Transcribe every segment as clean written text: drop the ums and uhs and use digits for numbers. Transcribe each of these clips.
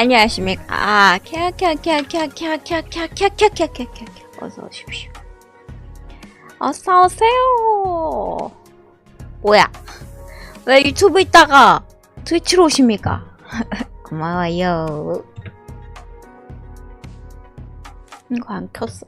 안녕하십니까. 어서 오십시오. 어서 오세요. 뭐야? 왜 유튜브 있다가 트위치로 오십니까? 고마워요. 이거 안 켰어.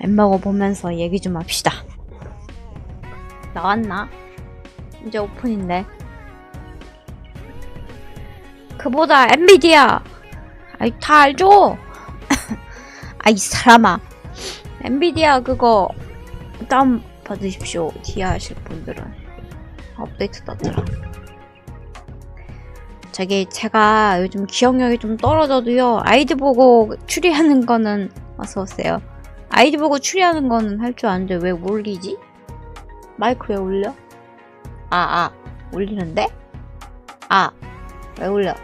엠버거 보면서 얘기 좀 합시다. 나왔나? 이제 오픈인데. 그보다 엔비디아. 아이 다 알죠? 아이 사람아. 엔비디아 그거 다운 받으십시오. 디아 하실 분들은. 업데이트 떴더라. 제가 요즘 기억력이 좀 떨어져도요. 아이디 보고 추리하는 거는 어서오세요. 아이디 보고 추리하는 거는 할 줄 아는데 왜 울리지? 마이크 왜 울려? 울리는데? 왜 울려?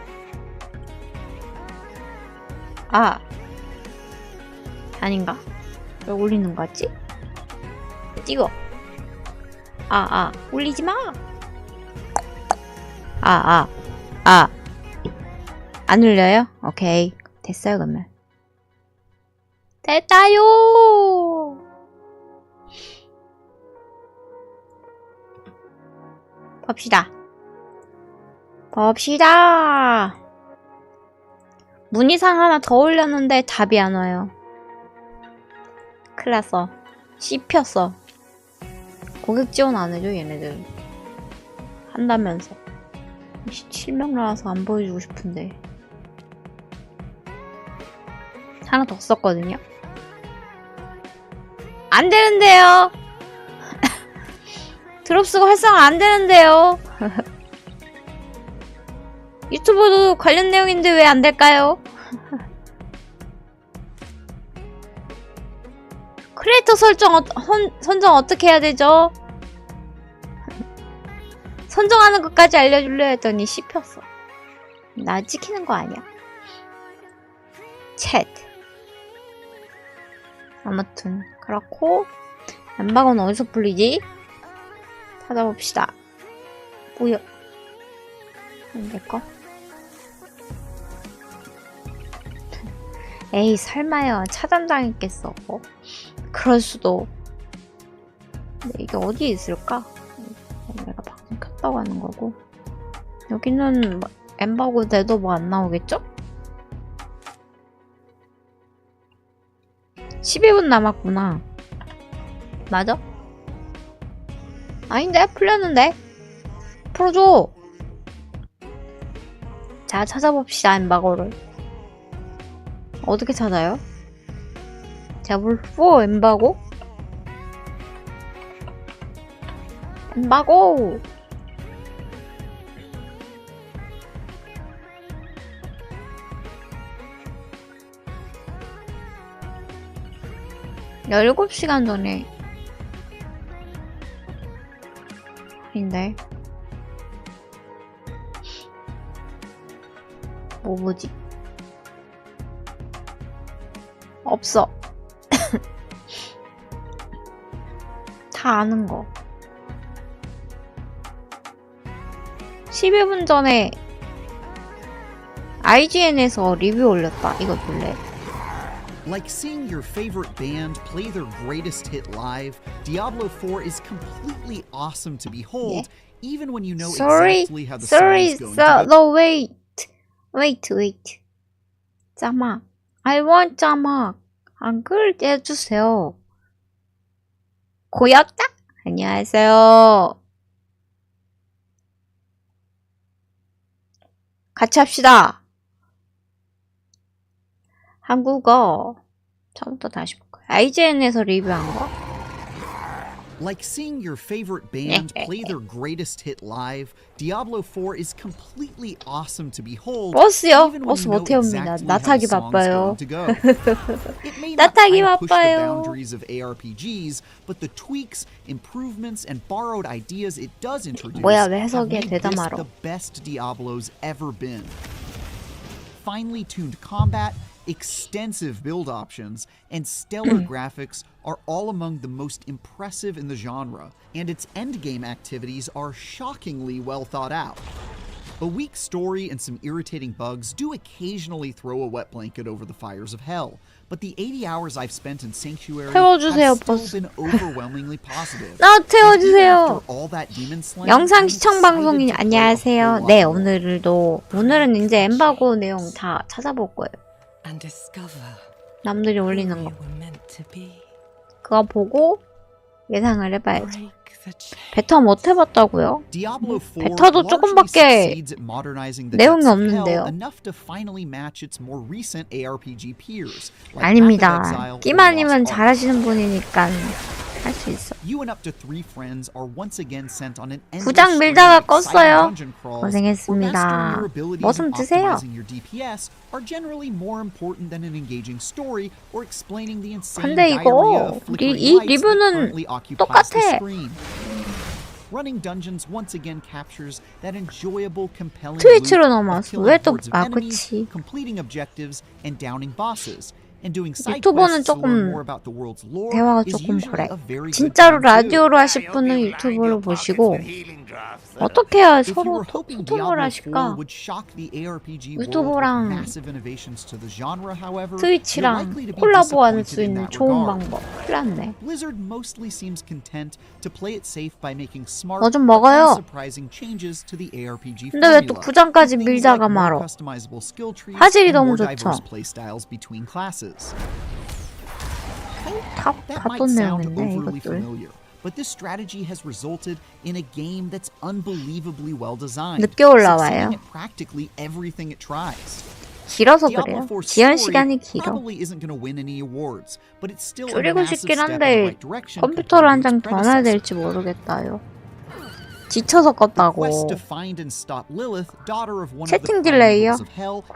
아닌가? 왜 울리는 거 같지? 찍어. 울리지 마! 안 울려요? 오케이. 됐어요, 그러면. 됐다요! 봅시다. 문의사항 하나 더 올렸는데 답이 안 와요. 큰일 났어. 씹혔어. 고객 지원 안 해줘, 얘네들. 한다면서. 실명 나와서 안 보여주고 싶은데. 하나 더 썼거든요. 안 되는데요. 드롭스가 활성화 안 되는데요. 유튜브도 관련 내용인데 왜 안 될까요? 크리에이터 선정 어떻게 해야 되죠? 선정하는 것까지 알려줄래 했더니 씹혔어. 나 찍히는 거 아니야? 챗. 아무튼 그렇고 엠바고는 어디서 풀리지? 찾아봅시다. 뭐야? 내꺼? 에이 설마요. 차단당했겠어. 그럴 수도. 근데 이게 어디에 있을까? 내가 방송 켰다고 하는 거고. 여기는 엠바고 내도 뭐 안 나오겠죠? 12분 남았구나. 맞아? 아닌데? 풀렸는데? 풀어줘! 자, 찾아봅시다, 엠바고를. 어떻게 찾아요? 제볼 4 엠바고? 엠바고! 야, 7시간 전에 아닌데 뭐지? 없어. 다 아는 거. 11분 전에 IGN에서 리뷰 올렸다. 이거 볼래? Like seeing your favorite band play their greatest hit live, Diablo 4 is completely awesome to behold, even when you know exactly how the song is going to go. No, wait. 자막. I want 자막. 한글 해주세요. 고였다? 안녕하세요. 같이 합시다. 한국어. 처음부터 다시 볼까요? IGN에서 리뷰한 거? Like seeing your favorite band play their greatest hit live, Diablo 4 is completely awesome to behold. 버스요? 버스 못 태웁니다. 나 타기 바빠요. 나 타기 바빠요. But the tweaks, improvements, and borrowed ideas it does introduce 뭐야 왜 have 해석에 made this 대담하러. the best Diablo's ever been. finely tuned combat, extensive build options, and stellar graphics are all among the most impressive in the genre, and its endgame activities are shockingly well thought out. A weak story and some irritating bugs do occasionally throw a wet blanket over the fires of hell, but the 80 hours I've spent in Sanctuary have still been overwhelmingly positive. 나 태워주세요. All that demon slaying, 영상 시청 방송이 안녕하세요. 네, 오늘은 이제 엠바고 내용 다 찾아볼 거예요. 남들이 올리는 거 그거 보고 예상을 해봐야지. 베타 못 해봤다고요? 베타도 조금밖에 내용이 없는데요. 아닙니다. 끼마님은 잘하시는 분이니까 할 수 있어. 9장 밀다가 껐어요. 고생했습니다. 뭐 좀 드세요. 근데 이거 이 리뷰는 똑같아. 트위치로 넘어왔어. 왜 또 그치. 유튜버는 조금 대화가 조금 그래. 진짜로 라디오로 하실 분은 유튜브로 보시고 어떻게 해야 서로 소통을 하실까? 유튜브랑 트위치랑 콜라보할 수 있는 좋은 방법. 큰일 났네. 뭐 좀 먹어요. 근데 왜 또 9장까지 밀다가 말어. 화질이 너무 좋죠. 다 봤던 내용인데 이것들. 늦게 올라와요. 길어서 그래요. 지연 시간이 길어. 줄이고 싶긴 한데 컴퓨터를 한 장 더 놔야 될지 모르겠다요. 지쳐서 껐다고. 채팅 딜레이요?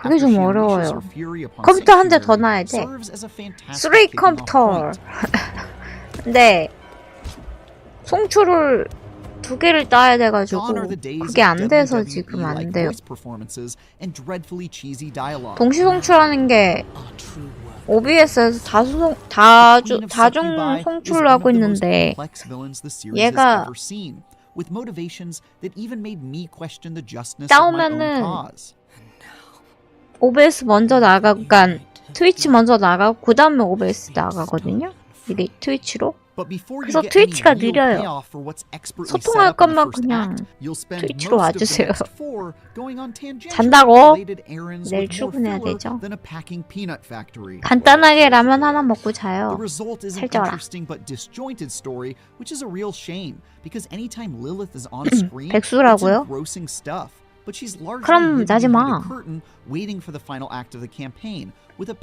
그게 좀 어려워요. 컴퓨터 한 대 더 놔야 돼. 3 컴퓨터. 근데 송출을 2개를 따야 돼가지고 그게 안 돼서 지금 안 돼요. 동시 송출하는 게 OBS에서 다중 송출을 하고 있는데 얘가 싸우면은 OBS 먼저 나가고, 그러니까 트위치 먼저 나가고 그 다음에 OBS 나가거든요. 이게 트위치로. 그래서 트위치가 느려요. 소통할 것만 그냥 트위치로 와주세요. 잔다고? 내일 출근해야 되죠. 간단하게 라면 하나 먹고 자요. 살쪄라. 백수라고요? 그럼 자지 마.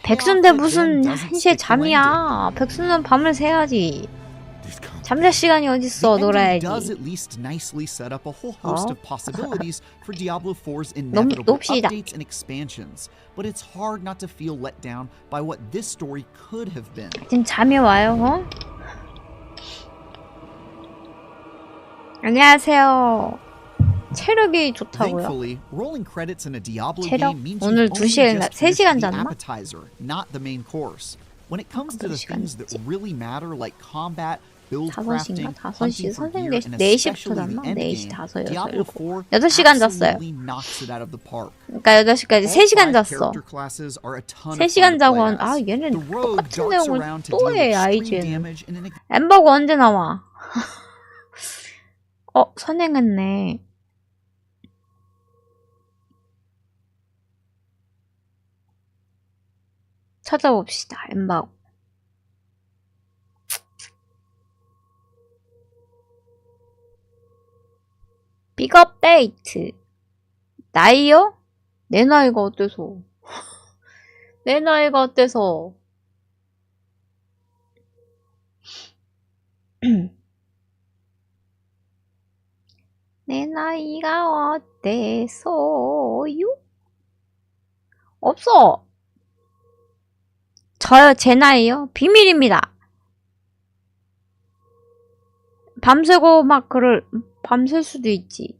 백수인데 무슨 1시에 잠이야. 백수는 밤을 새야지. 잠잘 시간이 어딨어. 놀아야지. 높시다. 지금 잠이 와요. 어? 안녕하세요. 체력이 좋다고요? 체력? 오늘 2시간, 3시간 잤나? 5시인가? 5시? 선생님 4시부터 잤나? 4시, 5, 6, 7, 8시간 잤어요. 그러니까 8시까지 3시간 잤어. 3시간 자고 얘는 똑같은 내용을 또 해, IGN. 엠버고 언제 나와? 선행했네. 찾아봅시다. 엠바고. 빅업데이트. 나이요? 내 나이가 어때서? 내 나이가 어때서? 내 나이가 어때서요? 없어. 저요, 제 나이요? 비밀입니다. 밤새고 밤샐 수도 있지.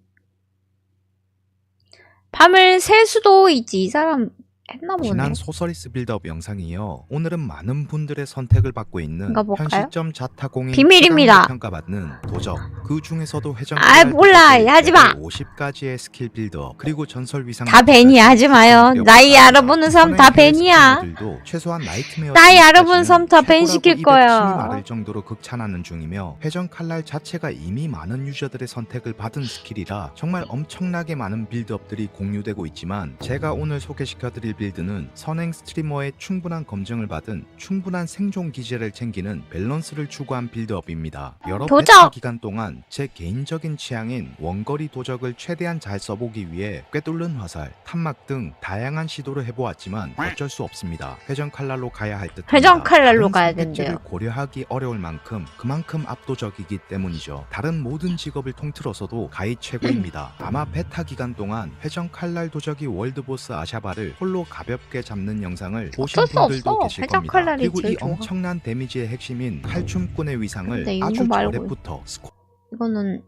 밤을 셀 수도 있지. 이 사람 했나 보네. 지난 소서리스 빌드업 영상이요. 오늘은 많은 분들의 선택을 받고 있는 이거 볼까요? 현시점 자타공인 비밀입니다. 평가받는 도적, 그 중에서도 회전 아, 몰라. 하지마. 50가지의 스킬 빌드업, 그리고 전설 위상 다 벤이야. 하지 마요. 나이 알아보는 사람 다 벤이야. 최소한 나이트메어 나이 알아보는 사람 다 벤 시킬 거야. 말할 정도로 극찬하는 중이며, 회전 칼날 자체가 이미 많은 유저들의 선택을 받은 스킬이라 정말 엄청나게 많은 빌드업들이 공유되고 있지만, 제가 오늘 소개시켜드릴 빌드는 선행 스트리머의 충분한 검증을 받은 충분한 생존 기제를 챙기는 밸런스를 추구한 빌드업입니다. 여러 도적! 베타 기간 동안 제 개인적인 취향인 원거리 도적을 최대한 잘 써보기 위해 꿰뚫는 화살, 탄막 등 다양한 시도를 해보았지만 어쩔 수 없습니다. 회전 칼날로 가야 할 듯합니다. 회전 칼날로 가야 선택지를 된대요. 고려하기 어려울 만큼 그만큼 압도적이기 때문이죠. 다른 모든 직업을 통틀어서도 가히 최고입니다. 아마 베타 기간 동안 회전 칼날 도적이 월드보스 아샤바를 홀로 가볍게 잡는 영상을 보신 어쩔 수 분들도 없어. 계실 회전 겁니다. 칼날이 그리고 제일 이 좋아. 엄청난 데미지의 핵심인 칼춤꾼의 위상을 근데 이거 아주 말고 저랩부터 이거는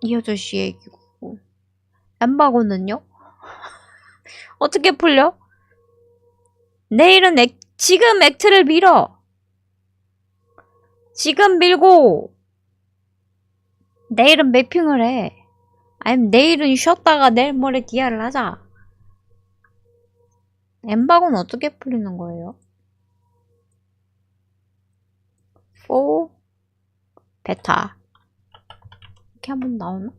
이 아저씨 얘기고. 엠바고는요? 어떻게 풀려? 내일은 지금 액트를 밀어. 지금 밀고 내일은 매핑을 해. 아니면 내일은 쉬었다가 내일 모레 디아를 하자. 엠바고는 어떻게 풀리는 거예요? 4 베타 이렇게 한번 나오나?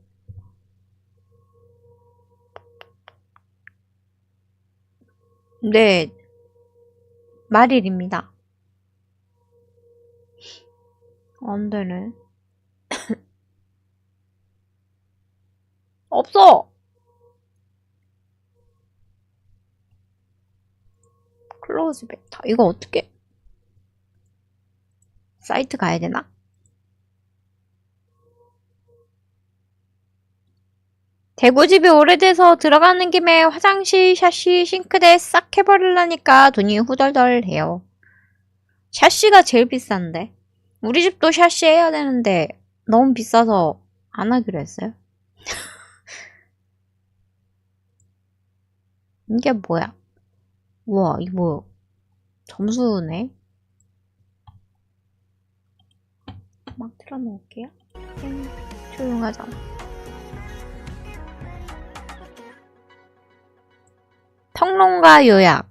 네, 말일입니다. 안 되네. 없어! 클로즈 베타. 이거 어떻게? 사이트 가야 되나? 대구집이 오래돼서 들어가는 김에 화장실, 샤시, 싱크대 싹 해버리려니까 돈이 후덜덜해요. 샤시가 제일 비싼데. 우리 집도 샤시 해야 되는데 너무 비싸서 안 하기로 했어요. 이게 뭐야? 우와, 이거 뭐야? 점수네? 막 틀어놓을게요. 조용하잖아. 평론가 요약.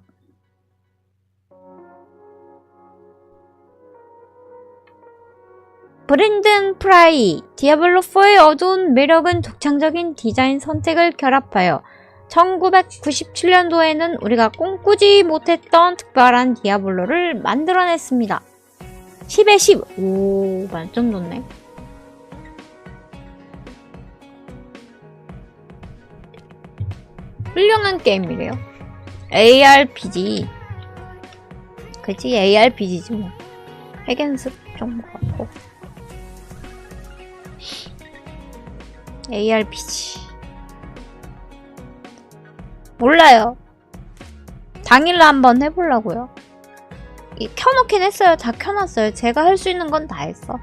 브랜든 프라이, 디아블로4의 어두운 매력은 독창적인 디자인 선택을 결합하여 1997년도에는 우리가 꿈꾸지 못했던 특별한 디아블로를 만들어냈습니다. 10에 10. 오, 만점 좋네. 훌륭한 게임이래요. ARPG. 그치, ARPG지 뭐. 핵연습 좀 그렇고. ARPG. 몰라요. 당일로 한번 해보려고요. 켜놓긴 했어요. 다 켜놨어요. 제가 할 수 있는 건 다 했어.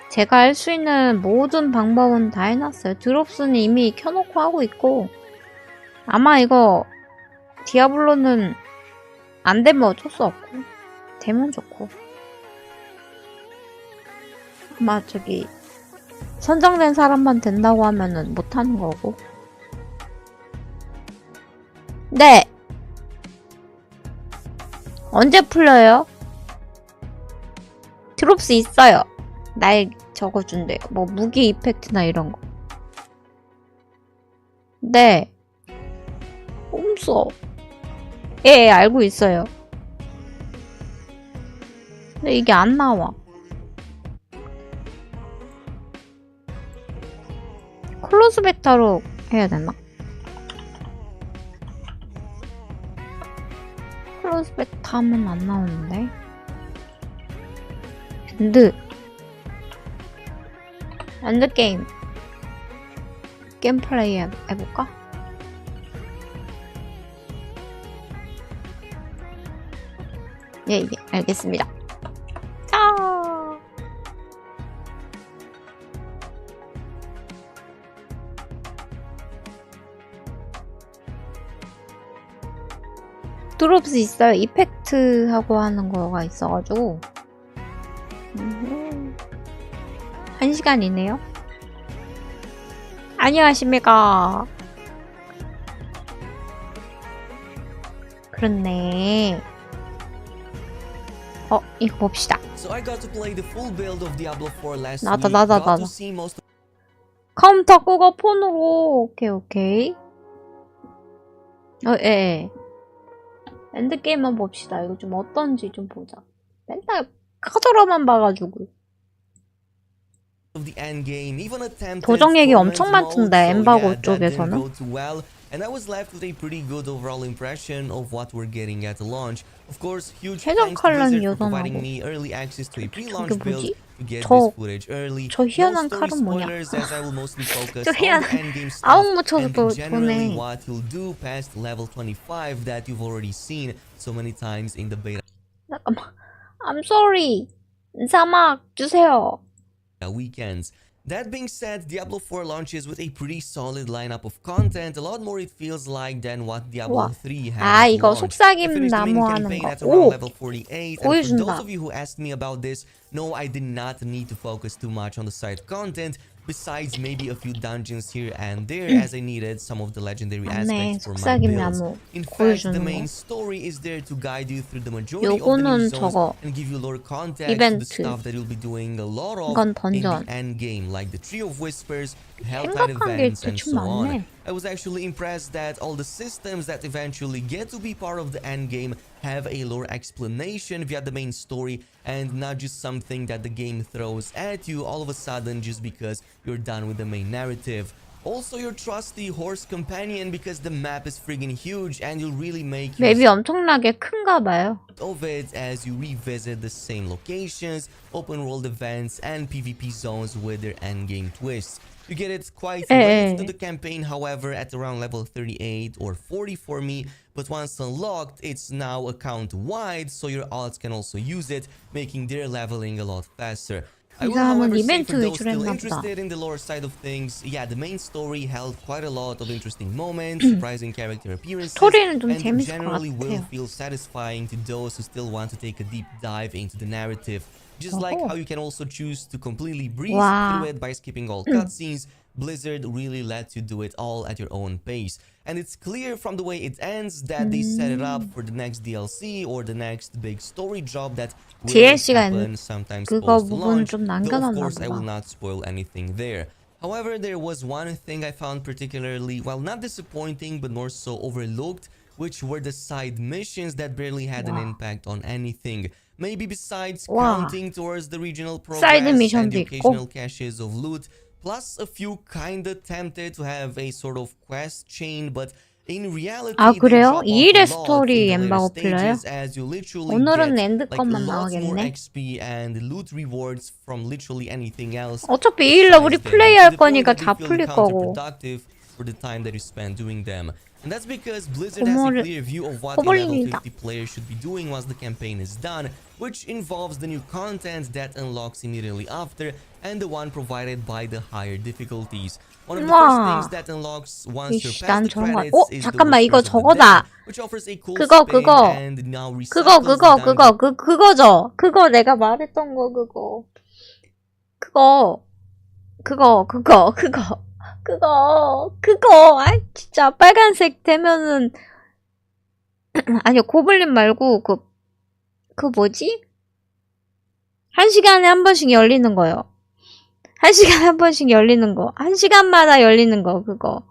제가 할 수 있는 모든 방법은 다 해놨어요. 드롭스는 이미 켜놓고 하고 있고, 아마 이거 디아블로는 안 되면 어쩔 수 없고, 되면 좋고. 아마 저기 선정된 사람만 된다고 하면은 못하는 거고. 네! 언제 풀려요? 드롭스 있어요. 날 적어준대요. 뭐 무기 이펙트나 이런 거. 네. 없어. 예, 알고 있어요. 근데 이게 안 나와. 클로즈 베타로 해야 되나? 클로즈 베타 하면 안 나오는데. 엔드 게임. 게임 플레이 해볼까? 예, 알겠습니다. 자. 드롭스 있어요. 이펙트하고 하는 거가 있어가지고 1시간이네요. 안녕하십니까. 그렇네. 이거 봅시다. 나다. 컴퓨터 끄고 폰으로. 오케이. 예. 엔드게임만 봅시다. 이거 좀 어떤지 좀 보자. 맨날 카드로만 봐가지고. 도정 얘기 엄청 많던데, 엠바고 쪽에서는. And I was left with a pretty good overall impression of what we're getting at the launch. Of course, huge 해적 thanks to 칼은 Blizzard for providing 여전하고. me early access to a 저게 pre-launch build 뭐지? to get 저- this footage early. 저 희한한 No story 칼은 뭐냐? spoilers, as I will mostly focus 저 on 희한한 the endgame 아웅 stuff 묻혀서 and 또 generally 보네. what you'll do past level 25 that you've already seen so many times in the beta 잠깐만. I'm sorry. 사막 주세요. weekends. That being said, Diablo 4 launches with a pretty solid lineup of content, a lot more it feels like than what Diablo 우와. 3 had 아, at 이거 launch. I 속삭임 finished the main 나무 하는 campaign 거. at around 오! level 48, and for 보여준다. those of you who asked me about this, no, I did not need to focus too much on the side content, besides maybe a few dungeons here and there, as I needed some of the legendary 맞네. aspects for my 속삭임 builds. 나무 In fact, the 보여주는 main 거. story is there to guide you through the majority of the 요거는 new zones 저거. and give you lore context to the 이벤트. stuff that you'll be doing a lot of 이건 in 던전. the end game, like the Tree of Whispers, Helltide 생각한 게 events, and 대충 so on. 많네. I was actually impressed that all the systems that eventually get to be part of the end game have a lore explanation via the main story and not just something that the game throws at you all of a sudden just because you're done with the main narrative. Also, your trusty horse companion, because the map is friggin' huge and you'll really make use 맵이 엄청나게 큰가 봐요. of it as you revisit the same locations, open world events, and PvP zones with their endgame twists. You get it quite late into the campaign, however, at around level 38 or 40 for me, but once unlocked, it's now account wide, so your alts can also use it, making their leveling a lot faster. I will, however, say for those still interested in the lore side of things, yeah, the main story held quite a lot of interesting moments, surprising character appearances, 스토리는 좀 and 재밌을 것 generally will 같아요. feel satisfying to those who still want to take a deep dive into the narrative. Just like how you can also choose to completely breeze through it by skipping all cutscenes, Blizzard really lets you do it all at your own pace. And it's clear from the way it ends that they set it up for the next DLC or the next big story job that will DLC가 happen sometimes 그거 부분 post-launch, 좀 though of 남겨놨나 course I will 보다. not spoil anything there. However, there was one thing I found particularly, well, not disappointing, but more so overlooked, which were the side missions that barely had an impact on anything. Maybe besides counting towards the regional progress and the occasional caches of loot, plus a few kinda tempted to have a sort of quest chain, but in reality, 아, 그래요? they 2일의 drop off 스토리 in the later 엠바고 필요해요? stages as you literally 오늘은 get 엔드 like 것만 lots more 나가겠네. XP and loot rewards from literally anything else. 어차피 2일날 우리 besides them, 플레이할 to the point 거니까 that 다 they feel 풀릴 거고. counterproductive for the time that you spend doing them. And that's because Blizzard has a clear view of what a level 호벌입니다. 50 player should be doing once the campaign is done, which involves the new content that unlocks immediately after and the one provided by the higher difficulties. One of the first things that unlocks once you're 이씨, past 난 the 저런 거. credits is the 잠깐만, 이거 Whispers of the 저거다. Dead, which offers a cool 그거, spin 그거. and now recycles the dungeon. 그거죠. 그거 내가 말했던 거, 그거. 아이, 진짜 빨간색 되면은, 아니요, 고블린 말고, 그 뭐지? 1시간에 한 번씩 열리는 거요. 1시간에 한 번씩 열리는 거. 1시간마다 열리는 거, 그거.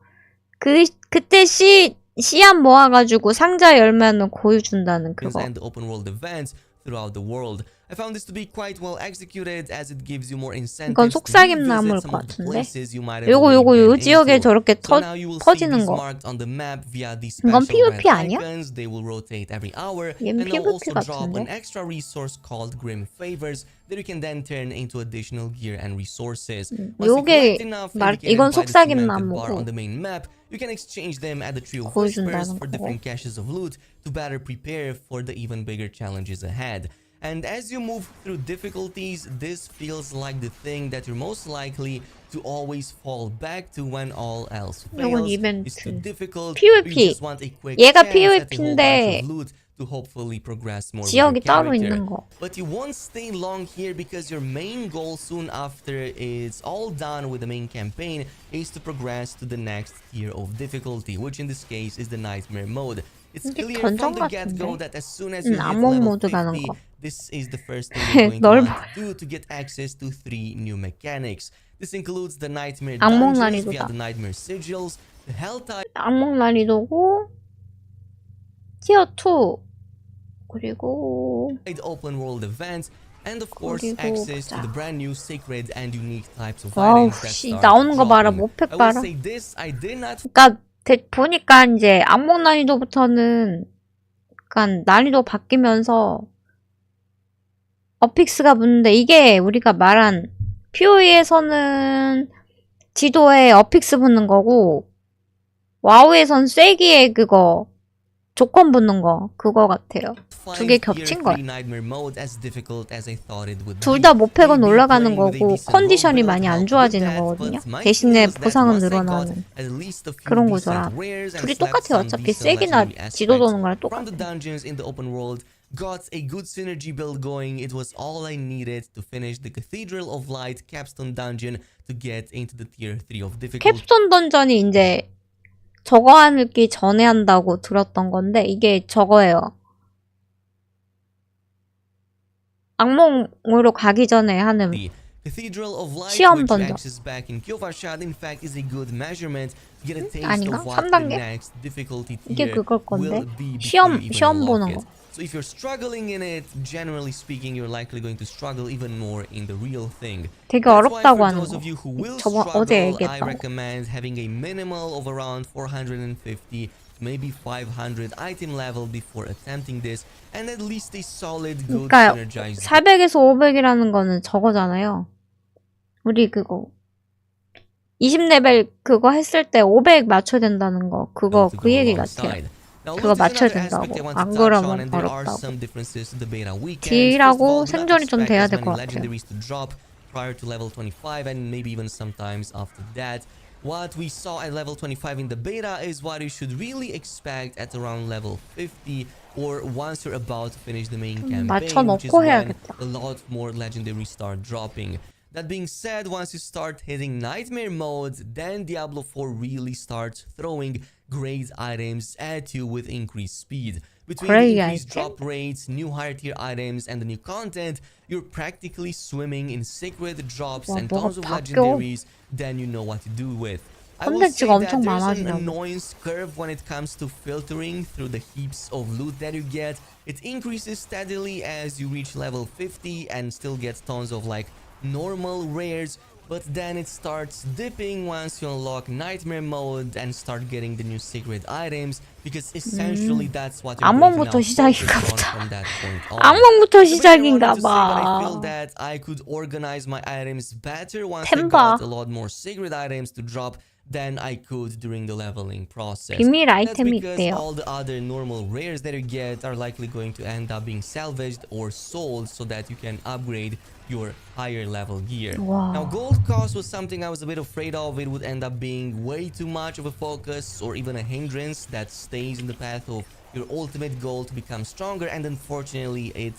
그때 씨앗 모아가지고 상자 열면은 고유 준다는 그거. And open world events throughout the world. I found this to be quite well executed as it gives you more incentives 이건 to 속삭임 revisit 나무일 some 것 of the 같은데? places you might have 요거 already 요 been 지역에 into. 저렇게 So now you will see 퍼지는 these 거. marked on the map via these 이건 special red PVP 아니야? icons. They will rotate every hour 얘는 and they'll also PVP drop an 같은데? extra resource called Grim Favors that you can then turn into additional gear and resources. Once you 요게 collect enough 이건 indicated by the 속삭임 cemented bar 나무고 on the main map, you can exchange them at the Tree of 고유 Whispers 준다는 for 거고. different caches of loot to better prepare for the even bigger challenges ahead. And as you move through difficulties, this feels like the thing that you're most likely to always fall back to when all else 이건 fails. 이벤트. It's too difficult. PVP. You just want a quick 얘가 chance at a whole bunch PVP인데 of loot to hopefully progress more with 지역이 your 따로 character. 있는 거. But you won't stay long here because your main goal soon after it's all done with the main campaign is to progress to the next tier of difficulty, which in this case is the nightmare mode. It's 이게 clear from 던전 the get-go 같은데? that as soon as you hit 암흑 level 모드 가는 50, 거. this is the first thing you're going to 넓어요. want to do to get access to 3 new mechanics. This includes the nightmare 악몽 dungeons 난이도다. via the nightmare sigils, the hell type 악몽 난이도고 티어 2 그리고 open world events, and of course 그리고 access to 보자. the brand new sacred and unique types of 와우 items that 씨 start 나오는 거 봐라 dropping. 모팩 I will 봐라. say this, I did not 그러니까 보니까 이제 악몽 난이도부터는 약간 난이도 바뀌면서 어픽스가 붙는데 이게 우리가 말한 POE에서는 지도에 어픽스 붙는 거고 와우에선 쐐기에 그거 조건 붙는 거 그거 같아요. 두 개 겹친 거야. 둘 다 모팩은 올라가는 거고 컨디션이 많이 안 좋아지는 거거든요. 대신에 보상은 늘어나는 그런 구조라. 둘이 똑같아요. 어차피 쐐기나 지도 도는 거랑 똑같아. Got a good synergy build going. It was all I needed to finish the Cathedral of Light capstone dungeon to get into the tier 3 of difficulty. 캡스톤 던전이 이제 저거 하기 전에 한다고 들었던 건데 이게 저거예요. 악몽으로 가기 전에 하는 Cathedral of Light, 시험 which 던전. access back in Kyovashad, in fact, is a good measurement to get a taste 아닌가? of what the 3단계? next difficulty 이게 tier 그걸 건데 will be before you even 시험 unlock 보는 it. 거. So if you're struggling in it, generally speaking, you're likely going to struggle even more in the real thing. 되게 That's why 어렵다고 for 하는 those 거. of you who will 저번 어제 struggle, I 얘기했던 거. recommend having a minimal of around 450, maybe 500 item level before attempting this, and at least a solid, good 그러니까 synergized 400에서 500이라는 거는 저거잖아요. 우리 그거 20레벨 그거 했을 때 500 맞춰야 된다는 거. 그거 그 얘기 같아요. 그거 맞춰야 된다고. 안 그러면 어렵다고. 딜하고 생존이 좀 돼야 될 것 같아요. Prior to level 25 and maybe even sometimes after that. What we saw at level 25 in the beta is what you should really expect at around level 50 or once you're about to finish the main campaign, which is when a lot more legendaries start dropping. That being said, once you start hitting nightmare mode, then Diablo 4 really starts throwing great items at you with increased speed. Between the increased drop rates, new higher tier items, and the new content, you're practically swimming in sacred drops and tons of legendaries. Then you know what to do with. I will say that there's an annoyance curve when it comes to filtering through the heaps of loot that you get. It increases steadily as you reach level 50 and still get tons of like normal rares, but then it starts dipping once you unlock nightmare mode and start getting the new secret items, because essentially that's what you're going to now focus on from that point on. 악몽부터 시작인가 봐. I feel that I could organize my items better once I got a lot more secret items to drop than I could during the leveling process. 비밀 That's 아이템이 because 있대요. all the other normal rares that you get are likely going to end up being salvaged or sold so that you can upgrade your higher level gear. Wow. Now, gold cost was something I was a bit afraid of. It would end up being way too much of a focus or even a hindrance that stays in the path of your ultimate goal to become stronger, and unfortunately it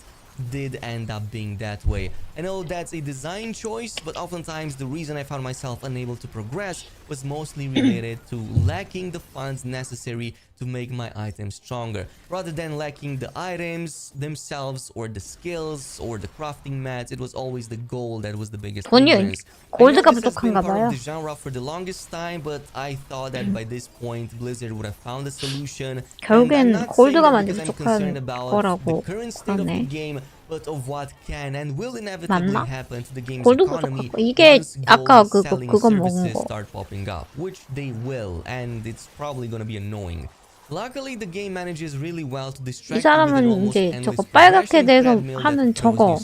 did end up being that way. I know that's a design choice, but oftentimes the reason I found myself unable to progress was mostly related to lacking the funds necessary to make my items stronger, rather than lacking the items themselves or the skills or the crafting mats. It was always the goal that was the biggest hindrance. 골드가 I know this has been 부족한가 part 봐요. of the genre for the longest time, but I thought that by this point Blizzard would have found a solution. 결국엔 골드가 많이 I'm 부족한 concerned about the 거라고 current state of the 그러네. game, but of what can and will inevitably 맞나? happen to the game's 골드 economy 부족하고 이게 once 아까 gold selling 그거 먹은 services 거. start popping up, which they will, and it's probably gonna be annoying. Luckily, the game manages really well to distract 이 사람은 이제 저거 빨갛게 돼서 하는 저거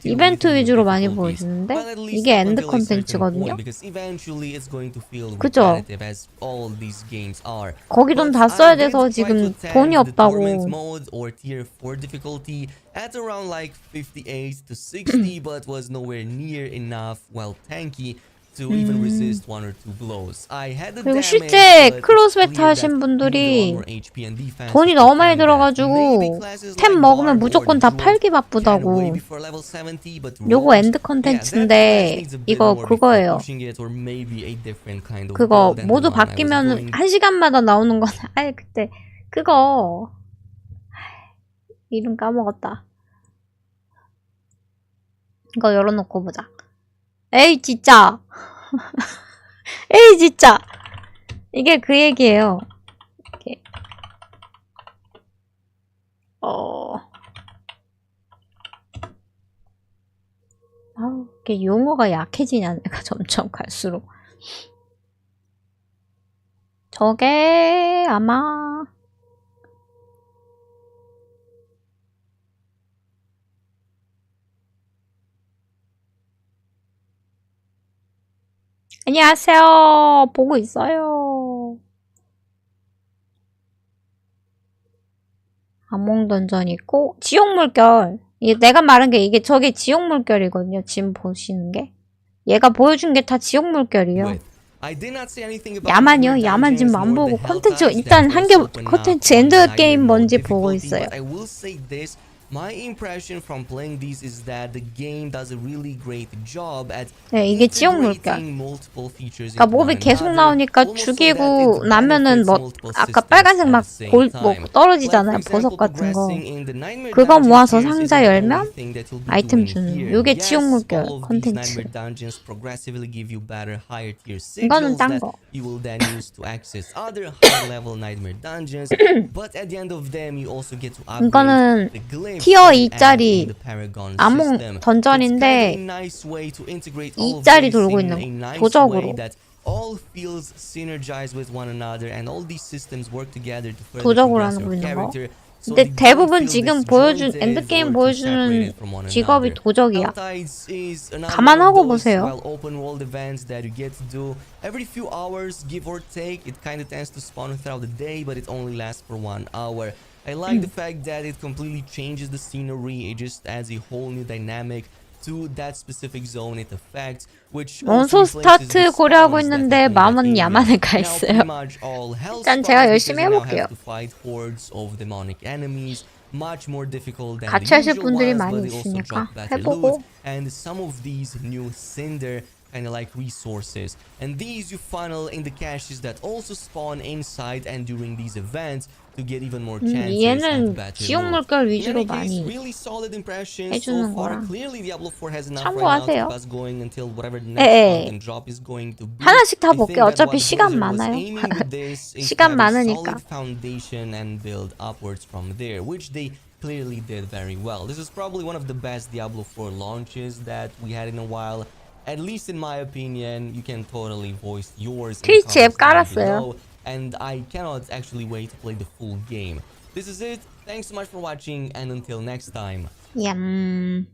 이벤트 위주로 많이 보여주는데 이게 엔드 컨텐츠거든요. 그죠? 거기 돈 다 써야 돼서 지금 돈이 없다고. At around like 58 to 60, but was nowhere near enough, well, tanky to even resist one or two blows. I had the 그리고 damage, 실제 but 클로스 it's 베타 clear 하신 that 분들이 you need a lot more HP and defense 돈이 to 너무 많이 defend that. Maybe 들어가지고 classes 템 like 먹으면 Barb or 무조건 다 Dwarf 팔기 can way 바쁘다고. before level 70, but 요거 Rogues, 엔드 yeah, that class 컨텐츠인데 needs a bit 이거 more before 그거예요. pushing it, or maybe a different kind of 그거 build than the 모두 one I was 바뀌면 doing. 1시간마다 나오는 건 아예 그때 그거 이름 까먹었다. 이거 열어놓고 보자. 에이 진짜. 에이 진짜. 이게 그 얘기예요. 이렇게. 아우, 이게 용어가 약해지냐 내가 점점 갈수록. 저게 아마 안녕하세요. 보고 있어요. 암몽 던전 있고 지옥 물결. 이게 내가 말한 게 이게 저게 지옥 물결이거든요. 지금 보시는 게. 얘가 보여준 게 다 지옥 물결이요. 야만이요? 야만 지금 안 보고 컨텐츠 일단 한 개 컨텐츠 엔드 게임 뭔지 보고 있어요. My impression from playing this is that the game does a really great job at 네, 이게 지옥 물결. integrating multiple features 그러니까 into one 몹이 계속 another, 나오니까 almost so that 죽이고 it 나면은 benefits 뭐 multiple 아까 systems 빨간색 막 at the same time. 떨어지잖아요. Like, for 보석 example, 같은 거. progressing in the Nightmare 그거 Dungeon 모아서 series 상자 isn't the 열면 only thing that you'll be 아이템 doing 주는 here. 요게 Yes, 지옥 물결 all of these 컨텐츠. Nightmare Dungeons progressively give you better higher tier 이거는 sigils 딴 that 거. you will then use to access other high level Nightmare Dungeons. But at the end of them you also get to 이거는 upgrade the glyphs 티어 that you add 2짜리 in the Paragon 암몽 system. 던전인데 2짜리 돌고 있는 거. 도적으로. All fields synergize with one another and all these systems work together to further 도적으로 progress 하는 your 거 있는 거. character. So 근데 they don't 대부분 feel 지금 보여준 disjointed 엔드게임 or too 보여주는 separated from one 직업이 another. 도적이야. Helltides is another 감안하고 one of those, 보세요. well, open world events that you get to do every few hours, give or take. It kind of tends to spawn throughout the day, but it only lasts for 1 hour. I like the fact that it completely changes the scenery. It just adds a whole new dynamic to that specific zone it affects, which 원소 스타트 고려하고 있는데 마음은 야만에 가 있어요. 일단 제가 열심히 해볼게요. 같이 하실 분들이 많이 있으니까 해보고. And some of these new cinder kind of like resources, and these you funnel in the caches that also spawn inside and during these events to get even more chances 얘는 at 지옥 battle. 물결 In 위주로 any case, 많이 really solid impressions so 해주는 far. 거라 Clearly Diablo 4 has enough right now to 참고하세요. keep us going until whatever the next 에, content drop is going to be. 하나씩 다 I think 볼게요. that 어차피 what 시간 Blizzard was 많아요. aiming with this is to 시간 have a 많으니까. solid foundation and build upwards from there, which they clearly did very well. This is probably one of the best Diablo 4 launches that we had in a while. At least in my opinion. You can totally voice yours in the 트위치 앱 comments down 깔았어요. below, and I cannot actually wait to play the full game. This is it. Thanks so much for watching, and until next time. 얌.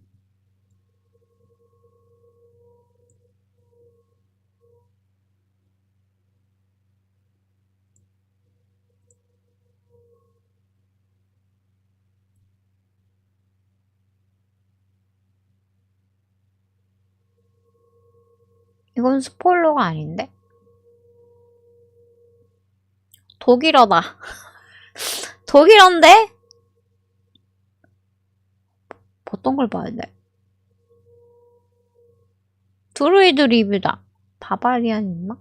이건 스포일러가 아닌데? 독일어다. 독일어인데? 어떤 걸 봐야 돼? 드루이드 리뷰다. 바바리안 있나?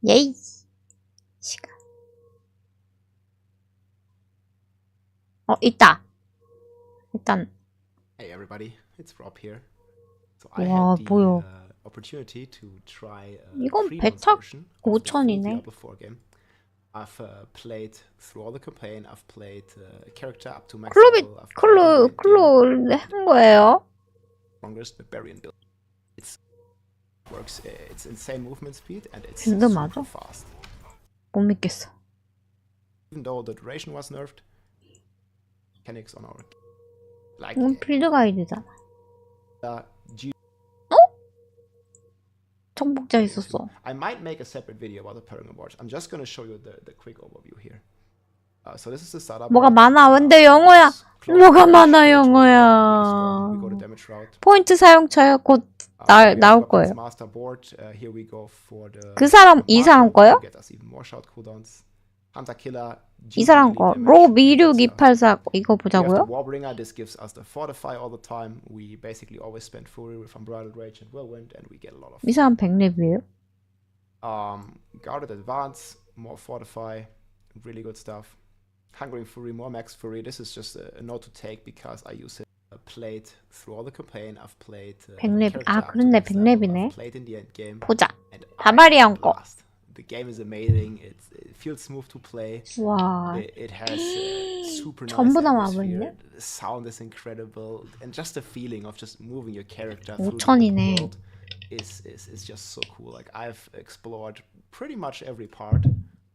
예이. 시간. 있다. 일단. Hey everybody, it's Rob here. So 와, I had the 뭐야. opportunity to try 이건 a 베타 3-month version of the full 5,000이네. Diablo 4 game. I've played through all the campaign. I've played character up to max 클로비, level. I've played 클로 한 거예요. strongest barbarian build. It works. It's insane movement speed and it's 빌드 super 맞아? fast. 못 믿겠어. Even though the duration was nerfed, mechanics on our like 이건 필드 가이드잖아. G 정복자 있었어. I might make a separate video about the Paragon Wars. I'm just gonna show you the quick overview here. So this is the startup. 뭐가 많아. 근데 영어야. 뭐가 많아 영어야. We go the damage route. 포인트 사용처요. 곧 나올 거예요. Master board. Here we go for the. 그 사람 이 사람 거요? Get us even more shout cooldowns. Hunter killer. 이 사람 거. 로 26284 이거 보자고요? Warbringer. This gives us the fortify all the time. We basically always spend fury with unbridled rage and whirlwind, and we get a lot of. 이 사람 100렙이에요? Guarded advance, more fortify, really good stuff. Hungering fury, more max fury. This is just a note to take because I use it. Played through all the campaign. I've played. 100렙. 아 그런데 100렙이네. Played in the end game. 보자. 바바리안 거. The game is amazing. It feels smooth to play. 와. It has super nice 전부 다 atmosphere. 마블이네. The sound is incredible, and just the feeling of just moving your character through the 5천이네. world is just so cool. Like I've explored pretty much every part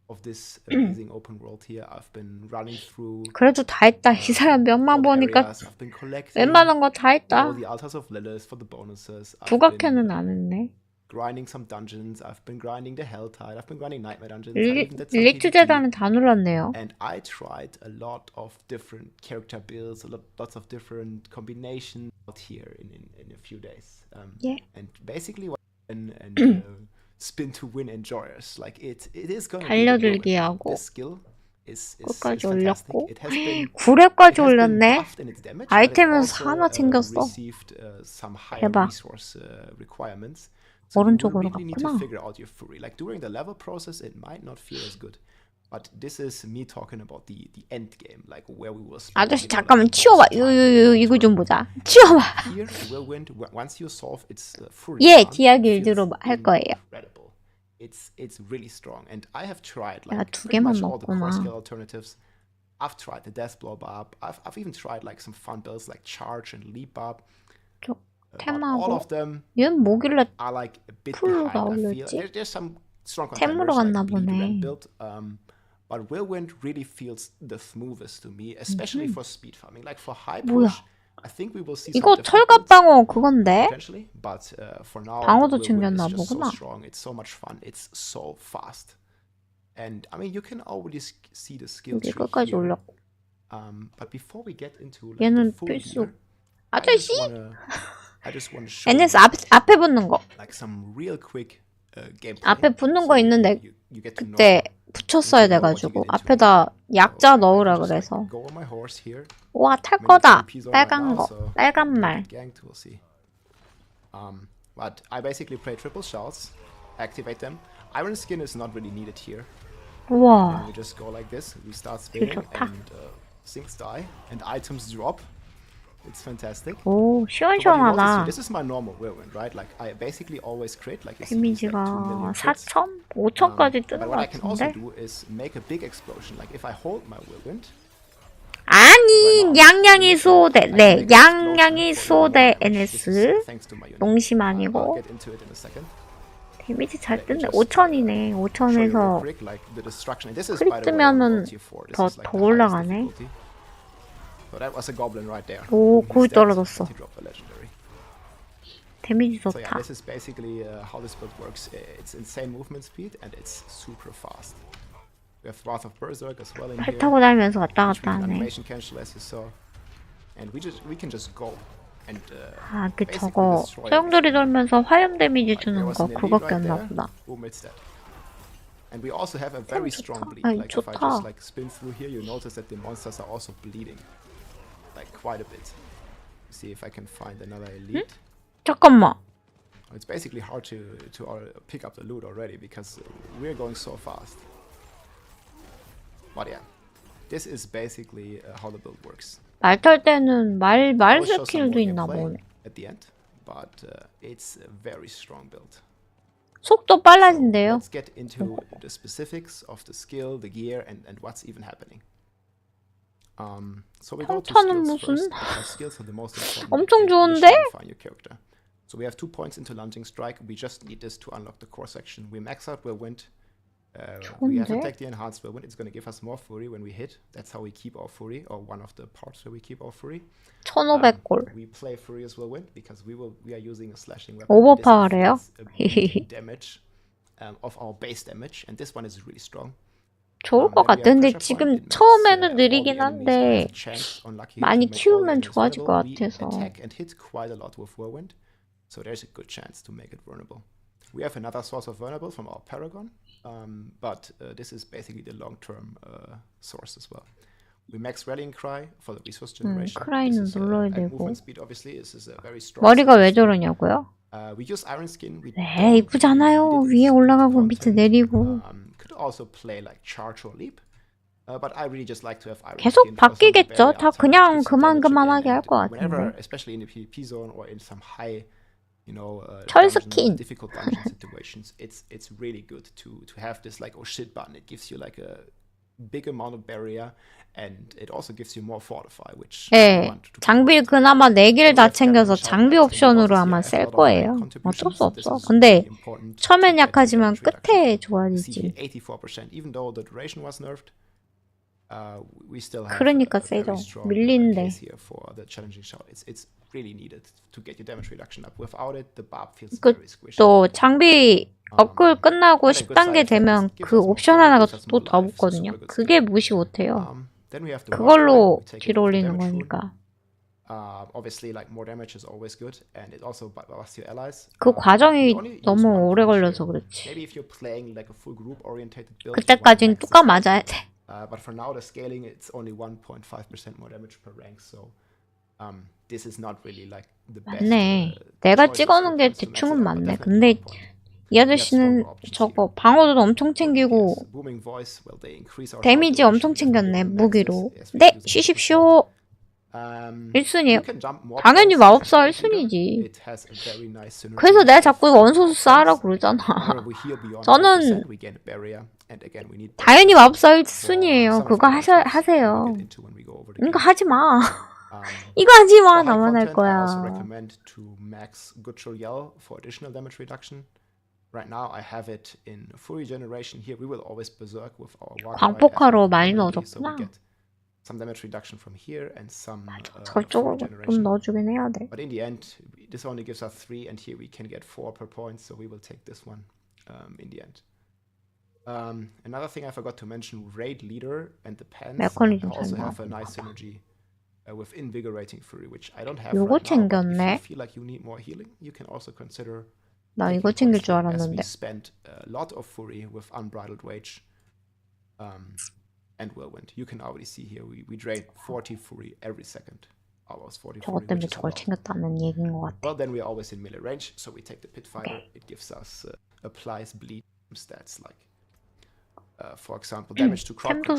of this amazing open world here. I've been running through. 그래도 다 했다. 이 사람 몇만 보니까 I've been collecting 웬만한 거 다 했다. all the altars of Lilith for the bonuses. 부각해는 안 했네. Grinding some dungeons. I've been grinding the Helltide. I've been grinding Nightmare dungeons. 릴리트 재단은 다 눌렀네요. And I tried a lot of different character builds, lots of different combinations out here in a few days. Yeah. And basically, and spin to win enjoyers. Like it is going to 달려들기 하고 this skill is 끝까지 fantastic. 올렸고 It has been 9렙까지 it has been 올렸네. buffed in its damage, but it 아이템에서 also, 하나 챙겼어. received some higher 대박. resource requirements. So you 오른쪽으로 really need to 갔구나. figure out your fury. Like during the level process, it might not feel as good. But this is me talking about the end game, like where we will. 아저씨 잠깐만 치워봐. 이거 좀 보자. 치워봐. Here, whirlwind. Once you solve its fury. 예, 이야기를 할 거예요. Incredible. It's really strong, and I have tried 내가 like 두 pretty 개만 much all the core 먹구나. skill alternatives. I've tried the death blow up. I've even tried like some fun builds like charge and leap up. But all of them 얘는 뭐길래 are like a bit 풀로 behind. I feel 나올렸지? there's some strong 템으로 contenders 갔나 like Bleed 보네. and build. But whirlwind really feels the smoothest to me, especially for speed farming. Like for high 뭐야? push, I think we will see some 이거 different 철갑 builds 방어 그건데? potentially. But for now, 방어도 the whirlwind 챙겼나 is just so 보구나. strong. It's so much fun. It's so fast. And I mean, you can already see the skill 이제 tree 끝까지 here. 올렸고. But before we get into like, 얘는 the full 필수. gear, 아저씨? I just want to show NS you 앞에 붙는 거. like some real quick gameplay. 앞에 붙는 거 So 있는데 you get to know 그때 붙였어야 돼가지고 앞에다 약자 넣으라 그래서. Go on my horse here. 와, 탈 Many 거다. TPs on right 빨간 now, 거. so 빨간 말. ganked, we'll see. But I basically play triple shouts, activate them. Iron skin is not really needed here. 우와. And we just go like this. We start spinning 좋다. and things die and items drop. It's fantastic. 오, So what you notice here, 시원시원하다. this is my normal whirlwind, right? Like I basically always crit. Like you see these, like, 2 데미지가 million crits. 4천? 5천까지 But 뜨는 what 것 I can also 같은데? do is make a big explosion. Like if I hold my whirlwind, 아니, 냥냥이수호대. 네, 냥냥이수호대 NS. thanks to my unit. 농심 I'll 아니고. get into it in a second. 데미지 잘 뜨네. 5천이네. Show you real 5천에서 quick, like the destruction. And this is 크릿 by the way 뜨면은 tier 4. This 더- is, like, 더 the highest 올라가네. difficulty. So that was a goblin right there. 오, He's 거의 dead. 떨어졌어. He dropped a legendary. 데미지 So yeah, 좋다. this is basically how this build works. It's insane movement speed and it's super fast. We have Wrath of Berserk as well in 팔 here. 타고 다니면서 왔다 which 갔다 we can 하네. animation cancel as you saw. And we can just go. And 아, 그 basically 저거 destroy 소용돌이 돌면서 화염 데미지 Like, 주는 there was 거 an elite 그거밖에 right 없나 there. 보다. Boom, it's dead. And we also have a very strong 좋다. bleed. 아이, Like if I 좋다. just like spin through here, you notice that the monsters are also bleeding, like quite a bit. See if I can find another elite. 잠깐만. It's basically hard to pick up the loot already because we're going so fast. But yeah, this is basically how the build works. 말 탈 때는 말 I'll show some 스킬도 more 있나 gameplay 보네. at the end, but it's a very strong build. 속도 빨라진대요. Let's get into the specifics of the skill, the gear, and what's even happening. So we go to 평타는 skills 무슨 first, because skills are the most important. 엄청 in 좋은데? define your character. So we have 2 points into lunging strike. We just need this to unlock the core section. We max out whirlwind. We have 좋은데? attack the enhanced whirlwind. It's going to give us more fury when we hit. That's how we keep our fury, or one of the parts where we keep our fury. 1500골. We play Furious Whirlwind because we are using a slashing weapon. 오버파워래요? This inflicts a bit damage of our base damage, and this one is really strong. 좋을 것 같아. 근데 지금 처음에는 느리긴 한데 많이 키우면 좋아질 것 같아서. So there's a good chance to make it vulnerable. We have another source of vulnerable from our Paragon, but this is basically the long-term source as well. We max rallying cry for the resource generation. 크라이는 눌러야 and 되고. movement speed obviously is a very strong. 머리가 왜 저러냐고요? We use Iron Skin. 네, 이쁘잖아요. 위에 올라가고 밑에 내리고. Could also play like charge or leap. But I really just like to have Iron 계속 Skin for some 바뀌겠죠. barrier 다 attacks, 그냥 gives you damage 그만하게 again, 할 것 and whenever, 같은데. especially in the PvP zone or in some high, 철 dungeon, 스킨. difficult dungeon situations, it's really good to have this like oh shit button. It gives you like a big amount of barrier, and it also gives you more fortify, which 예, you want to 장비를 그나마 4개를 다 챙겨서 장비 옵션으로 아마 쓸 거예요. 어쩔 수 없어. 근데 처음엔 약하지만 끝에 좋아지지. 84%, even though the duration was nerfed. We still have 그러니까 a very 세죠. strong 밀리는데. case here for the challenging shot. It's really needed to get your damage reduction up. Without it, the barb feels very squishy. 또 장비 업글 끝나고 10단계 되면 그 옵션 하나가 또 더 붙거든요. 그게 무시 못해요. Then we have the 그걸로 mod try. We take 딜 it with the 올리는 damage rune. 거니까. Obviously, like more damage is always good, and it also buffs your allies. 그 과정이 You only use 너무 one 오래 damage 걸려서 here. 그렇지. Maybe if you're playing like a full group orientated build. 그때까진 뚜까 맞아야 돼. But for now, the scaling it's only 1.5% more damage per rank, so this is not really like the best. 맞네. 내가 찍어놓은 게 대충은 맞네. 근데 이 아저씨는 저거 방어도도 엄청 챙기고 데미지 엄청 챙겼네. 무기로. 네, 쉬십시오. 1순위에요. 당연히 마법사 1순위지. 그래서 내가 자꾸 원소수 쌓으라고 그러잖아. 저는 당연히 마법사 1순위에요. 그거 하세요. 이거 하지 마. 이거 하지 마. 나만 할 거야. Right now I have it in Fury generation here. We will always berserk with our 광폭화로 많이 넣어줬구나. Some damage reduction from here and some 저쪽으로 좀 넣어주긴 해야 돼. But in the end, this only gives us 3, and here we can get 4 per point, so we will take this one in the end. Another thing I forgot to mention: raid leader and the pants also have a nice synergy with invigorating fury, which I don't have right now. If you feel like you need more healing, you can also consider. 나 이거 챙길 줄 알았는데. We spent a lot of fury with unbridled rage and whirlwind. You can already see here we drain 40 fury every second. Almost 40 저것 fury. 때문에 저걸 챙겼다는 얘기인 것 같아. Well, then we are always in melee range, so we take the pit fighter. It gives us applies bleed stats like, for example, damage to crowd control.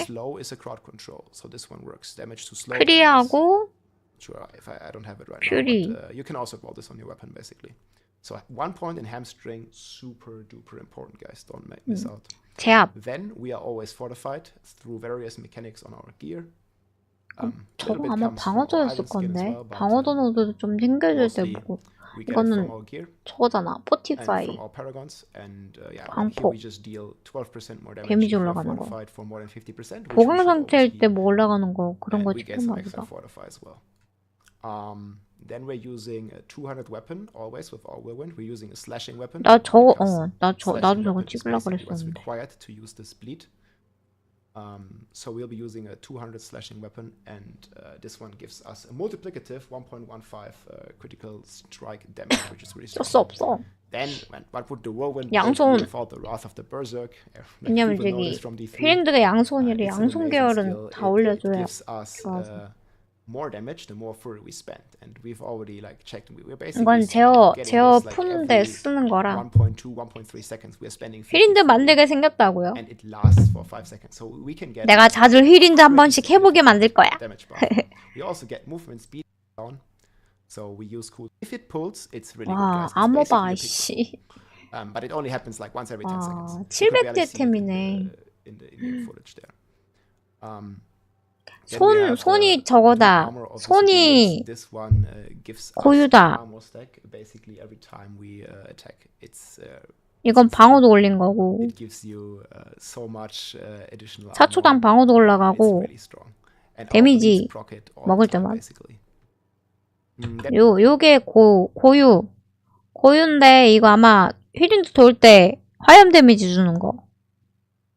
Slow is a crowd control, so this one works. Damage to slow. 프리하고 sure, if I don't have it right now, but you can also roll this on your weapon basically. So 1 point in hamstring, super duper important, guys. Don't miss out. 제압. Then we are always fortified through various mechanics on our gear. 저거 아마 방어도였을 건데. 방어도 노드도 좀 챙겨줄 때 보고. 이거는 저거잖아. 포티파이. 방폭. 데미지 올라가는 거. 보강 상태일 때 뭐 올라가는 거 그런 거 찍혔나 보다. Then we're using a 200 weapon always with our whirlwind. We're using a slashing weapon. 나도 저거 찍으려고 그랬었는데. Required to use this bleed. So we'll be using a 200 slashing weapon, and this one gives us a multiplicative 1.15 critical strike damage, which is really strong. 없어. Then what would the whirlwind 양손. do without the wrath of the berserk? 왜냐면 저기 힐랜드가 양손이래. 양손 계열은 다 올려줘야 좋아서. More damage, the more fury we spend, and we've already like checked. We're basically 이건 제어 푸는데 쓰는 거라. 1.2, 1.3 seconds. We're spending. 힐린드 만들게 생겼다고요. And it lasts for 5 seconds, so we can get. 내가 자주 힐린드 한 번씩 해보게 만들 거야. We also get movement speed down, so we use cool. If it pulls, it's really 와, good. 암호 봐, 씨. But it only happens like once every 10 seconds. 700대 템이네. In the footage there. 손이 저거다. 손이 고유다. 이건 방어도 올린 거고. 4초당 방어도 올라가고. 데미지 먹을 때만. 요게 고유인데 이거 아마 힐링도 돌 때 화염 데미지 주는 거.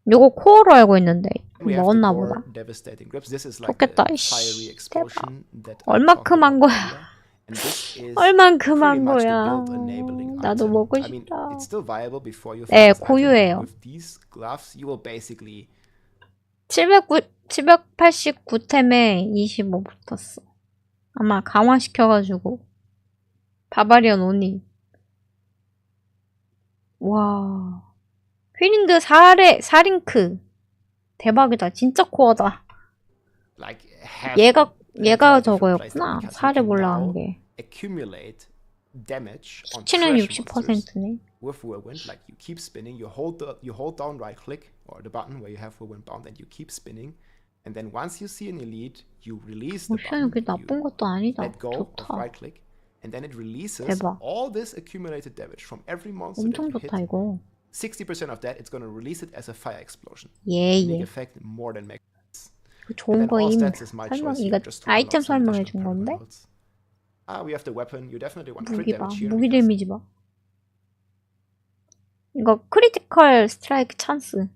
요거 코어로 알고 있는데 We have the 먹었나 more 보다. devastating grips. This is like 좋겠다. the 이씨, fiery explosion that I 얼마큼한 talked about 거야. earlier. And this is 얼만큼한 pretty much the 거야. build enabling 나도 item. 먹고 I mean, 싶다. it's still viable before you 네, find this item. 고유예요. With these gloves, you will basically 789템에 25 붙었어. 아마 강화시켜가지고 바바리언 오니. 와, 휘린드 4링크 대박이다. 진짜 코어다. like have 얘가 a different place 저거였구나. because you 4를 can 올라간 now 게. accumulate damage on 수치는 trash monsters 60%네. with whirlwind. Like you keep spinning, you hold down right click or the button where you have whirlwind bound, and you keep spinning. And then once you see an elite, you release the 옵션이 그게 button, 나쁜 것도 아니다. let go of 좋다. right click, and then it releases 대박. all this accumulated damage from every monster that 엄청 you 좋다 hit. 이거. 60% of that, it's going to release it as a fire explosion. 예, Big 예. effect, more than make. 좋은 And then all 거임. stats is my 설명, choice 이거 here, just to 아이템 unlock some 설명해 additional 준 건데? parameters. We have the weapon. You definitely want crit 무기 봐. damage here. 무기 because 데미지 봐. 이거 크리티컬 스트라이크 찬스.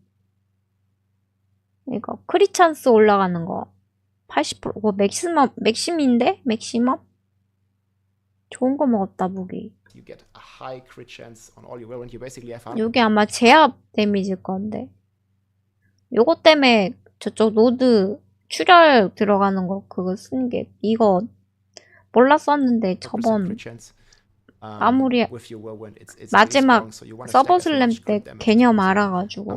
이거 크리 찬스 올라가는 거. 80%. 그거 맥심인데? 맥시멈? 좋은 거 먹었다, 무기. you get a high crit chance on all your whirlwind. You basically have 요게 아마 제압 데미지일 건데. 요거 때문에 저쪽 노드 출혈 들어가는 거 그거 쓴 게 이거 몰랐었는데 100% 저번 crit chance. 아무리 With your whirlwind, it's 마지막 really strong, so you wanna 서버 stack as 슬램 much 때 crit damage as 개념 possible. I'm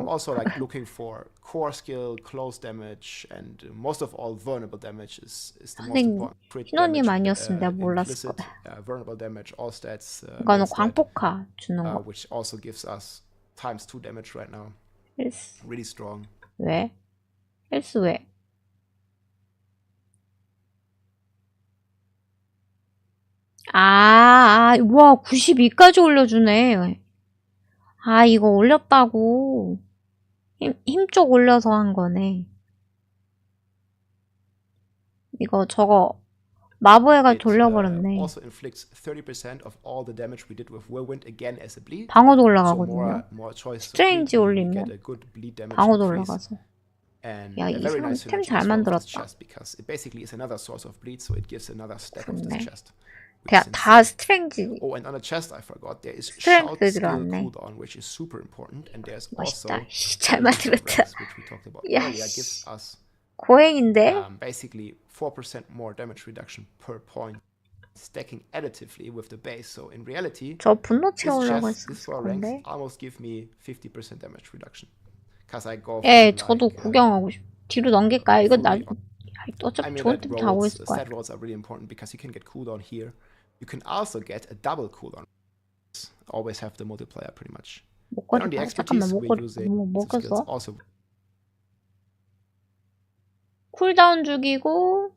알아가지고 also like looking for core skill, close damage, and most of all vulnerable damage is the most 선생님, important. Crit 신호님 damage, 아니었으면 내가 몰랐을 implicit, 거야. vulnerable damage, all stats, 이거는 max stat, 광폭화 주는 거. which also gives us ×2 damage right now. 헬스 Really strong. 왜? 헬스 왜? 와 92까지 올려주네. 아 이거 올렸다고. 힘 쪽 올려서 한 거네. 이거 저거 마부애가 It 돌려버렸네. also inflicts 30% of all the damage we did with whirlwind again as a bleed. 방어도 So 올라가거든요. more choice. 스트레인지 we get 올리면 a good bleed damage 방어도 increase. 올라가서. And 야, a 이 very 사람 nice 템 synergy 잘 as well with this 만들었다. chest because it basically is another source of bleed, so it gives another stack of this 좋네. chest. which is 다 insane. 스트렝지. Oh, and on the chest I forgot there is Strength shout skill 들어왔네. cooldown, which is super important, and there's also 멋있다. 잘 만들었다. which we talked about 야, earlier gives us 고행인데? basically 4% more damage reduction per point, stacking additively with the base. So in reality, 저 분노 this 채우려고 chest, these 했었을 4 ranks 건데. almost give me 50% damage reduction. Because I go 예, from 저도 like, 구경하고 싶. 뒤로 넘길까요? 이거 나 fully I 어차피 mean 좋은 that 템 다 오고 rolls, 있을 거야. stat rolls are really important because you can get cooldown here. You can also get a double cooldown. Always have the multiplier pretty much. And on the 목걸이 잠깐만 expertise, we're 목걸이 using 뭐 the skills 먹었어? also. 쿨다운 죽이고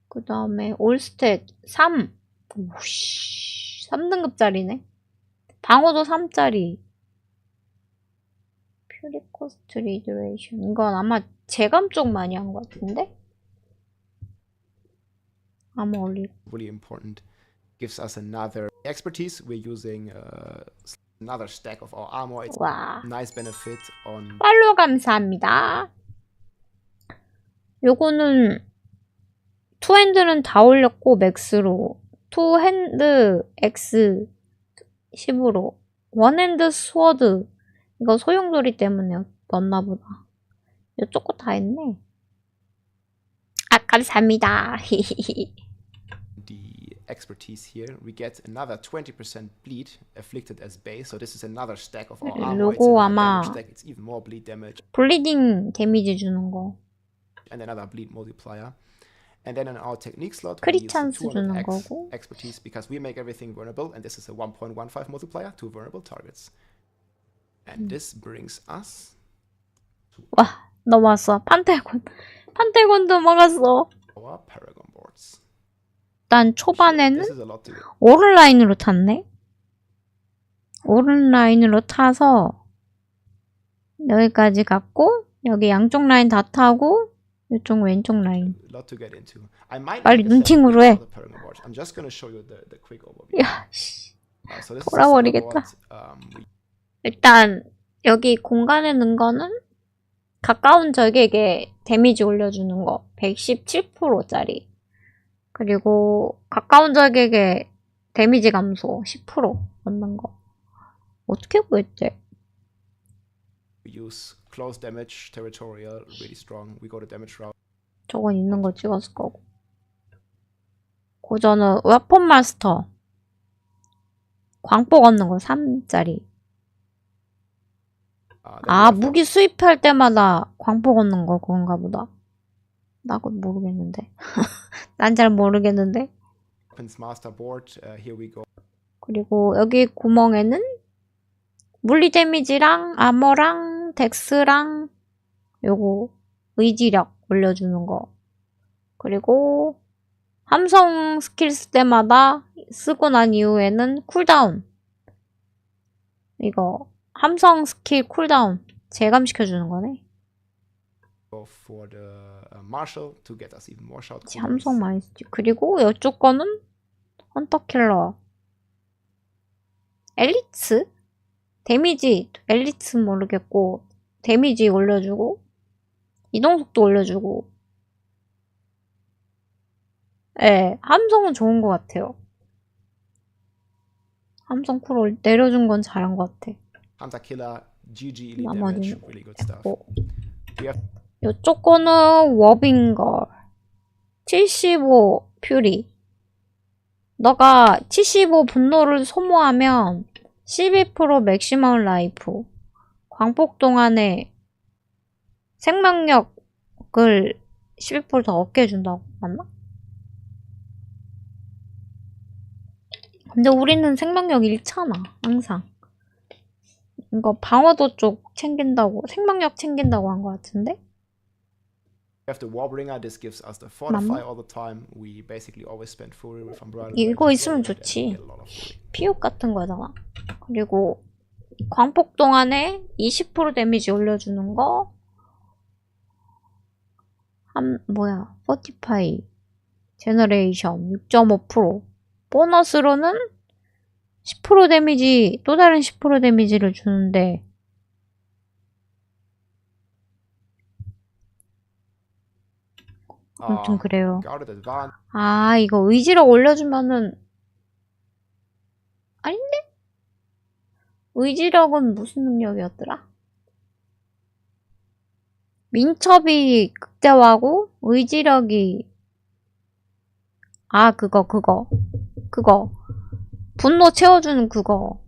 그 다음에 올스탯 3. 오씨 3등급짜리네. 방어도 3짜리. 퓨리 코스트 리드레이션. 이건 아마 제감 쪽 많이 한 것 같은데? 아마 올리. Really important. Gives us another expertise. We're using another stack of our armor. It's 와. a nice benefit on. 팔로우 감사합니다. 요거는 투핸드는 다 올렸고 맥스로 투핸드 X 10으로 원핸드 스워드 이거 소용돌이 때문에 넣었나보다. 요쪽 거 다 했네. 감사합니다. The expertise here, we get another 20% bleed afflicted as base. So this is another stack of our armor. It's 요거 another 아마 damage stack. It's even more bleed damage. 블리딩 데미지 주는 거. And another bleed multiplier. And then in our technique slot, we 크리 use 찬스 주는 200x 거고. expertise because we make everything vulnerable, and this is a 1.15 multiplier to vulnerable targets. And this brings us 와 넘어왔어. 판테곤도 먹었어. our paragon boards. 난 초반에는 This is a lot to do. 오른라인으로 탔네. 오른라인으로 타서 여기까지 갔고 여기 양쪽 라인 다 타고 이쪽 왼쪽 라인. A lot to get into. I might 빨리 make a separate 눈팅으로 video 해. of the paragon boards. I'm just going to show you the quick overview. 야, 씨. So this is a 돌아버리겠다. board. We 일단 여기 공간에 넣은 거는 가까운 적에게 데미지 올려주는 거 117%짜리. 그리고 가까운 적에게 데미지 감소 10% 넣는 거. 어떻게 구했지? We use close damage, territorial, really strong. We go to damage route. 저건 있는 거 찍었을 거고. 고전은 웨폰 마스터. 광폭 얻는 거 3짜리. 아, 무기 수입할 때마다 광폭 얻는 거 그건가 보다. 나 그건 모르겠는데. 난 잘 모르겠는데. Weapons master board. Here we go. 그리고 여기 구멍에는 물리 데미지랑 아머랑 덱스랑 요거 의지력 올려주는 거. 그리고 함성 스킬 쓸 때마다 쓰고 난 이후에는 쿨다운. 이거 함성 스킬 쿨다운 제감시켜주는 거네. Go for the marshal to get us even more shout. 함성 많이 쓰지. 그리고 이쪽 거는 헌터킬러. 엘리트? 데미지 엘리트 모르겠고 데미지 올려주고 이동속도 올려주고. 예, 함성은 좋은 것 같아요. 함성 쿨 내려준 건 잘한 것 같아. Hunter killer, GG elite 나머지는 damage, really good stuff. We have 요쪽 거는 워빙걸 75 퓨리. 너가 75 분노를 소모하면 12% 맥시멈 라이프 광폭 동안에 생명력을 12% 더 얻게 해준다고 맞나? 근데 우리는 생명력 잃잖아 항상. 이거 방어도 쪽 챙긴다고 생명력 챙긴다고 한 것 같은데? We have the Warbringer. This gives us the fortify all the time. We basically always spend fury with umbrella. 이거 있으면 좋지. 피육 같은 거잖아. 그리고 광폭 동안에 20% 데미지 올려주는 거. 뭐야? 포티파이 제너레이션 6.5%. 보너스로는 10% 데미지, 또 다른 10% 데미지를 주는데 아무튼 그래요. 아, 이거 의지력 올려주면은 아닌데? 의지력은 무슨 능력이었더라? 민첩이 극대화하고 의지력이 그거 분노 채워주는 그거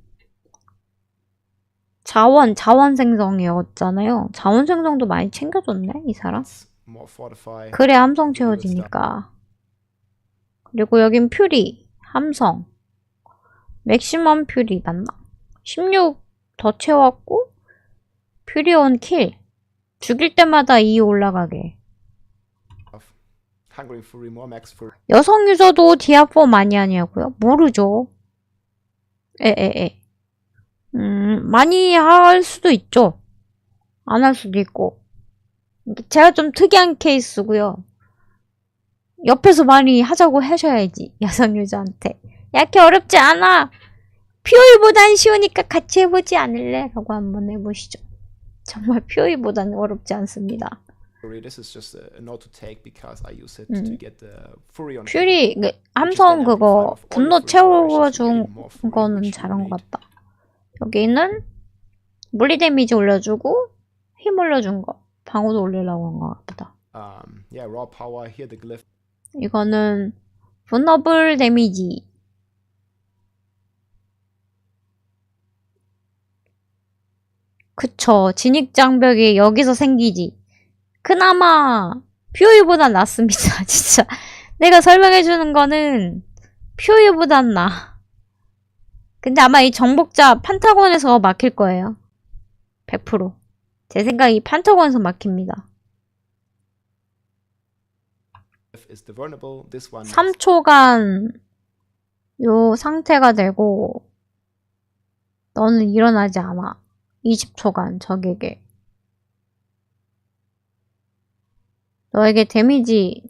자원 생성이었잖아요. 자원 생성도 많이 챙겨줬네 이 사람. 그래 함성 채워지니까. 그리고 여긴 퓨리 함성 맥시멈 퓨리 맞나? 16 더 채웠고 퓨리온 킬 죽일 때마다 2 올라가게. 여성 유저도 디아4 많이 하냐고요? 모르죠. 많이 할 수도 있죠. 안 할 수도 있고. 제가 좀 특이한 케이스고요. 옆에서 많이 하자고 하셔야지. 여성 유저한테. 야캐 어렵지 않아. POE보단 쉬우니까 같이 해보지 않을래? 라고 한번 해보시죠. 정말 POE보단 어렵지 않습니다. 퓨리 함성 그거 분노 채워준 거는 잘한 것 같다. 여기는 물리 데미지 올려주고 힘 올려준 거 방어도 올리려고 한 것 같다. 이거는 vulnerable 데미지 그쵸. 진입장벽이 여기서 생기지. 그나마 POE보단 낫습니다. 진짜 내가 설명해주는 거는 POE보단 나. 근데 아마 이 정복자 판타곤에서 막힐 거예요. 100%. 제 생각이 판타곤에서 막힙니다. 3초간 요 상태가 되고 너는 일어나지 않아. 20초간 적에게. 너에게 데미지,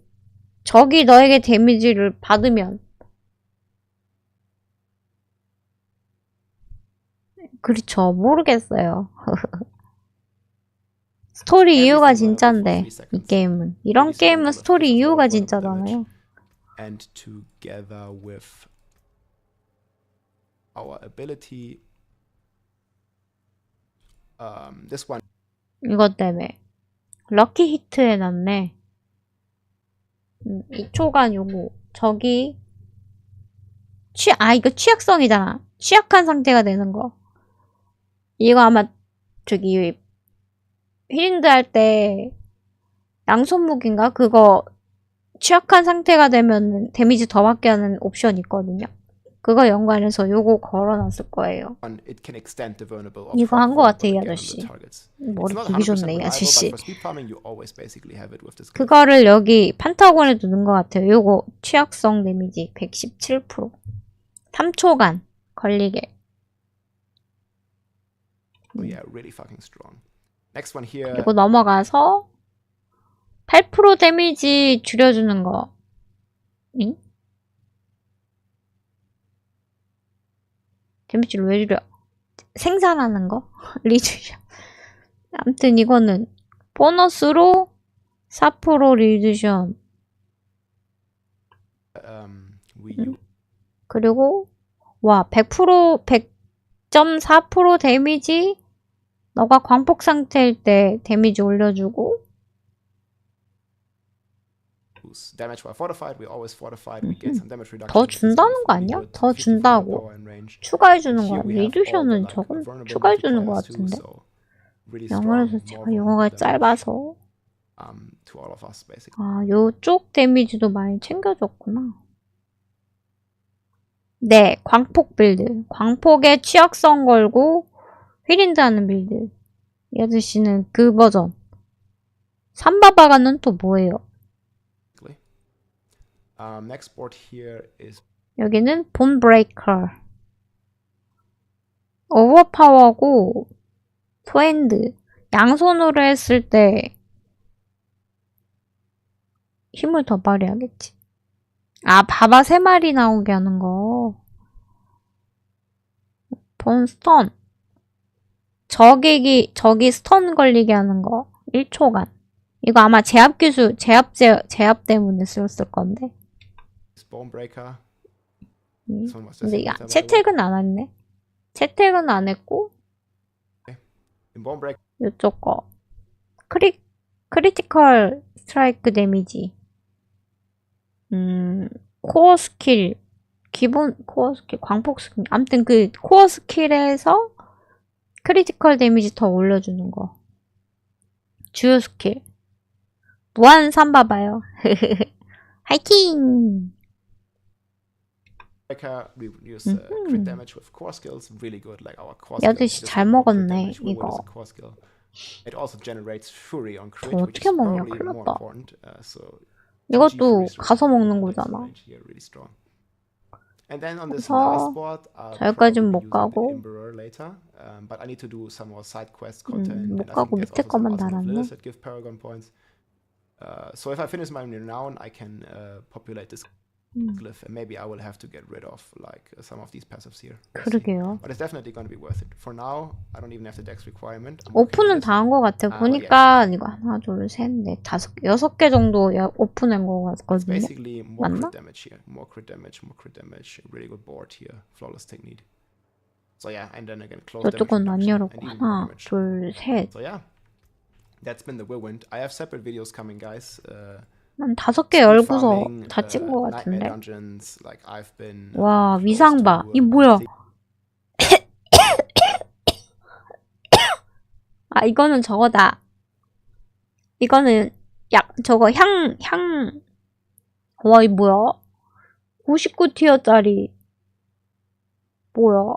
적이 너에게 데미지를 받으면 그렇죠. 모르겠어요. 스토리 이유가 진짠데 이 게임은. 이런 게임은 스토리 이유가 진짜잖아요. And together with our ability, this one. 이것 때문에 럭키 히트 해놨네. 2초간 요거 저기 이거 취약성이잖아. 취약한 상태가 되는 거. 이거 아마 저기 힐링드 할 때 양손무기인가? 그거 취약한 상태가 되면 데미지 더 받게 하는 옵션 있거든요. 그거 연관해서 요거 걸어놨을 거예요. 이거 한 거 같아, 이 아저씨. 머리 되게 좋네, 이 아저씨. 그거를 여기 판타곤에 두는 거 같아요. 요거 취약성 데미지 117%. 3초간 걸리게. 그리고 넘어가서 8% 데미지 줄여주는 거. 응? 데미지를 왜 줄여? 생산하는 거? 리듀션. 아무튼 이거는 보너스로 4% 리듀션. 그리고 와 100.4% 데미지 너가 광폭 상태일 때 데미지 올려주고 더 준다는 거 아니야? 더 준다고 추가해주는 거야. 리듀션은 저건 추가해주는 거 같은데 영어에서 제가 영어가 짧아서 요쪽 데미지도 많이 챙겨줬구나. 네, 광폭 빌드. 광폭에 취약성 걸고 휘린드 하는 빌드. 이 아저씨는 그 버전. 삼바바가는 또 뭐예요? 여기는 본 브레이커. 오버파워고 투핸드. 양손으로 했을 때 힘을 더 발휘하겠지. 바바 3마리 나오게 하는 거. 본 스턴. 저기 스턴 걸리게 하는 거. 1초간. 이거 아마 제압 때문에 쓰였을 건데. 근데 채택은 안 했네. 채택은 안 했고. 요쪽 거. 크리티컬 스트라이크 데미지. 코어 스킬. 기본 코어 스킬. 광폭 스킬. 아무튼 그 코어 스킬에서 크리티컬 데미지 더 올려주는 거. 주요 스킬. 무한 삼바봐요. 화이팅! 여드씨 잘 먹었네, 이거. 저 어떻게 먹냐, 큰일 났다. 이것도 가서 먹는 거잖아. 그래서 저기까지는 못 가고 못 가고 밑에 것만 달았네. So if I finish my renown, I can populate this glyph, and maybe I will have to get rid of like some of these passives here. 그러게요. But it's definitely going to be worth it. For now, I don't even have the dex requirement. 오픈은 다 한 것 같아. 보니까 이거 하나, 둘, 셋, 넷, 다섯, 6개 정도 오픈한 거 같거든요. Basically more 맞나? crit damage here. More crit damage. Really good board here. Flawless technique. So yeah, and then again close damage. 저쪽은 안 reduction, 열었고 and even more 하나, damage. 둘, 셋. So yeah. That's been the whirlwind. I have separate videos coming, guys. 난 5개 열고서 다 찍은 것 같은데. 와, 위상봐. 이 뭐야? 이거는 저거다. 이거는 저거 향. 와, 이 뭐야? 99티어짜리. 뭐야?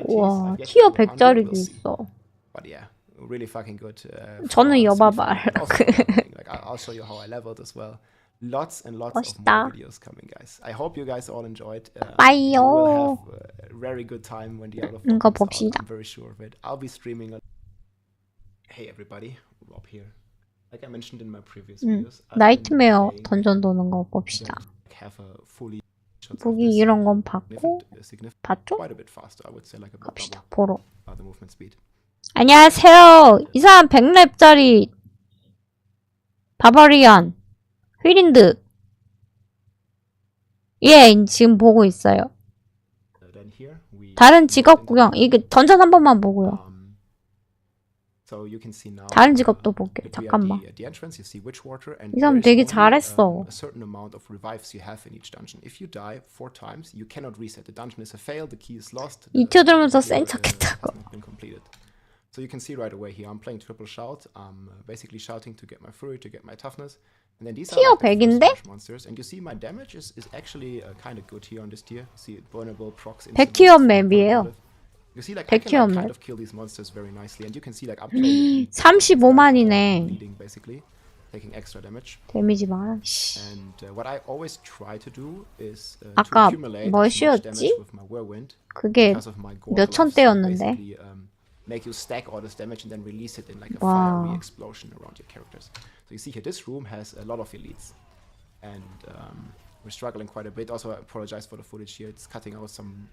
와, 티어 100짜리도 있어. But yeah, really fucking good. 저는 여봐봐. I'll show you how I leveled as well. Lots and lots 멋있다. of more videos coming, guys. I hope you guys all enjoyed. 빠이요. You will have a very good time when the other 이거 comes out. 봅시다. I'm very sure of it. I'll be streaming. Hey everybody, Rob here. Like I mentioned in my previous videos. 나이트메어 던전 도는 거 봅시다. have a fully 보기 이런 건 봤고 봤죠? quite a bit faster. I would say like about 갑시다 double 보러. the movement speed. 안녕하세요. 이 사람 100렙짜리 바바리안 휘린드. 예, 지금 보고 있어요. Then here we 다른 직업 구경. 이게 던전 한 번만 보고요. So you can see now. 다른 직업도 볼게요. If we are 잠깐만. at the entrance, you see Witchwater, and 이 사람 there is 되게 only, 잘했어. a certain amount of revives you have in each dungeon. If you die 4 times, you cannot reset. The dungeon is a fail. The key is lost. 이틀 들으면서 clear, 센 척했다고. has not been completed. So you can see right away here. I'm playing triple shout. I'm basically shouting to get my fury, to get my toughness, and then these are 티어 like the 100인데? first monsters. And you see my damage is actually kind of good here on this tier. See vulnerable procs. 100티어 맵이에요. You see, like I can 100티어 like, kind 맵. of kill these monsters very nicely, and you can see like I'm playing 35만이네. bleeding basically, taking extra damage. 데미지 많아. 씨. And what I always try to do is to 아까 accumulate as much 뭐였지? damage with my whirlwind 그게 because of my gore 몇 gloves, 천대였는데? basically, make you stack all this damage and then release it in like a Wow. fiery explosion around your characters. So you see here, this room has a lot of elites, and we're struggling quite a bit. Also, I apologize for the footage here. It's cutting out some.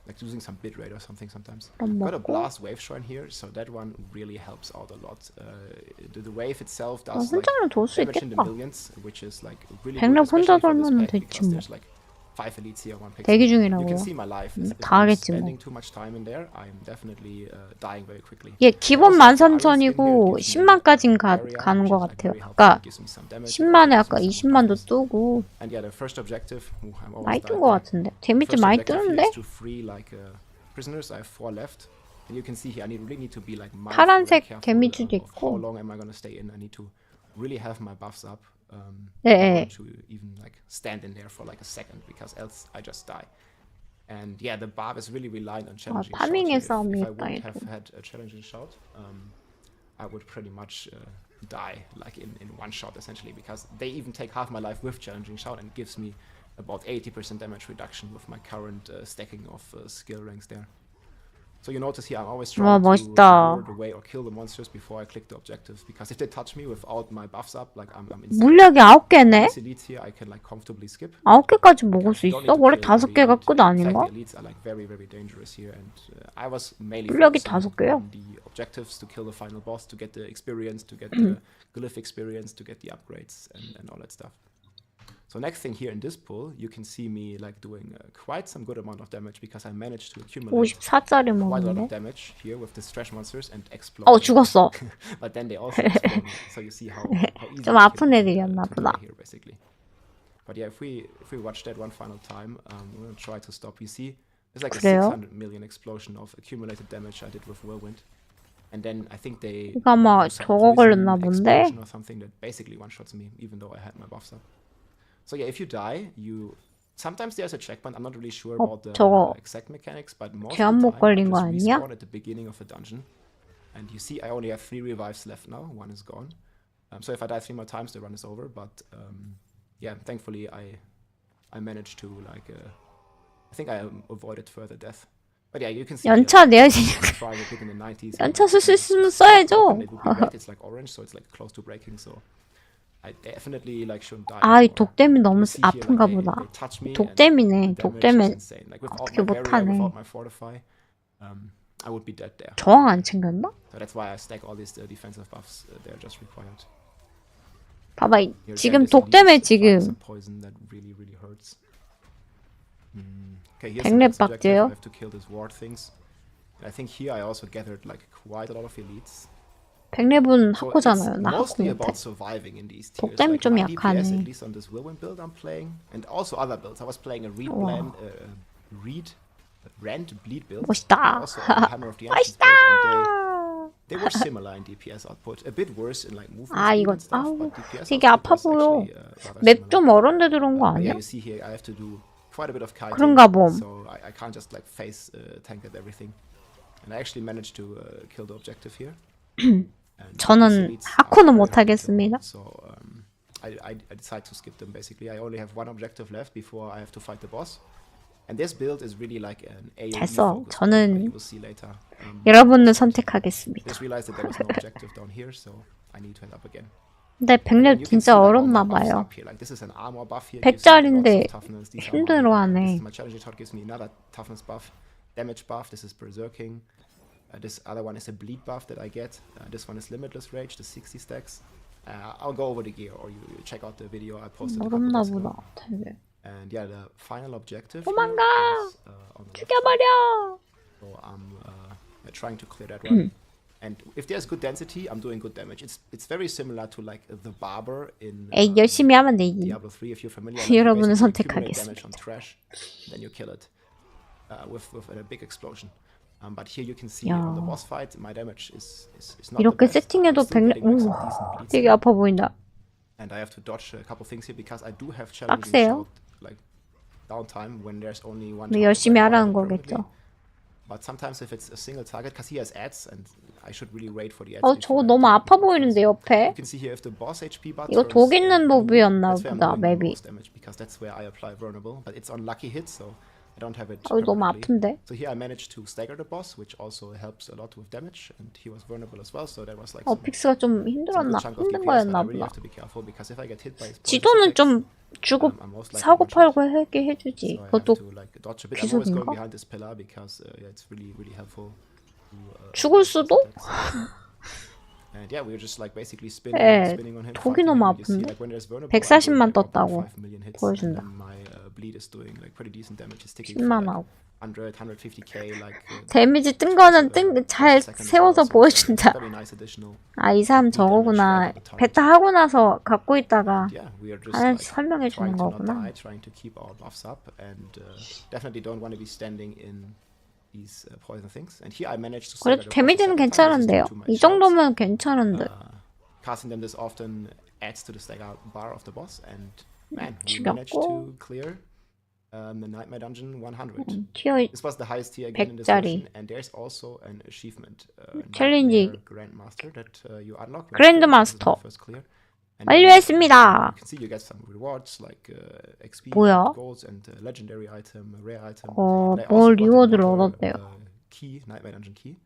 Like losing some bitrate or something sometimes. Got a blast wave shrine here, so that one really helps out a lot. The wave itself does like 혼자는 돌 수 damage in the 있겠다. millions, which is like really 백렙 good, 혼자 especially for this 돌면은 pack, 됐지 because 뭐. there's like 5 elites here, 1 pixel. 대기 You 중이라고요. can see my life is 다 I'm 하겠지 뭐. spending too much time in there. I'm definitely dying very quickly. 예, 기본 Also, the iron skin here 13,000이고 gives me 10만까진 area, 가는 which 것 is, like, 같아요. very helpful. 그러니까 It gives me some damage, 10만에 it 아까 gives me some 20만도 toughness. 뜨고 And yeah, the first objective, I'm almost 많이 died 뜬 것 there. 같은데. 데미지 First 많이 objective here 뜨는데? is to free like prisoners. I have 4 left, and you can see here I really need to be like mindful and 파란색 careful 데미지도 of how 있고. long am I gonna stay in. I need to really have my buffs up 네. to even like stand in there for like a second, because else I just die. And yeah, the bar is really reliant on challenging shout. 파밍의 If I 싸움이었다, wouldn't 이거. have had a challenging shout, I would pretty much die like in 1 shot essentially, because they even take half my life with challenging shout, and gives me about 80% damage reduction with my current stacking of skill ranks there. So you notice here I'm always trying to 멋있다. lure away or kill the monsters before I click the objectives, because if they touch me without my buffs up, like I'm 물약이 9개네? these elites here I can like comfortably skip. 9개까지 먹을 수 Don't need 있어? to 원래 kill 5개가 the 끝 elite. In 아닌가? fact, the elites are like very dangerous here, and I was mainly 물약이 focusing 5개요? on the objectives to kill the final boss, to get the experience, to get the glyph experience, to get the upgrades and all that stuff. So next thing here in this pool, you can see me like doing quite some good amount of damage, because I managed to accumulate 54짜리 quite a lot 먹는데? of damage here with the trash monsters and explode. 죽었어. But then they also explode. So you see how easy 좀 it 아픈 can be, 애들이었나 to 보다. die here basically. But yeah, if we watch that one final time, we're gonna try to stop. You see, there's like 그래요? a 600 million explosion of accumulated damage I did with whirlwind. And then I think they 이거 아마 do some 저거 poison 걸렸나 본데? explosion or something that basically one-shots me, even though I had my buffs up. So yeah, if you die, you sometimes there's a checkpoint. I'm not really sure about the 저거 exact mechanics, but most of 제한목 the time I 걸린 거 just 아니야? respawn at the beginning of a dungeon. And you see, I only have 3 revives left now. 1 is gone. So if I die 3 more times, the run is over. But yeah, thankfully I managed to like I think I avoided further death. But yeah, you can see 연차 내야 되냐? trying a bit in the 90s. 연차 쓸 수 있으면 써야죠. It would be red, it's like orange, so it's like close to breaking. So I definitely like shouldn't die. 아, 이 anymore. 독댐이 너무 You see here, 아픈가 like, 보다. they touch me and 독댐이네. the damage is 독댐에 insane. Like without 어떻게 my barrier, 못하네. without my fortify, I would be dead there. 저항 안 챙겼나? So that's why I stack all these defensive buffs. They're just required. 봐봐, Here 지금 again, this 독댐에 elite is fighting 지금 some poison that really hurts. Okay, here's the 백렙 next objective. 박제요? I have to kill these ward things. And I think here I also gathered like quite a lot of elites. 백렙은 So 하코잖아요. it's 나 하코 mostly 못해. about surviving in these tiers. 독댐이 Like 좀 my DPS, 약하네. at least on this whirlwind build I'm playing, and also other builds. I was playing a reed 우와. rend bleed build. 멋있다. Also a hammer of the ancients 멋있다. build, and they were similar in DPS output. A bit worse in like movement 아, speed 이거 and stuff, 아우 but DPS 되게 output 아파 was 보여. actually, rather 맵 similar. 좀 어려운 데 들어온 거 But yeah, 아니야? you see here I have to do quite a bit of kiting, 그런가 봄. so I can't just like face tank at everything. And I actually managed to kill the objective here. And 저는 these elites are 하코는 very 못 hard to 하겠습니다. kill. So I decided to skip them basically. I only have 1 objective left before I have to fight the boss. And this build is really like an AoE 됐어. focus. 저는 You will see later. 여러분을 선택하겠습니다. Just realized that there was no objective down here, so I need to head up again. 근데 백렙 진짜 어렵나 봐요. 100짜리인데 힘들어하네. Damage buff. This is berserking. This other one is a bleed buff that I get. This one is limitless rage. The 60 stacks. I'll go over the gear, or you check out the video I posted. 어렵나 보다. 되게. And yeah, the final objective. 도망가! Is, 죽여버려! So I'm trying to clear that one. And if there's good density, I'm doing good damage. It's very similar to like the barber in 에이, 열심히 하면 되지. Diablo 3. If you're familiar, 여러분은 you accumulate 선택하겠습니다. damage on trash, then you kill it with a big explosion. But here you can see on the boss fight, my damage is not 이렇게 the best. 세팅해도 I'm still 백렙. getting, like, 오, some decent bleeds. 되게 아파 보인다. And I have to dodge a couple things here because I do have challenging 빡세요. like downtime when there's only one. 뭐 열심히 하라는 거겠죠. But sometimes if it's a single target, because he has ads, and I should really wait for the ads. 저거 너무 아파 보이는데 옆에. You can see here if the boss HP bar 이거 turns, 독 있는 몹이었나 that's where I'm 보다, doing the maybe. most damage, because that's where I apply vulnerable. But it's on lucky hits, so I don't have it. 너무 permanently. 아픈데. So here I managed to stagger the boss, which also helps a lot with damage, and he was vulnerable as well. So that was like some 픽스가 좀 good 힘든 chunk of 거였나 DPS that I 보다. really have to be careful, because if I get hit by his poison 지도는 attacks, 좀 주고 I'm most likely 사고 one shot. 팔고 하게 해주지. So I have 그것도 to like dodge a bit. I'm always going 기술인가? behind this pillar because yeah, it's really helpful. 죽을 수도? And yeah, we were just like basically 예, spinning on him. 독이 fighting 너무 him. You see, 아픈데? like, when there's vulnerable, 140만 I'm doing, like, 떴다고 1.5 million hits, 보여준다. and then my bleed is doing like pretty decent damage. It's ticking for 10만 like 하고. 100, 150k. Like 데미지 뜬 거는 잘 세워서 보여준다. very nice additional. 아, 이 사람 저거구나. 베타 하고 나서 갖고 있다가 Yeah, we are just 하나씩 like 설명해 trying 주는 to not 거구나. die, trying to keep our buffs up, and definitely don't want to be standing in these poison things. And here I managed to. 그래도 데미지는 괜찮은데요. 이 정도면 괜찮은 듯. Casting them this often adds to the stagger bar of the boss, and man, we 죽였고. managed to clear the Nightmare Dungeon 100. 티어 This was the highest tier again in this 100짜리. version, and there's also an achievement, 챌린지. Nightmare Grandmaster, that you unlock. 그랜드마스터. First clear. And 완료했습니다. you can see you get some rewards like XP, 뭐야? golds, and legendary item, a rare item. 어, And I also 뭘 got 리워드를 another, 얻었대요. key, Nightmare Dungeon key.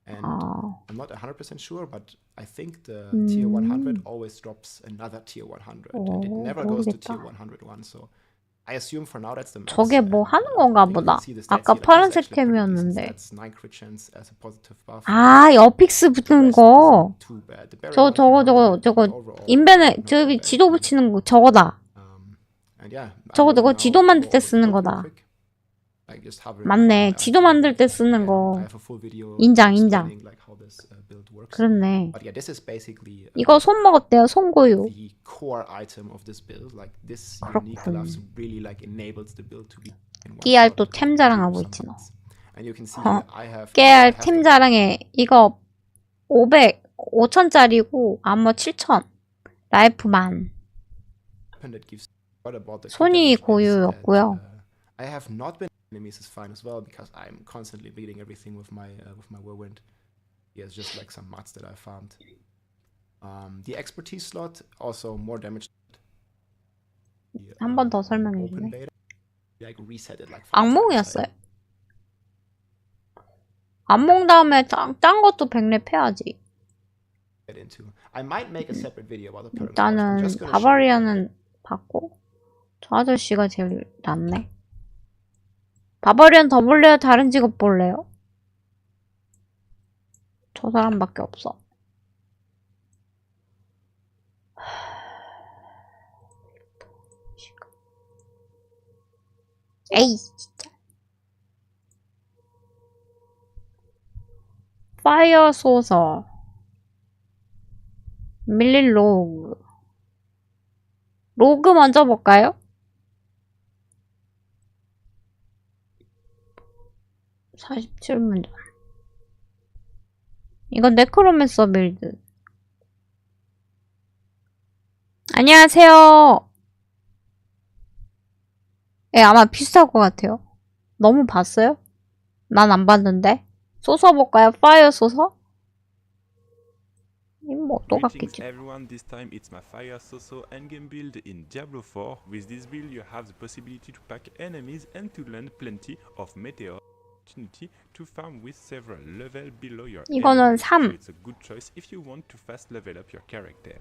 And 아, I'm not 100% sure, but I think the tier 100 always drops another tier 100. And it 오, never goes to tier 모르겠다. 101. So I assume for now that's the max. 저게 뭐 And, 하는 건가 I think you 보다. can see the stats 아까 here, like, this is 파란색 actually pretty decent 템이었는데. stats, 9 crit chance as a positive buff. 아, 어픽스 붙는 거. Too bad. The barrier 저거 overall 인벤에 not 저기 too bad. 지도 붙이는 거 저거다. And yeah, 저거 now 지도 만들 때 go 쓰는 real 거다. quick. Like just hovering 맞네. on 지도 만들 때 쓰는 거. I have a full video 인장. explaining, like, how this build works. 그렇네. But yeah, this is basically 이거 손 먹었대요. 손고유. the core item of this build. Like this unique 그렇군. gloves really like enables the build to be in one 깨알 shot 또 템 자랑하고 with 있지 너. summons. And you can see 어, I have 깨알 템 자랑에 이거 5,000짜리고 아머 7,000. 라이프만. that gives what about the 손이 crit damage is that, 고유였고요. I have not been enemies is fine as well because I'm constantly bleeding everything with my whirlwind. Yeah, it's just like some mats that I farmed. The expertise slot also more damage. 한 번 더 설명해 Open 주네. beta, like reset it like 5 times. 악몽이었어요. 악몽 다음에 짠 것도 100렙 해야지. Get into. I might make a separate video about the Paragon. I'm 일단은 just gonna show you. 바바리안은 받고 저 아저씨가 제일 낫네. 바바리안 더 볼래요? 다른 직업 볼래요? 저 사람밖에 없어. 에이 진짜. 파이어 소서 밀릴 로그 먼저 볼까요? 47문장. 이건 네크로맨서 빌드. 안녕하세요. 예, 아마 비슷할 것 같아요. 너무 봤어요? 난 안 봤는데. 소서 볼까요? 파이어 소서? 뭐 똑같겠지. Greetings everyone, this time it's my Fire Soso endgame build in Diablo 4. With this build you have the possibility to pack enemies and to land plenty of meteor opportunity to farm with several level below your 이거는 enemies. 3. So it's a good choice if you want to fast level up your character.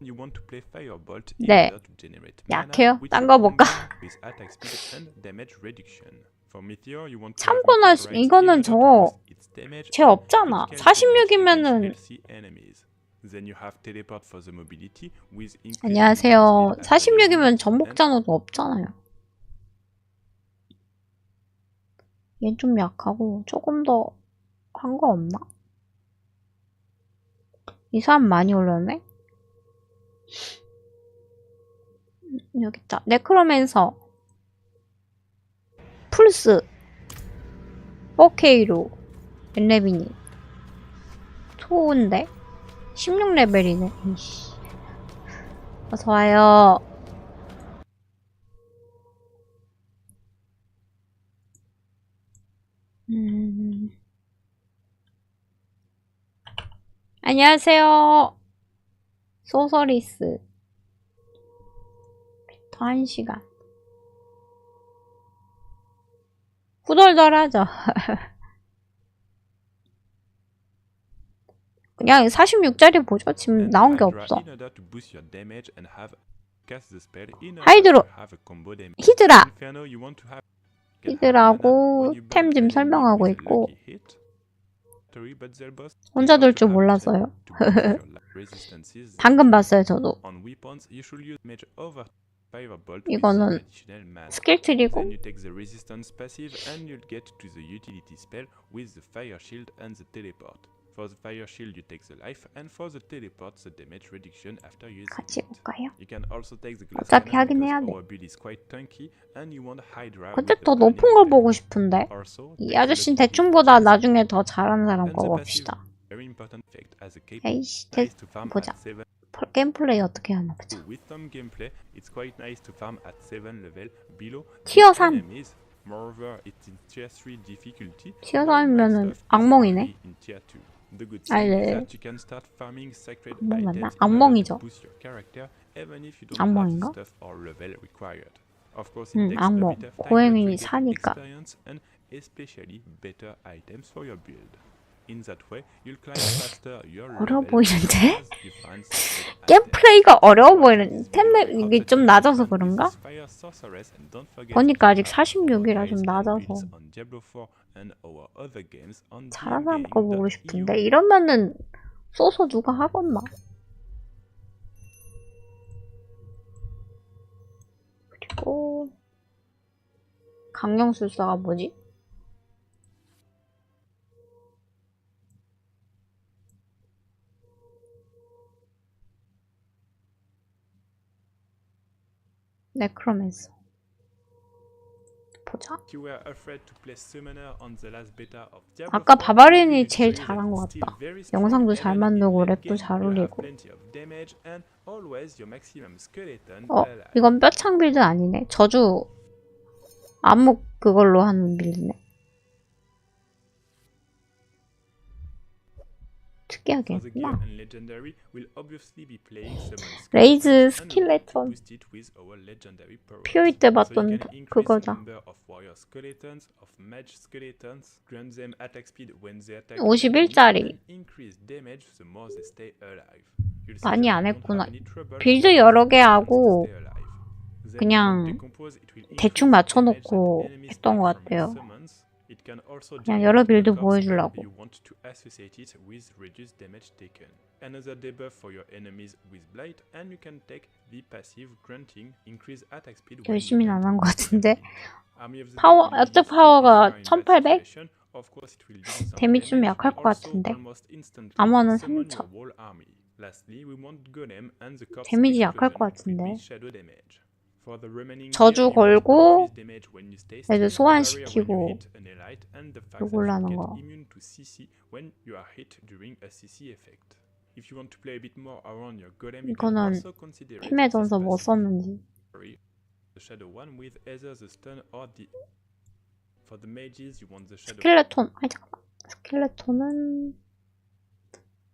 You want to play Firebolt 네. in order to generate mana, 약해요? which 딴 is 거 볼까? combined with attack speed and damage reduction. For Meteor, you want to have 참고나 Meteor Rights 이거는 in order to 저거 boost its damage 쟤 and 없잖아. critical damage 46이면은 against healthy enemies. Then you have Teleport for the mobility with increased 안녕하세요. movement speed and 46이면 전복잔호도 없잖아요. 얘 좀 약하고 조금 더 한 거 없나? 이 사람 많이 올렸네? 여기 있다. 네크로맨서 플스 4K로 랩이니 좋은데? 16레벨이네. 이씨. 어서와요. 안녕하세요. 소서리스. 더 1시간. 후덜덜하죠. 그냥 46짜리 보죠. 지금 나온 게 없어. 하이드로 히드라 히드라고 템 좀 설명하고 있고 혼자 돌 줄 몰라서요. 방금 봤어요 저도. 이거는 스킬 트리고 For the fire shield, you take the life, and for the teleport, the damage reduction after using 같이 it. 볼까요? You can also take the glass 어차피 cannon 하긴 because 해야 돼. our build is quite tanky, and you want Hydra. 근데 더 높은 걸 보고 싶은데 Also, 이 아저씨는 대충보다 나중에 더 잘하는 사람 거 봅시다. very important effect as a cape. 에이씨 Nice to farm 보자. at 7. 게임 플레이 어떻게 하나 보자. With some gameplay, it's quite nice to farm at 7 level below 티어 the 3. enemies. Moreover, it's in tier 3 difficulty. 티어 3이면은 악몽이네. In tier 2. The good 아, thing 네. is that you can start farming sacred 악몽 맞나? items in order 악몽이죠. to boost your character, even if you don't 악몽인가? have the stuff or level required. Of course, it takes a 악몽. bit of time, 고행이 but you get 사니까. experience and especially better items for your build. In that way, you'll climb faster your 어려워 level 보이는데? as you find sacred 게임 items. 플레이가 어려워 보이는 텐데 이게 좀 낮아서 그런가? 보니까 아직 46이라 좀 낮아서 잘하는 사람 거 보고 싶은데 이러면은 쏘서 누가 하겠나? 그리고 강령술사가 뭐지? 네크로맨서 보자. 아까 바바린이 제일 잘한 것 같다. 영상도 잘 만들고 랩도 잘 올리고. 이건 뼈창 빌드 아니네. 저주 암묵 그걸로 하는 빌드네. 특이하게 했구나. 레이즈 스킬레톤 POE 때 봤던 그거다. 51짜리 많이 안 했구나. 빌드 여러 개 하고 그냥 대충 맞춰놓고 했던 것 같아요. 그냥 여러 빌드 보여주려고. Another debuff for your enemies with blight, and you can take the passive granting increased attack speed. 열심히는 안 한 것 같은데. 파워, 액트 파워가 1800? 데미지 좀 약할 것 같은데. 암호는 3000. 데미지 약할 것 같은데. 저주 걸고 애들 소환시키고 요걸로 하는 거. 이거는 힘의 전서 뭐 썼는지. 스켈레톤. 아니 잠깐만. 스켈레톤은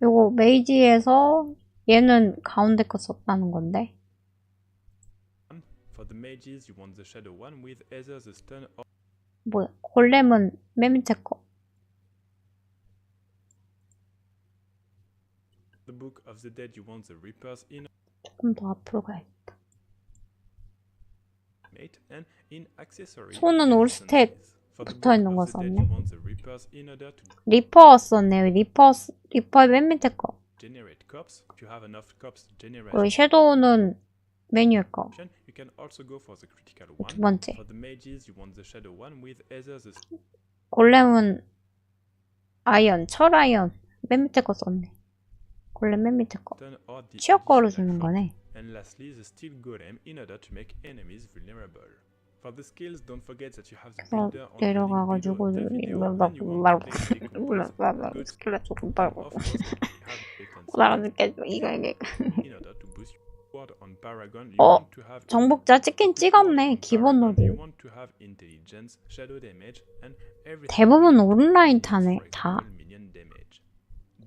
요거 메이지에서 얘는 가운데 거 썼다는 건데. 뭐야? 골렘은 맨 밑에 거. 조금 더 앞으로 가야겠다. Mate and in accessory 손은 올 스택 for the 붙어 있는 book 거 of the dead, 썼네. you want the reapers in order to 리퍼 썼네. 리퍼의 맨 밑에 거. generate cops. If you have enough cops to generate 그리고 섀도우는 메뉴의 거. you can also go for the critical 두 one. 번째. For the mages, you want the shadow one with either the 골렘은 아이언, 철아이언. 맨 밑에 거 썼네. 골렘 맨 밑에 거. stone or the 취업 거로 additional 주는 fob. 거네. And lastly, the steel golem in order to make enemies vulnerable. For the skills, don't forget that you have the 그래서 builder on 내려가가지고 the link below the video, and you want to play decompose goods. 스킬렛 조금 Of 빨고. course, you have latency. 나가줄게. 이거. In order to boost your word on Paragon, you 어, want to have 정복자 찍긴 찍었네. 기본 You 노드. want to have intelligence, shadow damage, and everything. 대부분 온라인 타네. for 다. example, minion damage.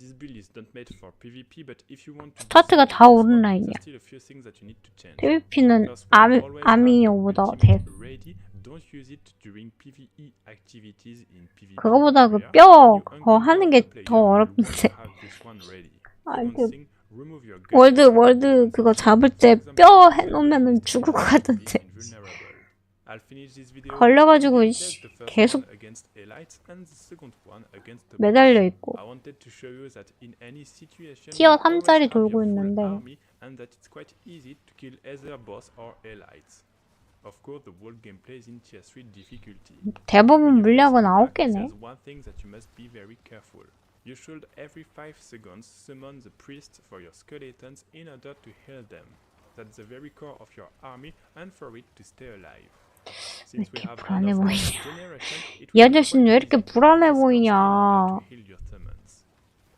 This build is not made for PvP, but if you want to 스타트가 boost 다 your squad, 온라인이야. there's still a few things that you need to change. PVP는 First one, always have 아미 your 오브 더 ultimate 데. ready. Don't use it during PvE activities in PvP. 그거보다 그 area. 뼈 When you 그거 하는 unconfirm 게 a 더 player, you want 어렵던데. to have this one ready. 아니, Second 그 thing, remove your gun. 월드 그거 잡을 때 뼈 해놓으면은 죽을 것 같던데. I'll finish this video 걸려가지고 with the first 계속 one against elites and the second one against the 매달려 있고. I wanted to show you that in any situation 티어 you always 3짜리 have 돌고 your full 있는데. army and that it's quite easy to kill either boss or elites. Of course, the world gameplay is in tier 3 difficulty. 대부분 물약은 9개네. There's one thing that you must be very careful. You should every 5 seconds summon the priest for your skeletons in order to heal them. That's the very core of your army and for it to stay alive. Since we have 불안해 enough 보이냐. generation, it 이 will be 아저씨는 quite 왜 이렇게 easy to 불안해 use cost in 보이냐. order to heal your summons.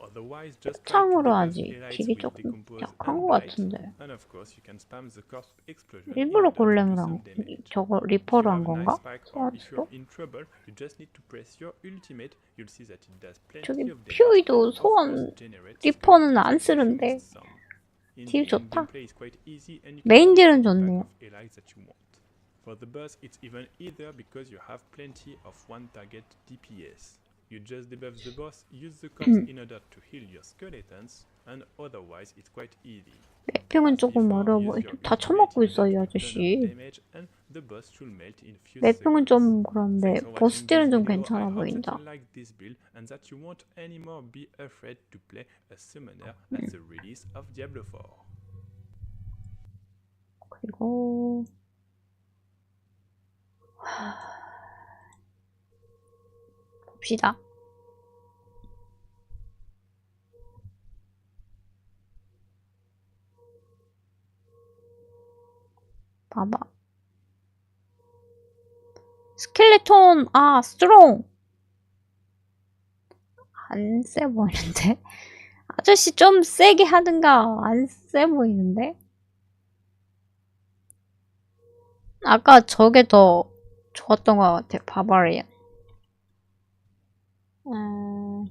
Otherwise, just try to 창으로 debuff 하지. elites 딜이 with 조금 decompose 약한 and 것 blight. 같은데. And of course, you can spam the cost explosion 일부러 in order to do 골렘을 some 한 damage. 저거 If 리퍼로 you 한 have a 건가? nice spike or if you're 소환수도? in trouble, you just need to press your ultimate. You'll see that it does plenty 저기 of damage. 퓨이도 Of course, 소환 generates 리퍼는 skeletons 안 if you 쓰는데 need some. In 딜 the end, 좋다. gameplay is quite easy and you 메인 can 딜은 pick the 좋네요. pack of elites that you want. For the boss, it's even easier because you have plenty of one target DPS. You just debuff the boss, use the cost in order to heal your skeletons, and otherwise it's quite easy. 맵핑은 조금 Before, 어려워. use your 다 ultimate 처먹고 in 있어 이 order to turn 아저씨. up damage, and the boss should melt in few 맵핑은 seconds. 좀 그런데 Thanks for 보스 watching 딜은 this 좀 video. I 괜찮아 hope that 보인다. you like this build and that you won't anymore be afraid to play a summoner at the release of Diablo 4. 그리고 봅시다. 봐봐. 스켈레톤, 스트롱. 안 세 보이는데? 아저씨 좀 세게 하든가. 안 세 보이는데? 아까 저게 더 좋았던 것 같아요. 바바리안.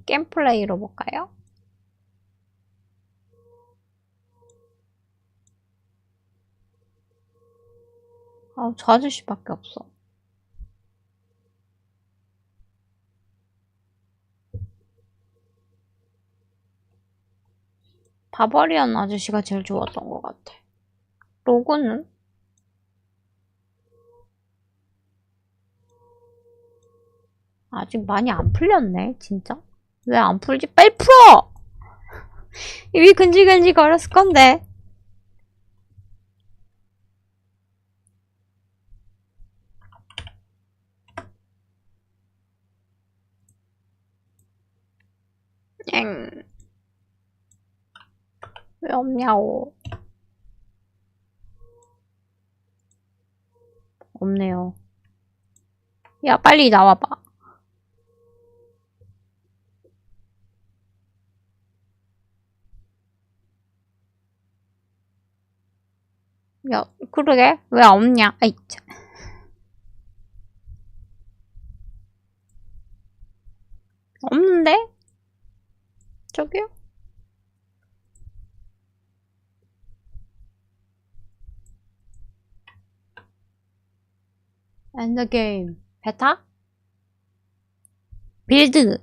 게임 플레이로 볼까요? 저 아저씨밖에 없어. 바바리안 아저씨가 제일 좋았던 것 같아. 로고는? 아직 많이 안 풀렸네, 진짜. 왜 안 풀지? 빨리 풀어! 입이 근질근질 거렸을 건데. 왜 없냐고. 없네요. 야, 빨리 나와봐. 야, 그러게. 왜 없냐? 아이, 참. 없는데? 저기요? 엔드게임. 베타? 빌드.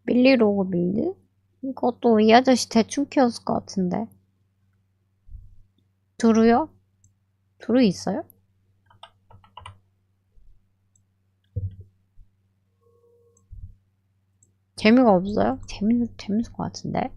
빌리로그 빌드? 이것도 이 아저씨 대충 키웠을 것 같은데. 두루요? 두루 있어요? 재미가 없어요? 재밌을 것 같은데.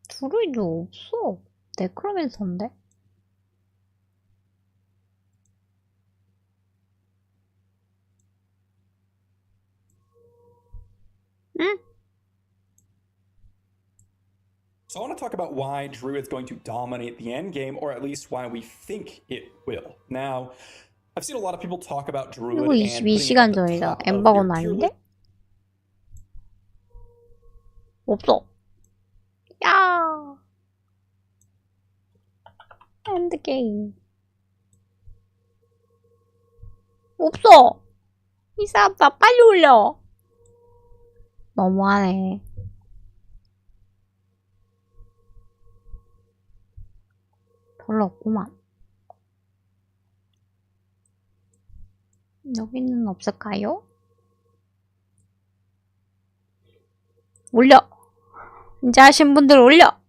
두루이도 없어. 네크로맨서인데? 응? So I want to talk about why Drew is going to dominate the end game, or at least why we think it will. Now, I've seen a lot of people talk about Druid 이거 and putting it 22시간 at the 전이다. top of your 엠버건 tier 아닌데? list. 없어. 야! 엔드게임. 없어! 이 사람 다 빨리 올려! 너무하네. 별로 없구만. 여기는 없을까요? 올려! 이제 하신 분들 올려!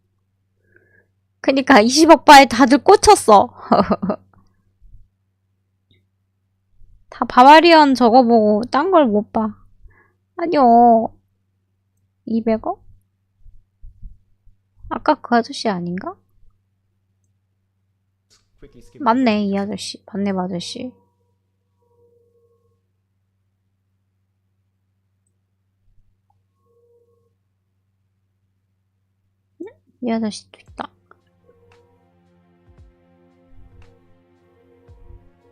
그니까 20억 바에 다들 꽂혔어. 다 바바리언 저거 보고 딴 걸 못 봐. 아니요. 200억? 아까 그 아저씨 아닌가? 맞네, 이 아저씨. 반렙 아저씨. 이 아저씨도 있다.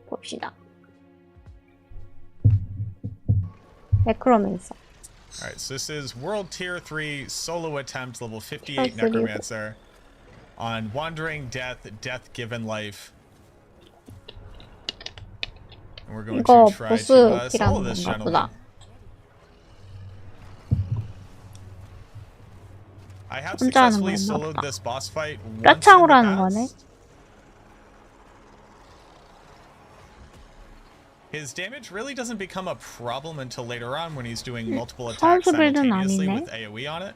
봅시다. 네크로맨서. Alright, so this is World Tier 3 Solo Attempt, level 58 Necromancer. On Wandering Death, Death Given Life. And we're going 이거 to try 보스 to solo 딜하는 this 건가 gentleman. 보다. I have 혼자 하는 successfully 거였나 soloed 보다. this boss fight once in the 뼈창으로 하는 거네. past. His damage really doesn't become a problem until later on when he's doing multiple attacks 선수 빌드는 simultaneously 아니네. with AoE on it.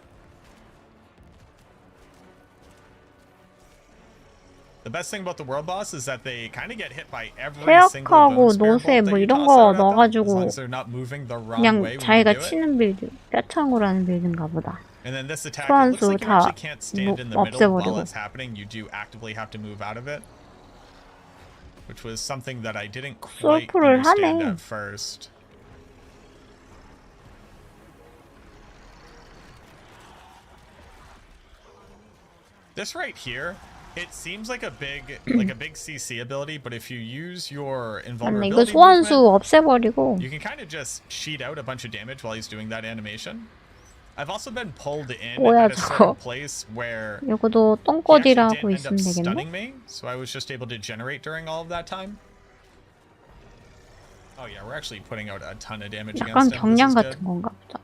The best thing about the world boss is that they kind of get hit by every single 퇴역하고 bone spear 노세 bolt 뭐 that you 이런 toss 거 out at them, as long 넣어가지고 as they're not moving the wrong 그냥 way when you 자기가 do it. 치는 빌드. 뼈창으로 하는 빌드인가 보다. And then this attack, it looks 소환수 like you 다 actually can't stand in the middle while 없애버리고. it's happening. You do actively have to move out of it, which was something that I didn't quite 솔프를 understand 하네. at first. This right here, it seems like a big CC ability, but if you use your 맞네. 이거 invulnerability 소환수 movement, 없애버리고. you can kind of just sheet out a bunch of damage while he's doing that animation. I've also been pulled in 뭐야, at a certain 저거. place where 이거도 he 똥꼬디라 actually 하고 didn't end 있으면 up 되겠네? stunning me, so I was just able to generate during all of that time. Oh yeah, we're actually putting out a ton of damage 약간 against him. 경량 This is 같은 good. 건가 보다.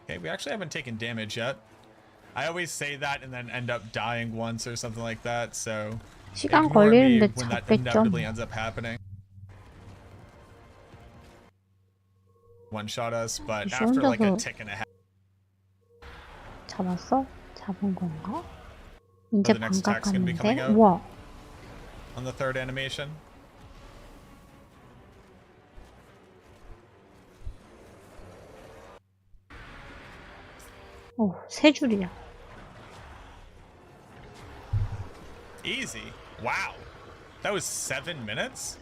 Okay, we actually haven't taken damage yet. I always say that and then end up dying once or something like that, so 시간 ignore me 걸리는데 when that 잡겠죠. inevitably ends up happening. One shot us, but 혹시 after like a 혼자서 tick and a half, 잡았어? 잡은 건가? the 이제 next attack's gonna be coming 반갑았는데? out. 우와. on the third animation. 세 줄이야. Easy. Wow. That was 7 minutes?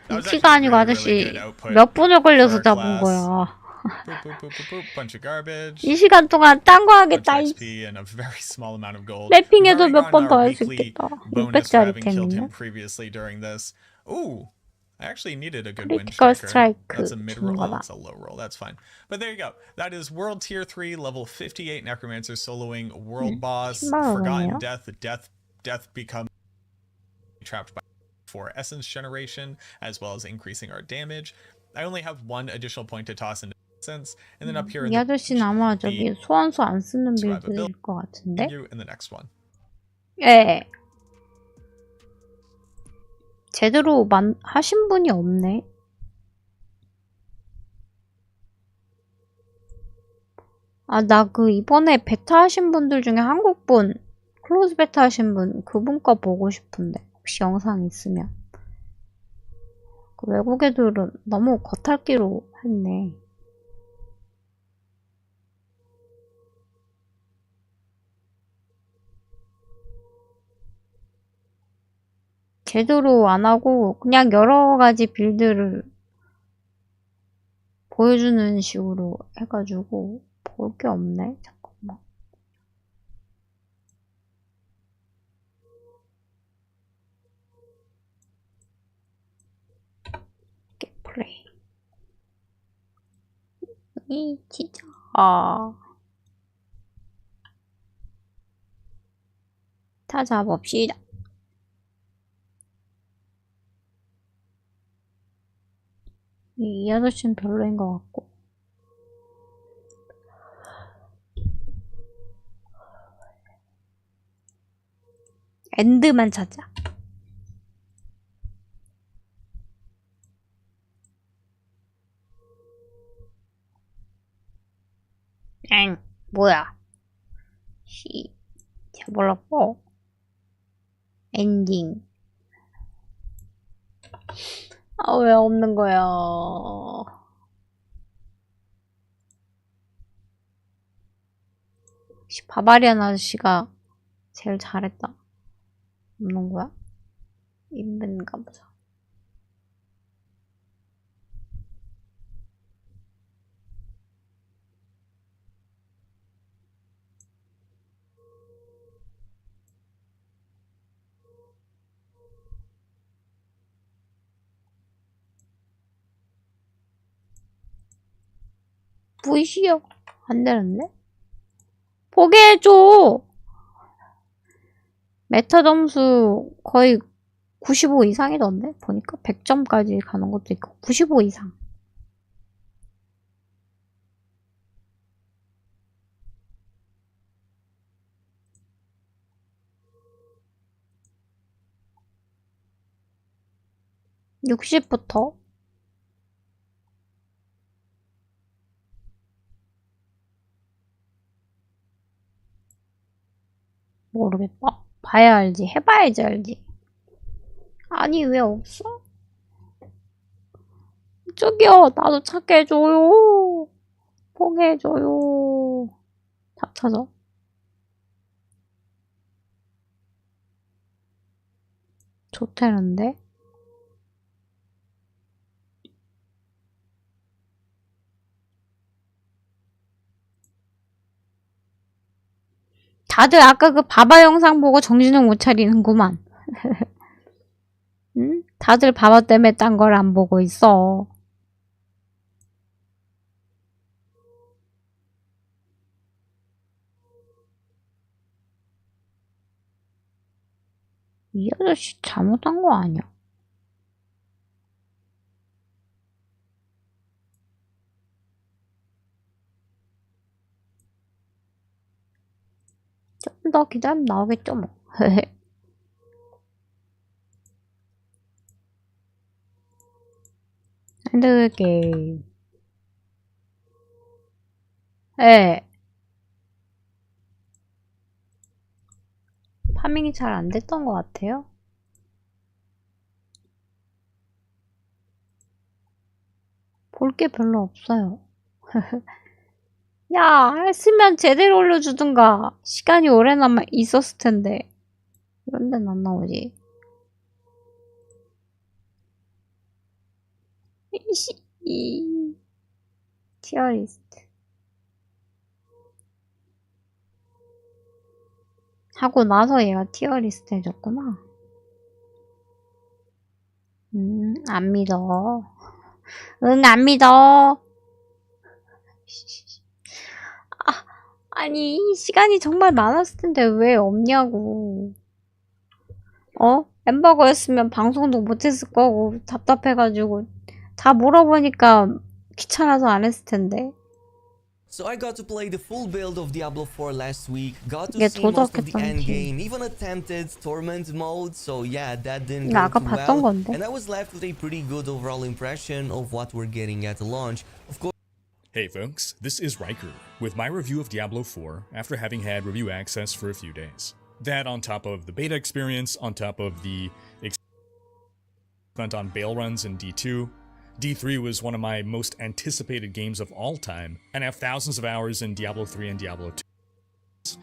That was 시가 아니고 actually 아저씨 really good output 몇 분을 걸려서 for our 잡은 class. 거야. Boop, boop, boop, boop, boop. Bunch of garbage. 이 시간 동안 딴 거 Bunch 하겠다. of 이 XP and a very small amount of gold. 래핑해도 We've already 몇 번 gotten 더 our 할 수 weekly 있겠다. bonus for 600짜리 having killed 템이네. him previously during this. Ooh. I actually needed a good Critical wind strike That's a mid roll. 주는 Oh, 거다. that's a low roll. That's fine. But there you go. That is World Tier 3, level 58 Necromancer soloing World Boss. 신발을 Forgotten 보네요. Death. Death becomes trapped by for essence generation, as well as increasing our damage. I only have one additional point to toss into essence, and then up here in 이 아저씨는 아마 저기 소환수 안 쓰는 빌드일 것 같은데? in the next one. 예. 제대로 하신 분이 없네. 아, 나 그 이번에 베타 하신 분들 중에 한국분, 클로즈 베타 하신 분, 그분 거 보고 싶은데. 혹시 영상 있으면. 그 외국 애들은 너무 겉핥기로 했네. 제대로 안 하고 그냥 여러 가지 빌드를 보여주는 식으로 해가지고 볼 게 없네. 잠깐만. 플레이. 진짜. 찾아봅시다. 이 아저씨는 별로인 것 같고. 엔드만 찾자. 엥, 뭐야. 잘 몰랐고. 엔딩. 아, 왜 없는 거야. 바바리안 아저씨가 제일 잘했다. 없는 거야? 있는가 보자. 보이시오? 안 되는데? 보게 해줘! 메타 점수 거의 95 이상이던데? 보니까 100점까지 가는 것도 있고 95 이상. (60부터) 모르겠다. 봐야 알지. 해봐야지 알지. 아니 왜 없어? 저기요 나도 찾게 해줘요. 보게 해줘요. 다 찾아. 좋다는데? 다들 아까 그 바바 영상 보고 정신을 못 차리는구만. 응? 다들 바바 때문에 딴 걸 안 보고 있어. 이 아저씨 잘못한 거 아니야? 좀 더 기다리면 나오겠죠 뭐. 핸드게임. 예. 파밍이 잘 안 됐던 것 같아요. 볼 게 별로 없어요. 야, 했으면 제대로 올려주든가. 시간이 오래 남아 있었을 텐데. 이런 데는 안 나오지. 티어리스트. 하고 나서 얘가 티어리스트 해줬구나. 안 믿어. 응, 안 믿어. 아니, 시간이 정말 많았을 텐데 왜 없냐고. 어? 엠버거였으면 방송도 못했을 거고 답답해가지고 다 물어보니까 귀찮아서 안 했을 텐데. So I got to play the full build of Diablo 4 last week, got to 이게 see most of the 도적했던 end 팀. game, even attempted torment mode, so yeah, that didn't 이거 go 아까 too 봤던 well, 건데. and I was left with a pretty good overall impression of what we're getting at launch. Of course, Hey folks, this is Riker with my review of Diablo 4 after having had review access for a few days. That on top of the beta experience, on top of the spent on bail runs in D2. D3 was one of my most anticipated games of all time, and I have thousands of hours in Diablo 3 and Diablo 2,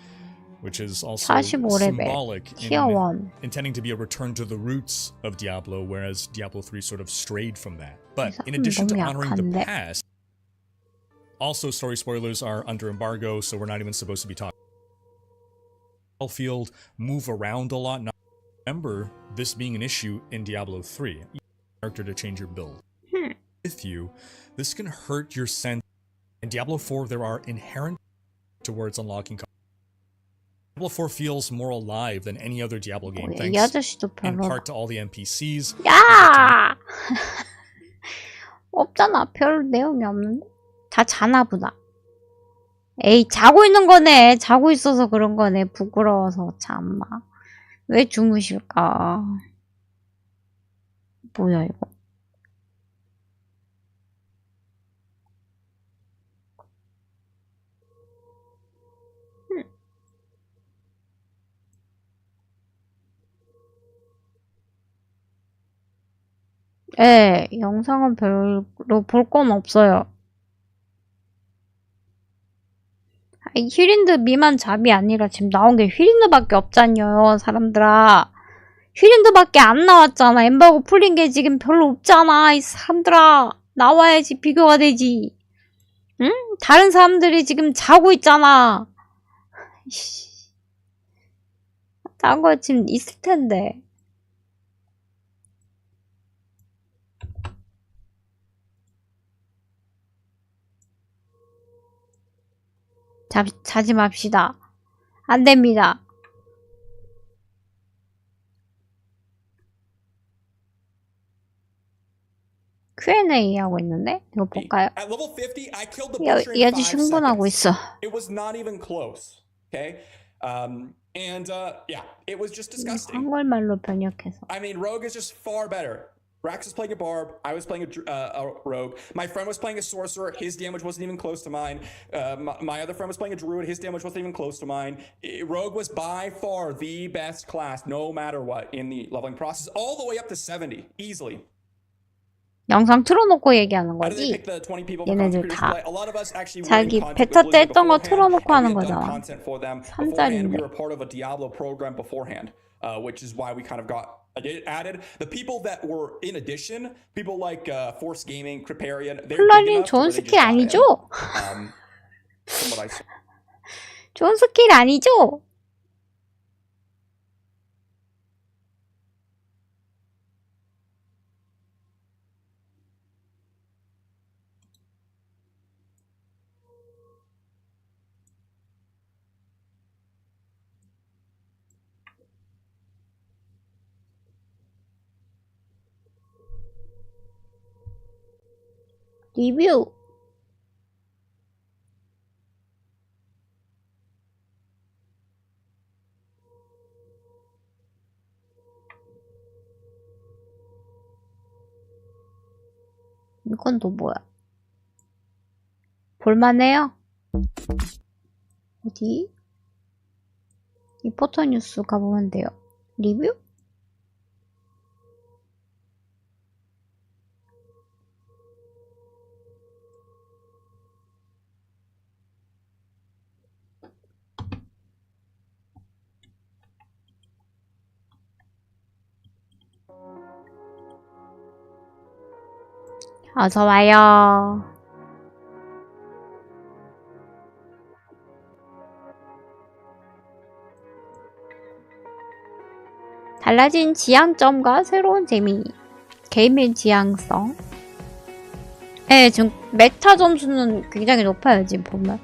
which is also 45레벨 symbolic 티어 in 1. intending to be a return to the roots of Diablo, whereas Diablo 3 sort of strayed from that. But in addition to 너무 honoring the 약한데? past, also story spoilers are under embargo, so we're not even supposed to be talking. Battlefield, move around a lot. Now, remember this being an issue in Diablo 3. Character to change your build. With you, this can hurt your sense. In Diablo 4, there are inherent towards unlocking. Diablo 4 feels more alive than any other Diablo game, 이 thanks 아저씨도 in 별로. part to all the NPCs. 야! 없잖아. 별 내용이 없는데. 다 자나 보다. 에이, 자고 있는 거네. 자고 있어서 그런 거네. 부끄러워서 참마. 왜 주무실까? 뭐야 이거? 예, 영상은 별로 볼 건 없어요. 아니, 휘린드 미만 잡이 아니라 지금 나온 게 휘린드밖에 없잖여요, 사람들아. 휘린드밖에 안 나왔잖아. 엠바고 풀린 게 지금 별로 없잖아, 이 사람들아. 나와야지 비교가 되지. 응? 다른 사람들이 지금 자고 있잖아. 딴 거 지금 있을 텐데. 자지 맙시다. 안 됩니다. Q&A 하고 있는데? 이거 볼까요? At level 50, I killed the butcher 이 in 아저씨 5 흥분하고 seconds. 있어. It was not even close. Okay? Yeah, it was just disgusting. 한국말로 번역해서. I mean, Rogue is just far better. Rax was playing a Barb. I was playing a Rogue. My friend was playing a Sorcerer. His damage wasn't even close to mine. My other friend was playing a Druid. His damage wasn't even close to mine. Rogue was by far the best class, no matter what, in the leveling process, all the way up to 70, easily. 영상 틀어놓고 얘기하는 거지? 얘네들 다 자기 베타 때 했던 거 틀어놓고 하는 거잖아. 3짜리인데. Which is why we kind of got added. The people that were in addition, people like Force Gaming, Kriparian, they're big 플라님 enough to 좋은 really 스킬 just 아니죠? from what I saw. 좋은 스킬 아니죠? 리뷰. 이건 또 뭐야? 볼만해요? 어디? 리포터 뉴스 가보면 돼요. 리뷰? 어서와요. 달라진 지향점과 새로운 재미. 게임의 지향성. 네, 지금 메타 점수는 굉장히 높아요, 지금 보면.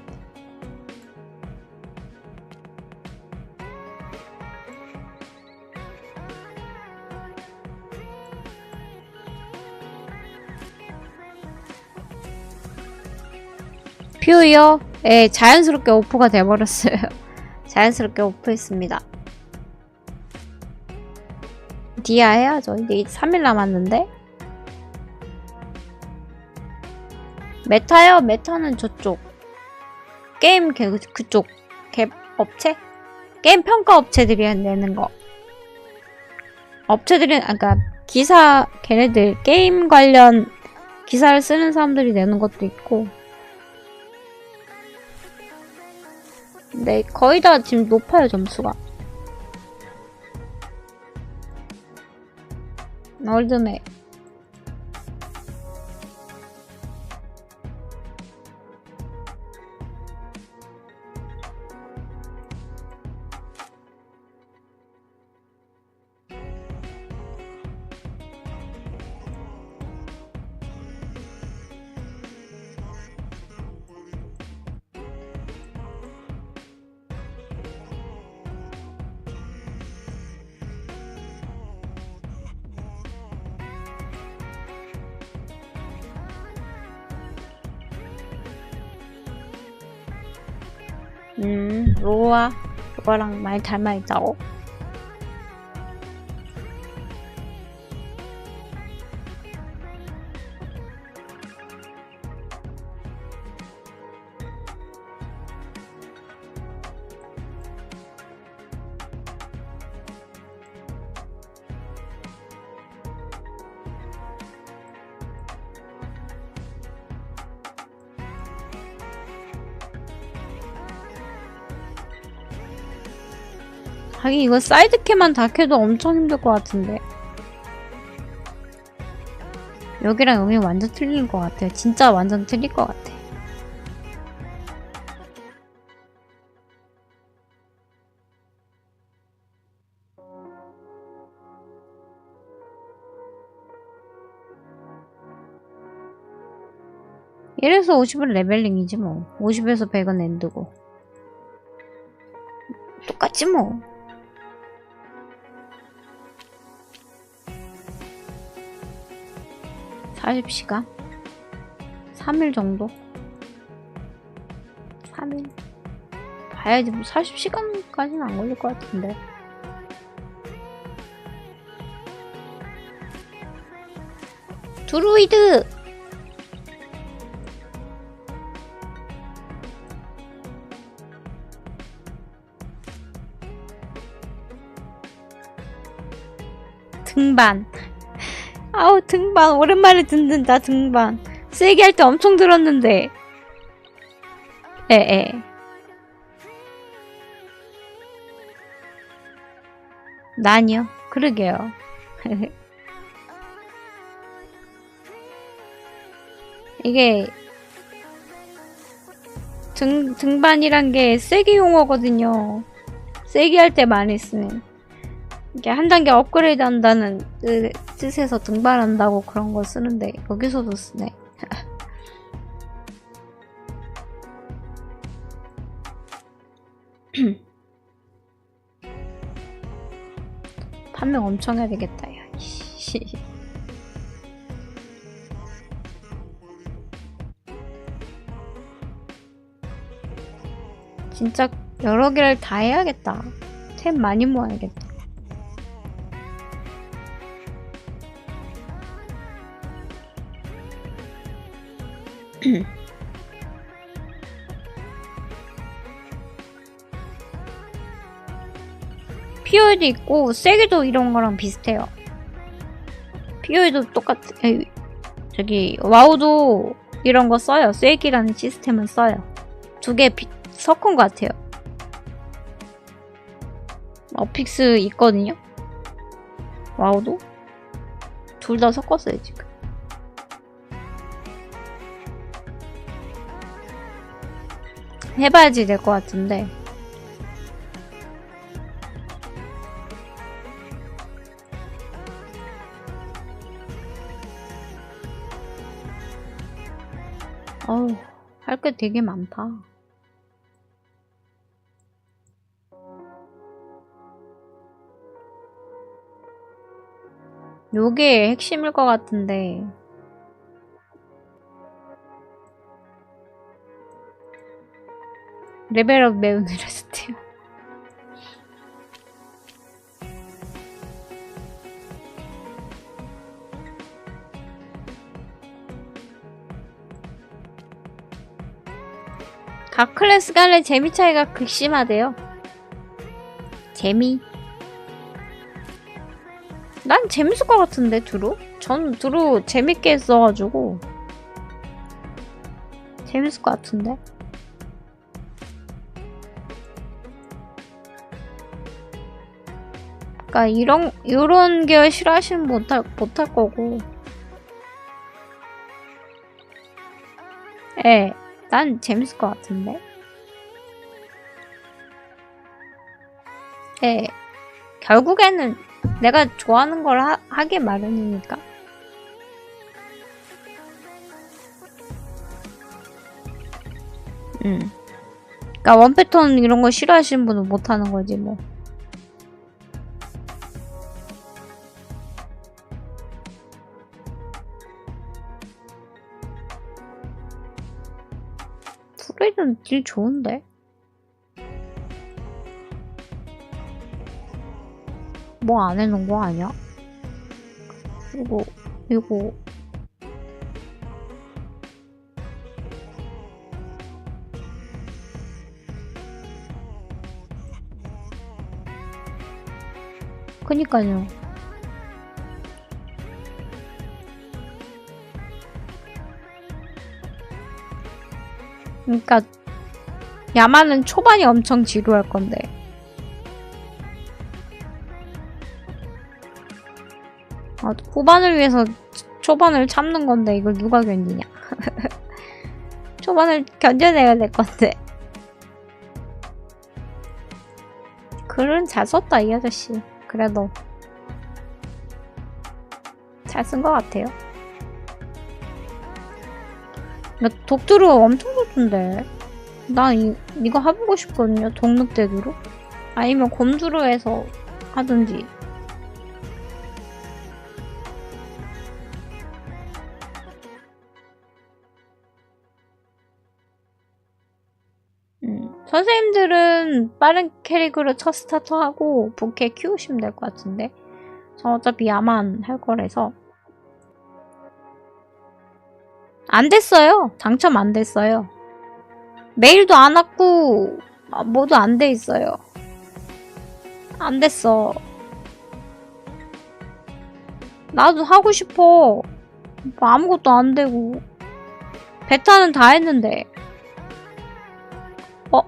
퓨요? 예, 자연스럽게 오프가 돼버렸어요. 자연스럽게 오프했습니다. 디아 해야죠. 이제 3일 남았는데. 메타요? 메타는 저쪽. 게임 그쪽. 업체? 게임 평가 업체들이 내는 거. 업체들은, 아까 기사, 걔네들 게임 관련 기사를 쓰는 사람들이 내는 것도 있고. 근데 거의 다 지금 높아요, 점수가. 월드맵. 로아랑 많이 닮아있다고? 하긴 이거 사이드캐만 다 켜도 엄청 힘들 것 같은데. 여기랑 여기 완전 틀릴 것 같아요. 진짜 완전 틀릴 것 같아. 이래서 50은 레벨링이지 뭐. 50에서 100은 엔드고. 똑같지 뭐. 40시간? 3일 정도? 3일? 봐야지 뭐 40시간까지는 안 걸릴 것 같은데. 드루이드! 등반. 아우 등반 오랜만에 듣는다. 등반 세게 할 때 엄청 들었는데. 에에 난이요? 그러게요. 이게 등반이란 게 세게 용어거든요. 세게 할 때 많이 쓰는. 이게 한 단계 업그레이드 한다는 뜻에서 등반한다고 그런 거 쓰는데 여기서도 쓰네. 판명 엄청 해야 되겠다. 야. 진짜 여러 개를 다 해야겠다. 템 많이 모아야겠다. POE도 있고 세게도 이런 거랑 비슷해요. POE도 저기 와우도 이런 거 써요. 세기라는 시스템을 써요. 두 개 섞은 것 같아요. 어픽스 있거든요. 와우도 둘 다 섞었어요 지금. 해봐야지 될 것 같은데. 어우, 할 게 되게 많다. 요게 핵심일 것 같은데. 레벨업 매우 느렸대요. 각 클래스 간의 재미 차이가 극심하대요. 재미. 난 재밌을 것 같은데, 두루? 전 두루 재밌게 했어가지고. 재밌을 것 같은데? 그니까, 요런 계열 싫어하시면 못할 거고. 예. 난 재밌을 것 같은데. 예. 결국에는 내가 좋아하는 걸 하기 마련이니까. 그니까 원패턴 이런 거 싫어하시는 분은 못하는 거지 뭐. 프레이는 딜 좋은데? 뭐 안 해놓은 거 아니야? 이거 그니까요. 그니까 야마는 초반이 엄청 지루할 건데. 후반을 위해서 초반을 참는 건데 이걸 누가 견디냐. 초반을 견뎌내야 될 건데. 글은 잘 썼다 이 아저씨. 그래도 잘 쓴 것 같아요. 독두루 엄청 좋던데. 난 이거 해보고 싶거든요. 독늑대두루? 아니면 곰두루에서 하든지. 선생님들은 빠른 캐릭으로 첫 스타트하고 부캐 키우시면 될 것 같은데. 저 어차피 야만 할 거라서. 안 됐어요. 당첨 안 됐어요. 메일도 안 왔고 뭐도 안 돼 있어요. 안 됐어. 나도 하고 싶어. 아무것도 안 되고. 베타는 다 했는데.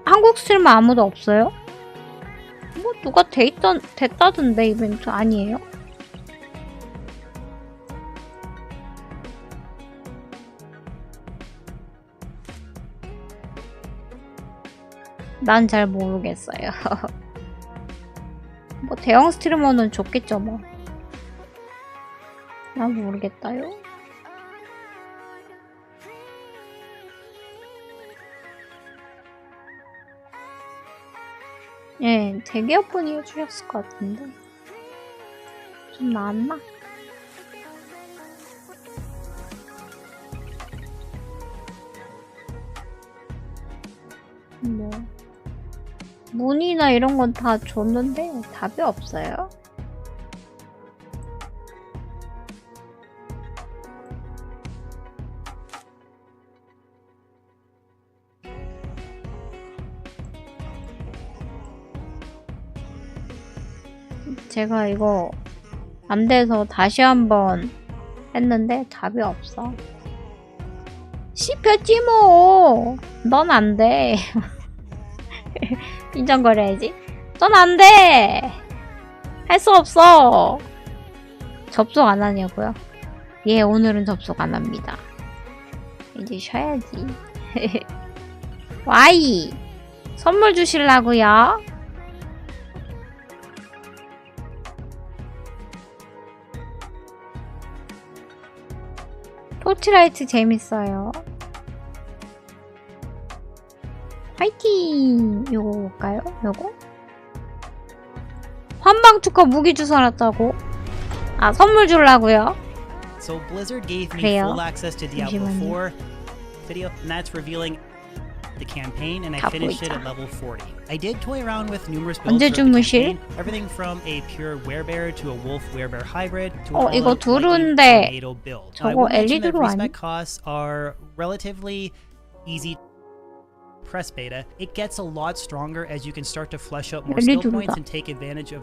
한국 스트리머 아무도 없어요? 뭐 누가 됐다던데 이벤트 아니에요? 난 잘 모르겠어요. 뭐 대형 스트리머는 좋겠죠 뭐. 난 모르겠다요. 예, 대기업분이 해주셨을 것 같은데. 좀 나았나? 뭐 문의나 이런 건 다 줬는데 답이 없어요. 제가 이거 안 돼서 다시 한번 했는데 답이 없어. 씹혔지 뭐. 넌 안 돼. 인정거려야지. 넌 안 돼. 할 수 없어. 접속 안 하냐고요? 예, 오늘은 접속 안 합니다. 이제 쉬어야지. 와이. 선물 주실라고요? 토치라이트 재밌어요. 화이팅! 요거 볼까요? 요거? 환방특허 무기 주워놨다고? 아, 선물 주려고요? So Blizzard gave me 그래요? full access to Diablo 잠시만요. 4 video, and that's revealing the campaign, and I 다 finished it 보이자. at level 40. I did toy around with numerous builds 언제 throughout the 주무실? campaign, everything from a pure werebear to a wolf werebear hybrid to 어, an 이거 all-out 두루인데 tornado build. 저거 I will mention that 엘리드로 아니? respec costs are relatively easy. Press beta, it gets a lot stronger as you can start to flesh out more skill points and take advantage of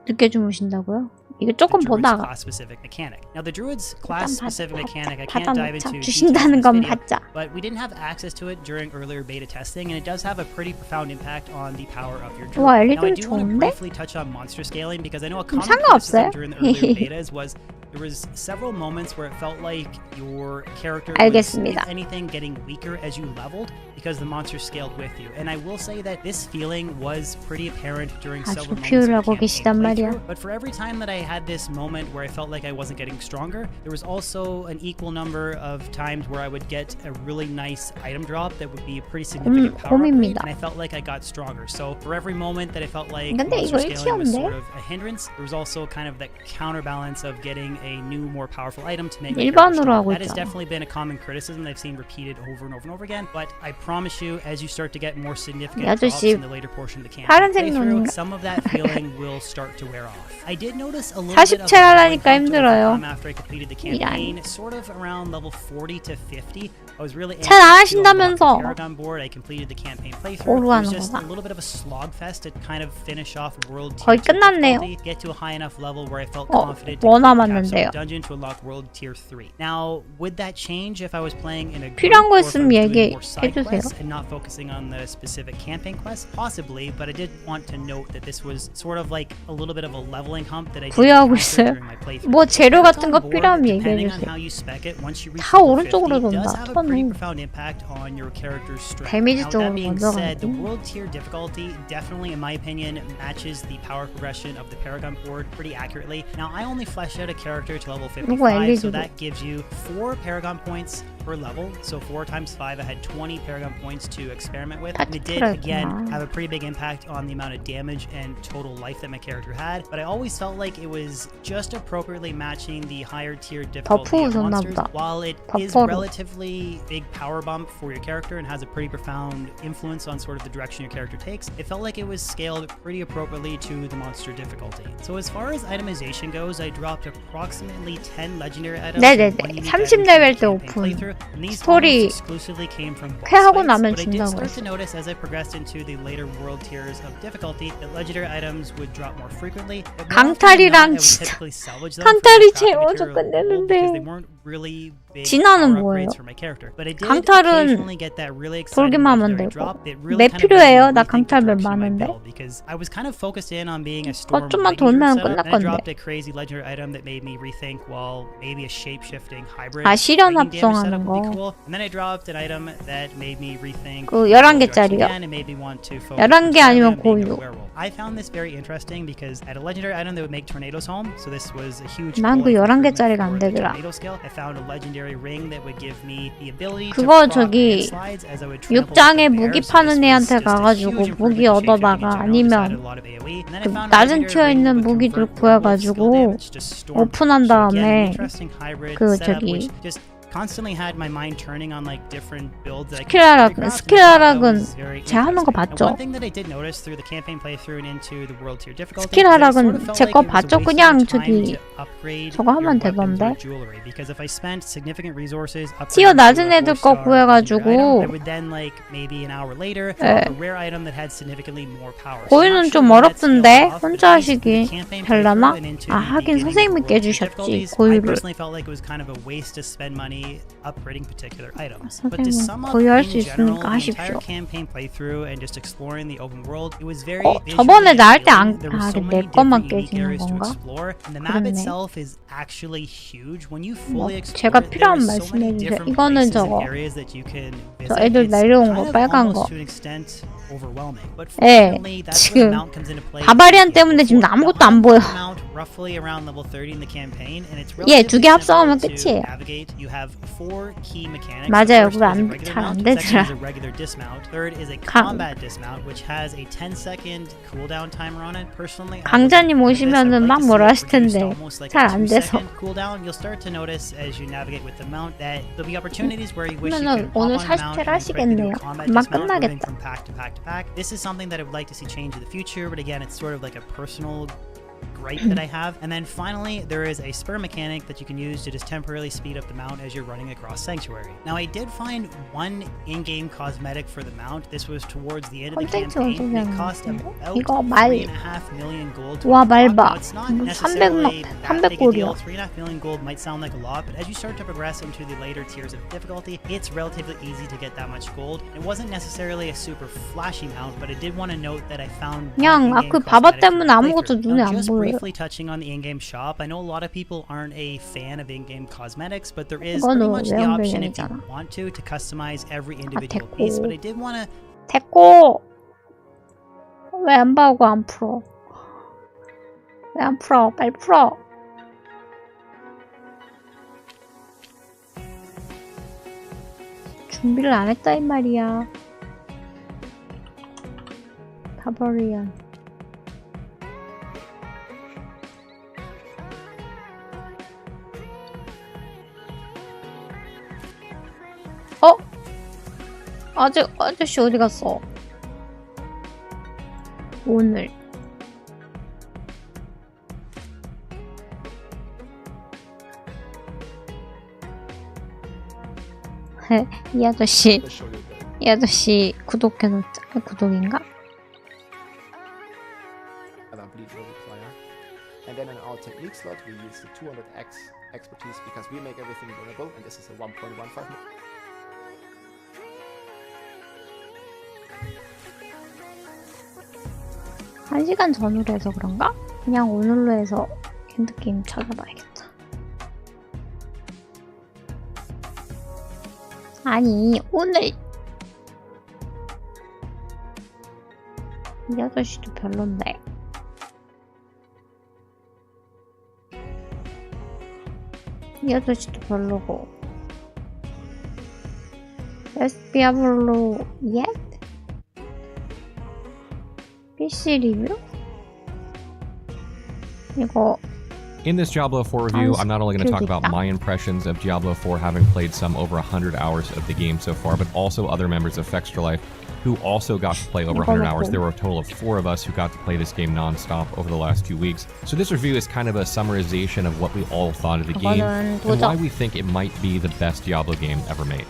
늦게 주무신다고요? 이거 조금 the druid's 보다가 class-specific mechanic. Now, the druid's class-specific mechanic, I 받아 can't dive 놓자. into details in 주신다는 this 건 video, 받자. but we didn't have access to it during earlier beta testing, and it does have a pretty profound impact on the power of your druid. 와, Now, I 엘리드 do want to 좋은데? briefly touch on monster scaling because I know a common 상관없어요. criticism during the earlier betas was there was several moments where it felt like your character was, 알겠습니다. if anything, getting weaker as you leveled because the monster scaled with you. And I will say that this feeling was pretty apparent during several moments of the 비유를 하고 campaign 계시단 말이야. playthrough. But for every time that I had this moment where I felt like I wasn't getting stronger, there was also an equal number of times where I would get a really nice item drop that would be a pretty significant power upgrade, 곰입니다. and I felt like I got stronger. So for every moment that I felt like 근데 monster 이거 scaling was 1티어인데? sort of a hindrance, there was also kind of that counterbalance of getting a new, more powerful item to make my character 일반으로 stronger. 하고 That has 있잖아. definitely been a common criticism that I've seen repeated over and over and over again, but I promise you, as you start to get more significant 이 drops 아저씨 in the later portion of the 파란색 campaign playthrough, 눈인가? some of that feeling will start to wear off. I did notice a little bit of 40채 하려니까 힘들어요. after I completed the campaign, sort of around level 40 to 50. I was really 잘 안 하신다면서. Paragon board. I completed the campaign playthrough. 뭐로 It was 하는 just a 거다? little bit of a slogfest to kind of finish off world tier 거의 2 끝났네요. difficulty, get to a high enough level where I felt 어, confident 뭐 to 남았는데요? capture the dungeon to unlock world tier 3. Now, would that change if I was playing in a group 필요한 거 or if I 있으면 was doing 얘기해 more side 주세요. quests and not focusing on the specific campaign quests? Possibly, but I did want to note that this was sort of like a little bit of a leveling hump that I did 부여하고 encounter 있어요. during my playthrough. 뭐 재료 같은 거 It's on board, 필요하면 depending on 얘기해주세요. how you spec it, once you reach 다 level 오른쪽으로 50, it does 돈다. have a pretty 턴은 profound impact on your character's strength. 데미지 Now, 쪽으로 that being 먼저 said, the 가야지. world tier difficulty definitely, in my opinion, matches the power progression of the Paragon board pretty accurately. Now, I only fleshed out a character to level 55, so 엘리드로. that gives you 4 Paragon points per level. So 4 times 5, I had 20 Paragon points to experiment with. And it did, again, have a pretty big impact on the amount of damage and total life that my character had. But I always felt like it was just appropriately matching the higher tier difficulty of 오셨나 monsters. 보다. While it is 버퍼로. relatively big power bump for your character and has a pretty profound influence on sort of the direction your character takes, it felt like it was scaled pretty appropriately to the monster difficulty. So as far as itemization goes, I dropped approximately 10 legendary items. 네네네. and 1 unique 30 item 레벨 때 to the campaign 오픈. playthrough, and these 스토리 almost exclusively came from boss 쾌하고 fights, 나면 but I did 준다고 start 했어. to notice as I progressed into the later world tiers of difficulty that legendary items would drop more frequently. But more often than not, 강탈이랑 I would 진짜 typically salvage them 강탈이 from the 채워서 crafting material pool because they 끝내는데 weren't really big 진화는 power 뭐예요? upgrades for my character. But I did 강탈은 occasionally get that really exciting 돌기만 하면 legendary 되고. drop that really 맵 kind of 필요해요? made me 나 rethink the 강탈 맵 direction of my 많은데. build because I was kind of focused in on being a storm 좀만 lightning 돌면 setup, 끝날 and I 건데. dropped a crazy legendary item that made me rethink, well, maybe a shape-shifting hybrid 아, 시련 lightning damage 합성하는 setup would be 거. cool. And then I dropped an item that made me rethink 그 the 11개짜리요. direction again and made me want to focus 11개 entirely 아니면 on being a 고유. werewolf. I found this very interesting because at a legendary item that would make tornadoes home, so this was a huge 난 goal 그 for 11개짜리가 안 improvement for the 되더라. tornado skill. I found a legendary ring that would give me the ability to 그거 proc 저기 landslides as I would trample 육장에 the 무기 bears. So 파는 this was 애한테 just a 가가지고 huge 무기 improvement to 얻어다가 shape-shifting in general. Just 아니면 added a lot of AoE. And then I 그 found a 낮은 legendary 티어 ring 있는 that would 무기들 convert werewolf 구해가지고 skill damage to storm. 오픈한 So again, 다음에 an interesting hybrid 그 setup 저기 which just constantly had my mind turning on like different builds that I could 스킬 choreograph, and I 스킬 thought that 하락은 was very 제가 하는 거 interesting. And 봤죠? one thing that I did notice through the campaign playthrough and into the world tier difficulty 스킬 is that it sort 하락은 of felt 제 like 거 it was a 봤죠? waste of 그냥 time 저기 to upgrade 저거 your 하면 weapons or 되던데. jewelry because if I spent significant resources 티어 upgrading to 낮은 a 애들 4-star 거 구해가지고 legendary item, I would then like maybe an hour later drop a rare item that had significantly more power. So I'm 고유는 not 좀 sure how that 어렵던데 scaled off, but 혼자 at least 하시기 the campaign 별라나? playthrough and into 아 the 하긴 beginning of 선생님이 the world tier 깨주셨지 difficulties, I 고유를. personally felt like it was kind of a waste to spend money upgrading particular items. But to 선생님 sum up 고유할 in 수 general, 있으니까 the entire 하십시오. campaign playthrough and just exploring the open world, it was very 저번에 visually 나 할 때 appealing. 안, There were 아, so 내 many 것만 different unique 깨지는 areas to 건가? explore, and the map 그러네. itself is actually huge. When you 뭐 fully explore 제가 it, there 필요한 is so many 말씀해주세요. different 이거는 places and 저거 areas that you can 저 visit. 애들 It's 날려온 거 kind of 빨간 거. almost to an extent overwhelming. But 예, fortunately, that's where 지금 the mount comes into play. 바바리안 때문에 지금 아무것도 안 보여. Mount roughly around level 30 in the campaign, and it's 예, 두 개 relatively 합성하면 simple to 끝이에요. navigate. You have 4 key mechanics. 맞아요. The first 그거 is a regular 잘 안 mount, the second 되더라. is a regular dismount, third is a combat dismount, which has a 10-second cooldown timer on it. Personally, 강자님 오시면은 막 뭐라 하실 텐데 잘 안 돼서. cooldown. You'll start to notice as you navigate with the mount that there'll be opportunities where you wish you 그러면은 could 오늘 hop on the mount 40킬 and quickly do 하시겠네요. a combat 금방 dismount, moving 끝나겠다. from pack to pack to pack. This is something that I would like to see change in the future, but again, it's sort of like a personal gripe that I have. And then finally, there is a spur mechanic that you can use to just temporarily speed up the mount as you're running across Sanctuary. Now, I did find one in-game cosmetic for the mount. This was towards the end of the campaign. It cost about 이거 말. 3.5 million gold to 와, unlock. 말 봐. Now, it's not necessarily 300 that big a deal. 300골이야. 3.5 million gold might sound like a lot, but as you start to progress into the later tiers of difficulty, it's relatively easy to get that much gold. It wasn't necessarily a super flashy mount, but I did want to note that I found 그냥 그 바바 때문에 아무것도 눈에 안 just 보여요. briefly touching on the in-game shop, I know a lot of people aren't a fan of in-game cosmetics, but there is pretty much the option if you want to customize every individual piece. But I did want to. 됐고 왜 안 봐고 안 풀어? 왜 안 풀어? 빨리 풀어. 준비를 안 했다 이 말이야. 바버리안. 어? 아저씨 어디 갔어? 오늘. 이 아저씨 구독해놓자. 구독인가? And then in our technique slot, we use the 200x expertise because we make everything winnable, and this is a 1.15. 1시간 전으로 해서 그런가? 그냥 오늘로 해서 핸드게임 찾아봐야겠다. 아니 오늘 이 아저씨도 별론데. 이 아저씨도 별로고. 에스피아블로 yet? PC 리뷰? 이거 In this Diablo 4 review, I'm not only going to talk about my impressions of Diablo 4 having played some over 100 hours of the game so far, but also other members of Fextra Life who also got to play over 100 hours. There were a total of 4 of us who got to play this game non-stop over the last 2 weeks. So this review is kind of a summarization of what we all thought of the game and why we think it might be the best Diablo game ever made.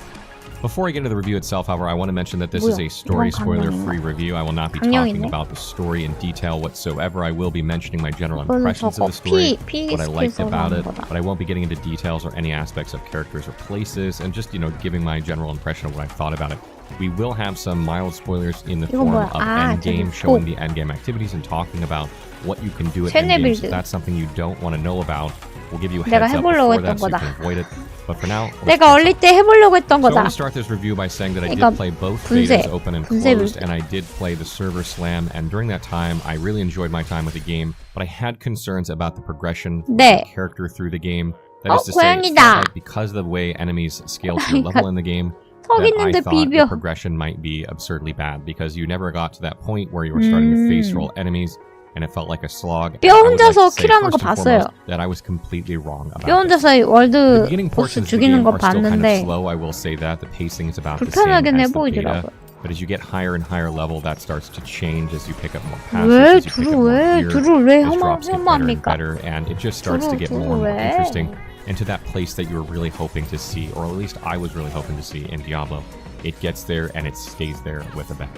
Before I get into the review itself, however, I want to mention that this is a story spoiler-free review. I will not be talking about the story in detail whatsoever. I will be mentioning my general impressions of the story, what I liked about it, but I won't be getting into details or any aspects of characters or places, and just, giving my general impression of what I thought about it. We will have some mild spoilers in the form of endgame, showing the endgame activities and talking about what you can do at endgame. So if that's something you don't want to know about, we'll give you a heads up before that so you can avoid it. But for now, 내가 어릴 때 해보려고 했던 so I 거다. want to start this review by saying that I did play both betas open and closed, and I did play the server slam, and during that time, I really enjoyed my time with the game, but I had concerns about the progression of the character through the game. That is to say, it felt like because of the way enemies scale to your level in the game, that I thought the progression might be absurdly bad, because you never got to that point where you were starting to face roll enemies, and it felt like a slog. 뼈 혼자서 킬하는 거 봤어요. That I was completely wrong about. 뼈 혼자서 월드 보스 죽이는 거 봤는데 slow, I will say that the pacing is about the 불편하긴 same 해 as the 보이더라고요. beta. But as you get higher and higher level, that starts to change as you pick up more passes, as you pick up more gear, as drops get better and better, and it just starts to get more and more interesting, and to that place that you were really hoping to see, or at least I was really hoping to see in Diablo. It gets there and it stays there with a bang.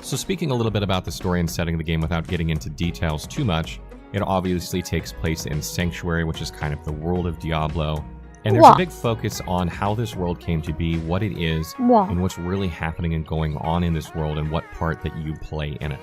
So speaking a little bit about the story and setting the game without getting into details too much, it obviously takes place in Sanctuary, which is kind of the world of Diablo. And there's a big focus on how this world came to be, what it is, and what's really happening and going on in this world, and what part that you play in it.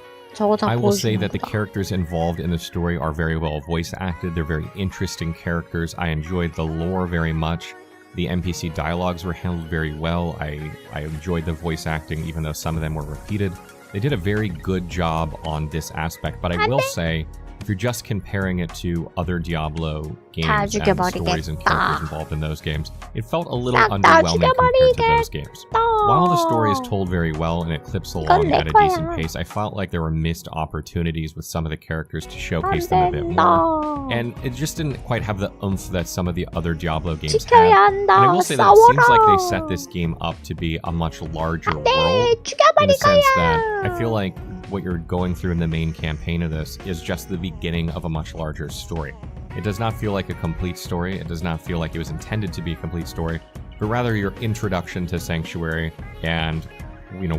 I will say that the characters involved in the story are very well voice acted. They're very interesting characters. I enjoyed the lore very much. The NPC dialogues were handled very well. I enjoyed the voice acting, even though some of them were repeated. They did a very good job on this aspect, but I will say if you're just comparing it to other Diablo games and the stories and characters involved in those games, it felt a little underwhelming compared to those games. While the story is told very well and it clips along at a decent pace, I felt like there were missed opportunities with some of the characters to showcase them a bit more. And it just didn't quite have the oomph that some of the other Diablo games had. And I will say that it seems like they set this game up to be a much larger world, in the sense that I feel like what you're going through in the main campaign of this is just the beginning of a much larger story. It does not feel like a complete story. It does not feel like it was intended to be a complete story, but rather your introduction to Sanctuary, and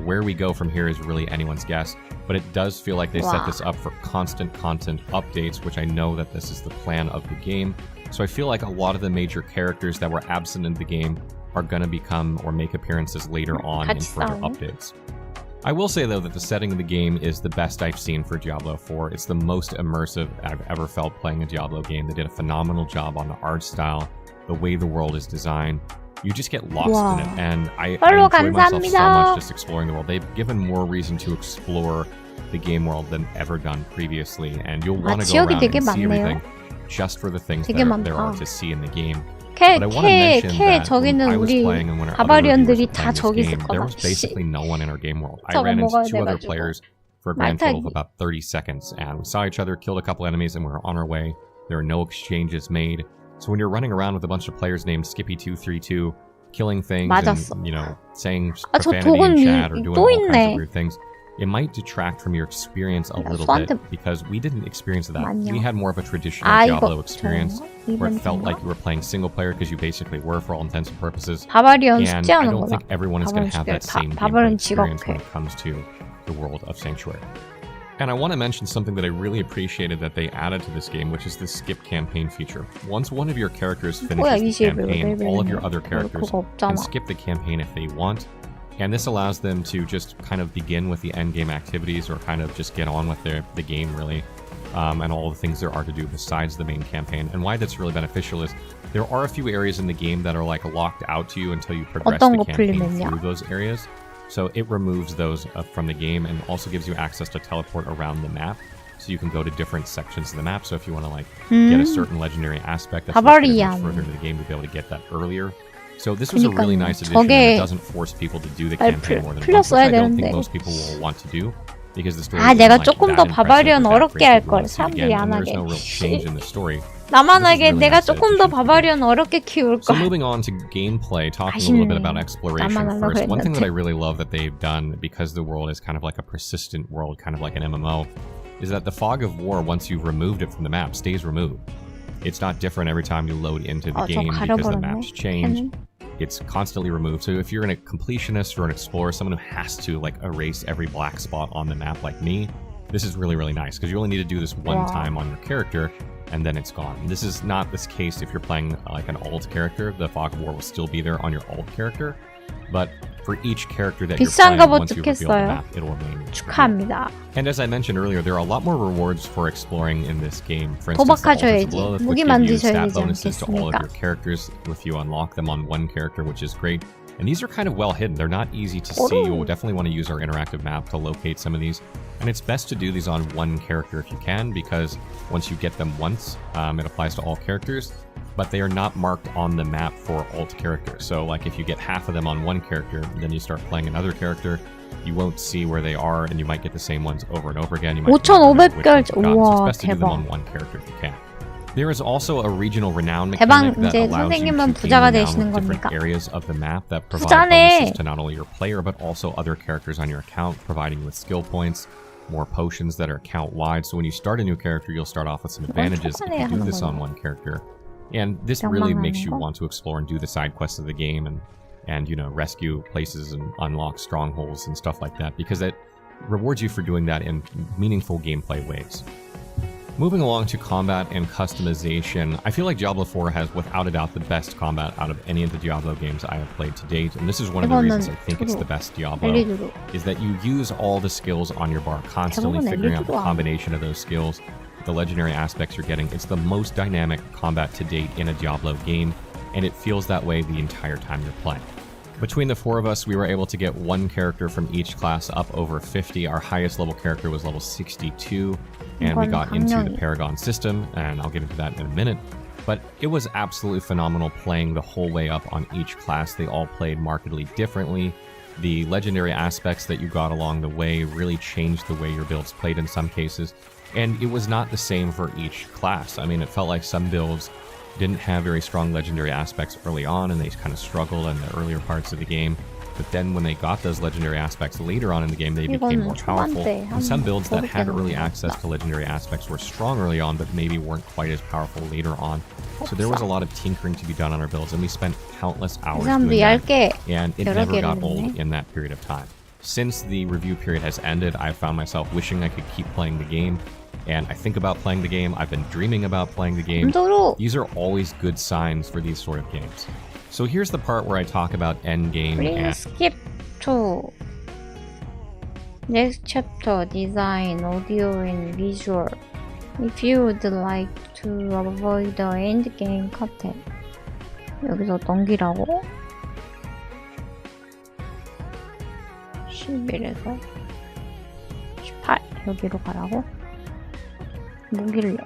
where we go from here is really anyone's guess. But it does feel like they set this up for constant content updates, which I know that this is the plan of the game. So I feel like a lot of the major characters that were absent in the game are going to become or make appearances later on in further updates. I will say, though, that the setting of the game is the best I've seen for Diablo 4. It's the most immersive I've ever felt playing a Diablo game. They did a phenomenal job on the art style, the way the world is designed. You just get lost in it, and I enjoy myself so much just exploring the world. They've given more reason to explore the game world than ever done previously, and you'll want to go around and see everything just for the things that there are to see in the game. But I want to mention that when I was playing and when our other reviewers were playing this game, there was basically no one in our game world. I ran into 2 other players for a grand total of about 30 seconds, and we saw each other, killed a couple enemies, and we were on our way. There were no exchanges made. So when you're running around with a bunch of players named Skippy232, killing things and, saying profanity in chat or doing all kinds of weird things, it might detract from your experience a little bit, because we didn't experience that. We had more of a traditional Diablo experience where it felt like you were playing single player, because you basically were for all intents and purposes. And I don't think everyone is going to have that same gameplay experience when it comes to the world of Sanctuary. And I want to mention something that I really appreciated that they added to this game, which is the skip campaign feature. Once one of your characters finishes the campaign, all of your other characters can skip the campaign if they want. And this allows them to just kind of begin with the end game activities, or kind of just get on with the game, really, and all the things there are to do besides the main campaign. And why that's really beneficial is there are a few areas in the game that are like locked out to you until you progress the campaign through those areas. So it removes those from the game, and also gives you access to teleport around the map. So you can go to different sections of the map. So if you want to get a certain legendary aspect that's much further into the game, you'll be able to get that earlier. So this was a really nice addition, and it doesn't force people to do the campaign more than once, which I don't think most people will want to do, because the story 내가 조금 더 바바리언 어렵게 할 걸. 사람들이 안 하게. there's no real change in the story. 나만 하게. 내가 조금 더 바바리언 어렵게 키울 So 걸. moving on to gameplay, talking a little bit about exploration first. One thing that I really love that they've done, because the world is kind of like a persistent world, kind of like an MMO, is that the fog of war, once you've removed it from the map, stays removed. It's not different every time you load into the game, because the maps change. It's constantly removed. So if you're a completionist or an explorer, someone who has to erase every black spot on the map like me, this is really, really nice, because you only need to do this one time on your character, and then it's gone. This is not this case if you're playing an alt character. The fog of war will still be there on your alt character, but for each character that you're playing, once you reveal the map, it'll remain. 축하합니다. And as I mentioned earlier, there are a lot more rewards for exploring in this game. For instance, 도박하셔야지. 무기 만드셔야 stat bonuses to all of your characters if you unlock them on one character, which is great. And these are kind of well hidden. They're not easy to see. You'll definitely want to use our interactive map to locate some of these. And it's best to do these on one character if you can, because once you get them once, it applies to all characters. But they are not marked on the map for alt characters. So if you get half of them on one character, then you start playing another character, you won't see where they are, and you might get the same ones over and over again. You might 5,500개를 so it's best to do them on one character if you can. There is also a regional renown mechanic that allows you to gain renown with different areas of the map that provide bonuses to not only your player, but also other characters on your account, providing you with skill points, more potions that are account-wide. So when you start a new character, you'll start off with some advantages if you do this on one character. And this really makes you want to explore and do the side quests of the game, and rescue places and unlock strongholds and stuff like that, because it rewards you for doing that in meaningful gameplay ways. Moving along to combat and customization, I feel like Diablo 4 has without a doubt the best combat out of any of the Diablo games I have played to date, and this is one of the reasons I think it's the best Diablo, is that you use all the skills on your bar, constantly figuring out the combination of those skills, the legendary aspects you're getting. It's the most dynamic combat to date in a Diablo game, and it feels that way the entire time you're playing. Between the 4 of us, we were able to get one character from each class up over 50. Our highest level character was level 62. and we got into the Paragon system, and I'll get into that in a minute. But it was absolutely phenomenal playing the whole way up on each class. They all played markedly differently. The legendary aspects that you got along the way really changed the way your builds played in some cases, and it was not the same for each class. I mean, it felt like some builds didn't have very strong legendary aspects early on, and they kind of struggled in the earlier parts of the game. But then when they got those legendary aspects later on in the game, they became more powerful. And some builds that had early access to legendary aspects were strong early on, but maybe weren't quite as powerful later on. So there was a lot of tinkering to be done on our builds, and we spent countless hours doing that, and it never got old in that period of time. Since the review period has ended, I've found myself wishing I could keep playing the game, and I think about playing the game. I've been dreaming about playing the game. These are always good signs for these sort of games. So here's the part where I talk about endgame. Please skip to next chapter, design, audio, and visual. If you would like to avoid the endgame content. 여기서 넘기라고? 11에서 18 여기로 가라고? 뭐길래?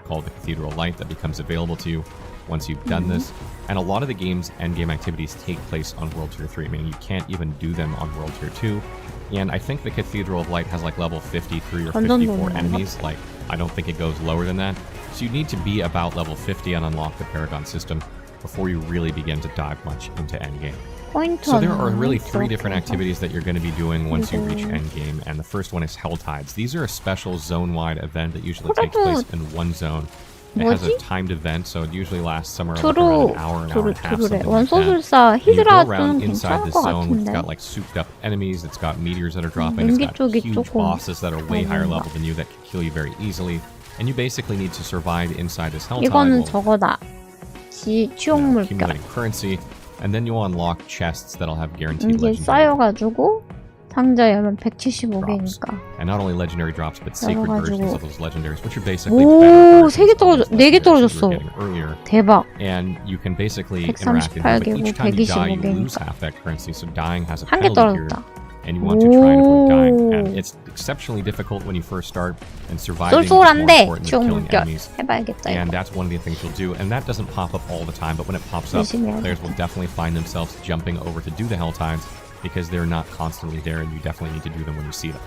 Called the Cathedral Light that becomes available to you once you've done this. And a lot of the game's endgame activities take place on World Tier 3, meaning you can't even do them on World Tier 2. And I think the Cathedral of Light has like level 53 or 54 enemies. Like, I don't think it goes lower than that. So you need to be about level 50 and unlock the Paragon system before you really begin to dive much into endgame. So there are really 3 different activities that you're going to be doing once you reach endgame, and the first one is Hell Tides. These are a special zone-wide event that usually takes place in one zone. It has a timed event, so it usually lasts somewhere around an hour and a half. 원소술사 And you go 히드라는 around inside 괜찮을 the 것 zone, it's 같은데. got like souped up enemies, it's got meteors that are dropping, it's got 쪽이 huge 조금 bosses that are way higher level than you that can kill you very easily. And you basically need to survive inside this Hell Tide 이거는 while 저거다. 지옥 물결. accumulating currency, and then you'll unlock chests that'll have guaranteed 이게 legendary 쌓여가지고 상자 열면 drops. 175개니까. And not only legendary drops, but sacred 열어가지고. versions of those legendaries, which are basically 오, better 3개 떨어졌, 4개 versions 떨어졌어. we were getting earlier. 대박. And you can basically interact in here, but 138개고 each time you die, you 125개니까. lose half that currency, so dying has a 한 개 penalty here. 떨어졌다. And you want to try and avoid dying. 오. And it's exceptionally difficult when you first start, and surviving is more 쏠쏠한데 important 지옥 than killing 물결 enemies. 해봐야겠다 And 이거. that's one of the things you'll do, and that doesn't pop up all the time, but when it pops up, 열심히 해야겠다. players will definitely find themselves jumping over to do the Hell Tides because they're not constantly there, and you definitely need to do them when you see them.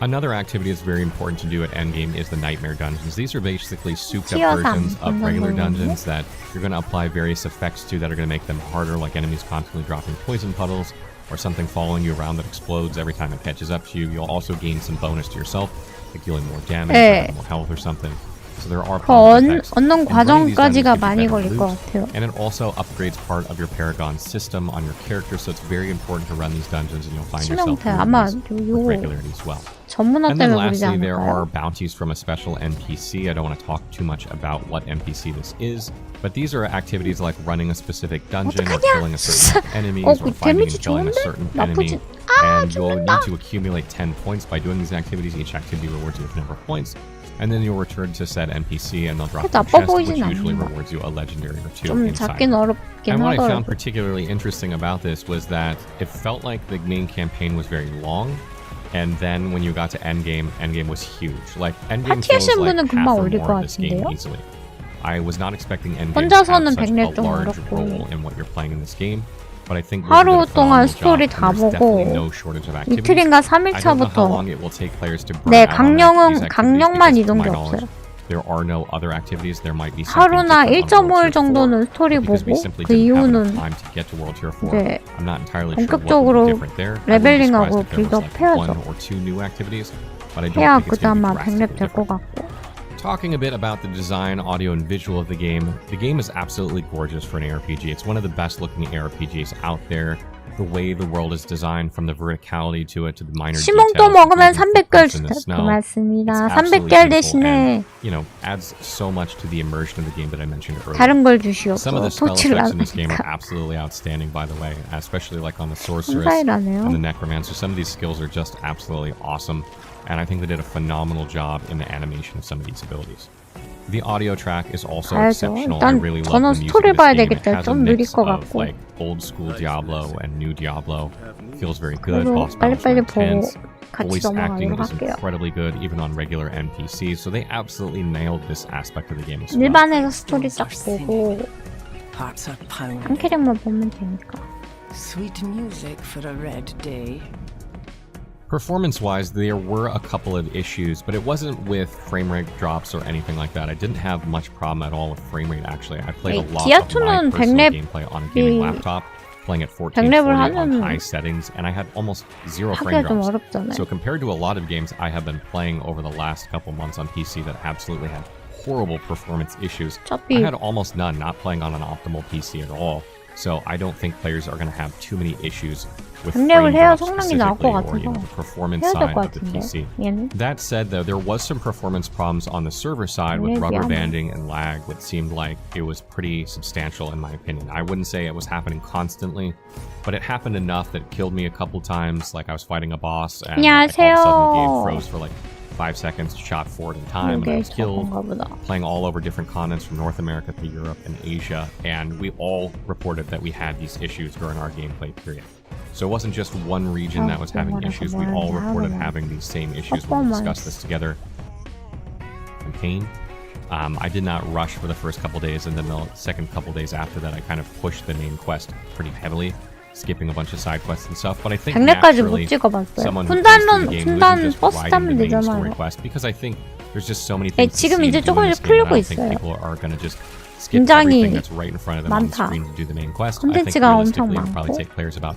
Another activity that's very important to do at endgame is the Nightmare Dungeons. These are basically souped up versions of regular dungeons that you're going to apply various effects to that are going to make them harder, like enemies constantly dropping poison puddles, or something following you around that explodes every time it catches up to you. You'll also gain some bonus to yourself, like dealing more damage, or more health or something. So there are positive effects. 얻는 And running these dungeons 과정까지가 gives you 많이 better 걸릴 것 loot, 같아요. and it also upgrades part of your Paragon system on your character, so it's very important to run these dungeons, and you'll find yourself 치명타 아마 doing these with 요 regularity as well. 전문화 And then 때문에 그러지 lastly, there are 않을까요? bounties from a special NPC. I don't want to talk too much about what NPC this is, but these are activities like running a specific dungeon or killing a certain enemies or 그 finding 데미지 and killing a 좋은데? certain enemy. 나쁘지. 아, And you'll 죽는다. need to accumulate 10 points by doing these activities. Each activity rewards you with a number of points. And then you'll return to said NPC and they'll drop you a 나빠 chest, which 보이진 usually 않는다. rewards you a legendary or 2 좀 inside. 잡긴 어렵긴 And what I found 하더라고. particularly interesting about this was that it felt like the main campaign was very long, and then when you got to Endgame, Endgame was huge. Like, Endgame feels 파티하시는 like 분은 half 금방 or 올릴 more 것 of this game 같은데요? easily. I was not expecting Endgame to have 혼자서는 such a 100렙 좀 large 어렵고. role in what you're playing in this game, but I think 하루 Blizzard did a 동안 phenomenal 스토리 job, 다 and there's definitely 보고 no shortage of activities. 이틀인가 I don't know how 3일차부터 long it will take players to burn 네, out on these activities 강령만 because to 이동 my 게 knowledge, 없어요. there are no other activities. There might be something 하루나 different on World 1.5일 Tier 4, 정도는 스토리 but because we 보고 simply 그 didn't have 이후는 enough time to get to World Tier 4. 네, I'm not entirely sure what would 본격적으로 be different there. I wouldn't be 레벨링하고 surprised if there was like 빌드업 1 해야죠. or 2 new activities, but I don't 해야 think it's going to 그나마 be 100렙 drastically 될 것 different. 같고. Talking a bit about the design, audio, and visual of the game is absolutely gorgeous for an ARPG. It's one of the best looking ARPGs out there. The way the world is designed, from the verticality to it to the minor details. 시몽도 먹으면 including 300걸 footprints in the 주세요. snow. 고맙습니다. It's absolutely 300개 beautiful 대신에 and, you know, adds so much to the immersion of the game that I mentioned earlier. 다른 걸 주시옵소서. Some of the spell 토치를 effects 안 in this game are 하니까. absolutely outstanding, by the way, especially like on the sorceress 감사히라네요. and the necromancer. Some of these skills are just absolutely awesome, and I think they did a phenomenal job in the animation of some of these abilities. The audio track is also 알죠. exceptional. I 일단 really love 저는 the music 스토리 of 봐야 this game. It 되겠다. has a 좀 느릴 mix 것 of 같고. like old school Diablo and new Diablo. Feels very good. 그래도 Boss battles are 빨리빨리 보고 intense. 같이 Voice acting 넘어가도록 is 할게요. incredibly good, even on regular NPCs. So they absolutely nailed this aspect of the game as well. 일반에서 스토리 딱 보고 한 캐릭만 보면 되니까. Sweet music for a red day. Performance-wise, there were a couple of issues, but it wasn't with frame rate drops or anything like that. I didn't have much problem at all with frame rate, actually. I played a lot of my personal gameplay on a gaming laptop, playing at 1440 on high settings, and I had almost zero frame drops. So compared to a lot of games I have been playing over the last couple months on PC that absolutely had horrible performance issues, I had almost none, not playing on an optimal PC at all. So I don't think players are going to have too many issues with frame drops specifically, or the performance side of the PC. That said, though, there was some performance problems on the server side with rubber banding and lag, which seemed like it was pretty substantial in my opinion. I wouldn't say it was happening constantly, but it happened enough that it killed me a couple times. Like I was fighting a boss and like, all of a sudden the game froze for like 5 seconds, shot forward in time, and I was killed, playing all over different continents from North America to Europe and Asia, and we all reported that we had these issues during our gameplay period. So it wasn't just one region that was having issues, we all reported having these same issues when we discussed this together. Campaign. I did not rush for the first couple days, and then the second couple days after that I kind of pushed the main quest pretty heavily, skipping a bunch of side quests and stuff. But I think naturally someone who plays through the game isn't just riding the main story quest, because I think there's just so many things to see and do in this game, and I don't think people are going to just skip everything that's right in front of them on the screen to do the main quest. I think realistically it will probably take players about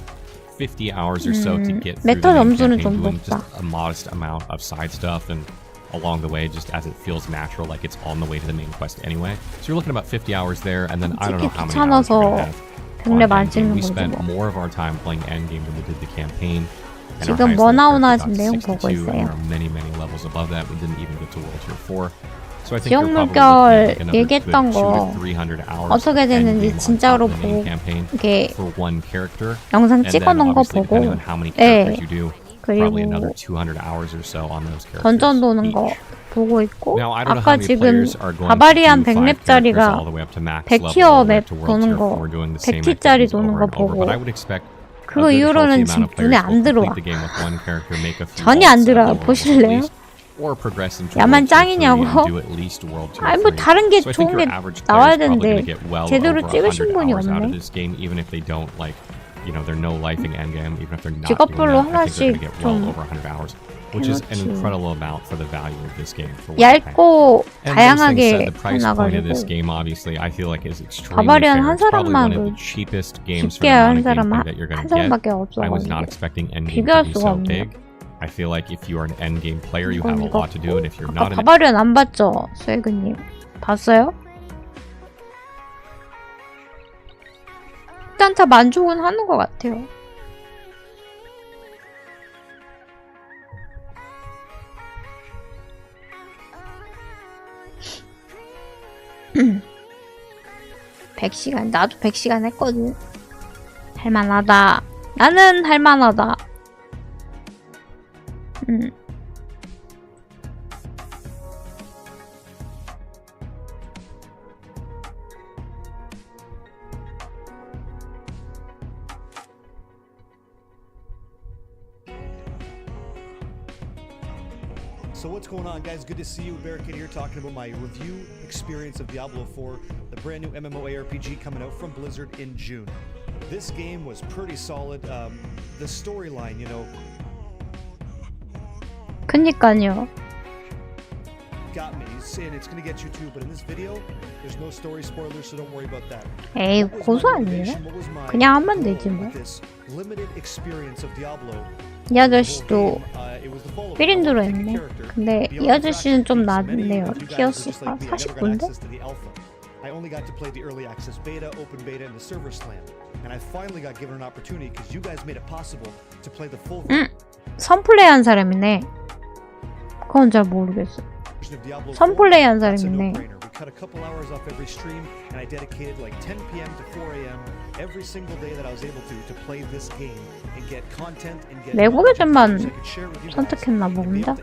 50 hours or so to get through the main campaign, doing just a modest amount of side stuff and along the way, just as it feels natural, like it's on the way to the main quest anyway. So you're looking at about 50 hours there, and then I don't know how many hours you're going to have. We spent more of our time playing endgame than we did the campaign. And 지금 뭐 나오나 지금 내용 보고 and 있어요. there are many levels above that. We didn't even get to World Tier 4. So I think 지역 you're 물결 probably 얘기했던 거 300 hours 어떻게 되는지 진짜로 보고 이렇게 영상 찍어놓은 거 보고 네 그리고 던져놓는 거 보고 있고 아까 지금 바바리안 100렙짜리가 100티어 맵 도는 거 100티짜리 도는 거 보고 그 이후로는 지금 눈에 안 들어와. 전혀 안 들어와. 보실래요? 야만 짱이냐고? 아니 뭐 다른 게 좋은 게 나와야 되는데 제대로 찍으신 분이 없네. 직업별로 하나씩 좀 얇고 다양하게 해놔가지고 바바리안 한 사람만 쉽게 한 사람 한 사람밖에 없어가지고 비교할 수가 없네요. I feel like if you are an end game player, you have a lot to do, and if you're not an 바바리안 안 봤죠, 수혜근님? 봤어요? 일단 다 만족은 하는 것 같아요. (100시간) 나도 100시간 했거든. 할만하다. 나는 할만하다. So what's going on, guys? Good to see you. Barricade here talking about my review experience of Diablo 4, the brand new MMORPG coming out from Blizzard in June. This game was pretty solid. The storyline, you know, 그니까요. got me. And it's gonna get you too, but in this video, there's no story spoilers, so don't worry about that. 에이, 고소 아니에요? 그냥 하면 되지 뭐. Limited experience of Diablo. 이 아저씨도 삐린드로 했네. 근데 이 아저씨는 좀 낫네요. 티어스가 49인데? I only got to play the early access beta, open beta, and the server slam. And I finally got given an opportunity because you guys made it possible to play the full 선플레이한 사람이네. 그건 잘 모르겠어. 선플레이한 사람이네. cut a couple hours off every stream, and I dedicated like 10 p.m. to 4 a.m. every single day that I was able to play this game and get content and get 외국 애들만 선택했나 봅니다.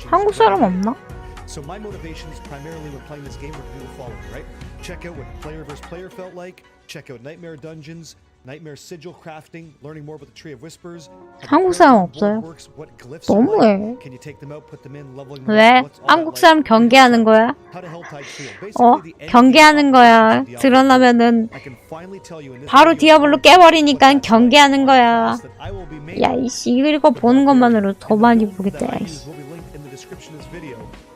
한국 사람 없나? So my motivations primarily when playing this game were to do the following, right? Check out what player versus player felt like, check out Nightmare Dungeons, Nightmare Sigil crafting, learning more about the Tree of Whispers. 한국 사람 없어요. 너무해. 왜? 한국 사람 경계하는 거야? 경계하는 거야. 드러나면은 바로 디아블로 깨버리니까 경계하는 거야. 야, 이씨, 이거 보는 것만으로 더 많이 보겠다. 이씨.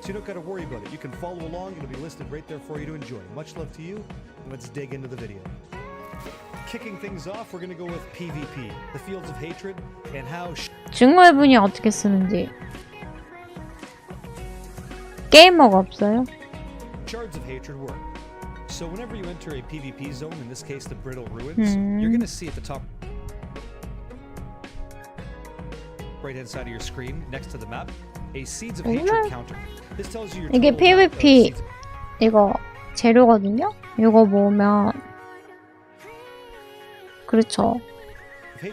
So you don't gotta worry about it. You can follow along. It'll be listed right there for you to enjoy. Much love to you. Let's dig into the video. Kicking things off, we're gonna go with PvP, the fields of hatred, and how. 중얼분이 어떻게 쓰는지. 게이머가 없어요? Shards of hatred work. So whenever you enter a PvP zone, in this case the Brittle Ruins, you're gonna see at the top right-hand side of your screen, next to the map, a Seeds of Hatred counter. This tells you your 이게 PvP 이거 재료거든요? 이거 모으면 그렇죠.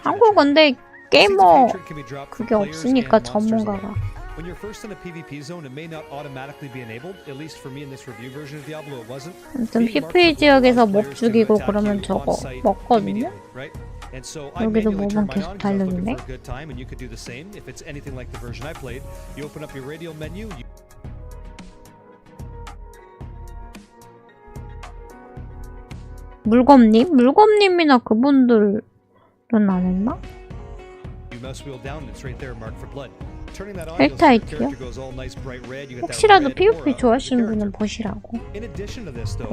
한국어인데 게이머 그게 없으니까 전문가가. When you're first in a PvP zone, it may not automatically be enabled. At least for me in this review version of Diablo, it wasn't. 아무튼 PvP 지역에서 몹 죽이고 그러면 저거 먹거든요. 여기도 몸은 계속 달려있네. 물검님? 물검님이나 그분들은 안 했나? 헬타이트요? 혹시라도 PVP 좋아하시는 분은 보시라고.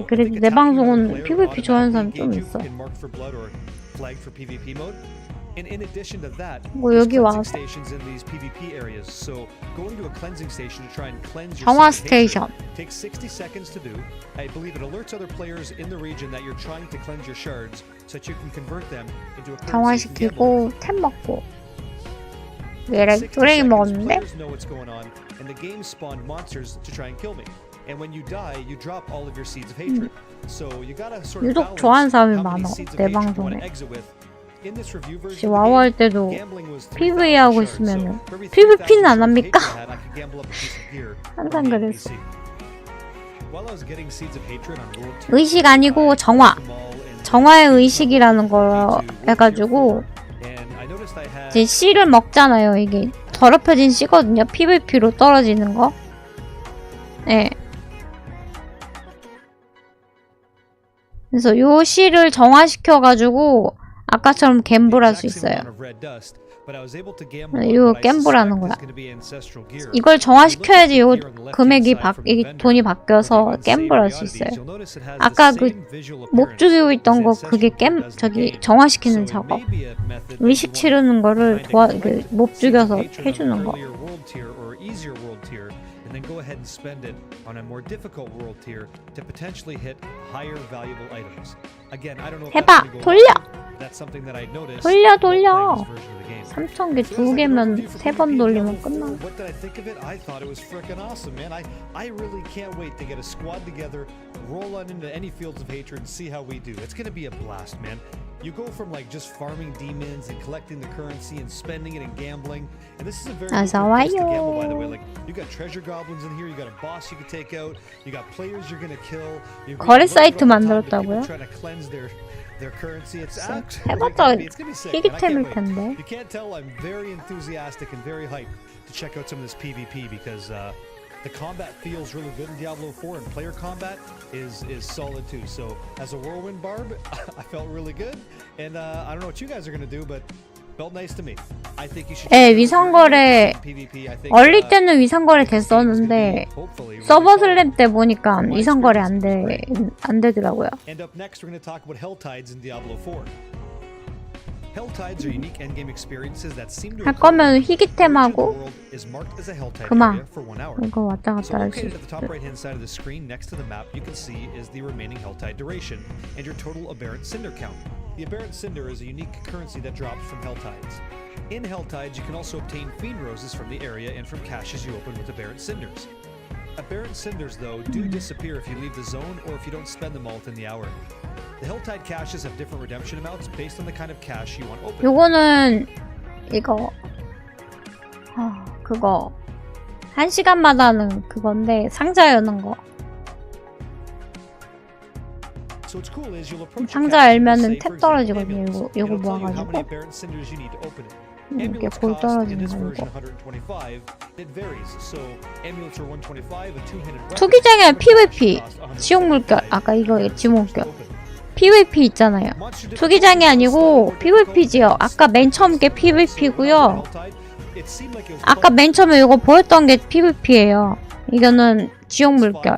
그래도 내 방송은 PVP 좋아하는 사람 좀 있어. And in addition to that, 뭐 여기 와서 stations in these PvP areas. So going to a cleansing station to try and cleanse your 정화 스테이션 takes 60 seconds to do. I believe it alerts other players in the region that you're trying to cleanse your shards so that you can convert them into a 정화시키고 템 먹고 얘를 쓰레기 먹었는데 and the game spawned monsters to try and kill me. And when you die, you drop all of your seeds of hatred. So you gotta sort of 유독 좋아하는 사람이 많아 내 방송에. 와우 할 때도 PVE 하고 있으면은 PVP는 안 합니까? 항상 그랬어. 의식 아니고 정화. 정화의 의식이라는 거 해가지고 이제 씨를 먹잖아요. 이게 더럽혀진 씨거든요. PVP로 떨어지는 거. 네. 그래서 요 씨를 정화시켜가지고 아까처럼 갬블할 수 있어요. 이거 갬블하는 거야. 이걸 정화시켜야지 요 금액이 돈이 바뀌어서 갬블할 수 있어요. 아까 그 목 죽이고 있던 거 그게 저기 정화시키는 작업. 의식 치르는 거를 목 죽여서 해주는 거. then go ahead and spend it on a more difficult world tier to potentially hit higher valuable items. Again, I don't know if 해봐! 돌려! that's something that I noticed. 돌려! 3,000개 2개면 3번 돌리면 끝나. What did I think of it? I thought it was freaking awesome, man. I really can't wait to get a squad together, roll on into any fields of hatred and see how we do. It's gonna be a blast, man. You go from like just farming demons and collecting the currency and spending it and gambling. And this is a very good gamble, by the way. Like you got treasure goblins in here, you got a boss you can take out, you got players you're gonna kill. 거래 사이트 만들었다고요? Trying to cleanse their currency. It's 해봤자 희귀템일 텐데. You can't tell I'm very enthusiastic and very hyped to check out some of this PvP because the combat feels really good in Diablo 4, and player combat is solid too. So as a Whirlwind Barb, I felt really good, and I don't know what you guys are gonna do, but felt nice to me. I think you should. 위상거래 얼리 때는 위상거래 됐었는데 서버 슬램 때 보니까 위상거래 안 되더라고요. And up next, we're gonna talk about Helltides in Diablo 4. Helltides are unique endgame experiences that seem to 할 거면 희귀템하고 그만 이거 왔다 갔다 할 수 Located at the top right-hand side of the screen next to the map, you can see is the remaining Helltide duration and your total Aberrant Cinder count. The Aberrant Cinder is a unique currency that drops from Helltides. In Helltides, you can also obtain Fiend Roses from the area and from caches you open with Aberrant Cinders. Aberrant Cinders, though, do disappear if you leave the zone or if you don't spend them all within the hour. The Helltide caches have different redemption amounts based on the kind of cache you want open. 요거는 이거 그거 1시간마다 하는 그건데 상자 여는 거. 상자 열면은 탭 떨어지거든요. 요거 모아가지고 이렇게 골 떨어지는 거고. 투기장의 PVP 지옥 물결. 아까 이거 지옥 물결. PVP 있잖아요. 투기장이 아니고 PVP지요. 아까 맨 처음 게 PVP고요. 아까 맨 처음에 이거 보였던 게 PVP예요. 이거는 지옥 물결.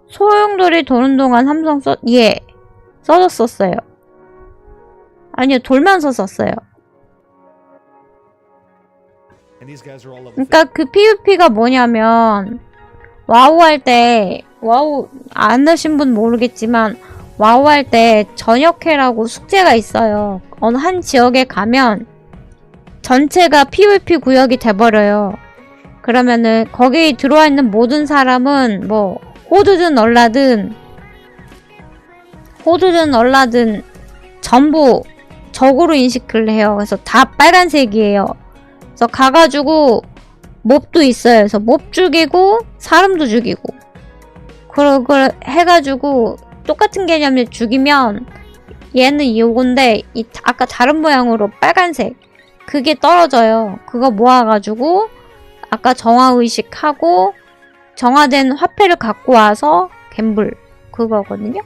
소용돌이 도는 동안 삼성 써줬었어요. 아니요, 돌면서 썼어요. 그러니까 그 PVP가 뭐냐면 와우 할 때, 와우 안 하신 분 모르겠지만 와우 할 때 전역회라고 숙제가 있어요. 어느 한 지역에 가면 전체가 PVP 구역이 돼버려요. 그러면은 거기 들어와 있는 모든 사람은 뭐 호두든 얼라든 전부 적으로 인식을 해요. 그래서 다 빨간색이에요. 그래서 가가지고 몹도 있어요. 그래서 몹 죽이고 사람도 죽이고 그걸 해가지고 똑같은 개념을 죽이면 얘는 요건데 아까 다른 모양으로 빨간색 그게 떨어져요. 그거 모아가지고 아까 정화의식하고 정화된 화폐를 갖고 와서 갬블 그거거든요.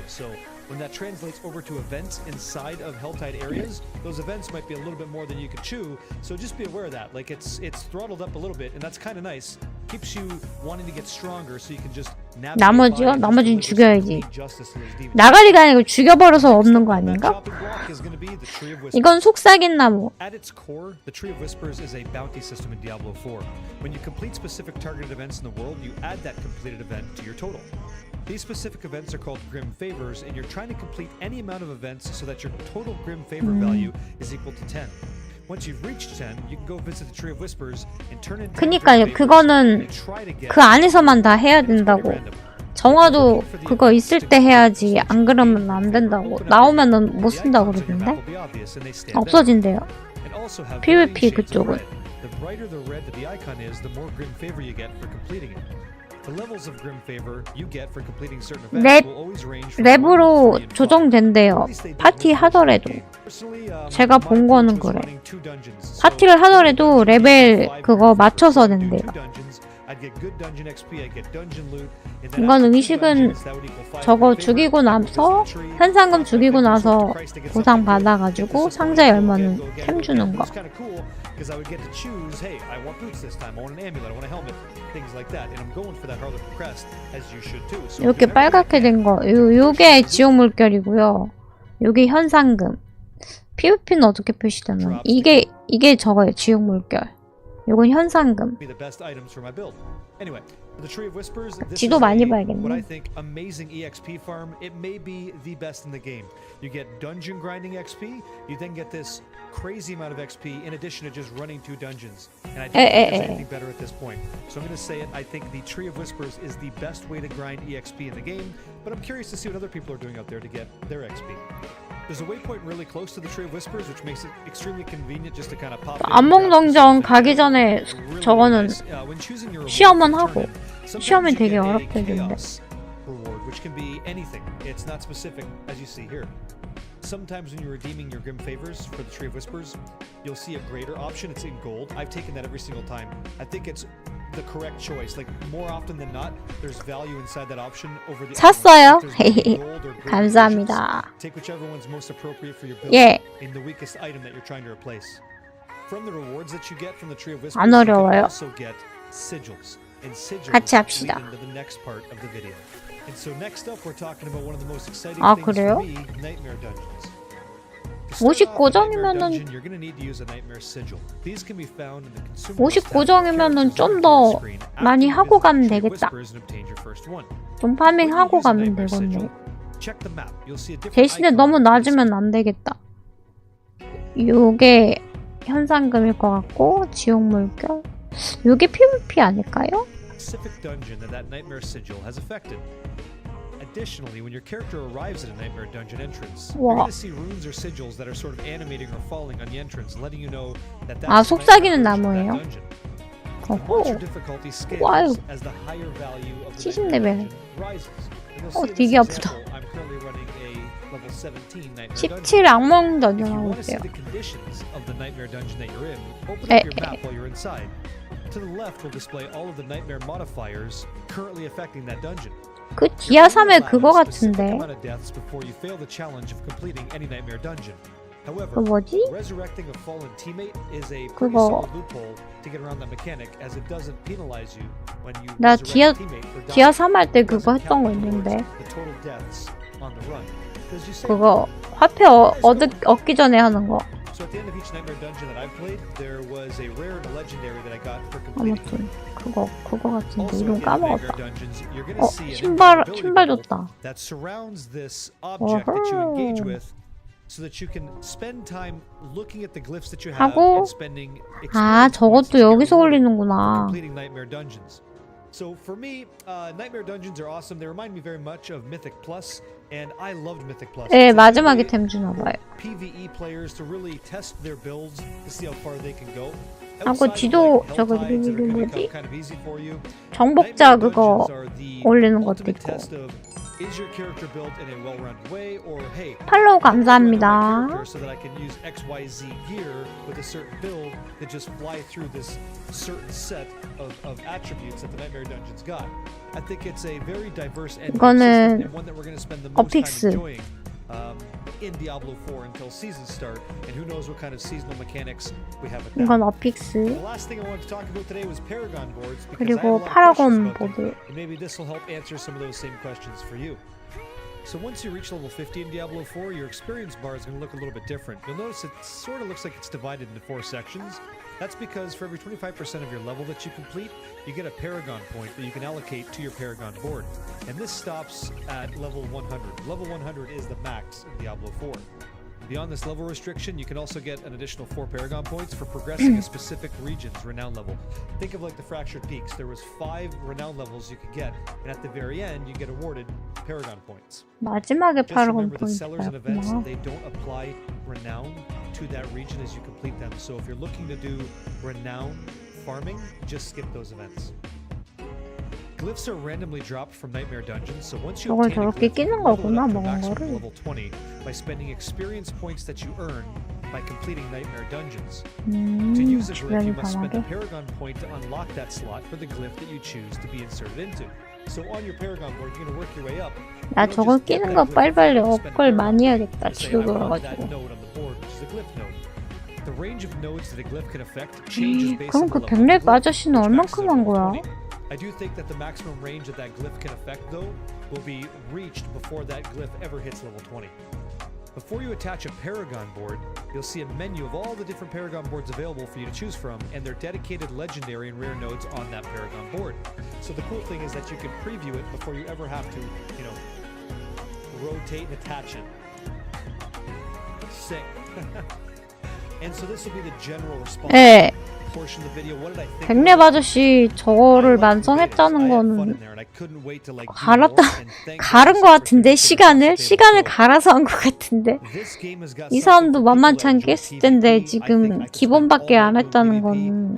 So when that translates over to events inside of Helltide areas, those events might be a little bit more than you could chew. So just be aware of that. Like it's throttled up a little bit, and that's kind of nice. Keeps you wanting to get stronger, so you can just navigate. 나머지요? 나머지는 죽여야지. 나가리가 아니고 죽여버려서 없는 거 아닌가? 이건 속삭인 나무. At its core, the Tree of Whispers is a bounty system in Diablo 4. When you complete specific targeted events in the world, you add that completed event to your total. These specific events are called Grim Favors, and you're trying to complete any amount of events so that your total Grim Favor value is equal to 10. Once you've reached 10, you can go visit the Tree of Whispers and turn in 10 그니까요. 그거는 그 안에서만 다 해야 된다고. 정화도 그거 있을 때 해야지. 안 그러면 안 된다고. 나오면은 못 쓴다고 그러던데? 없어진대요. PVP 그쪽은. The brighter the red that the icon is, the more Grim Favor you get for completing it. The levels of Grim Favor you get for completing certain events will always range from 랩으로 조정된대요. 파티 하더라도. 제가 본 거는 그래. 파티를 하더라도 레벨 그거 맞춰서 된대요. 이건 의식은 저거 죽이고 나서 현상금 죽이고 나서 보상 받아가지고 상자 열면은 템 주는 거. because I would get to choose, hey, I want boots this time, I want an amulet, I want a helmet, things like that. And I'm going for that Harlequin crest, as you should too. So 이렇게 빨갛게 된 거, 요게 지옥 물결이고요. 요게 현상금. PVP는 어떻게 표시되나? 이게 저거예요, 지옥 물결. 요건 현상금. The Tree of Whispers, 지도 많이 봐야겠네. what I think amazing EXP farm. It may be the best in the game. You get dungeon grinding XP, you then get this crazy amount of XP in addition to just running 2 dungeons. And I don't think there's anything better at this point. So I'm going to say it, I think the Tree of Whispers is the best way to grind EXP in the game, but I'm curious to see what other people are doing out there to get their XP. There's a waypoint really close to the Tree of Whispers, which makes it extremely convenient just to kind of pop in. 안목동전 가기 전에 저거는 시험은 하고 시험이 되게 어렵대던데. Reward, which can be anything. It's not specific, as you see here. Sometimes when you're redeeming your Grim Favors for the Tree of Whispers, you'll see a greater option. It's in gold. I've taken that every single time. I think it's the correct choice. Like more often than not, there's value inside that option over the 샀어요. 감사합니다. Take whichever one's most appropriate for your build in the weakest item that you're trying to replace. From the rewards that you get from the Tree of Whispers, 안 you can 어려워요. also get sigils. And sigils 같이 합시다. lead into the next part of the video. And so next up, we're talking about one of the most exciting 아, things 그래요? for me, nightmare dungeons. 59점이면은 You're going to need to use a nightmare sigil. These can be found in the consumable 59점이면은 좀 더 많이 하고 가면 되겠다. 좀 파밍하고 가면 되겠네. 대신에 너무 낮으면 안 되겠다. 요게 현상금일 것 같고 지옥 물결. 요게 PVP 아닐까요? specific dungeon that nightmare sigil has affected. Additionally, when your character arrives at a Nightmare Dungeon entrance, Wow. you're going to see runes or sigils that are sort of animating or falling on the entrance, letting you know that that's 아, the 속삭이는 Nightmare 나무예요? dungeon. The monster 어호. difficulty 와우. scales as the higher value of the 70 Nightmare 레벨. Dungeon rises. And you'll 어, see in 되게 this 아프다. example, I'm currently running a level 17 Nightmare 17 Dungeon. 악몽 던전 If you 하고 want to see 있어요. the conditions of the Nightmare Dungeon that you're in, open Eh, up your map while you're inside. To the left will display all of the nightmare modifiers currently affecting that dungeon. 그 디아 3의 그거 같은데. amount of deaths before you fail the challenge of completing any nightmare dungeon. However, 그 뭐지? resurrecting a fallen teammate is a pretty 그거. solid loophole to get around that mechanic, as it doesn't penalize you when you 나 resurrect 디아 a teammate for 디아 dying. 3 할 때 It 그거 doesn't 했던 거 count 있는데. towards the total deaths on the run. 'Cause you save 그거 화폐 얻기 전에 하는 거. So at the end of each nightmare dungeon that I've played, there was a rare and a legendary that I got for completing. 아무튼 그거 같은데 Also, 이름 at the end of 까먹었다. nightmare dungeons, you're gonna 어, see an 신발 invisibility 줬다. bubble that surrounds this object that you engage 어허. with, so that you can spend time looking at the glyphs that you have 하고 and spending 아, experience points 저것도 to get 여기서 rewarded for 올리는구나. completing nightmare dungeons. So for me, nightmare dungeons are awesome. They remind me very much of Mythic Plus, and I loved Mythic Plus. 예, It's a good 마지막에 way 템 주나 봐요. PvE players to really test their builds to see how far they can go. 하고 Outside of, 지도 like, 저거 Helltides that are gonna 뭐지? become kind of easy for you, 정복자 Nightmare 그거 dungeons are the 올리는 것도 ultimate 있고. test of, is your character built in a well-rounded way, or hey, 팔로우 how do I build my 감사합니다. character so that I can use XYZ gear with a certain build that just fly through this certain set of attributes that the Nightmare Dungeon's got. I think it's a very diverse end game system, 이거는 and one that we're going to spend the most time 어픽스. enjoying in Diablo 4 until seasons start, and who knows what kind of seasonal mechanics we have at that. 이건 The 어픽스. last thing I wanted to talk about today was Paragon boards, because I 그리고 have a lot of 파라곤 questions about them, 보드. and maybe this will help answer some of those same questions for you. So once you reach level 50 in Diablo 4, your experience bar is going to look a little bit different. You'll notice it sort of looks like it's divided into 4 sections. That's because for every 25% of your level that you complete, you get a Paragon point that you can allocate to your Paragon board. And this stops at level 100. Level 100 is the max in Diablo 4. Beyond this level restriction, you can also get an additional 4 Paragon points for progressing a specific region's renown level. Think of like the Fractured Peaks. There was 5 renown levels you could get, and at the very end, you get awarded Paragon points. 마지막에 Just 파라곤 remember the sellers and events, 포인트였구나. they don't apply renown to that region as you complete them. So if you're looking to do renown farming, just skip those events. Glyphs are randomly dropped from Nightmare Dungeons, so once you 저걸 obtain a 저렇게 glyph, you 끼는 can level 거구나, it up to 먹은 maximum 거를. level 20 by spending experience points that you earn by completing Nightmare Dungeons. To use a glyph, you 주변이 must spend a 강하게. Paragon point to unlock that slot for the glyph that you choose to be inserted into. So on your Paragon board, you're going to work your way up. 나 You don't 저걸 just get 끼는 that 거 glyph, 빨리빨리 you spend a 업글 Paragon 많이 해야겠다. to say, I 지도 want that 돌아가지고. node on the board, which is a glyph node. The range of nodes that a glyph can affect changes based 그럼 on the 그 level of the 백렙 glyph, 아저씨는 which maxes 얼만큼 at 한 level 거야? 20. I do think that the maximum range that that glyph can affect, though, will be reached before that glyph ever hits level 20. Before you attach a Paragon board, you'll see a menu of all the different Paragon boards available for you to choose from, and their dedicated legendary and rare nodes on that Paragon board. So the cool thing is that you can preview it before you ever have to, you know, rotate and attach it. Sick. And so this will be the general response 예. portion of the video. What did I think? 백렙 아저씨 저거를 완성했다는 거는 가른 거 같은데 시간을 갈아서 한 거 같은데 이 사람도 만만치 않게 했을 텐데 지금 기본밖에 안 했다는 거는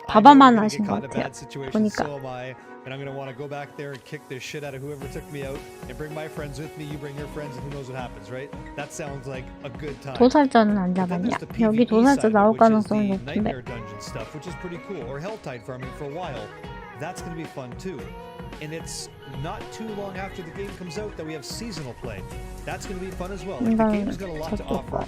바바만 하신 것 같아요. 보니까. And I'm gonna want to go back there and kick the shit out of whoever took me out, and bring my friends with me. You bring your friends, and who knows what happens, right? That sounds like a good time. 도살자는 안 잡았냐? 여기 도살자 나올 가능성이 높은데. Nightmare dungeon stuff, which is pretty cool, or Helltide farming for a while. That's gonna be fun too. And it's not too long after the game comes out that we have seasonal play. That's gonna be fun as well. Like, the game's got a lot to offer.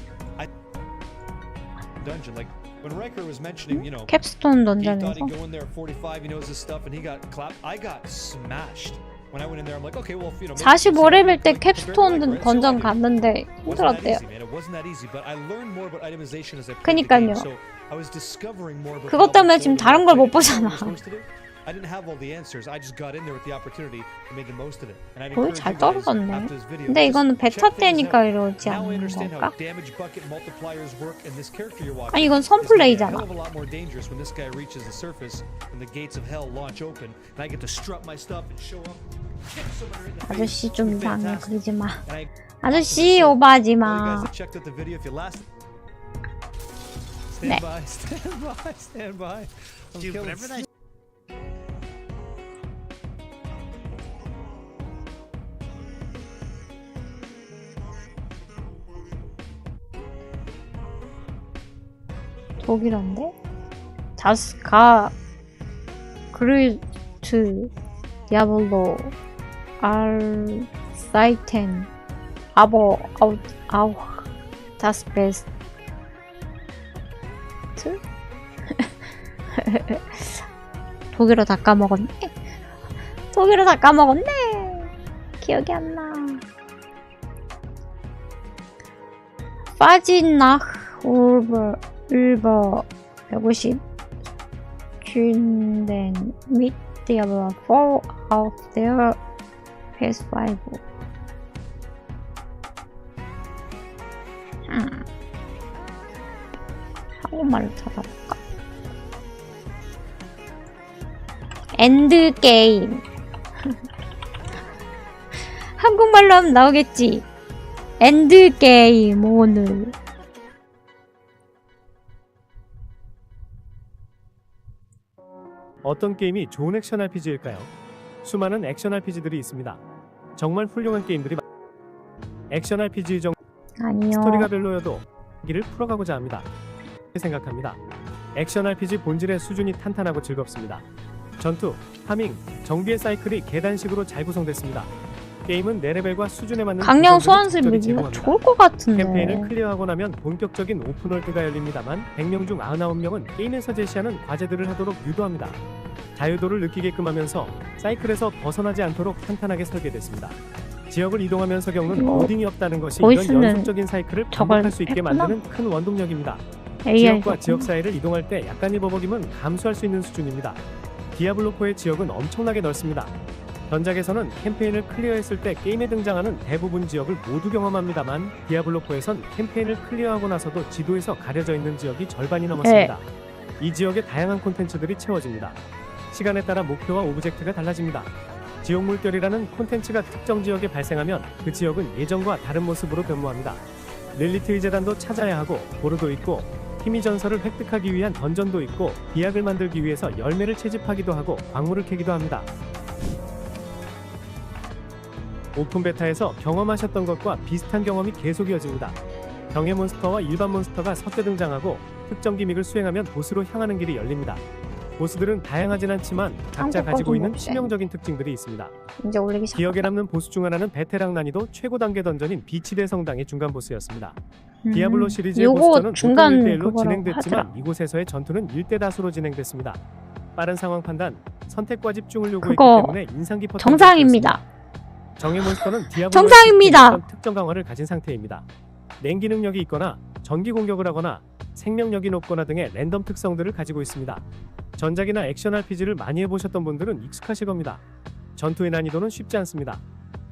Dungeon, like. When Riker was mentioning, you know, 캡스톤 he thought 던전에서 he'd go in there at 45, he knows his stuff, and he got clapped. I got smashed. When I went in there, I'm like, okay, well, you know, 45레벨 때 캡스톤 던전 갔는데 힘들었대요. It wasn't that easy, but I learned more about itemization as I played the 그니까요. game. So I was discovering more about 그것 때문에 지금 다른 걸 못 보잖아. I didn't have all the answers. I just got in there with the opportunity and made the most of it. And I'd 거의 encourage 잘 you guys 떨어졌네. after this video. 근데 이거는 just 베타 check things 때니까 out. 이러지 Now I 않는 understand 건가? how damage bucket multipliers work, and this character you're watching 아니 이건 is gonna be a 선플레이잖아. hell of a lot more dangerous when this guy reaches the surface and the gates of hell launch open, and I get to strut my stuff and show up. Kick someone in the face. 아저씨 좀 It's 이상해. fantastic. 그러지 마. And I 아저씨 오버하지 All you 마. guys that checked out the video, if you last 네. stand by, stand by. I'm killing 독일어인데? 자스카 그루트 디아블로 알사이텐 아버 아우 다스 베스트 독일어 다 까먹었네. 독일어 다 까먹었네. 기억이 안 나. 파지나흐 울버 150 균된 및 디아블로 4 out there PS5 한국말로 찾아볼까? 엔드게임 한국말로 하면 나오겠지. 엔드게임 오늘 어떤 게임이 좋은 액션 RPG일까요? 수많은 액션 RPG들이 있습니다. 정말 훌륭한 게임들이 액션 RPG 중 아니요. 스토리가 별로여도 이야기를 풀어가고자 합니다. 생각합니다. 액션 RPG 본질의 수준이 탄탄하고 즐겁습니다. 전투, 파밍, 정비의 사이클이 계단식으로 잘 구성됐습니다. 게임은 내 레벨과 수준에 맞는 강령 구성들을 소환술 적절히 밀기가 제공합니다. 좋을 것 같은데. 캠페인을 클리어하고 나면 본격적인 오픈월드가 열립니다만 100명 중 99명은 게임에서 제시하는 과제들을 하도록 유도합니다. 자유도를 느끼게끔 하면서 사이클에서 벗어나지 않도록 탄탄하게 설계됐습니다. 지역을 이동하면서 겪는 로딩이 없다는 것이 이런 연속적인 사이클을 반복할 수 있게 만드는 큰 원동력입니다. 지역과 지역 사이를 이동할 때 약간의 버벅임은 감수할 수 있는 수준입니다. 디아블로4의 지역은 엄청나게 넓습니다. 전작에서는 캠페인을 클리어했을 때 게임에 등장하는 대부분 지역을 모두 경험합니다만 디아블로4에선 캠페인을 클리어하고 나서도 지도에서 가려져 있는 지역이 절반이 넘었습니다. 이 지역에 다양한 콘텐츠들이 채워집니다. 시간에 따라 목표와 오브젝트가 달라집니다. 지옥 물결이라는 콘텐츠가 특정 지역에 발생하면 그 지역은 예전과 다른 모습으로 변모합니다. 릴리트의 재단도 찾아야 하고 보르도 있고 희미 전설을 획득하기 위한 던전도 있고 비약을 만들기 위해서 열매를 채집하기도 하고 광물을 캐기도 합니다. 오픈 베타에서 경험하셨던 것과 비슷한 경험이 계속 이어집니다. 경해 몬스터와 일반 몬스터가 섞여 등장하고 특정 기믹을 수행하면 보스로 향하는 길이 열립니다. 보스들은 다양하진 않지만 각자 가지고 있는 치명적인 특징들이 있습니다. 이제 올리기 시작. 기억에 남는 보스 중 하나는 베테랑 난이도 최고 단계 던전인 비치대 성당의 중간 보스였습니다. 디아블로 시리즈의 보스전은 보통 1대1로 진행됐지만 하더라. 이곳에서의 전투는 1대 다수로 진행됐습니다. 빠른 상황 판단, 선택과 집중을 요구했기 때문에 인상 깊었던 정상입니다. 정의 몬스터는 디아블로 정상입니다. 특정 강화를 가진 상태입니다. 냉기 능력이 있거나 전기 공격을 하거나 생명력이 높거나 등의 랜덤 특성들을 가지고 있습니다. 전작이나 액션 RPG를 많이 해보셨던 분들은 익숙하실 겁니다. 전투의 난이도는 쉽지 않습니다.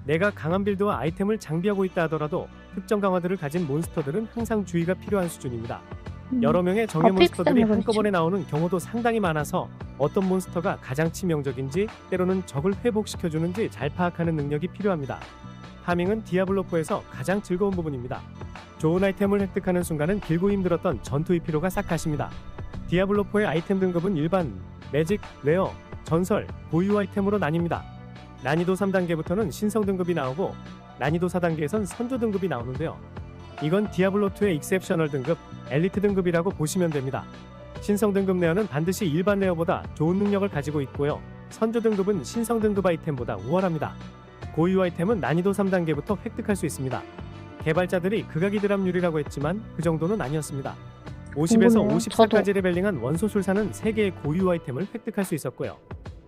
내가 강한 빌드와 아이템을 장비하고 있다 하더라도 특정 강화들을 가진 몬스터들은 항상 주의가 필요한 수준입니다. 여러 명의 정예 몬스터들이 한꺼번에 나오는 경우도 상당히 많아서 어떤 몬스터가 가장 치명적인지 때로는 적을 회복시켜주는지 잘 파악하는 능력이 필요합니다. 파밍은 디아블로4에서 가장 즐거운 부분입니다. 좋은 아이템을 획득하는 순간은 길고 힘들었던 전투의 피로가 싹 가십니다. 디아블로4의 아이템 등급은 일반, 매직, 레어, 전설, 고유 아이템으로 나뉩니다. 난이도 3단계부터는 신성 등급이 나오고 난이도 4단계에선 선조 등급이 나오는데요. 이건 디아블로2의 익셉셔널 등급, 엘리트 등급이라고 보시면 됩니다. 신성 등급 레어는 반드시 일반 레어보다 좋은 능력을 가지고 있고요. 선조 등급은 신성 등급 아이템보다 우월합니다. 고유 아이템은 난이도 3단계부터 획득할 수 있습니다. 개발자들이 극악이 드랍률이라고 했지만 그 정도는 아니었습니다. 50에서 54까지 레벨링한 원소술사는 3개의 고유 아이템을 획득할 수 있었고요.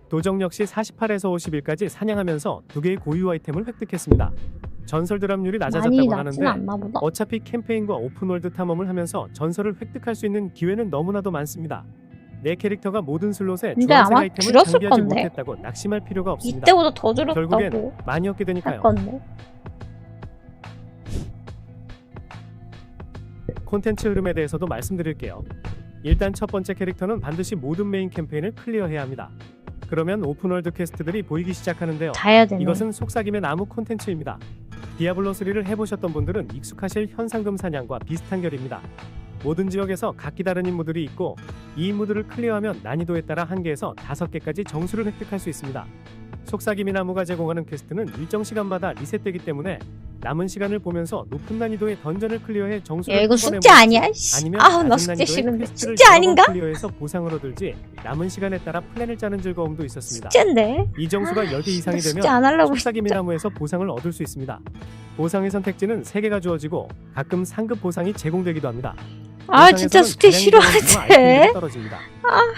도적 역시 48에서 51까지 사냥하면서 2개의 고유 아이템을 획득했습니다. 전설 드랍률이 낮아졌다고 하는데 어차피 캠페인과 오픈월드 탐험을 하면서 전설을 획득할 수 있는 기회는 너무나도 많습니다. 내 캐릭터가 모든 슬롯에 근데 주황색 아마 아이템을 줄었을 장비하지 건데. 못했다고 낙심할 필요가 없습니다. 이때보다 더 결국엔 줄었다고 많이 얻게 할 되니까요. 건데. 콘텐츠 흐름에 대해서도 말씀드릴게요. 일단 첫 번째 캐릭터는 반드시 모든 메인 캠페인을 클리어해야 합니다. 그러면 오픈월드 퀘스트들이 보이기 시작하는데요. 다 해야 되네. 이것은 속삭임의 나무 콘텐츠입니다. 디아블로3를 해보셨던 분들은 익숙하실 현상금 사냥과 비슷한 결입니다. 모든 지역에서 각기 다른 임무들이 있고 이 임무들을 클리어하면 난이도에 따라 1개에서 5개까지 정수를 획득할 수 있습니다. 속삭임의 나무가 제공하는 퀘스트는 일정 시간마다 리셋되기 때문에 남은 시간을 보면서 높은 난이도의 던전을 클리어해 정수를 야, 이거 한 번에 숙제 아니야? 모을지, 씨. 아니면 아우, 나 낮은 숙제 난이도의 싫은데. 퀘스트를 숙제 여러 번 아닌가? 클리어해서 보상을 얻을지 남은 시간에 따라 플랜을 짜는 즐거움도 있었습니다. 숙제인데? 이 정수가 10개 이상이 숙제 안 하려고 되면 속삭임의 진짜. 나무에서 보상을 얻을 수 있습니다. 보상의 선택지는 3개가 주어지고 가끔 상급 보상이 제공되기도 합니다. 아, 진짜 숙제 싫어하지? 떨어집니다.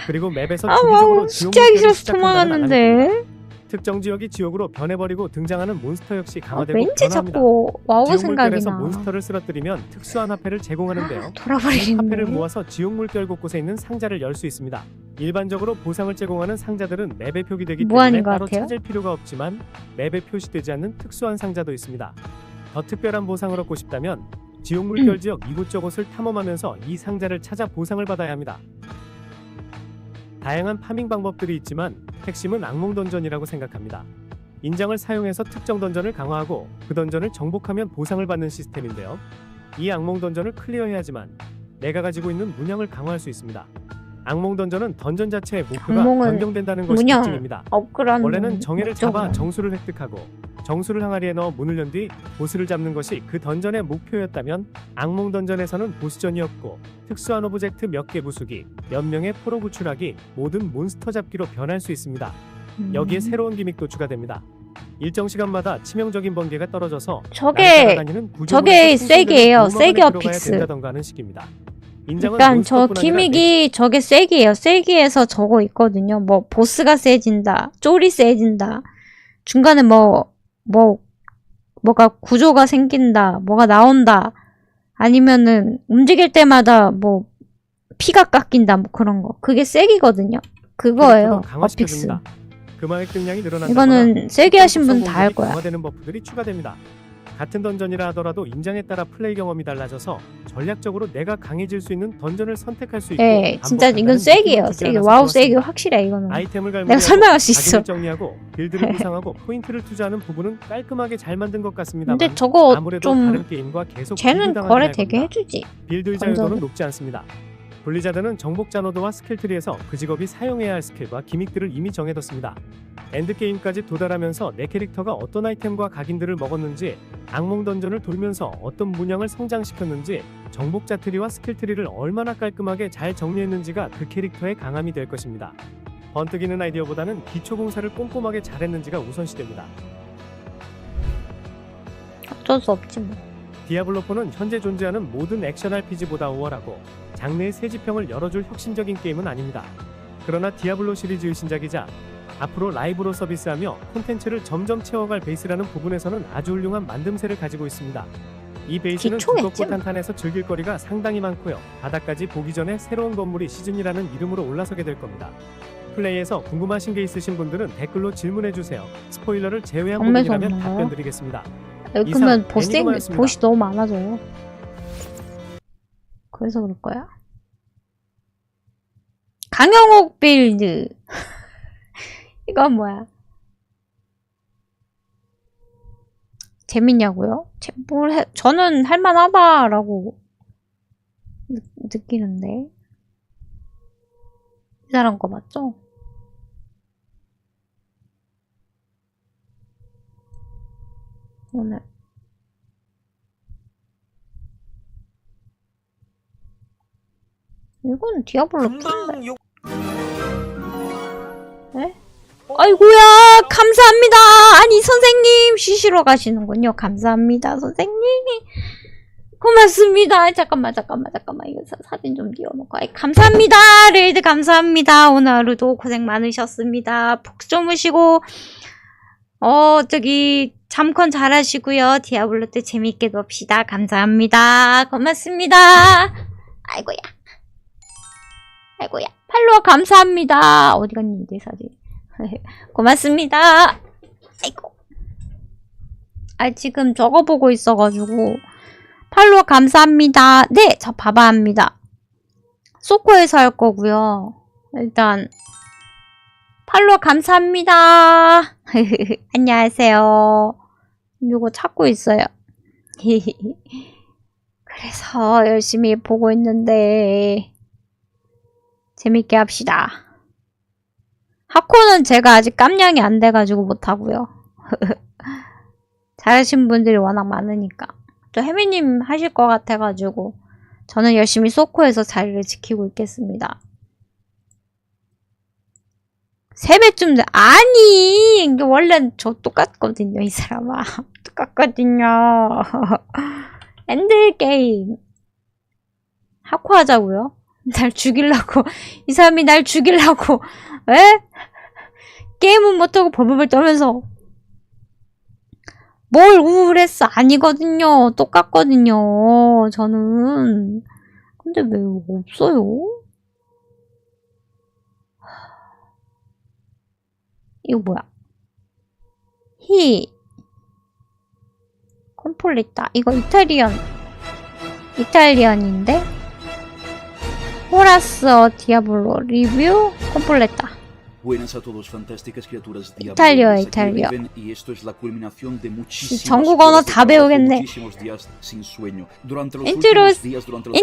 그리고 맵에서 아, 주기적으로 와, 숙제하기 싫어서 도망갔는데. 특정 지역이 지옥으로 변해버리고 등장하는 몬스터 역시 아, 강화되고 왠지 변화합니다. 자꾸 와우 지옥 생각이 물결에서 나. 몬스터를 쓰러뜨리면 특수한 화폐를 제공하는데요. 돌아버리겠네. 이 화폐를 모아서 지옥 물결 곳곳에 있는 상자를 열 수 있습니다. 일반적으로 보상을 제공하는 상자들은 맵에 표기되기 때문에 무한인 것 따로 같아요? 찾을 필요가 없지만 맵에 표시되지 않는 특수한 상자도 있습니다. 더 특별한 보상을 얻고 싶다면 지옥 물결 지역 이곳저곳을 탐험하면서 이 상자를 찾아 보상을 받아야 합니다. 다양한 파밍 방법들이 있지만 핵심은 악몽 던전이라고 생각합니다. 인장을 사용해서 특정 던전을 강화하고 그 던전을 정복하면 보상을 받는 시스템인데요. 이 악몽 던전을 클리어해야지만 내가 가지고 있는 문양을 강화할 수 있습니다. 악몽 던전은 던전 자체의 목표가 악몽은 변경된다는 것이 문양 특징입니다. 업그레이드 원래는 정예를 잡아 목적으로. 정수를 획득하고 정수를 항아리에 넣어 문을 연 뒤 보스를 잡는 것이 그 던전의 목표였다면 악몽 던전에서는 보스전이었고 특수한 오브젝트 몇 개 부수기, 몇 명의 포로 구출하기, 모든 몬스터 잡기로 변할 수 있습니다. 여기에 새로운 기믹도 추가됩니다. 일정 시간마다 치명적인 번개가 떨어져서 저게 쐐기예요. 쐐기 어픽스. 된다던가 하는 식입니다. 인장은 그러니까 저 몬스터뿐 아니라 기믹이 저게 쐐기예요. 쐐기에서 저거 있거든요. 뭐 보스가 세진다, 쫄이 세진다, 중간에 뭐가 구조가 생긴다, 뭐가 나온다, 아니면은 움직일 때마다 뭐 피가 깎인다, 뭐 그런 거. 그게 쐐기거든요. 그거예요. 어픽스. 금화 획득량이 늘어난다거나 이거는 세게 하신 분 다 할 거야. 강화되는 버프들이 추가됩니다. 같은 던전이라 하더라도 인장에 따라 플레이 경험이 달라져서 전략적으로 내가 강해질 수 있는 던전을 선택할 수 있고 예, 진짜 이건 쐐기예요. 쐐기. 와우 쐐기 확실해 이거는. 아이템을 내가 설명할 수 있어. 정리하고 빌드를 구상하고 포인트를 투자하는 부분은 깔끔하게 잘 만든 것 같습니다. 근데 저거 아무래도 좀 다른 게임과 계속 쟤는 비교당하게 거래 할 되게 겁니다. 해주지. 빌드 자유도는 높지 않습니다. 블리자드는 정복자 노드와 스킬트리에서 그 직업이 사용해야 할 스킬과 기믹들을 이미 정해뒀습니다. 엔드게임까지 도달하면서 내 캐릭터가 어떤 아이템과 각인들을 먹었는지, 악몽 던전을 돌면서 어떤 문양을 성장시켰는지, 정복자 트리와 스킬 트리를 얼마나 깔끔하게 잘 정리했는지가 그 캐릭터의 강함이 될 것입니다. 번뜩이는 아이디어보다는 기초 공사를 꼼꼼하게 잘했는지가 우선시됩니다. 어쩔 수 없지 뭐. 디아블로4는 현재 존재하는 모든 액션 RPG보다 우월하고 장르의 새 지평을 열어줄 혁신적인 게임은 아닙니다. 그러나 디아블로 시리즈의 신작이자 앞으로 라이브로 서비스하며 콘텐츠를 점점 채워갈 베이스라는 부분에서는 아주 훌륭한 만듦새를 가지고 있습니다. 이 베이스는 두껍고 탄탄해서 즐길 거리가 상당히 많고요. 바닥까지 보기 전에 새로운 건물이 시즌이라는 이름으로 올라서게 될 겁니다. 플레이에서 궁금하신 게 있으신 분들은 댓글로 질문해주세요. 스포일러를 제외한 부분이라면 답변 드리겠습니다. 그러면 보시 너무 많아져요. 그래서 그럴 거야. 강영옥 빌드. 이건 뭐야? 재밌냐고요? 저는 할만하다라고 느끼는데. 이 사람 거 맞죠? 오늘 이건 디아블로 2인데. 네? 아이고야, 감사합니다. 아니 선생님 쉬시러 가시는군요. 감사합니다 선생님. 고맙습니다. 잠깐만 이거 사진 좀 띄워놓고. 아이, 감사합니다. 레이드 감사합니다. 오늘 하루도 고생 많으셨습니다. 푹 주무시고 잠컨 잘하시고요. 디아블로 때 재밌게 놉시다. 감사합니다. 고맙습니다. 아이고야. 팔로워 감사합니다. 어디 갔니 내 사진. 고맙습니다. 아이고. 아 지금 저거 보고 있어가지고 팔로워 감사합니다. 네, 저 바바합니다. 소코에서 할 거고요. 일단 팔로워 감사합니다. 안녕하세요. 이거 찾고 있어요. 그래서 열심히 보고 있는데 재밌게 합시다. 하코는 제가 아직 깜냥이 안 돼가지고 못하고요. 잘하신 분들이 워낙 많으니까. 또 혜미님 하실 것 같아가지고 저는 열심히 소코에서 자리를 지키고 있겠습니다. 3배쯤 돼. 아니 이게 원래 저 똑같거든요. 이 사람아. 똑같거든요. 엔드게임 하코 하자고요? 날 죽이려고. 이 사람이 날 죽이려고. 에? 게임은 못하고 벌벌벌 떨면서 뭘 우울했어. 아니거든요. 똑같거든요. 저는. 근데 왜 없어요? 이거 뭐야? 콤폴리타. 이거 이탈리안인데? 호라스어 디아블로 리뷰 콤폴레타. Buenas a todos, fantásticas criaturas de 이탈리아. y esto es la culminación de muchísimos 전국 언어 다 배우겠네. días sin sueño. Durante los últimos días, durante los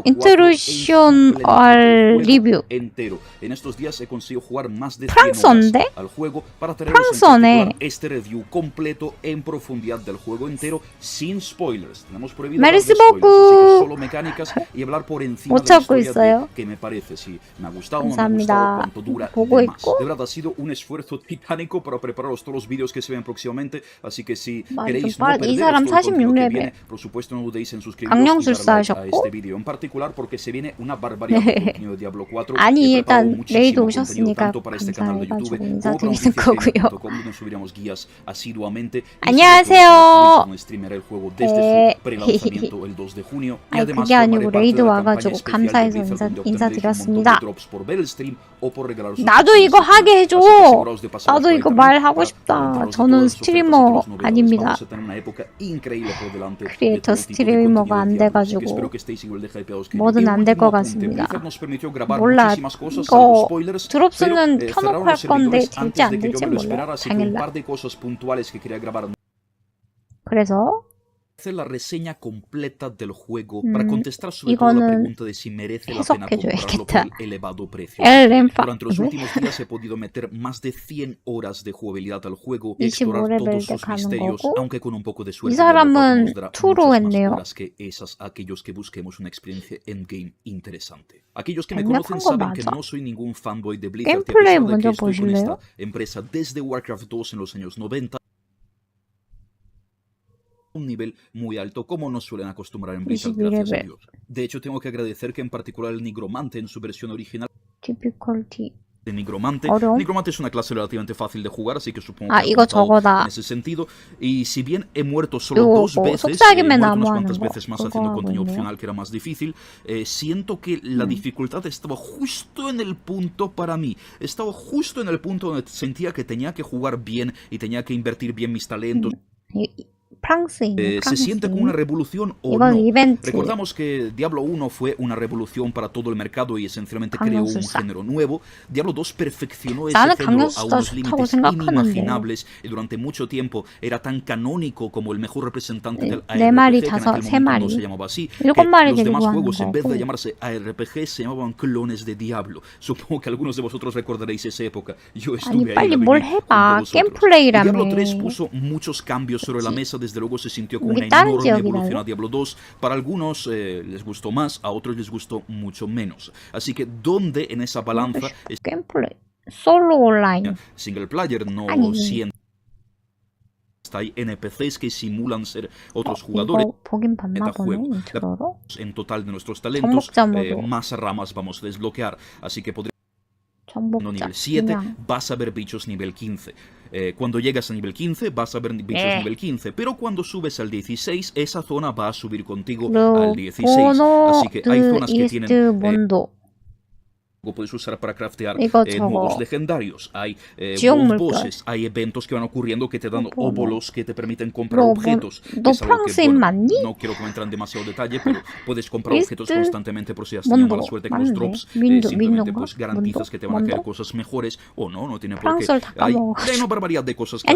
introduction al review. entero. En estos días he conseguido jugar más de 100 프랑스어인데? horas al juego para traeros este review completo en profundidad del juego entero sin spoilers. Tenemos prohibido hablar de spoilers, así que solo mecánicas y hablar por encima de la historia que me parece si me ha gustado o no. Cuánto dura y demás. De verdad ha sido un esfuerzo titánico para prepararos todos los vídeos que se ven próximamente, así que si queréis no perderos todo el contenido que viene, por supuesto no dudéis en suscribiros y darle like a este vídeo en particular porque se viene una barbaridad de contenido de Diablo 4. 아니 일단 레이드 contenido 오셨으니까 tanto para este canal de YouTube 감사해가지고 como para 인사드리는 거고요. donde subiremos guías asiduamente. 안녕하세요. donde streamearé el juego desde su prelanzamiento el 2 de junio y 아니 además 그게 아니고 formaré parte 레이드 de la campaña 와가지고 especial de 감사해서 Blizzard donde obtendréis un montón 인사드렸습니다. de drops por ver el stream o por regalar sus 나도 suscripciones 이거 하게 해줘. Así que aseguraos de pasaros 나도 por ahí 이거 también 말하고 para 싶다. comentaros 저는 todas las ofertas y 스트리머 todas las novedades. 아닙니다. Vamos a tener una época increíble por delante de 크리에이터 todo tipo de 스트리머가 contenido 안 de Diablo, así que 돼가지고 espero que estéis igual de hypeados que yo. 뭐든 El 안 될 것 último apunte, 같습니다. Blizzard nos permitió grabar 몰라. muchísimas cosas, salvo 이거 spoilers, 드롭스는 pero 켜놓고 cerraron 할 los 건데 servidores 될지 antes 안 de que yo 될지 me lo 몰라. esperara, así que un 당일날. par de cosas puntuales que quería grabar. 그래서 Hacer la reseña completa del juego para contestar sobre todo la 이거는 pregunta de si merece la pena comprarlo por el elevado precio. 엘렌파 Durante los últimos días he podido meter más de 100 horas de jugabilidad al juego y explorar 25레벨 todos 때 sus 가는 misterios, 거고 aunque con un poco de 이 suerte Diablo 4 사람은 nos dará 2로 muchas más 했네요. horas que esas a aquellos que busquemos una experiencia endgame interesante. Aquellos que me 강력한 conocen 거 saben que 맞아. no soy ningún fanboy de Blizzard y a 게임플레이 pesar de que 먼저 estoy con 보실래요? esta empresa desde Warcraft 2 en los años 90, un nivel muy alto como nos suelen acostumbrar en Blizzard, gracias a Dios. De hecho, tengo que agradecer que en particular el Nigromante en su versión original difficulty de Nigromante. 어려움? Nigromante es una clase relativamente fácil de jugar, así que supongo 아 que 이거 ha aportado 저거다. en ese sentido. Y si bien he muerto solo 이거 dos 뭐 veces, he 속삭임에 muerto unas 나무하는 cuantas 거 veces más 그거 haciendo 하고 contenido 있네요. opcional que era más difícil, siento que la dificultad estaba justo en el punto para mí. Estaba justo en el punto donde sentía que tenía que jugar bien y tenía que invertir bien mis talentos. 프랑스인이 Se siente como una revolución o 이건 no. 이벤트. Recordamos que Diablo 1 fue una revolución para todo el mercado y esencialmente creó un 강령술사. género nuevo. Diablo 2 perfeccionó ese 나는 género a 강령술사 unos 좋다고 límites 생각하는데 inimaginables y durante mucho tiempo era tan canónico como el mejor representante del ARPG, 네 마리 que en 다섯 aquel 세 momento no 마리 se llamaba así, 일곱 que 마리 los 데리고 demás 하는 juegos en vez de 거고 llamarse ARPG se llamaban clones de Diablo. Supongo que algunos de vosotros recordaréis esa época. Yo 아니 estuve ahí 빨리 la 뭘 viví 해봐 junto a vosotros. 게임플레이라며 Diablo 3 puso muchos cambios sobre la mesa, desde luego se sintió como 우리 una 다른 enorme 지역이 evolución 달라? a Diablo 2. Para algunos les gustó más, a otros les gustó mucho menos. Así que, ¿dónde en esa balanza 게임플레이 솔로 온라인 single player no 아니. siente? Hay NPCs que simulan ser otros jugadores. 이거 보긴 봤나 보네 Metajuego. 인트로로 En total de nuestros talentos, 정복자모도 más ramas vamos a desbloquear. Así que podría 정복자 nivel 7, 그냥 vas a ver bichos nivel 15. cuando llegas a nivel 15 vas a ver bichos nivel 15, pero cuando subes al 16 esa zona va a subir contigo al 16. Así que hay zonas que tienen... puedes usar para craftear nuevos legendarios. Hay boss bosses, hay eventos que van ocurriendo que te dan óbolos que te permiten comprar objetos. Es algo que, bueno, no quiero comentar en demasiado detalle, pero puedes comprar objetos constantemente por si has tenido mala suerte con los drops. Simplemente pues garantizas que te van a caer cosas mejores o no tiene por qué. Hay una barbaridad de cosas que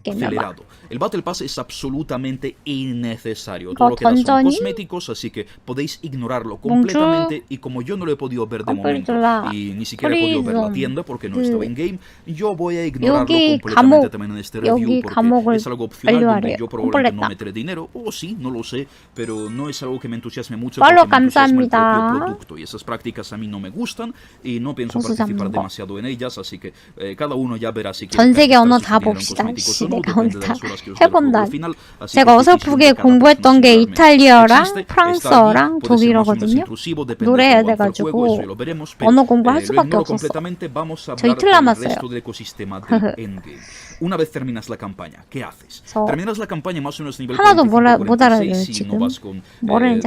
acelerado. El Battle Pass es absolutamente innecesario. Todo lo que da son cosméticos, así que podéis ignorarlo completamente. Y como yo no lo he podido ver de momento y ni siquiera he podido ver la tienda porque no estaba en game, yo voy a ignorarlo completamente también en este review porque es algo opcional donde yo probablemente no meteré dinero, o sí, no lo sé, pero no es algo que me entusiasme mucho porque me entusiasma el propio producto y esas prácticas a mí no me gustan y no pienso participar demasiado en ellas, así que cada uno ya verá si quiere 전 세계 언어 다 봅시다. 내가 오늘 다 해본다. 제가 어설프게 공부했던 게 이탈리아랑 프랑스어랑 독일어거든요. 노래해야 돼가지고 언어 공부할 수밖에 없었어. 저 이틀 남았어요. Una vez terminas la campaña, ¿qué haces? Terminas la campaña más o menos nivel 하나도 못 45, 알아요 46 si no 지금. vas con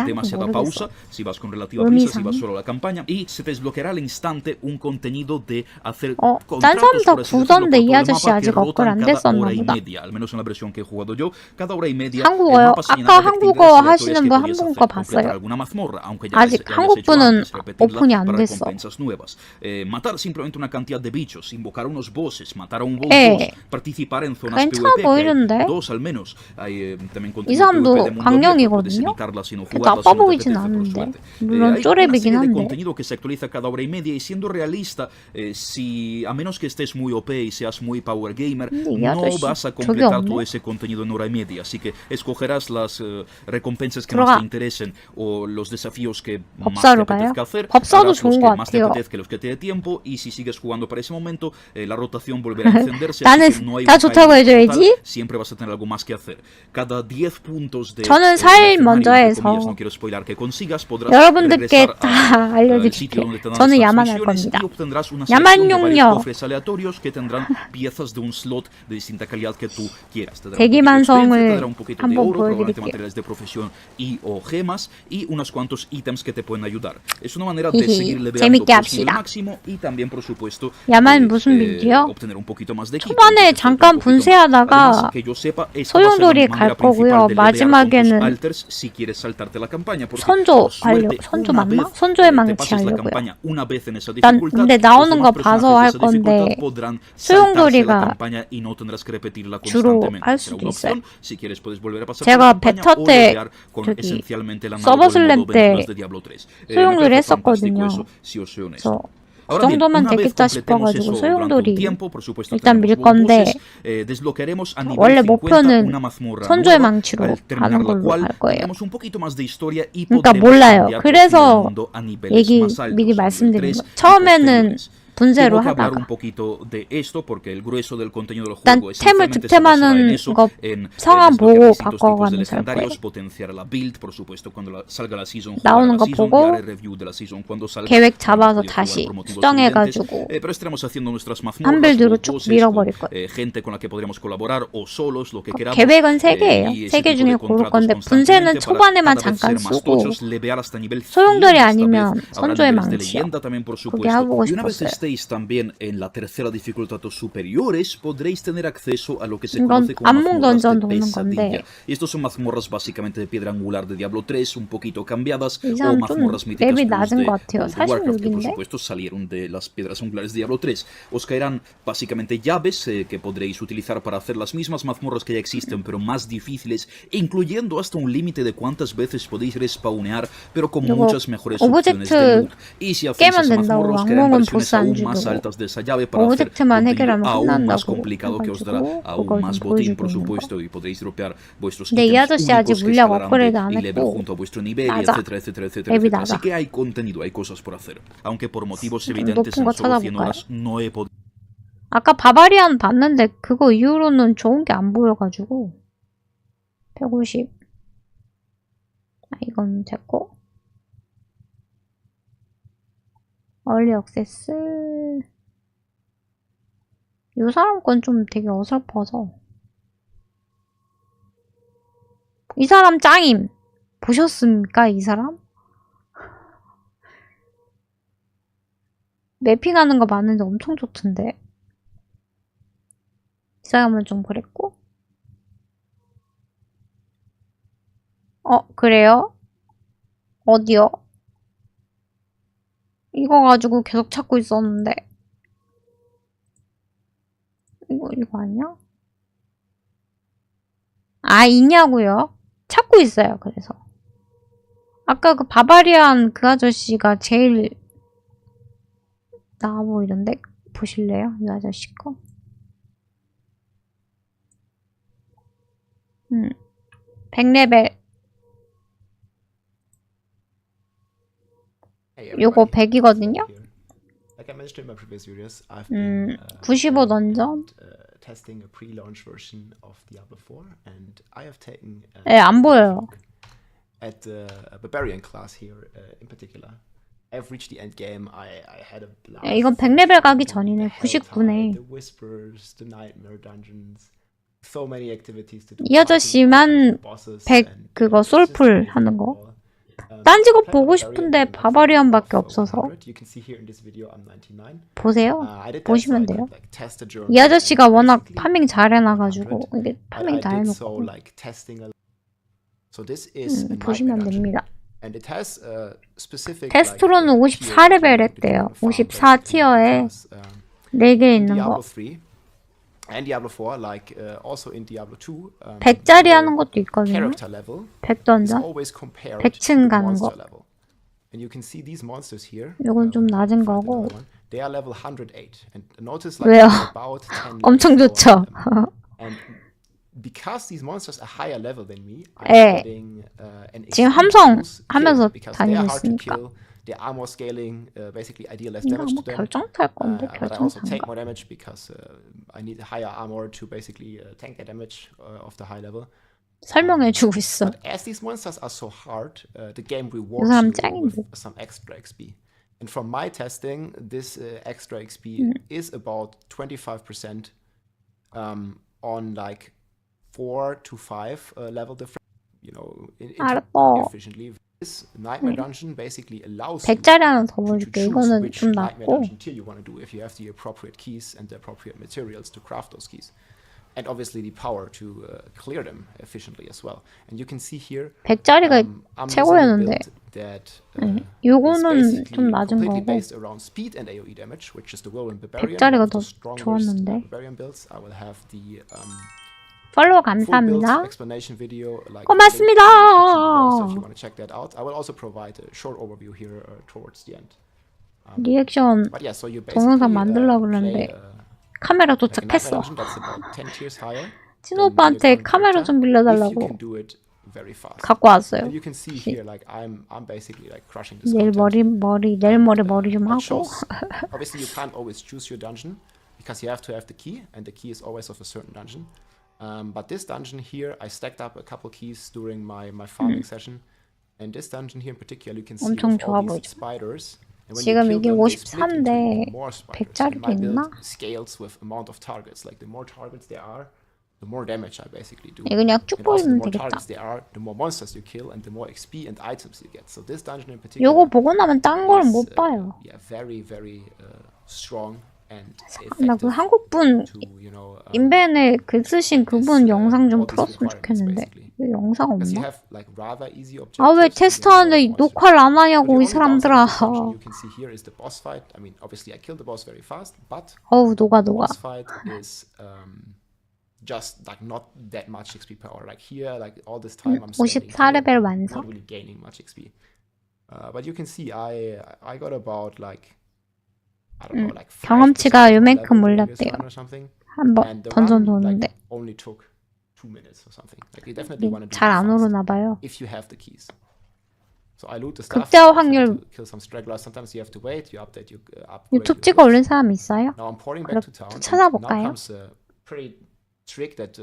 demasiada pausa, si vas con relativa prisa, si vas solo a la campaña, y se te desbloqueará al instante un contenido de hacer 딴 contratos, 사람 다 por así decirlo, 구던데 por 이 todo el 아저씨 mapa que 아직 업글 rotan 안 cada 됐었나 hora y 보다. media, al menos en la versión que he jugado yo, cada hora y media 한국어요. el mapa se 아까 llenaba de 한국어 actividades 하시는 aleatorias que 분 한 podías 분 hacer, 거 completar 봤어요. alguna mazmorra, aunque ya 아직 hayas 한국 hecho 분은 antes, repetirla 오픈이 안 para 됐어. recompensas nuevas. Matar simplemente una cantidad de bichos, invocar unos bosses, matar a un boss, participar en zonas 괜찮아 PvP, 보이는데? dos al menos. Hay también 이 contenido PvP de 사람도 mundo abierto, puedes 강령이거든요. evitarlas y no 그렇게 jugarlas 나빠 si no te 보이진 apetece, por 않은데. suerte. 물론 Hay una 쪼렙이긴 serie de 한데. contenido que se actualiza cada hora y media y siendo realista, si a menos que estés muy OP y seas muy power gamer, no vas a completar todo ese contenido en hora y media, así que escogerás las recompensas que más te interesen o los desafíos que más te apetezca hacer, harás los que más te apetezca, los que te dé tiempo, y si sigues jugando para ese momento, la rotación volverá a encenderse, así que no hay siempre vas a tener algo más que hacer. Cada 10 puntos de 저는 살 먼저 해서 no quiero spoiler que consigas, podrás 여러분들께 regresar 다 al sitio donde te 알려드릴게요. dan 저는 estas 야만할 misiones 겁니다. y obtendrás una selección de varios 야만용요. cofres aleatorios que tendrán piezas de un slot de distinta calidad que tú quieras. Te dará 대기만성을 un poquito de 한번 oro, probablemente 보여드릴게요. materiales de profesión y o gemas y unos cuantos ítems que te pueden ayudar. Es una manera de seguir levelando 재밌게 pues, nivel 합시다. máximo y también por supuesto 야만 무슨 빌드요? obtener un poquito más de equipo. 초반에 잠깐 분쇄하다가 Además, que yo sepa, esta 소용돌이 va a ser la 갈 manera principal 거고요. de levear con tus 마지막에는 alters si quieres saltarte la campaña, porque 선조 por suerte, 하려 선조 una 맞나? vez 선조의 te 망치 pases la 하려고요. campaña una vez en esa 난 dificultad, 근데 los 나오는 demás 거 personajes 봐서 de 할 esa dificultad 건데 podrán saltarse la 소용돌이가 campaña y no tendrás que repetirla 주로 constantemente. 할 Será 수도 una 있어요. opción si quieres puedes volver a pasar 제가 la campaña 베타 o 때 levear con 저기 esencialmente el 서버 análogo del 슬램 modo 때 aventuras de Diablo 3. Me 소용돌이 parece fantástico 했었거든요. eso, si os soy honesto. 그래서 그 Ahora bien, 정도면 una vez 되겠다 completemos 싶어가지고 eso durante un 소용돌이 tiempo, por supuesto 일단 tenemos 밀 los 건데 bosses, desbloquearemos a nivel 원래 50 목표는 una mazmorra 선조의 nueva, 망치로 al terminar 가는 la 걸로 cual 할 거예요. tendremos un poquito más de historia y 그러니까 podremos 몰라요. cambiar 그래서 el mundo a niveles 얘기 más altos, 미리 nivel 말씀드린 3 거. y 처음에는 posteriores. 분쇄로 Tengo que hablar un 하다가 poquito de esto porque el grueso del contenido del 일단 juego 템을 esencialmente se basará en 득템하는 eso, 거 en 성함 desbloquear 보고 distintos tipos de 바꿔가면서 할 거예요. legendarios, potenciar la build, por supuesto, cuando salga la season, 나오는 jugar 거 la season, 보고 ya haré review de la season cuando salga. 계획 No hemos 잡아서 podido jugar 다시 por motivos 수정해가지고 evidentes, pero estaremos haciendo nuestras 한 mazmorras, 빌드로 los 쭉 bosses, 밀어버릴 con 거예요. gente con la que podremos colaborar o solos, lo que queramos. 계획은 3개예요. y ese 3개 tipo 중에 de 고를 contratos 건데 constantemente 분쇄는 para 초반에만 cada vez 잠깐 ser más 쓰고 tochos, levear hasta nivel 100 소용돌이 esta 아니면 vez. Habrá 선조의 niveles de 망치요. leyenda también, por 그게 supuesto. 해보고 Y una vez 싶었어요. estéis también en la tercera dificultad o superiores, podréis tener acceso a lo que se 이건 conoce como 안목 mazmorras 던전 de 도는 pesadilla. 건데 Y estos son mazmorras básicamente de piedra angular de Diablo 3, un poquito cambiadas, 이 o 사람 좀 mazmorras míticas 랩이 plus 낮은 de 것 같아요. Warcraft, que por 46인데? supuesto salieron de las piedras angulares de Diablo 3. Os caerán básicamente llaves que podréis utilizar para hacer las mismas mazmorras que ya existen, pero más difíciles, incluyendo hasta un límite de cuántas veces podéis respawnear, pero con muchas mejores opciones de loot. Y si hacéis 깨면 esa 된다고 mazmorra, os caerán 악몽은 versiones 보스 안 aún más 주고 altas de esa llave para hacer 오브젝트만 contenido 해결하면 aún más 끝난다고 complicado que os dará 해가지고 aún 그걸 más 좀 botín, por 보여주고 있는 거. supuesto, y podréis dropear vuestros 근데 이 ítems 아저씨 아직 únicos que 물량 escalarán 업그레이드 안 y level 했고 junto a vuestro nivel, y 낮아. etcétera, etcétera, etcétera, 랩이 etcétera. Así 낮아. que hay contenido, hay cosas por hacer. Aunque por motivos 좀 evidentes 높은 en 거 solo 100 찾아볼까요? horas no he podido. 아까 바바리안 봤는데 그거 이후로는 좋은 게 안 보여가지고 150 이건 됐고 얼리 액세스 이 사람 건 좀 되게 어설퍼서. 이 사람 짱임. 보셨습니까, 이 사람? 매핑하는 거 봤는데 엄청 좋던데. 이 사람은 좀 그랬고. 그래요? 어디요? 이거 가지고 계속 찾고 있었는데. 이거 아니야? 아, 있냐고요? 찾고 있어요, 그래서. 아까 그 바바리안 그 아저씨가 제일 나아 보이던데? 보실래요? 이 아저씨 거? 100레벨. 요거 100이거든요? 95 던전? testing a pre-launch version of Diablo 4 and I have taken 안 보여요. at the barbarian class here in particular. I've reached the end game. I had a blast. 이건 100레벨 가기 전이네. 99네. The whispers, the nightmare dungeons. So many activities to do. 이 아저씨만 100 그거 솔풀 하는 거. 딴 직업 보고 싶은데 바바리안밖에 없어서. 보세요. 보시면 돼요. 이 아저씨가 워낙 파밍 잘 해놔가지고 이게 파밍 다 해놓고 보시면 됩니다. 테스트로는 54레벨 했대요. 54티어에 4개 있는 거. And Diablo 4, like also in Diablo 2, 100짜리 하는 것도 있거든요. 100 던전, 100층 가는 거. And you can see these monsters here. 이건 좀 낮은 거고. They are level 108. And notice 왜요? like about 10 엄청 좋죠. And because these monsters are higher level than me, I'm getting an 지금 함성 하면서 다니고 있으니까. The armor scaling basically I deal less damage to them. 결정탈 건데 But I also take 결정탄가. more damage because I need higher armor to basically tank the damage of the high level. 설명해주고 있어. But as these monsters are so hard, the game rewards 사람 you with 짱인데. some extra XP. And from my testing, this extra XP is about 25% on like 4 to 5 level difference. You know, efficiently. This nightmare dungeon basically allows you 100짜리 하나 더 to 보여줄게. choose 이거는 which 좀 nightmare 낮고. dungeon tier you want to do if you have the appropriate keys and the appropriate materials to craft those keys. And obviously the power to clear them efficiently as well. And you can see here 100짜리가 I'm 최고였는데. that 요거는 좀 낮은 completely 거고. based around speed and AoE damage, which is the whirlwind barbarian. 100짜리가 The 더 strongest 좋았는데. barbarian builds. I will have the 팔로우 full build 감사합니다. explanation video, like 고맙습니다. so if you want to check that out. I will also provide a short overview here towards the end. 리액션 But yeah, so you 동영상 basically 만들려고 play 그러는데 카메라 like a 도착했어. nightmare dungeon that's about 10 tiers higher. 진호 오빠한테 카메라 좀 If you 빌려달라고 can do it very fast. 갖고 왔어요. And you can see here, like I'm basically like crushing this 내일 content. 내일 머리 좀 That 하고. shows, obviously you can't always choose your dungeon because you have to have the key, and the key is always of a certain dungeon. But this dungeon here, I stacked up a couple keys during my farming session. And this dungeon here in particular, you can see 엄청 with all 좋아 these 보이죠. spiders. And when 지금 you 이게 kill them, they split into 53인데 even more spiders. And 100짜리도 my build 있나? scales with amount of targets. Like the more targets there are, the more damage I basically do. 이거 그냥 쭉 And also the 보이면 more 되겠다. targets there are, the more monsters you kill, and the more XP and items you get. So this dungeon in particular 요거 보고 나면 딴 걸 못 is, 봐요. yeah, very, very strong and 나 그 effective 한국분 to, you know, 인벤에 글 쓰신 그분 영상 좀 풀었으면 좋겠는데 왜 영상 because you 없나? have like rather easy objectives. 아 왜 테스트하는데 녹화를 안 하냐고 이 But the only downside 사람들아. of this dungeon you can see here is the boss fight. I mean, obviously I killed the boss very fast, but 어우 녹아 the 녹아. boss fight is just like not that much XP per hour. Like here, like all this time I'm standing here, 54레벨 not 완성. really gaining much XP. But you can see I got about like I don't know, like 5% 경험치가 of my 요만큼 level during this 올렸대요. run or something. 한번 And the 던전 run 도는데 like only took 2 minutes or something. Like you definitely want to do 잘 it 안 fast 오르나 봐요. if you have the keys. So I loot the stuff. 극대화 I have 확률 to kill some stragglers. Sometimes you have to wait. You update your upgrade 유튜브 your 찍어 올린 builds. 사람 있어요? Now I'm pouring 그럼 back to town. 또 And now 찾아볼까요? comes a pretty trick that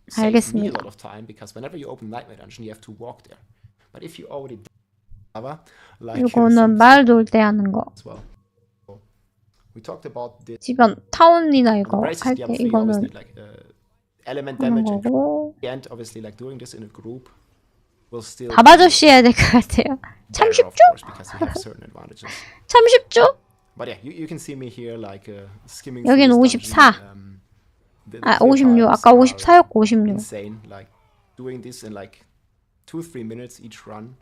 saves me a 알겠습니다. lot of time because whenever you open Nightmare Dungeon, you have to walk there. But if you already like 이거는 말 돌 때 하는 거. as well. We talked about the 지금 타운이나 이거 Braces 할 DM 때 3 always 이거는 need like element 하는 damage and 거고. and obviously like doing this in a group will still 밥 아저씨 해야 될 것 같아요. 참 better, of 쉽죠? course, because you have certain advantages. 참 쉽죠? But yeah, you can see me here like skimming 여긴 through this 54. dungeon. 아, clear 56. times 아까 are 54였고 56. insane. Like doing this in like 2-3 minutes each run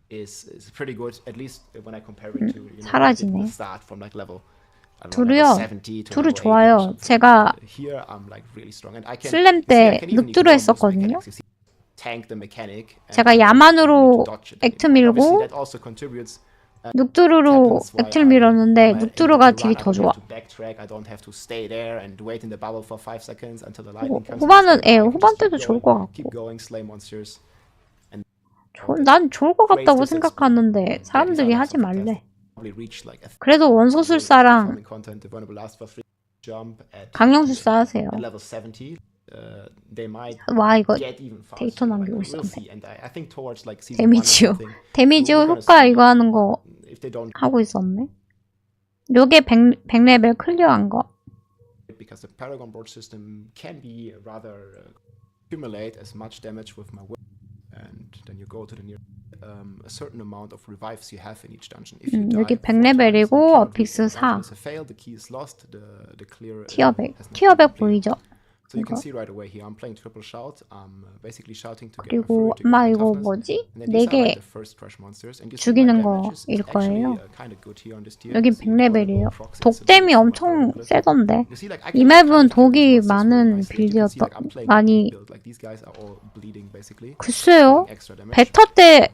is pretty good. At least when I compare it to 사라지네. the start from like level. I don't know, 둘이요. level 70 to 둘이 level 80 or 좋아요. something. 제가 Here I'm like really strong and I can 슬램 you see, I 때 can even 늑두로 ignore most 했었거든요. mechanics. You see, tank the mechanic and 제가 I don't 야만으로 need to dodge it 액트 anymore. Obviously 밀고 that also contributes. 늑두루로 액트를 밀었는데 늑두루가 딜이 더 좋아. 후반은 후반 때도 좋을 것 같고. 난 좋을 것 같다고 생각하는데 사람들이 하지 말래. 그래도 원소술사랑 강령술사 하세요. 와 이거 데이터 남기고 있었네. 데미지요. 데미지요 효과 이거 하는 거 하고 있었네. 요게 100레벨 클리어한 거. Because the Paragon board system can be rather accumulate as much damage with my whip, and then you go to the near a certain amount of revives you have in each dungeon. If you die 여기 100레벨이고 어픽스 4. 티어 100. 티어 100 보이죠? So you can see right away here I'm playing triple shout. I'm basically shouting to get 그리고 아마 이거 뭐지? 4개 죽이는 거일 거예요. 여긴 100레벨이에요. 독댐이 엄청 세던데. 이 맵은 독이 많은 빌드였던 많이 글쎄요. 베타 때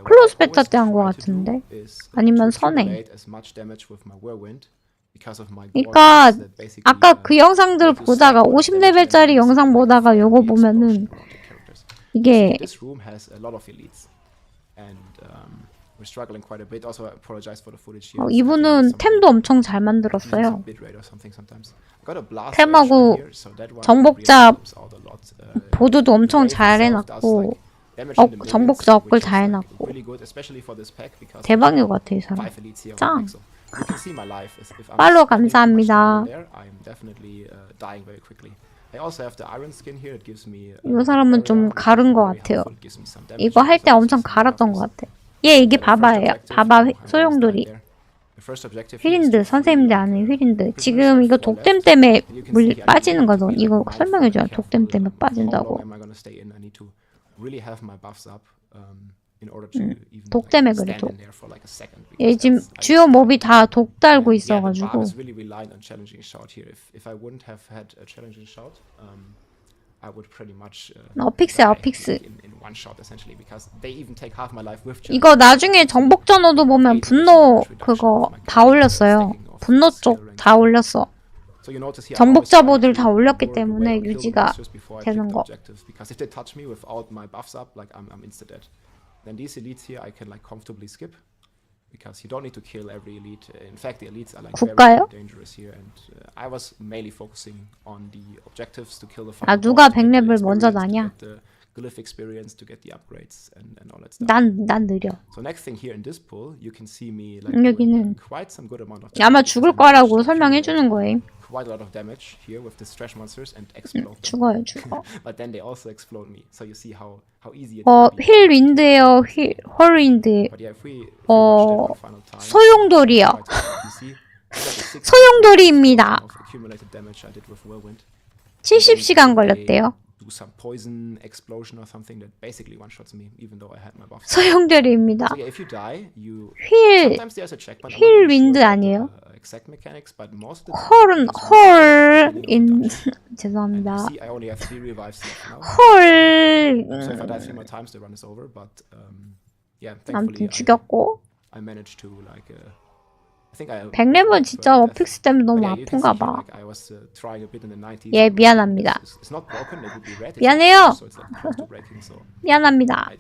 클로즈 베타 때 한 거 같은데 아니면 선행. 그러니까 아까 그 영상들 보다가 50레벨짜리 영상 보다가 요거 보면은 이게 이분은 템도 엄청 잘 만들었어요. 템하고 정복자 보드도 엄청 잘 해놨고 정복자 업글 다 해놨고 대박인 것 같아 이 사람. 짱! 팔로우 감사합니다. 이 사람은 좀 가른 것 같아요. 이거 할 때 엄청 갈았던 것 같아. 이게 바바예요. 바바 소용돌이. 휘린드 선생님들 아는 휘린드. 지금 이거 독댐 때문에 물 빠지는 거죠. 이거 설명해줘요. 독댐 때문에 빠진다고. 독 때문에 그래 독. 얘 지금 주요 몹이 다 독 달고 있어가지고. 어픽스야 어픽스. 이거 나중에 정복자 노드 보면 분노 그거 다 올렸어요. 분노 쪽 다 올렸어. 정복자 보드를 다 올렸기 때문에 유지가 되는 거. Then these elites here I can like comfortably skip because you don't need to kill every elite. In fact, the elites are like very dangerous here, and I was mainly focusing on the objectives to kill the final boss. 누가 100레벨 먼저 나냐? Glyph experience to get the upgrades and all that stuff. 난 느려. So next thing here in this pool, you can see me like 여기는 quite some good amount of 아마 죽을 거라고 설명해 주는 거예요. Quite a lot of damage here with the trash monsters and explode. 죽어. But then they also explode me. So you see how easy it is. 힐 윈드예요. 헐윈드. 소용돌이요. 소용돌이입니다. 70시간 걸렸대요. 소용돌이입니다. 힐 윈드 아니에요? 헐인 죄송합니다. 헐 아무튼 죽였고 100레벨 진짜 어픽스 때문에 너무 아픈가 봐. 예, 미안합니다. 미안해요. 미안합니다.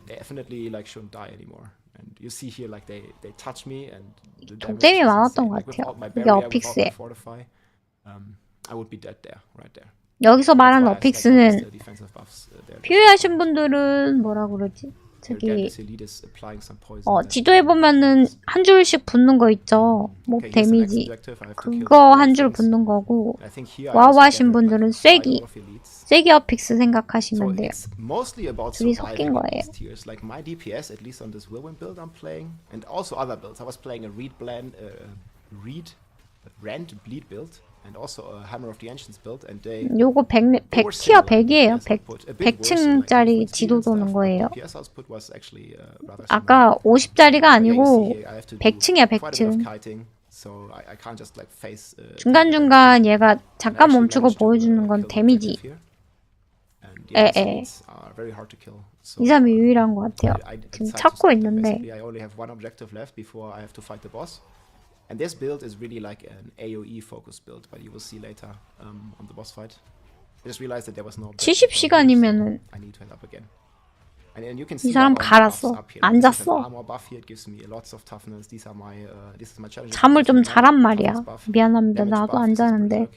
독댐이 많았던 것 같아요. 이게 어픽스에. 여기서 말하는 어픽스는 필요하신 분들은 뭐라 그러지? 저기 지도에 보면은 한 줄씩 붙는 거 있죠. 몹 데미지. 그거 한 줄 붙는 거고 와우 하신 분들은 쐐기 어픽스 생각하시면 돼요. 둘이 섞인 거예요. Like my DPS, at least on this whirlwind build I'm playing, and also other builds. I was playing a rend bleed build, and also a hammer of the ancients build, and they. 요거 100 티어 100이에요. 100층짜리 지도 도는 거예요. 아까 50짜리가 아니고 100층이야 100층. 중간중간 얘가 잠깐 멈추고 보여주는 건 데미지. 에. 2, 3이 유일한 것 같아요. 지금 찾고 있는데. And this build is really like an AoE focused build, but you will see later on the boss fight. I just realized that there was no. 70시간이면은 I need to head up again. And you can 이 see 사람 갈았어. 안 잤어. 잠을 좀 자란 말이야. 미안합니다. 나도 안 자는데.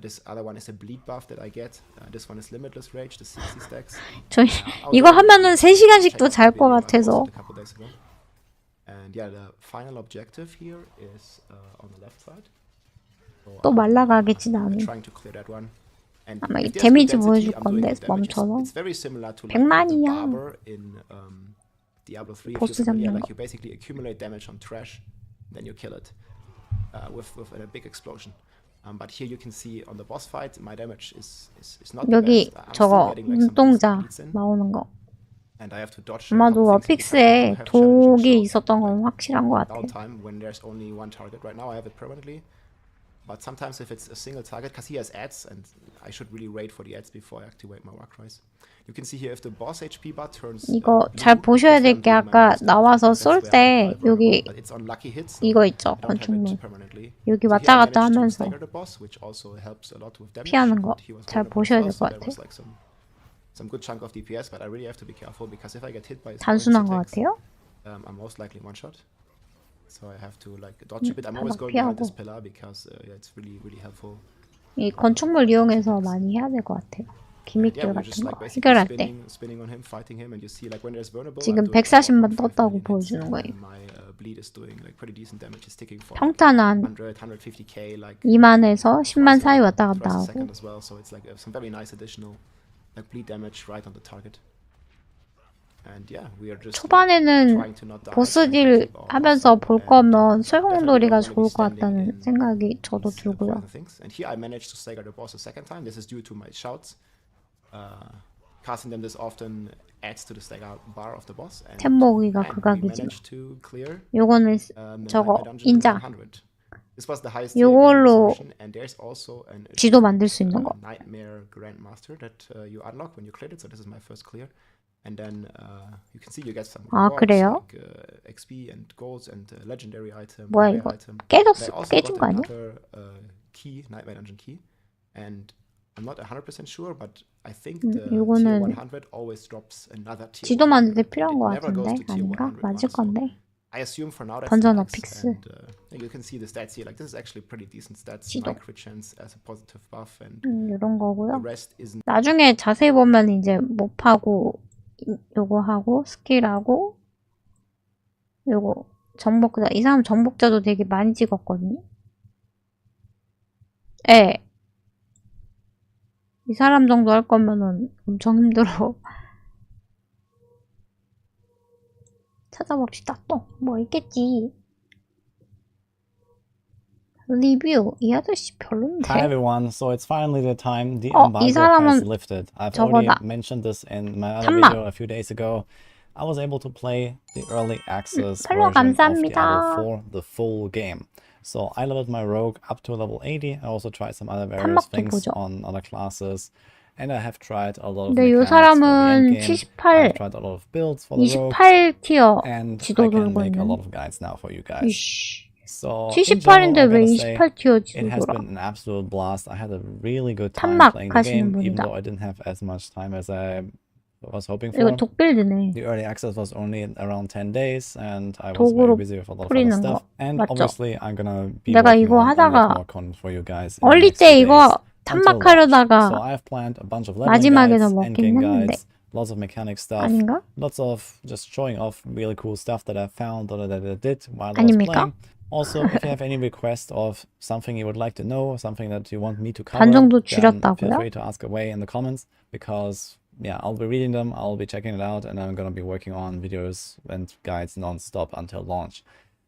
This other one is a bleed buff that I get. This one is limitless rage, the 60 stacks. 저 이거 하면은 3시간씩도 잘 것 같아서. And yeah, the final objective here is on the left side. 또 말라가겠지 나는. 아마 이 데미지 보여줄 건데 멈춰서. 100만이야. 보스 잡는 거. You basically accumulate damage on trash, then you kill it with a big explosion. But here you can see on the boss fight, my damage is not the 여기 best. 저거 눈동자 나오는 거. 아마도 어픽스에 독이 있었던 건 확실한 것 같아. But sometimes if it's a single target, because he has ads, and I should really wait for the ads before I activate my Wark Rise. You can see here if the boss HP bar turns. 이거 잘 보셔야 될 게 아까 나와서 쏠 때 여기 이거 있죠 건축물. 여기 왔다 갔다 하면서 피하는 거 잘 보셔야 될 것 같아. Some good chunk of DPS, but I really have to be careful because if I get hit by 단순한 것 같아요. I'm most likely one shot. So I have to like dodge a bit. I'm always going behind this pillar because it's really helpful. 이 건축물 이용해서 많이 해야 될 것 같아요. 기믹들 같은 거 해결할 때. 지금 140만 떴다고 보여주는 거예요. 평타는 한 2만에서 10만 사이 왔다 갔다 하고. 초반에는 보스딜 하면서 볼 거면 소용돌이가 좋을 것 같다는 생각이 저도 들고요. 템모기가 극악이지. 요거는 저거 인장. 요걸로 지도 만들 수 있는 거. And then you can see you get some 그래요? like XP and golds and legendary item. 뭐야 이거? 깨진 거 아니야? Key, Nightmare Dungeon key. And I'm not 100% sure, but I think the 이거는 tier 100 always drops another tier. 지도 만들 때 필요한 거 같은데 아닌가? 맞을 건데. I assume for now that's 던전 어픽스. You can see the stats here. Like this is actually pretty decent stats. My crit chance as a positive buff and 이런 거고요. the rest is. 나중에 자세히 보면 이제 몹하고 요거 하고 스킬하고 요거 정복자. 이 사람 정복자도 되게 많이 찍었거든요. 예. 이 사람 정도 할 거면은 엄청 힘들어. 찾아봅시다. 또 뭐 있겠지. 리뷰 이 아저씨 별론데. Hi everyone, so it's finally the time the embargo has lifted. I've already mentioned this in my other video a few days ago. I was able to play the early access version of Diablo 4, the full game. So I leveled my rogue up to level 80. I also tried some other various things on other classes. And I have tried a lot of mechanics for the endgame. I've tried a lot of builds for the rogue. 28티어 and 지도 I can 돌고 make a 있는. lot of guides now for you guys. So 78인데 왜 28티어 지도 it has 돌아? been an absolute blast. I had a really good time 탐막 playing the 하시는 game, even 분이다. though I didn't have as much time as I was hoping 이거 for. 독빌드네. The early access was only around 10 days, and I was 도구로 very busy with a lot of other 뿌리는 stuff. 거 And 맞죠? obviously, I'm gonna be 내가 working 이거 on a lot 하다가 more content for you guys. in the 얼리 next 때 few 이거 days until launch. 탐막하려다가 So I've planned a bunch of leveling 마지막에서 guides, 먹긴 endgame 했는데 guides, lots of mechanic stuff, 아닌가? lots of just showing off really cool stuff that I found or that I did while I was 아닙니까? playing. Also, if you have any request of something you would like to know, something that you want me to cover, 반 정도 then feel 줄였다고요? free to ask away in the comments, because yeah, I'll be reading them, I'll be checking it out, and I'm gonna be working on videos and guides non-stop until launch.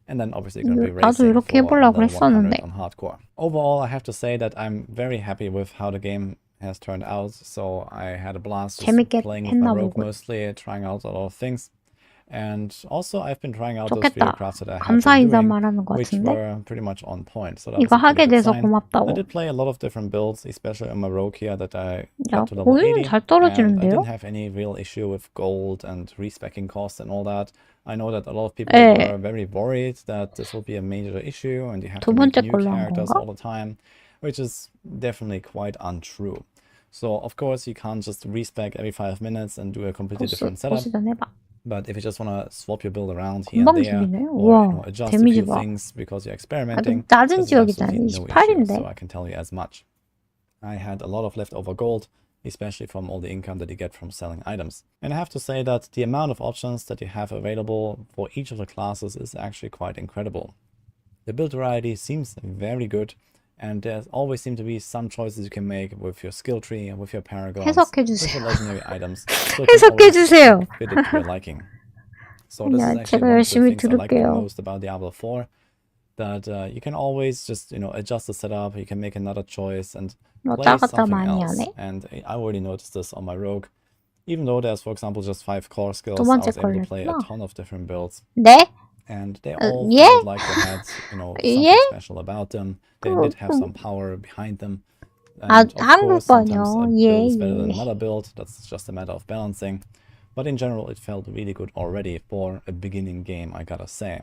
And then obviously gonna be 나도 racing 이렇게 for 해보려고 level 100 했었는데. on hardcore. Overall, I have to say that I'm very happy with how the game has turned out. So I had a blast just 재밌게 playing with my 했나 rogue 보군. mostly, trying out a lot of things. And also I've been trying out those video 좋겠다. crafts that I have 감사 been 인사 doing, 말하는 것 which 같은데? were pretty much on point. So that 이거 was a pretty 하게 good 돼서 sign. 고맙다고. I did play a lot of different builds, especially on my rogue here that I 야, got to level 고인은 80. 잘 And I 떨어지는데요? didn't have any real issue with gold and respecking costs and all that. I know that a lot of people 예. were very worried that this will be a major issue and you have 두 to make 번째 new 걸로 한 characters 건가? all the time, which is definitely quite untrue. So of course you can't just respec every 5 minutes and do a completely different setup. 보스 전 해봐. But if you just want to swap your build around here and there, 건방지기네. or 우와, adjust a 데미지 few 봐. things because you're 아, experimenting, 좀 낮은 this is 지역이잖아. absolutely no issue. 28인데. So I can tell you as much. I had a lot of leftover gold, especially from all the income that you get from selling items. And I have to say that the amount of options that you have available for each of the classes is actually quite incredible. The build variety seems very good, and there always seem to be some choices you can make with your skill tree and with your paragons, with 해석해주세요. your legendary items. So it can always 해석해주세요. fit it to your liking. So this 야, is actually 제가 one of the 열심히 things I like the 들을게요. most about Diablo 4. That you can always just, adjust the setup, you can make another choice and play 왔다 갔다 something 많이 else. 하네. And I already noticed this on my rogue. Even though there's, for example, just 5 core skills, 두 I 번째 was able to play a 걸렸구나. ton of different builds. 네? And they all 예? felt like they had, something 예? special about them. They did have some power behind them. 아, And of course, sometimes a 한국어요. build 예, is better than 예. another build. That's just a matter of balancing. But in general, it felt really good already for a beginning game, I gotta say.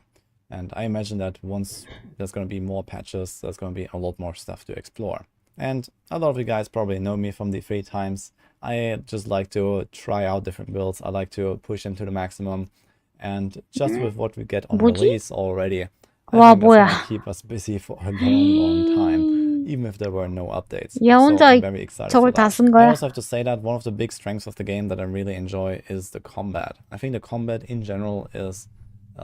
And I imagine that once there's going to be more patches, there's going to be a lot more stuff to explore. And a lot of you guys probably know me from the free times. I just like to try out different builds. I like to push them to the maximum. And just with what we get on 뭐지? release already, I 와, think that's 뭐야. going to keep us busy for a long time, even if there were no updates. 야, So 혼자 I'm very excited for 저걸 다 that. 쓴 I 거야? also have to say that one of the big strengths of the game that I really enjoy is the combat. I think the combat in general is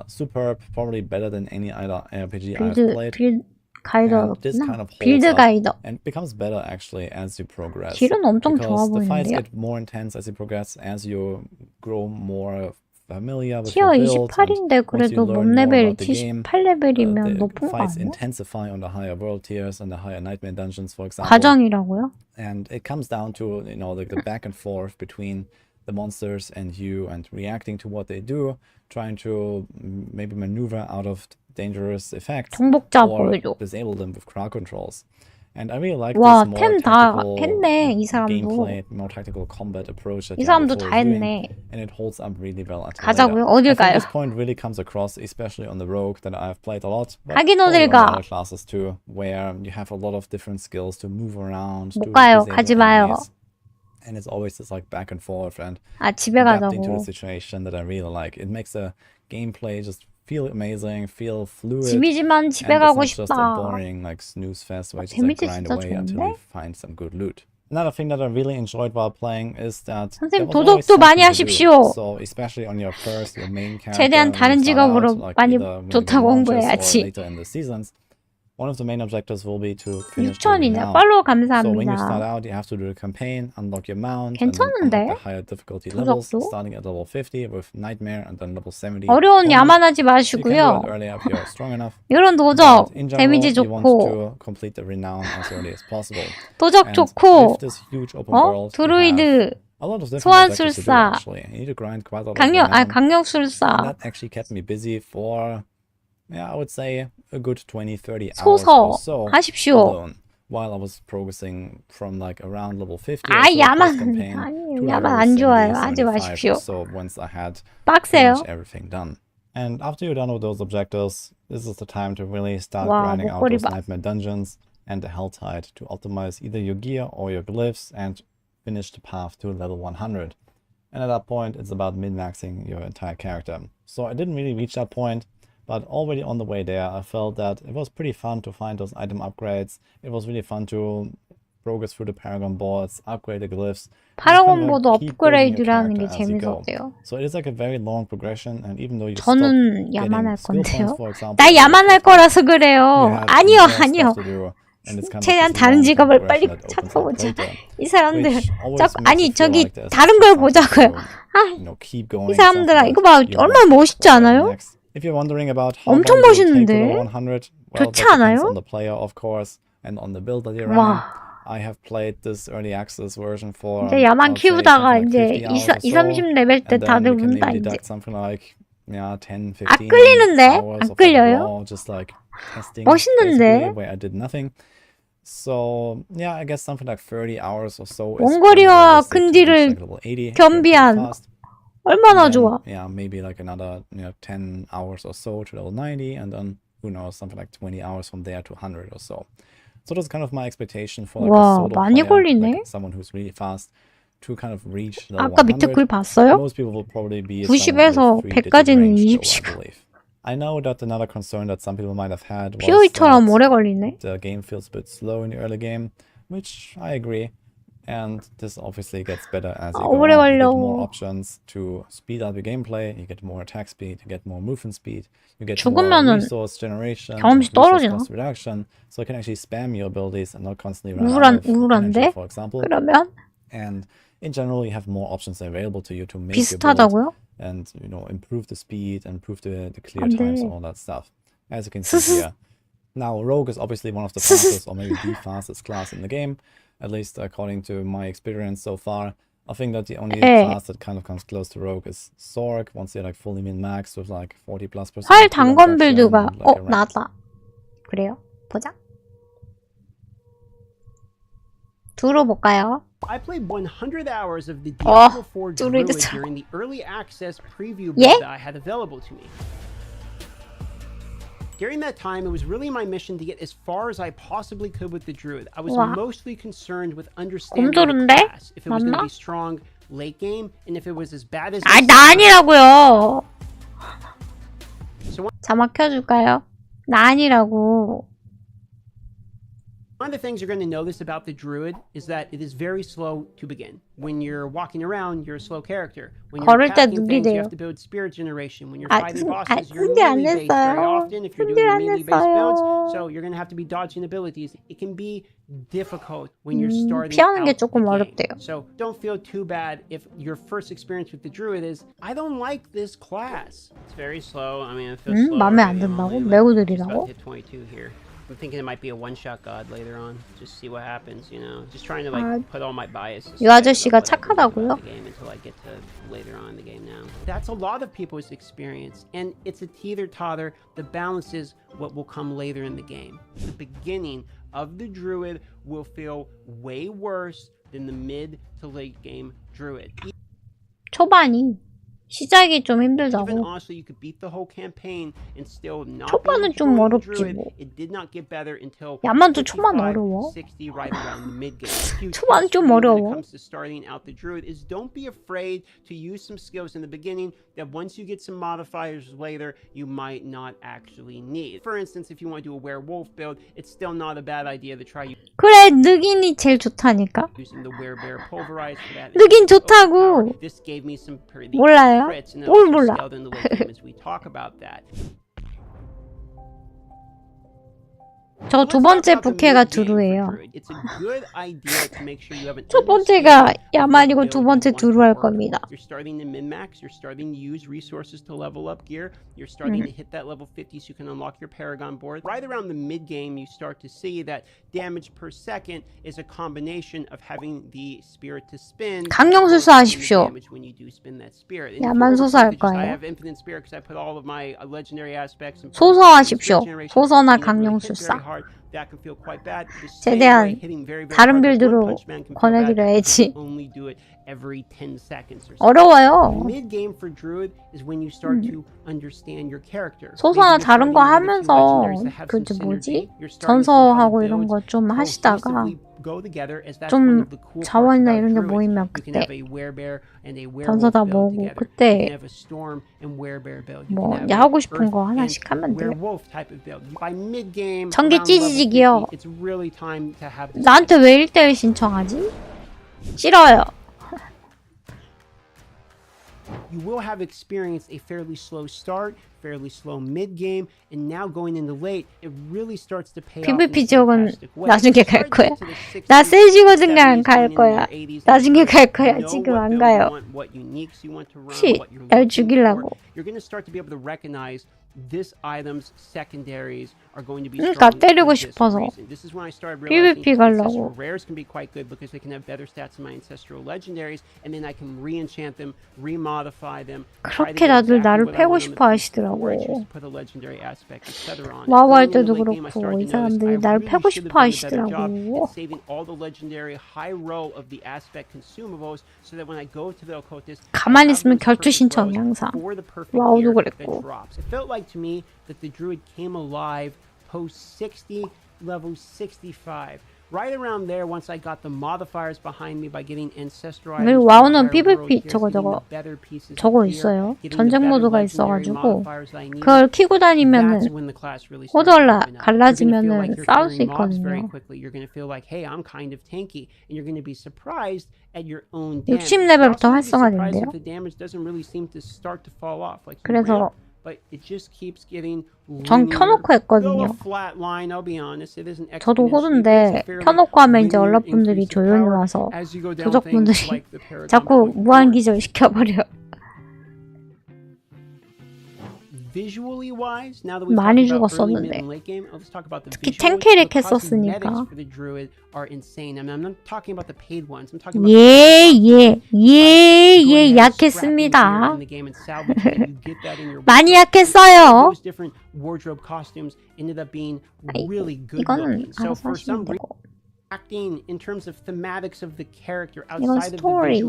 superb, probably better than any other RPG I've played. 빌드 가이더 And this kind of holds 빌드 up 가이더. and becomes better actually as you progress. 딜은 엄청 좋아 Because the fights 보이는데요? get more intense as you progress, as you grow more familiar with 티어 your build. 28인데 And once you 그래도 learn 몸 more 레벨이 about the game, 78레벨이면 the 높은 거 fights 아니야? intensify on the higher world tiers and the higher nightmare dungeons, for example. 과정이라고요? And it comes down to, the back and forth between the monsters and you and reacting to what they do, trying to maybe maneuver out of dangerous effects 정복자 or 보여줘. disable them with crowd controls. And I really like 와, this more 템 다 tactical 했네, 이 사람도. gameplay, more tactical combat approach that 이 사람도 Diablo 4 다 is doing, 했네. and it holds up really well until 가자고요? later. 어딜 I think 가요? this point really comes across, especially on the rogue that I've played a lot, but 하긴 probably 어딜 on the 가? other classes too, where you have a lot of different skills to move around, 못 to 가요. disable 가지 마요. enemies. And it's always this back and forth and 아, 집에 adapting to the 가자고. situation that I really like. It makes the gameplay just feel amazing, feel fluid. 집이지만 집에 and 가고 it's not just a 싶다. boring snooze fest where you just 데미지 grind 진짜 away until 좋은데? you find some good loot. Another thing that I really enjoyed while playing is that 선생님, there was always 도덕도 많이 something to do. 하십시오. So especially on your main character, 최대한 when 다른 you start 직업으로 out, like 많이 either when the 좋다고 game launches 홍보해야지. or later in the seasons, one of the main objectives will be to finish the 6천이네. renown. 팔로우 So when you 감사합니다. start out, you have to do the campaign, unlock your mount, and then 괜찮은데? unlock the higher difficulty levels, 도덕도? starting at level 50 with Nightmare and then level 70. 어려운 only. 야만하지 You can do 마시고요. it earlier if you're strong enough. 이런 도적 But in general, 데미지 you want 좋고 to complete the renown as early as possible. 도적 And 좋고 with this huge open world, you 드루이드 have a lot of different objectives to do, 소환술사 actually. You need to grind quite a lot of 강력 renown. And 강력술사 that actually kept me busy for, I would say a good 20-30 hours 소서 or so 하십시오. alone, while I was progressing from around level 50 or 아, so 야만 first campaign 아니에요. to 야만 level 안 70, 좋아요. 하지 75 마십시오. or so once I had 빡세요. pretty much everything done. And after you're done with those objectives, this is the time to really start 와, grinding out 목걸이 those 봐. nightmare dungeons and the hell tide to optimize either your gear or your glyphs and finish the path to level 100. And at that point, it's about min-maxing your entire character. So I didn't really reach that point, but already on the way there, I felt that it was pretty fun to find those item upgrades. It was really fun to progress through the Paragon boards, upgrade the glyphs. 파라곤 보드 업그레이드라는 게 재밌었대요. So it is like a very long progression, and even though you 저는 야만할 건데요. example, 나 야만할 거라서 그래요. 아니요, 아니요. 최대한 다른 직업을 빨리 찾아보자. 이 사람들 자꾸 아니 저기 다른 걸 보자고요. 아, 이 사람들아 이거 봐 얼마나 멋있지 않아요? 엄청 멋있는데? 좋지 않아요? 와. I have played this early access version for 이제 야만 키우다가 이제 20-30레벨 때 다들 운다 이제. 안 끌리는데? 안 끌려요? 멋있는데? So yeah, I guess something like 30 hours or so. 원거리와 근딜을 겸비한 얼마나 좋아? Yeah, maybe like another 10 hours or so to level 90, and then who knows, something like 20 hours from there to 100 or so. So that's kind of my expectation for like a solo 많이 player, 걸리네. like someone who's really fast to kind of reach level 아까 밑에 글 100. 봤어요? Most people will probably be 90에서 100까지는 20시간. I know that another concern that some people might have had was POE처럼 오래 걸리네. the game feels a bit slow in the early game, which I agree. And this obviously gets better as you go on. You get more options to speed up your gameplay. You get more attack speed. You get more movement speed. You get more resource generation, resource cost reduction. So you can actually spam your abilities and not constantly run out of energy, for example. 그러면? And in general, you have more options available to you to make 비슷하다고요? your build and improve the speed, improve the clear times, and all that stuff. As you can see here. Now, Rogue is obviously one of the fastest, or maybe the fastest class in the game, at least according to my experience so far. I think that the only class that kind of comes close to Rogue is Sorg, once you're like fully min-maxed with like 40+%. 활 단검 빌드가 나왔다. 그래요? 보자. 들어볼까요? I played 100 hours of the Diablo 4 Druid during the early access preview build that I had available to me. During that time, it was really my mission to get as far as I possibly could with the Druid. I was mostly concerned with understanding the class, if it was going to be strong late game, and if it was as bad as... 나 아니라고요. 자막 켜줄까요? 나 아니라고. One of the things you're going to notice about the Druid is that it is very slow to begin. When you're walking around, you're a slow character. When you're attacking things, you have to build spirit generation. When you're fighting bosses, you're melee based very often if you're doing melee based builds. So you're going to have to be dodging abilities. It can be difficult when you're starting out the game. So don't feel too bad if your first experience with the Druid is, I don't like this class. It's very slow. I mean, it feels slow. 마음에 안 든다고? 매우 느리다고? Hit 22 here. I'm thinking it might be a one-shot god later on. Just see what happens, you know. Just trying to like put all my biases. 이 아저씨가 착하다고요? Until I get to later on in the game now. That's a lot of people's experience, and it's a teeter-totter. The balance is what will come later in the game. The beginning of the Druid will feel way worse than the mid to late game Druid. 초반이 시작이 좀 힘들다고. Even honestly, you could beat the whole campaign and still not. 초반은 좀 어렵지 뭐. It did not get better until 야만도 초반 어려워. 60 right around the mid game. 초반 좀 어려워. When it comes to starting out the Druid, is don't be afraid to use some skills in the beginning that once you get some modifiers later, you might not actually need. For instance, if you want to do a werewolf build, it's still not a bad idea to try. 그래, 늑인이 제일 좋다니까. Using the werebear pulverize for that. 늑인 좋다고. This gave me some pretty 몰라요? 뭘 몰라? 저 두 번째 부캐가 두루예요. 첫 번째가 야만이고 두 번째 두루 할 겁니다. You're starting to min-max, you're starting to use resources to level up gear, you're starting to hit that level 50 so you can unlock your Paragon board. Right around the mid-game, you start to see that damage per second is a combination of having the spirit to spin. 강령술사 하십시오. When you do spin that spirit. 야만 소사 할 I 거예요. have infinite spirit because I put all of my legendary aspects. 소서하십시오. 소서나 강령술사. 최대한 다른 빌드로 권하기로 해야지. 어려워요. 소서나 다른 거 하면서 그 뭐지? 전서하고 이런 거 좀 하시다가 좀 자원이나 이런 게 모이면 그때 전사 다 모으고 그때 뭐 하고 싶은 거 하나씩 하면 돼요. 전기 찌지직이요. 나한테 왜 1대1 신청하지? 싫어요. You will have experienced a fairly slow start, fairly slow mid game, and now going into late, it really starts to pay off. PVP 지역은 나중에 갈 거야. 나 세지거든 그냥 갈 거야. 나중에 갈 거야. 지금 안 가요. 혹시 날 죽이려고. You're going to start to be able to recognize this item's secondaries are going to be 그러니까 때리고 싶어서 PVP 가려고. Rares can be quite good because they can have better stats than my ancestral legendaries, and then I can re-enchant them, re-modify them. 그렇게 다들 나를 패고 싶어 하시더라고. 와우 할 때도 그렇고 이 사람들이 나를 패고 싶어 하시더라고. 가만히 있으면 결투 신청이 항상. 와우도 그랬고. To me that the druid came alive post 60 level 65 right around there once I got the modifiers behind me by getting ancestral items. 와우는 PVP 저거 있어요. 전쟁 모드가 있어가지고 그걸 키고 다니면은 호들라 갈라지면은 싸울 수 있거든요. 60레벨부터 활성화된대요. 그래서 전 켜놓고 했거든요. 저도 호두인데 켜놓고 하면 이제 얼락분들이 조용히 와서 도적분들이 자꾸 무한기절 시켜버려. 많이 죽었었는데 특히 탱캐릭 했었으니까 예 약했습니다. 많이 약했어요. 이거는 알아서 하시면 되고 이건 스토리.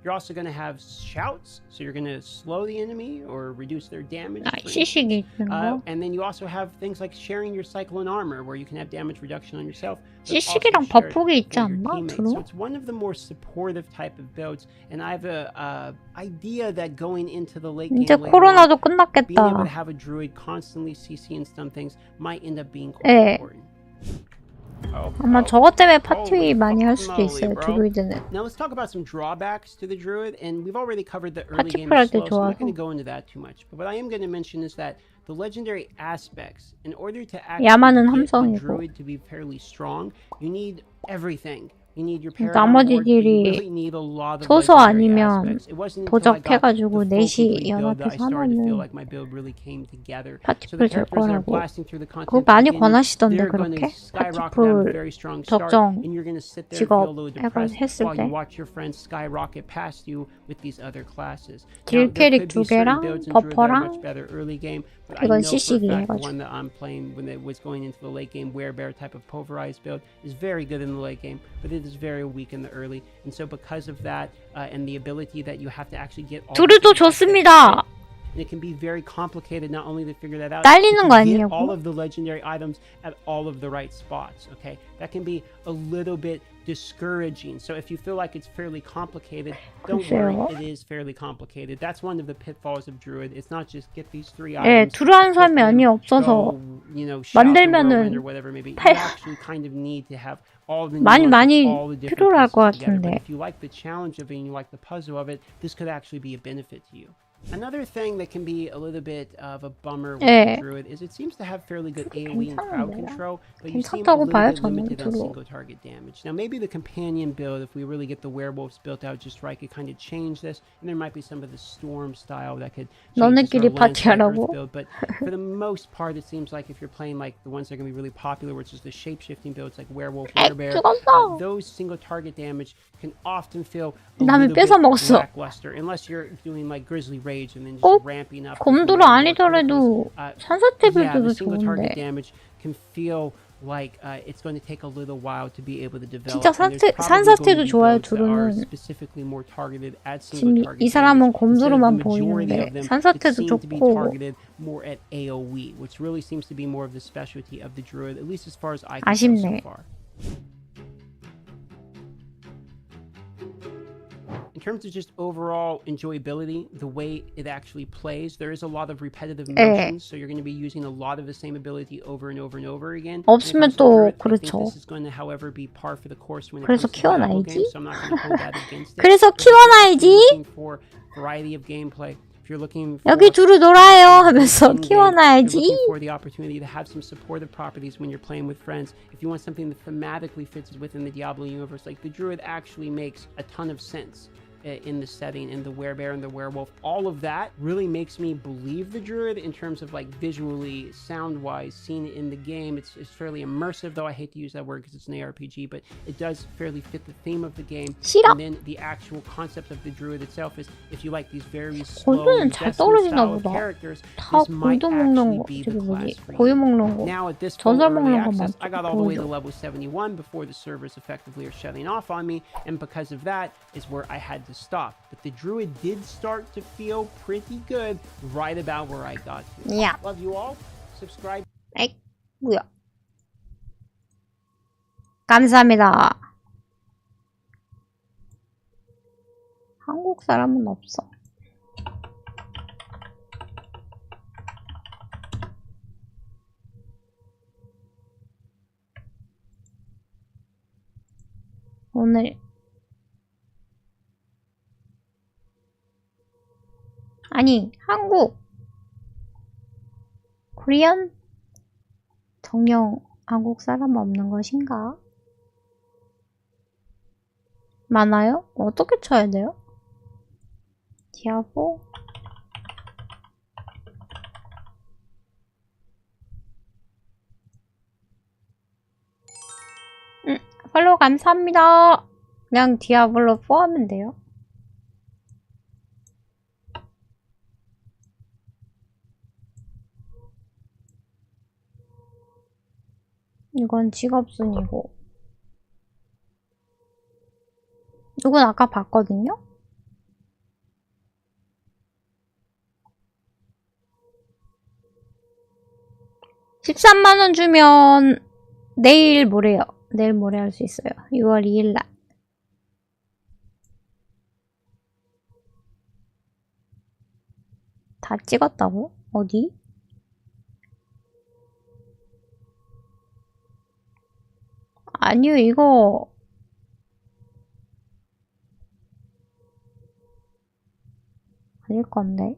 You're also going to have shouts, so you're going to slow the enemy or reduce their damage. And then you also have things like sharing your cycle and armor, where you can have damage reduction on yourself. 시식이랑 버프기 있지 않나? So it's one of the more supportive type of builds, and I have a idea that going into the late game, 이제 코로나도 끝났겠다. being able to have a druid constantly CCing some things might end up being quite important. 아마 저것 때문에 파티 많이 할 수도 있어요. 드루이드는. Now let's talk about some drawbacks to the druid, and we've already covered the early game 파티 slow, so I'm 좋아서. not going to go into that too much. But what I am going to mention is that the legendary aspects, in order to 야마는 actually get the 함성이고. druid to be fairly strong, you need everything. 나머지 딜이 소소 아니면 도적해가지고 넷이 연합해서 하면은 파티풀 될 거라고. 그거 많이 권하시던데 그렇게? 파티풀 적정 직업 해가지고 했을 때 딜 캐릭 2개랑 버퍼랑 이건 CC기 해가지고 is very weak in the early, and so because of that and the ability that you have to actually get all 둘도 좋습니다. And it can be very complicated not only to figure that out, 딸리는 거 아니냐고? get all of the legendary items at all of the right spots. Okay, that can be a little bit discouraging. So if you feel like it's fairly complicated, don't worry, it is fairly complicated. That's one of the pitfalls of druid. It's not just get these three items. 두루한 사람이 없어서 만들면은 많이 필요로 할 것 같은데. If you like the challenge of it and you like the puzzle of it, this could actually be a benefit to you. Another thing that can be a little bit of a bummer with Druid is it seems to have fairly good AoE and crowd control, but you seem a little bit limited on single target damage. Now maybe the companion build, if we really get the werewolves built out just right, could kind of change this, and there might be some of the storm style that could change this build, but for the most part it seems like if you're playing like the ones that are going to be really popular, which is the shape-shifting builds like werewolf, werebear, those single target damage can often feel a little bit lackluster unless you're doing like Grizzly Rage and then just ramping up. 곰돌아 아니더라도 산사태 빌드도 single target 좋은데. damage can feel like it's going to take a little while to be able to develop. 진짜 산사태도 좋아요. 두루는 specifically more targeted at 지금 single target. 이 사람은 곰두루만 보이는데 산사태도 좋고 more at AOE, which really seems to be more of the specialty of the druid, at least as far as I can tell so 아쉽네. far. In terms of just overall enjoyability, the way it actually plays, there is a lot of repetitive motions, so you're going to be using a lot of the same ability over and over and over again. 없으면 또 그렇죠. This is going to, however, be par for the course when it 그래서 comes to Diablo 키워놔야지. games, so I'm not going to hold that against it. 그래서 If you're looking 키워놔야지. for variety of gameplay, if you're looking for 여기 두루 놀아요 하면서 if you're 키워놔야지. looking for the opportunity to have some supportive properties when you're playing with friends, if you want something that thematically fits within the Diablo universe, like the druid actually makes a ton of sense in the setting, and the werebear and the werewolf, all of that really makes me believe the druid in terms of like visually, sound wise, seeing it in the game. It's fairly immersive, though I hate to use that word because it's an ARPG, but it does fairly fit the theme of the game. 싫어. And then the actual concept of the druid itself is, if you like these very slow, 골드는 잘 떨어지나 style of 보다. characters, 다 this might 골드 먹는 actually 거, be 저기 the 뭐지, class for 고유 you. 먹는 거, Now at this point, 전설 early 먹는 거 access, 많죠. I got all the way to 골드. level 71 before the servers effectively are shutting off on me, and because of that is where I had to stop. But the druid did start to feel pretty good right about where I got to. Yeah. Love you all. Subscribe. 에이, 뭐야? 감사합니다. 한국 사람은 없어. 오늘 아니 한국 코리안 정령 한국 사람 없는 것인가? 많아요? 어떻게 쳐야 돼요? 디아보? 팔로우 감사합니다. 그냥 디아블로 4 하면 돼요. 이건 직업순이고, 이건 아까 봤거든요? $13,000원 주면 내일 모레요. 내일 모레 할 수 있어요. 6월 2일날. 다 찍었다고? 어디? 아니요, 이거 아닐 건데.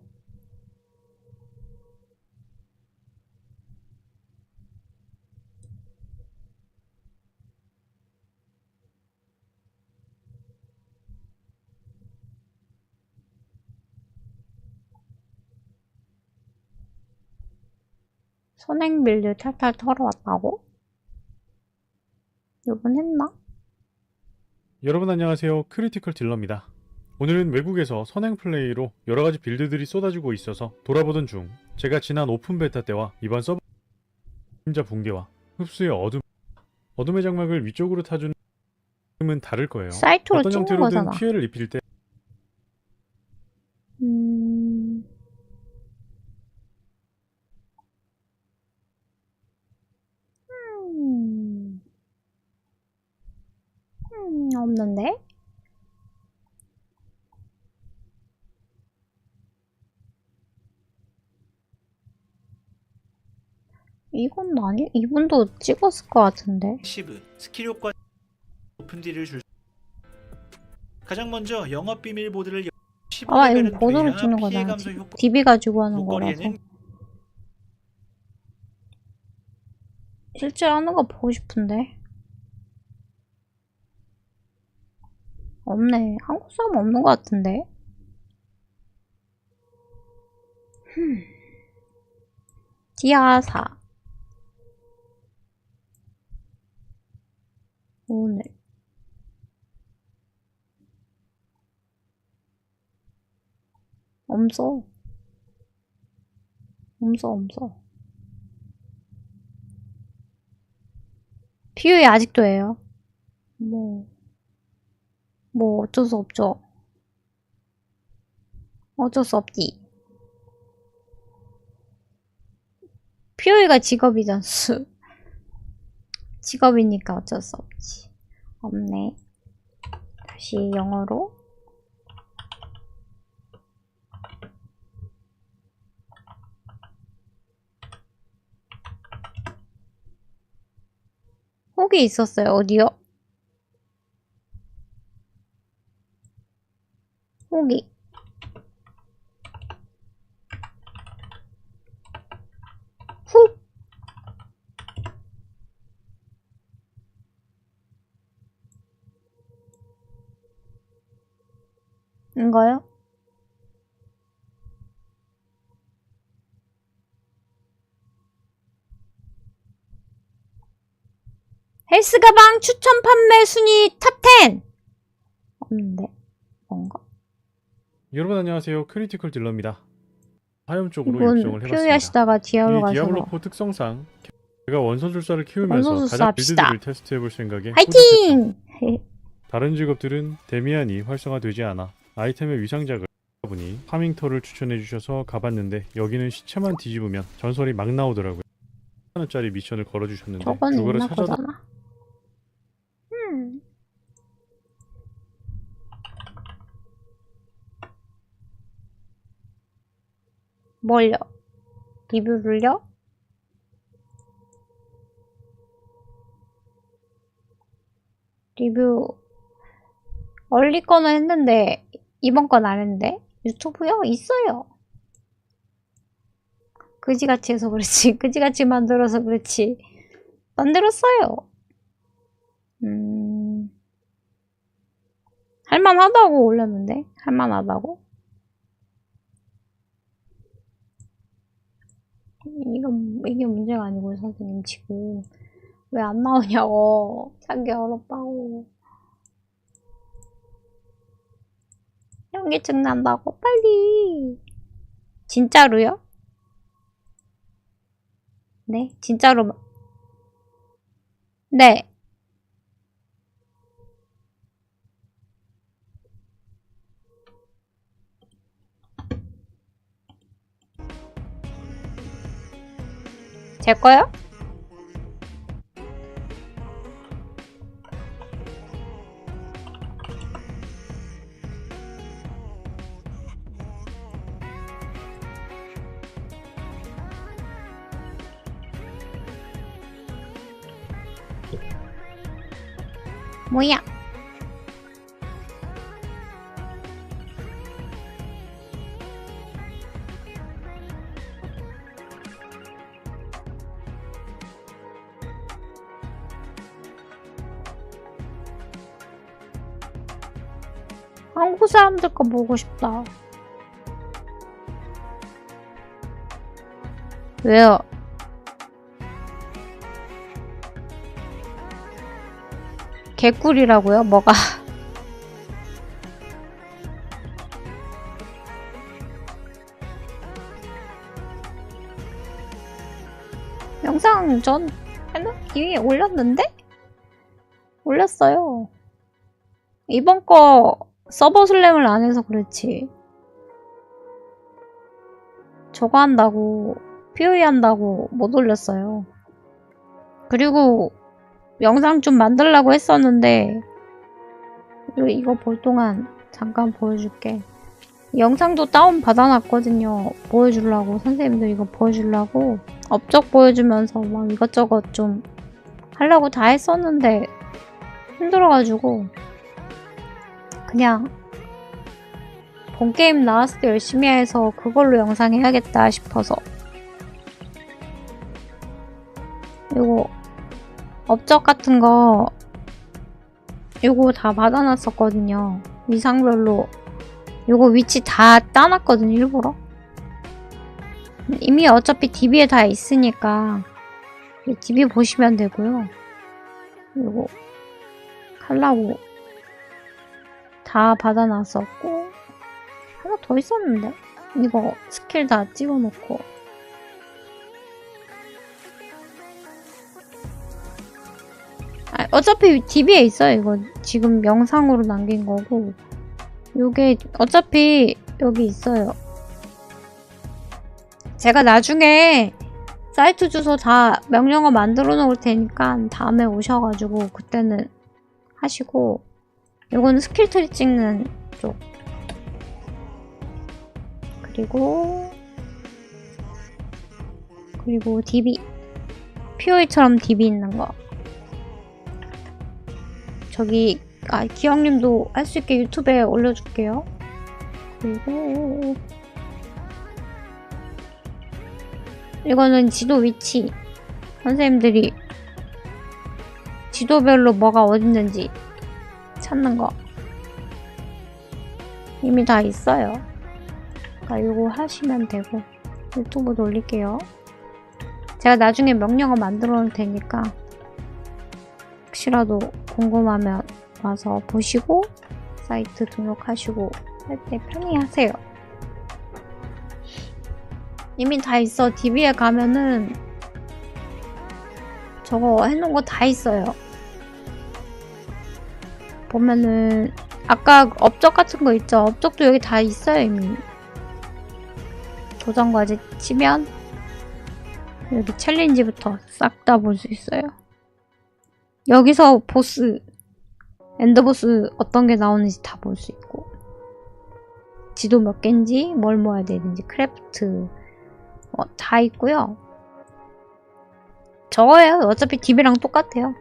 선행 빌드 탈탈 털어왔다고? 이번 했나? 여러분 안녕하세요. 크리티컬 딜러입니다. 오늘은 외국에서 선행 플레이로 여러가지 빌드들이 쏟아지고 있어서 돌아보던 중 제가 지난 오픈 베타 때와 이번 서버 그림자 붕괴와 흡수의 어둠의 장막을 위쪽으로 타주는 은 다를 거예요. 사이트로 어떤 찍는 형태로든 거잖아. 피해를 입힐 때 없는데? 이건 아니? 이분도 찍었을 것 같은데. 10은 스킬 효과 높은 딜을 줄 가장 먼저 영업 비밀 보드를 아, 이거 보드로 찍는 거잖아. DB 가지고 하는 거라서. 실제로 하는 거 보고 싶은데. 없네. 한국 사람 없는 것 같은데. 디아사. 오늘. 없어. 없어. POE 아직도 해요. 어쩔 수 없죠. 어쩔 수 없지. POE가 직업이잖수. 직업이니까 어쩔 수 없지. 없네. 다시 영어로. 혹이 있었어요. 어디요? 혹이. 훅. 인가요? 헬스 가방 추천 판매 순위 탑 10! 없는데? 뭔가? 여러분 안녕하세요. 크리티컬 딜러입니다. 화염 쪽으로 이분 입성을 POE 해봤습니다. 하시다가 디아블로 이 가셔서 디아블로4 특성상 제가 원소술사를 키우면서 원소술사 가장 합시다. 빌드들을 테스트해볼 생각에 화이팅! 다른 직업들은 데미안이 활성화되지 않아 아이템의 위상작을 보니 파밍터를 추천해주셔서 가봤는데 여기는 시체만 뒤집으면 전설이 막 나오더라고요. 1,000원짜리 미션을 걸어주셨는데 저건 그거를 옛날 찾아도 거잖아. 뭘요? 리뷰를요? 리뷰 얼리 거는 했는데 이번 건 안 했는데 유튜브요? 있어요. 그지같이 해서 그렇지. 그지같이 만들어서 그렇지. 만들었어요. 할만하다고 올렸는데? 할만하다고? 이게 문제가 아니고요, 선생님. 지금 왜 안 나오냐고. 찾기 어렵다고. 현기증 난다고. 빨리. 진짜로요? 네, 진짜로. 네. 제 거요? 뭐야? 한국 사람들 거 보고 싶다. 왜요? 개꿀이라고요? 뭐가? 영상 전 이미 올렸는데? 올렸어요. 이번 거 서버 슬램을 안 해서 그렇지. 저거 한다고 POE 한다고 못 올렸어요. 그리고 영상 좀 만들려고 했었는데 이거 볼 동안 잠깐 보여줄게. 영상도 다운 받아놨거든요. 보여주려고. 선생님들 이거 보여주려고 업적 보여주면서 막 이것저것 좀 하려고 다 했었는데 힘들어가지고 그냥 본게임 나왔을 때 열심히 해서 그걸로 영상 해야겠다 싶어서 이거 업적 같은 거 요거 다 받아놨었거든요. 위상별로 요거 위치 다 따놨거든요. 일부러. 이미 어차피 DB에 다 있으니까 DB 보시면 되고요. 요거 하려고 다 받아놨었고 하나 더 있었는데 이거 스킬 다 찍어놓고 어차피 DB에 있어요. 이거 지금 영상으로 남긴 거고 요게 어차피 여기 있어요. 제가 나중에 사이트 주소 다 명령어 만들어 놓을 테니까 다음에 오셔가지고 그때는 하시고 요거는 스킬 트리 찍는 쪽 그리고 DB POE처럼 DB 있는 거 저기 기영님도 할 수 있게 유튜브에 올려줄게요. 그리고 이거는 지도 위치 선생님들이 지도별로 뭐가 어딨는지 찾는 거 이미 다 있어요. 그러니까 이거 하시면 되고 유튜브도 올릴게요. 제가 나중에 명령어 만들어 놓을 테니까 혹시라도 궁금하면 와서 보시고 사이트 등록하시고 할 때 편히 하세요. 이미 다 있어. DB에 가면은 저거 해놓은 거 다 있어요. 보면은 아까 업적 같은 거 있죠? 업적도 여기 다 있어요 이미. 도전 과제 치면 여기 챌린지부터 싹 다 볼 수 있어요. 여기서 보스, 엔더보스 어떤 게 나오는지 다 볼 수 있고 지도 몇 개인지 뭘 모아야 되는지 크래프트 다 있고요. 저거예요. 어차피 DB랑 똑같아요.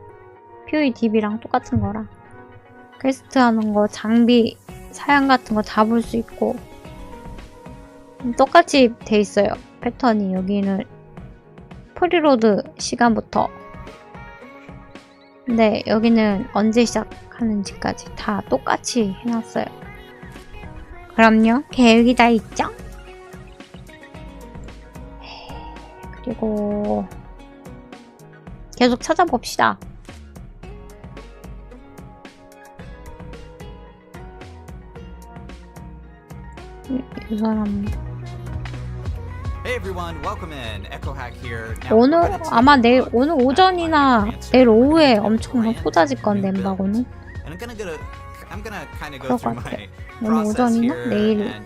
POE DB랑 똑같은 거라 퀘스트 하는 거, 장비, 사양 같은 거 다 볼 수 있고 똑같이 돼 있어요. 패턴이 여기는 프리로드 시간부터 근데 여기는 언제 시작하는지까지 다 똑같이 해놨어요. 그럼요. 계획이 다 있죠? 그리고 계속 찾아봅시다. 이 사람 오늘 아마 내일 오늘 오전이나 내일 오후에 엄청 쏟아질 건데 엠바고는 그럴 것 같아요. 오늘 오전이나 내일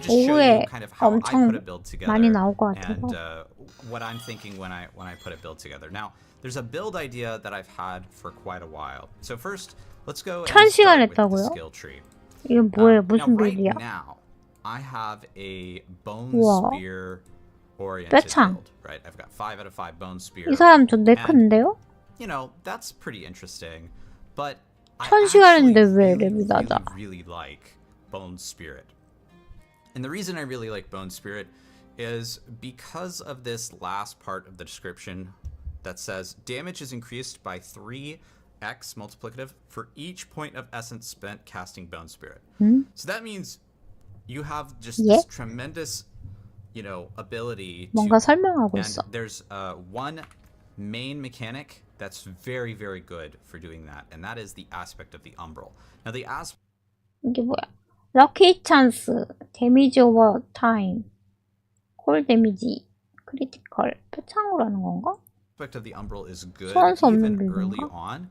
오후에 엄청 많이 나올 것 같아서. What I'm thinking when I put a build together. Now, there's a build idea that I've had for quite a while. So first, let's go and start with the skill tree. 이건 뭐예요? 무슨 빌드야? Now, I have a bone 우와. spear oriented 뼈창. build, right? I've got 5 out of 5 bone spear. 이 사람 좀 네크인데요? You know, that's pretty interesting. But I 1000시간인데 actually 왜 really, 랩이 낮아? really like bone spirit. And the reason I really like bone spirit is because of this last part of the description that says damage is increased by 3x multiplicative for each point of essence spent casting bone spirit. So that means you have just this tremendous, you know, ability 뭔가 to, 설명하고 and 있어. there's one main mechanic that's very, very good for doing that, and that is the aspect of the umbral. Now the aspect 이게 뭐야? 럭키 찬스, 데미지 오버 타임, 콜 데미지, 크리티컬, 표창으로 하는 건가? of the umbral is good 소환수 없는 even early 빌드인가? on,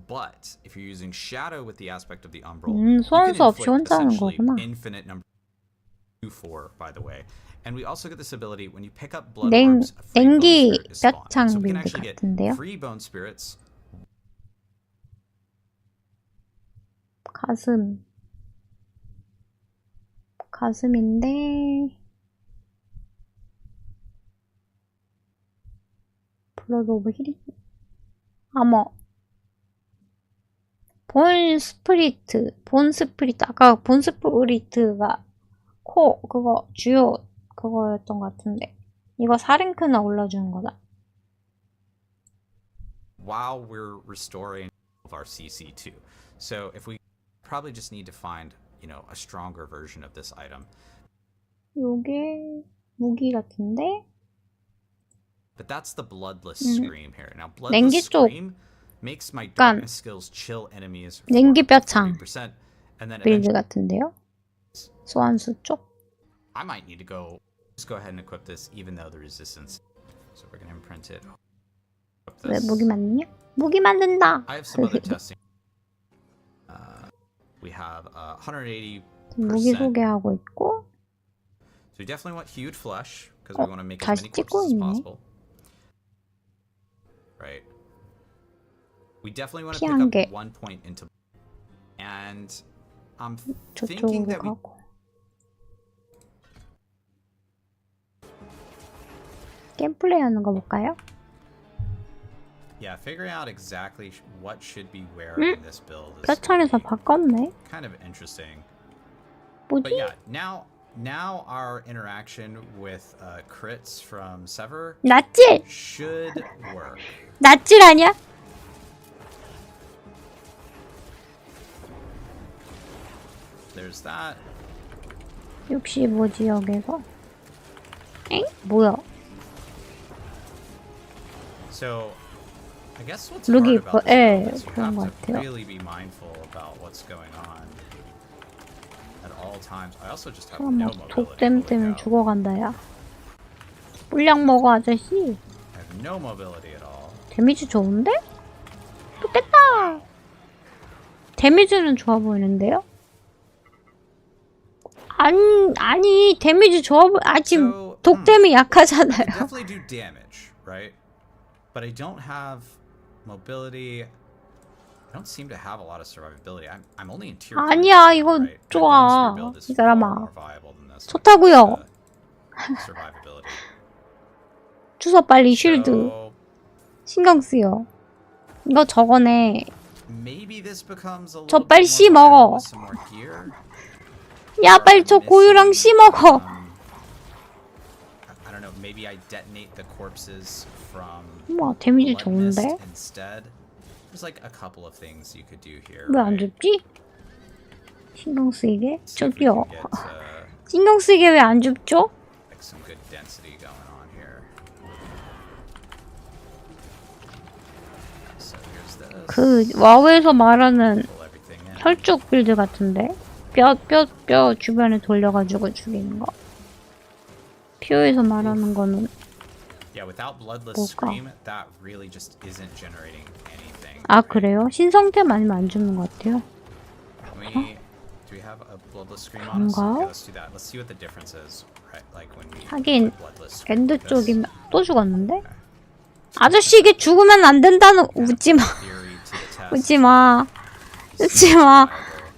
but if you're using shadow with the aspect of the umbral, 소환수 you 없이 can 혼자 하는 inflict essentially 거구나. infinite number 4 by the way. And we also get this ability when you pick up blood 냉, orbs, a free bone 냉기 spirit is spawned. 뼈창 So we can 빌드 actually get 같은데요? free bone spirits. 가슴인데 블러드 오브 힐링 아머 본 스프리트 아까 본 스프리트가 코 그거 주요 그거였던 것 같은데 이거 4랭크나 올려주는 거다. While we're restoring our CC2. So if we probably just need to find, you know, a stronger version of this item. 요게 무기 같은데? But that's the bloodless scream here. Now 냉기 bloodless 쪽 scream makes my darkness skills chill enemies for 냉기 뼈창 30%, and then 빌드 eventually 같은데요? 소환수 쪽? I might need to go just go ahead and equip this even though the resistance. So we're going to imprint it. 왜 무기 만드냐? 무기 만든다. I have some other testing. We have 180%. 무기 소개하고 있고. So we definitely want hued flesh because we want to make as 다시 many 찍고 corpses as 있네. possible. Right. We definitely want to 피 pick 한 up 개. 1 point into. And I'm 저쪽으로 thinking that we. 가고. 게임 플레이 하는 거 볼까요? Yeah, figuring out exactly what should be where in this build is 표창에서 바꿨네. kind of interesting. 뭐지? But yeah, now our interaction with crits from Sever 낫질! should work. 낫질 아니야? There's that. 65지역에서 엥? 뭐야? So, I guess what's 룩이 hard about 예, this build is you 그런 것 have to 같아요. really be mindful about what's going on at all times. I also just have 그럼 no 뭐 mobility. 독댐 때문에 죽어간다 야. 물약 먹어 아저씨. I have no mobility at all. 데미지 좋은데? 좋겠다. 데미지는 좋아 보이는데요? 아니 데미지 좋아 보이. 지금 독댐이 약하잖아요. I definitely do damage, right? But I don't have mobility. I don't seem to have a lot of survivability. I'm only in tier 3. 아니야 이거 right? 좋아. My build is 이 far 사람아. more viable than this. 좋다고요. Survivability. 주워 빨리 쉴드. 신경 쓰여. 이거 저거네. Maybe this becomes a 저 little 빨리 bit 씨 more 먹어. viable with some more gear. 야 빨리 저 고유랑 씨 먹어. I don't know. Maybe I detonate the corpses from 뭐 데미지 blood mist 좋은데? instead. There's like a couple of things you could do here. 왜 안 줍지? 신경 쓰이게? 저기요. Get 신경 쓰이게 왜 안 줍죠? like some good density going on here. So here's this. 그 와우에서 말하는 혈족 빌드 같은데? 뼈 주변에 돌려가지고 죽이는 거. 퓨에서 말하는 거는 Yeah, without bloodless 뭘까? scream, that really just isn't generating anything. 아 그래요? 신성템 아니면 안 죽는 것 같아요. Do we have a bloodless scream on us? 그런가? Okay, let's do that. Let's see what the difference is. Right, like when we 하긴 bloodless scream 엔드 like this. 쪽이면 또 죽었는데? 아저씨 이게 죽으면 안 된다는 웃지마. 웃지마. 웃지마.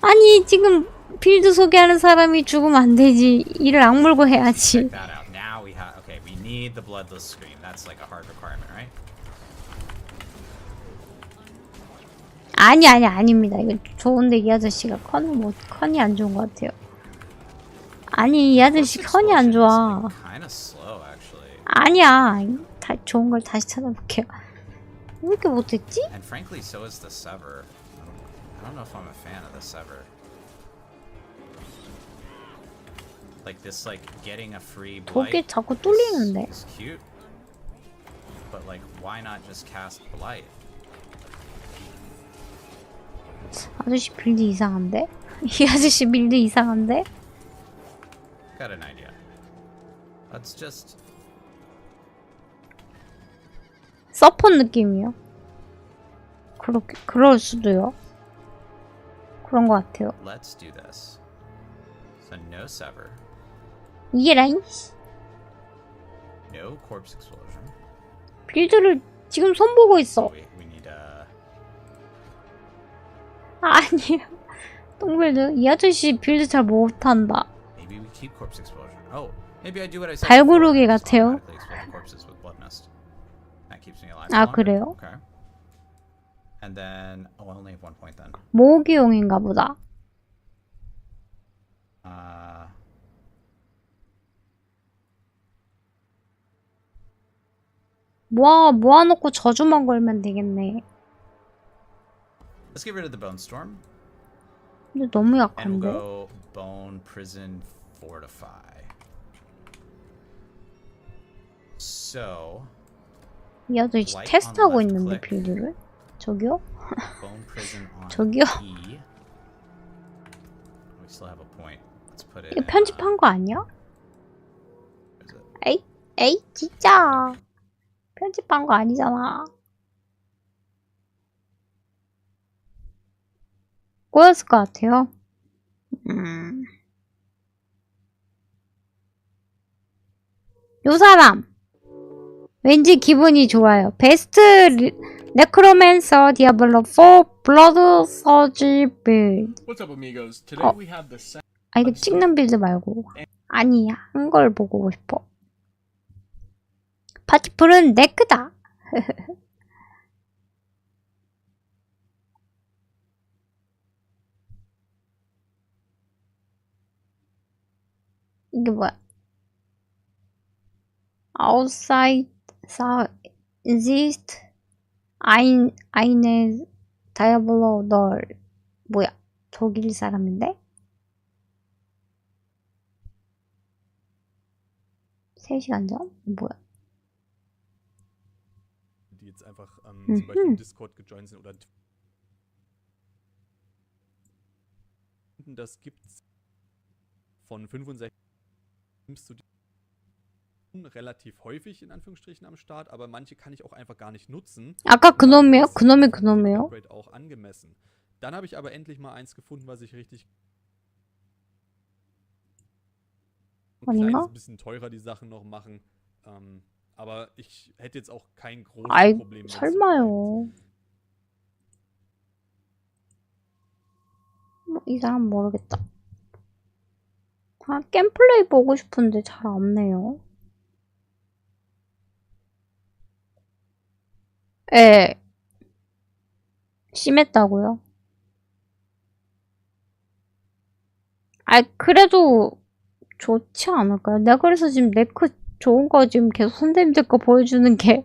아니 지금 빌드 소개하는 사람이 죽으면 안 되지. 이를 악물고 해야지. That out. Now we have. Okay, we need the bloodless scream. That's like a hard requirement, right? 아닙니다. 이거 좋은데 이 아저씨가 컨이 안 좋은 것 같아요. 아니 이 아저씨 컨이 안 좋아. Kind of slow, actually. 아니야. 다 좋은 걸 다시 찾아볼게요. 왜 이렇게 못했지? And frankly, so is the Sever. I don't know if I'm a fan of the Sever. Like this, like getting a free blight. 저게 자꾸 뚫리는데. Is cute, but like, why not just cast blight? 아저씨 빌드 이상한데? 이 아저씨 빌드 이상한데? Got an idea. Let's just. 서폿 느낌이요. 그럴 수도요. 그런 것 같아요. Let's do this. So no Sever. 이게 라인? No corpse explosion. 빌드를 지금 손보고 있어. We need 아니야. 똥빌드. 이 아저씨 빌드 잘 못한다. maybe we keep corpse explosion. Oh, maybe I do what I said. 발구르기 같아요. Automatically explode corpses with blood mist. That keeps me alive. 아 longer. 그래요? Okay. And then, oh, I only have 1 point then. 모기용인가 보다. 모아놓고 저주만 걸면 되겠네. Let's get rid of the bone storm. 근데 너무 And 약한데? we'll go bone prison fortify. So. 이 아저씨 light 테스트하고 on left 있는데 click. 빌드를? 저기요? Bone prison on 저기요? E. We still have a point. Let's put it. 이거 편집한 거 아니야? 에이 진짜 편집한 거 아니잖아. 꼬였을 것 같아요. 요 사람 왠지 기분이 좋아요. 베스트 네크로맨서 디아블로 4 블러드 서지 빌드. 아 이거 찍는 빌드 말고 아니 한 걸 보고 싶어. 파티풀은 네크다. 이게 뭐야? Outside exist eine Diablo 널 뭐야? 독일 사람인데? 3시간 전? 뭐야? Die jetzt einfach zum Beispiel im Discord gejoint sind oder das gibt's von 65 nimmst du die relativ häufig in Anführungsstrichen am Start, aber manche kann ich auch einfach gar nicht nutzen. 아까 그놈이요? 그놈이요? Auch angemessen. Dann habe ich aber endlich mal eins gefunden, was ich richtig ein kleines bisschen teurer die Sachen noch machen. Aber ich hätte jetzt auch kein großes Problem. 설마요. 이 사람 모르겠다. 아, 게임플레이 보고 싶은데 잘 없네요. 예. 심했다고요? 아, 그래도 좋지 않을까요? 내가 그래서 지금 네크 좋은 거 지금 계속 선생님들 거 보여주는 게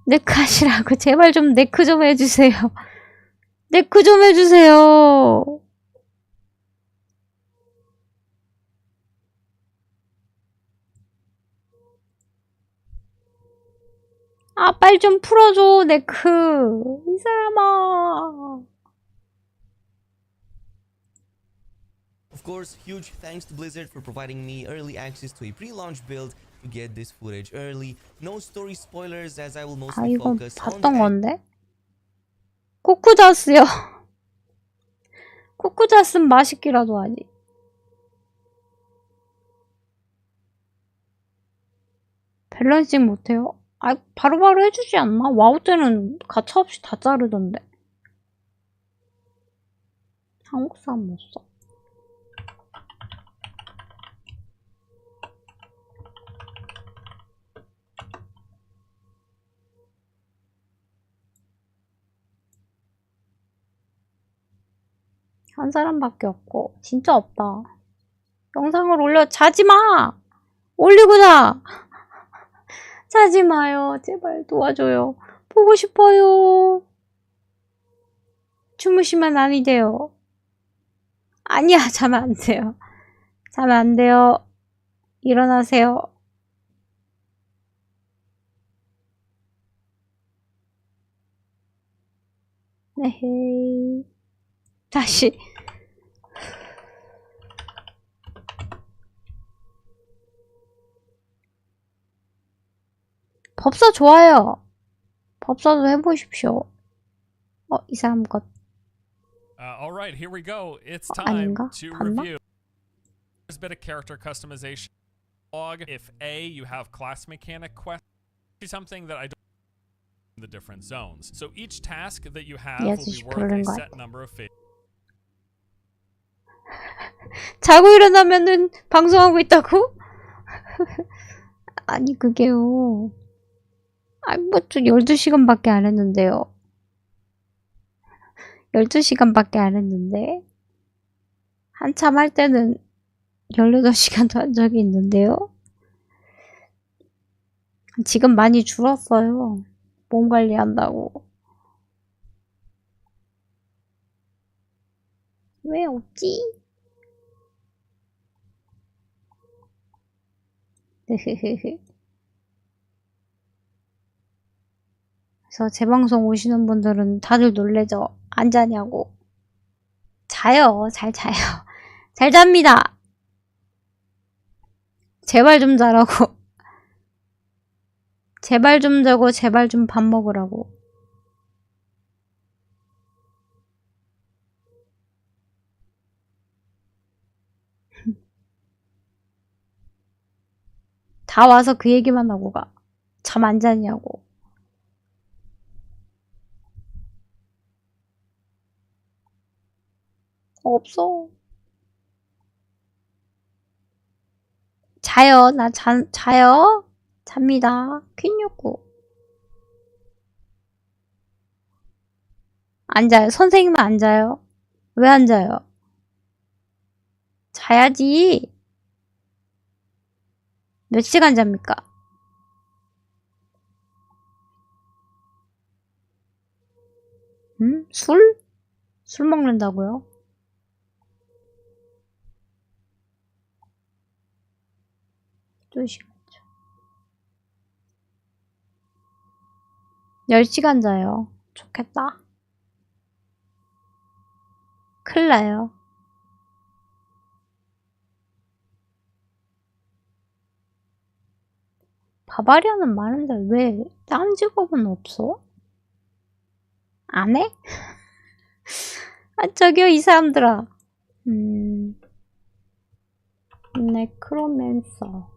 네크 하시라고. 제발 좀 네크 좀 해주세요. 네크 좀 해주세요. 아, 빨리 좀 풀어줘, 네크. 이 사람아. Of course, huge thanks to Blizzard for providing me early access to a pre-launch build to get this footage early. No story spoilers as I will mostly focus on 봤던 건데? 쿠쿠자스요. 쿠쿠자스는 맛있기라도 하지. 밸런싱 못해요? 아, 바로바로 해주지 않나? 와우 때는 가차없이 다 자르던데. 한국 사람 못 써. 한 사람밖에 없고 진짜 없다. 영상을 올려. 자지마. 올리고 자. 자지마요. 제발 도와줘요. 보고 싶어요. 주무시면 아니 돼요. 아니야, 자면 안 돼요. 자면 안 돼요. 일어나세요. 네헤이. 다시. 법사 좋아요. 법사도 해보십시오. 이 사람 것. All right, here we go. It's time 아닌가? to 봤나? review. There's a bit of character customization. Log if A, you have class mechanic quest, something that I don't in the different zones. So each task that you have will be worth a set number of phases. 자고 일어나면은 방송하고 있다고? 아니 그게요. 아니 뭐 좀 12시간밖에 안 했는데요. 12시간밖에 안 했는데 한참 할 때는 18시간도 한 적이 있는데요. 지금 많이 줄었어요. 몸 관리한다고. 왜 없지? 그래서 제 방송 오시는 분들은 다들 놀래죠. 안 자냐고. 자요. 잘 자요. 잘 잡니다. 제발 좀 자라고. 제발 좀 자고 제발 좀 밥 먹으라고. 다 와서 그 얘기만 하고 가. 잠 안 자냐고. 없어. 자요. 나 자요. 잡니다. 퀸6구. 안 자요. 선생님은 안 자요. 왜 안 자요? 자야지. 몇 시간 잡니까? 술? 술 먹는다고요? 또 시간 자. 10시간 자요. 좋겠다. 큰일 나요. 바바리아는 많은데 왜 다른 직업은 없어? 안 해? 아 저기요 이 사람들아. 네크로맨서.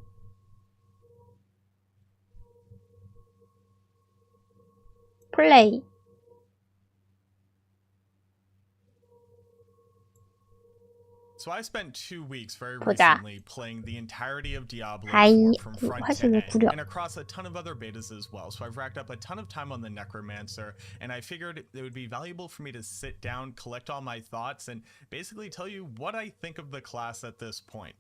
플레이. So I spent 2 weeks very 보자. recently playing the entirety of Diablo 4 아이, from front to 화질 왜 end 구려? and across a ton of other betas as well. So I've racked up a ton of time on the Necromancer, and I figured it would be valuable for me to sit down, collect all my thoughts, and basically tell you what I think of the class at this point.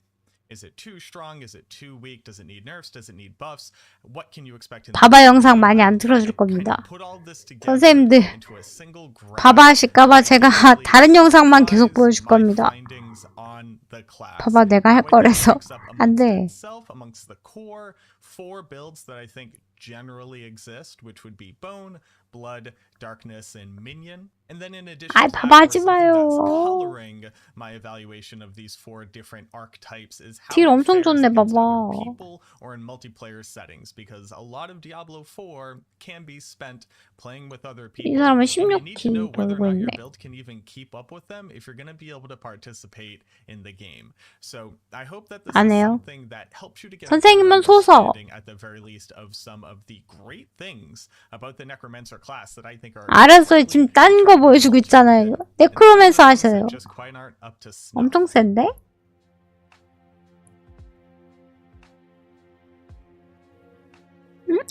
Is it too strong? Is it too weak? Does it need nerfs? Does it need buffs? What can you expect in 바바 영상 많이 안 틀어줄 겁니다. put all this together 선생님들 into a single graph 바바 하실까봐 제가 다른 영상만 계속 보여줄 겁니다. findings on the class. 봐봐 내가 할 거라서 안 돼. Itself amongst the core 4 builds that I think generally exist, which would be Bone, Blood, Darkness, and Minion. And then in addition 아이 to that, 바바 하지 something that's 마요. coloring my evaluation of these 4 different archetypes is how 딜 it 엄청 fares 좋네 against 봐봐. other people or in multiplayer settings, because a lot of Diablo 4 can be spent playing with other people. 이 사람은 And you need to know 16킬 whether or 돌고 not your 있네. build can even keep up with them if you're going to be able to participate in the game. So I hope that this 안 is 해요. something that helps you to get a 선생님은 better 소서. understanding at the very least of some of the great things about the Necromancer class that I think are 알았어요. 지금 딴 거 보여주고 있잖아요. 네크로맨서 하셔요. just quite aren't up to snuff. 엄청 센데?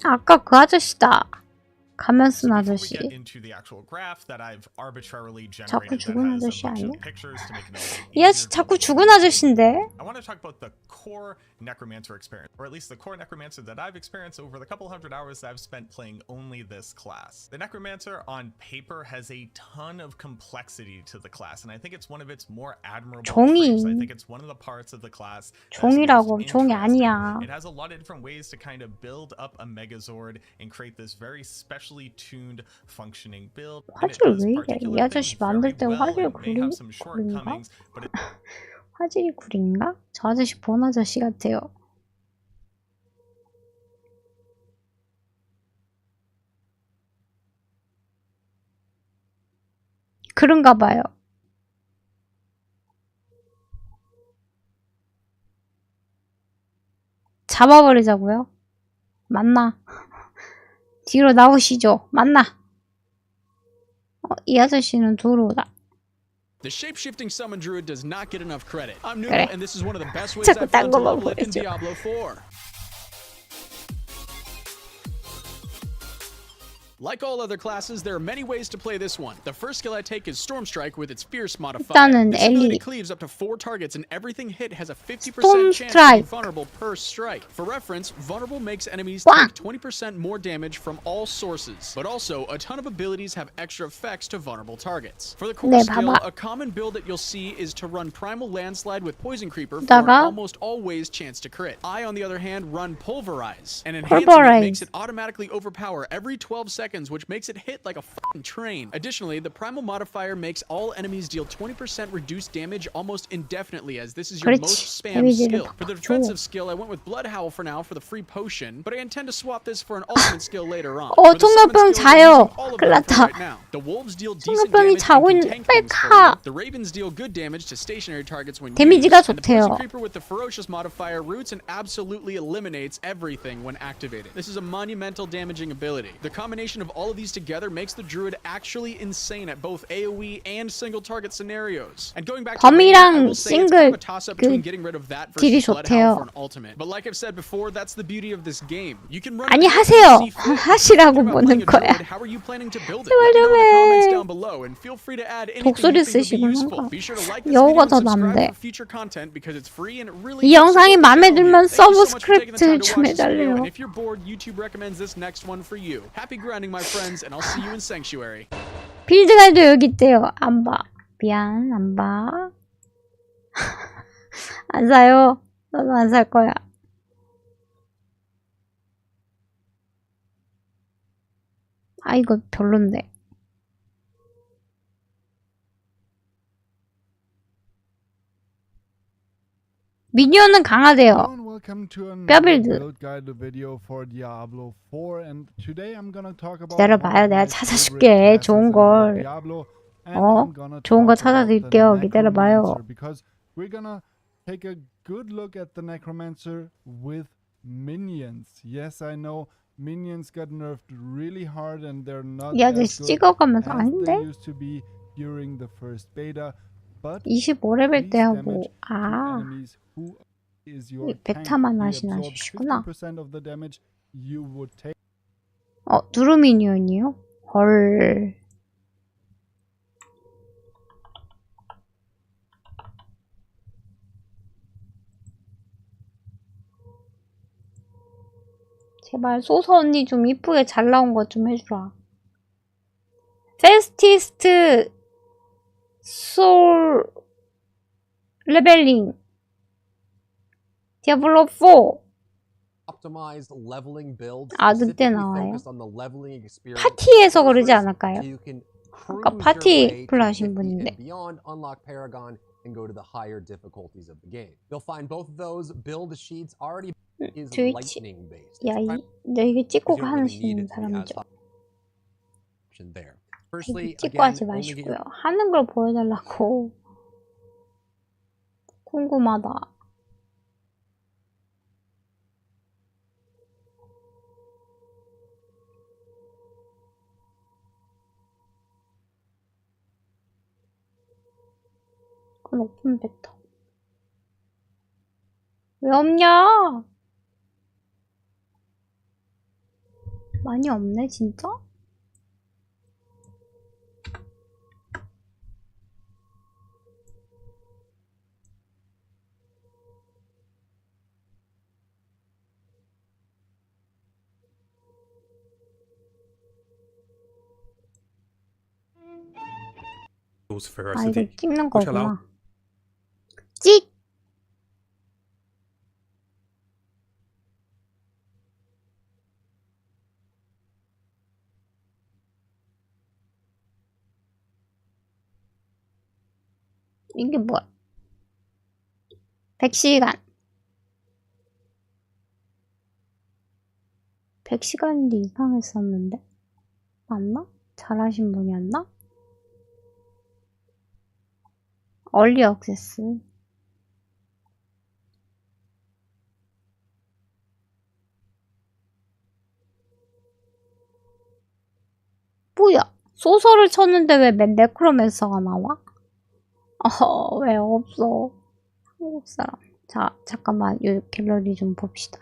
아까 그 아저씨다. 가면 쓴 아저씨. 자꾸 죽은 아저씨 아니야? 이 아저씨 자꾸 죽은 아저씨인데? I want to talk about the core Necromancer experience, or at least the core Necromancer that I've experienced over the couple hundred hours that I've spent playing only this class. The Necromancer on paper has a ton of complexity to the class, and I think it's one of its more admirable traits. I think it's one of the parts of the class 종이라고. 종이 아니야. it has a lot of different ways to kind of build up a Megazord and create this very specially tuned functioning build. 화질 왜 이래? 이 아저씨 만들 때 화질 구린가? 화질이 구린가? 저 아저씨 본 아저씨 같아요. 그런가 봐요. 잡아버리자고요? 맞나? 뒤로 나오시죠. 맞나? 이 아저씨는 들어오다. The shape-shifting summon druid does not get enough credit. I'm new, 그래. and this is one of the best ways 자꾸 I've 딴 found to 것만 level it in 보여줘. Diablo 4. Like all other classes, there are many ways to play this one. The first skill I take is Storm Strike with its Fierce modifier. 일단은 This ability 엘리. cleaves up to 4 targets, and everything hit has a 50% Storm chance to Strike. be vulnerable per strike. For reference, vulnerable makes enemies 꽝. take 20% more damage from all sources. But also, a ton of abilities have extra effects to vulnerable targets. For the core 네, skill, 봐봐. a common build that you'll see is to run Primal Landslide with Poison Creeper for 다가 an almost always chance to crit. I, on the other hand, run Pulverize. An enhancement Pulverize. makes it automatically overpower every 12 seconds seconds, which makes it hit like a fucking train. Additionally, the primal modifier makes all enemies deal 20% reduced damage almost indefinitely, as this is your most spam skill. For the defensive skill, I went with Blood Howl for now for the free potion, but I intend to swap this for an ultimate skill later on. 총각병 자요. 큰일 났다. The wolves deal decent 총각병이 damage 자고 and 있는 can tank things for 뺄까? you. The ravens deal good damage to stationary targets when 데미지가 used, and the 좋대요. poison creeper with the ferocious modifier roots and absolutely eliminates everything when activated. This is a monumental damaging ability. The combination of all of these together makes the druid actually insane at both AoE and single target scenarios. And going back to 범이랑 싱글 between getting rid of that 딜이 versus Blood Howl for 좋대요. an ultimate. But like I've said before, that's the beauty of this game. You can run 아니 하세요. 하시라고 보는 거야. How are you planning to build it? 제발 좀 해. Down below and feel free to add anything 독수리 you think would be 쓰시구나. useful. Be sure to like this 영어가 video 더 and subscribe 난데. for future content because it's free and it really 이 helps 영상이 support the 마음에 channel 들면 here. Thank you so much for taking the time 서브스크립트 to 좀 watch this video, 해달래요. and if you're bored, YouTube recommends this next one for you. Happy grinding, my friends, and I'll see you in Sanctuary. 빌드 가이드 여기 있대요. 안 봐. 미안, 안 봐. 안 사요. 너도 안 살 거야. 아, 이거 별론데. 미니언은 강하대요. 뼈빌드. 기다려봐요. 내가 찾아줄게. 좋은 걸. 좋은 거 찾아드릴게요. 기다려봐요. Take a good look at the necromancer with minions. Yes, I know minions got nerfed really hard and they're not 이 as 아저씨 good 찍어가면서 as 아닌데? they used to be during the first beta. But 25레벨 때 하고 아, 이 베타만 하시는 아저씨구나. 두루 미니언이요? 헐. 제발 소서 언니 좀 이쁘게 잘 나온 것 좀 해주라. 페스티스트 솔 레벨링 디아블로 4 아 늑대 나와요? 파티에서 그러지 않을까요? 아까 파티 플레이 하신 분인데 트위치 야, 너 이거 찍고 하시는 사람이죠? 이거 찍고 하지 마시고요. 하는 걸 보여달라고. 궁금하다. 그건 오픈 베타. 왜 없냐? 많이 없네, 진짜? 아, 이거 찍는 거구나. 찍! 이게 뭐야? 100시간. 100시간인데 이상했었는데? 맞나? 잘하신 분이었나? 얼리 액세스. 뭐야? 소설을 쳤는데 왜 맨 네크로맨서가 나와? 왜 없어? 한국 사람. 자, 잠깐만, 이 갤러리 좀 봅시다.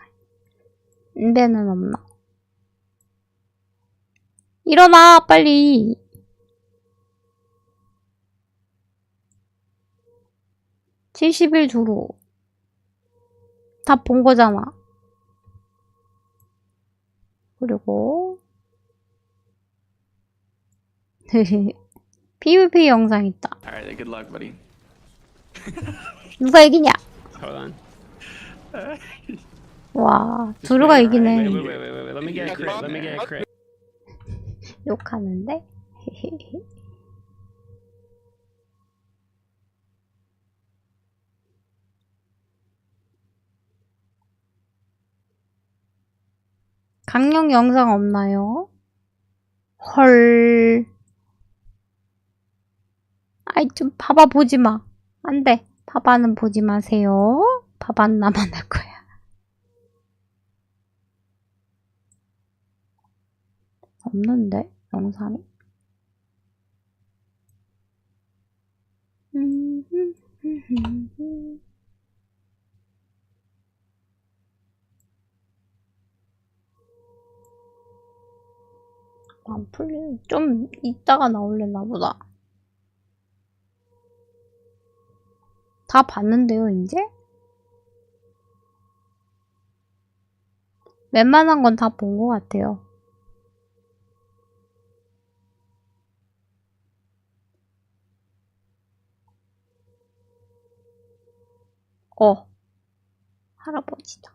인베는 없나? 일어나, 빨리! (70일) 두루. 다 본 거잖아. 그리고, PVP 영상 있다. Alright, good luck, buddy. 누가 이기냐? Hold on. 와, 두루가 이기네. Wait, let me get a crit. Let me get a crit. 욕하는데? 강령 영상 없나요? 헐. 아이, 좀 봐봐 보지 마. 안 돼. 봐봐는 보지 마세요. 봐봐는 나만 할 거야. 없는데? 영상이? 안 풀리네. 좀 이따가 나올려나 보다. 다 봤는데요, 이제? 웬만한 건 다 본 것 같아요. 할아버지다.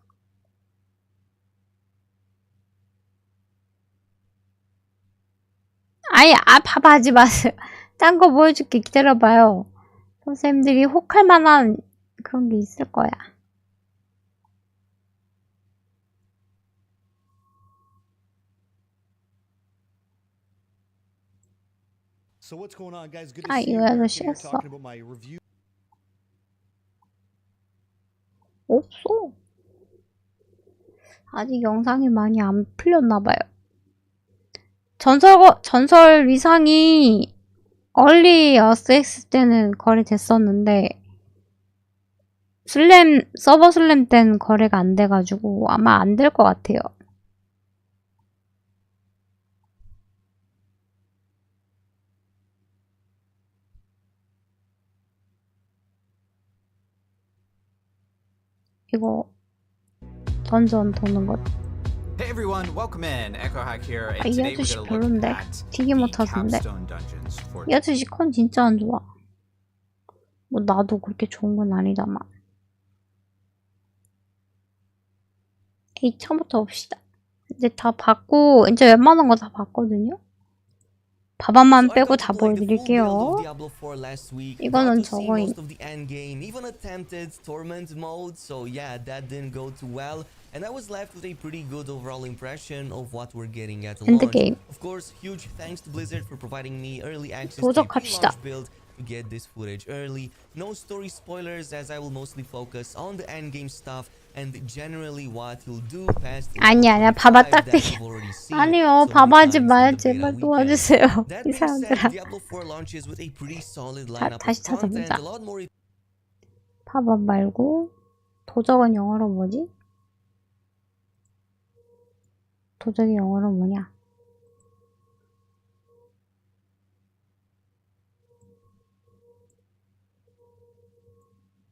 아니, 봐봐 하지 마세요. 딴 거 보여줄게. 기다려봐요. 선생님들이 혹할 만한 그런 게 있을 거야. So what's going on, guys? Good to 아, see you. 이거야도 Here 싫었어. talking about my review. 없어. 아직 영상이 많이 안 풀렸나봐요. 전설 위상이 얼리 어스엑스 때는 거래됐었는데 서버 슬램 때는 거래가 안 돼가지고 아마 안 될 것 같아요. 이거 던전 도는 것. Hey everyone, welcome in. Echo Hack here. 이 And today we're 아저씨 going to look 별론데. at 되게 the 못하던데. capstone dungeons for 이 아저씨 컨 진짜 안 좋아. 뭐 나도 그렇게 좋은 건 아니다만. 처음부터 봅시다. 이제 다 봤고 이제 웬만한 거 다 봤거든요. 바밤만 빼고 다 보여드릴게요. 이거는 저거인. And I was left with a pretty good overall impression of what we're getting at End launch. game. Of course, huge thanks to Blizzard for providing me early access to 도적합시다. pre-launch build to get this footage early. No story spoilers as I will mostly focus on the endgame stuff and generally what you'll do past 아니야 봐봐 딱대기. 아니요 봐봐 하지 마요. 제발 도와주세요. 이 사람들아. 자, 다시 찾아보자. 봐봐 말고 도적은 영어로 뭐지? 도적이 영어로 뭐냐?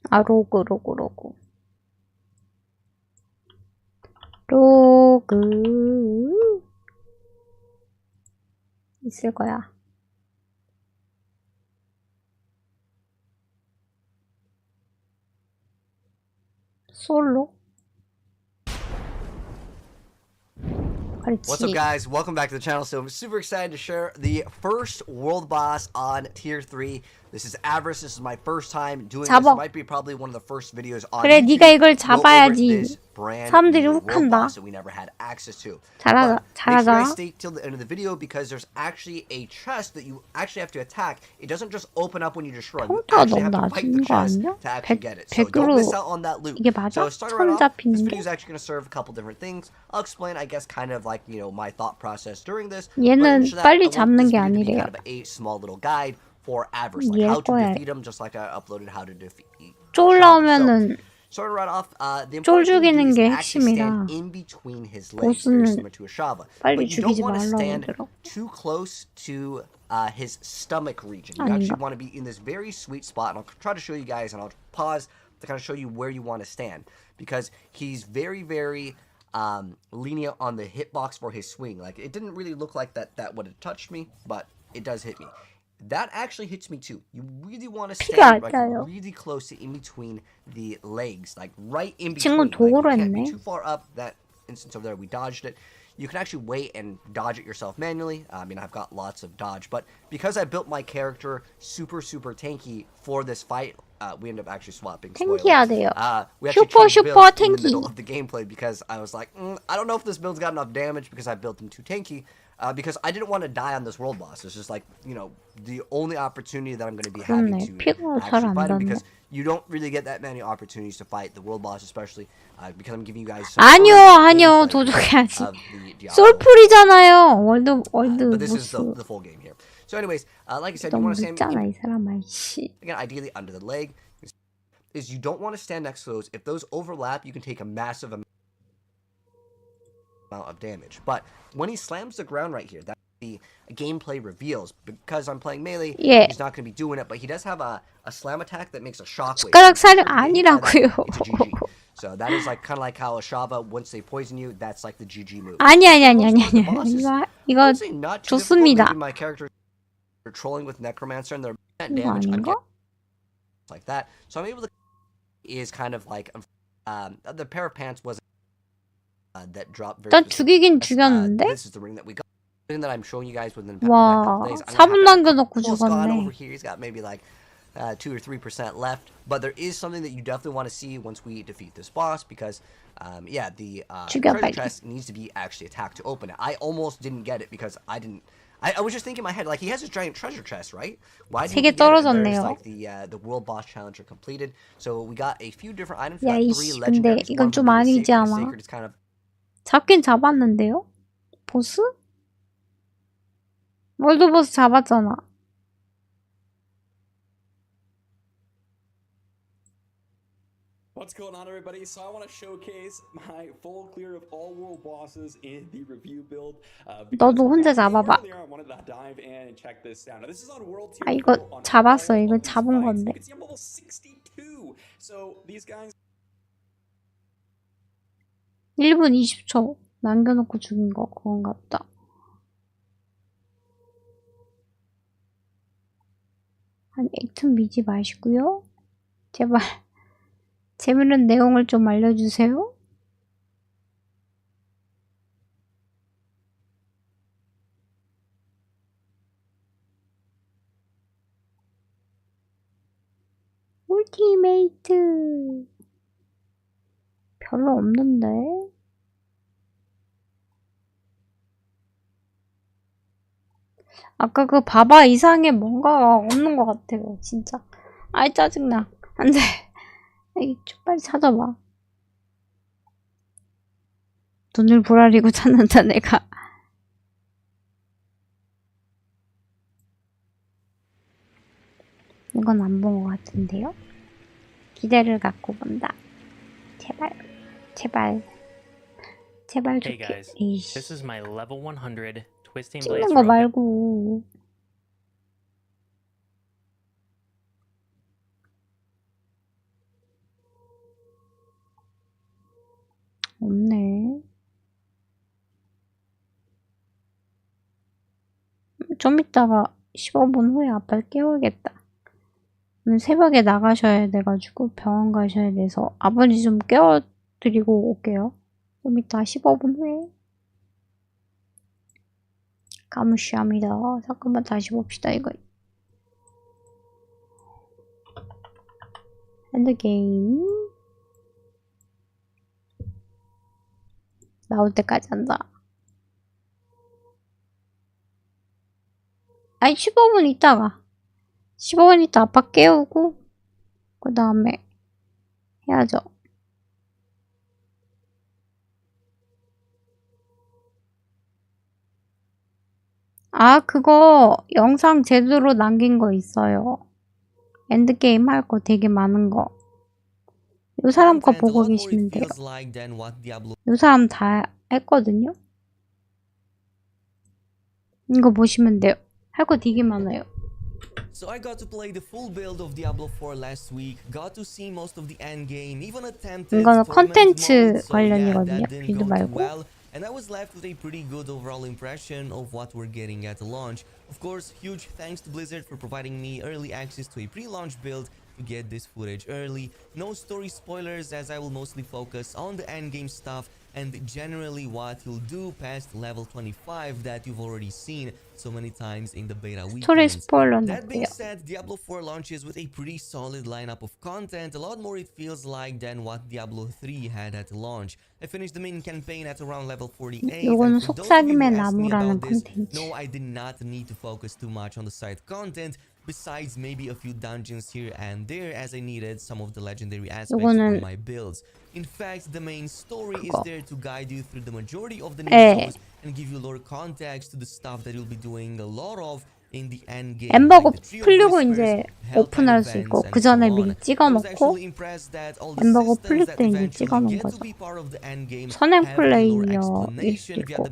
아, 로그. 있을 거야. 솔로? What's up guys, welcome back to the channel. So I'm super excited to share the first world boss on tier 3. This is Avarice. This is my first time doing this. It might be probably one of the first videos on 그래, YouTube. 네가 이걸 잡아야지. 사람들이 혹한다. That we never had access to. 잘하자. Make sure you stay till the end of the video because there's actually a chest that you actually have to attack. It doesn't just open up when you destroy. You actually have to fight the chest to actually get it. So don't miss out on that loot. 이게 맞아? So starting right off, this 잡히는 video 게? is actually going to serve a couple different things. I'll explain, I guess, kind of like, you know, my thought process during this. 얘는 But 빨리 I want 잡는 this 게 video to be 아니래요. kind of a small little guide for Avarice, like 이해할 how to 거야. defeat him, just like I uploaded how to defeat. 쫄 나오면은 Starting right off, the 쫄 important thing 죽이는 is 게 to actually stand 핵심이라 in between his legs, very 보스는 similar to a Shava. 빨리 But you don't 죽이지 want to 말라고 stand 그러더라고. too close to his stomach region. You 아닌가? actually want to be in this very sweet spot, and I'll try to show you guys, and I'll pause to kind of show you where you want to stand, because he's very, very lenient on the hitbox for his swing. Like, it didn't really look like that would have touched me, but it does hit me. That actually hits me too. You really want to stand like really close to in between the legs, like right in between. Like, you can't be too far up. That instance over there, we dodged it. you can actually wait and dodge it yourself manually. I mean, I've got lots of dodge, but because I built my character super tanky for this fight, we end up actually swapping. 탱키하대요. We actually changed builds in the middle of the gameplay because I was like, I don't know if this build's got enough damage because I built them too tanky. Because I didn't want to die on this world boss. It's just like, you know, the only opportunity that I'm going to be having to actually fight him, because you don't really get that many opportunities to fight the world boss, especially because I'm giving you guys some 아니요 도둑해야지. 솔풀이잖아요. 월드 but this is the full game here. So anyways, like I said, you want to stand again, ideally under the leg. Is you don't want to stand next to those. If those overlap, you can take a massive amount of damage. But when he slams the ground right here, that's the gameplay reveals. Because I'm playing melee, he's not going to be doing it, but he does have a slam attack that makes a shockwave. 숟가락 사령 아니라고요. So that is like kind of like how a Shava, once they poison you, that's like the GG move. 아니. 이거 좋습니다. My character trolling with Necromancer and their damage like that. So I'm able to is kind of like the pair of pants was that dropped very 죽이긴 죽였는데? This is the ring that we got. The ring that I'm showing you guys within the 와, days. 4분 남겨놓고 죽었네. Over here, he's got maybe like 2 or 3% left, but there is something that you definitely want to see once we defeat this boss, because the treasure chest needs to be actually attacked to open it. I almost didn't get it because I was just thinking in my head, like, he has this giant treasure chest, right? Why didn't he get it? There's like the world boss challenger completed. So we got a few different items. 야, 이씨, 근데 이건 좀 아니지 않아? 잡긴 잡았는데요? 보스? 월드보스 잡았잖아. What's going on, everybody? So I want to showcase my full clear of all world bosses in the review build. 너도 혼자 잡아봐. 아, 이거 잡았어. 이거 잡은 건데. So these guys 1분 20초 남겨놓고 죽인 거 그건가 보다. 아니, 액튼 미지 마시고요. 제발 재밌는 내용을 좀 알려주세요. 울티메이트 별로 없는데. 아까 그 바바 이상의 뭔가가 없는 것 같아요. 진짜. 아이 짜증나. 안돼. 에이, 좀 빨리 찾아봐. 돈을 부라리고 찾는다 내가. 이건 안 본 것 같은데요? 기대를 갖고 본다. 제발 Hey guys, this is my level 100 Twisting Blades 찍는 거 말고. 없네. 좀 이따가 15분 후에 아빠를 깨워야겠다. 오늘 새벽에 나가셔야 돼가지고 병원 가셔야 돼서 아버지 좀 깨워드리고 올게요. 좀 이따 15분 후에. 감사합니다. 잠깐만 다시 봅시다. 이거 엔드게임 나올 때까지 한다. 아니 15분 있다 아빠 깨우고 그 다음에 해야죠. 아, 그거 영상 제대로 남긴 거 있어요. 엔드게임 할 거 되게 많은 거. 요 사람 거 보고 계시면 돼요. 요 사람 다 했거든요. 이거 보시면 돼요. 할 거 되게 많아요. So I got to play the full build of Diablo 4 last week. Got to see most of the end game, even attempted 이거는 컨텐츠 mode, so 관련이거든요. that 빌드 didn't go too 말고. well. And I was left with a pretty good overall impression of what we're getting at the launch. Of course, huge thanks to Blizzard for providing me early access to a pre-launch build to get this footage early. No story spoilers, as I will mostly focus on the endgame stuff and generally what you'll do past level 25 that you've already seen so many times in the beta weekends. That being said, Diablo 4 launches with a pretty solid lineup of content, a lot more it feels like than what Diablo 3 had at launch. I finished the main campaign at around level 48, and for those of you who asked me about this, no, I did not need to focus too much on the side content, besides maybe a few dungeons here and there, as I needed some of the legendary aspects for my builds. In fact, the main story is there to guide you through the majority of the new shows and give you lore context to the stuff that you'll be doing a lot of in the end game. 엠버거 풀리고 이제 오픈할 수 있고 그 전에 미리 찍어놓고 엠버거 풀릴 때 이제 찍어놓은 거죠. 선행 플레이어일 수도 있고.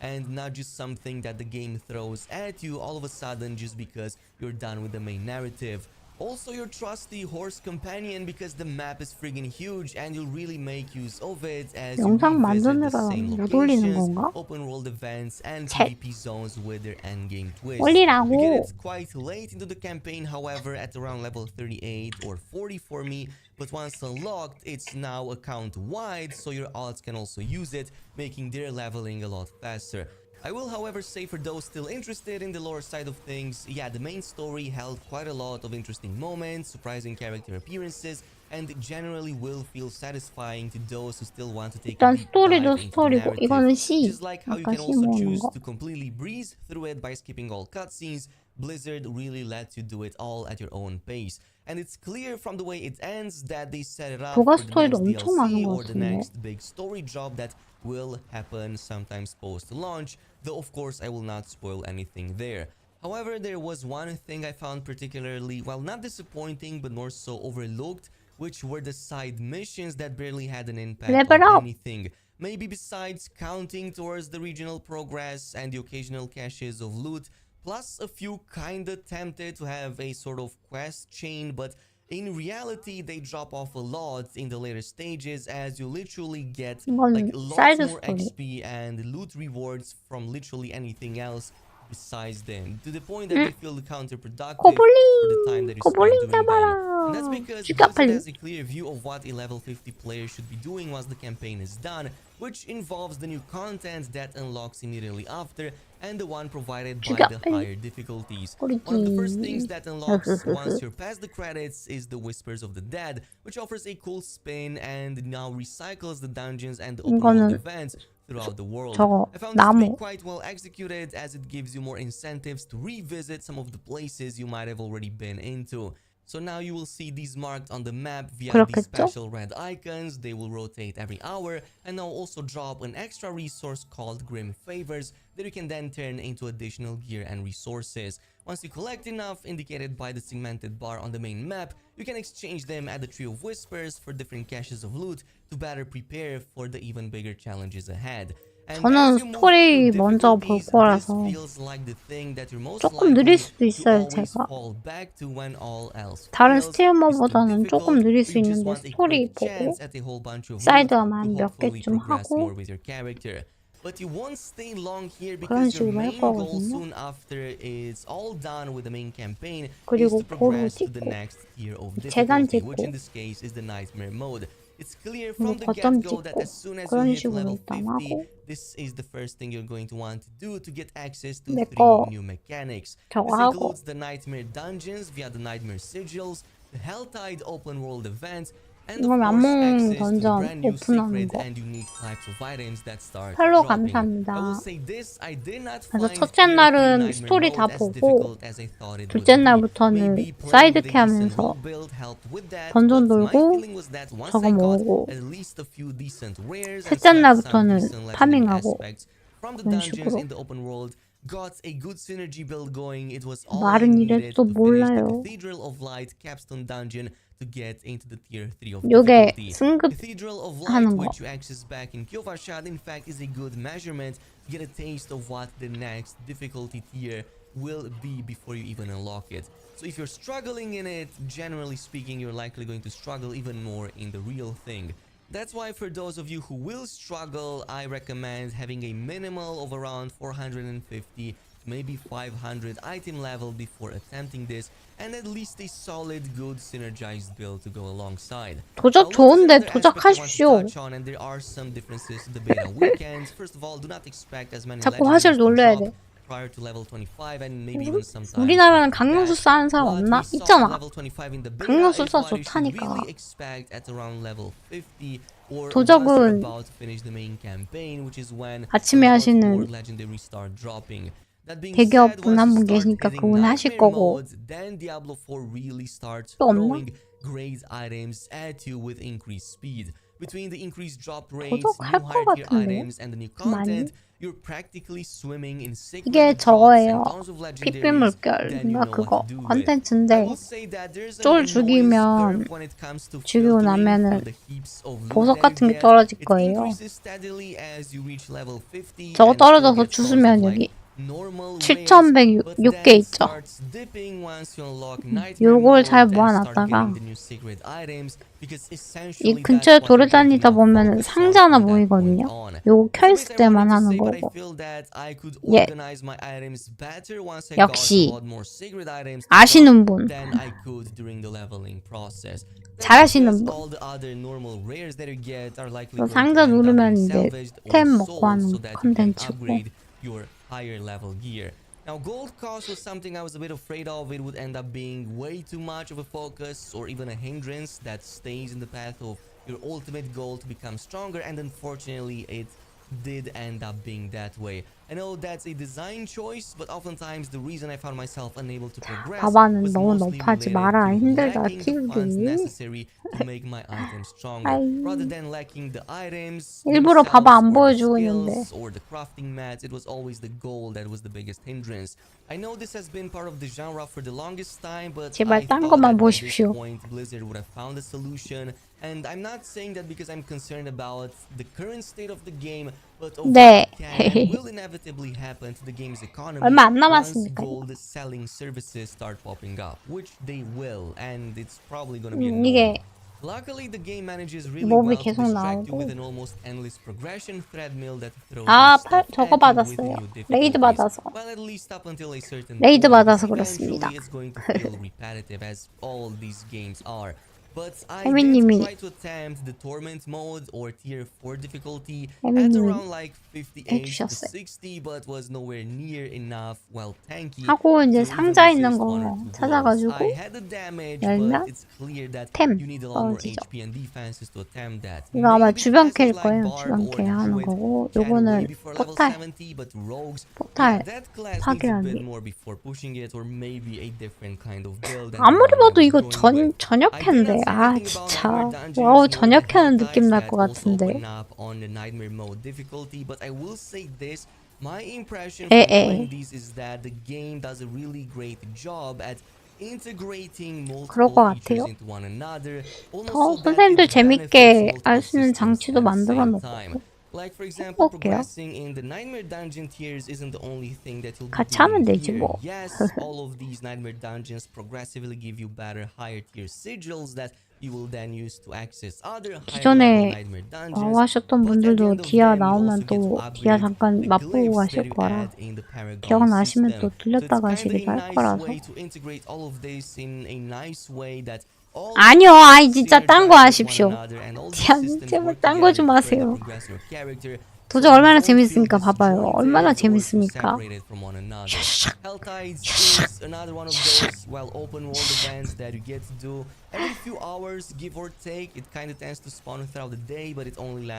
And not just something that the game throws at you all of a sudden just because you're done with the main narrative. Also your trusty horse companion, because the map is friggin' huge and you'll really make use of it as you visit the same locations, open world events and PvP zones with their endgame twist. You get it quite late into the campaign, however, at around level 38 or 40 for me, but once unlocked, it's now account wide, so your alts can also use it, making their leveling a lot faster. I will, however, say for those still interested in the lore side of things, yeah, the main story held quite a lot of interesting moments, surprising character appearances, and generally will feel satisfying to those who still want to take a deep dive into the narrative. Just like how you can also choose to completely breeze through it by skipping all cutscenes, Blizzard really lets you do it all at your own pace. And it's clear from the way it ends that they set it up for the next DLC or the next big story job that will happen sometimes post-launch, though of course I will not spoil anything there. However, there was one thing I found particularly, well, not disappointing, but more so overlooked, which were the side missions that barely had an impact on anything. Maybe besides counting towards the regional progress and the occasional caches of loot, plus a few kinda tempted to have a sort of quest chain, but in reality, they drop off a lot in the later stages, as you literally get like lots more XP and loot rewards from literally anything else besides them, to the point that they feel counterproductive for the time that you spend doing them. And that's because Blizzard has a clear view of what a level 50 player should be doing once the campaign is done, which involves the new content that unlocks immediately after and the one provided by the higher difficulties. One of the first things that unlocks once you're past the credits is the Whispers of the Dead, which offers a cool spin and now recycles the dungeons and the open world events throughout the world. I found this to be quite well executed, as it gives you more incentives to revisit some of the places you might have already been into. So now you will see these marked on the map via these special red icons. They will rotate every hour, and now also drop an extra resource called Grim Favors that you can then turn into additional gear and resources. Once you collect enough, indicated by the segmented bar on the main map, you can exchange them at the Tree of Whispers for different caches of loot to better prepare for the even bigger challenges ahead. 저는 스토리 먼저 볼 거라서 조금 느릴 수도 있어요, 제가. 다른 스트리머보다는 조금 느릴 수 있는데 스토리 보고 사이드만 몇 개쯤 하고 그런 식으로 할 거거든요. 그리고 보루 찍고 재단 찍고 It's clear from the get-go that as soon as you hit level 50, this is the first thing you're going to want to do to get access to 3 new mechanics. This includes the Nightmare Dungeons via the Nightmare Sigils, the Helltide open world events, 이건 안몽 던전 오픈하는 거. 팔로우 감사합니다. 그래서 첫째 날은 스토리 다 보고 둘째 날부터는 사이드캐 하면서 던전 돌고 저거 모으고 셋째 날부터는 파밍하고 그런 식으로 말은 이래도 또 몰라요. 요게 승급하는 거. Will be before you even unlock it. So if you're struggling in it, generally speaking, you're likely going to struggle even more in the real thing. That's why for those of you who will struggle, I recommend having a minimal of around 450 maybe 500 item level before attempting this, and at least a solid, good synergized build to go alongside. 도적 좋은데 도적하십시오. And there are some differences to the beta weekends. First of all, do not expect as many 자꾸 화질 놀려야 돼. prior to level 25 and maybe even sometimes. 우리나라는 강령술사 하는 사람 없나? 있잖아. 강령술사 좋다니까. Really expect at around level 50 or 도적은 about to finish the main campaign, which is when 아침에 하시는 legendary start dropping. 대기업분 한 분 계시니까 그분 하실 거고. Then Diablo 4 really starts 또 없나? throwing great items at you with increased speed. Between the increased drop rates, new 도적 할것 higher tier 같은데. items, and the new content, you're practically swimming in 이게 secret 저거예요. tons of 픽비 legendaries. 물결인가 그거 컨텐츠인데 쫄 죽이면 죽이고 나면은 보석 같은 게 떨어질 거예요. 저거 떨어져서 주스면 여기 7106개 있죠. 요걸 잘 모아놨다가 이 근처에 돌아다니다 보면 상자 하나 보이거든요. 요거 켜있을 때만 하는 거고. 예. 역시 아시는 분. 잘하시는 분. 상자 누르면 이제 템 먹고 하는 컨텐츠고. Your higher level gear. Now, gold cost was something I was a bit afraid of. It would end up being way too much of a focus or even a hindrance that stays in the path of your ultimate goal to become stronger, and unfortunately it did end up being that way. I know that's a design choice, but oftentimes the reason I found myself unable to progress 바바는 너무 높아지 마라. 힘들다 키우기. 일부러 바바 안 보여주고 있는데. 제발 딴 것만 보십시오. And I'm not saying that because I'm concerned about the current state of the game, but 네. will inevitably happen to the game's economy 얼마 안 once 남았으니까. gold selling services start popping up, which they will, and it's probably going to be 이게 Luckily, the game manages really 몹이 well to 계속 distract you 나오고. with an almost endless progression treadmill that throws 아, stuff 저거 at you with 받았어요. new 레이드 difficulties. 받아서. Well, at least up until a certain 레이드 point, 받아서 eventually 그렇습니다. it's going to feel repetitive, as all these games are. But I did 혜민님이 try to attempt the torment mode or tier 4 difficulty at 혜민님이 around like 58 to 해주셨어요. 60, but was nowhere near enough. Well, tanky. 하고 이제 to even 상자 있는 resist 거 one or two blows. 찾아가지고 I had the damage, 열면 but it's clear that 템 you need a lot more 떨어지죠. HP and defenses to attempt that. 이거 아마 Maybe 주변 classes 캐일 like 거예요. Barb 주변 or 캐일 하는 Druid 거고, can 요거는 wait before level 포탈 70, but rogues, 포탈 that class needs a 파괴하는 bit 게. more before pushing it, or maybe a different kind of build. than 아무리 the one 봐도 I was 이거 going with. 저녁캔데. 아 진짜 와우 저녁캔은 느낌 날 것 같은데. On the nightmare mode difficulty, but I will say this, my impression from 에. playing these is that the game does a really great job at integrating 그럴 multiple 것 features 같아요. into one another. 더 선생님들 재밌게 알 수 있는 장치도 만들어 놓고. Like for example, 해볼게요. progressing in the nightmare dungeon tiers isn't the only thing that you'll be 같이 하면 doing 되지 here. 뭐. Yes, all of these nightmare dungeons progressively give you better higher tier sigils that you will then use to access other higher 기존에 level nightmare dungeons. 와우 하셨던 분들도 디아 나오면 또 디아 잠깐 맛보고 가실 거라 기억나시면 또 들렸다 가시기도 할 거라서. 아니요, 아이 진짜 딴 거 하십시오. 제발 딴 거 좀 하세요. 도저히 얼마나 재밌습니까? 봐봐요. 얼마나 재밌습니까? 샤샥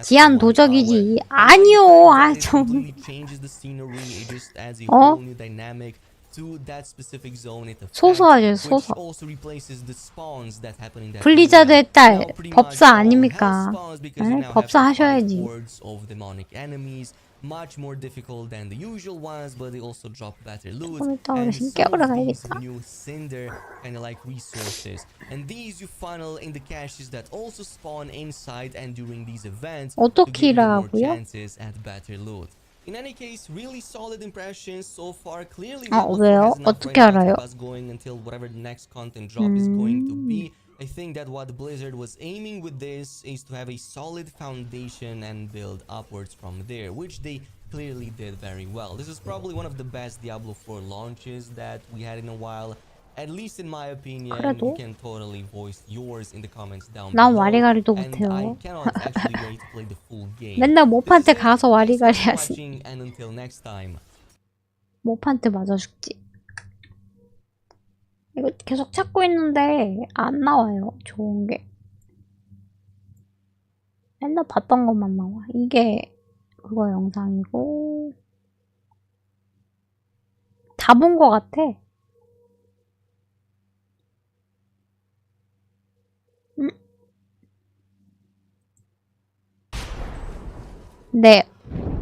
지한 도적이지. 아니요, 아 좀. 어? 소소하죠, 소소. 블리자드의 딸, 법사 아닙니까? 네? 법사 하셔야지. Much more difficult than the usual ones, but they also drop better loot and some new cinder kind of like resources. And these you funnel in the caches that also spawn inside and during these events to give you more chances at better loot. In any case, really solid impressions so far. Clearly, 왜요? 어떻게 알아요? going until whatever the next content drop is going to be. I think that what Blizzard was aiming with this is to have a solid foundation and build upwards from there, which they clearly did very well. This is probably one of the best Diablo 4 launches that we had in a while. At least in my opinion. 그래도? You can totally voice yours in the comments down 난 below. 와리가리도 And 못해요. I cannot actually wait to play the full game. 맨날 모판테 가서 Thanks 와리가리 for 하지. watching, and until next time. 모판테 맞아 죽지. 이거 계속 찾고 있는데 안 나와요. 좋은 게. 맨날 봤던 것만 나와. 이게 그거 영상이고 다 본 것 같아. 네,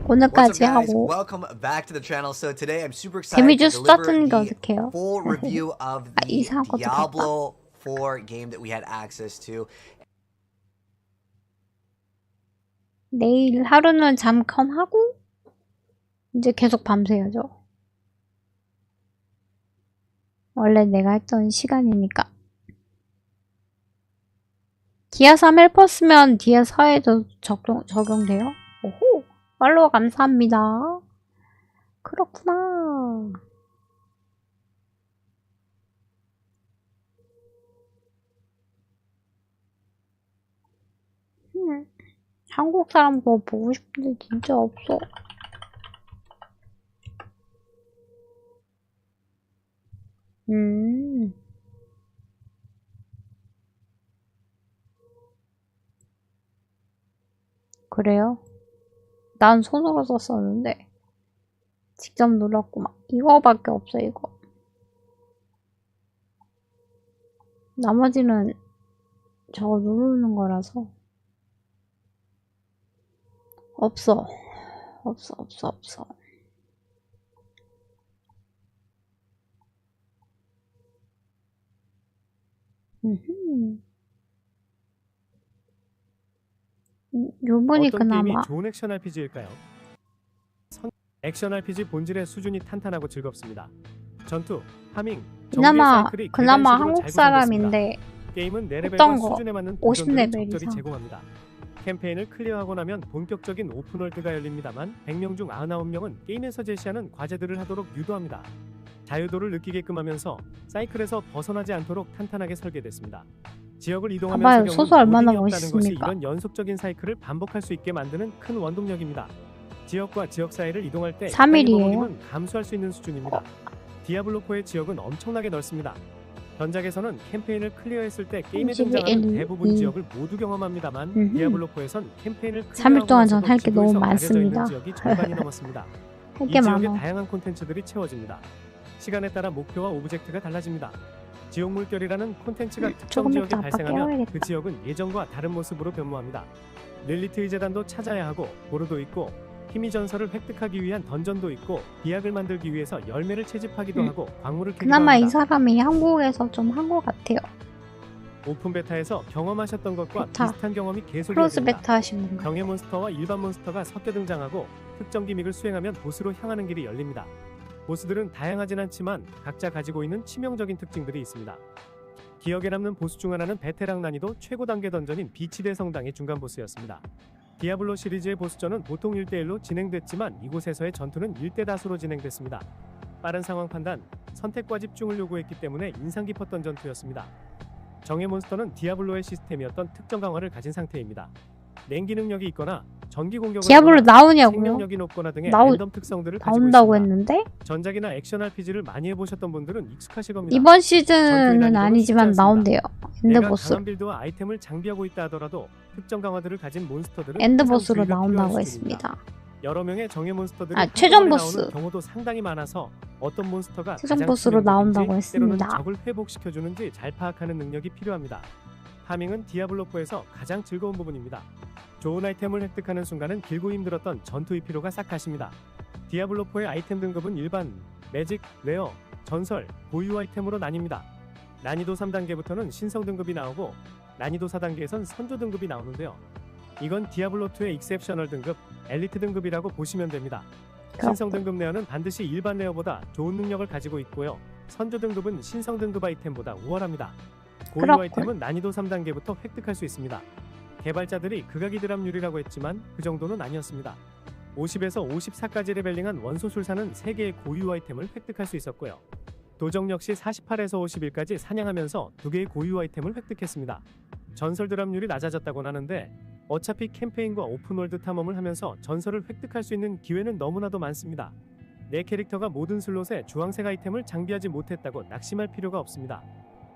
오늘까지 하고 Welcome back to the channel. So today I'm super 데미지 excited to 수다 deliver 뜨는 게 the 어색해요. full review of the 이상한 것도 Diablo 4 game that we had access to. 내일 하루는 잠깐 하고 이제 계속 밤새야죠. 원래 내가 했던 시간이니까. 기아 3 헬퍼스면 기아 4에도 적용돼요? 오호! 팔로우 감사합니다. 그렇구나. 한국 사람 뭐 보고 싶은데 진짜 없어. 그래요? 난 손으로 썼었는데 직접 눌렀구만. 이거밖에 없어 이거. 나머지는 저거 누르는 거라서 없어. 없어. 요번이 어떤 그나마 게임이 좋은 액션 RPG일까요? 액션 RPG 본질의 수준이 탄탄하고 즐겁습니다. 전투, 파밍, 그나마 사이클이 그나마 계단식으로 한국 잘 사람인데 게임은 내 했던 레벨과 거 수준에 맞는 50레벨 적절히 이상. 제공합니다. 캠페인을 클리어하고 나면 본격적인 오픈월드가 열립니다만 100명 중 99명은 게임에서 제시하는 과제들을 하도록 유도합니다. 자유도를 느끼게끔 하면서 사이클에서 벗어나지 않도록 탄탄하게 설계됐습니다. 지역을 이동하면서 봐봐요, 겪는 소수 얼마나 고딩이 없다는 것이 멋있습니까? 이런 연속적인 사이클을 반복할 수 있게 만드는 큰 원동력입니다. 지역과 지역 사이를 이동할 때 3일이에요? 버거님은 감수할 수 있는 수준입니다. 디아블로4의 지역은 엄청나게 넓습니다. 전작에서는 캠페인을 클리어했을 때 게임에 31, 등장하는 대부분 2. 지역을 모두 경험합니다만 음흠. 디아블로4에선 캠페인을 3일 동안 전 클리어하고 할 게 너무 지도에서 가려져 많습니다. 있는 지역이 절반이 넘었습니다. 할 이 게 지역에 많아. 다양한 콘텐츠들이 채워집니다. 시간에 따라 목표와 오브젝트가 달라집니다. 지역 물결이라는 콘텐츠가 특정 조금 지역에 이따 아빠 발생하면 깨워야겠다. 그 지역은 예전과 다른 모습으로 변모합니다. 릴리트의 재단도 찾아야 하고 보루도 있고 희미 전설을 획득하기 위한 던전도 있고 비약을 만들기 위해서 열매를 채집하기도 하고 광물을 캐기도 그나마 합니다. 이 사람이 한국에서 좀 한 것 같아요. 오픈 베타에서 경험하셨던 것과 베타. 비슷한 경험이 계속 크로스 이어집니다. 베타 하신 분. 경의 몬스터와 일반 몬스터가 섞여 등장하고 특정 기믹을 수행하면 보스로 향하는 길이 열립니다. 보스들은 다양하진 않지만 각자 가지고 있는 치명적인 특징들이 있습니다. 기억에 남는 보스 중 하나는 베테랑 난이도 최고 단계 던전인 비치대 성당의 중간 보스였습니다. 디아블로 시리즈의 보스전은 보통 1대1로 진행됐지만 이곳에서의 전투는 1대 다수로 진행됐습니다. 빠른 상황 판단, 선택과 집중을 요구했기 때문에 인상 깊었던 전투였습니다. 정의 몬스터는 디아블로의 시스템이었던 특정 강화를 가진 상태입니다. 냉기 능력이 있거나 전기 공격을 디아블로 하거나 나오냐고요? 생명력이 높거나 등의 나오- 랜덤 특성들을 가지고 나온다고 있습니다. 했는데 전작이나 액션 RPG를 많이 해보셨던 분들은 익숙하실 겁니다. 이번 전투의 시즌은 난이도는 아니지만 쉽지 않습니다. 나온대요. 내가 엔드보스. 강한 빌드와 아이템을 장비하고 있다 하더라도 특정 강화들을 가진 몬스터들은 엔드보스로 항상 주의가 나온다고 필요할 수준입니다. 했습니다. 여러 명의 정예 몬스터들이 아, 한꺼번에 최종 나오는 보스. 경우도 상당히 많아서 어떤 몬스터가 최종 가장 보스로 치명적인지, 나온다고 때로는 했습니다. 적을 회복시켜주는지 잘 파악하는 능력이 필요합니다. 파밍은 디아블로4에서 가장 즐거운 부분입니다. 좋은 아이템을 획득하는 순간은 길고 힘들었던 전투의 피로가 싹 가십니다. 디아블로4의 아이템 등급은 일반, 매직, 레어, 전설, 고유 아이템으로 나뉩니다. 난이도 3단계부터는 신성 등급이 나오고 난이도 4단계에선 선조 등급이 나오는데요. 이건 디아블로2의 익셉셔널 등급, 엘리트 등급이라고 보시면 됩니다. 신성 등급 레어는 반드시 일반 레어보다 좋은 능력을 가지고 있고요. 선조 등급은 신성 등급 아이템보다 우월합니다. 고유 그렇군. 아이템은 난이도 3단계부터 획득할 수 있습니다. 개발자들이 극악이 드랍률이라고 했지만 그 정도는 아니었습니다. 50에서 54까지 레벨링한 원소술사는 3개의 고유 아이템을 획득할 수 있었고요. 도적 역시 48에서 51까지 사냥하면서 2개의 고유 아이템을 획득했습니다. 전설 드랍률이 낮아졌다곤 하는데 어차피 캠페인과 오픈월드 탐험을 하면서 전설을 획득할 수 있는 기회는 너무나도 많습니다. 내 캐릭터가 모든 슬롯에 주황색 아이템을 장비하지 못했다고 낙심할 필요가 없습니다.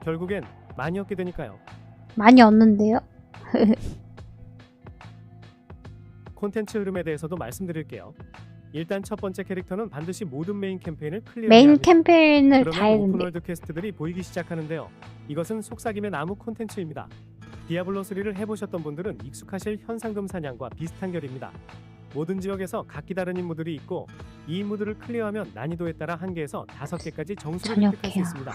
결국엔 많이 얻게 되니까요. 많이 얻는데요? 콘텐츠 흐름에 대해서도 말씀드릴게요. 일단 첫 번째 캐릭터는 반드시 모든 메인 캠페인을 클리어해야 메인 합니다. 캠페인을 다 그러면 했는데. 오픈월드 퀘스트들이 보이기 시작하는데요. 이것은 속삭임의 나무 콘텐츠입니다. 디아블로3를 해보셨던 분들은 익숙하실 현상금 사냥과 비슷한 결입니다. 모든 지역에서 각기 다른 임무들이 있고 이 임무들을 클리어하면 난이도에 따라 1개에서 5개까지 정수를 획득할 수 있습니다.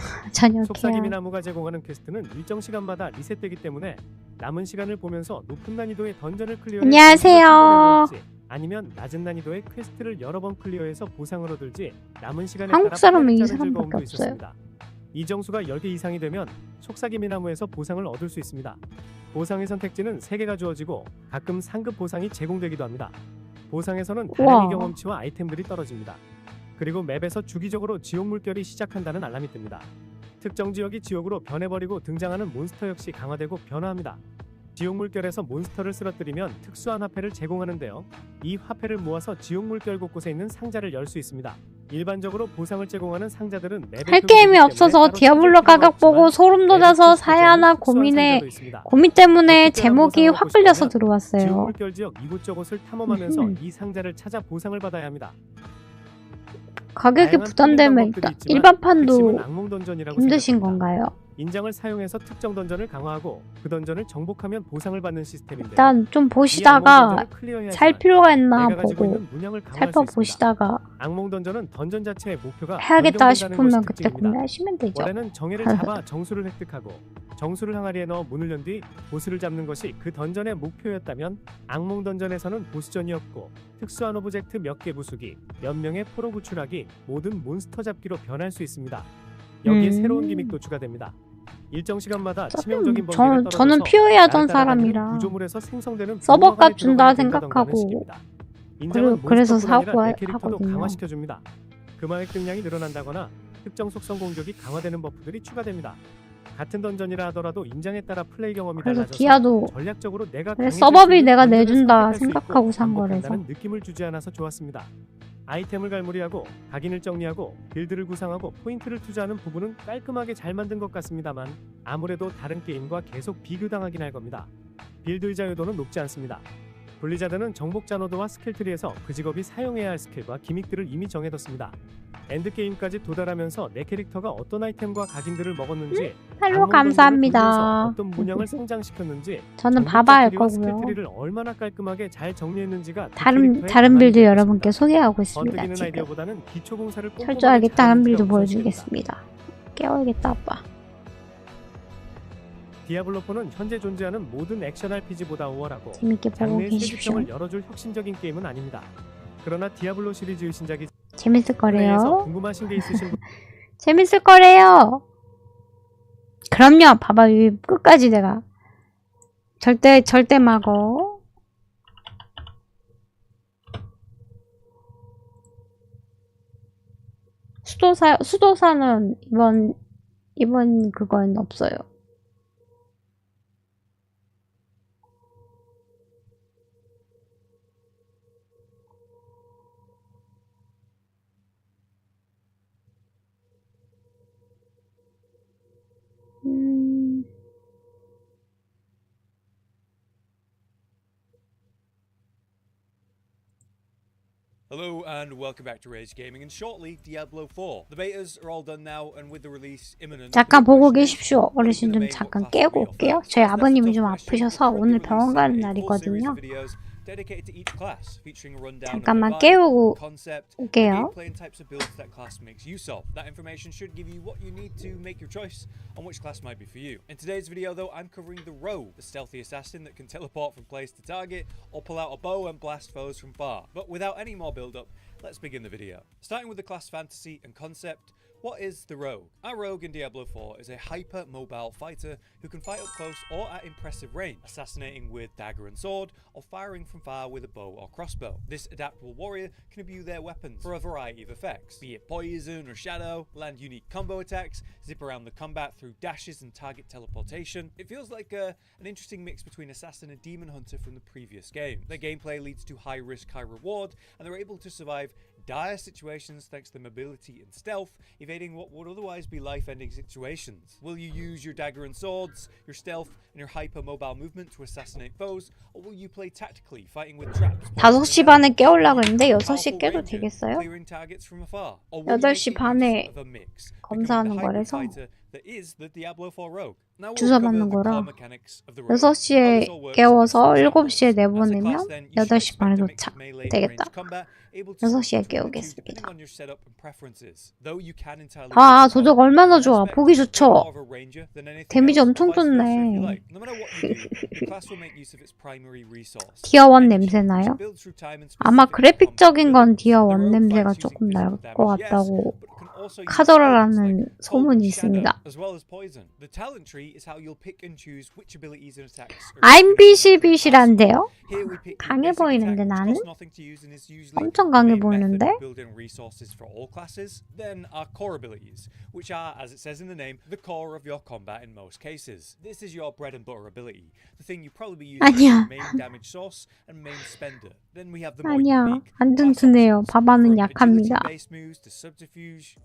속삭임의 나무가 제공하는 퀘스트는 일정 시간마다 리셋되기 때문에 남은 시간을 보면서 높은 난이도의 던전을 클리어해 안녕하세요. 아니면 낮은 난이도의 퀘스트를 여러 번 클리어해서 보상을 얻을지 남은 시간에 한국 따라 사람은 이 짜는 사람밖에 즐거움도 없어요. 있었습니다. 이 정수가 10개 이상이 되면 속삭임의 나무에서 보상을 얻을 수 있습니다. 보상의 선택지는 3개가 주어지고 가끔 상급 보상이 제공되기도 합니다. 보상에서는 다양한 우와. 경험치와 아이템들이 떨어집니다. 그리고 맵에서 주기적으로 지옥 물결이 시작한다는 알람이 뜹니다. 특정 지역이 지옥으로 변해버리고 등장하는 몬스터 역시 강화되고 변화합니다. 지옥 물결에서 몬스터를 쓰러뜨리면 특수한 화폐를 제공하는데요. 이 화폐를 모아서 지옥 물결 곳곳에 있는 상자를 열 수 있습니다. 일반적으로 보상을 제공하는 상자들은 맵의 할 게임이 없어서 디아블로 가격 보고 소름 돋아서 사야 하나 고민 때문에 제목이 확 끌려서 지옥 들어왔어요. 물결 지역 이곳저곳을 탐험하면서 이 상자를 찾아 보상을 받아야 합니다. 가격이 다양한 부담되면 방법들이 일단 있지만 일반판도 핵심은 악몽 던전이라고 힘드신 생각합니다. 건가요? 인장을 사용해서 특정 던전을 강화하고 그 던전을 정복하면 보상을 받는 시스템인데 일단 좀 보시다가 살 필요가 있나 내가 가지고 보고 있는 문양을 강화할 수 있습니다. 살펴보시다가 악몽 던전은 던전 자체의 목표가 해야겠다 변경된다는 싶으면 것이 그때 특징입니다. 구매하시면 되죠. 원래는 정예를 잡아 정수를 획득하고 정수를 항아리에 넣어 문을 연 뒤 보스를 잡는 것이 그 던전의 목표였다면 악몽 던전에서는 보스전이었고 특수한 오브젝트 몇 개 부수기, 몇 명의 포로 구출하기, 모든 몬스터 잡기로 변할 수 있습니다. 여기에 새로운 기믹도 추가됩니다. 일정 시간마다 치명적인 번개가 떨어져서 저는 POE 하던 나를 따라다니는 사람이라 구조물에서 생성되는 서버값 보호막에 준다 들어가야 된다던가 하는 생각하고 식입니다. 인장은 그래서 몬스터뿐 아니라 사고 내 캐릭터도 하거든요. 강화시켜줍니다. 금화 획득량이 늘어난다거나 특정 속성 공격이 강화되는 버프들이 추가됩니다. 같은 던전이라 하더라도 인장에 따라 플레이 경험이 그래서 달라져서 디아도 전략적으로 내가 그래, 강해질 수 서버비 있는 내가 던전을 내준다 선택할 수 있고 생각하고 산 반복한다는 거라서. 느낌을 주지 않아서 좋았습니다. 아이템을 갈무리하고 각인을 정리하고 빌드를 구상하고 포인트를 투자하는 부분은 깔끔하게 잘 만든 것 같습니다만 아무래도 다른 게임과 계속 비교당하긴 할 겁니다. 빌드 자유도는 높지 않습니다. 블리자드는 정복자 노드와 스킬트리에서 그 직업이 사용해야 할 스킬과 기믹들을 이미 정해뒀습니다. 엔드게임까지 도달하면서 내 캐릭터가 어떤 아이템과 각인들을 먹었는지 팔로우 악몽 던전을 감사합니다. 돌면서 어떤 문양을 성장시켰는지 저는 정복자 봐봐 할 트리와 거고요. 스킬트리를 얼마나 깔끔하게 잘 정리했는지가 그 다른 캐릭터의 빌드 강함이 여러분께 소개하고 있습니다. 번뜩이는 지금 아이디어보다는 기초 공사를 꼼꼼하게 철저하게 다른 잘하는 빌드 데가 우선시됩니다. 보여주겠습니다. 깨워야겠다 아빠. 디아블로4는 현재 존재하는 모든 액션 RPG보다 우월하고 재밌게 보고 장르의 계십시오. 세계성을 열어줄 혁신적인 게임은 아닙니다. 그러나 디아블로 시리즈의 신작이 재밌을 플레이에서 거래요. 궁금하신 게 있으신 분 재밌을 거래요. 그럼요. 봐봐 여기 끝까지 내가 절대 막어. 수도사는 이번 그건 없어요. Hello and welcome back to Rage Gaming and shortly Diablo 4. The betas are all done now and with the release imminent. 잠깐 보고 계십시오. 어르신 좀 잠깐 깨우고 올게요. 저희 아버님이 좀 아프셔서 오늘 병원 가는 날이거든요. Dedicated to each class, featuring a rundown 잠깐만 of the 깨우고 concept, 올게요. gameplay and types of builds that class makes use of. That information should give you what you need to make your choice on which class might be for you. In today's video though, I'm covering the Rogue, the stealthy assassin that can teleport from place to target or pull out a bow and blast foes from far. But without any more build up, let's begin the video. Starting with the class fantasy and concept, What is the rogue? Our rogue in Diablo 4 is a hyper-mobile fighter who can fight up close or at impressive range, assassinating with dagger and sword, or firing from far with a bow or crossbow. This adaptable warrior can imbue their weapons for a variety of effects, be it poison or shadow, land unique combo attacks, zip around the combat through dashes and target teleportation. It feels like an interesting mix between assassin and demon hunter from the previous game. Their gameplay leads to high risk, high reward, and they're able to survive dire situations thanks to mobility and stealth, evading what would otherwise be life-ending situations. Will you use your dagger and swords, your stealth, and your hyper-mobile movement to assassinate foes, or will you play tactically, fighting with traps? 5시 반에 깨우려고 했는데 6시에 깨도 되겠어요? 8시 반에 검사하는 거라서 주소 받는 거라 6시에 깨워서 7시에 내보내면 8시 반에 도착 되겠다. 6시에 깨우겠습니다. 아, 도적 얼마나 좋아. 보기 좋죠. 데미지 엄청 좋네. 디어1 냄새 나요? 아마 그래픽적인 건 디어1 냄새가 조금 날 것 같다고 카더라라는 소문이 있습니다. I'm 비시비시란데요? 강해 보이는데 나는? 엄청 강해 보이는데? Which are, as it says in the name, the core of your combat in most cases. This is your bread and butter ability, the thing you probably use as your main damage source and main spender. Then we have the more unique 안 튼튼해요. 바바는 약합니다.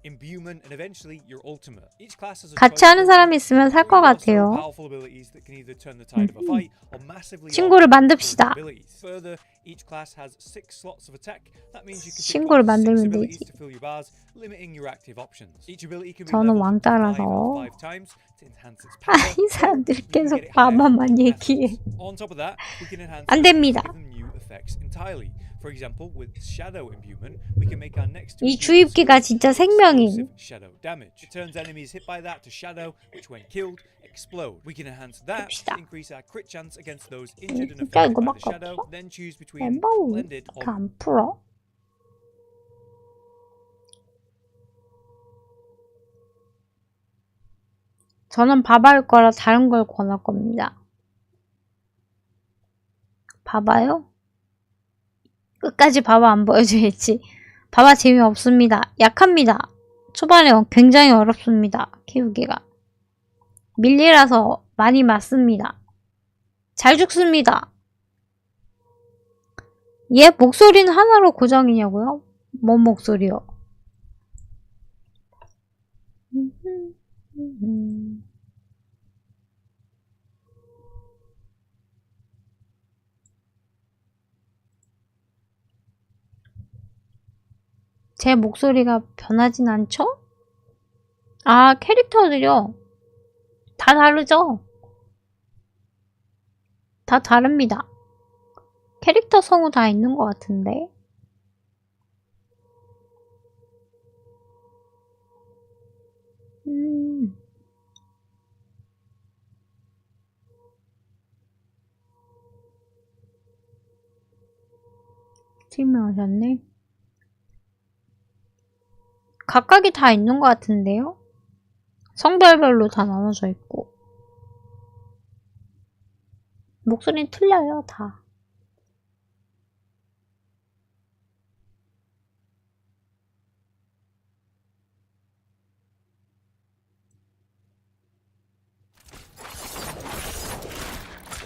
imbuement, and eventually your ultimate. Each class has a 같이 하는 사람이 있으면 살 것 같아요. powerful abilities that can either turn the tide of a fight or massively 친구를 만듭시다. Further, each class has 6 slots of attack. That means you can 친구를 만들면 되지. to fill your bars, limiting your active options. Each ability can be 저는 leveled 왕따라서 5 times to enhance its power. 이 사람들이 계속 바바만 얘기해. On top of that, we can enhance 안 됩니다. new effects entirely. For example, with shadow imbuement, we can make our next 이 주입기가 진짜 생명인. shadow damage. It turns enemies hit by that to shadow, which when killed explode. We can enhance that to increase our crit chance against those injured and affected by the shadow. Then choose between blended or 안 풀어? 저는 바바일 거라 다른 걸 권할 겁니다. 바바요? 끝까지 바바 안 보여줘야지. 바바 재미없습니다. 약합니다. 초반에 굉장히 어렵습니다. 키우기가. 밀리라서 많이 맞습니다. 잘 죽습니다. 얘 목소리는 하나로 고정이냐고요? 뭔 목소리요? 제 목소리가 변하진 않죠? 아, 캐릭터들이요. 다 다르죠? 다 다릅니다. 캐릭터 성우 다 있는 것 같은데. 팀명하셨네. 각각이 다 있는 것 같은데요? 성별별로 다 나눠져 있고. 목소리는 틀려요, 다.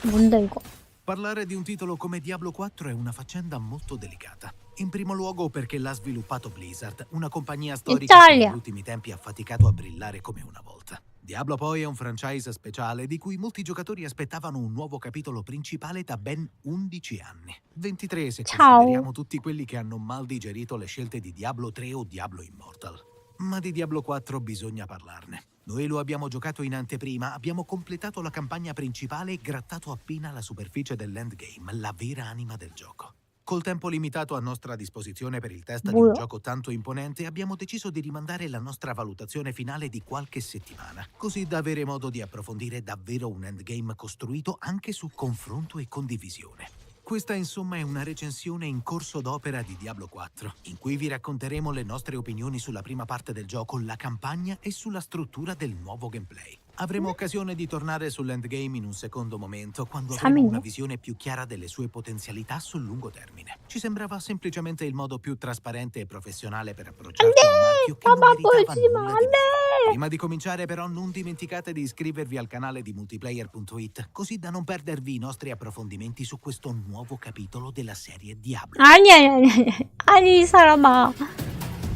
뭔데 이거? Parlare di un titolo come Diablo 4 è una faccenda molto delicata. In primo luogo perché l'ha sviluppato Blizzard, una compagnia storica che negli ultimi tempi ha faticato a brillare come una volta. Diablo poi è un franchise speciale di cui molti giocatori aspettavano un nuovo capitolo principale da ben 11 anni. 23 se consideriamo tutti quelli che hanno mal digerito le scelte di Diablo 3 o Diablo Immortal. Ma di Diablo 4 bisogna parlarne. Noi lo abbiamo giocato in anteprima, abbiamo completato la campagna principale e grattato appena la superficie dell'endgame, la vera anima del gioco. Col tempo limitato a nostra disposizione per il test di un gioco tanto imponente, abbiamo deciso di rimandare la nostra valutazione finale di qualche settimana, così da avere modo di approfondire davvero un endgame costruito anche su confronto e condivisione. Questa insomma è una recensione in corso d'opera di Diablo 4, in cui vi racconteremo le nostre opinioni sulla prima parte del gioco, la campagna e sulla struttura del nuovo gameplay. Avremo occasione di tornare sull'endgame in un secondo momento, quando avremo una visione più chiara delle sue potenzialità sul lungo termine. Ci sembrava semplicemente il modo più trasparente e professionale per approcciarci a un marchio che non meritava nulla di meno. Prima di cominciare però non dimenticate di iscrivervi al canale di multiplayer.it, così da non perdervi i nostri approfondimenti su questo nuovo capitolo della serie Diablo. 아니 이 사람아.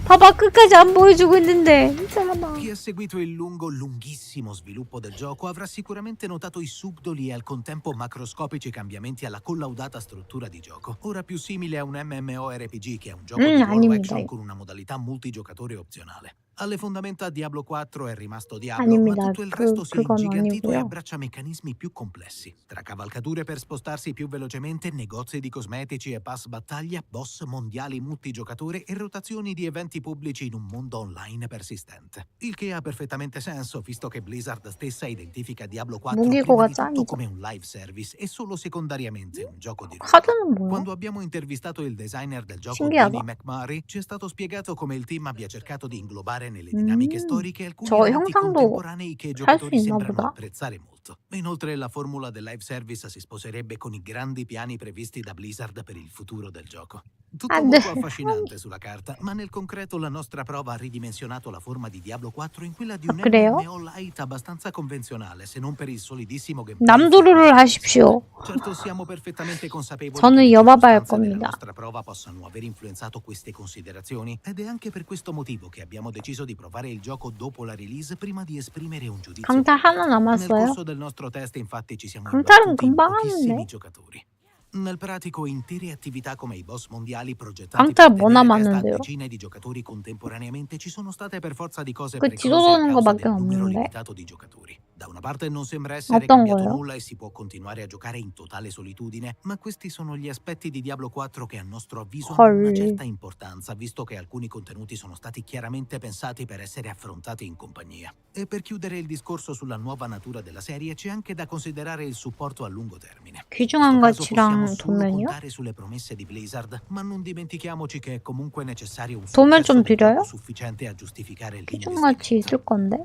봐봐, 끝까지 안 보여주고 있는데 이 사람아. Chi ha seguito il lunghissimo sviluppo del gioco avrà sicuramente notato i subdoli e al contempo macroscopici cambiamenti alla collaudata struttura di gioco, ora più simile a un MMORPG che a un gioco di ruolo action con una modalità multigiocatore opzionale. Alle fondamenta Diablo 4 è rimasto Diablo, ma tutto il resto si è ingigantito e abbraccia meccanismi più complessi. Tra cavalcature per spostarsi più velocemente, negozi di cosmetici e pass battaglia, boss mondiali multigiocatore e rotazioni di eventi pubblici in un mondo online persistente. Il che ha perfettamente senso, visto che Blizzard stessa identifica Diablo 4 prima di tutto come un live service e solo secondariamente un gioco di ruolo. Quando abbiamo intervistato il designer del gioco, Danny McMurray, ci è stato spiegato come il team abbia cercato di inglobare nelle dinamiche storiche alcuni elementi contemporanei che i giocatori sembrano apprezzare molto. Inoltre la formula del live service si sposerebbe con i grandi piani previsti da Blizzard per il futuro del gioco. Tutto molto affascinante sulla carta, ma nel concreto la nostra prova ha ridimensionato la forma di Diablo 4 in quella di un MMO light abbastanza convenzionale, se non per il solidissimo gameplay. 남도루를 하십시오. Certo, siamo perfettamente consapevoli 저는 che 여봐봐 할 le circostanze della 겁니다. nostra prova possano aver influenzato queste considerazioni, ed è anche per questo motivo che abbiamo deciso di provare il gioco dopo la release prima di esprimere un giudizio. 강탈 하나 Nel 남았어요. corso del nostro test, infatti, ci siamo 강탈은 imbattuti in 금방 pochissimi 하는데. giocatori. Nel pratico, intere attività come i boss mondiali progettati 강탈 per 뭐 tenere testa a 남았는데요? decine di giocatori contemporaneamente ci sono state per forza di cose 그 precluse 지도 a 도는 causa 거밖에 del numero 없는데. limitato di giocatori. Da una parte non sembra essere 어떤 cambiato 거요? nulla e si può continuare a giocare in totale solitudine, ma questi sono gli aspetti di Diablo 4 che a nostro avviso hanno una 헐. certa importanza, visto che alcuni contenuti sono stati chiaramente pensati per essere affrontati in compagnia. E per chiudere il discorso sulla nuova natura della serie, c'è anche da considerare il supporto a lungo termine. 귀중한 In questo caso possiamo 가치랑 solo 도면이요? contare sulle promesse di Blizzard, ma non dimentichiamoci che è comunque necessario un 도면 successo 좀 del 드려요? gioco sufficiente a giustificare 귀중 가치 있을 건데.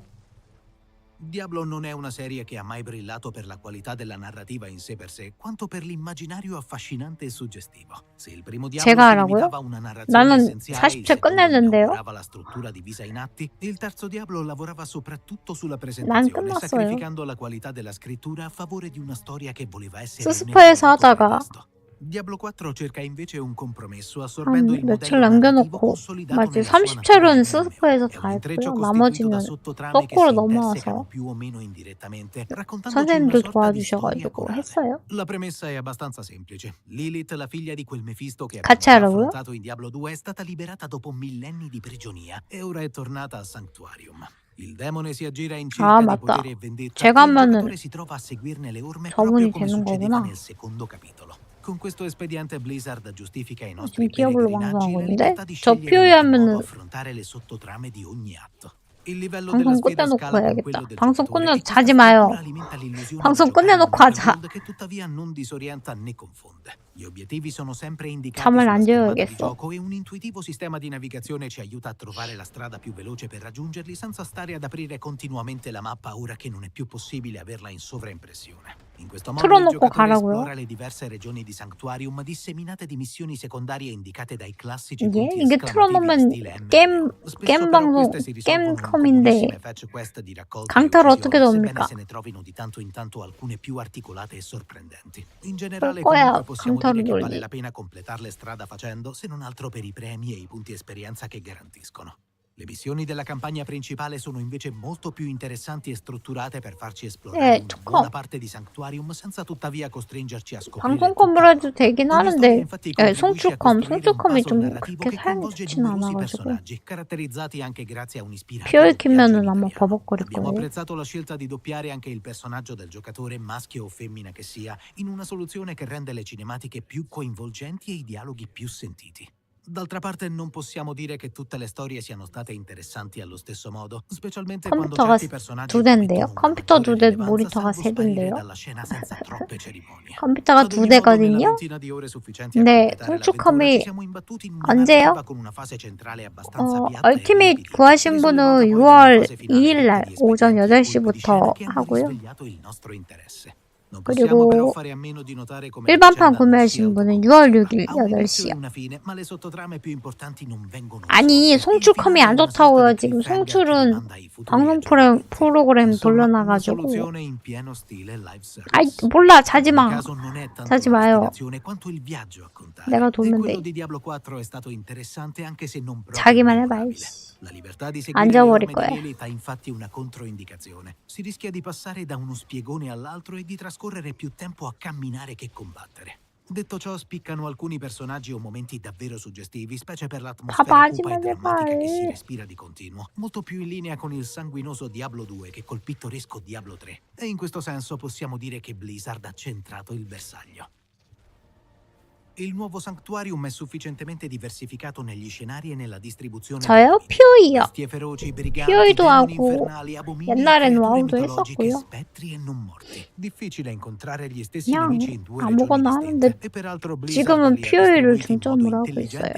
Diablo non è una serie che ha mai brillato per la qualità della narrativa in sé per sé, quanto per l'immaginario affascinante e suggestivo. Se il primo Diablo 제가 si 하라고요? limitava a una narrazione 나는 essenziale, il 40회 secondo 끝냈는데요? inaugurava la struttura divisa in atti, il terzo Diablo lavorava soprattutto sulla 난 presentazione, 끝났어요. sacrificando la qualità della scrittura a favore di una storia che voleva essere 스스퍼에서 하다가 Diablo 4 cerca invece un compromesso, assorbendo 한 il 며칠 modello narrativo 남겨놓고 consolidato 맞지? nella sua 30채로는 스스퍼에서 다 intreccio 했고요. costituito 나머지는 da sottotrame che 서코로 si intersecano 넘어와서 più o meno indirettamente, raccontandoci 선생님들 una sorta di storia 도와주셔가지고 corale. 했어요. La premessa è abbastanza semplice. Lilith, la figlia di quel Mefisto che 같이 abbiamo 하라고요? affrontato in Diablo 2, è stata liberata dopo millenni di prigionia e ora è tornata a Sanctuarium. Il demone si aggira in cerca 아 di 맞다. potere e vendetta 제가 e il 하면은 giocatore si trova a seguirne le orme proprio 저분이 come 되는 succedeva 거구나. nel secondo capitolo. Con questo espediente Blizzard giustifica i 지금 nostri 디아블로 pellegrinaggi e la 방송하고 libertà 있는데 di 저 scegliere in che modo POE 하면은 affrontare le sottotrame di ogni atto. Il livello della 방송 sfida 끝내놓고 scala con 해야겠다. quello del 방송 giocatore 끝내서 e questa 자지 마요. struttura alimenta l'illusione 방송 di giocare in un 끝내놓고 open 하자. world che tuttavia non disorienta né confonde. Gli obiettivi sono sempre indicati 잠을 sulla 안 schermata di 재워야겠어. gioco e un intuitivo sistema di navigazione ci aiuta a trovare la strada più veloce per raggiungerli senza stare ad aprire continuamente la mappa ora che non è più possibile averla in sovraimpressione. In questo modo il 틀어놓고 giocatore 가라고요? esplora le diverse regioni di Sanctuarium disseminate di missioni secondarie indicate dai classici 이게 punti 이게 esclamativi 틀어놓으면 stile MMO. 게임 Spesso però 방송 queste si risolvono in 게임컴인데 comunissime fetch quest di raccolta e 강탈 어떻게 uccisioni, sebbene 돕니까? se ne trovino di tanto in tanto alcune più articolate e sorprendenti. In 볼 generale 거야 comunque possiamo 강탈을 dire che vale 돌리. la pena completarle strada facendo, se non altro per i premi e i punti esperienza che garantiscono. Le missioni della campagna principale sono invece molto più interessanti e strutturate per farci esplorare una buona parte di Sanctuarium senza tuttavia costringerci a scoprire 방송 컴으로 해도 되긴 하는데 송출컴이 좀 그렇게 사용이 좋진 않아가지고 personaggi, caratterizzati anche grazie a un'ispirazione. POE 키면은 아마 버벅거릴 Abbiamo 거예요. apprezzato la scelta di doppiare anche il personaggio del giocatore, maschio o femmina che sia, in una soluzione che rende le cinematiche più coinvolgenti e i dialoghi più sentiti. D'altra parte non possiamo dire che tutte le storie siano state interessanti allo stesso modo, specialmente quando 컴퓨터가 certi personaggi 두 대인데요? 컴퓨터 두 대, 모니터가 세 대인데요? 컴퓨터가 두 대거든요? 네, 송출컴이 언제요? 얼티밋 구하신 분은 6월 2일날 오전 8시부터 하고요. 그리고 일반판 구매하신 분은 6월 6일 8시요. 아니, 송출컴이 안 좋다고요. 지금 송출은 방송 프로그램 돌려놔가지고. 아이, 몰라. 자지마. 자지마요. 내가 돌면 돼. 자기만 해봐. 앉아버릴 거야. infatti una controindicazione. Si rischia di passare da uno spiegone all'altro e di trascorrere più tempo a camminare che combattere. Detto ciò, spiccano alcuni personaggi o momenti davvero suggestivi, specie per l'atmosfera cupa e drammatica che si respira di continuo, molto più in linea con il sanguinoso Diablo 2 che col pittoresco Diablo 3. E in questo senso possiamo dire che Blizzard ha centrato il bersaglio. Il nuovo Sanctuarium è sufficientemente diversificato negli scenari e nella distribuzione. 저요? 퓨이요. 퓨이도 하고 옛날엔 와우도 했었고요. 그냥 아무거나 하는데 지금은 퓨이를 중점으로 하고 있어요.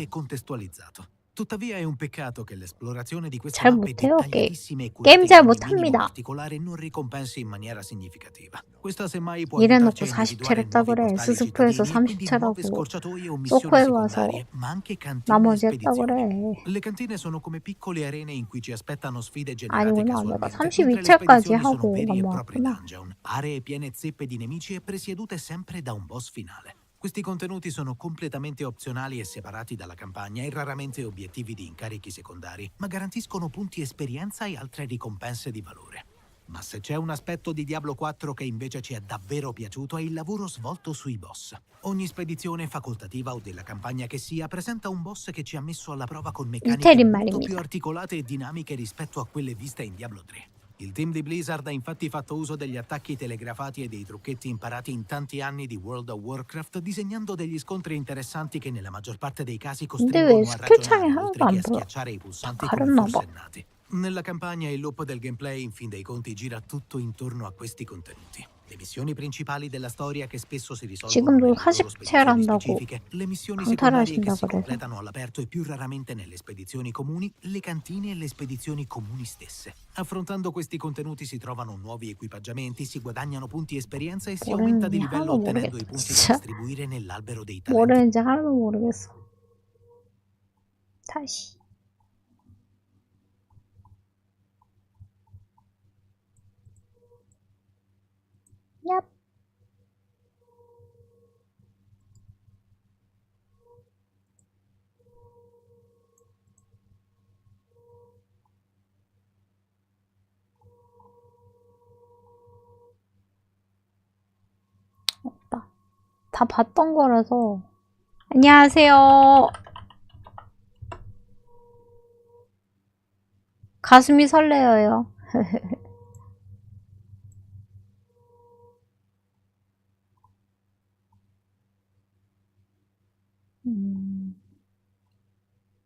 Tuttavia è un peccato che l'esplorazione di queste 잘 mappe 못해요. dettagliatissime e 게임 잘 curate in un minimo 못합니다. particolare non ricompensi in maniera significativa. Questa semmai può 이래놓고 aiutarci a 40채를 individuare 따 nuovi 그래. portali 스스프에서 cittadini e di nuove 30채라고 scorciatoie o missioni 소코에 와서 secondarie, ma anche cantine e 나머지 했다 spedizioni. 그래. Le cantine sono come piccole arene in cui ci aspettano sfide generate 아니구나. 내가 casualmente, mentre le 32채까지 spedizioni sono 하고 veri e propri 넘어왔구나. dungeon, aree piene zeppe di nemici e presiedute sempre da un boss finale. Questi contenuti sono completamente opzionali e separati dalla campagna e raramente obiettivi di incarichi secondari, ma garantiscono punti esperienza e altre ricompense di valore. Ma se c'è un aspetto di Diablo 4 che invece ci è davvero piaciuto è il lavoro svolto sui boss. Ogni spedizione facoltativa o della campagna che sia presenta un boss che ci ha messo alla prova con meccaniche molto più articolate e dinamiche rispetto a quelle viste in Diablo 3. Il team di Blizzard ha infatti fatto uso degli attacchi telegrafati e dei trucchetti imparati in tanti anni di World of Warcraft, disegnando degli scontri interessanti che nella maggior parte dei casi costringono a ragionare oltre che a schiacciare i pulsanti come forsennati. Nella campagna il loop del gameplay in fin dei conti gira tutto intorno a questi contenuti. Le missioni principali della storia che spesso si risolvono nelle loro spedizioni specifiche, le missioni secondarie che si completano all'aperto e più raramente nelle spedizioni comuni, le cantine e le spedizioni comuni stesse. Affrontando questi contenuti si trovano nuovi equipaggiamenti, si guadagnano punti esperienza e si aumenta di livello ottenendo i punti da distribuire nell'albero dei talenti. 모르는지 하나도 모르겠어. 다시. 얍. 없다. 다 봤던 거라서. 안녕하세요. 가슴이 설레어요.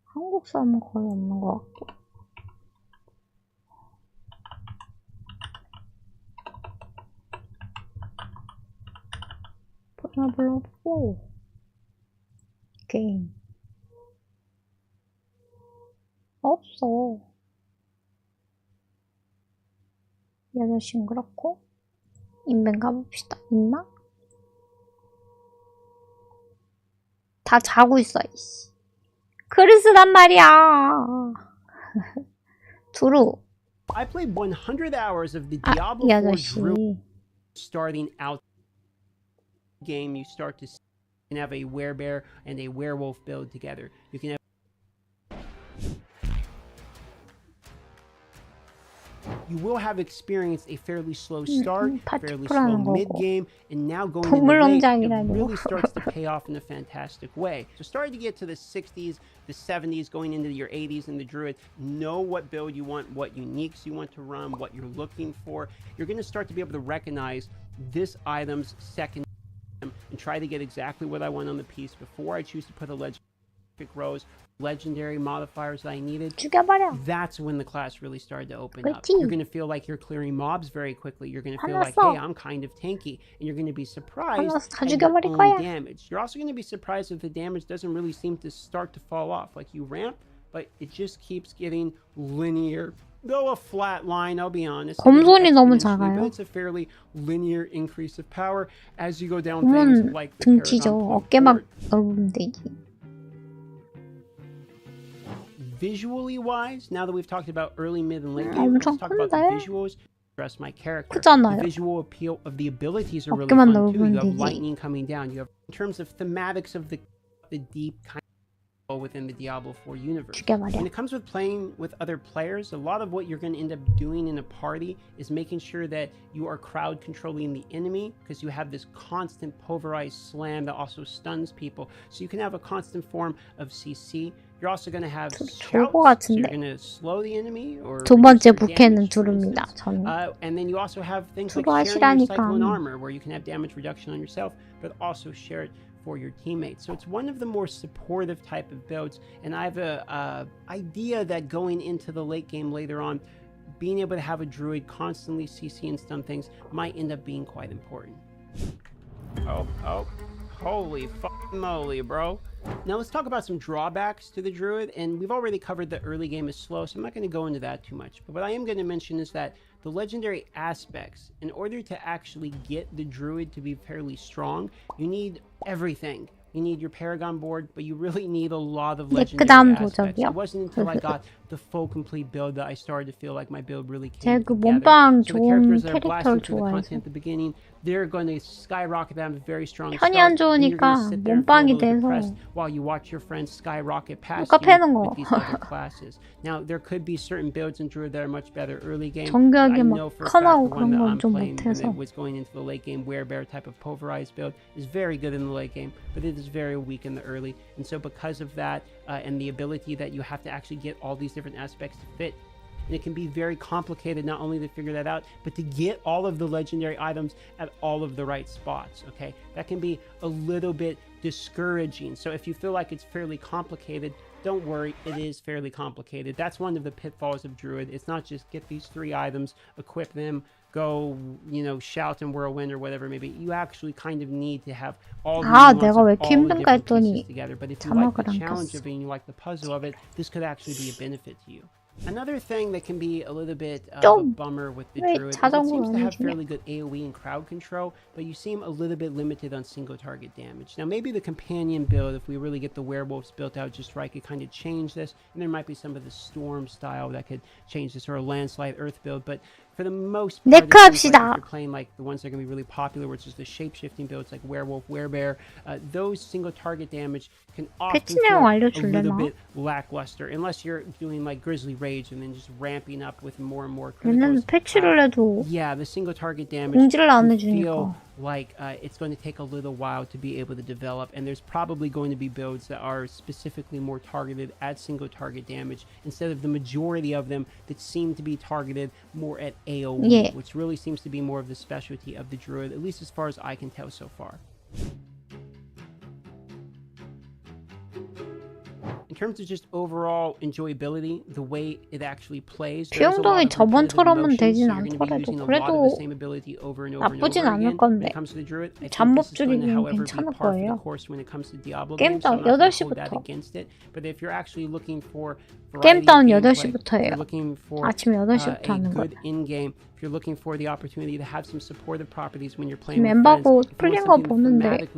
한국 사람은 거의 없는 것 같고. 블라블라블라. 게임. 없어. 8시는 그렇고. 인벤 가봅시다. 있나? 다 자고 있어, 이씨. 크리스란 말이야. 두루. I played 100 hours of the Diablo 4 Druid starting out game. You start to have a werebear and a werewolf build together. You can have you will have experienced a fairly slow start, fairly slow mid-game, and now going into late, it really starts to pay off in a fantastic way. So starting to get to the 60s, the 70s, going into your 80s in the Druid, know what build you want, what uniques you want to run, what you're looking for. You're going to start to be able to recognize this item's second and try to get exactly what I want on the piece before I choose to put a legend. rows, legendary modifiers that I needed, 죽여버려. that's when the class really started to open up. 그렇지. You're going to feel like you're clearing mobs very quickly. You're going to feel like, hey, I'm kind of tanky. And you're going to be surprised 다 at your 죽여버릴 own 거야. damage. You're also going to be surprised if the damage doesn't really seem to start to fall off. Like you ramp, but it just keeps getting linear. Though a flat line, I'll be honest. 검손이 너무 But 작아요. it's a fairly linear increase of power as you go down things like the 등치죠. Paragon 어깨만 넓으면 되지. Visually wise, now that we've talked about early, mid, and late game, let's 엄청 talk about the 큰데? visuals. Dress my character. 크잖아요. The visual appeal of the abilities are really 어깨만 fun too. 넓으면 You have 되지. lightning coming down. You have, in terms of thematics of the deep kind of within the Diablo 4 universe. 죽여버려. When it comes with playing with other players, a lot of what you're going to end up doing in a party is making sure that you are crowd controlling the enemy, because you have this constant pulverized slam that also stuns people. So you can have a constant form of CC. You're also going to have shouts, so you're going to slow the enemy or 두 번째 부캐는 두루입니다. 저는. and then you also have things like 두루 sharing your 하시라니까. cyclone armor, where you can have damage reduction on yourself, but also share it for your teammates. So it's one of the more supportive type of builds, and I have a idea that going into the late game later on, being able to have a druid constantly CC and stun things might end up being quite important. Oh, holy fucking moly, bro. Now let's talk about some drawbacks to the druid, and we've already covered the early game is slow, so I'm not going to go into that too much. But what I am going to mention is that the legendary aspects, in order to actually get the druid to be fairly strong, you need everything. You need your Paragon board, but you really need a lot of legendary aspects. It wasn't until I got the full complete build that I started to feel like my build really came 그 together. 몸빵 So the 좋은 characters that are 캐릭터를 blasting through the 좋아해서. content at the beginning, they're going to skyrocket them a very strong 편이 안 start, and you're going to 좋으니까 sit there and feel a 몸빵이 little 돼서 depressed while you watch your friends skyrocket past 누가 패는 you 거. with these other classes. Now, there could be certain builds in Druid that are much better early game. 정교하게 I 막 know for a fact 턴하고 the one 그런 that 건 I'm 좀 playing when 못해서. it was going into the late game werebear type of pulverized build is very good in the late game, but it is very weak in the early. And so because of that and the ability that you have to actually get all these different aspects to fit, and it can be very complicated not only to figure that out, but to get all of the legendary items at all of the right spots, okay? That can be a little bit discouraging. So if you feel like it's fairly complicated, don't worry, it is fairly complicated. That's one of the pitfalls of Druid. It's not just get these 3 items, equip them, go, you know, shout and whirlwind or whatever maybe. You actually kind of need to have all the 내가 왜 이렇게 힘든가 했더니 together. But if you like the 자막을 안 challenge 꼈어. of it and you like the puzzle of it, this could actually be a benefit to you. Another thing that can be a little bit of a bummer with the 왜 Druid is it 자전거 seems to 안 have 해주냐? fairly good AoE and crowd control, but you seem a little bit limited on single target damage. Now maybe the companion build, if we really get the werewolves built out just right, could kind of change this, and there might be some of the storm style that could change this, or a landslide earth build, but for the most part, it seems like if you're playing like the ones that are going to be really popular, which is the shape-shifting builds like werewolf, werebear, those single target damage can often feel a little bit lackluster, unless you're doing like Grizzly Rage and then just ramping up with more and more 얘는 criticals. 패치를 해도 Yeah, the single target damage 공지를 안 can 해주니까. feel like it's going to take a little while to be able to develop, and there's probably going to be builds that are specifically more targeted at single target damage instead of the majority of them that seem to be targeted more at AoE, which really seems to be more of the specialty of the Druid, at least as far as I can tell so far. In terms of just overall enjoyability, the way it actually plays, 비용동이 저번처럼은 되진 않더라도 그래도 나쁘진 않을 건데 잠복줄이면 괜찮을 거예요. 게임다운 8시부터 게임다운 8시부터예요. 아침 8시부터 하는 거예요. You're looking for the opportunity to have some supportive properties when you're playing with 멤버고 friends. 풀린 거 보는데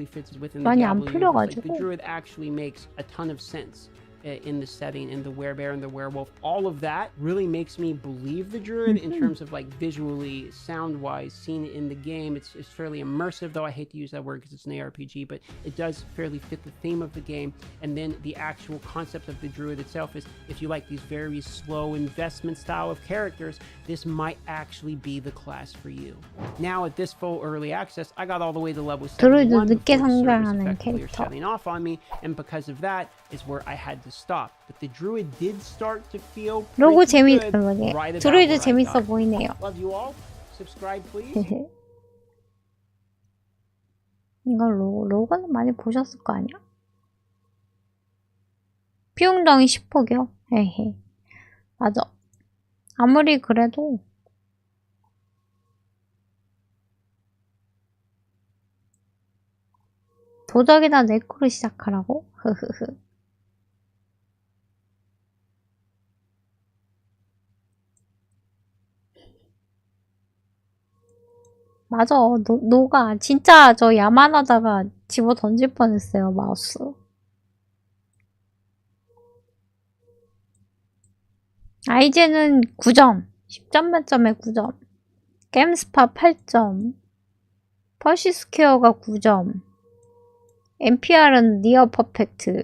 많이 안 풀려가지고. The Druid actually makes a ton of sense in the setting, and the werebear and the werewolf, all of that really makes me believe the Druid in terms of like visually, sound-wise, seeing it in the game. It's fairly immersive, though I hate to use that word because it's an ARPG, but it does fairly fit the theme of the game. And then the actual concept of the Druid itself is, if you like these very slow investment style of characters, this might actually be the class for you. Now at this full early access, I got all the way to level 71 before the service effectively are shutting off on me, and because of that is where I had to stop. But the Druid did start to feel 로고 pretty good right about 드루이드 where I 재밌어 thought. 보이네요. Love you all. Subscribe please. 이거 로고는 많이 보셨을 거 아니야? 피웅덩이 10폭이요? 헤헤. 맞아. 아무리 그래도 도적이나 네코로 시작하라고? 흐흐흐. 맞아. 노가 진짜 저 야만하다가 집어 던질 뻔했어요. 마우스. 아이제는 9점. 10점 만점에 9점. 게임스파 8점. 퍼시스퀘어가 9점. NPR은 니어 퍼펙트.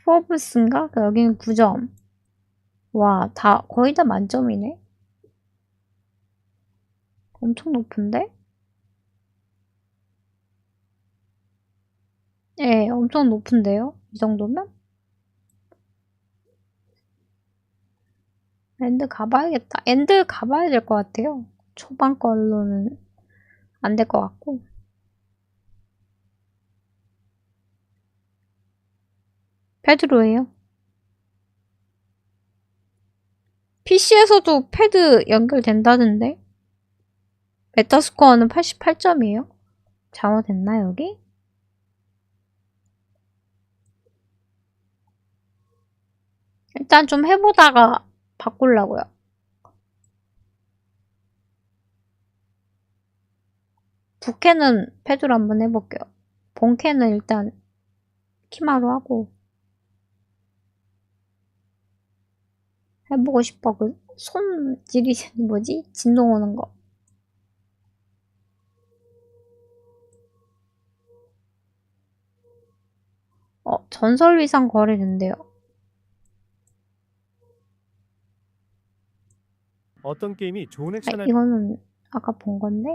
포브스인가? 여기는 9점. 와, 거의 다 만점이네? 엄청 높은데? 예, 엄청 높은데요? 이 정도면? 엔드 가봐야겠다. 엔드 가봐야 될 것 같아요. 초반 걸로는 안 될 것 같고. 패드로예요. PC에서도 패드 연결된다던데? 메타스코어는 88점이에요. 잘못됐나 여기? 일단 좀 해보다가 바꾸려고요. 부캐는 패드로 한번 해볼게요. 본캐는 일단 키마로 하고 해보고 싶어. 그 손질이 뭐지? 진동 오는 거. 전설 위상 거래된대요. 어떤 게임이 좋은 액션을 이거는 아까 본 건데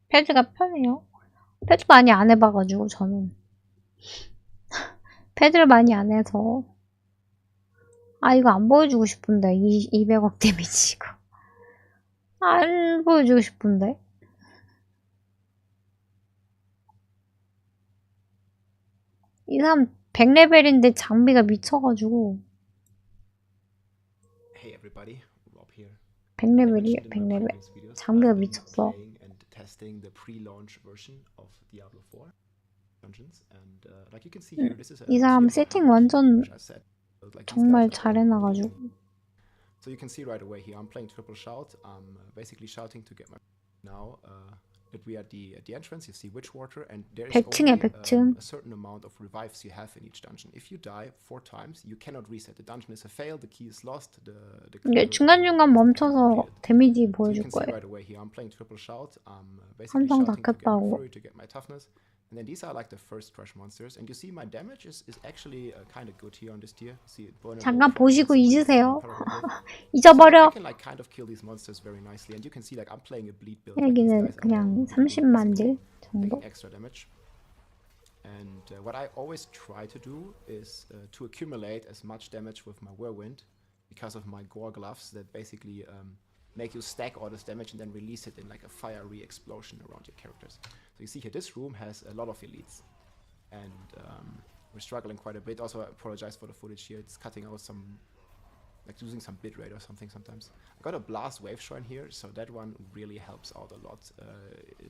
패드가 편해요. 패드 많이 안 해봐가지고 저는 패드를 많이 안 해서 이거 안 보여주고 싶은데 200억 데미지 이거 안 보여주고 싶은데 이 사람 100레벨인데 장비가 미쳐가지고 100레벨이에요. 100레벨 장비가 미쳤어. 이 사람 세팅 완전 정말 잘 해놔가지고. So you can see right away here, I'm playing triple shout. I'm basically shouting to get my now that we are at the entrance. You see Witchwater, and there is only a certain amount of revives you have in each dungeon. If you die 4 times, you cannot reset. The dungeon is a fail. The key is lost. 중간중간 멈춰서 데미지 보여줄 you can see 거예요. right away here, I'm playing triple shout. I'm basically 함성 shouting to get my 닫혔다고. fury to get my toughness. And then these are like the first trash monsters, and you see my damage is actually kind of good here on this tier. See it 잠깐 보시고 잊으세요. 잊어버려. I can like kind of kill these monsters very nicely, and you can see like I'm playing a bleed build. 여기는 그냥 30만 딜 정도. Extra damage. And what I always try to do is to accumulate as much damage with my whirlwind, because of my gore gloves that basically make you stack all this damage and then release it in like a fiery explosion around your characters. So you see here, this room has a lot of elites, and we're struggling quite a bit. Also, I apologize for the footage here. It's cutting out some, like losing some bitrate or something sometimes. I got a blast wave shrine here, so that one really helps out a lot.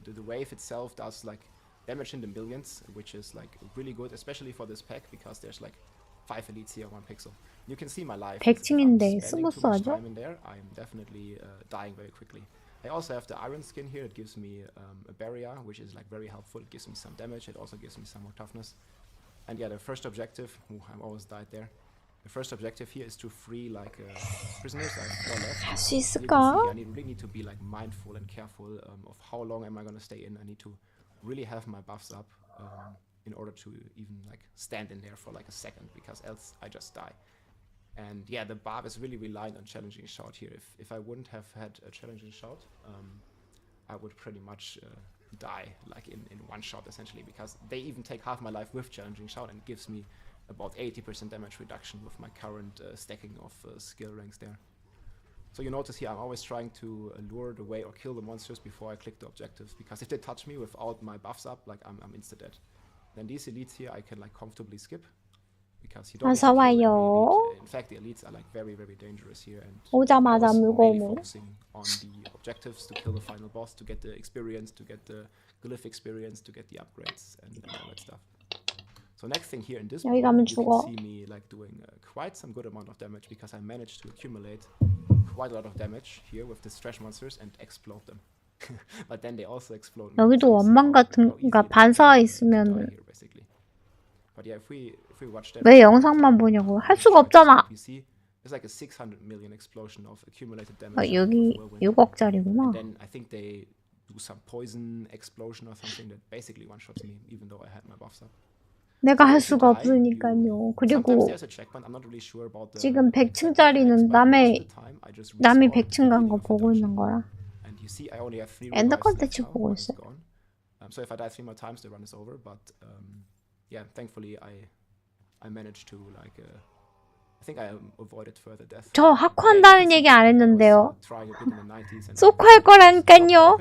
The wave itself does like damage in the millions, which is like really good, especially for this pack, because there's like 5 elites here, 1 pixel. You can see my life. 100층인데 스무스 하죠? I'm definitely dying very quickly. I also have the iron skin here. It gives me a barrier, which is like very helpful. It gives me some damage. It also gives me some more toughness. And yeah, the first objective, I almost died there. The first objective here is to free like prisoners. I have 4 left. 할 수 You 있을까? can see I really need to be like mindful and careful of how long am I going to stay in. I need to really have my buffs up in order to even like stand in there for like a second, because else I just die. And yeah, the barb is really reliant on challenging shout here. If I wouldn't have had a challenging shout, I would pretty much die like in 1 shot essentially, because they even take half my life with challenging shout and gives me about 80% damage reduction with my current stacking of skill ranks there. So you notice here I'm always trying to lure away or kill the monsters before I click the objectives, because if they touch me without my buffs up, like I'm insta-dead. Then these elites here I can like comfortably skip, because you don't need to kill every elite. In fact, the elites are like very, very dangerous here, and I was mainly focusing on the objectives to kill the final boss, to get the experience, to get the glyph experience, to get the upgrades and all that stuff. So next thing here in this pool, you can see me like doing quite some good amount of damage, because I managed to accumulate quite a lot of damage here with the trash monsters and explode them. But then they also explode. 여기도 원망 같은 그러니까 반사 있으면 But yeah, if we watch that, 왜 영상만 보냐고 할 수가 없잖아. you see there's like a 600 million explosion of accumulated damage. 여기 6억짜리구나. And then I think they do some poison explosion or something that basically one shots me, even though I had my buffs up. 내가 할 수가 없으니까요. 그리고 지금 100층짜리는 남이 100층 간 거 보고 있는 거라. 엔더 컨텐츠 보고 있어요. So if I die 3 more times, the run is over. But yeah, thankfully I managed to like I think I avoided further death. 저 하코한다는 얘기 안 했는데요. 소코 할 거라니까요.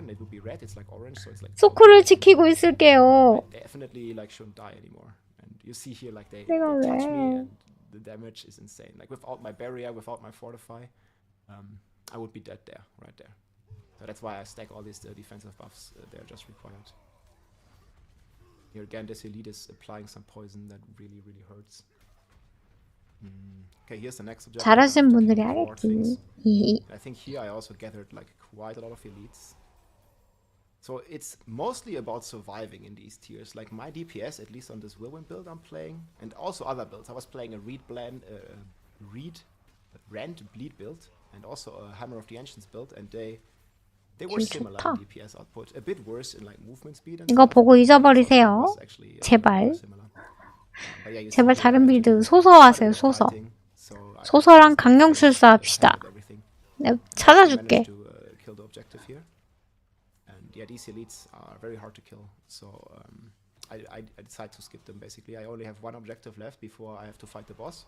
소코를 지키고 있을게요. Definitely like shouldn't die anymore. And you see here like they touch me and the damage is insane. Like without my barrier, without my fortify, I would be dead there, right there. So that's why I stack all these defensive buffs. They're just required. Here again, this elite is applying some poison that really, really hurts. Okay, here's the next objective. 잘하시는 분들이 알겠지. I think here I also gathered like quite a lot of elites. So it's mostly about surviving in these tiers. Like my DPS, at least on this whirlwind build I'm playing, and also other builds. I was playing a Rend Bleed build, and also a Hammer of the Ancients build, and they were similar in DPS output. A bit worse in like movement speed. 이거 보고 잊어버리세요. 제발. 제발 다른 빌드 소서하세요. 소서. 소서랑 강령술사 합시다. 내가 찾아줄게. Yeah, these elites are very hard to kill, so I decided to skip them basically. I only have one objective left before I have to fight the boss.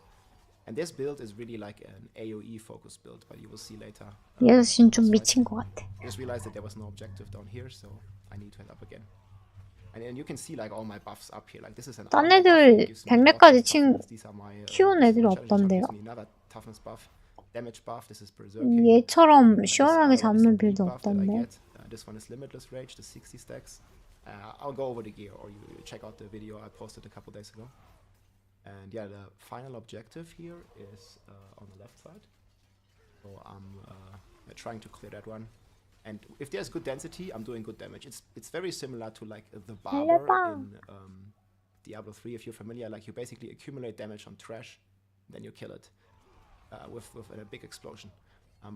And this build is really like an AoE focused build, but you will see later. 예수신 좀 미친 것 같아. I just realized that there was no objective down here, so I need to head up again. And you can see like all my buffs up here. Like this is an. 딴 애들 100레까지 키운 애들이 없던데요. Toughness buff, damage buff. This is berserk. 얘처럼 시원하게 잡는 빌드 없던데. This one is Limitless Rage, the 60 stacks. I'll go over the gear, or you check out the video I posted a couple days ago. And yeah, the final objective here is on the left side. So I'm trying to clear that one. And if there's good density, I'm doing good damage. It's very similar to like the Barber in Diablo 3, if you're familiar. Like you basically accumulate damage on trash, then you kill it with a big explosion.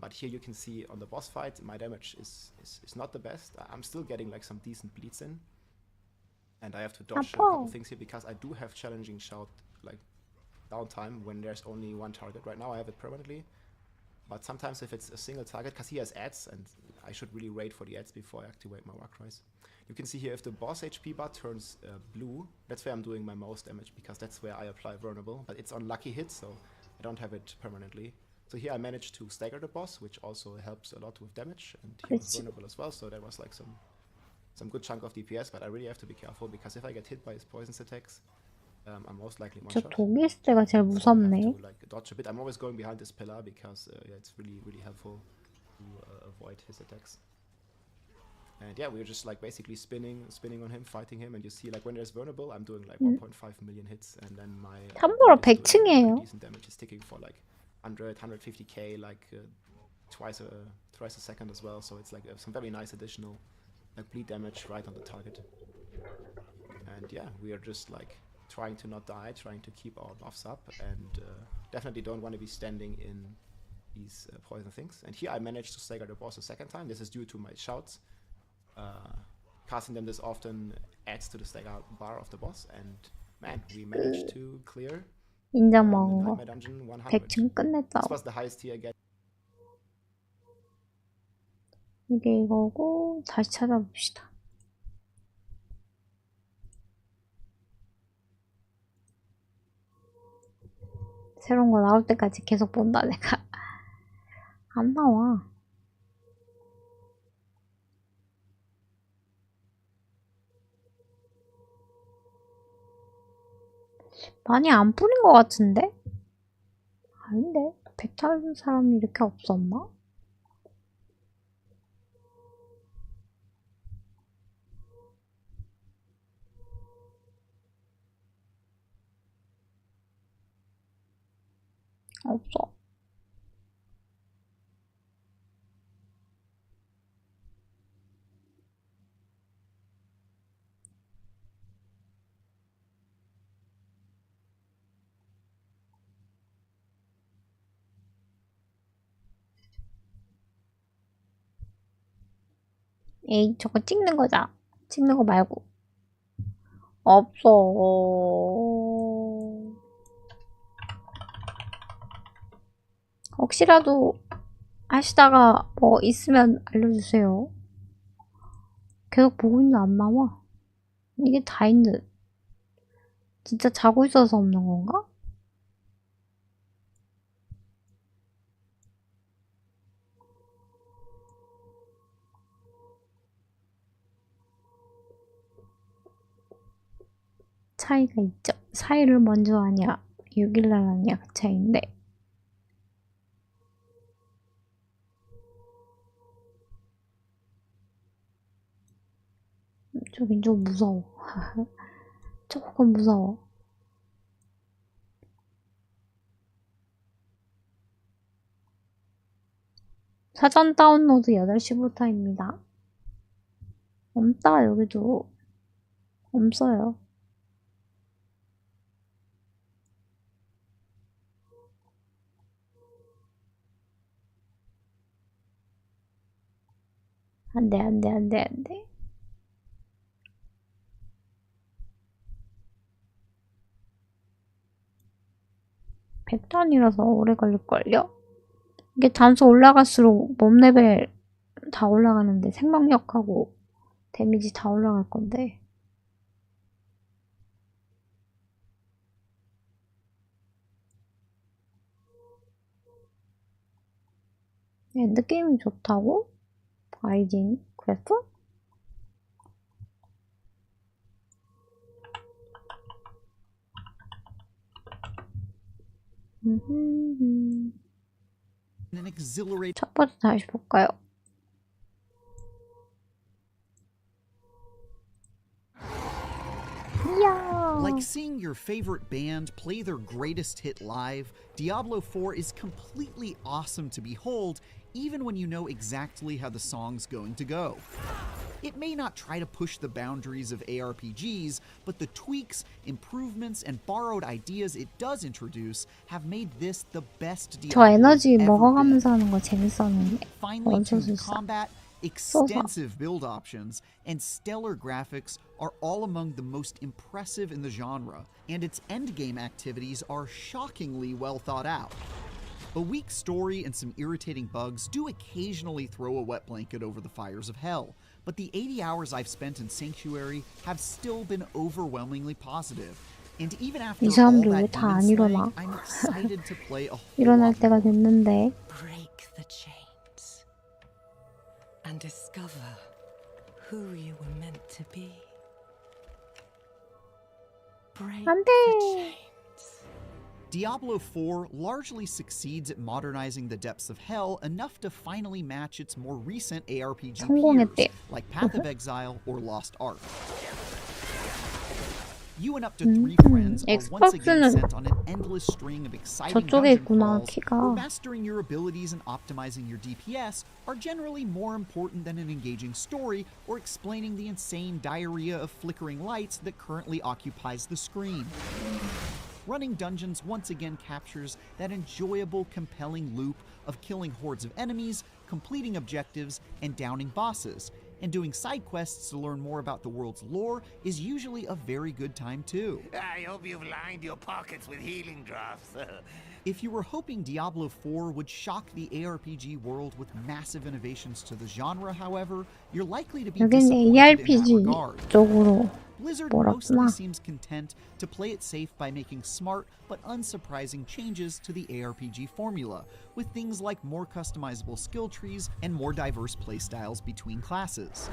But here you can see on the boss fight, my damage is not the best. I'm still getting like some decent bleeds in. And I have to dodge a couple things here, because I do have challenging shout like downtime when there's only one target. Right now I have it permanently. But sometimes if it's a single target, because he has ads, and I should really wait for the ads before I activate my Warcries. You can see here if the boss HP bar turns blue, that's where I'm doing my most damage, because that's where I apply vulnerable. But it's on lucky hit, so I don't have it permanently. So here I managed to stagger the boss, which also helps a lot with damage, and he was vulnerable as well, so that was like some good chunk of DPS, but I really have to be careful, because if I get hit by his poison attacks, I'm most likely one shot. 독일 쓸 때가 제일 무섭네. Like dodge a bit. I'm always going behind this pillar, because yeah, it's really, really helpful to avoid his attacks. And yeah, we're just like basically spinning on him, fighting him, and you see like when there's vulnerable, I'm doing like 1.5 million hits, and then my 참고로 100층이에요. decent damage is ticking for like 150k, like twice a second as well. So it's like some very nice additional like bleed damage right on the target. And yeah, we are just like trying to not die, trying to keep our buffs up, and definitely don't want to be standing in these poison things. And here I managed to stagger the boss a second time. This is due to my shouts. Casting them this often adds to the stagger bar of the boss, and man, we managed to clear 인정 먹은 거. dungeon 100. 100층 끝냈다. This was the highest tier again. 이게 이거고 다시 찾아봅시다. 새로운 거 나올 때까지 계속 본다 내가. 안 나와. 많이 안 뿌린 것 같은데? 아닌데? 배 타는 사람이 이렇게 없었나? 없어. 에이, 저거 찍는 거잖아. 찍는 거 말고. 없어. 혹시라도 하시다가 뭐 있으면 알려주세요. 계속 보고 있는데 안 나와. 이게 다인 듯. 진짜 자고 있어서 없는 건가? 차이가 있죠. 4일을 먼저 하냐 6일날 하냐 그 차이인데, 저긴 좀 무서워. 조금 무서워. 사전 다운로드 8시부터입니다. 없다. 여기도 없어요. 안돼. 100단이라서 오래 걸릴걸요? 이게 단수 올라갈수록 몸 레벨 다 올라가는데 생명력하고 데미지 다 올라갈 건데. 엔드게임이 좋다고? 아이딘 그랬어? 첫 번째 다시 볼까요? Like seeing your favorite band play their greatest hit live, Diablo 4 is completely awesome to behold, even when you know exactly how the song's going to go. It may not try to push the boundaries of ARPGs, but the tweaks, improvements, and borrowed ideas it does introduce have made this the best 저 Diablo 에너지 ever 먹어가면서 been. 하는 거 재밌었는데. Finely 어쩔 수 tuned 있어. combat, extensive build options, and stellar graphics are all among the most impressive in the genre, and its endgame activities are shockingly well thought out. A weak story and some irritating bugs do occasionally throw a wet blanket over the fires of hell, but the 80 hours I've spent in Sanctuary have still been overwhelmingly positive. And even after 이 all 사람들 왜 that 다 안 demon 일어나? slaying, I'm excited to play a whole 일어날 lot 때가 more. 됐는데. Break the chains and discover who you were meant to be. Break 안 the 돼. chains. Diablo 4 largely succeeds at modernizing the depths of hell enough to finally match its more recent ARPG 성공했대. peers, like Path of Exile or Lost Ark. You and up to 3 friends are once again 엑스박스는 sent on an endless string of exciting 저쪽에 dungeon 있구나, crawls, 키가. where mastering your abilities and optimizing your DPS are generally more important than an engaging story or explaining the insane diarrhea of flickering lights that currently occupies the screen. Running dungeons once again captures that enjoyable, compelling loop of killing hordes of enemies, completing objectives, and downing bosses. And doing side quests to learn more about the world's lore is usually a very good time too. I hope you've lined your pockets with healing drops. If you were hoping Diablo 4 would shock the ARPG world with massive innovations to the genre, however, you're likely to be 여기는 disappointed in that ARPG regard. 쪽으로 Blizzard mostly seems content to play it safe by making smart but unsurprising changes to the ARPG formula, with things like more customizable skill trees and more diverse playstyles between classes.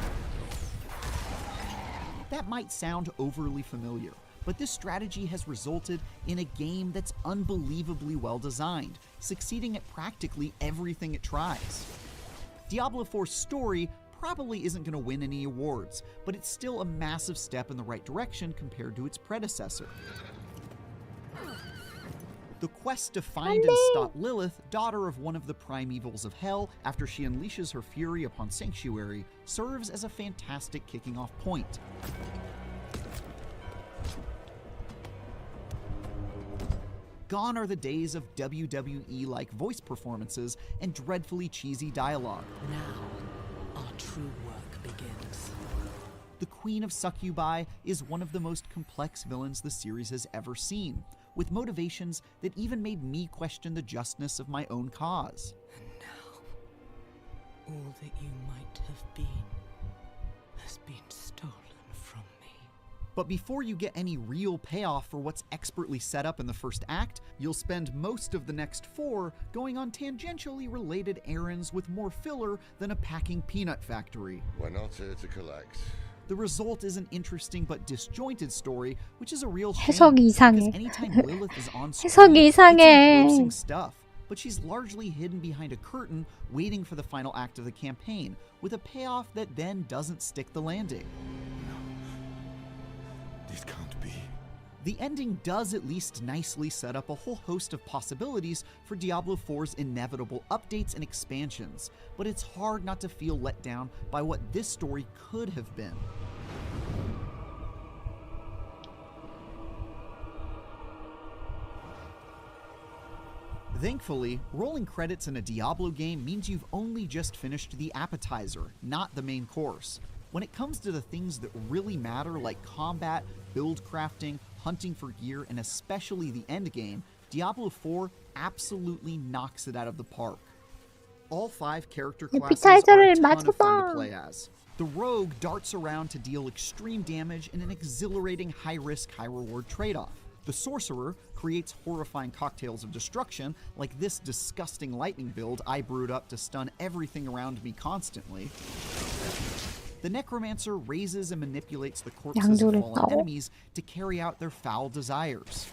That might sound overly familiar, but this strategy has resulted in a game that's unbelievably well designed, succeeding at practically everything it tries. Diablo 4's story probably isn't going to win any awards, but it's still a massive step in the right direction compared to its predecessor. The quest to find and stop Lilith, daughter of one of the primevals of Hell, after she unleashes her fury upon Sanctuary, serves as a fantastic kicking off point. Gone are the days of WWE-like voice performances and dreadfully cheesy dialogue. Now, our true work begins. The Queen of Succubi is one of the most complex villains the series has ever seen, with motivations that even made me question the justness of my own cause. And now, all that you might have been has been stolen from me. But before you get any real payoff for what's expertly set up in the first act, you'll spend most of the next 4 going on tangentially related errands with more filler than a packing peanut factory. We're not here to collect. The result is an interesting but disjointed story, which is a real shame, 해석이 이상해. because anytime Lilith is on screen, 해석이 it's 이상해. engrossing stuff, but she's largely hidden behind a curtain waiting for the final act of the campaign, with a payoff that then doesn't stick the landing. This can't be. The ending does at least nicely set up a whole host of possibilities for Diablo 4's inevitable updates and expansions, but it's hard not to feel let down by what this story could have been. Thankfully, rolling credits in a Diablo game means you've only just finished the appetizer, not the main course. When it comes to the things that really matter, like combat, build crafting, hunting for gear, and especially the endgame, Diablo 4 absolutely knocks it out of the park. All 5 character classes are a ton of fun to play as. The rogue darts around to deal extreme damage in an exhilarating high-risk, high-reward trade-off. The sorcerer creates horrifying cocktails of destruction, like this disgusting lightning build I brewed up to stun everything around me constantly. The necromancer raises and manipulates the corpses of fallen enemies to carry out their foul desires.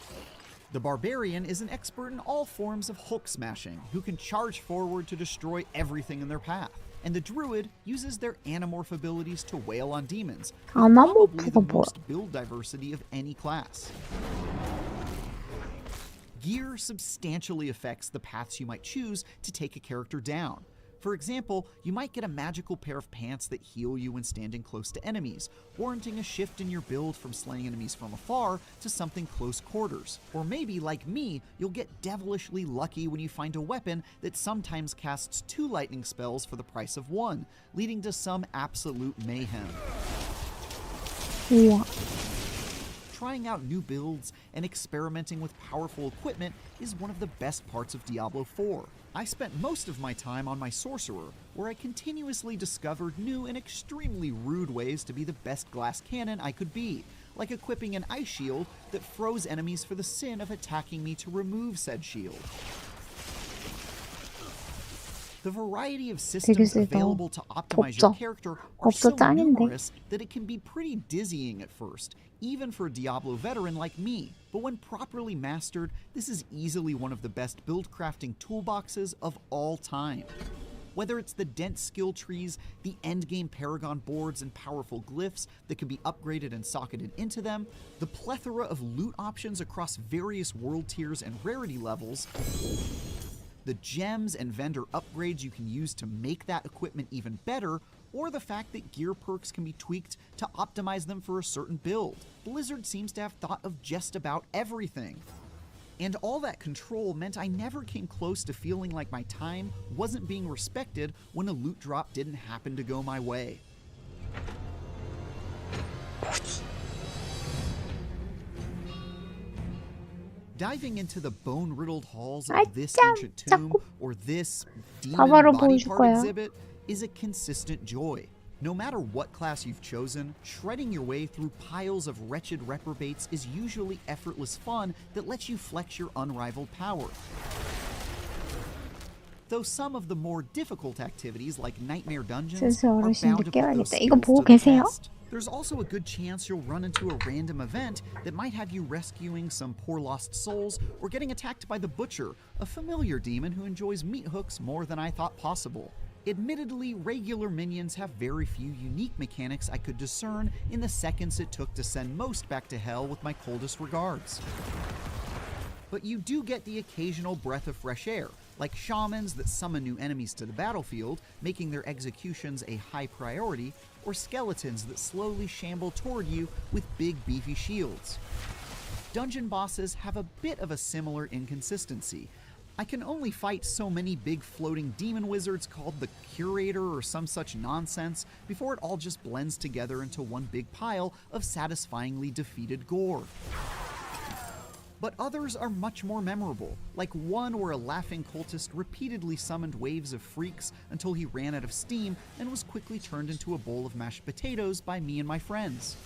The barbarian is an expert in all forms of Hulk smashing, who can charge forward to destroy everything in their path. And the druid uses their anamorph abilities to wail on demons, probably the most build diversity of any class. Gear substantially affects the paths you might choose to take a character down. For example, you might get a magical pair of pants that heal you when standing close to enemies, warranting a shift in your build from slaying enemies from afar to something close quarters. Or maybe, like me, you'll get devilishly lucky when you find a weapon that sometimes casts 2 lightning spells for the price of 1, leading to some absolute mayhem. Yeah. Trying out new builds and experimenting with powerful equipment is one of the best parts of Diablo 4. I spent most of my time on my sorcerer, where I continuously discovered new and extremely rude ways to be the best glass cannon I could be, like equipping an ice shield that froze enemies for the sin of attacking me to remove said shield. The variety of systems available to optimize your character are so numerous that it can be pretty dizzying at first, even for a Diablo veteran like me. But when properly mastered, this is easily one of the best build crafting toolboxes of all time. Whether it's the dense skill trees, the endgame paragon boards and powerful glyphs that can be upgraded and socketed into them, the plethora of loot options across various world tiers and rarity levels, the gems and vendor upgrades you can use to make that equipment even better, or the fact that gear perks can be tweaked to optimize them for a certain build. Blizzard seems to have thought of just about everything. And all that control meant I never came close to feeling like my time wasn't being respected when a loot drop didn't happen to go my way. Diving into the bone-riddled halls of this ancient tomb or this demon body part exhibit is a consistent joy. No matter what class you've chosen, shredding your way through piles of wretched reprobates is usually effortless fun that lets you flex your unrivaled power. Though some of the more difficult activities like nightmare dungeons are bound to put those skills to the test. There's also a good chance you'll run into a random event that might have you rescuing some poor lost souls or getting attacked by the Butcher, a familiar demon who enjoys meat hooks more than I thought possible. Admittedly, regular minions have very few unique mechanics I could discern in the seconds it took to send most back to hell with my coldest regards. But you do get the occasional breath of fresh air, like shamans that summon new enemies to the battlefield, making their executions a high priority, or skeletons that slowly shamble toward you with big beefy shields. Dungeon bosses have a bit of a similar inconsistency. I can only fight so many big floating demon wizards called the Curator or some such nonsense before it all just blends together into one big pile of satisfyingly defeated gore. But others are much more memorable, like one where a laughing cultist repeatedly summoned waves of freaks until he ran out of steam and was quickly turned into a bowl of mashed potatoes by me and my friends.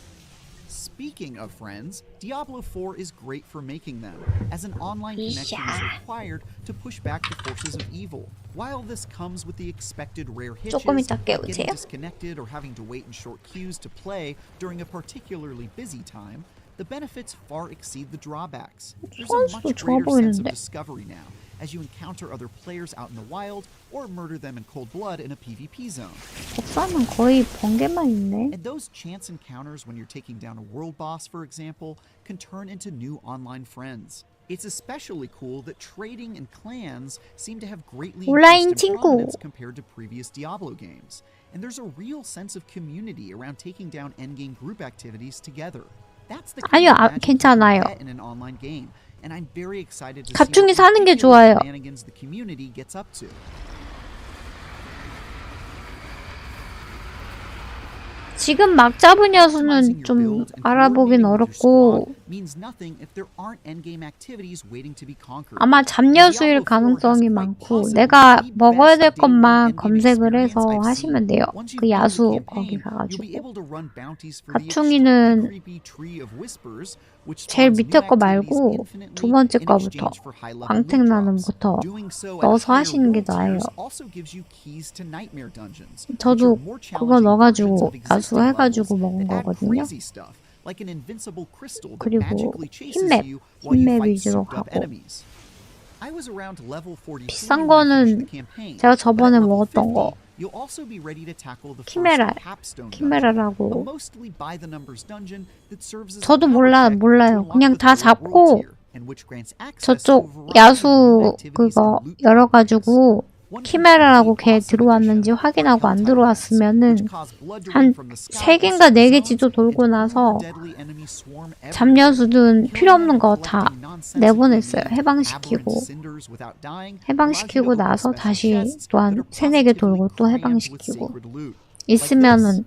Speaking of friends, Diablo 4 is great for making them, as an online connection is required to push back the forces of evil. While this comes with the expected rare hitches, like getting disconnected or having to wait in short queues to play during a particularly busy time, the benefits far exceed the drawbacks. There's a much greater sense of discovery now, as you encounter other players out in the wild or murder them in cold blood in a PvP zone. 복사는 거의 번개만 있네. And those chance encounters when you're taking down a world boss, for example, can turn into new online friends. It's especially cool that trading and clans seem to have greatly increased in prominence compared to previous Diablo games. And there's a real sense of community around taking down endgame group activities together. That's the kind of magic you get in an online game. And I'm very excited to see what shenanigans the community gets up to. 지금 막 잡은 여수는 좀 알아보긴 어렵고 아마 잡여수일 가능성이 많고 내가 먹어야 될 것만 검색을 해서 하시면 돼요. 그 야수 거기 가가지고 가충이는 제일 밑에 거 말고 두 번째 거부터 광택나눔부터 넣어서 하시는 게 나아요. 저도 그거 넣어가지고 야수 해가지고 먹은 거거든요. 그리고 흰맵 위주로 가고 비싼 거는 제가 저번에 먹었던 거 키메라라고 저도 몰라요. 그냥 다 잡고 저쪽 야수 그거 열어가지고 키메라라고 걔 들어왔는지 확인하고 안 들어왔으면은 한 3개인가 4개 지도 돌고 나서 잡여수든 필요 없는 거 다 내보냈어요. 해방시키고 나서 다시 또 한 3-4개 돌고 또 해방시키고 있으면은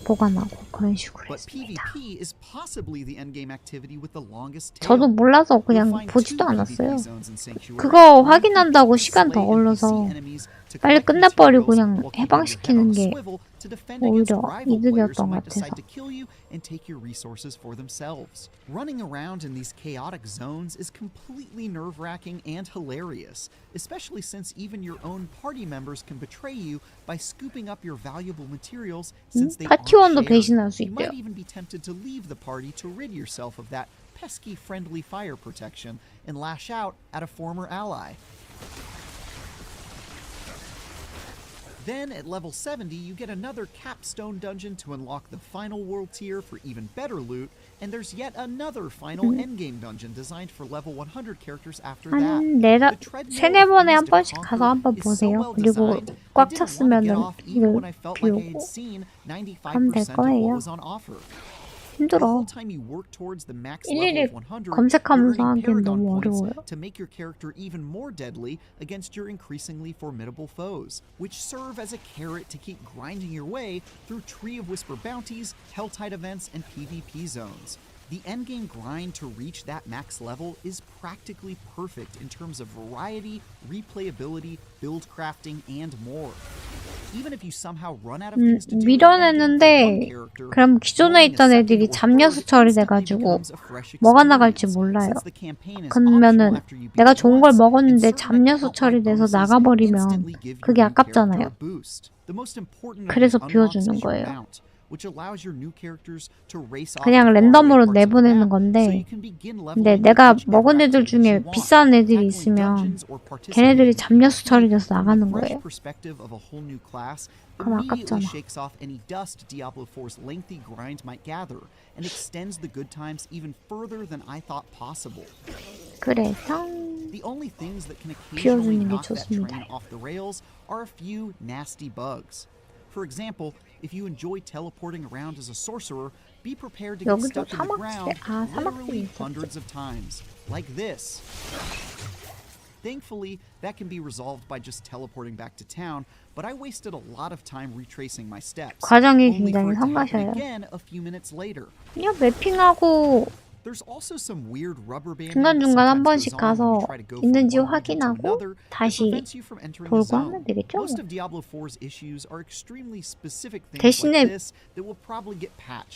보관하고 그런 식으로 했습니다. 저도 몰라서 그냥 보지도 않았어요. 그거 확인한다고 시간 더 걸려서 빨리 끝내버리고 그냥 해방시키는 게 오히려 이득이었던 것 같아서. Running around in these chaotic zones is completely nerve-wracking and hilarious, especially since even your own party members can betray you by scooping up your valuable materials since they aren't shared. You might even be tempted to leave the party to rid yourself of that pesky friendly fire protection and lash out at a former ally. Then, at level 70, you get another capstone dungeon to unlock the final world tier for even better loot, and there's yet another final endgame dungeon designed for level 100 characters after that. 한 3-4번에 한 번씩 가서 한번 보세요. 그리고 꽉 찼으면은 이걸 비우고 하면 될 거예요. 힘들어. 일일이 검색하면서 하기엔 너무 어려워요. To make your character even more deadly against your increasingly formidable foes, which serve as a carrot to keep grinding your way through Tree of Whisper bounties, Helltide events, and PvP zones. The endgame grind to reach that max level is practically perfect in terms of variety, replayability, build crafting, and more. Even if you somehow run out of things to do, 밀어냈는데 그럼 기존에 있던 애들이 잡녀수 처리돼가지고 뭐가 나갈지 몰라요. 그러면은 내가 좋은 걸 먹었는데 잡녀수 처리돼서 나가버리면 그게 아깝잖아요. 그래서 비워주는 거예요. 그냥 랜덤으로 내보내는 건데, 근데 내가 먹은 애들 중에 비싼 애들이 있으면 걔네들이 잡녀수 처리돼서 나가는 거예요. 그럼 아깝잖아. 그래서 비워주는 게 좋습니다. For example, if you enjoy teleporting around as a sorcerer, be prepared to get stuck in the ground literally hundreds of times, like this. Thankfully, that can be resolved by just teleporting back to town, but I wasted a lot of time retracing my steps. 과정이 only 굉장히 for it to happen 성가셔요. again a few minutes later. 그냥 매핑하고 중간중간 한 번씩 가서 있는지 확인하고 다시 돌고 하면 되겠죠? 대신에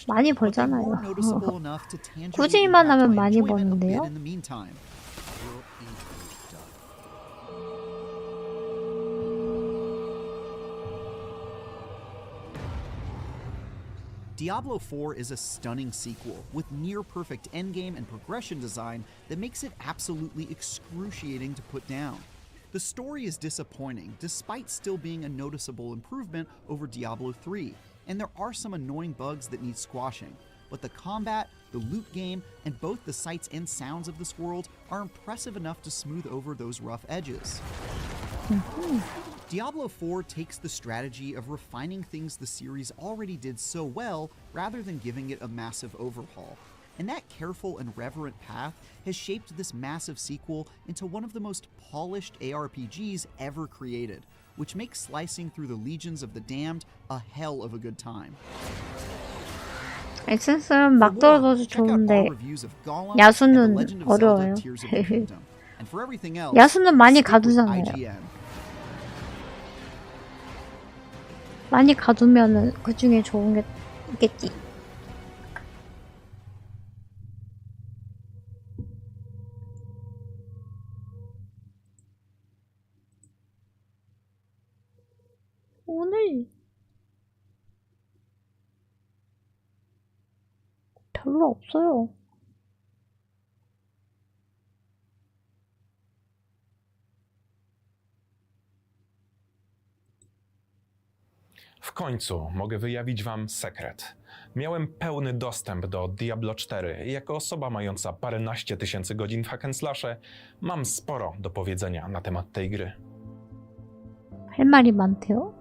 많이 벌잖아요. 굳이 이만 하면 많이 버는데요? Diablo 4 is a stunning sequel with near-perfect endgame and progression design that makes it absolutely excruciating to put down. The story is disappointing, despite still being a noticeable improvement over Diablo 3, and there are some annoying bugs that need squashing. But the combat, the loot game, and both the sights and sounds of this world are impressive enough to smooth over those rough edges. Diablo 4 takes the strategy of refining things the series already did so well rather than giving it a massive overhaul. And that careful and reverent path has shaped this massive sequel into one of the most polished ARPGs ever created, which makes slicing through the legions of the damned a hell of a good time. 에센스는 막 떨어져서 좋은데 야수는 어려워요. 야수는 많이 가두잖아요. 많이 가두면은 그 중에 좋은 게 있겠지. 오늘 별로 없어요. W końcu mogę wyjawić wam sekret. Miałem pełny dostęp do Diablo 4 i jako osoba mająca paręnaście tysięcy godzin w hack and slash'e mam sporo do powiedzenia na temat tej gry. 할 말이 많대요?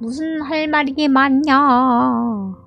무슨 할 말이 많냐?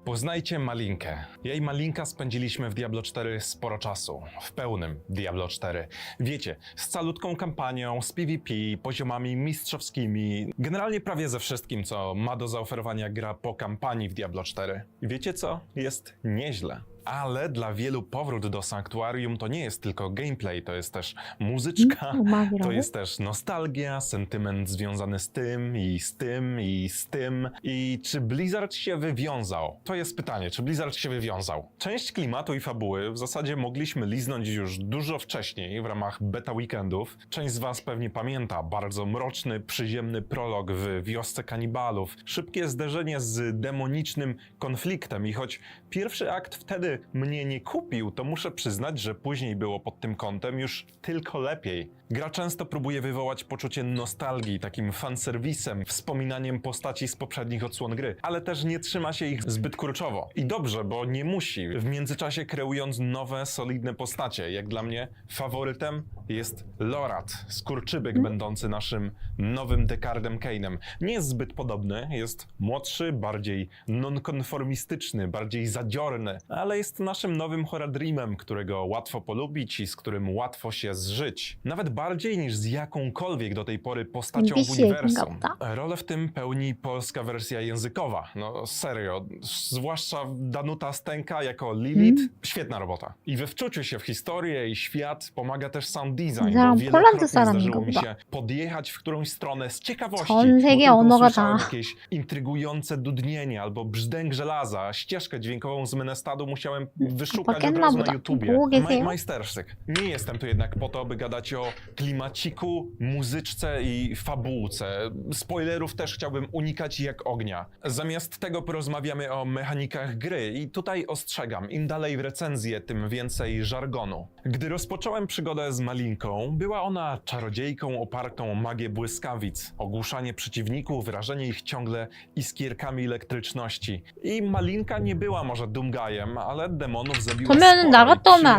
Poznajcie Malinkę. Ja i Malinka spędziliśmy w Diablo 4 sporo czasu. W pełnym Diablo 4. Wiecie, z calutką kampanią, z PvP, poziomami mistrzowskimi. Generalnie prawie ze wszystkim, co ma do zaoferowania gra po kampanii w Diablo 4. I wiecie co? Jest nieźle. Ale dla wielu powrót do Sanktuarium to nie jest tylko gameplay, to jest też muzyczka, to jest też nostalgia, sentyment związany z tym i z tym i z tym. I czy Blizzard się wywiązał? To jest pytanie, czy Blizzard się wywiązał? Część klimatu i fabuły w zasadzie mogliśmy liznąć już dużo wcześniej w ramach beta weekendów. Część z was pewnie pamięta bardzo mroczny, przyziemny prolog w wiosce kanibalów, szybkie zderzenie z demonicznym konfliktem i choć pierwszy akt wtedy mnie nie kupił, to muszę przyznać, że później było pod tym kątem już tylko lepiej. Gra często próbuje wywołać poczucie nostalgii, takim fanserwisem, wspominaniem postaci z poprzednich odsłon gry, ale też nie trzyma się ich zbyt kurczowo. I dobrze, bo nie musi, w międzyczasie kreując nowe, solidne postacie. Jak dla mnie faworytem jest Lorat, skurczybyk będący naszym nowym Dekardem Kane'em. Nie jest zbyt podobny, jest młodszy, bardziej nonkonformistyczny, bardziej zadziorny, ale jest naszym nowym Horadrimem, którego łatwo polubić i z którym łatwo się zżyć. Nawet bardziej niż z jakąkolwiek do tej pory postacią w uniwersum. Rolę w tym pełni polska wersja językowa. No serio, zwłaszcza Danuta Stęka jako Lilith, świetna robota. I we wczuciu się w historię i świat pomaga też sound design, bo wielokrotnie zdarzyło mi się podjechać w którąś stronę z ciekawości, bo tylko słyszałem jakieś intrygujące dudnienie albo brzdęk żelaza, ścieżkę dźwiękową z Menestadu musiałem wyszukać od razu na YouTubie. Majstersztyk. Nie jestem tu jednak po to, by gadać o klimaciku, muzyczce i fabułce. Spoilerów też chciałbym unikać jak ognia. Zamiast tego porozmawiamy o mechanikach gry i tutaj ostrzegam, im dalej w recenzję, tym więcej żargonu. Gdy rozpocząłem przygodę z Malinką, była ona czarodziejką opartą o magię błyskawic, ogłuszanie przeciwników, wrażenie ich ciągle iskierkami elektryczności. I Malinka nie była może Doomguyem, ale demonów zabiła sporo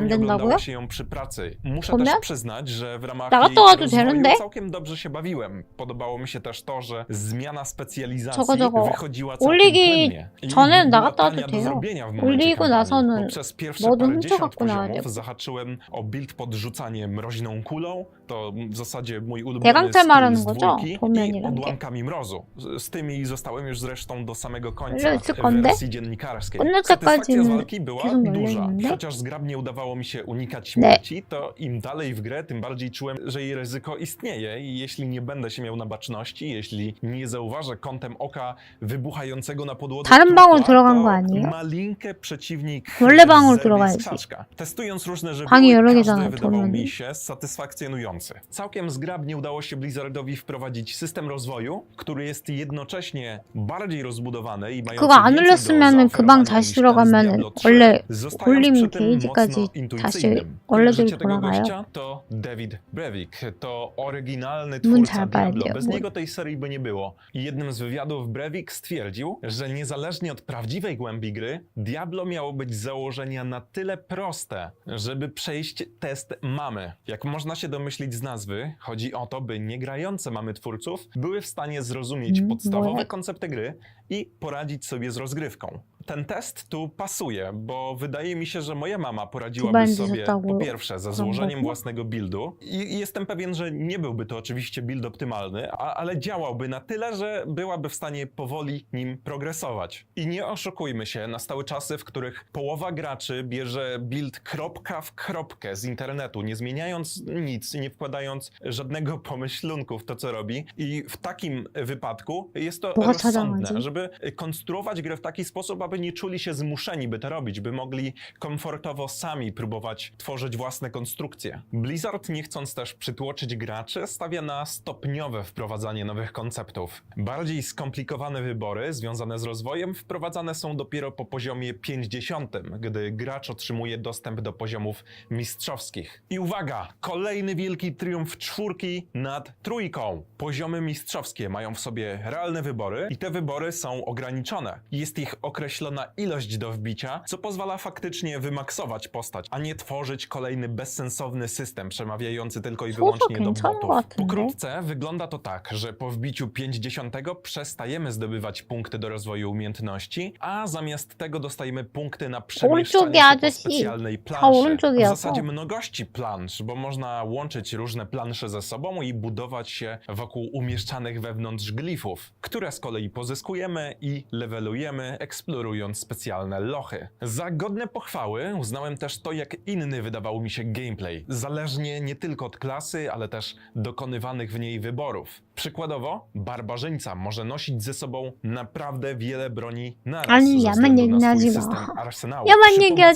i nie oglądało się ją przy pracy. Muszę też przyznać, że w ramach jej rozwoju całkiem dobrze się bawiłem. Podobało mi się też to, że zmiana specjalizacji wychodziła całkiem płynnie. I była tania do zrobienia w momencie kampanii. Poprzez pierwsze parędziesiąt poziomów zahaczyłem o build pod rzucanie mroźną kulą. To w zasadzie mój ulubiony styl z dwójki i odłamkami mrozu. Z tymi zostałem już zresztą do samego końca w wersji dziennikarskiej. Satysfakcja z walki była duża. Chociaż zgrabnie udawało mi się unikać śmierci, to im dalej w grę, tym bardziej czułem, że jej ryzyko istnieje i jeśli nie będę się miał na baczności, jeśli nie zauważę kątem oka wybuchającego na podłodze trupła, to Malinkę przeciwnik zerwie z krzaczka. Testując różne żywioły, każdy wydawał mi się satysfakcjonujący. Całkiem zgrabnie udało się Blizzardowi wprowadzić system rozwoju, który jest jednocześnie bardziej rozbudowany i mający więcej do zaoferowania niż Diablo 3, zostając przy tym mocno intuicyjnym. Życie tego gościa to David Brevik, to oryginalny twórca Diablo. Bez niego tej serii by nie było. I jednym z wywiadów Brevik stwierdził, że niezależnie od prawdziwej głębi gry, Diablo miało być z założenia na tyle proste, żeby przejść test mamy. Jak można się domyślić z nazwy, chodzi o to, by niegrające mamy twórców były w stanie zrozumieć podstawowe koncepty gry i poradzić sobie z rozgrywką. Ten test tu pasuje, bo wydaje mi się, że moja mama poradziłaby sobie po pierwsze ze złożeniem własnego buildu i jestem pewien, że nie byłby to oczywiście build optymalny, ale działałby na tyle, że byłaby w stanie powoli nim progresować. I nie oszukujmy się, nastały czasy, w których połowa graczy bierze build kropka w kropkę z internetu, nie zmieniając nic i nie wkładając żadnego pomyślunku w to, co robi. I w takim wypadku jest to rozsądne, żeby konstruować grę w taki sposób, aby nie czuli się zmuszeni, by to robić, by mogli komfortowo sami próbować tworzyć własne konstrukcje. Blizzard, nie chcąc też przytłoczyć graczy, stawia na stopniowe wprowadzanie nowych konceptów. Bardziej skomplikowane wybory związane z rozwojem wprowadzane są dopiero po poziomie 50, gdy gracz otrzymuje dostęp do poziomów mistrzowskich. I uwaga! Kolejny wielki triumf czwórki nad trójką. Poziomy mistrzowskie mają w sobie realne wybory i te wybory są ograniczone. Jest ich określona ilość do wbicia, co pozwala faktycznie wymaksować postać, a nie tworzyć kolejny bezsensowny system przemawiający tylko i wyłącznie do botów. Pokrótce wygląda to tak, że po wbiciu 50 przestajemy zdobywać punkty do rozwoju umiejętności, a zamiast tego dostajemy punkty na przemieszczanie się po specjalnej planszy. W zasadzie mnogości plansz, bo można łączyć różne plansze ze sobą i budować się wokół umieszczanych wewnątrz glifów, które z kolei pozyskujemy i levelujemy, eksplorując specjalne lochy. Za godne pochwały uznałem też to, jak inny wydawał mi się gameplay, zależnie nie tylko od klasy, ale też dokonywanych w niej wyborów. Przykładowo, barbarzyńca może nosić ze sobą naprawdę wiele broni naraz, ze względu na swój system arsenału,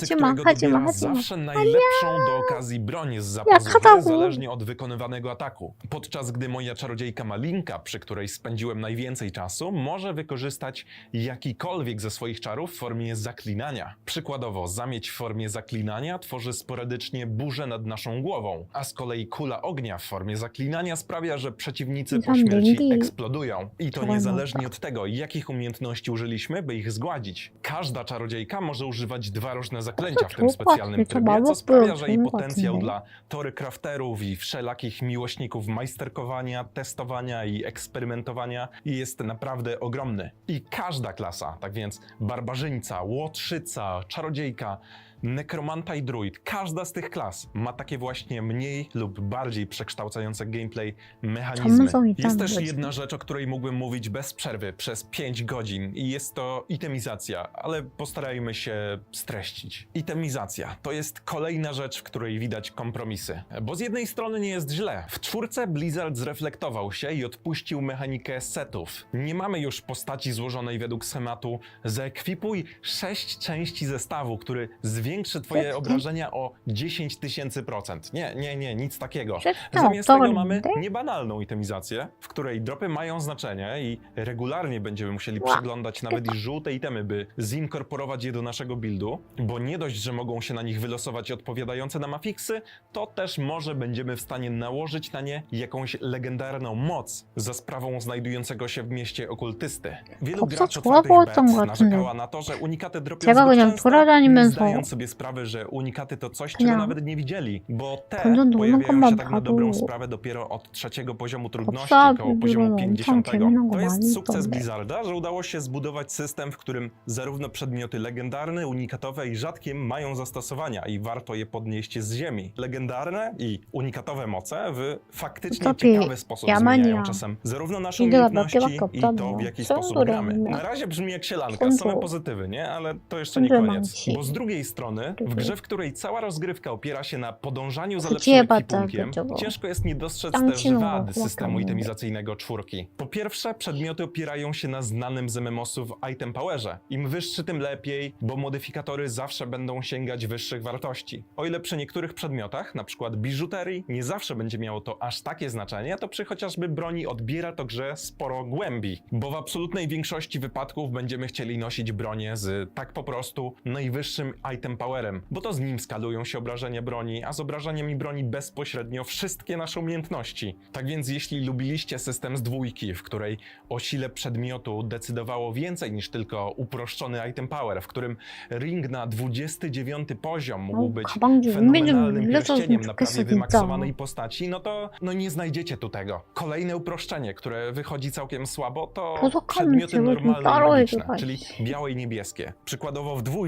przy pomocy którego dobiera zawsze najlepszą do okazji broń z zapasu gry, zależnie od wykonywanego ataku. Podczas gdy moja czarodziejka Malinka, przy której spędziłem najwięcej czasu, może wykorzystać jakikolwiek ze swoich czarów w formie zaklinania. Przykładowo, zamieć w formie zaklinania tworzy sporadycznie burzę nad naszą głową, a z kolei kula ognia w formie zaklinania sprawia, że przeciwnicy po śmierci eksplodują. I to niezależnie od tego, jakich umiejętności użyliśmy, by ich zgładzić. Każda czarodziejka może używać dwa różne zaklęcia w tym specjalnym trybie, co sprawia, że jej potencjał dla torycrafterów i wszelakich miłośników majsterkowania, testowania i eksperymentowania jest naprawdę ogromny. I każda klasa, tak więc bardzo barbarzyńca, łotrzyca, czarodziejka, nekromanta i druid. Każda z tych klas ma takie właśnie mniej lub bardziej przekształcające gameplay mechanizmy. Jest też jedna rzecz, o której mógłbym mówić bez przerwy przez 5 godzin i jest to itemizacja, ale postarajmy się streścić. Itemizacja to jest kolejna rzecz, w której widać kompromisy. Bo z jednej strony nie jest źle. W 4 Blizzard zreflektował się i odpuścił mechanikę setów. Nie mamy już postaci złożonej według schematu zaekwipuj 6 części zestawu, który zwiększy twoje obrażenia o 10 000%. Nie, nic takiego. Zamiast tego mamy niebanalną itemizację, w której dropy mają znaczenie i regularnie będziemy musieli przeglądać nawet i żółte itemy, by zinkorporować je do naszego buildu, bo nie dość, że mogą się na nich wylosować odpowiadające nam afiksy, to też może będziemy w stanie nałożyć na nie jakąś legendarną moc za sprawą znajdującego się w mieście okultysty. Wielu graczy otwartych bet narzekała na to, że unikaty dropią zbyt często, nie zdając sobie sprawy, że unikaty to coś, czego nawet nie widzieli, bo te pojawiają się tak na dobrą sprawę dopiero od 3. poziomu trudności, koło poziomu 50. To jest sukces Blizzarda, że udało się zbudować system, w którym zarówno przedmioty legendarne, unikatowe i rzadkie mają zastosowania i warto je podnieść z ziemi. Legendarne i unikatowe moce w faktycznie ciekawy sposób zmieniają czasem zarówno nasze umiejętności i to, w jaki sposób gramy. Na razie brzmi jak sielanka, same pozytywy, nie? Ale to jeszcze nie koniec. Bo z drugiej strony, w grze, w której cała rozgrywka opiera się na podążaniu za lepszym ekwipunkiem, ciężko jest nie dostrzec też wad systemu itemizacyjnego 4. Po pierwsze, przedmioty opierają się na znanym z MMOsów item powerze. Im wyższy, tym lepiej, bo modyfikatory zawsze będą sięgać wyższych wartości. O ile przy niektórych przedmiotach, na przykład biżuterii, nie zawsze będzie miało to aż takie znaczenie, to przy chociażby broni odbiera to grze sporo głębi, bo w absolutnej większości wypadków będziemy chcieli nosić bronię z tak po prostu najwyższym item powerem, bo to z nim skalują się obrażenia broni, a z obrażeniami broni bezpośrednio wszystkie nasze umiejętności. Tak więc jeśli lubiliście system z 2, w której o sile przedmiotu decydowało więcej niż tylko uproszczony item power, w którym ring na 29 poziom mógł być fenomenalnym pierścieniem na prawie wymaksowanej postaci, no to nie znajdziecie tu tego. Kolejne uproszczenie, które wychodzi całkiem słabo, to przedmioty normalne i magiczne, czyli białe i niebieskie. Przykładowo w 2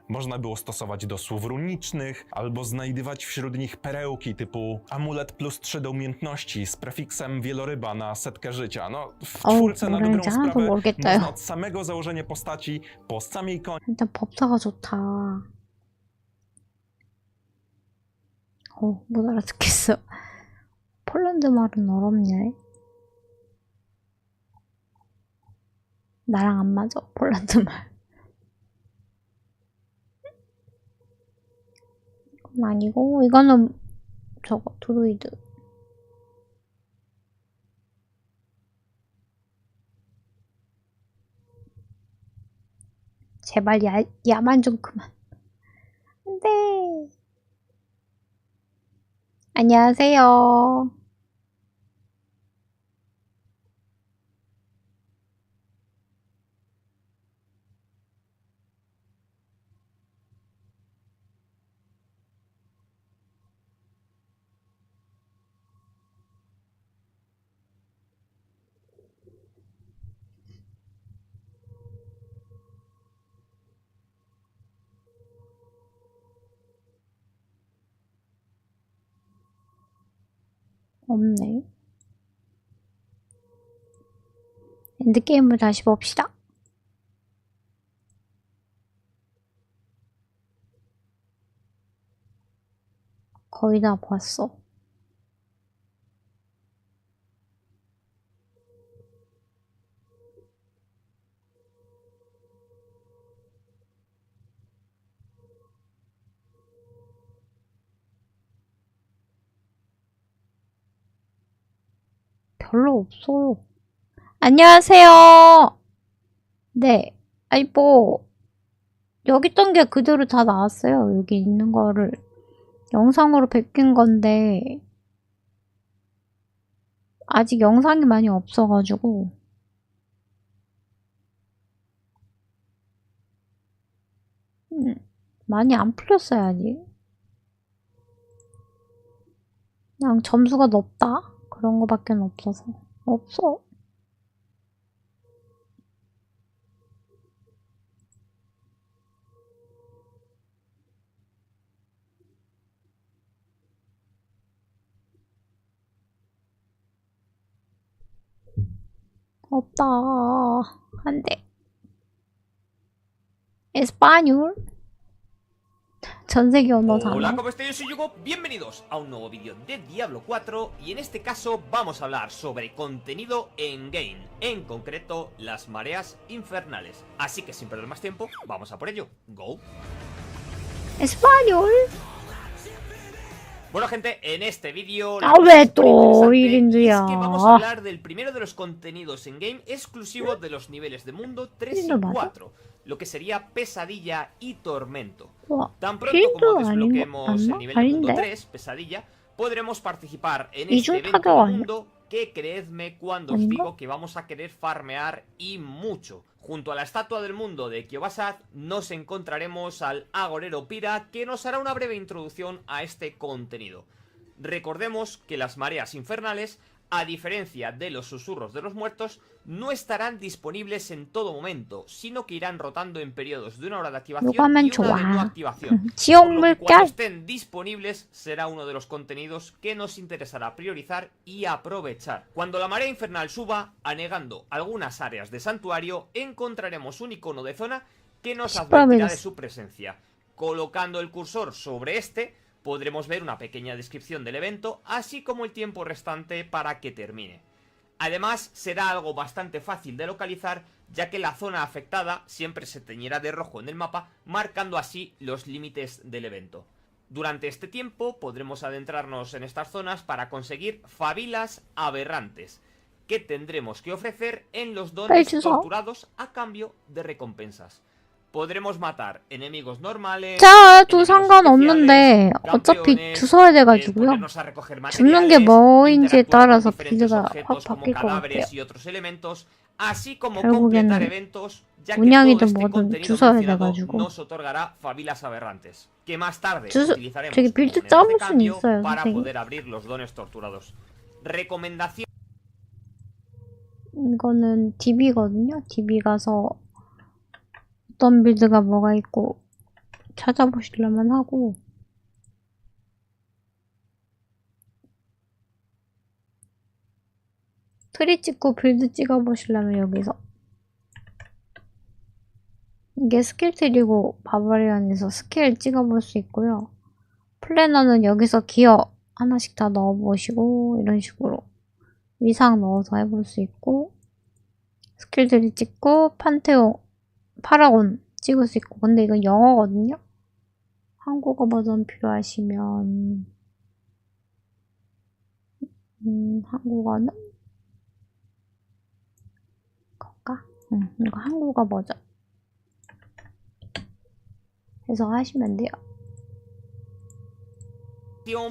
można było stosować do słów runicznych, albo znajdywać wśród nich perełki typu amulet +3 do umiejętności z prefiksem wieloryba na 100 życia. No, w 4 na dobrą sprawę można od samego założenia postaci po samej koniec. 일단 법사가 좋다. 못 알아듣겠어. 폴란드 말은 어렵네. 나랑 안 맞아, 폴란드 말. 이건 아니고, 이거는 저거, 드루이드. 제발 야만 좀 그만. 안돼. 안녕하세요. 없네. 엔드게임을 다시 봅시다. 거의 다 봤어. 별로 없어요. 안녕하세요. 네. 아니 뭐 여기 있던 게 그대로 다 나왔어요. 여기 있는 거를 영상으로 베낀 건데 아직 영상이 많이 없어가지고 많이 안 풀렸어요 아직. 그냥 점수가 높다? 그런 거밖에 없어서. 없어. 없다. 안 돼. 에스파뇰? 전 세계 언어 단어. Hola, ¿cómo estáis? Yo soy Yugo. Bienvenidos a un nuevo vídeo de Diablo 4 y en este caso vamos a hablar sobre contenido en game, en concreto las mareas infernales. Así que sin perder más tiempo, vamos a por ello. Go. Español. Bueno, gente, en este vídeo es que vamos a hablar del primero de los contenidos en game exclusivo de los niveles de mundo 3 y 4, lo que sería pesadilla y tormento. Tan pronto como desbloqueemos el nivel de mundo 3, pesadilla, podremos participar en este evento de mundo que, creedme cuando os digo que vamos a querer farmear y mucho. Junto a la estatua del mundo de Kiobasad nos encontraremos al agorero Pira, que nos hará una breve introducción a este contenido. Recordemos que las mareas infernales, a diferencia de los susurros de los muertos, no estarán disponibles en todo momento, sino que irán rotando en periodos de 1 hora de activación y 1 de no activación. Por lo que cuando estén disponibles será uno de los contenidos que nos interesará priorizar y aprovechar. Cuando la marea infernal suba, anegando algunas áreas de santuario, encontraremos un icono de zona que nos advertirá de su presencia. Colocando el cursor sobre este, podremos ver una pequeña descripción del evento, así como el tiempo restante para que termine. Además, será algo bastante fácil de localizar, ya que la zona afectada siempre se teñirá de rojo en el mapa, marcando así los límites del evento. Durante este tiempo podremos adentrarnos en estas zonas para conseguir fabilas aberrantes, que tendremos que ofrecer en los dones torturados a cambio de recompensas. podremos matar enemigos normales. 자도 상관없는데 어차피 주워야 돼가지고요. 죽는 게 뭐인지에 따라서 빌드가 확 바뀔 것 같아요. así como completar eventos, ya que 문양이든 todo este 뭐든 contenido 주워야 mencionado 돼가지고. nos otorgará fabilas aberrantes, que más tarde 주소 utilizaremos 저기 빌드 como 짜볼 monedas de 수는 cambio 있어요, para 선생님. poder abrir los dones torturados. Recomendación. 이거는 DB거든요. DB 가서 어떤 빌드가 뭐가 있고 찾아보시려면 하고, 트리 찍고 빌드 찍어보시려면 여기서, 이게 스킬 트리고 바바리안에서 스킬 찍어볼 수 있고요. 플래너는 여기서 기어 하나씩 다 넣어보시고 이런 식으로 위상 넣어서 해볼 수 있고, 스킬들이 찍고 판테온, 파라곤 찍을 수 있고. 근데 이건 영어거든요. 한국어 버전 필요하시면 한국어는 걸까? 이거 한국어 버전 해서 하시면 돼요.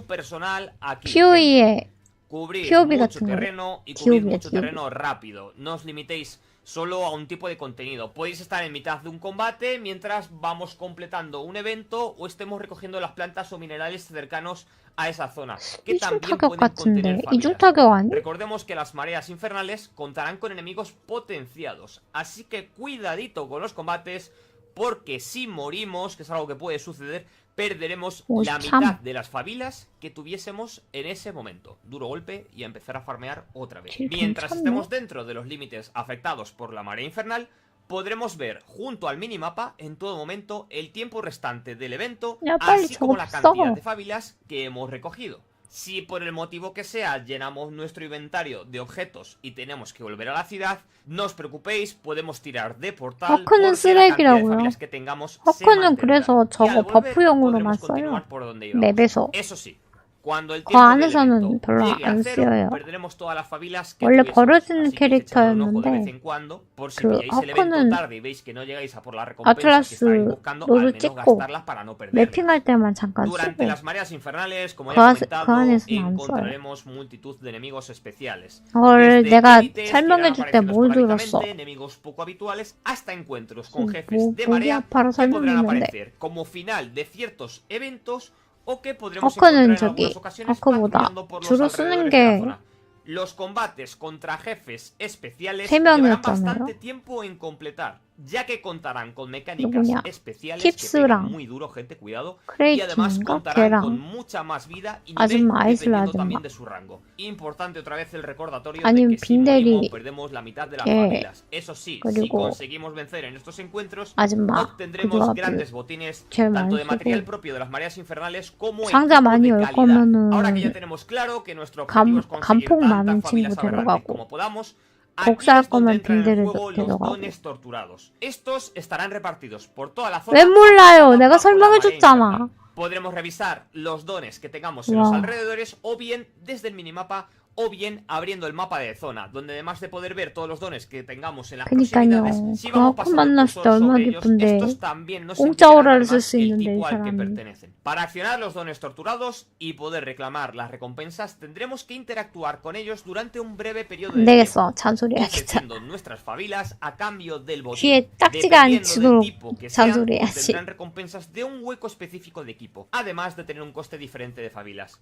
personal aquí. POE에 Cubrir POV mucho 같은 거. terreno y cubrir POV, mucho terreno rápido. No os limitéis solo a un tipo de contenido. Podéis estar en mitad de un combate mientras vamos completando un evento o estemos recogiendo las plantas o minerales cercanos a esa zona, que también pueden contener fabilas. Recordemos que las mareas infernales contarán con enemigos potenciados, así que cuidadito con los combates, porque si morimos, que es algo que puede suceder, perderemos la mitad de las fabilas que tuviésemos en ese momento. Duro golpe y a empezar a farmear otra vez. Mientras estemos dentro de los límites afectados por la marea infernal, podremos ver junto al minimapa en todo momento el tiempo restante del evento, así como la cantidad de fabilas que hemos recogido. Si por el motivo que sea llenamos nuestro inventario de objetos y tenemos que volver a la ciudad, no os preocupéis, podemos tirar de portal porque la cantidad de fabilas que tengamos se 허크는 mantendrá. 그래서 Y al 저거 volver 버프용으로만 podremos 써요. continuar por donde íbamos. 맵에서. Eso sí, cuando el 그 tiempo del 안에서는 evento 별로 llegue a 안 cero, 쓰여요. perderemos todas las fabilas que 원래 tuviésemos. 버려지는 Así que echadle un ojo de vez 캐릭터였는데 en cuando, por si 그 pilláis el evento 허크는 tarde y veis que no llegáis a por la recompensa que 아틀라스 estáis buscando, al 노를 menos 찍고 gastarlas para no perder. 맵핑할 때만 잠깐 Durante 쓰고, las mareas infernales, como 그 ya he 그 comentado, 안에서는 안 써요. encontraremos multitud de enemigos especiales. 그걸 Desde 내가 élites que 설명해줄 irán 때 apareciendo 뭘 들었어? esporádicamente, enemigos poco habituales, hasta encuentros con jefes 뭐 de 목이 marea 아파서 que podrán 설명했는데, aparecer como final de ciertos eventos o que podremos 허크는 encontrar en 저기 algunas ocasiones 허크보다 patrullando por los 주로 쓰는 alrededores de la 게 zona. Los combates contra jefes especiales 세 llevarán 명이었잖아요. bastante tiempo en completar, ya que contarán con mecánicas especiales que pegan muy duro, gente, cuidado, y además contarán con mucha más vida y nivel dependiendo también de su rango. Importante otra vez el recordatorio de que si morimos perdemos la mitad de las familias. Eso sí, si conseguimos vencer en estos encuentros, obtendremos grandes botines, tanto de material propio de las mareas infernales como equipo de calidad. Ahora que ya tenemos claro que nuestro objetivo es conseguir tantas familias aberrantes como podamos, aquí es donde entran en juego los dones torturados. Estos estarán repartidos por toda la zona. 왜 몰라요? 내가 설명해줬잖아. Podremos revisar los dones que tengamos en los alrededores, o bien desde el minimapa, o bien abriendo el mapa de zona, donde además de poder ver todos los dones que tengamos en las proximidades, si vamos pasando sobre ellos, estos también nos indicarán además el tipo al que pertenecen. Para accionar los dones torturados y poder reclamar las recompensas, tendremos que interactuar con ellos durante un breve periodo de tiempo, ofreciendo nuestras favilas a cambio del botín. Dependiendo del tipo que sean, tendrán recompensas de un hueco específico de equipo, además de tener un coste diferente de favilas.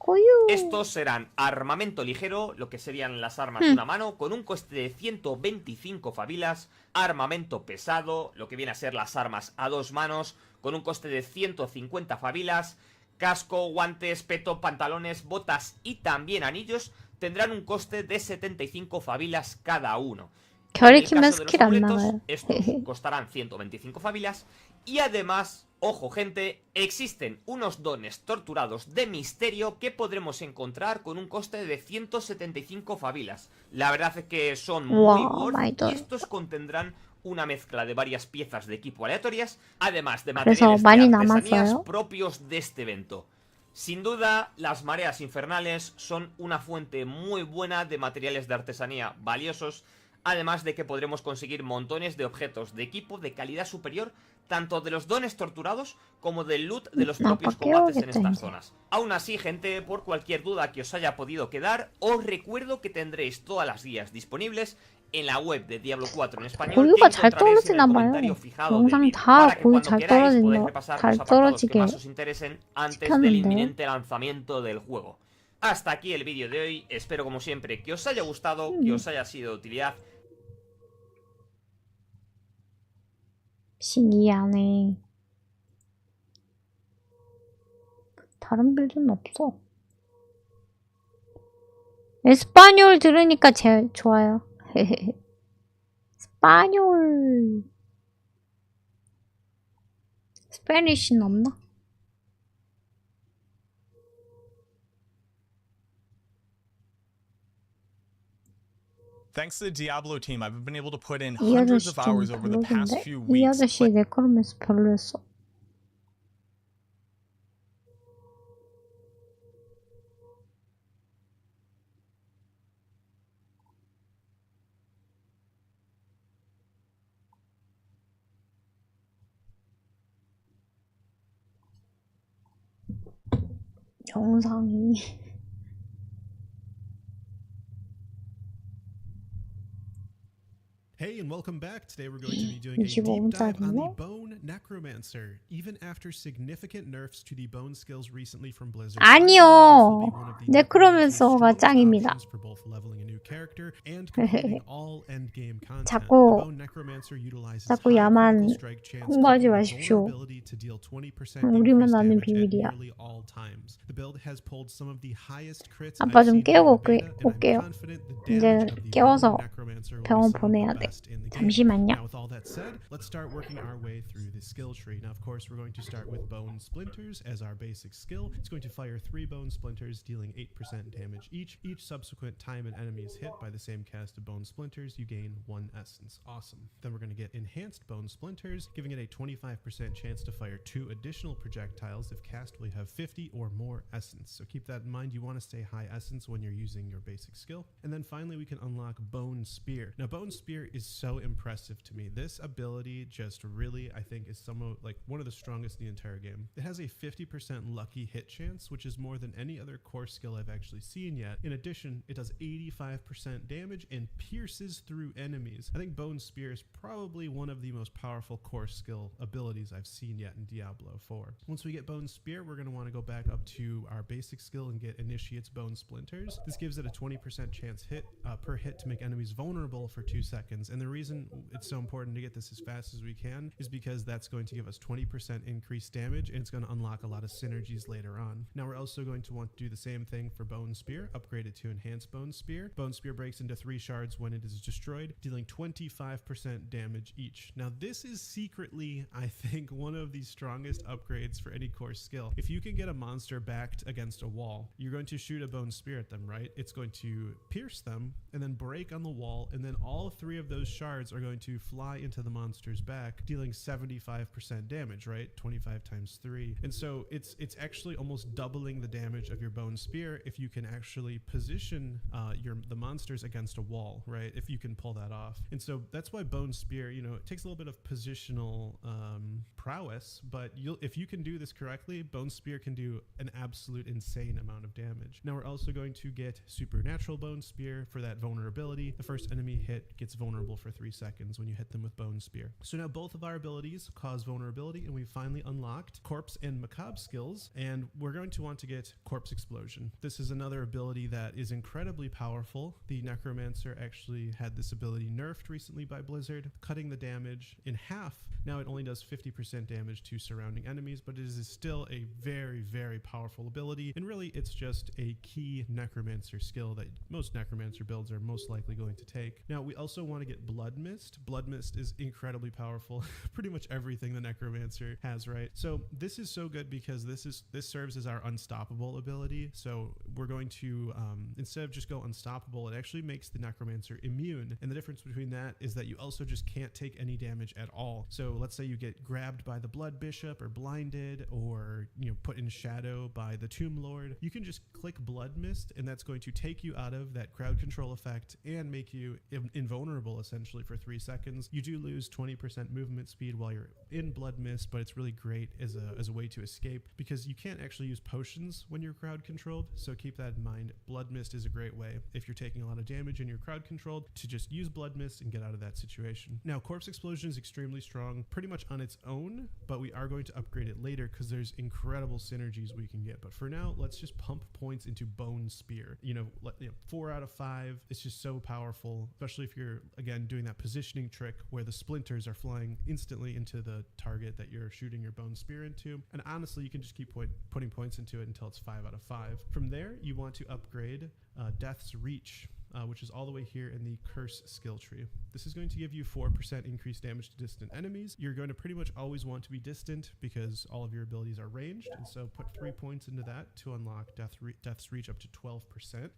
Estos serán armamento ligero, lo que serían las armas de una mano, con un coste de 125 favilas, armamento pesado, lo que viene a ser las armas a dos manos, con un coste de 150 favilas, casco, guantes, peto, pantalones, botas y también anillos, tendrán un coste de 75 favilas cada uno. En el caso de los amuletos, estos costarán 125 favilas y además, ojo gente, existen unos dones torturados de misterio que podremos encontrar con un coste de 175 favilas. La verdad es que son muy worth y estos contendrán una mezcla de varias piezas de equipo aleatorias, además de materiales de artesanías propios de este evento. Sin duda, las mareas infernales son una fuente muy buena de materiales de artesanía valiosos, además de que podremos conseguir montones de objetos de equipo de calidad superior, tanto de los dones torturados como del loot de los propios combates en estas zonas. Aún así, gente, por cualquier duda que os haya podido quedar, os recuerdo que tendréis todas las guías disponibles en la web de Diablo 4 en español, que encontraréis en el comentario fijado del vídeo, para que cuando queráis podáis repasar los apartados que más os interesen antes del inminente lanzamiento del juego. Hasta aquí el vídeo de hoy, espero como siempre que os haya gustado, que os haya sido de utilidad. 신기하네. 다른 빌드는 없어. 에스파뇰 들으니까 제일 좋아요. 스파뇰. 스페니쉬는 없나? Thanks to the Diablo team, I've been able to put in hundreds of hours over the past few weeks. 이 아저씨 네크로맨서 별로였어. 영상이 Hey and welcome back. Today we're going to be doing a deep dive on the Bone Necromancer. Even after significant nerfs to the bone skills recently from Blizzard. 아니요. 네크로맨서가 짱입니다. For both leveling a new character and completing all end game content. 자꾸 Bone Necromancer utilizes 야만 strike chance 홍보하지 마십시오. to deal 20% 우리만 아는 비밀이야. all times. The build has pulled some of the highest crits. 아빠 좀 깨우고 올게요. 이제 깨워서 병원 보내야 돼. 잠시만요. Now with all that said, let's start working our way through the skill tree. Now of course we're going to start with bone splinters as our basic skill. It's going to fire 3 bone splinters dealing 8% damage each. Each subsequent time an enemy is hit by the same cast of bone splinters, you gain 1 essence. Awesome. Then we're going to get enhanced bone splinters, giving it a 25% chance to fire 2 additional projectiles. If cast, will have 50 or more essence. So keep that in mind. You want to stay high essence when you're using your basic skill. And then finally we can unlock Bone Spear. Now Bone Spear is so impressive to me. This ability just really, I think, think is one of the strongest in the entire game. It has a 50% lucky hit chance, which is more than any other core skill I've actually seen yet. In addition, it does 85% damage and pierces through enemies. I think Bone Spear is probably one of the most powerful core skill abilities I've seen yet in Diablo 4. Once we get Bone Spear, we're going to want to go back up to our basic skill and get Initiate's Bone Splinters. This gives it a 20% chance per hit to make enemies vulnerable for 2 seconds. And the reason it's so important to get this as fast as we can is because that's going to give us 20% increased damage, and it's going to unlock a lot of synergies later on. Now we're also going to want to do the same thing for Bone Spear, upgrade it to Enhanced Bone Spear. Bone Spear breaks into 3 shards when it is destroyed, dealing 25% damage each. Now this is secretly, I think, one of the strongest upgrades for any core skill. If you can get a monster backed against a wall, you're going to shoot a Bone Spear at them, right? It's going to pierce them and then break on the wall, and then all 3 of those shards are going to fly into the monster's back, dealing 75% damage, right? 25 times 3. And so it's actually almost doubling the damage of your Bone Spear if you can actually position the monsters against a wall, right? If you can pull that off. And so that's why Bone Spear, it takes a little bit of positional prowess, but if you can do this correctly, Bone Spear can do an absolute insane amount of damage. Now we're also going to get Supernatural Bone Spear for that vulnerability. The first enemy hit gets vulnerable for 3 seconds when you hit them with Bone Spear. So now both of our abilities cause vulnerability, and we finally unlocked Corpse and Macabre skills, and we're going to want to get Corpse Explosion. This is another ability that is incredibly powerful. The Necromancer actually had this ability nerfed recently by Blizzard, cutting the damage in half. Now it only does 50% damage to surrounding enemies, but it is still a very, very powerful ability, and really it's just a key Necromancer skill that most Necromancer builds are most likely going to take. Now we also want to get Blood Mist. Blood Mist is incredibly powerful. Pretty much everything the Necromancer has, right? So this is so good because this serves as our unstoppable ability. So we're going to instead of just go unstoppable, it actually makes the Necromancer immune. And the difference between that is that you also just can't take any damage at all. So let's say you get grabbed by the Blood Bishop or blinded or put in shadow by the Tomb Lord. You can just click Blood Mist, and that's going to take you out of that crowd control effect and make you invulnerable essentially for 3 seconds. You do lose 20% movement speed while you're in Blood Mist, but it's really great as a way to escape because you can't actually use potions when you're crowd controlled. So keep that in mind. Blood Mist is a great way if you're taking a lot of damage and you're crowd controlled to just use Blood Mist and get out of that situation. Now Corpse Explosion is extremely strong pretty much on its own, but we are going to upgrade it later because there's incredible synergies we can get. But for now, let's just pump points into Bone Spear. 4 out of 5. It's just so powerful, especially if you're again doing that positioning trick where the splinters are flying instantly into the target that you're shooting your Bone Spear into. And honestly, you can just keep putting points into it until it's 5 out of 5. From there, you want to upgrade Death's Reach, which is all the way here in the Curse skill tree. This is going to give you 4% increased damage to distant enemies. You're going to pretty much always want to be distant because all of your abilities are ranged, and so put 3 points into that to unlock Death's Reach up to 12%,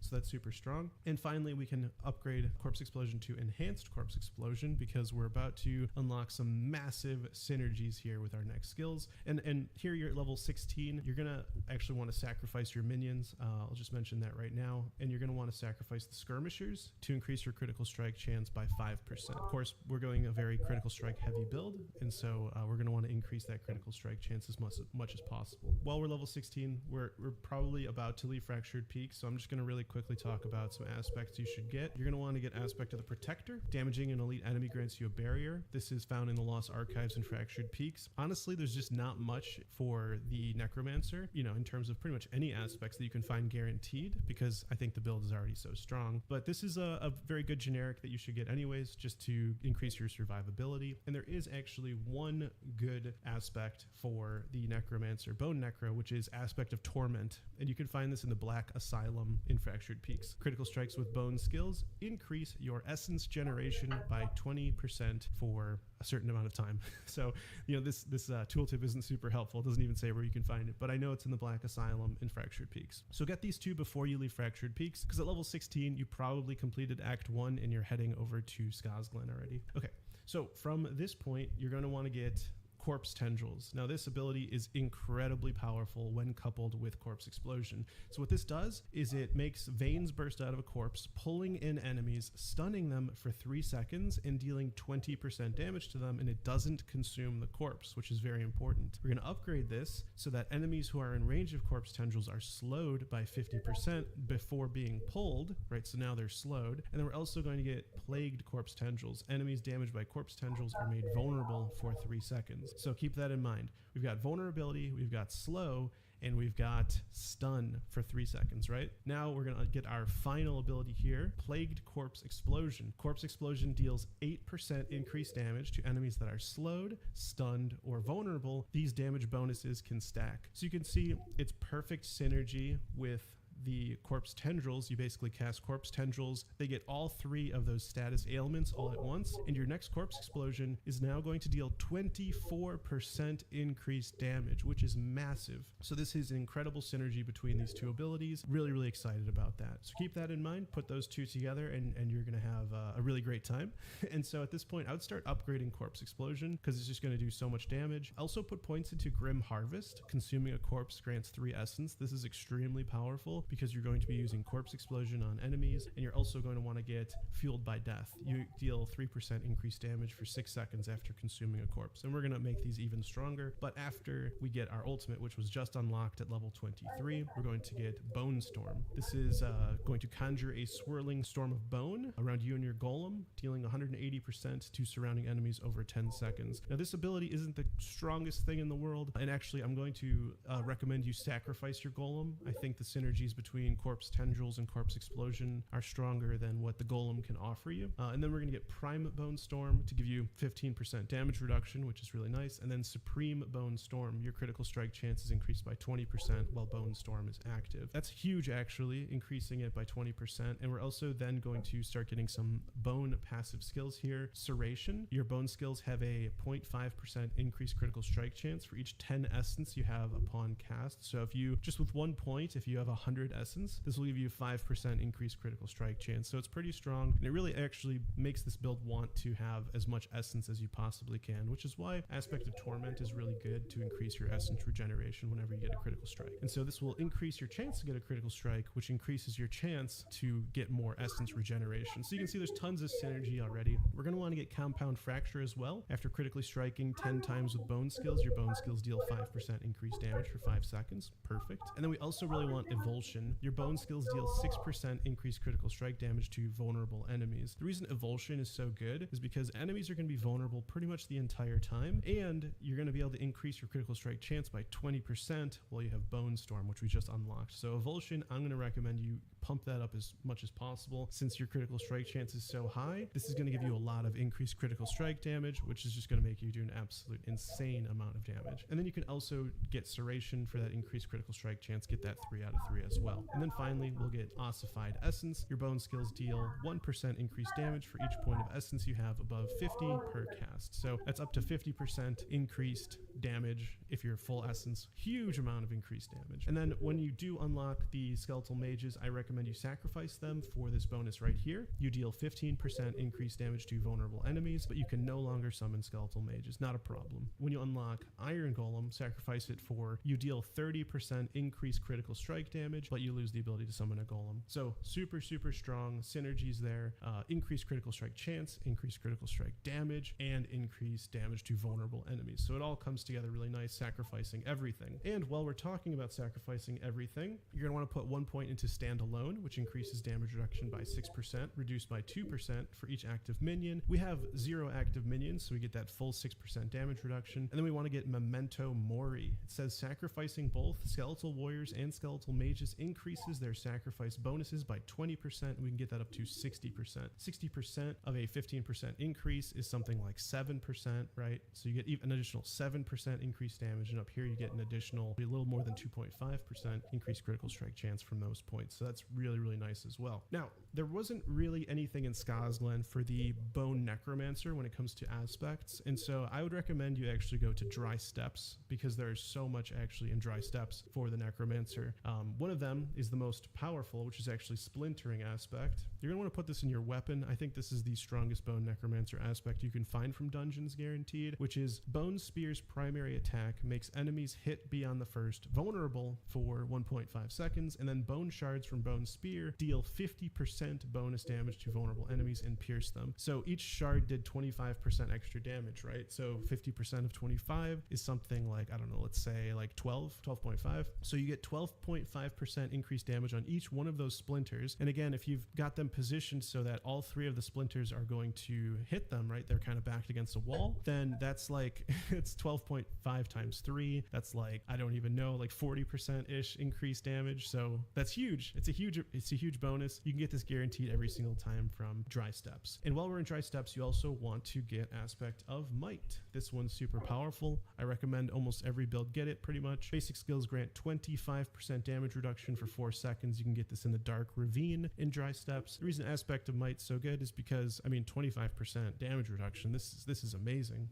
so that's super strong. And finally, we can upgrade Corpse Explosion to Enhanced Corpse Explosion because we're about to unlock some massive synergies here with our next skills. And here you're at level 16. You're going to actually want to sacrifice your minions. I'll just mention that right now. And you're going to want to sacrifice the Skirmishers to increase your critical strike chance by 5%. Of course, we're going a very critical strike heavy build, and so we're going to want to increase that critical strike chance as much as possible. While we're level 16, we're probably about to leave Fractured Peak, so I'm just going to really quickly talk about some aspects you should get. You're going to want to get Aspect of the Protector. Damaging an elite enemy grants you a barrier. This is found in the Lost Archives and Fractured Peaks. Honestly, there's just not much for the Necromancer, in terms of pretty much any aspects that you can find guaranteed, because I think the build is already so strong. But this is a very good generic that you should get anyways, just to increase your survivability. And there is actually one good aspect for the Necromancer, Bone Necro, which is Aspect of Torment. And you can find this in the Black Asylum in Fractured Peaks. Critical strikes with bone skills increase your essence generation by 20% for a certain amount of time. So, this tooltip isn't super helpful. It doesn't even say where you can find it, but I know it's in the Black Asylum in Fractured Peaks. So get these two before you leave Fractured Peaks, because at level 16, you probably completed Act 1 and you're heading over to Skazglen already. Okay, so from this point, you're going to want to get Corpse Tendrils. Now this ability is incredibly powerful when coupled with Corpse Explosion. So what this does is it makes veins burst out of a corpse, pulling in enemies, stunning them for 3 seconds and dealing 20% damage to them, and it doesn't consume the corpse, which is very important. We're going to upgrade this so that enemies who are in range of Corpse Tendrils are slowed by 50% before being pulled, right? So now they're slowed. And then we're also going to get Plagued Corpse Tendrils. Enemies damaged by Corpse Tendrils are made vulnerable for 3 seconds. So keep that in mind. We've got vulnerability, we've got slow, and we've got stun for 3 seconds, right? Now we're gonna get our final ability here, Plagued Corpse Explosion. Corpse Explosion deals 8% increased damage to enemies that are slowed, stunned, or vulnerable. These damage bonuses can stack. So you can see it's perfect synergy with the Corpse Tendrils. You basically cast Corpse Tendrils. They get all 3 of those status ailments all at once, and your next Corpse Explosion is now going to deal 24% increased damage, which is massive. So this is an incredible synergy between these 2 abilities. Really, really excited about that. So keep that in mind, put those 2 together, and you're going to have a really great time. And so at this point, I would start upgrading Corpse Explosion because it's just going to do so much damage. Also put points into Grim Harvest. Consuming a corpse grants 3 essence. This is extremely powerful because you're going to be using Corpse Explosion on enemies, and you're also going to want to get Fueled by Death. You deal 3% increased damage for 6 seconds after consuming a corpse, and we're going to make these even stronger. But after we get our ultimate, which was just unlocked at level 23, we're going to get Bone Storm. This is going to conjure a swirling storm of bone around you and your golem, dealing 180% to surrounding enemies over 10 seconds. Now this ability isn't the strongest thing in the world, and actually I'm going to recommend you sacrifice your golem. I think the synergies between Corpse Tendrils and Corpse Explosion are stronger than what the golem can offer you. And then we're going to get Prime Bone Storm to give you 15% damage reduction, which is really nice. And then Supreme Bone Storm, your critical strike chance is increased by 20% while Bone Storm is active. That's huge, actually, increasing it by 20%. And we're also then going to start getting some bone passive skills here. Serration, your bone skills have a 0.5% increased critical strike chance for each 10 essence you have upon cast. So if you, just with 1 point, if you have 100 essence, this will give you 5% increased critical strike chance. So it's pretty strong, and it really actually makes this build want to have as much essence as you possibly can, which is why Aspect of Torment is really good to increase your essence regeneration whenever you get a critical strike. And so this will increase your chance to get a critical strike, which increases your chance to get more essence regeneration. So you can see there's tons of synergy already. We're going to want to get Compound Fracture as well. After critically striking 10 times with bone skills, your bone skills deal 5% increased damage for 5 seconds. Perfect. And then we also really want Evulsion. Your bone skills deal 6% increased critical strike damage to vulnerable enemies. The reason Evulsion is so good is because enemies are going to be vulnerable pretty much the entire time, and you're going to be able to increase your critical strike chance by 20% while you have Bone Storm, which we just unlocked. So Evulsion, I'm going to recommend you pump that up as much as possible. Since your critical strike chance is so high, this is going to give you a lot of increased critical strike damage, which is just going to make you do an absolute insane amount of damage. And then you can also get Serration for that increased critical strike chance, get that 3 out of 3 as well. And then finally, we'll get Ossified Essence. Your bone skills deal 1% increased damage for each point of essence you have above 50 per cast. So that's up to 50% increased damage if you're full essence. Huge amount of increased damage. And then when you do unlock the Skeletal Mages, I recommend you sacrifice them for this bonus right here. You deal 15% increased damage to vulnerable enemies, but you can no longer summon Skeletal Mages. Not a problem. When you unlock Iron Golem, sacrifice it for, you deal 30% increased critical strike damage, but you lose the ability to summon a golem. So super, super strong synergies there. Increased critical strike chance, increased critical strike damage, and increased damage to vulnerable enemies. So it all comes together really nice, sacrificing everything. And while we're talking about sacrificing everything, you're going to want to put 1 point into Standalone, which increases damage reduction by 6%, reduced by 2% for each active minion. We have 0 active minions, so we get that full 6% damage reduction. And then we want to get Memento Mori. It says sacrificing both Skeletal Warriors and Skeletal Mages increases their sacrifice bonuses by 20%. We can get that up to 60%. 60% of a 15% increase is something like 7%, right? So you get an additional 7% increased damage, and up here you get an additional, a little more than 2.5% increased critical strike chance from those points. So that's really, really nice as well. Now, there wasn't really anything in Skazglen for the Bone Necromancer when it comes to aspects, and so I would recommend you actually go to Dry Steppes, because there's so much actually in Dry Steppes for the Necromancer. One of them is the most powerful, which is actually Splintering aspect. You're going to want to put this in your weapon. I think this is the strongest Bone Necromancer aspect you can find from dungeons, guaranteed, which is Bone Spear's primary attack makes enemies hit beyond the first vulnerable for 1.5 seconds, and then Bone Shards from Bone Spear deal 50% bonus damage to vulnerable enemies and pierce them. So each shard did 25% extra damage, right? So 50% of 25 is something like, I don't know, let's say like 12.5. So you get 12.5% increased damage on each one of those splinters. And again, if you've got them positioned so that all three of the splinters are going to hit them, right? They're kind of backed against a wall, then that's like, it's 12.5 times 3. That's like, I don't even know, like 40%-ish increased damage. So that's huge. It's a huge bonus. You can get this guaranteed every single time from Dry Steppes. And while we're in Dry Steppes, you also want to get Aspect of Might. This one's super powerful. I recommend almost every build get it pretty much. Basic skills grant 25% damage reduction for 4 seconds. You can get this in the Dark Ravine in Dry Steppes. The reason Aspect of Might's so good is because, I mean, 25% damage reduction. This is amazing.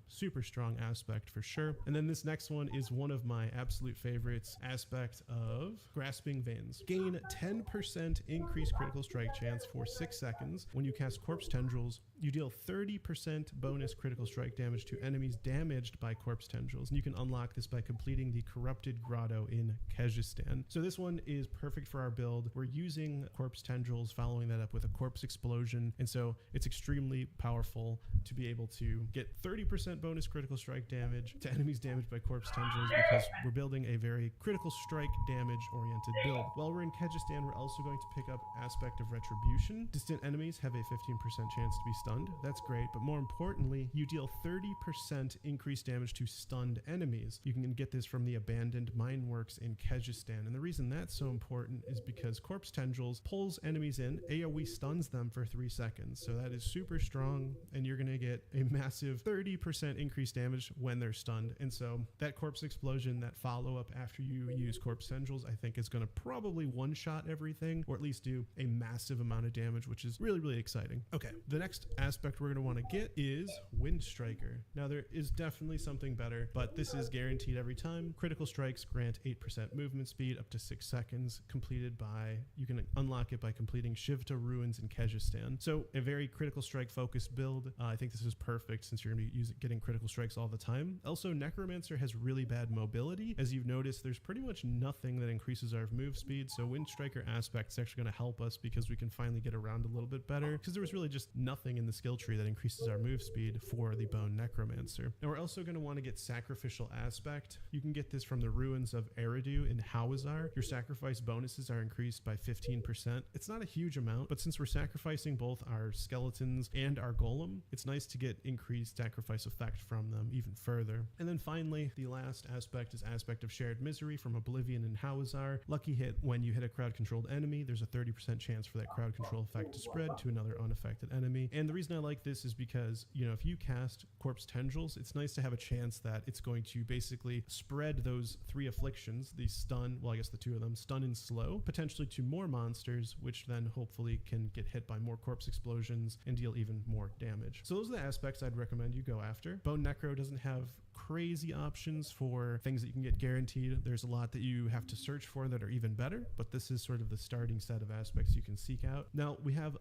Super strong aspect for sure. And then this next one is one of my absolute favorites, Aspect of Grasping Veins. Gain 10% increased critical strike chance for 6 seconds. When you cast Corpse Tendrils, you deal 30% bonus critical strike damage to enemies damaged by Corpse Tendrils. And you can unlock this by completing the Corrupted Grotto in Kyrgyzstan. So this one is perfect for our build. We're using Corpse Tendrils, following that up with a Corpse Explosion. And so it's extremely powerful to be able to get 30% bonus critical strike damage to enemies damaged by Corpse Tendrils, because we're building a very critical strike damage oriented build. While we're in Kyrgyzstan, we're also going to pick up Aspect of Retribution. Distant enemies have a 15% chance to be stunned. That's great, but more importantly, you deal 30% increased damage to stunned enemies. You can get this from the Abandoned Mine Works in Kyrgyzstan, and the reason that's so important is because Corpse Tendrils pulls enemies in, AoE stuns them for 3 seconds, so that is super strong, and you're going to get a massive 30% increased damage when they're stunned. And so that Corpse Explosion, that follow-up after you use Corpse Tendrils, I think is going to probably one-shot everything, or at least do a massive amount of damage, which is really, really exciting. Okay, the next aspect we're going to want to get is Wind Striker. Now, there is definitely something better, but this is guaranteed every time. Critical strikes grant 8% movement speed up to 6 seconds, completed by, you can unlock it by completing Shivta Ruins in Kyrgyzstan. So a very critical strike focused build. I think this is perfect since you're going to be getting critical strikes all the time. Also, Necromancer has really bad mobility. As you've noticed, there's pretty much nothing that increases our move speed, so Wind Striker aspect is actually going to help us because we can finally get around a little bit better, because there was really just nothing in the skill tree that increases our move speed for the Bone Necromancer. Now, we're also going to want to get Sacrificial Aspect. You can get this from the ruins of Eridu in Hawazar. Your sacrifice bonuses are increased by 15%. It's not a huge amount, but since we're sacrificing both our skeletons and our golem, it's nice to get increased sacrifice effect from them even further. And then finally, the last aspect is Aspect of Shared Misery from Oblivion in Hawazar. Lucky hit: when you hit a crowd-controlled enemy, there's a 30% chance for that crowd control effect to spread to another unaffected enemy. And the reason I like this is because, you know, if you cast Corpse Tendrils, it's nice to have a chance that it's going to basically spread those 3 afflictions, the stun, well, I guess the 2 of them, stun and slow, potentially to more monsters, which then hopefully can get hit by more Corpse Explosions and deal even more damage. So those are the aspects I'd recommend you go after. Bone Necro doesn't have crazy options for things that you can get guaranteed. There's a lot that you have to search for that are even better, but this is sort of the starting set of aspects you can seek out. Now we have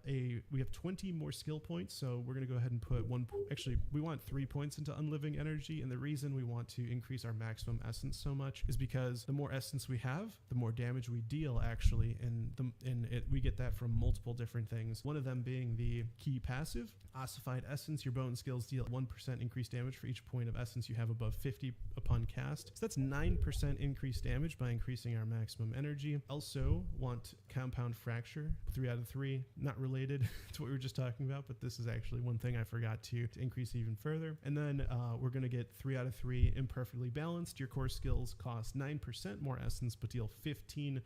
20 more skill points, so we're going to go ahead and put actually we want 3 points into Unliving Energy, and the reason we want to increase our maximum essence so much is because the more essence we have, the more damage we deal actually, and we get that from multiple different things. One of them being the key passive, Ossified Essence. Your bone skills deal 1% increased damage for each point of essence you have above 50 upon cast. So that's 9% increased damage by increasing our maximum energy. Also want Compound Fracture, 3 out of 3, not related to what we were just talking about, but this is actually one thing I forgot to increase even further. And then we're going to get 3 out of 3 Imperfectly Balanced. Your core skills cost 9% more essence, but deal 15%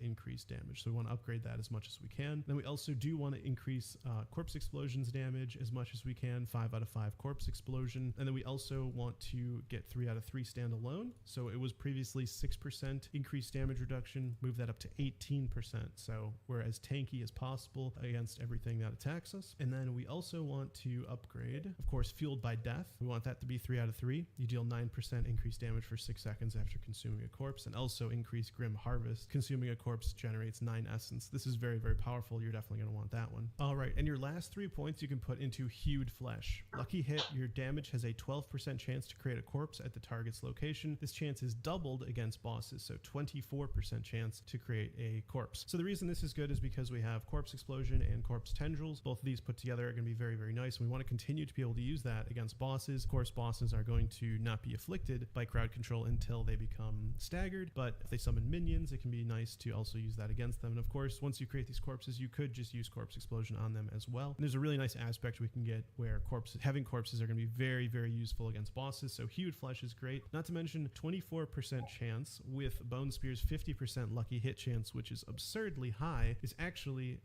increased damage. So we want to upgrade that as much as we can. Then we also do want to increase Corpse Explosions damage as much as we can, 5 out of 5 Corpse Explosion. And then we also want to to get 3 out of 3 standalone. So it was previously 6% increased damage reduction, move that up to 18%. So we're as tanky as possible against everything that attacks us. And then we also want to upgrade, of course, Fueled by Death. We want that to be 3 out of 3. You deal 9% increased damage for 6 seconds after consuming a corpse, and also increase Grim Harvest. Consuming a corpse generates 9 essence. This is very, very powerful. You're definitely going to want that one. All right, and your last 3 points you can put into Hewed Flesh. Lucky hit, your damage has a 12% chance to create a corpse at the target's location. This chance is doubled against bosses, so 24% chance to create a corpse. So the reason this is good is because we have Corpse Explosion and Corpse Tendrils. Both of these put together are going to be very, very nice. We want to continue to be able to use that against bosses. Of course, bosses are going to not be afflicted by crowd control until they become staggered, but if they summon minions, it can be nice to also use that against them. And of course, once you create these corpses, you could just use Corpse Explosion on them as well. And there's a really nice aspect we can get where having corpses are going to be very, very useful against bosses. So Hewed Flesh is great. Not to mention 24% chance with Bone Spear's 50% lucky hit chance, which is absurdly high, is actually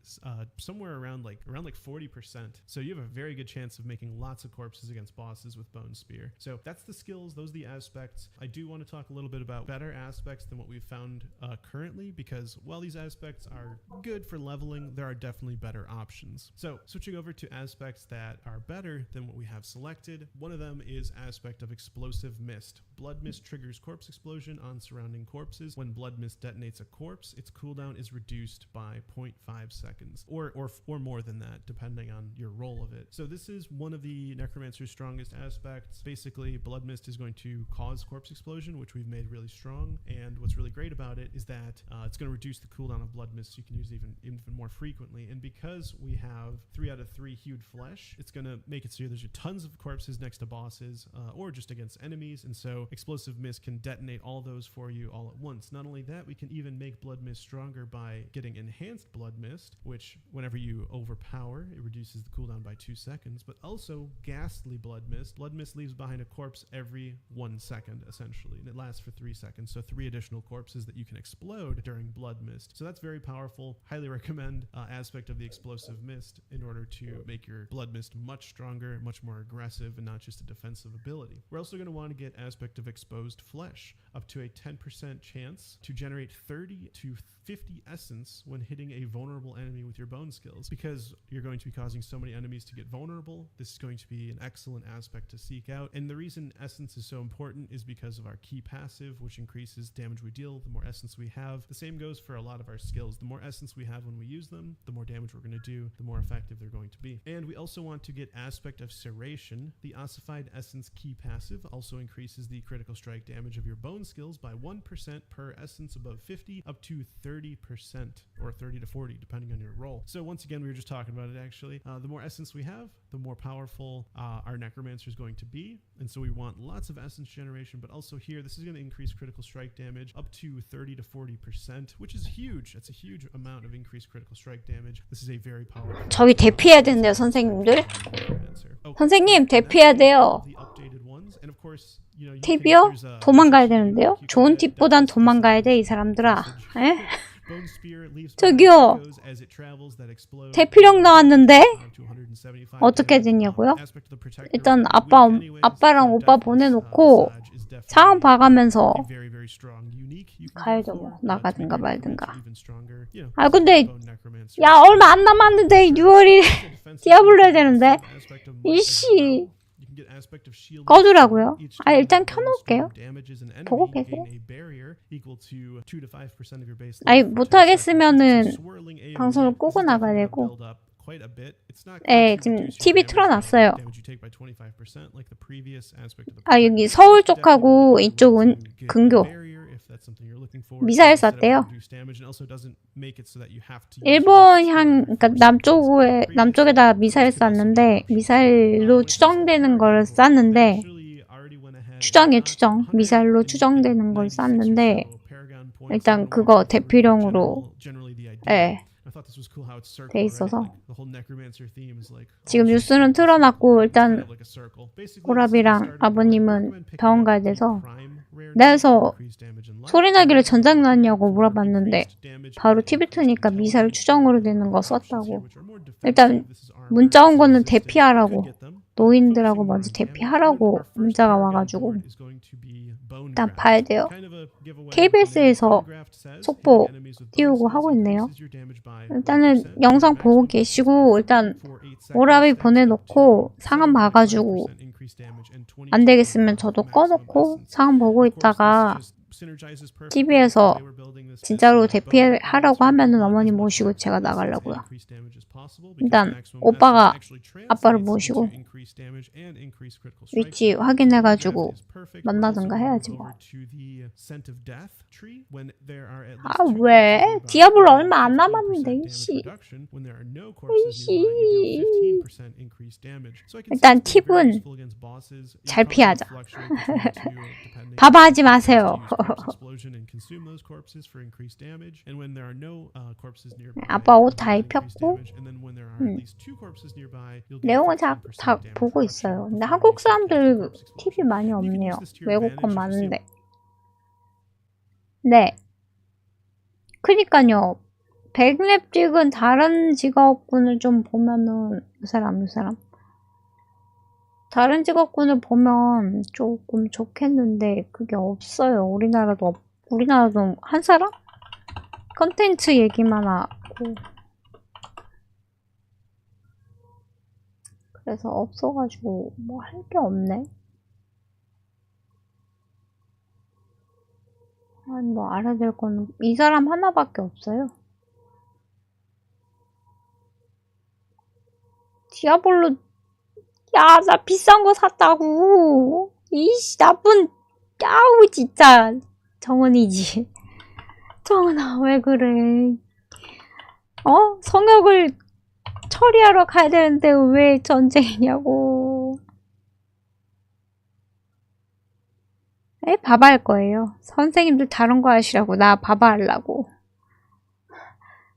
somewhere around like 40%. So you have a very good chance of making lots of corpses against bosses with Bone Spear. So that's the skills, those are the aspects. I do want to talk a little bit about better aspects than what we've found currently, because while these aspects are good for leveling, there are definitely better options. So switching over to aspects that are better than what we have selected, one of them is aspect of Explosive Mist. Blood Mist triggers Corpse Explosion on surrounding corpses. When Blood Mist detonates a corpse, its cooldown is reduced by 0.5 seconds, or more than that, depending on your roll of it. So this is one of the Necromancer's strongest aspects. Basically, Blood Mist is going to cause Corpse Explosion, which we've made really strong, and what's really great about it is that it's going to reduce the cooldown of Blood Mist so you can use it even more frequently. And because we have 3 out of 3 Hewed Flesh, it's going to make it so there's tons of corpses next to bosses or just against enemies, and so Explosive Mist can detonate all those for you all at once. Not only that, we can even make Blood Mist stronger by getting Enhanced Blood Mist, which whenever you overpower, it reduces the cooldown by 2 seconds, but also Ghastly Blood Mist. Blood Mist leaves behind a corpse every 1 second, essentially, and it lasts for 3 seconds, so 3 additional corpses that you can explode during Blood Mist. So that's very powerful. Highly recommend aspect of the Explosive Mist in order to make your Blood Mist much stronger, much more aggressive, and not just a defensive ability. We're also going to want to get aspect of Exposed Flesh, up to a 10% chance to generate 30 to 50 essence when hitting a vulnerable enemy with your bone skills. Because you're going to be causing so many enemies to get vulnerable, this is going to be an excellent aspect to seek out. And the reason essence is so important is because of our key passive, which increases damage we deal the more essence we have. The same goes for a lot of our skills. The more essence we have when we use them, the more damage we're going to do, the more effective they're going to be. And we also want to get aspect of Serration. The Ossified Essence key passive also increases the critical strike damage of your bone skills by 1% per essence above 50, up to 30%, or 30 to 40, depending on your roll. So once again, we were just talking about it actually. The more essence we have, the more powerful our Necromancer is going to be. And so we want lots of essence generation, but also here, this is going to increase critical strike damage up to 30 to 40%, which is huge. That's a huge amount of increased critical strike damage. This is a very powerful. 저기 대피해야 된대요, 선생님들. 선생님, 대피해야 돼요. 팁이요? 도망가야 되는데요? 좋은 팁보단 도망가야 돼, 이 사람들아. 에? 저기요. 대피령 나왔는데? 어떻게 됐냐고요? 일단 아빠랑 오빠 보내놓고 상황 봐가면서 가야죠, 뭐. 나가든가 말든가. 아, 근데 야, 얼마 안 남았는데 6월이 디아블로 해야 되는데 이씨 꺼두라고요? 아, 일단 켜놓을게요. 보고 계세요. 아니, 못하겠으면은 방송을 끄고 나가야 되고. 네, 지금 TV 틀어놨어요. 아, 여기 서울 쪽하고 이쪽은 근교. 미사일 쐈대요. 그러니까 남쪽에다 미사일 쐈는데, 미사일로 추정되는 걸 쐈는데, 추정. 미사일로 추정되는 걸 쐈는데, 일단 그거 대피령으로, 예. 돼 있어서 지금 뉴스는 틀어놨고 일단 꼬라비랑 아버님은 병원 가야 돼서 내에서 소리 나기를 전장났냐고 물어봤는데 바로 TV 트니까 미사일 추정으로 되는 거 썼다고. 일단 문자 온 거는 대피하라고. 노인들하고 먼저 대피하라고 문자가 와가지고 일단 봐야 돼요. KBS에서 속보 띄우고 하고 있네요. 일단은 영상 보고 계시고 일단 오라비 보내놓고 상황 봐가지고 안 되겠으면 저도 꺼놓고 상황 보고 있다가 TV에서 진짜로 대피하라고 하면은 어머니 모시고 제가 나가려고요. 일단 오빠가 아빠를 모시고 위치 확인해가지고 만나든가 해야지 뭐. 아 왜? 디아블로 얼마 안 남았는데 이씨. 일단 팁은 잘 피하자. 바바하지 마세요. 아빠 옷 다 입혔고 내용은 다 보고 있어요. 근데 한국 사람들 TV 많이 없네요. 외국 건 많은데. 네. 그니까요. 백랩 찍은 다른 직업군을 좀 보면은 이 사람 다른 직업군을 보면 조금 좋겠는데 그게 없어요. 우리나라도 한 사람? 컨텐츠 얘기만 하고 그래서 없어가지고 뭐 할 게 없네. 아니 뭐 알아야 될 건 이 사람 하나밖에 없어요. 디아블로 야, 나 비싼 거 샀다고. 이씨, 나쁜, 야우, 진짜. 정은이지. 정은아, 왜 그래. 성역을 처리하러 가야 되는데 왜 전쟁이냐고. 바바 할 거예요. 선생님들 다른 거 하시라고. 나 바바 하려고.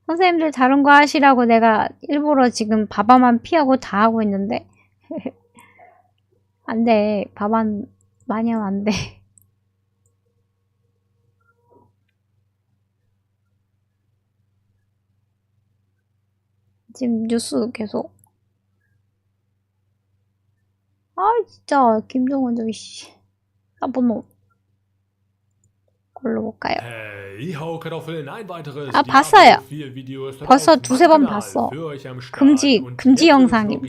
선생님들 다른 거 하시라고 내가 일부러 지금 바바만 피하고 다 하고 있는데. 안 돼. 밥안 많이 하면 안 돼. 지금 뉴스 계속. 아, 진짜. 김정은 저기, 씨. 나쁜 놈. 걸로 볼까요? 아, 봤어요. 벌써 두세 번 봤어. 금지 영상임.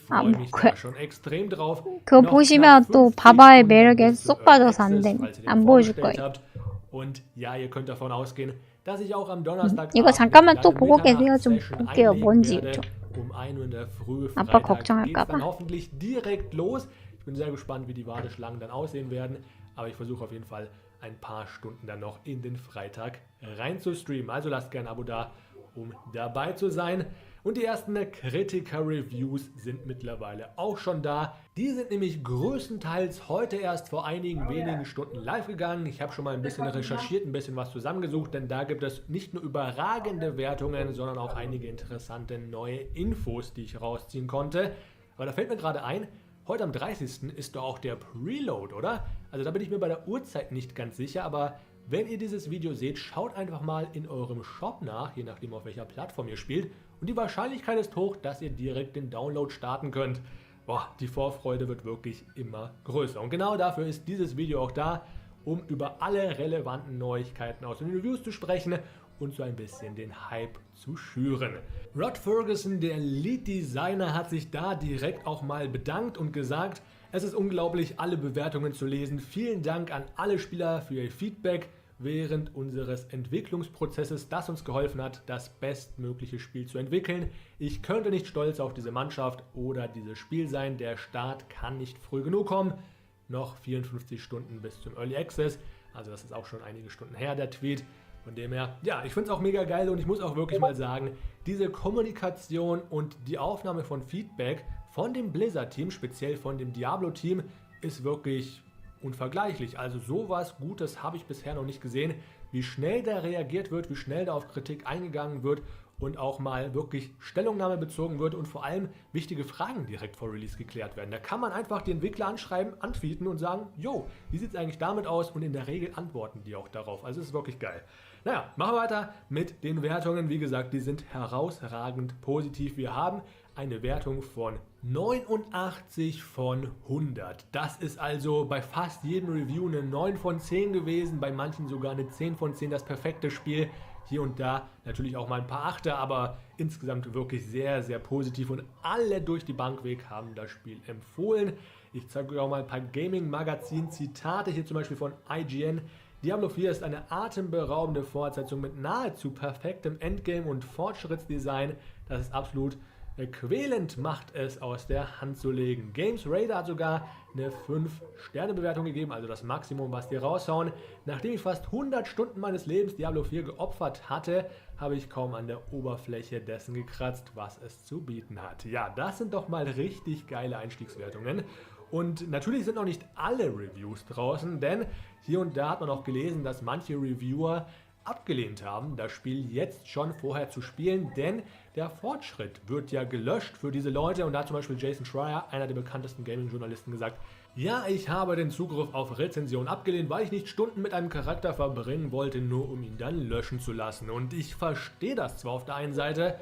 아, 뭐, 그거 보시면 또 바바의 매력에 쏙 빠져서 안 보여줄 거예요. 이거 잠깐만 또 보고 계세요. 좀 볼게요. 뭔지 좀. 아빠 걱정할까봐. Ich bin sehr gespannt, wie die Warteschlangen dann aussehen werden, aber ich versuche auf jeden Fall ein paar Stunden dann noch in den Freitag rein zu streamen. Also lasst gerne ein Abo da, um dabei zu sein. Und die ersten Kritiker-Reviews sind mittlerweile auch schon da. Die sind nämlich größtenteils heute erst vor einigen wenigen Stunden live gegangen. Ich habe schon mal ein bisschen recherchiert, ein bisschen was zusammengesucht, denn da gibt es nicht nur überragende Wertungen, sondern auch einige interessante neue Infos, die ich rausziehen konnte. Aber da fällt mir gerade ein, heute am 30. ist doch auch der Preload, oder? Also da bin ich mir bei der Uhrzeit nicht ganz sicher, aber wenn ihr dieses Video seht, schaut einfach mal in eurem Shop nach, je nachdem auf welcher Plattform ihr spielt. Und die Wahrscheinlichkeit ist hoch, dass ihr direkt den Download starten könnt. Boah, die Vorfreude wird wirklich immer größer. Und genau dafür ist dieses Video auch da, um über alle relevanten Neuigkeiten aus den Reviews zu sprechen und so ein bisschen den Hype zu schüren. Rod Ferguson, der Lead-Designer, hat sich da direkt auch mal bedankt und gesagt, es ist unglaublich, alle Bewertungen zu lesen. Vielen Dank an alle Spieler für ihr Feedback während unseres Entwicklungsprozesses, das uns geholfen hat, das bestmögliche Spiel zu entwickeln. Ich könnte nicht stolz auf diese Mannschaft oder dieses Spiel sein. Der Start kann nicht früh genug kommen. Noch 54 Stunden bis zum Early Access. Also das ist auch schon einige Stunden her, der Tweet. Von dem her, ja, ich finde es auch mega geil und ich muss auch wirklich mal sagen, diese Kommunikation und die Aufnahme von Feedback von dem Blizzard-Team, speziell von dem Diablo-Team, ist wirklich unvergleichlich. Also sowas Gutes habe ich bisher noch nicht gesehen, wie schnell da reagiert wird, wie schnell da auf Kritik eingegangen wird und auch mal wirklich Stellungnahme bezogen wird und vor allem wichtige Fragen direkt vor Release geklärt werden. Da kann man einfach die Entwickler anschreiben, antweeten und sagen, yo, wie sieht es eigentlich damit aus? Und in der Regel antworten die auch darauf. Also es ist wirklich geil. Naja, machen wir weiter mit den Wertungen. Wie gesagt, die sind herausragend positiv. Wir haben eine Wertung von 89 von 100. Das ist also bei fast jedem Review eine 9 von 10 gewesen, bei manchen sogar eine 10 von 10, das perfekte Spiel. Hier und da natürlich auch mal ein paar Achter, aber insgesamt wirklich sehr, sehr positiv und alle durch die Bank weg haben das Spiel empfohlen. Ich zeige euch auch mal ein paar Gaming-Magazin-Zitate, hier zum Beispiel von IGN. Diablo 4 ist eine atemberaubende Fortsetzung mit nahezu perfektem Endgame und Fortschrittsdesign. Das ist absolut quälend, macht es aus der Hand zu legen. Games Radar hat sogar eine 5-Sterne-Bewertung gegeben, also das Maximum, was die raushauen. Nachdem ich fast 100 Stunden meines Lebens Diablo 4 geopfert hatte, habe ich kaum an der Oberfläche dessen gekratzt, was es zu bieten hat. Ja, das sind doch mal richtig geile Einstiegswertungen. Und natürlich sind noch nicht alle Reviews draußen, denn hier und da hat man auch gelesen, dass manche Reviewer abgelehnt haben, das Spiel jetzt schon vorher zu spielen, denn der Fortschritt wird ja gelöscht für diese Leute. Und da hat zum Beispiel Jason Schreier, einer der bekanntesten Gaming-Journalisten, gesagt, ja, ich habe den Zugriff auf Rezensionen abgelehnt, weil ich nicht Stunden mit einem Charakter verbringen wollte, nur um ihn dann löschen zu lassen. Und ich verstehe das zwar auf der einen Seite,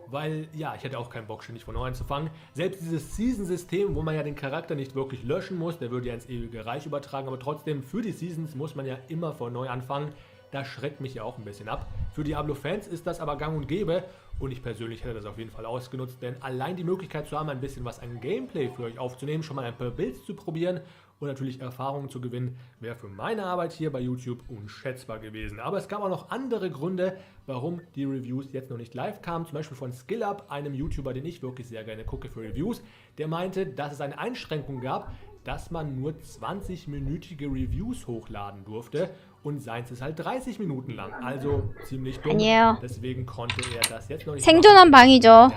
weil, ja, ich hätte auch keinen Bock, ständig von neu anzufangen. Selbst dieses Season-System, wo man ja den Charakter nicht wirklich löschen muss, der würde ja ins ewige Reich übertragen, aber trotzdem, für die Seasons muss man ja immer von neu anfangen. Das schreckt mich ja auch ein bisschen ab. Für Diablo-Fans ist das aber gang und gäbe und ich persönlich hätte das auf jeden Fall ausgenutzt, denn allein die Möglichkeit zu haben, ein bisschen was an Gameplay für euch aufzunehmen, schon mal ein paar Builds zu probieren und natürlich Erfahrungen zu gewinnen, wäre für meine Arbeit hier bei YouTube unschätzbar gewesen. Aber es gab auch noch andere Gründe, warum die Reviews jetzt noch nicht live kamen. Zum Beispiel von SkillUp, einem YouTuber, den ich wirklich sehr gerne gucke für Reviews. Der meinte, dass es eine Einschränkung gab, dass man nur 20-minütige Reviews hochladen durfte und seins ist halt 30 Minuten lang. Also ziemlich dumm. 아니에요. Deswegen konnte er das jetzt noch nicht 생존한 방이죠.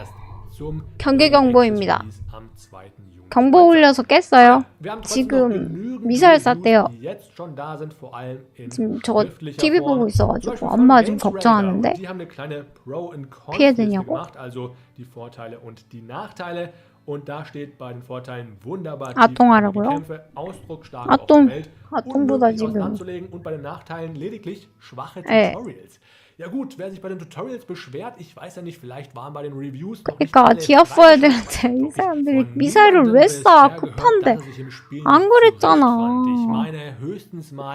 경계 경보입니다. 경보 울려서 깼어요. 지금 미사일 쐈대요. 지금 저거 TV 보고 있어가지고 엄마 좀 걱정하는데 피해되냐고. Und da steht bei den Vorteilen wunderbar 아똥하라고요? Kämpfe, ausdrucksstark auf der Welt, 아똥보다 unmöglich 지금 auseinanderzulegen und bei den Nachteilen lediglich schwache Tutorials. Ja gut, wer sich bei den Tutorials beschwert, ich weiß ja nicht, vielleicht waren bei den Reviews 그러니까 디아써야 되는데 이 사람들이 미사일을 왜 쏴? 급한데 안 그랬잖아.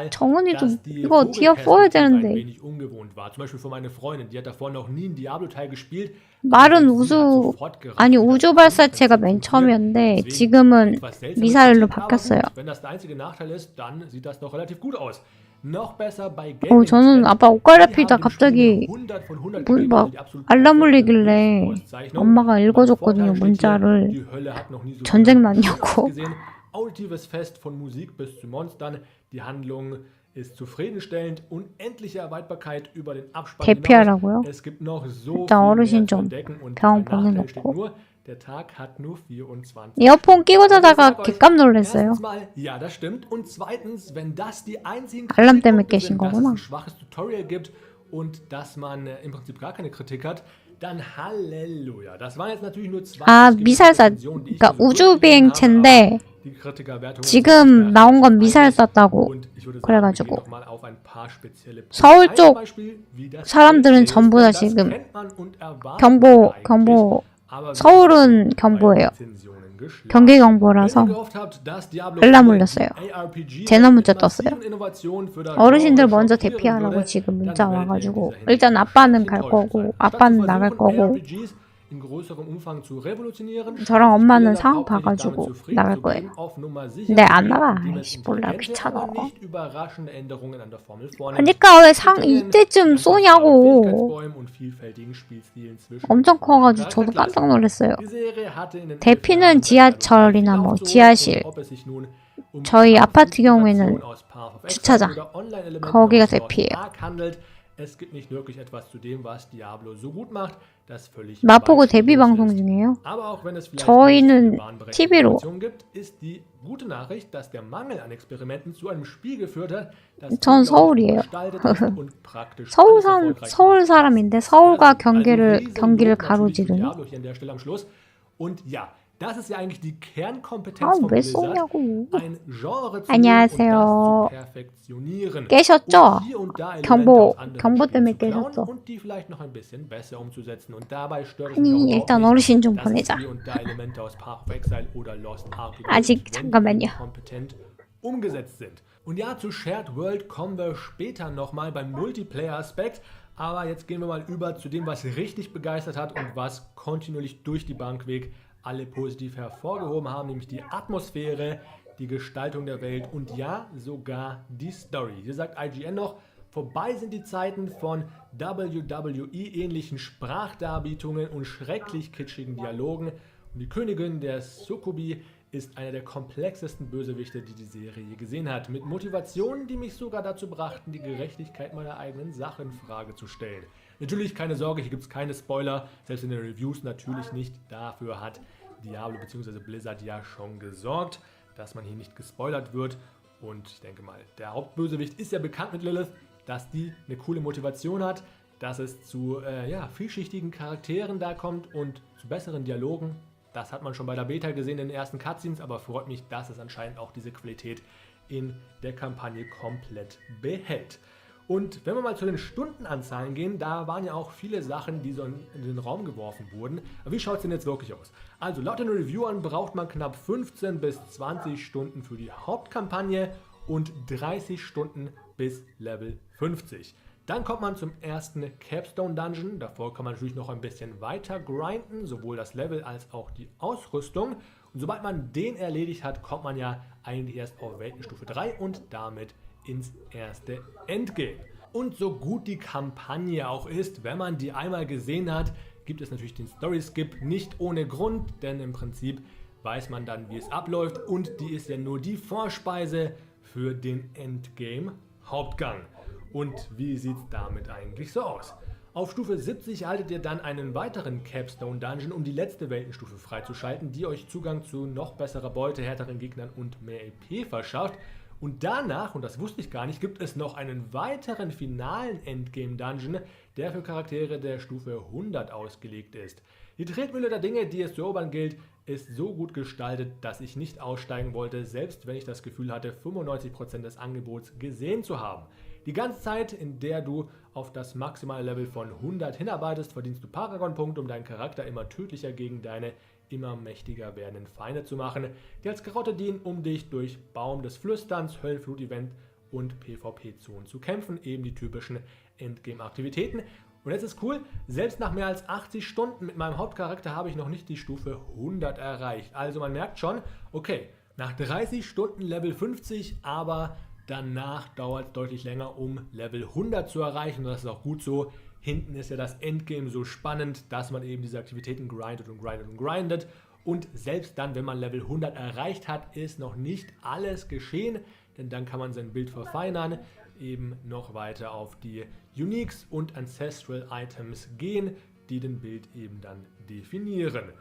정은이도 이거 디아써야 되는데 Zum Beispiel für meine Freundin, die hat davor noch nie einen Diablo-Teil gespielt. 말은 우주 발사체가 맨 처음이었는데 지금은 미사일로 바뀌었어요. Wenn das der einzige Nachteil ist, dann sieht das doch relativ gut aus. 저는 아빠 옷 갈아입히다 갑자기 막 알람 울리길래 엄마가 읽어줬거든요, 문자를. 전쟁 났냐고. Auditives Fest von Musik bis zu Monstern. Die Handlung ist zufriedenstellend. Unendliche Erweiterbarkeit über den Abspann hinaus. Es gibt noch so viel mehr zu entdecken und bei Nachteilen steht nur, der Tag hat nur 24. 이어폰 끼고 자다가 개깜 놀랐어요. Ja, das stimmt. Und zweitens, wenn das die einzigen 알람 때문에 깨신 거구나. dass es ein schwaches Tutorial gibt und dass man im Prinzip gar keine Kritik hat, dann Halleluja. Das waren jetzt natürlich nur zwei 미사일사, 그러니까 우주 비행체인데 지금 나온 건 미사일 쐈다고 그래가지고 서울 쪽 사람들은 전부 다 지금 경보 서울은 경보예요. 경계 경보라서 알람 울렸어요. 제너 문자 떴어요. 어르신들 먼저 대피하라고 지금 문자 와가지고 일단 아빠는 갈 거고 아빠는 나갈 거고 저랑 엄마는 상황 봐가지고 나갈 거예요. 근데 안 나가. 아이씨 몰라 귀찮아. 그러니까 왜 이때쯤 쏘냐고. 엄청 커가지고 저도 깜짝 놀랐어요. 대피는 지하철이나 뭐 지하실. 저희 아파트 경우에는 주차장. 거기가 대피예요. 마포구 데뷔 방송 중이에요. 저희는 TV로. 전 서울이에요. 서울 사람인데 서울과 경기를 가로지르는. Das ist ja eigentlich die Kernkompetenz von 왜 Blizzard, 쏘냐고. ein Genre zu 안녕하세요. perfektionieren. 깨셨죠? Hier und da Elemente 경보 aus anderen 때문에 Spielen zu klauen 깨셨죠? und die vielleicht noch ein bisschen besser umzusetzen. Und dabei stört es 아니, mich auch 일단 überhaupt 어르신 좀 nicht, dass 보내자. hier und da Elemente aus Path of Exile oder Lost Ark 아직 잠깐만요. kompetent umgesetzt sind. Und ja, zu Shared World kommen wir später nochmal beim Multiplayer-Aspekt. Aber jetzt gehen wir mal über zu dem, was richtig begeistert hat und was kontinuierlich durch die Bank weg alle positiv hervorgehoben haben, nämlich die Atmosphäre, die Gestaltung der Welt und ja, sogar die Story. Hier sagt IGN noch, vorbei sind die Zeiten von WWE-ähnlichen Sprachdarbietungen und schrecklich kitschigen Dialogen. Und die Königin der Sukubi ist einer der komplexesten Bösewichte, die die Serie je gesehen hat. Mit Motivationen, die mich sogar dazu brachten, die Gerechtigkeit meiner eigenen Sache in Frage zu stellen. Natürlich keine Sorge, hier gibt es keine Spoiler, selbst in den Reviews natürlich nicht. Dafür hat Diablo bzw. Blizzard ja schon gesorgt, dass man hier nicht gespoilert wird. Und ich denke mal, der Hauptbösewicht ist ja bekannt mit Lilith, dass die eine coole Motivation hat, dass es zu vielschichtigen Charakteren da kommt und zu besseren Dialogen. Das hat man schon bei der Beta gesehen in den ersten Cutscenes, aber freut mich, dass es anscheinend auch diese Qualität in der Kampagne komplett behält. Und wenn wir mal zu den Stundenanzahlen gehen, da waren ja auch viele Sachen, die so in den Raum geworfen wurden. Aber wie schaut es denn jetzt wirklich aus? Also laut den Reviewern braucht man knapp 15 bis 20 Stunden für die Hauptkampagne und 30 Stunden bis Level 50. Dann kommt man zum ersten Capstone Dungeon. Davor kann man natürlich noch ein bisschen weiter grinden, sowohl das Level als auch die Ausrüstung. Und sobald man den erledigt hat, kommt man ja eigentlich erst auf Weltenstufe 3 und damit ins erste Endgame. Und so gut die Kampagne auch ist, wenn man die einmal gesehen hat, gibt es natürlich den Story-Skip nicht ohne Grund, denn im Prinzip weiß man dann, wie es abläuft und die ist ja nur die Vorspeise für den Endgame-Hauptgang. Und wie sieht es damit eigentlich so aus? Auf Stufe 70 erhaltet ihr dann einen weiteren Capstone Dungeon, um die letzte Weltenstufe freizuschalten, die euch Zugang zu noch besserer Beute, härteren Gegnern und mehr EP verschafft. Und danach, und das wusste ich gar nicht, gibt es noch einen weiteren finalen Endgame Dungeon, der für Charaktere der Stufe 100 ausgelegt ist. Die Tretmühle der Dinge, die es zu erobern gilt, ist so gut gestaltet, dass ich nicht aussteigen wollte, selbst wenn ich das Gefühl hatte, 95% des Angebots gesehen zu haben. Die ganze Zeit, in der du auf das maximale Level von 100 hinarbeitest, verdienst du Paragon-Punkte, um deinen Charakter immer tödlicher gegen deine immer mächtiger werdenden Feinde zu machen, die als Karotte dienen, um dich durch Baum des Flüsterns, Höllenflut-Event und PvP-Zonen zu kämpfen, eben die typischen Endgame-Aktivitäten. Und jetzt ist cool, selbst nach mehr als 80 Stunden mit meinem Hauptcharakter habe ich noch nicht die Stufe 100 erreicht. Also man merkt schon, okay, nach 30 Stunden Level 50, aber danach dauert es deutlich länger, um Level 100 zu erreichen. Und das ist auch gut so. Hinten ist ja das Endgame so spannend, dass man eben diese Aktivitäten grindet und grindet und grindet. Und selbst dann, wenn man Level 100 erreicht hat, ist noch nicht alles geschehen. Denn dann kann man sein Bild verfeinern, eben noch weiter auf die Uniques und Ancestral Items gehen, die den Bild eben dann definieren.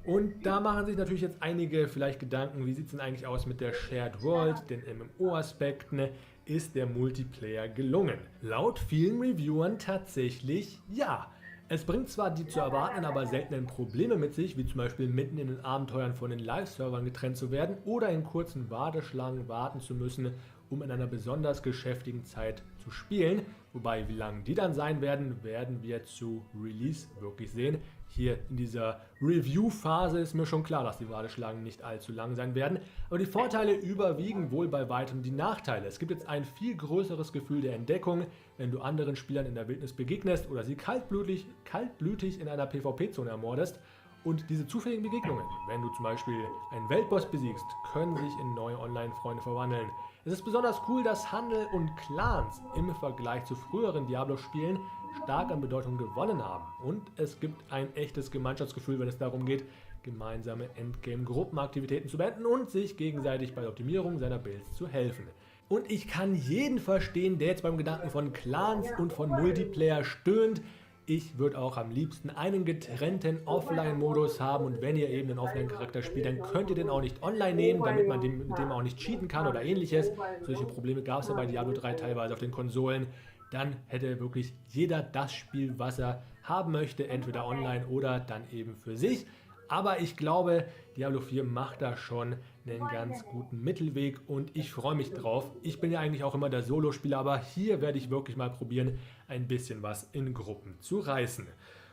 Und da machen sich natürlich jetzt einige vielleicht Gedanken, wie sieht es denn eigentlich aus mit der Shared World, den MMO-Aspekten, ist der Multiplayer gelungen? Laut vielen Reviewern tatsächlich ja. Es bringt zwar die zu erwartenden, aber seltenen Probleme mit sich, wie zum Beispiel mitten in den Abenteuern von den Live-Servern getrennt zu werden oder in kurzen Warteschlangen warten zu müssen, um in einer besonders geschäftigen Zeit zu spielen. Wobei, wie lang die dann sein werden, werden wir zu Release wirklich sehen. Hier in dieser Review-Phase ist mir schon klar, dass die Warteschlangen nicht allzu lang sein werden. Aber die Vorteile überwiegen wohl bei weitem die Nachteile. Es gibt jetzt ein viel größeres Gefühl der Entdeckung, wenn du anderen Spielern in der Wildnis begegnest oder sie kaltblütig in einer PvP-Zone ermordest. Und diese zufälligen Begegnungen, wenn du zum Beispiel einen Weltboss besiegst, können sich in neue Online-Freunde verwandeln. Es ist besonders cool, dass Handel und Clans im Vergleich zu früheren Diablo-Spielen stark an Bedeutung gewonnen haben. Und es gibt ein echtes Gemeinschaftsgefühl, wenn es darum geht, gemeinsame Endgame-Gruppenaktivitäten zu beenden und sich gegenseitig bei der Optimierung seiner Builds zu helfen. Und ich kann jeden verstehen, der jetzt beim Gedanken von Clans und von Multiplayer stöhnt. Ich würde auch am liebsten einen getrennten Offline-Modus haben und wenn ihr eben einen Offline-Charakter spielt, dann könnt ihr den auch nicht online nehmen, damit man mit dem auch nicht cheaten kann oder ähnliches. Solche Probleme gab es ja bei Diablo 3 teilweise auf den Konsolen. Dann hätte wirklich jeder das Spiel, was er haben möchte, entweder online oder dann eben für sich. Aber ich glaube, Diablo 4 macht da schon einen ganz guten Mittelweg und ich freue mich drauf. Ich bin ja eigentlich auch immer der Solospieler, aber hier werde ich wirklich mal probieren, ein bisschen was in Gruppen zu reißen.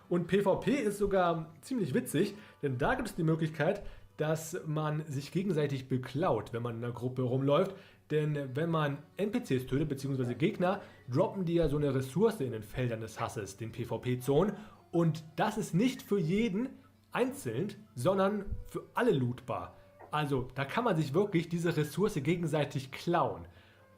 Und PvP ist sogar ziemlich witzig, denn da gibt es die Möglichkeit, dass man sich gegenseitig beklaut, wenn man in einer Gruppe rumläuft. Denn wenn man NPCs tötet, bzw. Gegner, droppen die ja so eine Ressource in den Feldern des Hasses, den PvP-Zonen. Und das ist nicht für jeden einzeln, sondern für alle lootbar. Also da kann man sich wirklich diese Ressource gegenseitig klauen.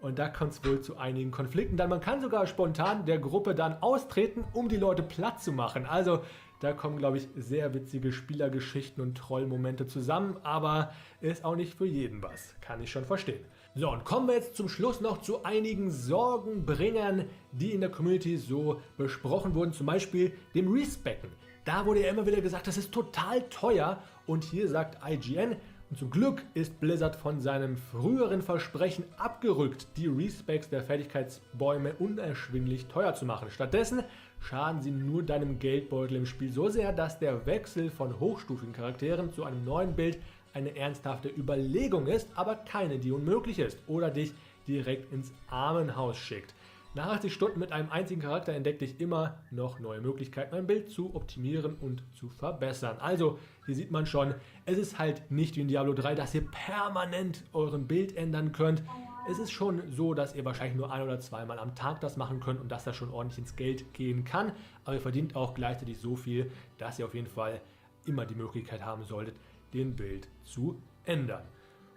Und da kommt es wohl zu einigen Konflikten. Dann man kann sogar spontan der Gruppe dann austreten, um die Leute platt zu machen. Also da kommen, glaube ich, sehr witzige Spielergeschichten und Trollmomente zusammen. Aber ist auch nicht für jeden was. Kann ich schon verstehen. So, und kommen wir jetzt zum Schluss noch zu einigen Sorgenbringern, die in der Community so besprochen wurden. Zum Beispiel dem Respecken. Da wurde ja immer wieder gesagt, das ist total teuer. Und hier sagt IGN, und zum Glück ist Blizzard von seinem früheren Versprechen abgerückt, die Respecs der Fertigkeitsbäume unerschwinglich teuer zu machen. Stattdessen schaden sie nur deinem Geldbeutel im Spiel so sehr, dass der Wechsel von hochstufigen Charakteren zu einem neuen Bild eine ernsthafte Überlegung ist, aber keine, die unmöglich ist oder dich direkt ins Armenhaus schickt. Nach 80 Stunden mit einem einzigen Charakter entdeckte ich immer noch neue Möglichkeiten, ein Bild zu optimieren und zu verbessern. Also, hier sieht man schon, es ist halt nicht wie in Diablo 3, dass ihr permanent euren Bild ändern könnt. Es ist schon so, dass ihr wahrscheinlich nur ein- oder zweimal am Tag das machen könnt und dass das schon ordentlich ins Geld gehen kann. Aber ihr verdient auch gleichzeitig so viel, dass ihr auf jeden Fall immer die Möglichkeit haben solltet, den Bild zu ändern.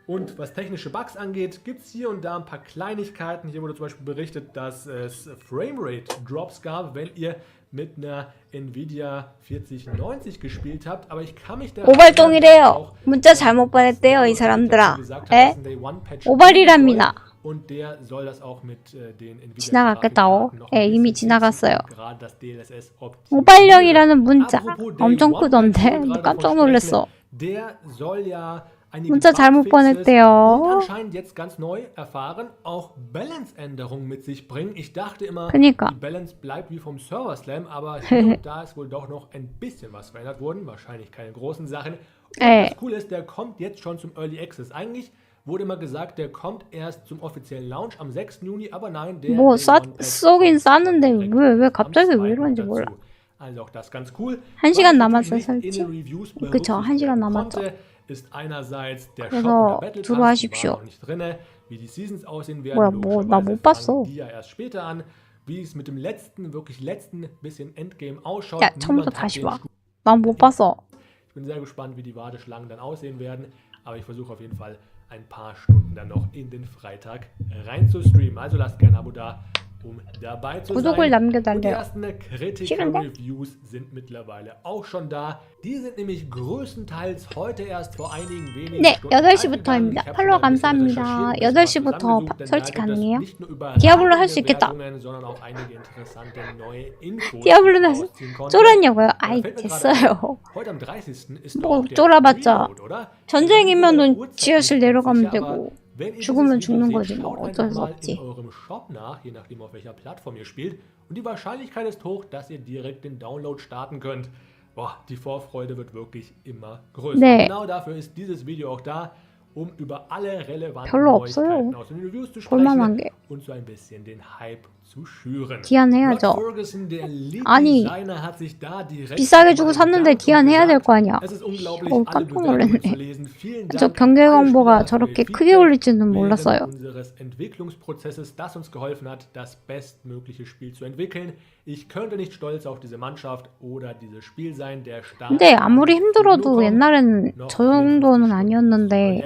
Und was technische Bugs angeht, gibt es hier und da ein paar Kleinigkeiten. Hier wurde zum Beispiel berichtet, dass es Framerate-Drops gab, wenn ihr mit einer Nvidia 4090 gespielt habt. Aber ich kann mich da 오발동이래요. 문자 잘못 보냈대요, 이 사람들아. 에? 오발이랍니다. Und der soll das auch mit den Nvidia 지나갔겠다고. 예, 이미 지나갔어요. gerade das DLSS 오발령이라는 문자 엄청 크던데 깜짝 놀랐어. Der soll ja 문자 잘못 보냈대요. und anscheinend jetzt ganz neu erfahren, auch Balance-Änderungen mit sich bringen. Ich dachte immer, 그러니까. die Balance bleibt wie vom Server Slam, aber hier und da ist wohl doch noch ein bisschen was verändert worden. Wahrscheinlich keine großen Sachen. Und das Coole ist, der kommt jetzt schon zum Early Access. Eigentlich wurde immer gesagt, der kommt erst zum offiziellen Launch am 6. Juni, aber nein, der 뭐 쏘긴 쌌는데 왜 갑자기 왜 이런지 몰라. Also auch das ganz cool. 1시간 남았어요, 설치? 그쵸, 1시간 남았죠. ist einerseits der 그래서 Shop und der Battle Pass, 들어와십시오. die waren noch nicht drin, wie die Seasons aussehen werden. 뭐야, 나 못 봤어. Die ja erst später an, wie es mit dem wirklich letzten bisschen Endgame ausschaut. 야, 처음부터 다시 봐. 난 못 봤어. Ich bin sehr gespannt, wie die Warteschlangen dann aussehen werden, aber ich versuche auf jeden Fall ein paar Stunden dann noch in den Freitag rein zu streamen. Also lasst gerne ein Abo da, um dabei zu 구독을 sein. Und die 남겨달래요. ersten Kritiker-Reviews sind mittlerweile auch schon da. Die sind nämlich größtenteils heute erst vor einigen wenigen 네, Stunden 8시부터입니다. 팔로우 감사합니다. 8시부터 설치 가능해요? 디아블로 할 수 있겠다. 디아블로는 쫄았냐고요? 아이, 됐어요. 뭐 쫄아봤자 전쟁이면은 지하실 내려가면 되고 죽으면 죽는 거지 뭐 어쩔 수 없지. je nachdem auf welcher Plattform ihr spielt. Und die Wahrscheinlichkeit ist hoch, dass ihr direkt den Download starten könnt. Boah, die Vorfreude wird wirklich immer größer. 네. Genau dafür ist dieses Video auch da, um über alle relevanten 별로 Neuigkeiten 없어요. aus den Reviews zu 볼만한 sprechen 게. und so ein bisschen den Hype zu schüren. 디안 해야죠. Rod Ferguson, der 아니, Lead-Designer, hat sich da direkt 비싸게 주고 샀는데 디안 해야 될 거 아니야. Es ist unglaublich, alle 깜짝 Bewertungen 놀랐네. zu lesen. Vielen 저 Dank 경계 an alle 광고가 Spieler für 저렇게 ihr 크게 Feedback 올릴 줄은 während 몰랐어요. unseres Entwicklungsprozesses, das uns geholfen hat, das bestmögliche Spiel zu entwickeln. Ich könnte nicht stolz auf diese Mannschaft oder dieses Spiel sein. Der Start 근데 아무리 힘들어도 옛날에는 저 정도는 아니었는데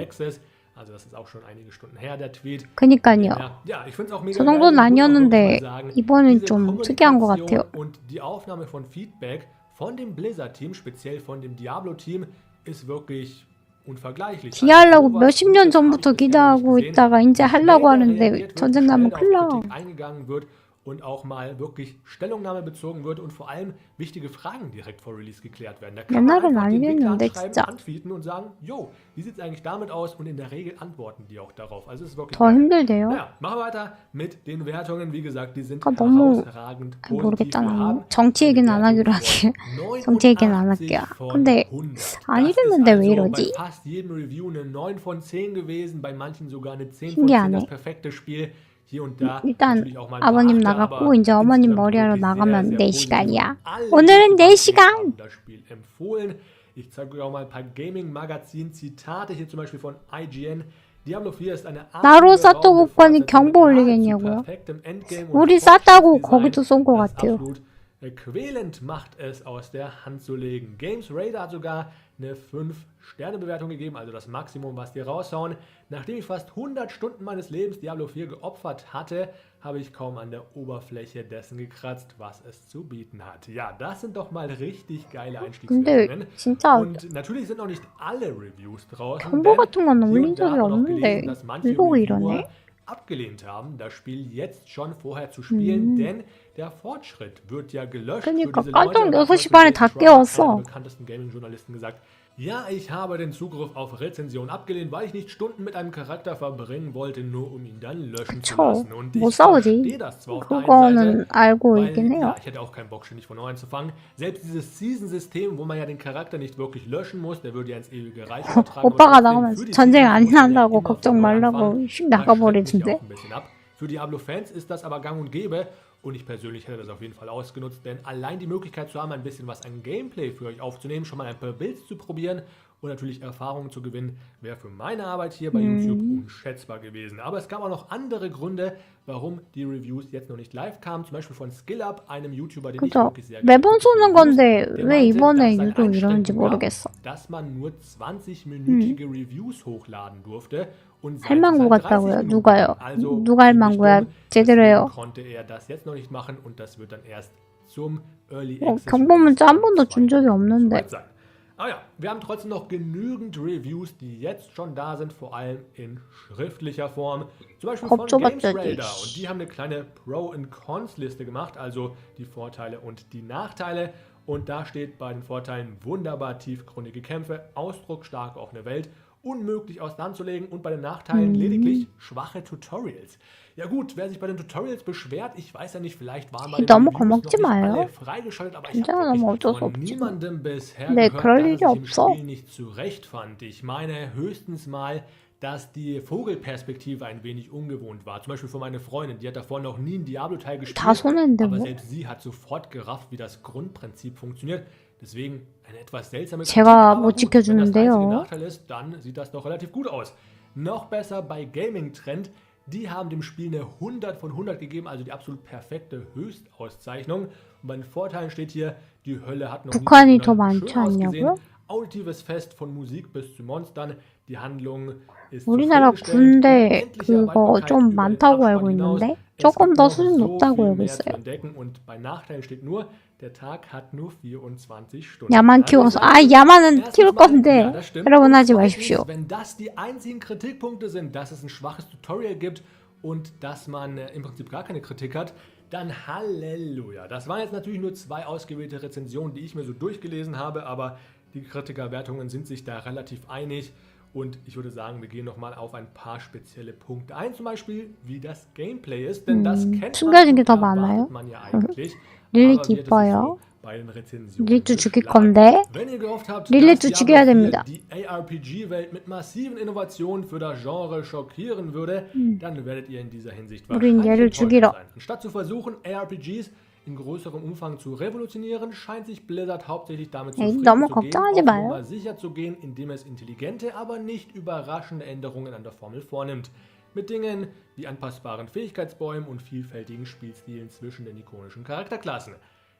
also das ist auch schon einige Stunden her, der Tweet. 그니까요. Ja, ich find's auch mega 저 정도는 geil. Ich muss auch 아니었는데 wirklich mal sagen, 이번엔 diese 좀 특이한 것 같아요. Und die Aufnahme von Feedback von dem Blizzard-Team, speziell von dem Diablo-Team, ist wirklich unvergleichlich. 디아 하려고 몇십 년 전부터 기대하고 있다가 이제 하려고 하는데 전쟁 나면 큰일 나. eingegangen wird und auch mal wirklich Stellungnahme bezogen wird und vor allem wichtige Fragen direkt vor Release geklärt werden. Da kann man einfach den Entwickler anschreiben, antweeten und sagen, jo, wie sieht es eigentlich damit aus? Und in der Regel antworten die auch darauf. Also es ist wirklich... Naja, machen wir weiter mit den Wertungen. Wie gesagt, die sind herausragend positiv. 정치 얘기는 안 하기로 할게요. 정치 얘기는 안 할게요. 근데 안 이랬는데 왜 이러지? Bei fast jedem Review eine 9 von 10 gewesen, bei manchen sogar eine 10 von 10, das perfekte Spiel. 일단 아버님 나갔고 이제 어머님 머리하러 나가면 4시간이야. 오늘은 4시간! Ich zeige euch auch mal ein paar Gaming-Magazin-Zitate, hier zum Beispiel von IGN. Diablo 4 ist eine 나로 사토 국관이 경보 올리겠냐고요? 우리 쌌다고 거기도 쏜 것 같아요. Quälend macht es aus der Hand zu legen. Games Radar hat sogar eine 5-Sterne-Bewertung gegeben, also das Maximum, was die raushauen. Nachdem ich fast 100 Stunden meines Lebens Diablo 4 geopfert hatte, habe ich kaum an der Oberfläche dessen gekratzt, was es zu bieten hat. Ja, das sind doch mal richtig geile Einstiegswertungen. Und natürlich sind noch nicht alle Reviews draußen, 경보 같은 건 올린 적이 없는데 이거 이러네? abgelehnt haben, das Spiel jetzt schon vorher zu spielen, denn der Fortschritt wird ja gelöscht. 그러니까 깜짝 6시 반에 다 깨웠어. Einer der bekanntesten Gaming-Journalisten gesagt, ja, ich habe den Zugriff auf Rezensionen abgelehnt, weil ich nicht Stunden mit einem Charakter verbringen wollte, nur um ihn dann löschen zu lassen. Und ich verstehe das zwar auf der einen Seite, weil, ja, ich hätte auch keinen Bock, ständig von neu anzufangen. Selbst dieses Season-System, wo man ja den Charakter nicht wirklich löschen muss, der würde ja ins ewige Reich übertragen. 오빠가 나가면 전쟁 안 난다고 걱정 말라고 휙 나가버리던데. Für Diablo-Fans ist das aber gang und gäbe. Und ich persönlich hätte das auf jeden Fall ausgenutzt, denn allein die Möglichkeit zu haben, ein bisschen was an Gameplay für euch aufzunehmen, schon mal ein paar Builds zu probieren und natürlich Erfahrungen zu gewinnen, wäre für meine Arbeit hier bei YouTube unschätzbar gewesen. Aber es gab auch noch andere Gründe, warum die Reviews jetzt noch nicht live kamen. Zum Beispiel von SkillUp, einem YouTuber, den ich wirklich sehr 매번 쏘는 건데 왜 이번에 유독 이러는지 모르겠어. dass man nur 20-minütige Reviews hochladen durfte. 할망구 같다고요? 누가요? 누가 할망구야? 제대로 해요. konnte er das jetzt noch nicht machen und das wird dann erst zum Early 경보 문자 한 번도 준 적이 없는데. Aber ja, wir haben trotzdem noch genügend Reviews, die jetzt schon da sind, vor allem in schriftlicher Form. Zum Beispiel von Games Radar. Und die haben eine kleine Pro- und Cons-Liste gemacht, also die Vorteile und die Nachteile. Und da steht bei den Vorteilen wunderbar tiefgründige Kämpfe, ausdrucksstarke offene Welt, unmöglich auseinanderzulegen und bei den Nachteilen lediglich schwache Tutorials. Ja gut, wer sich bei den Tutorials beschwert, ich weiß ja nicht, vielleicht waren bei den 너무 Reviews 겁먹지 noch nicht 마요. alle freigeschaltet, aber ich 진짜 habe 너무 wirklich 어쩔 수 von 없지. niemandem bisher 네, gehört, 그럴 dass 일이 es sich im 없어. Spiel nicht zurecht fand. Ich meine höchstens mal, dass die Vogelperspektive ein wenig ungewohnt war. Zum Beispiel für meine Freundin, die hat davor noch nie einen Diablo-Teil gespielt, 다 손했는데 aber 뭐. selbst sie hat sofort gerafft, wie das Grundprinzip funktioniert. Deswegen eine etwas seltsame 제가 못 Wenn das der einzige 지켜주는데요. Nachteil ist, dann sieht das doch relativ gut aus. Noch besser bei Gaming Trend. Die haben dem Spiel eine 100 von 100 gegeben, also die absolut perfekte Höchstauszeichnung. Und bei den Vorteilen steht hier, die Hölle hat noch 북한이 nie 더 schön 많지 ausgesehen. 않냐고요? Auditives Fest von Musik bis zu Monstern. Die Handlung ist 우리나라 zufriedenstellend. 군대 Endliche 그거 Erweiterbarkeit 좀 über den 많다고 알고 Abspann hinaus. 있는데 Es 조금 gibt 더 noch 수준 so 높다고 viel 알고 mehr zu 있어요. entdecken und bei Nachteilen steht nur, der Tag hat nur 24 Stunden. 야만 키워서 야만은 키울 건데 여러분 하지 마십시오. Wenn das die einzigen Kritikpunkte sind, dass es ein schwaches Tutorial gibt und dass man im Prinzip gar keine Kritik hat, dann Halleluja. Das waren jetzt natürlich nur 2 ausgewählte Rezensionen, die ich mir so durchgelesen habe, aber die Kritikerwertungen sind sich da relativ einig. Und ich würde sagen, wir gehen nochmal auf ein paar spezielle Punkte ein, zum Beispiel wie das Gameplay ist, denn das kennt 숨겨진 게 더 man, 많아요. erwartet man ja eigentlich. 릴리트 Aber wie hat es sich 이뻐요. so bei den Rezensionen 릴리트 죽일 geschlagen? 건데 Wenn ihr gehofft habt, 릴리트 dass 죽여야 Diablo 4 됩니다. die ARPG-Welt mit massiven Innovationen für das Genre schockieren würde, dann werdet ihr in dieser Hinsicht 우린 wahrscheinlich 얘를 enttäuscht 죽이러. sein. Anstatt zu versuchen, ARPGs in größerem Umfang zu revolutionieren, scheint sich Blizzard hauptsächlich damit 에이, zufrieden 너무 zu geben, 걱정하지 auf 마요. Nummer sicher zu gehen, indem es intelligente, aber nicht überraschende Änderungen an der Formel vornimmt. Mit Dingen wie anpassbaren Fähigkeitsbäumen und vielfältigen Spielstilen zwischen den ikonischen Charakterklassen.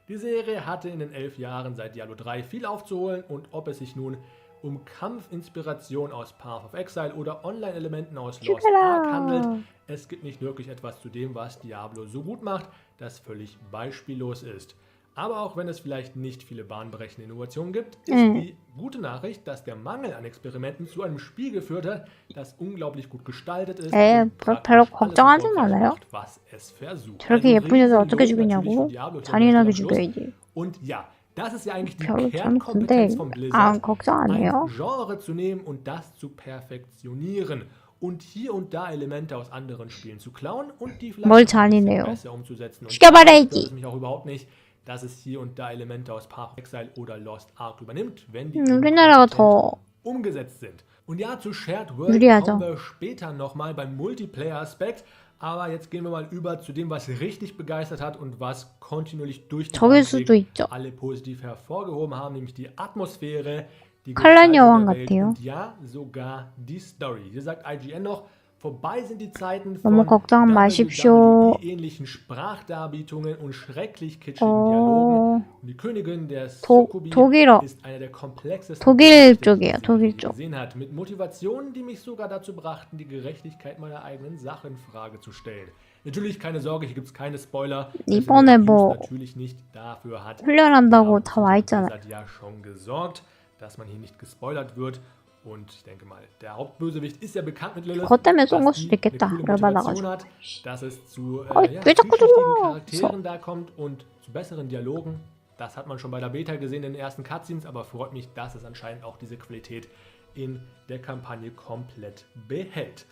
Die Serie hatte in den 11 Jahren seit Diablo 3 viel aufzuholen und ob es sich nun um Kampfinspiration aus Path of Exile oder Online-Elementen aus Lost Ark handelt, es gibt nicht wirklich etwas zu dem, was Diablo so gut macht, das völlig beispiellos ist. Aber auch wenn es vielleicht nicht viele bahnbrechende Innovationen gibt, ist die gute Nachricht, dass der Mangel an Experimenten zu einem Spiel geführt hat, das unglaublich gut gestaltet ist und 별로 걱정하진 않아요. was es versucht. 저렇게 예쁜 여자 어떻게 죽이냐고? 잔인하게 죽여야지. Und ja, das ist ja eigentlich die 별로 Kernkompetenz 재밌는데 von Blizzard, 걱정 안 해요. ein Genre zu nehmen und das zu perfektionieren. Und hier und da Elemente aus anderen Spielen zu klauen und die 뭘 vielleicht 잔인해요. besser umzusetzen. Und 죽여버려야지. das mich auch überhaupt nicht, dass es hier und da Elemente aus Path of Exile oder Lost Ark übernimmt, wenn die 우리나라가 더 umgesetzt sind. Und ja, zu Shared World 유리하죠. kommen wir später nochmal beim Multiplayer-Aspekt. Aber jetzt gehen wir mal über zu dem, was richtig begeistert hat und was kontinuierlich durch die 적일 Bank 수도 weg 있죠. alle positiv hervorgehoben haben, nämlich die Atmosphäre, die 칼날 Gestaltung 여왕 der Welt 같아요. und ja, sogar die Story. Hier sagt IGN noch, vorbei sind die Zeiten 너무 von 걱정 마십시오. ähnlichen Sprachdarbietungen und schrecklich kitschigen Dialogen. Und die Königin der Sukubi 독일어. ist eine der komplexesten 독일 쪽이에요. 독일 쪽. gesehen hat, mit Motivationen, die mich sogar dazu brachten, die Gerechtigkeit meiner eigenen Sache in Frage zu stellen. Natürlich keine Sorge, hier gibt es keine Spoiler. 이번에 뭐 natürlich nicht dafür hat 훈련한다고 다 와 있잖아요. hat ja schon gesorgt, dass man hier nicht gespoilert wird. Und ich denke mal, der Hauptbösewicht ist ja bekannt mit Lilith, 그것 때문에 쏜 걸 dass 수도 die 있겠다. eine coole 열받아가지고. Motivation hat, dass es zu 왜 자꾸 vielschichtigen 들어? Charakteren da kommt und zu besseren Dialogen. Das hat man schon bei der Beta gesehen in den ersten Cutscenes, aber freut mich, dass es anscheinend auch diese Qualität in der Kampagne komplett behält.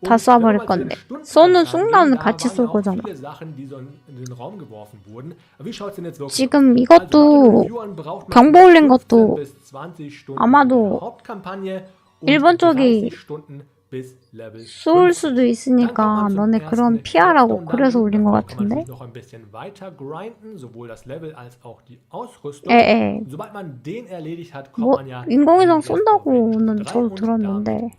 다 쏴버릴 건데. 쏘는 순간 같이 쏠 거잖아. 지금 이것도 경보 올린 것도 아마도 일본 쪽이 쏠 수도 있으니까 너네 그럼 피하라고 그래서 올린 것 같은데? 에. 뭐 인공위성 쏜다고는 저도 들었는데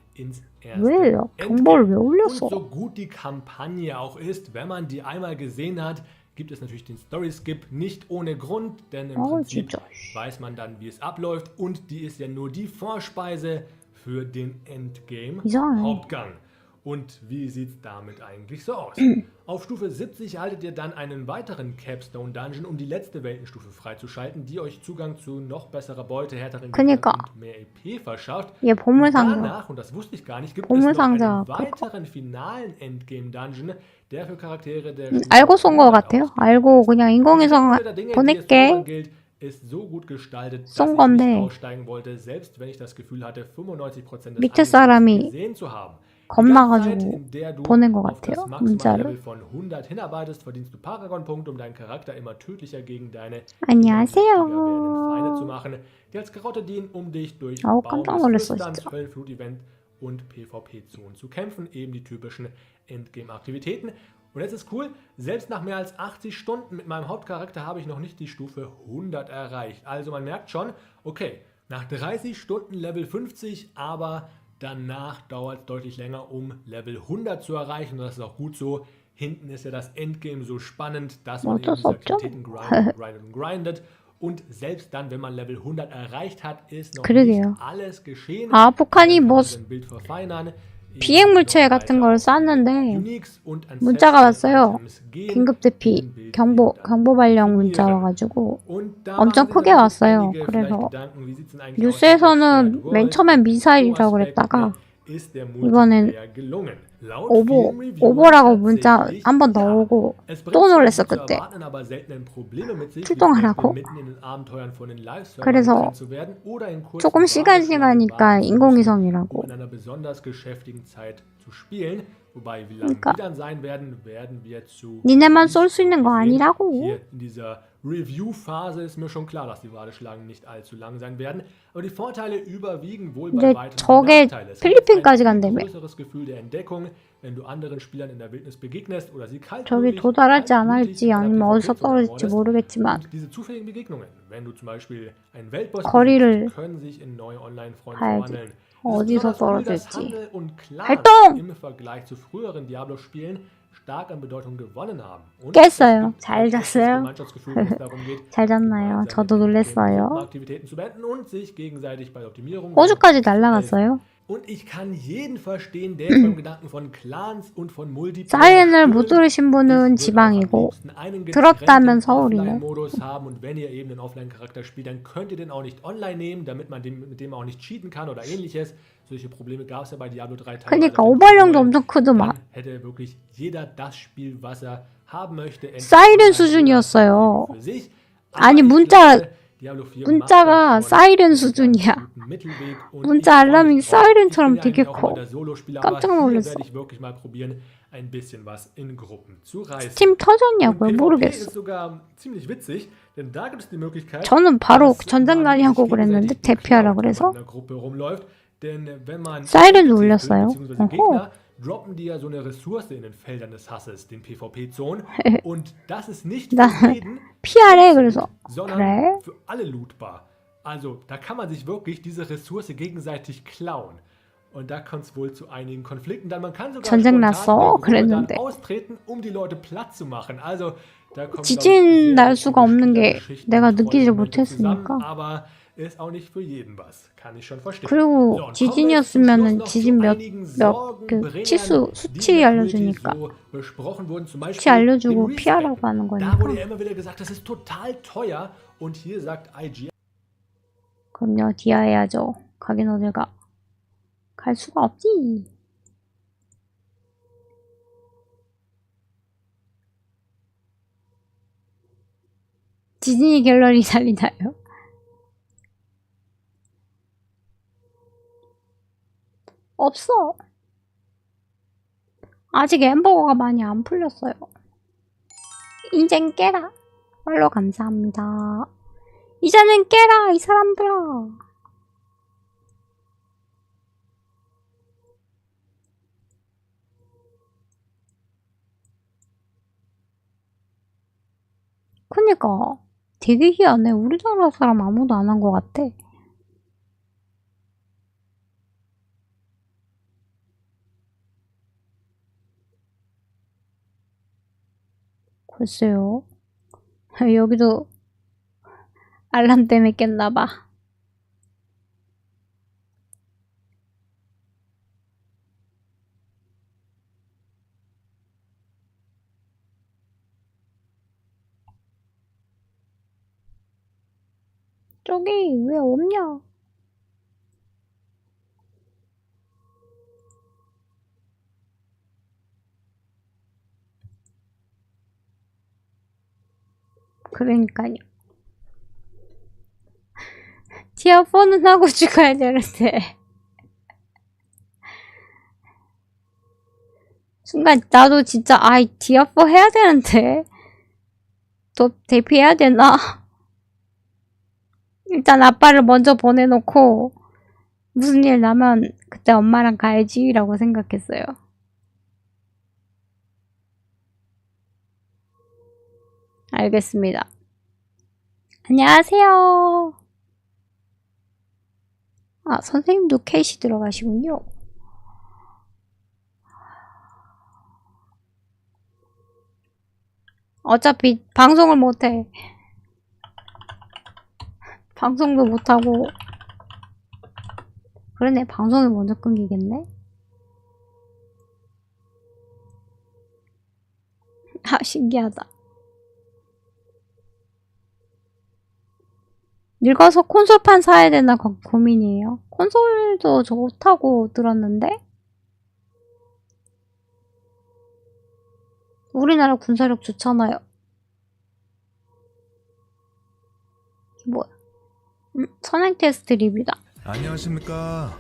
왜요? 경보를 왜 올렸어? Und so gut die Kampagne auch ist, wenn man die einmal gesehen hat, gibt es natürlich den Story-Skip nicht ohne Grund, denn im Prinzip weiß man dann, wie es abläuft und die ist ja nur die Vorspeise für den Endgame-Hauptgang. Und wie sieht es damit eigentlich so aus? Auf Stufe 70 erhaltet ihr dann einen weiteren Capstone-Dungeon, um die letzte Weltenstufe freizuschalten, die euch Zugang zu noch besserer Beute, härteren Gegnern und mehr EP verschafft. Danach, und das wusste ich gar nicht, gibt es noch einen weiteren finalen Endgame-Dungeon, der für Charaktere der 알고 쏜 것 같아요. 알고 그냥 인공위성 보낼게. ist so gut gestaltet, dass 쏜 ich 건데 nicht aussteigen wollte, selbst wenn ich das Gefühl hatte, 95% des 밑에 사람이 gesehen zu haben. 겁나가지고 보낸 것 같아요. 문자를. von 100 hinarbeitest, verdienst du Paragon-Punkte, um deinen Charakter immer tödlicher gegen deine 안녕하세요. Feinde zu machen, die als Karotte dienen, um dich durch 깜짝 놀랐어, Flüsterns, Höllenflut-Event und PvP-Zonen zu kämpfen, eben die typischen Endgame-Aktivitäten. Und jetzt ist cool, selbst nach mehr als 80 Stunden mit meinem Hauptcharakter habe ich noch nicht die Stufe 100 erreicht. Also man merkt schon, okay, nach 30 Stunden Level 50, aber danach dauert es deutlich länger, um Level 100 zu erreichen. Und das ist auch gut so. Hinten ist ja das Endgame so spannend, dass man eben diese Aktivitäten grindet. Und selbst dann, wenn man Level 100 erreicht hat, ist noch nicht alles geschehen. 아, 북한이 뭐 비행물체 같은 걸 쐈는데 문자가 왔어요. 긴급 대피 경보 발령 문자 와가지고 엄청 크게 왔어요. 그래서 뉴스에서는 맨 처음엔 미사일이라고 그랬다가 이번엔 오보라고 문자 한 번 더 오고 또 놀랬어 그때. 출동하라고. 그래서 조금 시간이 지나니까 인공위성이라고. 그러니까 니네만 쏠 수 있는 거 아니라고. Review-Phase ist mir schon klar, dass die Warteschlangen nicht allzu lang sein werden, aber die Vorteile überwiegen wohl 근데 bei weitem 저게 Nachteile. Es 필리핀까지 간다며. ein größeres Gefühl der Entdeckung, wenn du anderen Spielern in der Wildnis begegnest oder sie kalt 저기 도달할지 안 할지 아니면 어디서 떨어질지 모르겠지만 diese zufälligen Begegnungen, wenn du zum Beispiel einen Weltboss 거리를 können sich in neue Online-Freunde 봐야지. verwandeln. 어디서 떨어질지. 활동! 활동! Im Vergleich zu früheren Diablo-Spielen stark an Bedeutung gewonnen haben. 깼어요. 잘 잤어요. 잘 잤나요? 저도 놀랬어요. 호주까지 날아갔어요. Und ich kann jeden verstehen, der beim Gedanken von Clans und von Multiplayer 사이렌을 못 들으신 분은 지방이고 들었다면 서울이네. Modus haben und wenn ihr eben einen Offline-Charakter spielt, dann könnt ihr den auch nicht online nehmen, damit man mit dem auch nicht cheaten kann oder ähnliches. Solche Probleme gab es ja bei Diablo 3 teilweise. 그러니까 오발령도 엄청 크더만. Dann hätte wirklich jeder das Spiel, was er haben möchte. 사이렌 수준이었어요. 아니 문자가 사이렌 수준이야. 문자 알람이 사이렌처럼 되게 커. 깜짝 놀랐어. 스팀 터졌냐고요? 모르겠어. 저는 바로 전장난이 하고 그랬는데 대피하라 그래서 사이렌도 울렸어요. 어허. droppen die ja so eine Ressource in den Feldern des Hasses, den PvP-Zonen. Und das ist nicht für jeden, sondern für alle lootbar. Also da kann man sich wirklich diese Ressource gegenseitig klauen. Und da kommt es wohl zu einigen Konflikten. Dann man kann sogar spontan austreten, um die Leute platt zu machen. Also da kommt 지진 날 수가 없는 게 내가 느끼지 못했으니까. Aber ist auch nicht für jeden was. Kann ich schon verstehen. 그리고 지진이었으면은 지진 몇 그 치수 수치 알려주니까 수치 알려주고 피하라고 하는 거니까. Da wurde ja immer wieder gesagt, das ist total teuer. Und hier sagt IG. 그럼요, 디아해야죠. 가긴 어딜 가. 갈 수가 없지. 디즈니 갤러리 살리나요? 없어. 아직 햄버거가 많이 안 풀렸어요. 인젠 깨라. 팔로 감사합니다. 이제는 깨라 이 사람들아. 그니까 되게 희한해. 우리나라 사람 아무도 안 한 것 같아. 글쎄요. 여기도 알람 때문에 깼나봐. 저기 왜 없냐? 그러니까요. 디아 4는 하고 죽어야 되는데. 순간 나도 진짜 디아 4 해야 되는데. 또 대피해야 되나? 일단 아빠를 먼저 보내놓고 무슨 일 나면 그때 엄마랑 가야지 라고 생각했어요. 알겠습니다. 안녕하세요. 선생님도 케이시 들어가시군요. 어차피 방송을 못해. 방송도 못하고. 그러네, 방송이 먼저 끊기겠네. 신기하다. 늙어서 콘솔판 사야 되나 고민이에요. 콘솔도 좋다고 들었는데? 우리나라 군사력 좋잖아요. 뭐야? 선행 테스트 리뷰다. 안녕하십니까.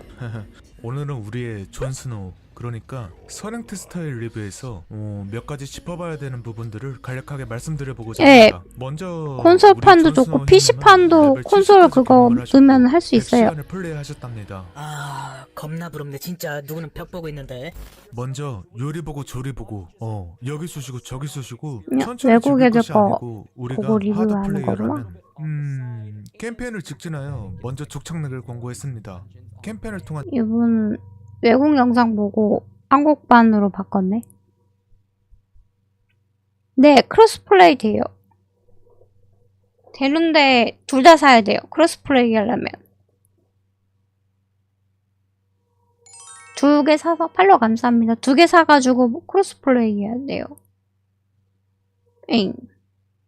오늘은 우리의 존 스노우, 그러니까 선행 테스트의 리뷰에서 몇 가지 짚어봐야 되는 부분들을 간략하게 말씀드려보고자 합니다. 먼저 콘솔판도 좋고 PC판도 콘솔 그거 넣으면 할 수 있어요. 플레이하셨답니다. 겁나 부럽네. 진짜 누구는 벽 보고 있는데. 먼저 요리 보고 조리 보고 여기 쑤시고 저기 쑤시고 외국 애들 거 보고 리뷰하는 거구나. 캠페인을 직진하여 먼저 족착내를 권고했습니다. 캠페인을 통한 이분 외국 영상 보고 한국판으로 바꿨네. 네, 크로스플레이 돼요. 되는데 둘 다 사야 돼요. 크로스플레이 하려면. 2개 사서 팔로우 감사합니다. 2개 사가지고 크로스 플레이 해야 돼요. 엥.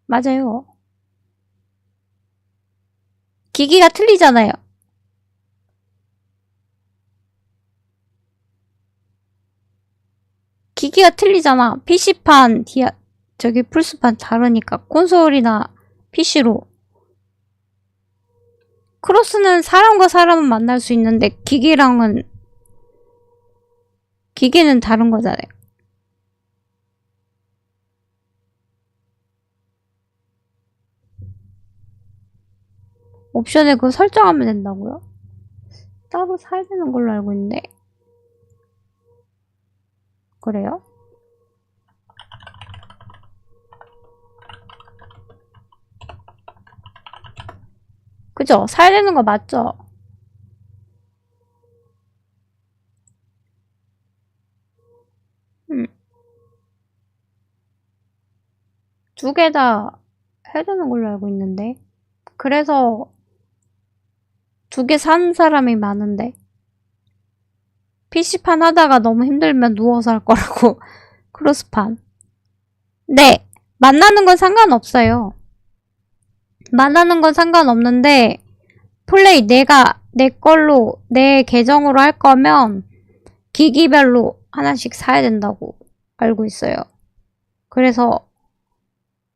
맞아요. 기기가 틀리잖아요. 기기가 틀리잖아. PC판, 저기 플스판 다르니까. 콘솔이나 PC로. 크로스는 사람과 사람은 만날 수 있는데, 기기는 다른 거잖아요. 옵션에 그거 설정하면 된다고요? 따로 사야 되는 걸로 알고 있는데. 그래요? 그죠? 사야 되는 거 맞죠? 두 개 다 해야 되는 걸로 알고 있는데. 그래서 2개 산 사람이 많은데. PC판 하다가 너무 힘들면 누워서 할 거라고. 크로스판. 네. 만나는 건 상관없어요. 만나는 건 상관없는데 플레이 내가 내 걸로 내 계정으로 할 거면 기기별로 하나씩 사야 된다고 알고 있어요. 그래서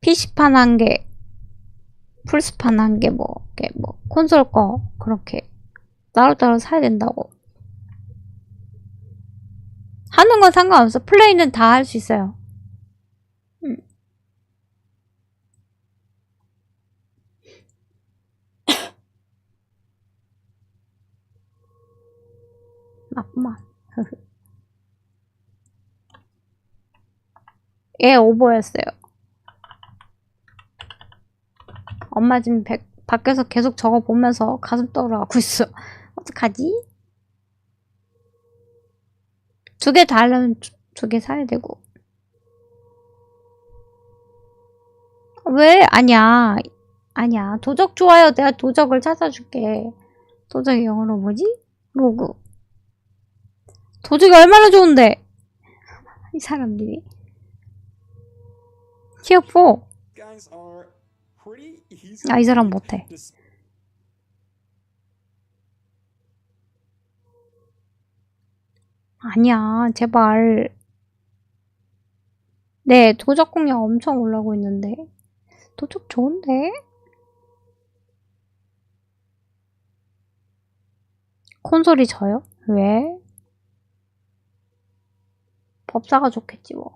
PC판 1개, 플스판 1개, 콘솔 거 그렇게 따로따로 사야 된다고. 하는 건 상관없어. 플레이는 다 할 수 있어요. 맞구만. 얘 오버였어요. 엄마 지금 밖에서 계속 저거 보면서 가슴 떨어가고 있어. 어떡하지? 2개 다 하려면 2개 사야 되고. 왜? 아니야. 도적 좋아요. 내가 도적을 찾아줄게. 도적이 영어로 뭐지? 로그. 도적이 얼마나 좋은데? 이 사람들이. 티어 4. 이 사람 못해. 아니야, 제발. 네, 도적 공략 엄청 올라오고 있는데. 도적 좋은데? 콘솔이 져요? 왜? 법사가 좋겠지 뭐.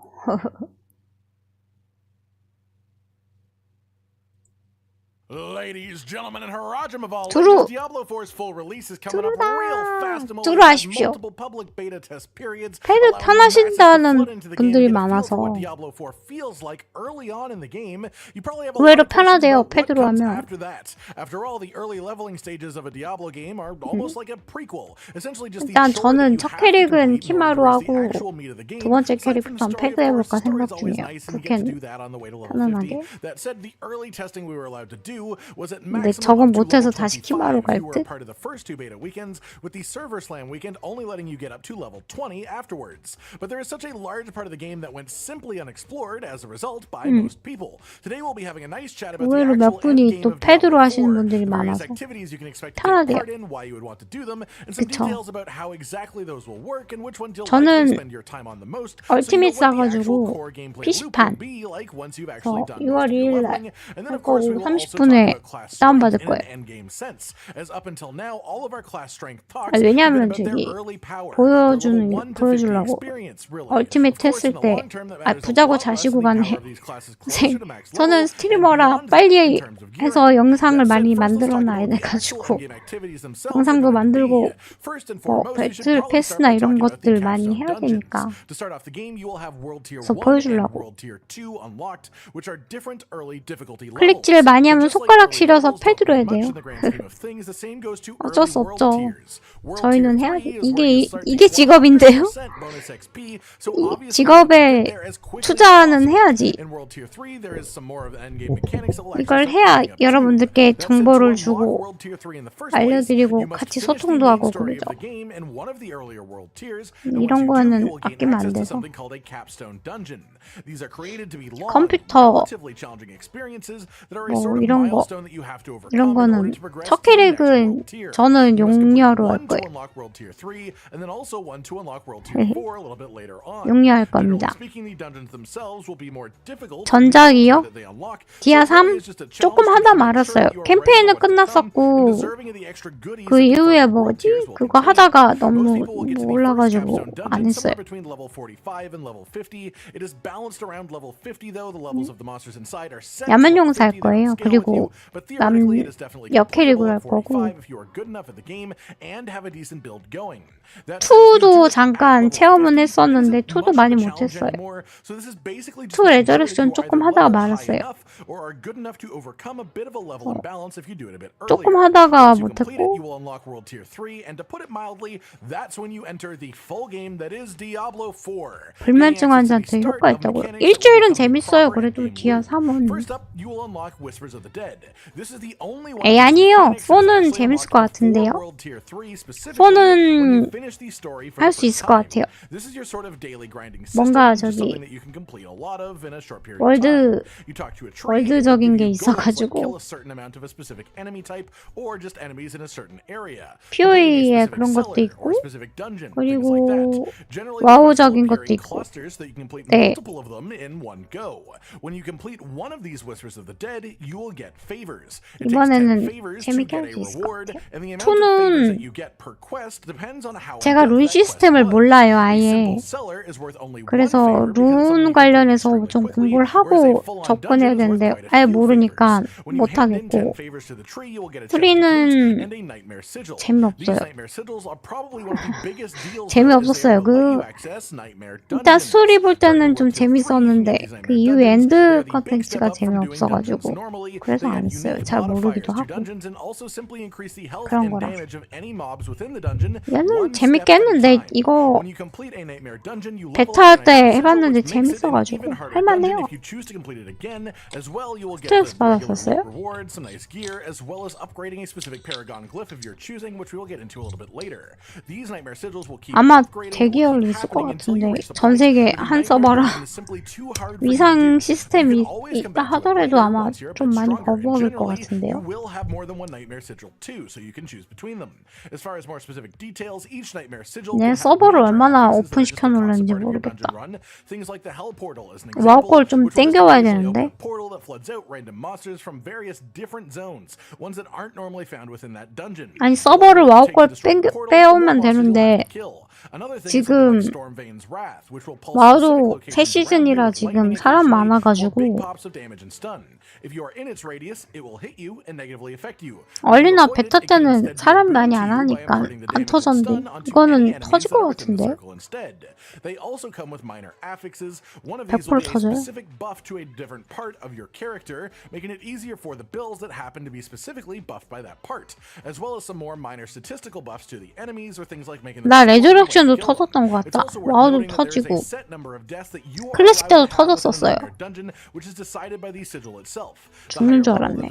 Ladies, gentlemen, and Harajim of all 두루. Diablo 4's full release is coming up real fast and 두루 하십시오. multiple public beta test periods. 패드 편하신다는 분들이 많아서 Diablo 4 feels like early on in the game. You probably have a 의외로 lot of questions 편하대요. about what 패드로 comes 하면. after that. After all, the early leveling stages of a Diablo game are almost like a prequel. Essentially just the 일단 story 저는 that you 첫 have to 캐릭은 complete in order to 키마루 progress the 하고 actual meat of the game. 두 번째 Aside from 캐릭부터는 story, 패드 of course, 해볼까 story 생각 is always 중이에요. nice and you get to 그렇게 do that on the way to level 편안하게. 50. That said, the early testing we were allowed to do was at 근데 maximum 저건 up to 못해서 level 다시 25 키마루 갈 if you were 듯? a part of the first 2 beta weekends, with the server slam weekend only letting you get up to level 20 afterwards. But there is such a large part of the game that went simply unexplored as a result by most people. Today we'll be having a nice chat about the 의외로 actual 몇 분이 end game 또 of 패드로 Diablo 하시는 4, 분들이 the various 많아서 activities you can expect to take 편하대요. part in, why you would want to do them, and some 그쵸. details about how exactly those will work and which ones you'll 저는 likely spend your time on the most. So you know 얼티밋 what the actual 사가지고 core gameplay loop will PC판 be like once you've 저 actually done 6월 most of your 2일 leveling. 날 And then 할 of course we 거고 will also talk 30분에 about class 다운받을 strength in 거예요. an endgame sense. As up until now, all of our class strength talks 아니, have been 왜냐면 about their 저기 early power, their level 1 to 50 보여주려고 experience, really. 얼티밋 Of course, in 했을 the 때 long term, that matters a 부자고 lot less 자시고 and the 가네. power of these classes closer to max level. 저는 And 스트리머라 beyond that, in 빨리 terms of gearing. 해서 영상을 That said, 많이 first let's talk 만들어놔야 about the actual 돼가지고 in-game activities themselves are 영상도 going to 만들고 be. First and 뭐 foremost, you should 배틀 probably start 패스나 by 이런 talking about the 것들 많이 capstone 해야 dungeons. 되니까 To start off the game, you will have World Tier 1 그래서 and 보여주려고 World Tier 2 unlocked, which are different early difficulty levels. 클릭질 많이 하면 But just 손가락 시려서 패드로 해야 돼요. 어쩔 수 없죠. 저희는 해야지. 이게 직업인데요. 이 직업에 투자는 해야지. 이걸 해야 여러분들께 정보를 주고 알려드리고 같이 소통도 하고 그러죠. 이런 거는 아끼면 안 돼서. 컴퓨터 뭐 이런 거는 첫 캐릭은 저는 용리어로 할 거예요. 용리할 겁니다. 전작이요? 디아 3 조금 하다 말았어요. 캠페인은 끝났었고 그 이후에 뭐지? 그거 하다가 너무 몰라가지고 안 했어요. 야먄용사 할 거예요. 그리고 야캐릭을 할 거고 2도 잠깐 체험은 했었는데 2도 많이 못했어요. 2 레저렉션 조금 하다가 말았어요. 조금 하다가 못했고 불면증 환자한테 효과 있다고요. 일주일은 재밌어요. 그래도 디아 3은 에이 아니에요. 4는 재밌을 것 같은데요. 4는 할 수 있을 것 같아요. 뭔가 저기 월드적인 게 있어가지고 POE에 그런 것도 있고 그리고 와우적인 것도 있고 네. 이번에는 재밌게 할 수 있을 것 같아요. 2는 제가 룬 시스템을 몰라요 아예. 그래서 룬 관련해서 좀 공부를 하고 접근해야 되는데 아예 모르니까 못하겠고 3는 재미없어요. 재미없었어요. 일단 스토리 볼 때는 좀 재밌었는데 그 이후 엔드 컨텐츠가 재미없어가지고 그래서 안 했어요. 잘 모르기도 하고 그런 거라. 얘는 재밌게 했는데 이거 베타 때 해봤는데 재밌어가지고 할만해요. 스트레스 받았었어요? 아마 대기열이 있을 것 같은데 전세계 한 서버라 위상 시스템이 있다 하더라도 아마 좀 많이 버벅일 것 같은데요. 내 서버를 얼마나 오픈시켜 놓을는지 모르겠다. 와우 걸 좀 땡겨와야 되는데. 아니 서버를 와우 걸 빼오면 되는데 지금 와우도 새 시즌이라 지금 사람 많아가지고 얼리나 베타 때는 사람 많이 안 하니까 안 터졌는데 이거는 터질 것 같은데 100% 터져요. 나 레저렉션도 터졌던 것 같다. 와우도 터지고 클래식 때도 터졌었어요. 죽는 줄 알았네.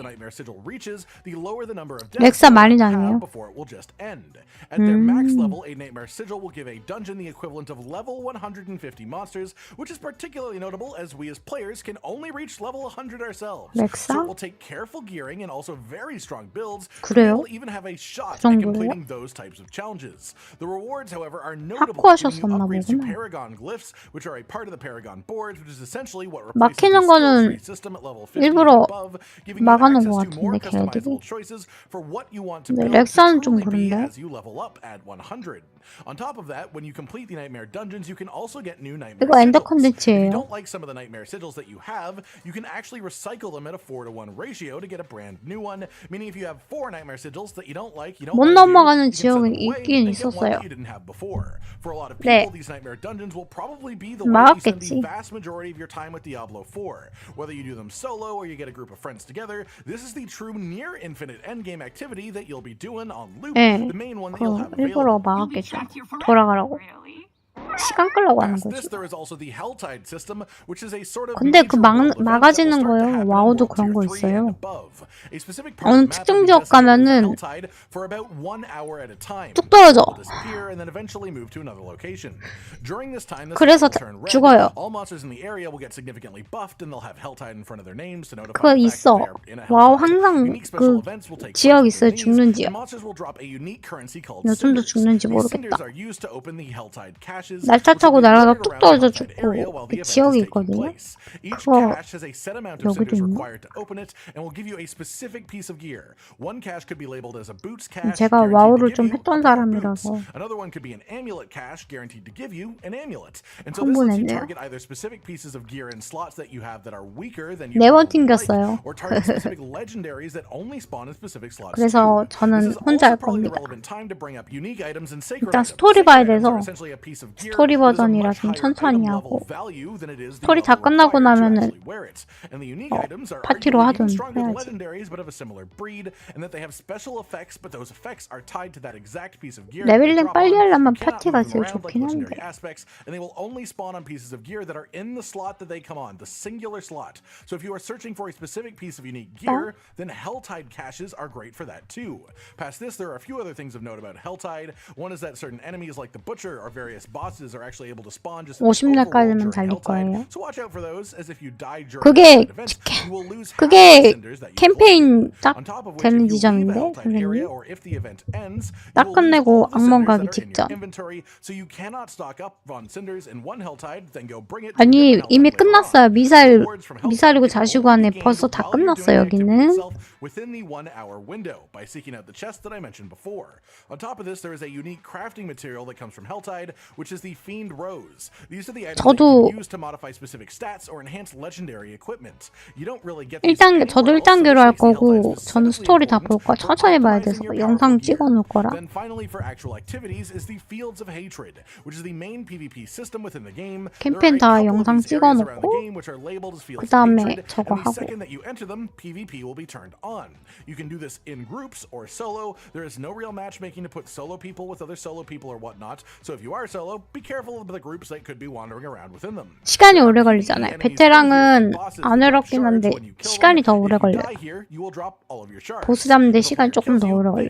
렉사 많이 다녀요. At their max level, a Nightmare Sigil will give a dungeon the equivalent of level 150 monsters, which is particularly notable as we as players can only reach level 100 ourselves. So it will take careful gearing and also very strong builds to be able to even have a shot at completing those types of challenges. The rewards, however, are notable, including upgrades to Paragon Glyphs, which are a part of the Paragon boards, which is essentially what replaces the skill tree system at level 50 and above, giving you access to more customizable choices for what you want to build, which will only be as you level up at 100. On top of that, when you complete the Nightmare Dungeons, you can also get new Nightmare Sigils. If you don't like some of the Nightmare Sigils that you have, you can actually recycle them at a 4:1 ratio to get a brand new one. Meaning if you have 4 Nightmare Sigils that you don't like, 못 넘어가는 지역이 있긴 있었어요. For a lot of people, these Nightmare Dungeons will probably be the way you spend the vast majority of your time with Diablo 4. Whether you do them solo or you get a group of friends together. together, this is the true near infinite endgame activity that you'll be doing on loop. 예, The main one that you'll have 일부러 available. 막았겠죠. 돌아가라고. 시간 끌려고 하는 Past 거지. this, there is also the Helltide system, which is a sort of 근데 그 major world event that will 막아지는 start to 거요. happen in 와우도 World 그런 거 Tier 3 and 있어요. above. A specific part 어느 of the map 특정 will be 지역 designated as 가면은 Helltide for about 1 hour at a time. 뚝 떨어져. It will disappear and then eventually move to another location. During this time, the 그래서 sky will turn red. 죽어요. All monsters in the area will get significantly buffed, and they'll have Helltide in front of their names to notify 그거 the fact that 있어. they are in a 와우 Helltide. 항상 Unique special 그 events will take 지역 place 있어요. within these, 죽는 지역. and monsters will drop a unique currency called 요즘도 cinders. 죽는지 These cinders 모르겠다. are used to open the Helltide caches. 날짜 타고 날아가 뚝 떨어져 죽고 그 지역이 있거든요. Each 그거 cache has a set amount of 여기도 cinders 있나? required to open it and will give you a specific piece of gear. One cache could be labeled as a boots cache. 제가 guaranteed 와우를 to 좀 give you 했던 사람이라서 Another one could be an amulet cache guaranteed to give you an amulet. And so this lets you 흥분했네요. target either specific pieces of gear and slots that you have that are weaker than you 네 번 normally like, 튕겼어요. or target specific legendaries that only spawn in specific slots. 그래서 too. 저는 This is 혼자 also 할 probably the 겁니다. relevant time to bring up unique items and sacred 일단 items. 스토리 Sacred 봐야 items 돼서 are essentially a piece of gear 스토리 that is a 버전이라 much 좀 higher 천천히 item 하고 level value than it is the 스토리 다 level 끝나고 required to 나면은 actually wear it. And the unique items are 파티로 arguably 하든 even stronger than 해야지. legendaries, but of a similar breed, and that they have special effects, but those effects are tied to that exact piece of gear. 레벨링 빨리 하려면 You cannot 파티가 move them 제일 around like 좋긴 한데. legendary aspects, and they will only spawn on pieces of gear that are in the slot that they come on, the singular slot. So if you are searching for a specific piece of unique gear, then Helltide caches are great for that too. Past this, there are a few other things of note about Helltide. One is that certain enemies like the Butcher or various bosses are actually able to spawn just 50렙까지는 달릴 거예요. So watch out for those, as if you die during 그게 event, you will lose half the 그게 cinders that you 캠페인 딱 on top of which, 되는 if you leave a 지점인데 Helltide area 선생님 or if the event ends, you 딱 will lose 끝내고 all the 악몽 cinders 가기 that are in your 직전. inventory, so you cannot stock up on cinders in one Helltide, then go bring it to a 아니 different 이미 Helltide later 끝났어요. on. 미사일 Rewards from Helltide 미사일이고 can 자시고 only 안에 be gained 벌써 다 while you're 끝났어 doing the activity 여기는. itself within the 1 hour window by seeking out the chest that I mentioned before. On top of this, there is a unique crafting material that comes from Helltide, which is the Fiend Rose. These are the items that 저도 you can use to modify specific stats or enhance legendary equipment. You don't really get 1단계 저도 1단계로 할 거고 저는 스토리 다 볼 거야. 천천히 봐야 돼서 영상 찍어 놓을 거라. Then finally, for actual activities, is the Fields of Hatred, which is the main PvP system within the game. 캠페인 다 영상 찍어 놓고 그 다음에 저거 and the 하고. second that you enter them, PvP will be turned on. You can do this in groups or solo. There is no real matchmaking to put solo people with other solo people or whatnot. So if you are solo, be careful of the groups that could be wandering around within them. 시간이 오래 걸리잖아요. 베테랑은 안 어렵긴 한데 시간이 더 오래 걸려요. 보스 잡는데 시간 조금 더 오래 걸려.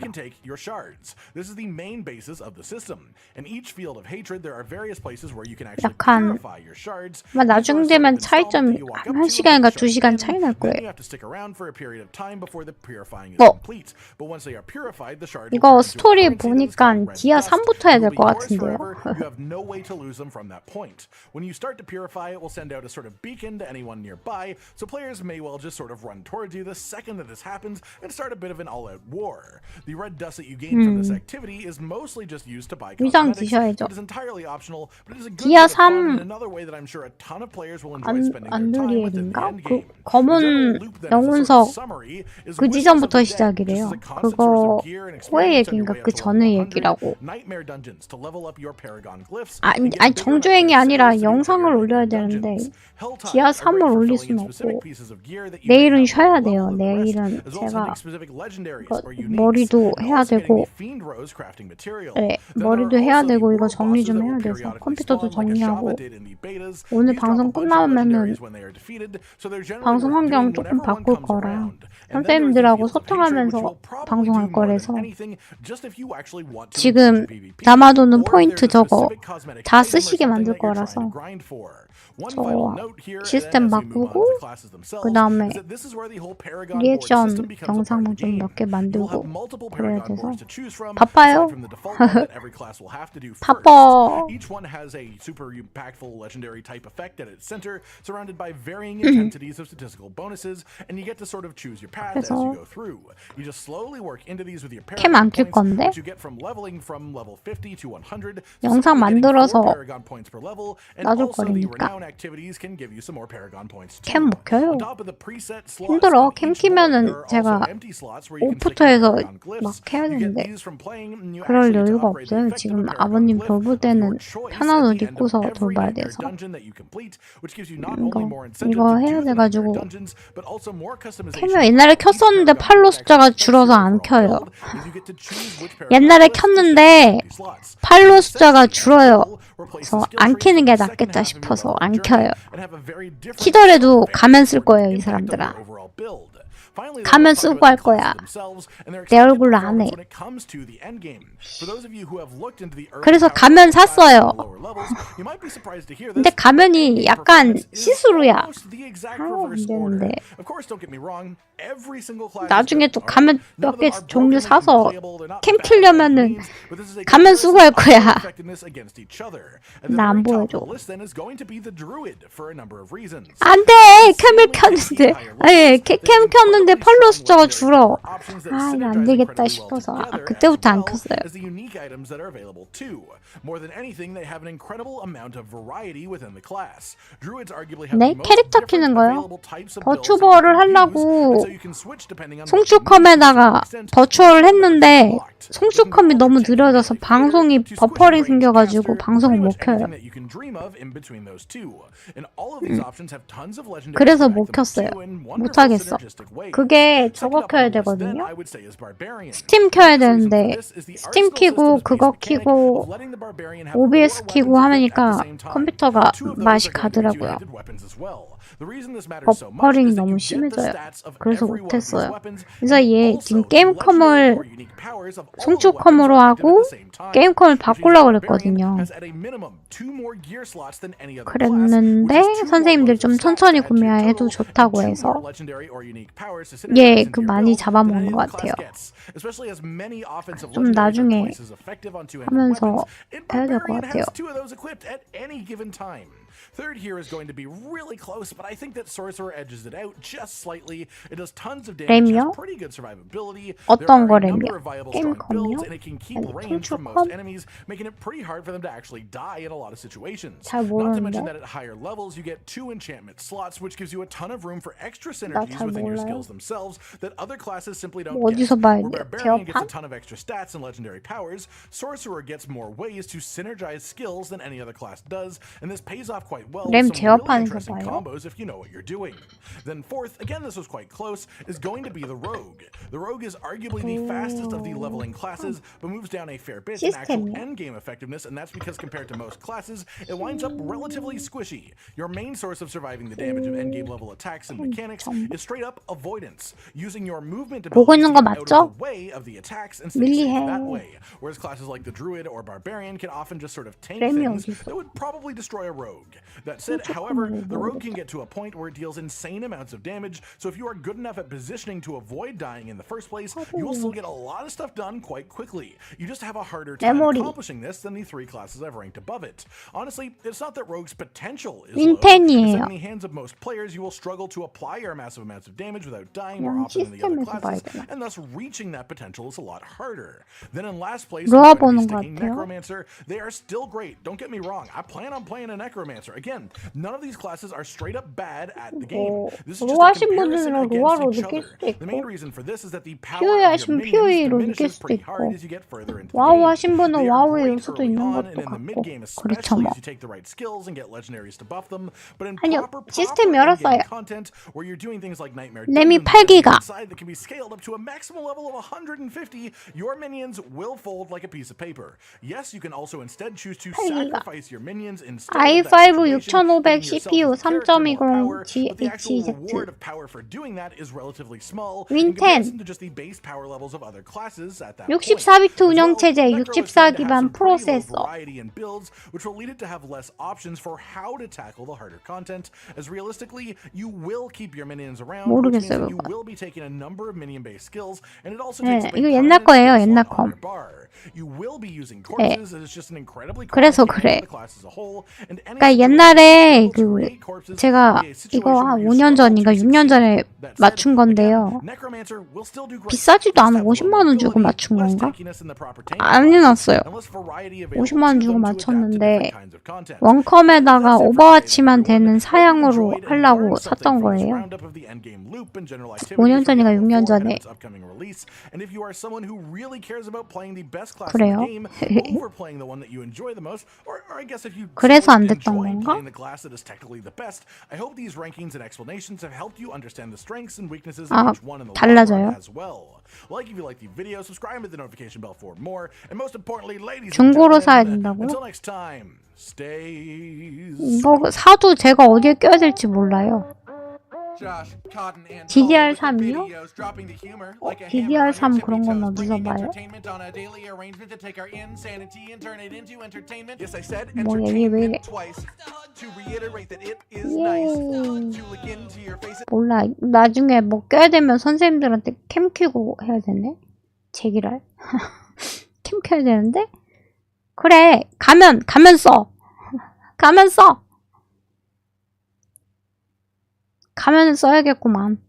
This is the main basis of the system. In each field of hatred, there are various places where you can actually 약간 purify your shards. 아마 나중 되면 차이점이 한 1시간인가 2시간 차이 날 Then 거예요. you have to stick around for a period of time before the purifying is 뭐 complete. But once they are purified, the shards 이거 스토리 보니까 디아 3부터 해야 될 것 같은데요. you have no way to lose them from that point. When you start to purify, it will send out a sort of beacon to anyone nearby, so players may well just sort of run towards you the second that this happens and start a bit of an all-out war. The red dust that you gain from this activity is mostly just used to buy 위장 cosmetics. 드셔야죠. It is entirely optional, but it is a good 디아 bit of fun 3 and another way that I'm sure a ton of players will enjoy spending their time within the 안드리엘인가? end 그 game. 검은 영혼석 그 지점부터 시작이래요. 그거 후의 얘기인가 그 전의 얘기라고. 아니 정주행이 아니라 영상을 올려야 되는데 디아 3을 올릴 수는 없고 내일은 쉬어야 돼요. 내일은 제가 머리도 해야 되고 네, 머리도 해야 되고 이거 정리 좀 해야 돼서 컴퓨터도 정리하고 오늘 방송 끝나면은 방송 환경 조금 바꿀 거라 선생님들하고 소통하면서 방송할 거라서 지금 남아도는 포인트 저거 다 쓰시게 만들 거라서 저 시스템 바꾸고 그 다음에 리액션 영상을 좀 몇 개 만들고 그래야 돼서 바빠요. 바빠. Each one has a super impactful legendary type effect at its center, surrounded by varying intensities of statistical bonuses, and you get to sort of choose your path 그래서 캠 안 킬 건데 영상 만들어서 놔줄 거니까 캠 못 켜요. 힘들어. 캠 키면은 제가 오프터 해서 막 해야 되는데 그럴 여유가 없어요. 지금 아버님 돌볼 때는 편한 옷 입고서 돌봐야 돼서 이거 해야 돼가지고 캠을 옛날에 켰었는데 팔로 숫자가 줄어서 안 켜요. 옛날에 켰는데 팔로 숫자가 줄어요. 그래서 안 키는 게 낫겠다 싶어서 안 켜요. 키더라도 가면 쓸 거예요, 이 사람들아. 가면 쓰고 할 거야. 내 얼굴로 안 해. 그래서 가면 샀어요. 근데 가면이 약간 시스루야. 안 되는데. 나중에 또 가면 몇 개 종류 사서 캠 키려면은 가면 쓰고 할 거야. 나 안 보여줘. 안 돼! 캠을 켰는데. 아니, 캠 켰는데 팔로우 숫자가 줄어. 아, 이거 안 되겠다 싶어서 그때부터 안 켰어요. 네? 캐릭터 키는 거요? 버추버를 하려고 송출컴에다가 버추얼을 했는데 송출컴이 너무 느려져서 방송이 버퍼링 생겨가지고 방송을 못 켜요. 그래서 못 켰어요. 못 하겠어. 그게 저거 켜야 되거든요. 스팀 켜야 되는데 스팀 키고 그거 키고 OBS 키고 하니까 컴퓨터가 맛이 가더라고요. 버퍼링이 너무 심해져요. 그래서 못했어요. 그래서 얘 지금 게임컴을 송출컴으로 하고 게임컴을 바꾸려고 그랬거든요. 그랬는데 선생님들 좀 천천히 구매해도 좋다고 해서 얘 그 많이 잡아먹는 것 같아요. 좀 나중에 하면서 해야 될 것 같아요. Third here is going to be really close, but I think that Sorcerer edges it out just slightly. It does tons of damage, has pretty good survivability. 어떤 There are a number 거래요? of viable starting builds, and it can keep range from most 송출컴? enemies, making it pretty hard for them to actually die in a lot of situations. 잘 Not to mention 모르는데. that at higher levels, you get 2 enchantment slots, which gives you a ton of room for extra synergies 잘 within your 몰라요. skills themselves that other classes simply don't 어디서 get. 봐야 Where 돼요? Barbarian gets a 제어판? ton of extra stats and legendary powers, Sorcerer gets more ways to synergize skills than any other class does, and this pays off quite well. 램 with some really 제어판에서 interesting 봐요? combos if you know what you're doing. Then fourth, again this was quite close, is going to be the Rogue. The Rogue is arguably the fastest of the leveling classes, but moves down a fair bit in actual 시스템이요? endgame effectiveness, and that's because compared to most classes, it winds up relatively squishy. Your main source of surviving the damage of endgame level attacks and mechanics is straight up avoidance, using your movement 보고 abilities 있는 to 거 get out 맞죠? of the way of the attacks and stay safe 밀리해. that way. Whereas classes like the Druid or Barbarian can often just sort of tank 램이 things 어딨어? that would probably destroy a Rogue. That said, however, the Rogue can get to a point where it deals insane amounts of damage, so if you are good enough at positioning to avoid dying in the first place, you will still get a lot of stuff done quite quickly. You just have a harder time 메모리. accomplishing this than the 3 classes I've ranked above it. Honestly, it's not that Rogue's potential is low. It's 윈텐이에요. that in the hands of most players, you will struggle to apply your massive amounts of damage without dying more often than the other 시스템에서 봐야 classes, 되나? and thus reaching that potential is a lot harder. Then in last place, 로아 I'm going 보는 to be 것 sticking 같아요. Necromancer. They are still great. Don't get me wrong. I plan on playing a Necromancer. Again, none of these classes are straight up bad at the game. This is just a 로아 하신 comparison 분들은 against 로아로 each 느낄 other. 수도 The main 있고 reason for this is that the power POE of your 하시면 minions POE로 느낄 diminishes 수도 pretty 있고 hard as you get further into the 와우 game. 하신 분은 They are 와우의 great 요소도 early 있는 on, 것도 and in the 같고 mid-game 그렇죠 especially 뭐. as you take the right skills and get legendaries to buff them. But in 아니요, proper 시스템 endgame 열었어요. content where you're doing things like Nightmare 램이 Dungeons 8기가 inside that can be scaled up to a maximum level of 150, your minions will fold like a piece of paper. Yes, you can also instead choose to 8기가 sacrifice your minions instead of that i5 situation, 6500 giving CPU yourself character more 3.20 power, but the actual GHZ reward of power for doing that is relatively small 윈10 in comparison to just the base power levels of other classes at that point. 64비트 As well, 운영체제 Necro is 64 going to have 기반 some pretty low 프로세서 variety in builds, which will lead it to have less options for how to tackle the harder content, as realistically, you will keep your minions around, which means 모르겠어요 that you 그건. will be taking a number of minion-based skills, and it also 네, takes a 이거 big 옛날 prominent 거예요, skill 옛날 slot on 컴. your bar. You will be using 네. corpses, as it's just an incredibly 그래서 costly 그래. for the class as a whole, and any 그러니까 옛날에 제가 이거 한 5년 전인가 6년 전에 맞춘 건데요. 비싸지도 않아. 50만 원 주고 맞춘 건가? 안 해놨어요. 50만 원 주고 맞췄는데 원컴에다가 오버워치만 되는 사양으로 하려고 샀던 거예요. 5년 전인가 6년 전에. 그래요? 그래서 안 됐던 건가? 아, 달라져요? 중고로 사야 된다고요? 이거 사도 제가 어디에 껴야 될지 몰라요. DDR3이요? DDR3 그런 건 어디서 봐요? 뭐야, 이게 왜 이래? 몰라. 나중에 뭐 껴야 되면 선생님들한테 캠 켜고 해야 되네? 제기랄. 캠 켜야 되는데? 그래, 가면 써! 가면 써! 가면은 써야겠구만.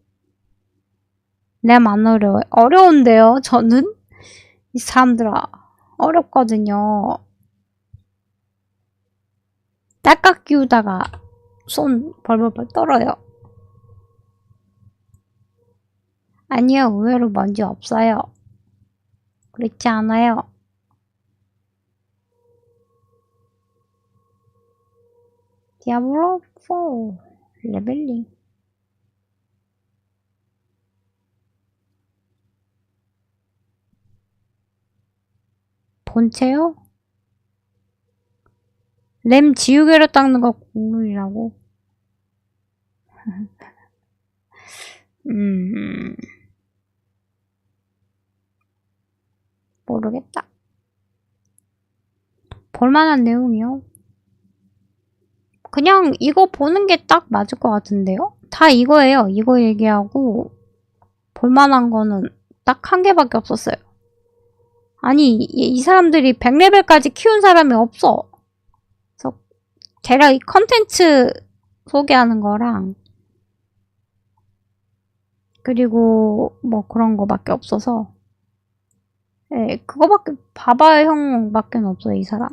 램 안 어려워요. 어려운데요, 저는? 이 사람들아, 어렵거든요. 딸깍 끼우다가 손 벌벌벌 떨어요. 아니요, 의외로 먼지 없어요. 그렇지 않아요. 디아블로 4 레벨링. 본체요? 램 지우개로 닦는 거 국물이라고? 모르겠다. 볼만한 내용이요? 그냥 이거 보는 게 딱 맞을 것 같은데요? 다 이거예요. 이거 얘기하고 볼만한 거는 딱 한 개밖에 없었어요. 아니, 이 사람들이 100레벨까지 키운 사람이 없어. 그래서 대략 이 컨텐츠 소개하는 거랑 그리고 뭐 그런 거밖에 없어서 예, 그거밖에 바바 형밖에 없어요, 이 사람.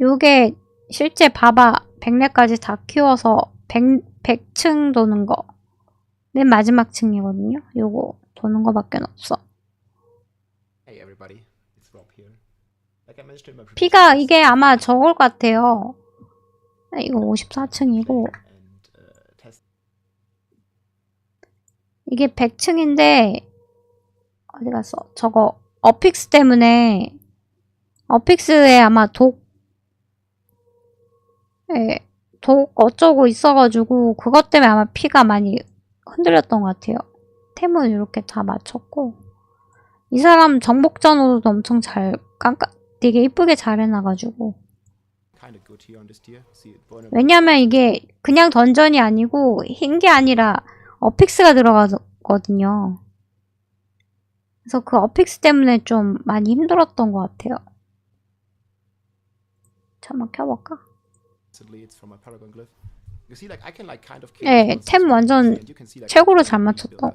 요게 실제 바바 100레까지 다 키워서 100층 도는 거. 맨 마지막 층이거든요. 요거 도는 거밖에 없어. 피가 이게 아마 저걸 같아요. 이거 54층이고 이게 100층인데 어디 갔어? 저거 어픽스 때문에 어픽스에 아마 독 어쩌고 있어가지고 그것 때문에 아마 피가 많이 흔들렸던 것 같아요. 템은 이렇게 다 맞췄고 이 사람 정복전으로도 엄청 잘 되게 이쁘게 잘 해놔가지고 왜냐면 이게 그냥 던전이 아니고 흰 게 아니라 어픽스가 들어가거든요. 그래서 그 어픽스 때문에 좀 많이 힘들었던 것 같아요. 잠깐만 켜볼까? 네, 템 완전 최고로 잘 맞췄다.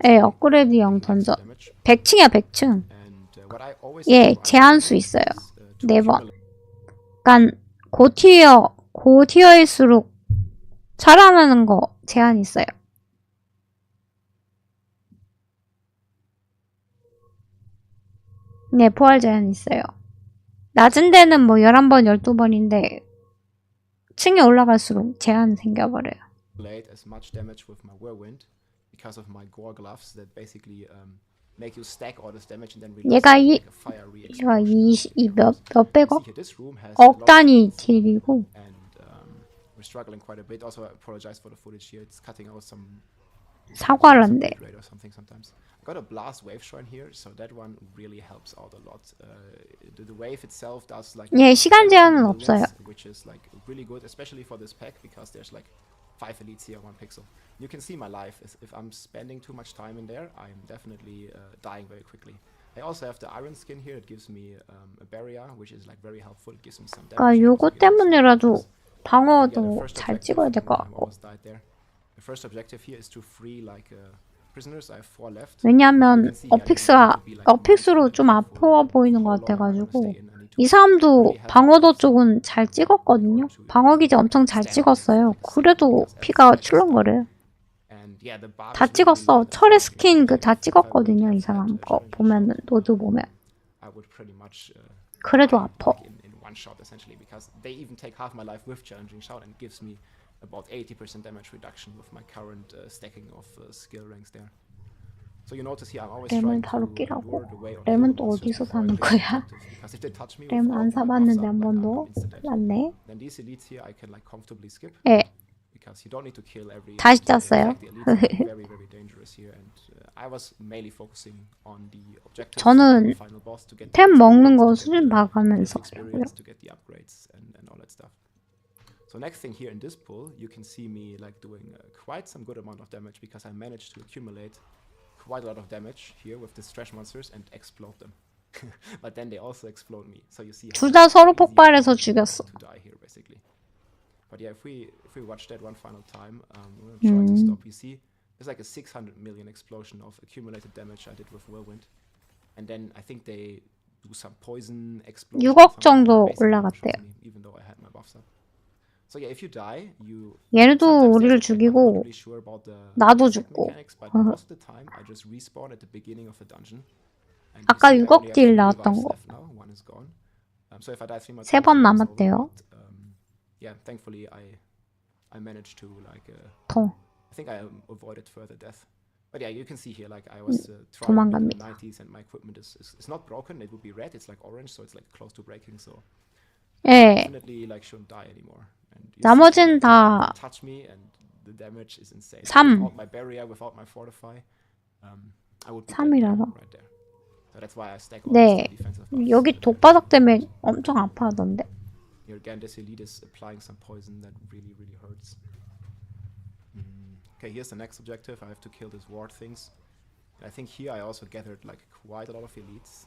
네, 업그레이드형 던전. 100층이야, 100층. 예, 제한수 있어요. 4번. 그러니까 고티어일수록 살아나는 거 제한 있어요. 네, 부활 제한 있어요. 낮은 데는 뭐 11번, 12번인데 층에 올라갈수록 제한 생겨버려요. 얘가 몇백억? 억 단위 딜이고 사과를 한대. Got a blast wave shrine here, so that one really helps out a lot. The wave itself does like 예, 시간 제한은 없어요. Which is like really good, especially for this pack because there's like 5 elites here, 1 pixel. You can see my life. If I'm spending too much time in there, I'm definitely dying very quickly. I also have the iron skin here. It gives me a barrier, which is like very helpful. It gives me some damage. 그러니까 요거 때문이라도 방어도 잘 찍어야 될 것 같고. The first objective here is to free like prisoners. I have 4 left. 왜냐면 어픽스로 좀 아파 보이는 것 같아가지고 이 사람도 방어도 쪽은 잘 찍었거든요. 방어 기제 엄청 잘 찍었어요. 그래도 피가 출렁거려요. 다 찍었어. 철의 스킨 그 다 찍었거든요. 이 사람 거 보면은 노드 보면. 그래도 아파. About 80% damage reduction with my current stacking of skill ranks there. So you notice here I'm always trying to lure the way of 램은 또 어디서 사는 거야? 램 안 사봤는데 한 번도. 맞네. Then these elites here I can like comfortably skip. 예. Because you don't need to kill every. 다시 짰어요. Very very dangerous here and I was mainly focusing on the objective. 저는 템 먹는 거 수준 봐가면서. To get the upgrades and all that stuff. So next thing here in this pool, you can see me like doing quite some good amount of damage because I managed to accumulate quite a lot of damage here with these trash monsters and explode them. But then they also explode me. So you see. 둘 다 서로 폭발해서 죽였어. To die here basically. But yeah, if we watch that one final time, we're trying to stop. You see, there's like a 600 million explosion of accumulated damage I did with Whirlwind, and then I think they do some poison explosion. 6억 정도 올라갔대요. Even though I had my buffs up. So yeah, if you die, you 얘도 우리를 죽이고 나도 죽고. 아까 6억 딜 나왔던 거. 3번 남았대요. Yeah, thankfully I managed to like 더. I think I avoided further death. But yeah, you can see here like I was trying in the 90s and my equipment is not broken. It would be red. It's like orange, so it's like close to breaking. So 예. definitely like shouldn't die anymore. 나머지는 다 3. 3이라서. 네. 여기 독바닥 때문에 엄청 아파하던데. Again, this elite is applying some poison that really hurts. Okay, here's the next objective. I have to kill these ward things. I think here I also gathered like quite a lot of elites.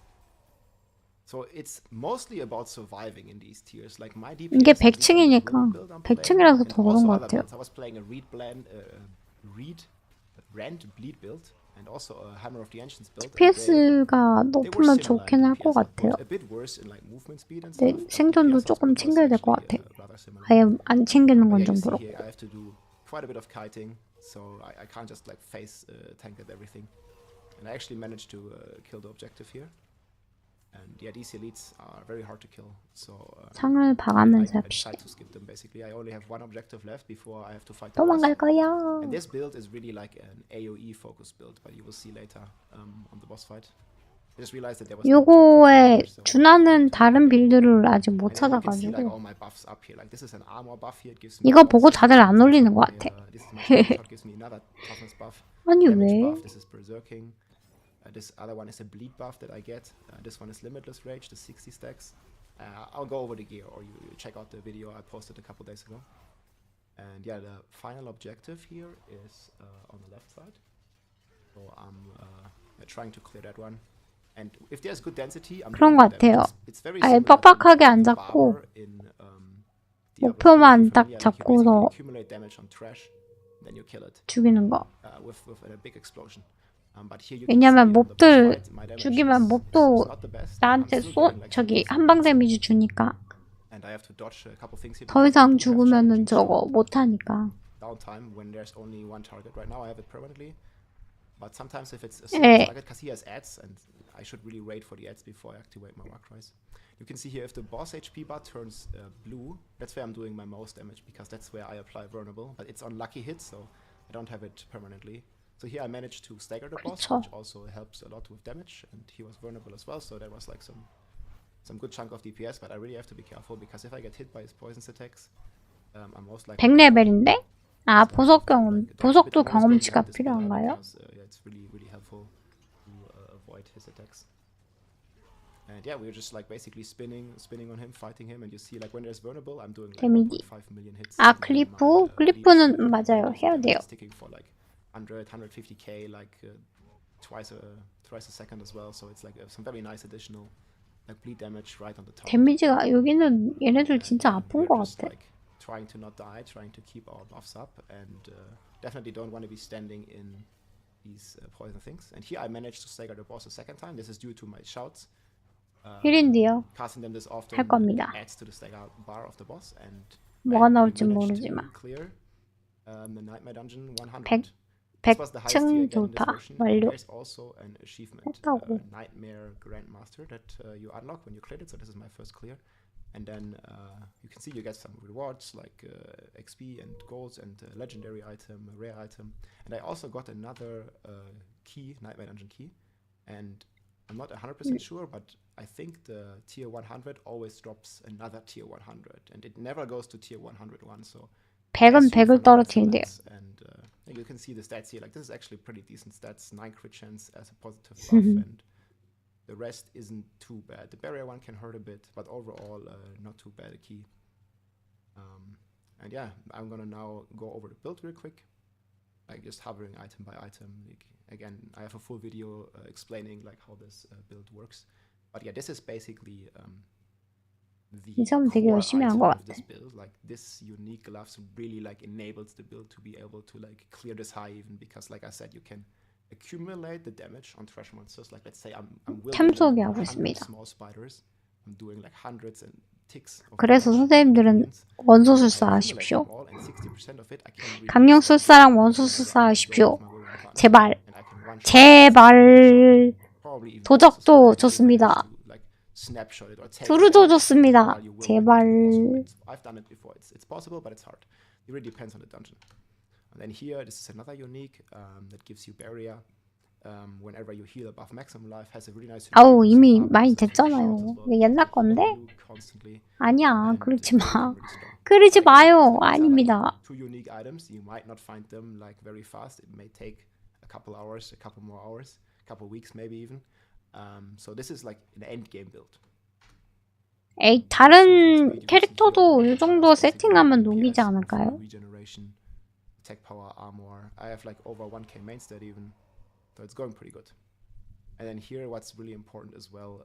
So it's mostly about surviving in these tiers. Like my DPS 이게 100층이니까 100층이라서 더 그런 것 같아요. I was playing a rend bleed build and also a hammer of the ancients build. DPS가 높으면 좋긴 할 것 같아요. 네, 생존도 조금 챙겨야 될 것 같아요. 아예 안 챙기는 건 좀 그렇고. I have to do quite a bit of kiting, so I can't just like face tank at everything. And I actually managed to kill the objective here. And yeah, these elites are very hard to kill. So 상을 봐가면서 합시다. I only have one objective left before I have to fight. 도망갈 거야. And this build is really like an AOE focused build, but you will see later on the boss fight. I just realized that there was. 요거에 준하는 다른 빌드를 아직 못 찾아가지고. 이거 보고 다들 안 올리는 것 같아. 아니 왜? This other one is a bleed buff that I get. This one is limitless rage, the 60 stacks. I'll go over the gear, or you check out the video I posted a couple days ago. And yeah, the final objective here is on the left side. So I'm trying to clear that one. And if there's good density, I'm 그런 것 같아요. 아예 빡빡하게 안 잡고 목표만 딱 잡고서 죽이는 거. 왜냐면 몹들 죽이면 몹도 나한테 저기 한방 데미지 주니까 더 이상 죽으면은 저거 못하니까. But sometimes if it's a single target, because he has ads, and I should really wait for the ads before I activate my Rock Rise. You can see here if the boss HP bar turns blue, that's where I'm doing my most damage, because that's where I apply vulnerable. But it's on lucky hits, so I don't have it permanently. So here I managed to stagger the boss, which also helps a lot with damage, and he was vulnerable as well, so that was like some good chunk of DPS. But I really have to be careful, because if I get hit by his poisons attacks, I'm most likely. 100레벨인데? 아, 보석도 경험치가 필요한가요? And yeah, we're just like basically spinning on him, fighting him, and you see like when there's vulnerable, I'm doing like 데미지. 1.5 million hits. 아, 클리프는 맞아요. 해야 돼요. Sticking for like 100, 150k like twice thrice a second as well, so it's like some very nice additional like bleed damage right on the top. 데미지가 여기는 얘네들 진짜 아픈 것 같아. Like trying to not die, trying to keep our buffs up, and definitely don't want to be standing in these poison things. And here I managed to stagger the boss a second time. This is due to my shouts. 힐인데요. Casting them this often 할 겁니다. adds to the stagger bar of the boss, and 뭐가 나올지 모르지만. clear the Nightmare Dungeon 100. 100층 돌파 완료. There's also an achievement, Nightmare Grandmaster, that you unlock when you clear it. So this is my first clear, and then you can see you get some rewards like XP and golds and legendary item, rare item, and I also got another key, Nightmare Dungeon key, and I'm not 100% sure, but I think the tier 100 always drops another tier 100, and it never goes to tier 101. So 100은 100을 떨어뜨린대요. And you can see the stats here. Like this is actually pretty decent stats. 9 crit chance as a positive buff, and the rest isn't too bad. The barrier one can hurt a bit, but overall not too bad a key. And yeah, I'm gonna now go over the build real quick, like just hovering item by item. Like, again, I have a full video explaining like how this build works. But yeah, this is basically 이 사람 되게 열심히 한 것 같아. Like this unique gloves really like enables the build to be able to like clear this high, even because like I said, you can accumulate the damage on trash monsters. Like let's say I'm 참소기하고 있습니다. small spiders. I'm doing like hundreds and ticks. 그래서 선생님들은 원소술사 하십시오. 강령술사랑 원소술사 하십시오. 제발. 제발. 도적도 좋습니다. 두루도 좋습니다. 제발. I've done it before. It's possible, but it's hard. It really depends on the dungeon. And then here, this is another unique that gives you barrier. Whenever you heal above maximum life, has a really nice. 아우 이미 많이 됐잖아요. 이게 옛날 건데? 아니야, 그러지 마. 그러지 마요. 아닙니다. Two unique items. You might not find them like very fast. It may take a couple hours, a couple more hours, a couple weeks, maybe even. So this is like an end game build. 에이, 다른 캐릭터도 이 정도 세팅하면 녹이지 않을까요? Regeneration, attack power, armor. I have like over 1k main stat even, so it's going pretty good. And then here, what's really important as well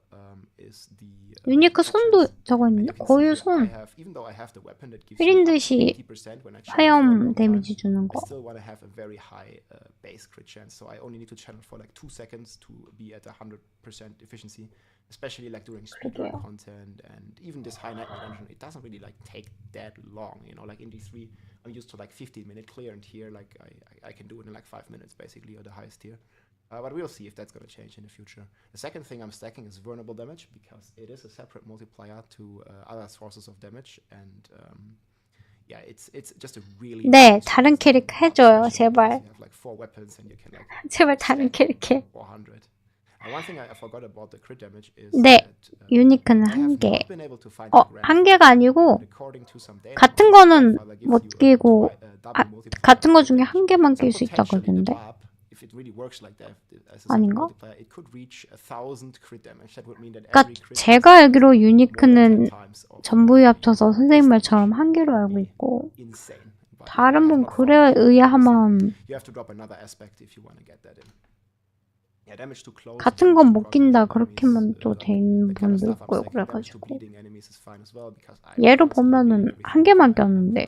is the. 유니크 손도 저거 있네. 고유 손. 휘린 듯이 화염 데미지 주는 거. I still want to have a very high base crit chance, so I only need to channel for like 2 seconds to be at 100% efficiency, especially like during speedrun content and even this high nightmare dungeon. It doesn't really like take that long, you know. Like in D3, I'm used to like 15-minute clear, and here like I can do it in like 5 minutes basically, or the highest tier. But we'll see if that's going to change in the future. The second thing I'm stacking is vulnerable damage, because it is a separate multiplier to other sources of damage, and yeah, it's just a really. 네, 다른 캐릭 해줘요, 제발. You have like 4 weapons, and you can like. 제발 다른 캐릭 해. 400. One thing I forgot about the crit damage is. 네, 유니크는 한 개. 한 개가 아니고 같은 거는 못 끼고 같은 거 중에 한 개만 낄 수 있다고 그러는데. 아닌가? 그러니까 제가 알기로 유니크는 전부 합쳐서 선생님 말처럼 한 개로 알고 있고 다른 분 그래 의아하면 같은 건 못 낀다 그렇게만 또 된 분도 있고요. 그래가지고 얘로 보면은 한 개만 꼈는데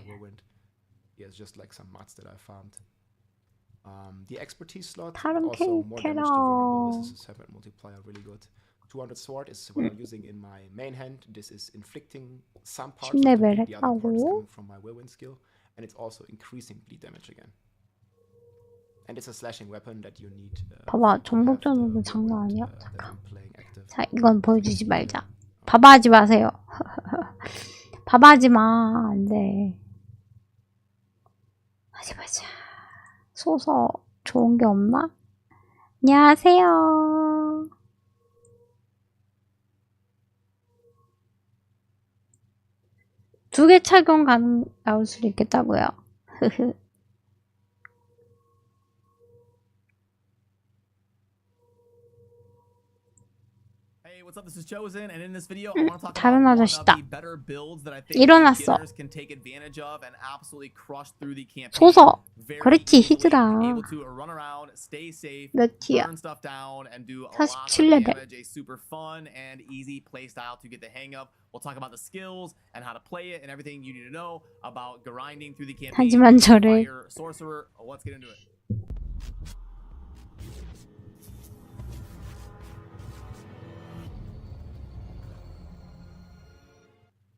The expertise slot 다른 also more damage to vulnerable. This is a separate multiplier, really good. 200 sword is what I'm using in my main hand. This is inflicting some parts of the bleed, the other parts coming from my whirlwind skill, and it's also increasing bleed damage again. And it's a slashing weapon that you need. 봐봐, 전복전은 장난 아니야. 잠깐. 자, 이건 보여주지 말자. 바바하지 마세요. 바바하지 마. 안 돼. 하지 마자. 소서 좋은 게 없나? 안녕하세요. 두 개 착용 가능 나올 수도 있겠다고요. what's up? This is Chosen, and in this video, I want to talk 다른 about one of 아저씨다. the better builds that I think 일어났어. beginners can take advantage of and absolutely crush through the campaign. 소서. Very 그렇지, easily, 히드라. able to run around, stay safe, 몇 티야? burn stuff down, and do a lot of 47레벨. damage. A super fun and easy play style to get the hang of. We'll talk about the skills and how to play it and everything you need to know about grinding through the campaign. 하지만 저를 Fire sorcerer. Let's get into it.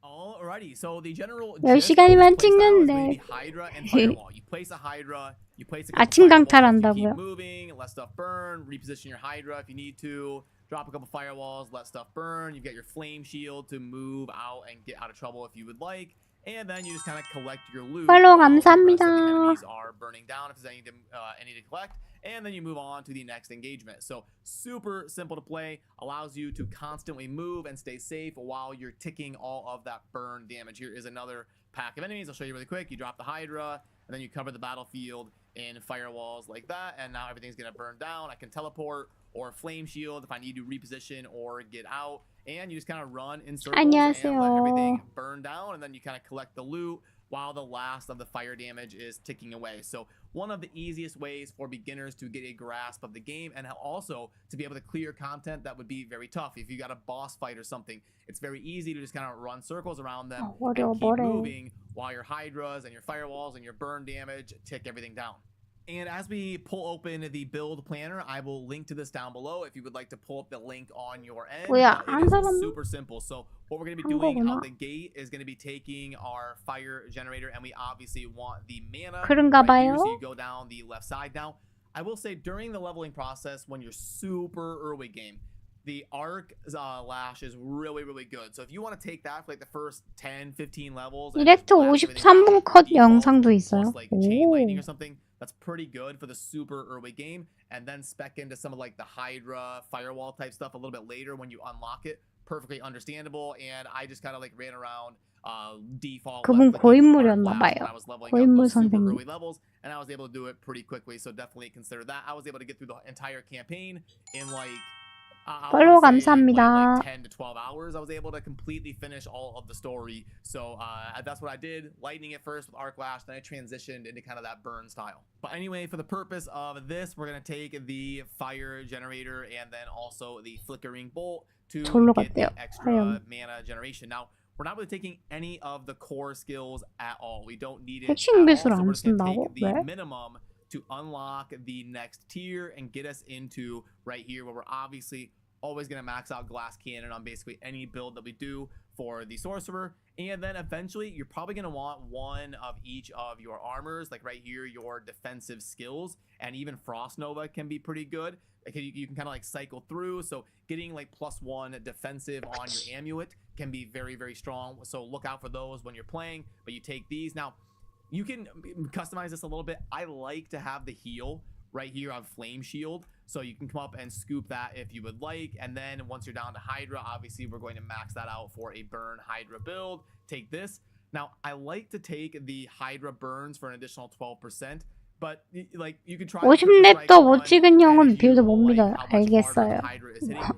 Alrighty, so the general 10시간이만 찍는데 Hydra and Firewall. You place a Hydra, you place a 아침 couple 강탈한다고요? firewalls, keep moving, let stuff burn, reposition your Hydra if you need to, drop a couple firewalls, let stuff burn. You've got your flame shield to move out and get out of trouble if you would like. And then you just kind of collect your loot. 팔로우 while the rest of the 감사합니다. enemies are burning down if there's any to collect. And then you move on to the next engagement. So super simple to play, allows you to constantly move and stay safe while you're ticking all of that burn damage. Here is another pack of enemies. I'll show you really quick. You drop the Hydra, and then you cover the battlefield in firewalls like that, and now everything's gonna burn down. I can teleport or flame shield if I need to reposition or get out, and you just kind of run in circles and let everything 안녕하세요. burn down, and then you kind of collect the loot while the last of the fire damage is ticking away. So one of the easiest ways for beginners to get a grasp of the game, and also to be able to clear content that would be very tough. If you got a boss fight or something, it's very easy to just kind of run circles around them and keep moving while your Hydras and your firewalls and your burn damage tick everything down. And as we pull open the build planner, I will link to this down below if you would like to pull up the link on your end. 뭐야, It 한 is 사람 super simple. So what we're going to be 한 doing 거구나. out the gate is going to be taking our fire generator, and we obviously want the mana 그런가 right here, 봐요. so you go down the left side. Now, I will say during the leveling process, when you're super early game, the arc lash is really, really good. So if you want to take that for like the first 10, 15 levels, and 이렉트 blast everything 53분 컷 default, 영상도 있어요. plus like chain lightning 오. or something, that's pretty good for the super early game. And then spec into some of like the Hydra firewall type stuff a little bit later when you unlock it. Perfectly understandable. And I just kind of like ran around default. 그분 고인물이었나 봐요. 고인물 선생님. Early levels, and I was able to do it pretty quickly. So definitely consider that. I was able to get through the entire campaign in like 팔로우 감사합니다. like 10 to 12 hours. I was able to completely finish all of the story. So that's what I did. Lightning at first with Arc Lash, then I transitioned into kind of that burn style. But anyway, for the purpose of this, we're going to take the fire generator and then also the flickering bolt to 절로 get the 갔대요. extra 화염. mana generation. Now, we're not really taking any of the core skills at all. We don't need it 핵심 at all. 기술 So 안 we're just going to 쓴다고? take the 왜? minimum to unlock the next tier and get us into right here where we're obviously always going to max out glass cannon on basically any build that we do for the sorcerer. And then eventually you're probably going to want one of each of your armors, like right here, your defensive skills, and even Frost Nova can be pretty good. You can kind of like cycle through. So getting like +1 defensive on your amulet can be very, very strong. So look out for those when you're playing, but you take these. Now you can customize this a little bit. I like to have the heal right here on Flame Shield, so you can come up and scoop that if you would like. And then once you're down to Hydra, obviously we're going to max that out for a burn Hydra build. Take this. Now I like to take the Hydra burns for an additional 12%, but like you can try 50렙도 못 찍은 형은 빌드 못 믿어요. 알겠어요.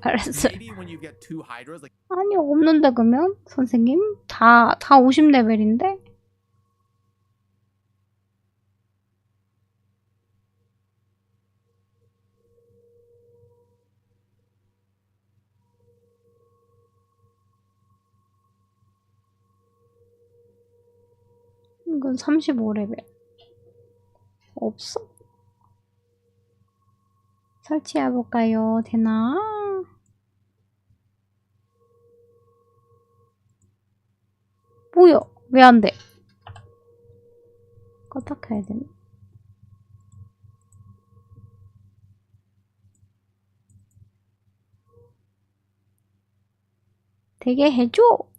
알았어요. maybe when you get 2 Hydras, like 아니 없는데 그러면 선생님 다 50레벨인데? 이건 35레벨. 없어? 설치해볼까요? 되나? 뭐야? 왜 안 돼? 껐다 켜야 되나? 되게 해줘!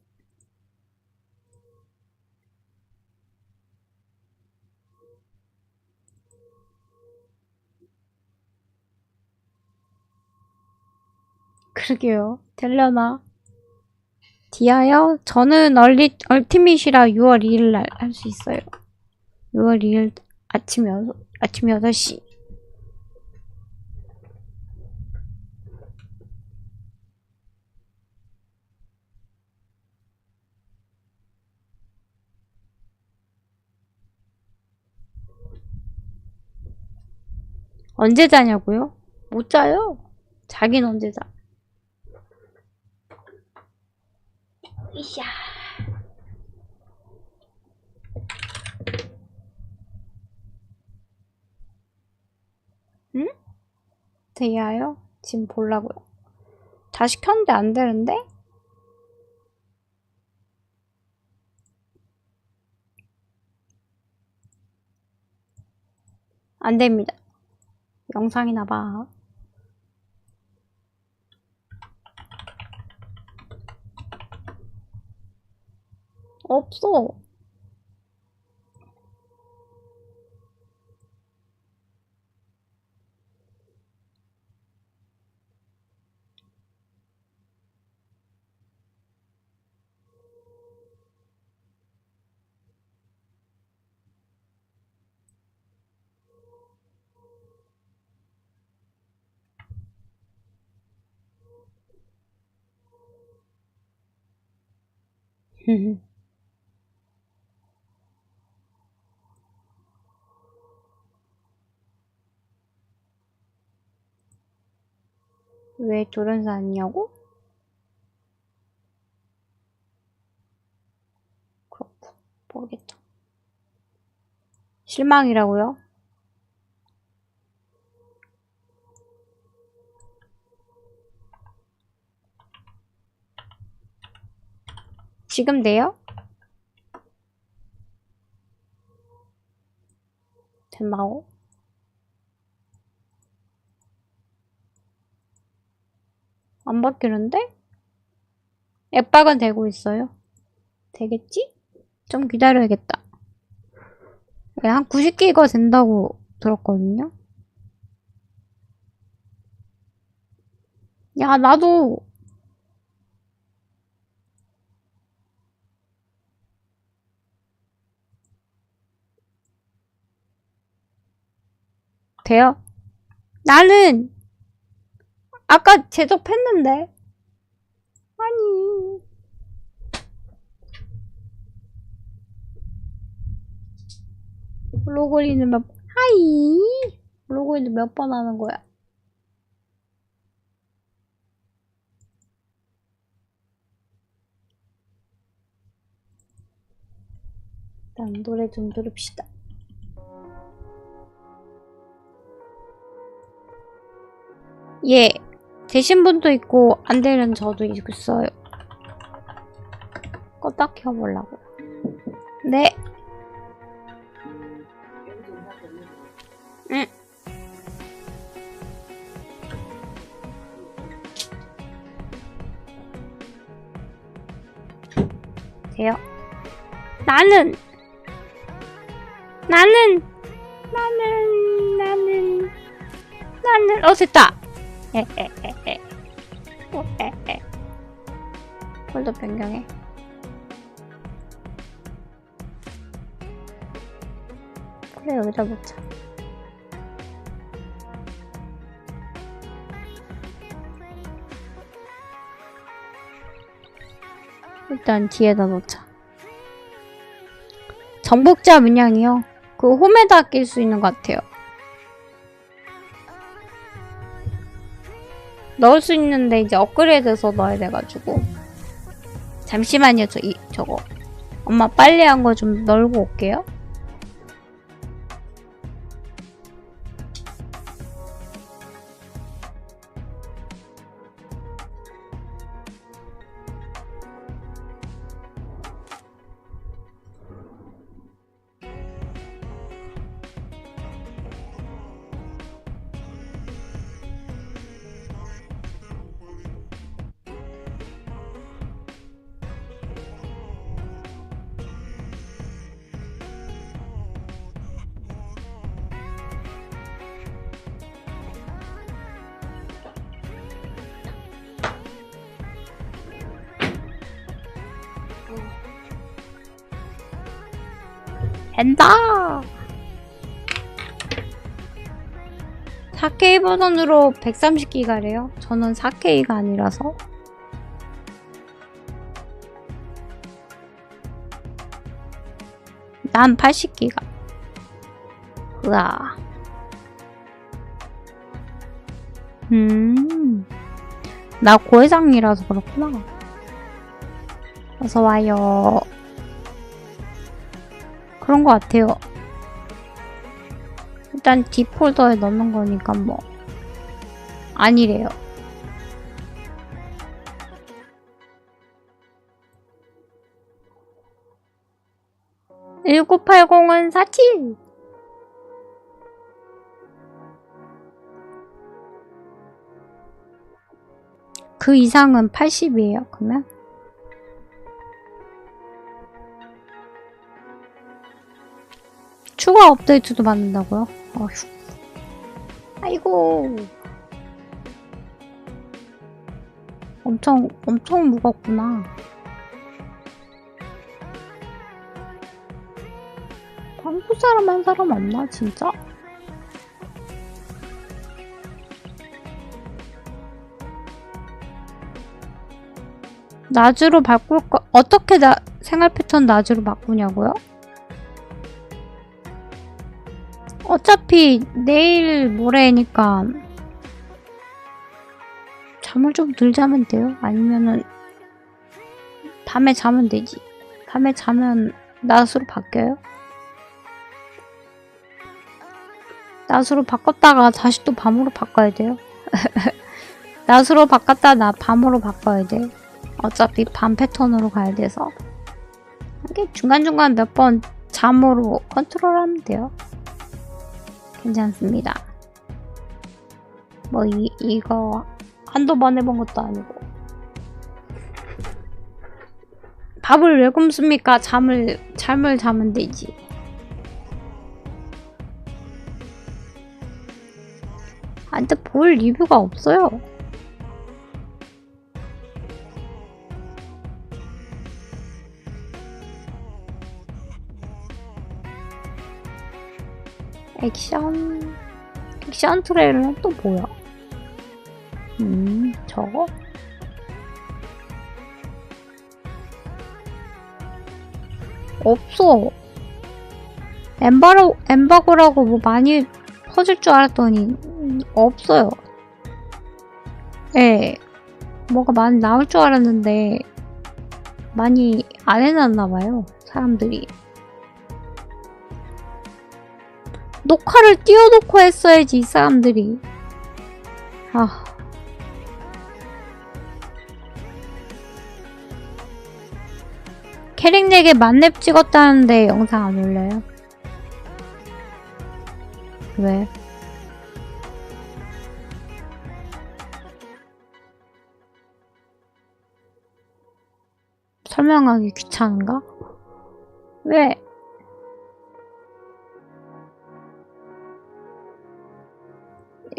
그러게요. 되려나? 디아요? 저는 얼티밋이라 6월 2일 날 할 수 있어요. 6월 2일 아침 6시. 언제 자냐고요? 못 자요. 자긴 언제 자. 이샤. 응? 돼야요? 지금 보려고요. 다시 켰는데 안 되는데? 안 됩니다. 영상이나 봐. 없어. 왜 조련사 아니냐고? 그렇고 모르겠다. 실망이라고요? 지금 돼요? 됐나요? 안 바뀌는데? 앱박은 되고 있어요. 되겠지? 좀 기다려야겠다. 한 90기가 된다고 들었거든요. 야, 나도 돼요? 나는 아까 제접했는데. 아니. 로그인을 로그인을 몇 번 하는 거야? 일단 노래 좀 들읍시다. 예, 되신 분도 있고 안 되는 저도 있어요. 껐다 켜보려고요. 네. 응. 돼요. 나는 됐다. 폴더 변경해. 그래, 여기다 놓자. 일단 뒤에다 놓자. 정복자 문양이요. 그 홈에다 낄 수 있는 것 같아요. 넣을 수 있는데 이제 업그레이드해서 넣어야 돼가지고. 잠시만요. 저거 엄마 빨래한 거 좀 널고 올게요. 된다! 4K 버전으로 130기가래요. 저는 4K가 아니라서. 난 80기가. 으아. 나 고해상이라서 그렇구나. 어서와요. 그런 것 같아요. 일단 뒷폴더에 넣는 거니까 뭐 아니래요. 1980은 47. 그 이상은 80이에요. 그러면 추가 업데이트도 받는다고요? 어휴. 아이고. 엄청 무겁구나. 한국 사람 한 사람 없나 진짜? 낮으로 바꿀 거 어떻게 생활 패턴 낮으로 바꾸냐고요? 어차피 내일 모레니까 잠을 좀 덜 자면 돼요. 아니면은 밤에 자면 되지. 밤에 자면 낮으로 바뀌어요. 낮으로 바꿨다가 다시 또 밤으로 바꿔야 돼요. 낮으로 바꿨다 밤으로 바꿔야 돼. 어차피 밤 패턴으로 가야 돼서 이게 중간중간 몇 번 잠으로 컨트롤하면 돼요. 괜찮습니다. 뭐 이거 한두 번 해본 것도 아니고. 밥을 왜 굶습니까? 잠을 자면 되지. 아, 근데 볼 리뷰가 없어요. 액션 트레일러는 또 뭐야? 저거? 없어. 엠바고라고 뭐 많이 퍼질 줄 알았더니 없어요. 예. 뭐가 많이 나올 줄 알았는데 많이 안 해놨나봐요. 사람들이. 녹화를 띄워놓고 했어야지 이 사람들이. 아. 캐릭 4개 만렙 찍었다는데 영상 안 올려요? 왜? 설명하기 귀찮은가? 왜?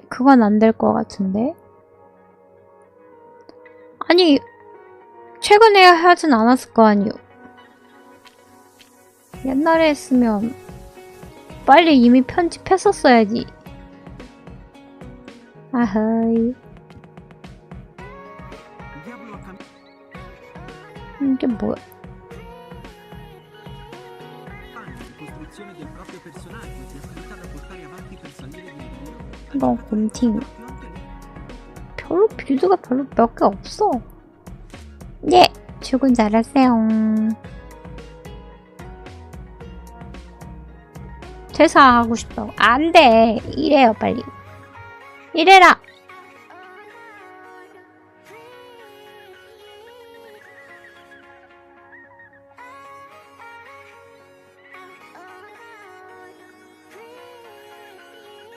그건 안 될 것 같은데? 아니, 최근에 하진 않았을 거 아니요. 옛날에 했으면 빨리 이미 편집했었어야지. 아하이. 이게 뭐야? 너 곰팅. 별로 빌드가 별로 몇 개 없어. 네, 출근 잘하세요. 퇴사하고 싶다고. 안 돼. 이래요, 빨리. 이래라.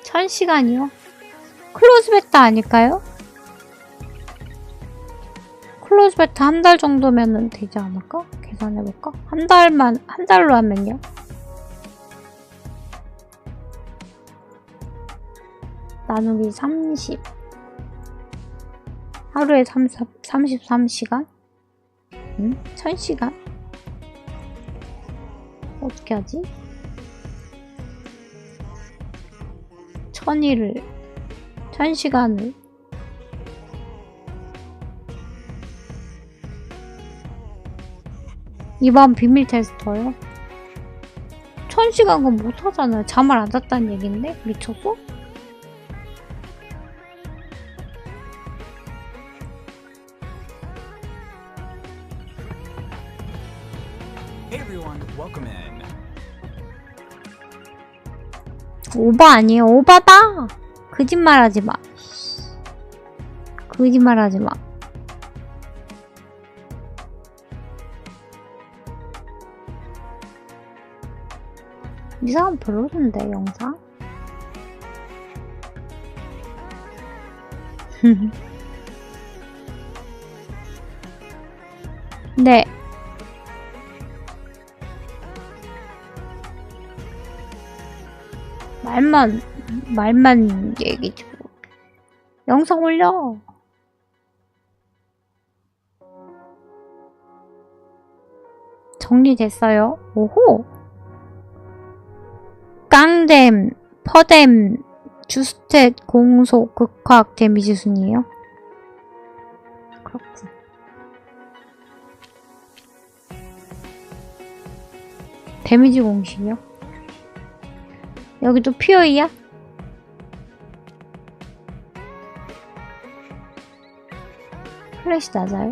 (1000시간이요) 클로즈 베타 아닐까요? 클로즈 베타 한 달 정도면은 되지 않을까? 계산해볼까? 한 달로 하면요? 나누기 30. 하루에 33시간? 응? 1000시간? 어떻게 하지? 1000시간을 이번 비밀 테스터요? 1000시간 건 못하잖아요. 잠을 안 잤다는 얘긴데? 미쳤어? 오바 아니에요? 오바다! 거짓말하지 마. 거짓말하지 마. 이 사람 별로던데, 영상? 네. 말만 얘기지. 영상 올려. 정리됐어요? 오호. 깡댐, 퍼댐, 주스탯, 공속, 극화학 데미지 순이에요? 그렇군. 데미지 공식이요? 여기도 퓨어이야? 플래시 낮아요?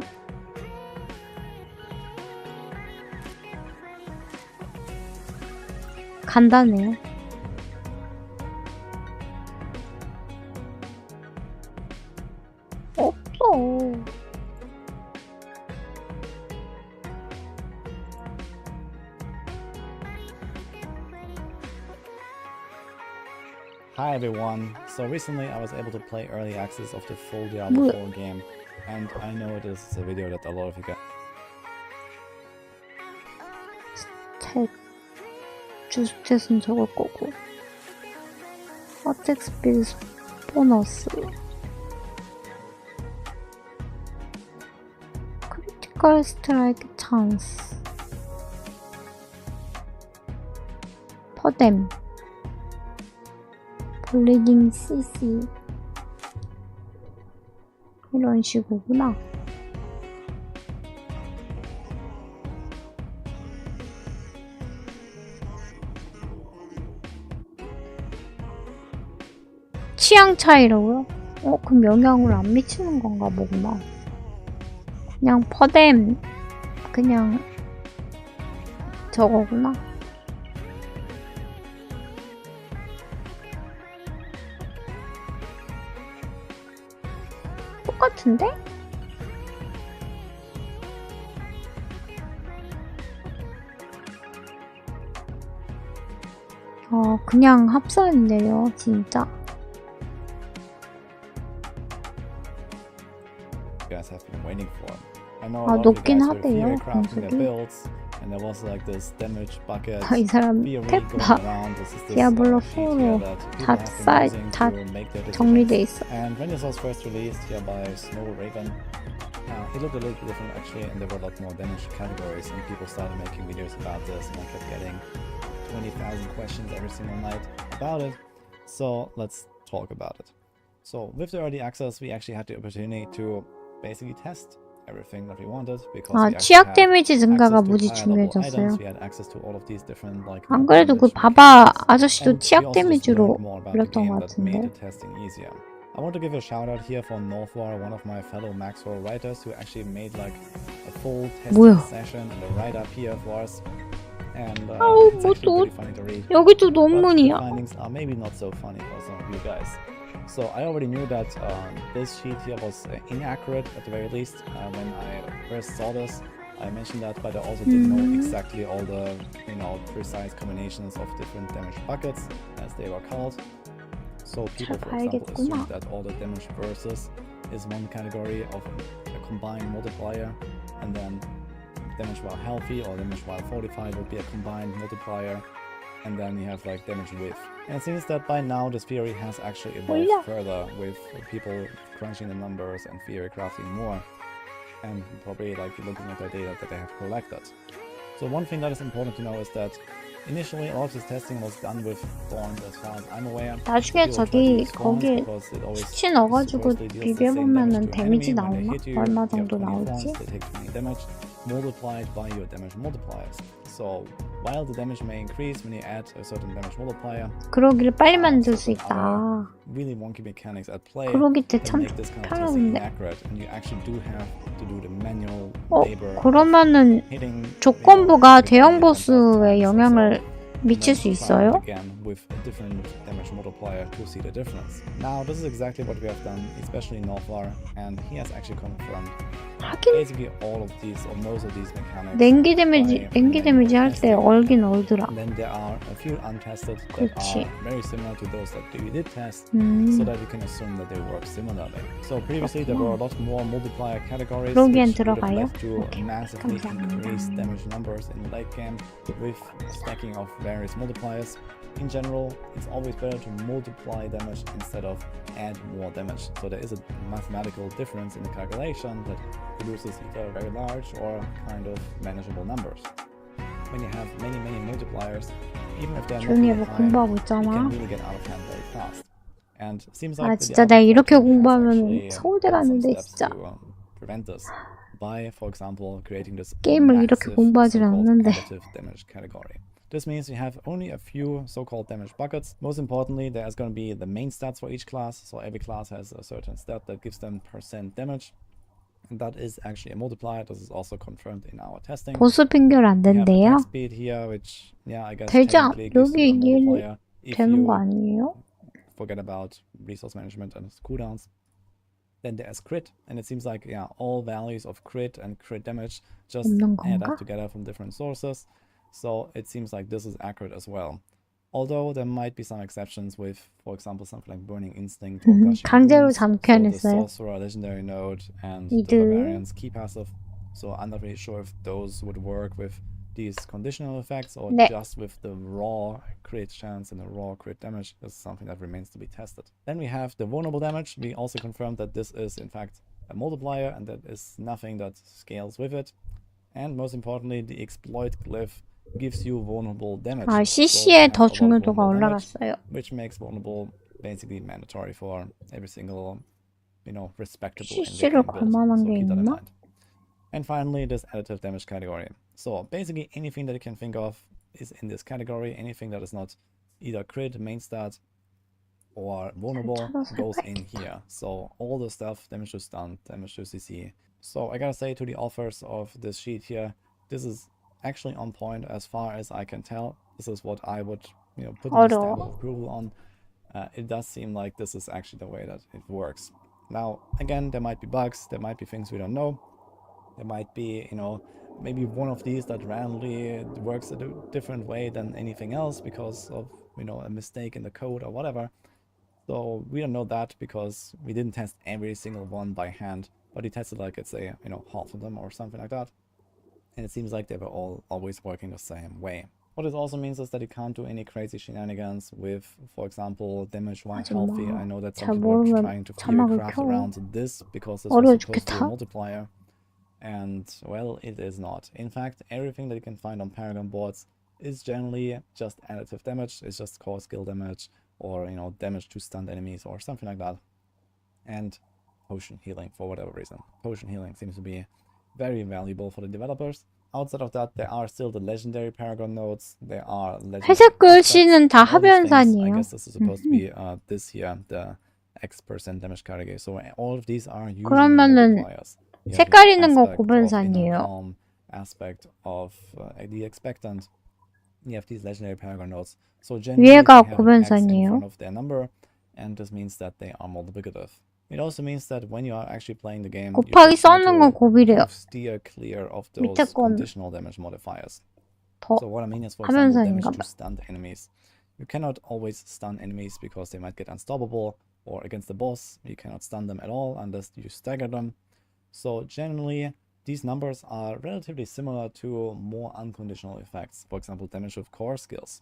간단해요. 없어. Hi everyone, so recently I was able to play early access of the full Diablo 4 game, and I know this is a video that a lot of you guys 주스탯은 저걸 거고 어택 스피드 보너스 크리티컬 스트라이크 찬스 퍼뎀 블리딩 CC 이런 식으로구나. 취향 차이라고요? 그럼 영향을 안 미치는 건가 보구나. 그냥 퍼뎀 그냥 저거구나. 똑같은데? 그냥 합산인데요, 진짜. guys have been waiting for. I know a lot of you guys were theory crafting their builds, and there was like this damage bucket 이 사람 theory going around. This is this 디아블로 sheet 4로 here that people 다 have been using 다 to make their 정리돼 decisions. 있어. And when this was first released here by Snow Raven, it looked a little bit different actually, and there were a lot more damage categories, and people started making videos about this, and I kept getting 20,000 questions every single night about it. So let's talk about it. So with the early access, we actually had the opportunity to basically test everything that we wanted because 취약 데미지 증가가 무지 중요해졌어요. we had access to all of these different like 안 그래도 그 바바 아저씨도 취약 데미지로 올렸던 것 같은데. I want to give a shout out here for Northwar, one of my fellow Maxwell writers who actually made like a full testing session and a write up here for us. And it's actually pretty funny to read. 여기도 But the 논문이야. findings are maybe not so funny for some of you guys. So I already knew that this sheet here was inaccurate at the very least. When I first saw this, I mentioned that, but I also didn't know exactly all the precise combinations of different damage buckets as they were called. So people, for example, assume that all the damage versus is one category of a combined multiplier, and then damage while healthy or damage while fortified would be a combined multiplier, and then you have like damage with. And it seems that by now this theory has actually evolved further with people crunching the numbers and theory crafting more, and probably like looking at the data that they have collected. So one thing that is important to know is that initially a lot of this testing was done with thorns as far as I'm aware. 나중에 저기 거기에 수치 넣어가지고 비벼보면은 데미지 나오나? 얼마 정도 나올지? Multiplied by your damage multipliers. So while the damage may increase when you add a certain damage multiplier, 그러기를 빨리 만들 수 있다. really wonky mechanics at play 그러기 때 to 참 make this kind of testing 편한데. accurate, and you actually do have to do the manual labor. 그러면은 조건부가 대형 보스에 영향을 미칠 수 있어요? Again with a different damage multiplier to see the difference. Now this is exactly what we have done, especially Northar, and he has actually confirmed basically all of these or most of these mechanics. 냉기 데미지 할 때 얼긴 얼더라. And then there are a few untested that are very similar to those that we did test, so that we can assume that they work similarly. So previously there were a lot more multiplier categories which would have led to massively increased damage numbers in the late game with stacking of various multipliers. In general, it's always better to multiply damage instead of add more damage. So there is a mathematical difference in the calculation that produces either very large or kind of manageable numbers. When you have many multipliers, even if they're not really high, you can really get out of hand very fast. And seems like 진짜 내가 이렇게 공부하면 서울대 갔는데 진짜 prevent this by, for example, creating this 게임을 이렇게 공부하지 않는데. damage category. This means you have only a few so-called damage buckets. Most importantly, there's going to be the main stats for each class. So every class has a certain stat that gives them % damage. And that is actually a multiplier. This is also confirmed in our testing. 보수 핑계를 안 된대요? Speed here, which, yeah, I guess 되지 않, technically gives 여기 you a multiplier if 되는 거 you 아니에요? forget about resource management and cooldowns. Then there's crit, and it seems like, yeah, all values of crit and crit damage just add up together from different sources. So it seems like this is accurate as well. Although there might be some exceptions with, for example, something like Burning Instinct or Gushing 강제로 Wounds, so the 잠겨냈어요. Sorcerer Legendary Node and the Barbarian's Key Passive. So I'm not really sure if those would work with these conditional effects or just with the raw crit chance and the raw crit damage. This is something that remains to be tested. Then we have the vulnerable damage. We also confirmed that this is in fact a multiplier and that is nothing that scales with it. And most importantly, the exploit glyph gives you vulnerable damage. 아, CC에 더 중요도가 올라갔어요. Which makes vulnerable basically mandatory for every single, respectable CC를 걸 만한 게 있나? And finally, this additive damage category. So basically anything that you can think of is in this category. Anything that is not either crit, main stat, or vulnerable goes in here. So all the stuff, damage to stun, damage to CC. So I gotta say to the authors of this sheet here, this is actually on point as far as I can tell. This is what I would, put a stamp of approval on. It does seem like this is actually the way that it works. Now, again, there might be bugs, there might be things we don't know. There might be, maybe one of these that randomly works a different way than anything else because of, a mistake in the code or whatever. So we don't know that because we didn't test every single one by hand, but we tested like, let's say, half of them or something like that. And it seems like they were all always working the same way. What it also means is that you can't do any crazy shenanigans with, for example, damage while healthy. I know that some people are trying to craft around this because this was supposed to be a multiplier. And, well, it is not. In fact, everything that you can find on Paragon boards is generally just additive damage. It's just core skill damage or, damage to stunned enemies or something like that. And potion healing for whatever reason. Potion healing seems to be very valuable for the developers. Outside of that, there are still the legendary Paragon nodes. There are 회색 글씨는 다 합연산이에요. I guess this is supposed to be this here, the X% damage category. So all of these are usually multipliers. 색깔 있는 거 고변산이에요. Aspect of the expectant. You have these legendary Paragon nodes. So 위에가 고변산이에요. of their number, and this means that they are multiplicative. It also means that when you are actually playing the game, 곱하기 써는 건 곱이래요. steer clear of those conditional damage modifiers. So what I mean is, for example, damage to stunned enemies. You cannot always stun enemies because they might get unstoppable, or against the boss, you cannot stun them at all unless you stagger them. So generally, these numbers are relatively similar to more unconditional effects. For example, damage with core skills.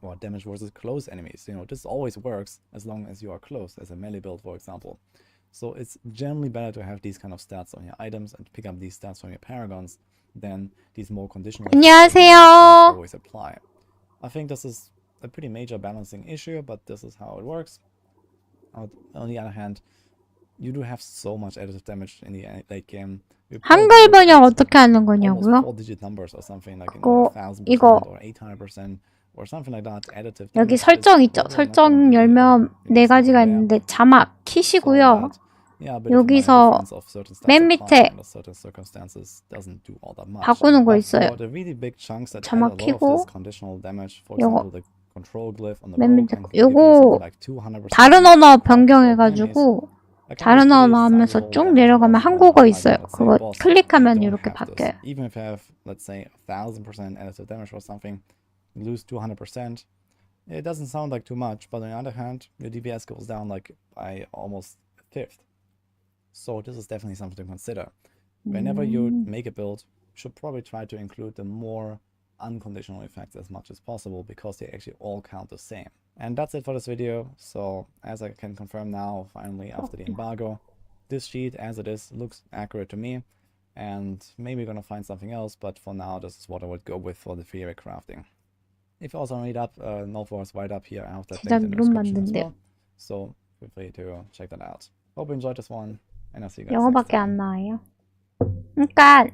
Or damage versus close enemies. This always works as long as you are close, as a melee build, for example. So it's generally better to have these kind of stats on your items and pick up these stats from your paragons than these more conditional 안녕하세요. always apply. I think this is a pretty major balancing issue, but this is how it works. On the other hand, you do have so much additive damage in the late game. 한글 번역 어떻게 하는 거냐고요? 4-digit numbers or something like 1000% or 800%. Or something like that. Additive 여기 설정 있죠? 설정 열면 4가지가 있는데 자막 키시고요. 여기서 맨 밑에 바꾸는 거 있어요. 자막 켜고 요거 맨 밑에 거. 요거 다른 언어 변경해가지고 다른 언어 하면서 쭉 내려가면 한국어 있어요. 그거 클릭하면 이렇게 바뀌어요. Even if you have, let's say, 1000% additive damage or something, you lose 200%. It doesn't sound like too much, but on the other hand, your DPS goes down like by almost a fifth. So this is definitely something to consider. Whenever you make a build, you should probably try to include the more unconditional effects as much as possible because they actually all count the same. And that's it for this video. So as I can confirm now, finally after the embargo, this sheet as it is looks accurate to me. And maybe we're gonna find something else, but for now this is what I would go with for the theory crafting. If you also read up, note was right up here. I have that linked in the description as well. So feel free to check that out. Hope you enjoyed this one, and I'll see you guys next 영어밖에 time. 안 나와요. 그러니까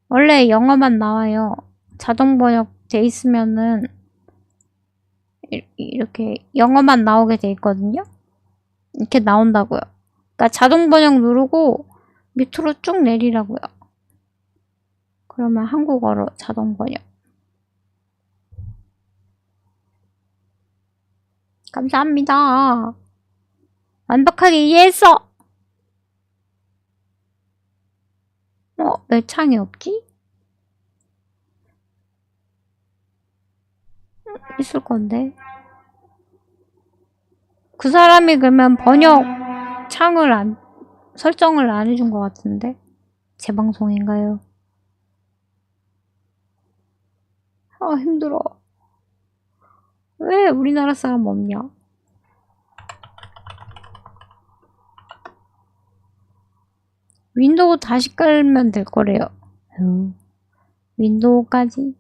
원래 영어만 나와요. 자동 번역 돼 있으면은 이렇게 영어만 나오게 돼 있거든요. 이렇게 나온다고요. 그러니까 자동 번역 누르고 밑으로 쭉 내리라고요. 그러면 한국어로 자동 번역. 감사합니다. 완벽하게 이해했어. 왜 창이 없지? 있을 건데. 그 사람이 그러면 번역 창을 설정을 안 해준 것 같은데. 제 방송인가요? 아, 힘들어. 왜 우리나라 사람 없냐? 윈도우 다시 깔면 될 거래요. 윈도우까지.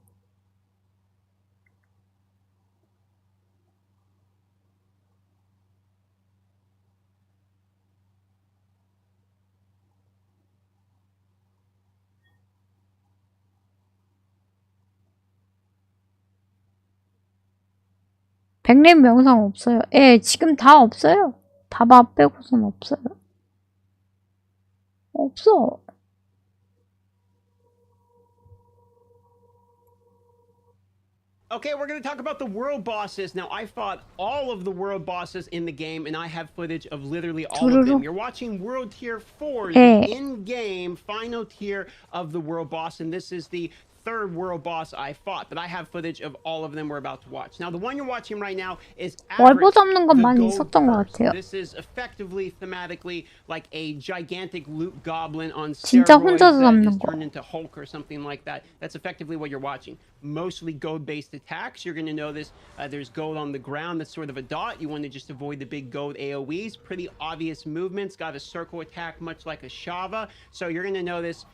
백랩 영상 없어요. 예, 지금 다 없어요. 다바 빼고선 없어요. 없어. Okay, we're going to talk about the world bosses. Now, I fought all of the world bosses in the game, and I have footage of literally all of them. You're watching World Tier 4, the in-game final tier of the world boss, and this is the third world boss I fought, but I have footage of all of them we're about to watch. Now, the one you're watching right now is 월보 잡는 건 많이 있었던 것 같아요. This is effectively, thematically, like a gigantic loot goblin on 진짜 steroids 혼자서 that 잡는 is 거. turned into Hulk or something like that. That's effectively what you're watching. Mostly gold-based attacks. You're going to notice there's gold on the ground. That's sort of a dot. You want to just avoid the big gold AoEs. Pretty obvious movements. Got a circle attack, much like a Shava. So you're going to notice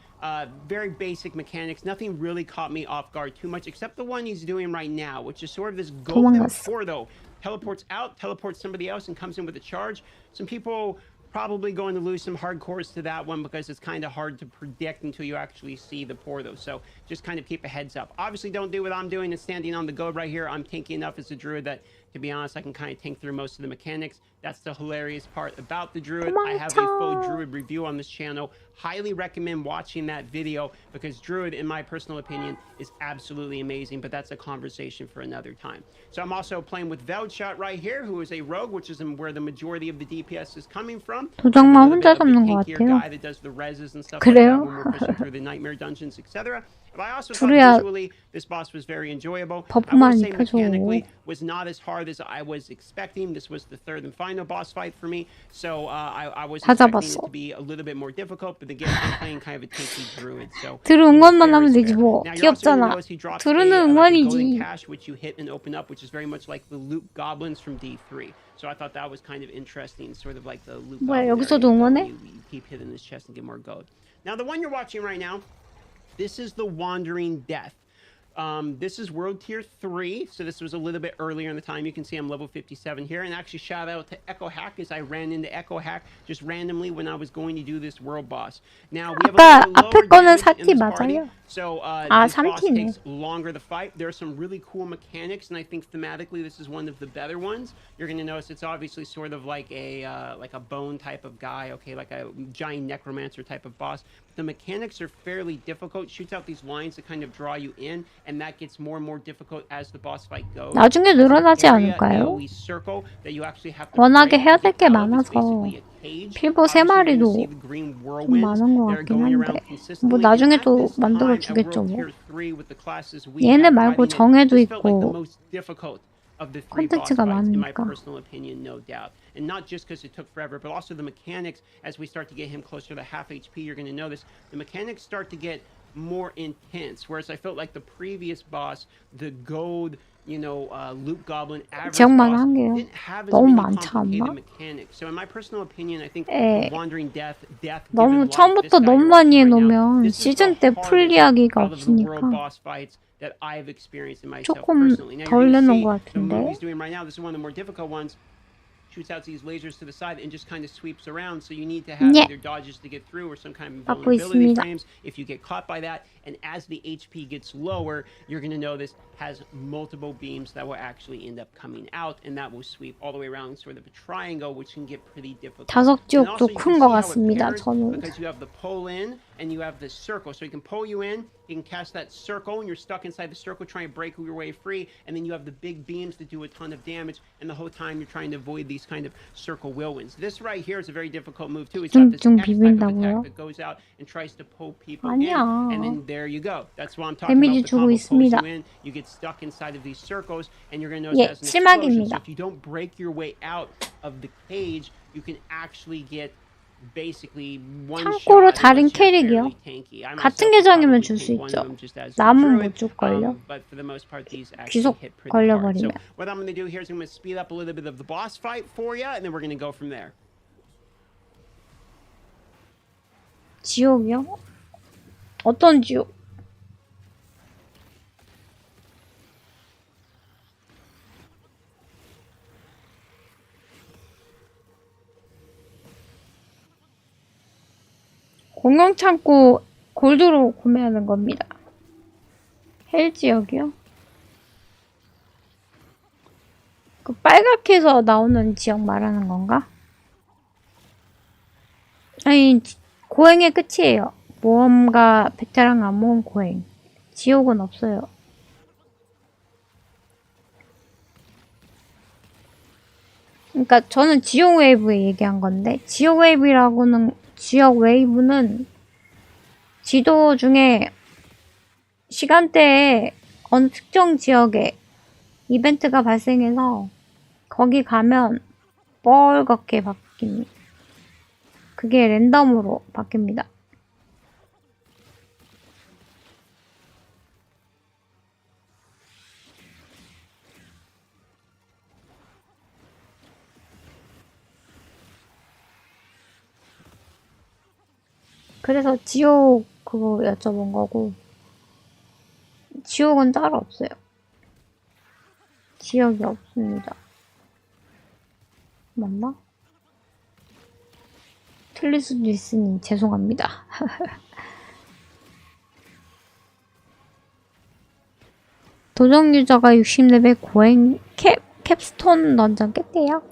very basic mechanics. Nothing really caught me off guard too much, except the one he's doing right now, which is sort of this golden Porto. Teleports out, teleports somebody else, and comes in with a charge. Some people probably going to lose some hardcores to that one because it's kind of hard to predict until you actually see the Porto. So just kind of keep a heads up. Obviously, don't do what I'm doing and standing on the gold right here. I'm tanky enough as a druid that, to be honest, I can kind of tank through most of the mechanics. That's the hilarious part about the druid. I have a full druid review on this channel. Highly recommend watching that video because druid, in my personal opinion, is absolutely amazing, but that's a conversation for another time. So I'm also playing with Veldshot right here, who is a rogue, which is where the majority of the DPS is coming from. 도장만 혼자 잡는 것 같아요. Guy that does the reses and stuff like that when we're pushing through the nightmare dungeons, etc. But I also thought visually this boss was very enjoyable. I would say mechanically was not as hard as I was expecting. This was the third and final boss fight for me, so I was expecting it to be a little bit more difficult. But again, I'm playing kind of a tanky druid, so 둘 응원만 하면 되지 뭐. 귀엽잖아. 둘은 응원이지. Cache which you hit and open up, which is very much like the loot goblins from D3. So I thought that was kind of interesting, sort of like the loot. 뭐야, 여기서도 응원해? You keep hitting his chest and get more gold. Now the one you're watching right now. This is the Wandering Death. This is World Tier 3, so this was a little bit earlier in the time. You can see I'm level 57 here, and actually shout out to Echo Hack as I ran into Echo Hack just randomly when I was going to do this world boss. Now, we have a little 앞에 lower 거는 damage in 4티 this party, 맞아요? so 아, this boss 3티네. takes longer to fight. There are some really cool mechanics, and I think thematically this is one of the better ones. You're going to notice it's obviously sort of like a bone type of guy, okay, like a giant necromancer type of boss. The mechanics are fairly difficult. Shoots out these lines that kind of draw you in, and that gets more and more difficult as the boss fight goes. 나중에 늘어나지 않을까요? 워낙에 해야 될 게 많아서 필보 3마리도 좀 많은 것 같긴 한데 뭐 나중에 또 만들어 주겠죠 뭐. 얘네 말고 정해도 있고 콘텐츠가 많으니까. And not just because it took forever, but also the mechanics. As we start to get him closer to half HP, you're going to notice the mechanics start to get more intense. Whereas I felt like the previous boss, the gold, loot goblin average boss, didn't have as many complicated mechanics. So in my personal opinion, I think wandering death 너무 처음부터 너무 많이 해놓으면 시즌 때 풀리하기가 없으니까 조금 덜 내놓은 것 같은데. Shoots out these lasers to the side and just kind of sweeps around, so you need to have either dodges to get through or some kind of vulnerability frames if you get caught by that. And as the HP gets lower, you're going to notice has multiple beams that will actually end up coming out, and that will sweep all the way around sort of a triangle, which can get pretty difficult. 자석 지옥도 큰 것 같습니다. 저는. Because you have the pull in and you have the circle, so he can pull you in, he can cast that circle, and you're stuck inside the circle trying to break your way free, and then you have the big beams that do a ton of damage, and the whole time you're trying to avoid these kind of circle whirlwinds. This right here is a very difficult move too. It's got this X type of attack that goes out and tries to pull people in, and then there you go. That's what I'm talking about. The combo pulls you in, you get stuck inside of these circles, and you're going to notice as an explosion. So if you don't break your way out of the cage, you can actually get basically one shot. 참고로 다른 캐릭이요. 같은 계정이면 줄 수 있죠. 남은 못 줄걸요. 귀속 걸려버리면. What I'm going to do here is I'm going to speed up a little bit of the boss fight for you, and then we're going to go from there. 지옥이요? 어떤 지옥? 공용 창고 골드로 구매하는 겁니다. 헬 지역이요? 그 빨갛게 해서 나오는 지역 말하는 건가? 아니, 고행의 끝이에요. 모험가 베테랑 안 모은 고행. 지옥은 없어요. 그러니까 저는 지옥 웨이브에 얘기한 건데 지옥 웨이브는 지도 중에 시간대에 어느 특정 지역에 이벤트가 발생해서 거기 가면 빨갛게 바뀝니다. 그게 랜덤으로 바뀝니다. 그래서 지옥 그거 여쭤본 거고 지옥은 따로 없어요. 지역이 없습니다. 맞나? 틀릴 수도 있으니 죄송합니다. 도전 유저가 60레벨 고행 캡스톤 던전 깼대요.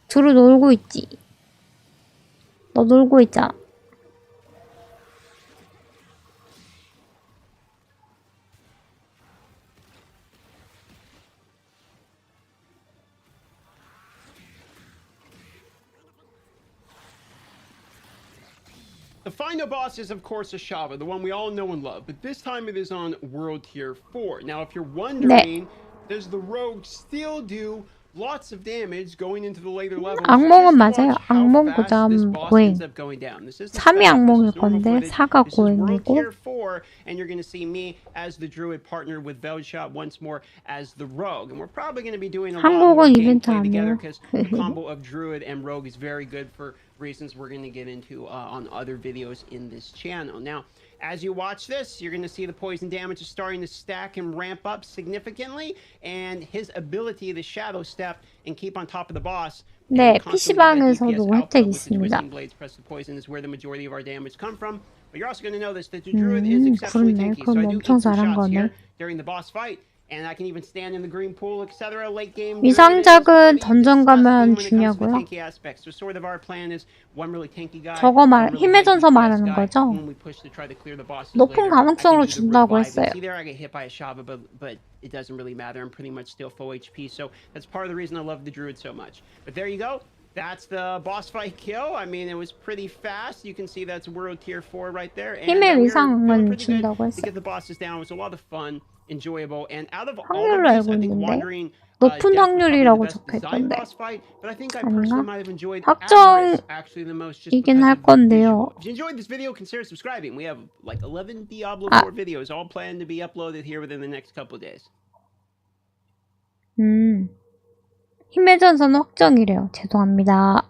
두루 놀고 있지. 너 놀고 있잖아. The final boss is, of course, Ashava, the one we all know and love, but this time it is on World Tier 4. Now, if you're wondering, does the rogue still do lots of damage going into the later levels? 악몽은 맞아요. 악몽 그다음 고행. 3이 악몽일 건데 4가 고행이고. And you're going to see me as the druid partner with Veldshot once more as the rogue. And we're probably going to be doing a lot more gameplay together because the combo of druid and rogue is very good for reasons we're going to get into on other videos in this channel. Now, As you watch this, you're going to see the poison damage is starting to stack and ramp up significantly, and his ability to shadow step and keep on top of the boss. 네, PC방에서도 혜택이 있습니다. Blades press the poison is where the majority of our damage come from. But you're also going to notice that the druid is exceptionally 그렇네. tanky. So I 그럼 do 엄청 eat some 잘한 shots 거네. here during the boss fight. And I can even stand in the green pool, etc. Late game. 위상작은 던전 가면 주냐고요? 저거 말 힘의 전서 말하는 거죠? 높은 가능성으로 준다고 했어요. It doesn't really matter. I'm pretty much still full HP, so that's part of the reason I love the druid so much. But there you go. That's the boss fight kill. I mean, it was pretty fast. You can see that's world tier 4 right there. And 힘의 위상은 준다고 to 했어요. get the bosses down, it was a lot of fun, enjoyable, and out of all 확률로 of these, 알고 I think 있는데 wandering 높은 확률이라고 적혀있던데 아닌가? 확정이긴 할 건데요. If you enjoyed this video, consider subscribing. We have like 11 Diablo 4 videos all planned to be uploaded here within the next couple of days. 힘의 전선 확정이래요. 죄송합니다.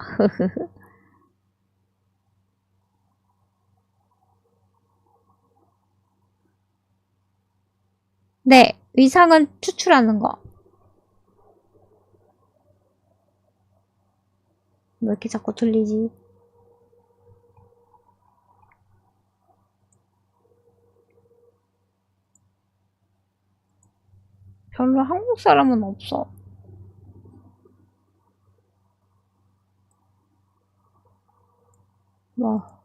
네, 위상은 추출하는 거. 왜 이렇게 자꾸 들리지? 별로 한국 사람은 없어. 와.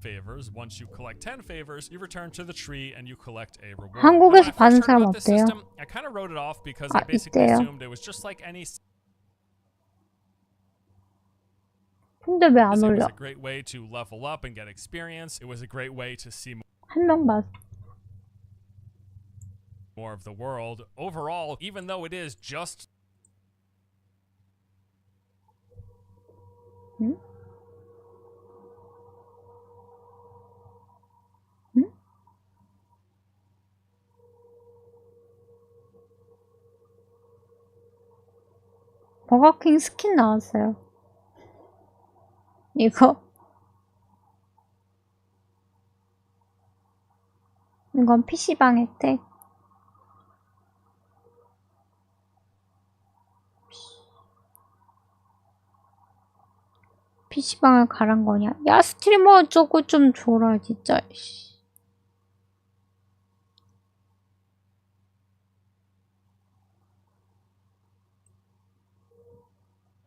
favors. Once you collect 10 favors, you return to the tree and you collect a reward. 한국에서 받은 사람 없대요. I kind of wrote it off because I basically assumed it was just like any. 근데 왜 안 It was 올려? a great way to level up and get experience. It was a great way to see 한 명 봤. more of the world. Overall, even though it is just 버거킹 스킨 나왔어요. 이거. 이건 PC방 혜택. PC방을 가란 거냐? 야, 스트리머 저거 좀 줘라, 진짜.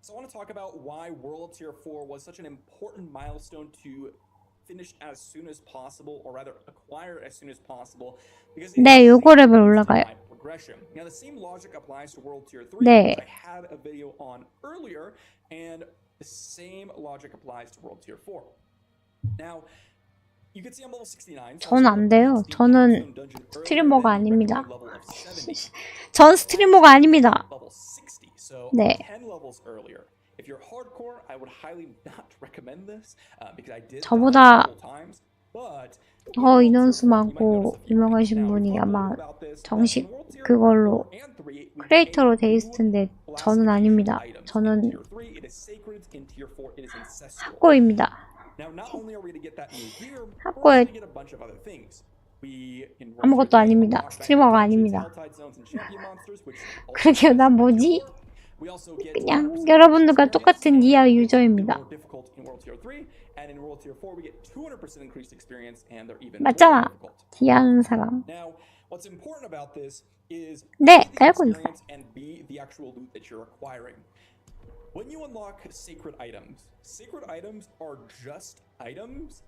So I want to talk about why World Tier 4 was such an important milestone to finish as soon as possible, or rather acquire as soon as possible. Because 네, 요거 레벨 올라가요. Now the same logic applies to World Tier 3, 네. which I had a video on earlier, and the same logic applies to World Tier 4. Now you can see I'm level 69. 전 안 돼요. 저는 스트리머가 아닙니다. 전 스트리머가 아닙니다. 네. 10 levels earlier. If you're hardcore, I would highly not recommend this because I did 저보다 times, but 더 인원수 많고 유명하신 분이 아마 정식 그걸로 크리에이터로 돼 있을 텐데 저는 아닙니다. 저는 학고입니다. 학고에 아무것도 아닙니다. 스트리머가 아닙니다. 그러게요. 난 뭐지? 그냥 여러분들과 똑같은 이하 유저입니다. 맞잖아. 디아는 사람. 네, 알고 있어요. When you unlock sacred items are just items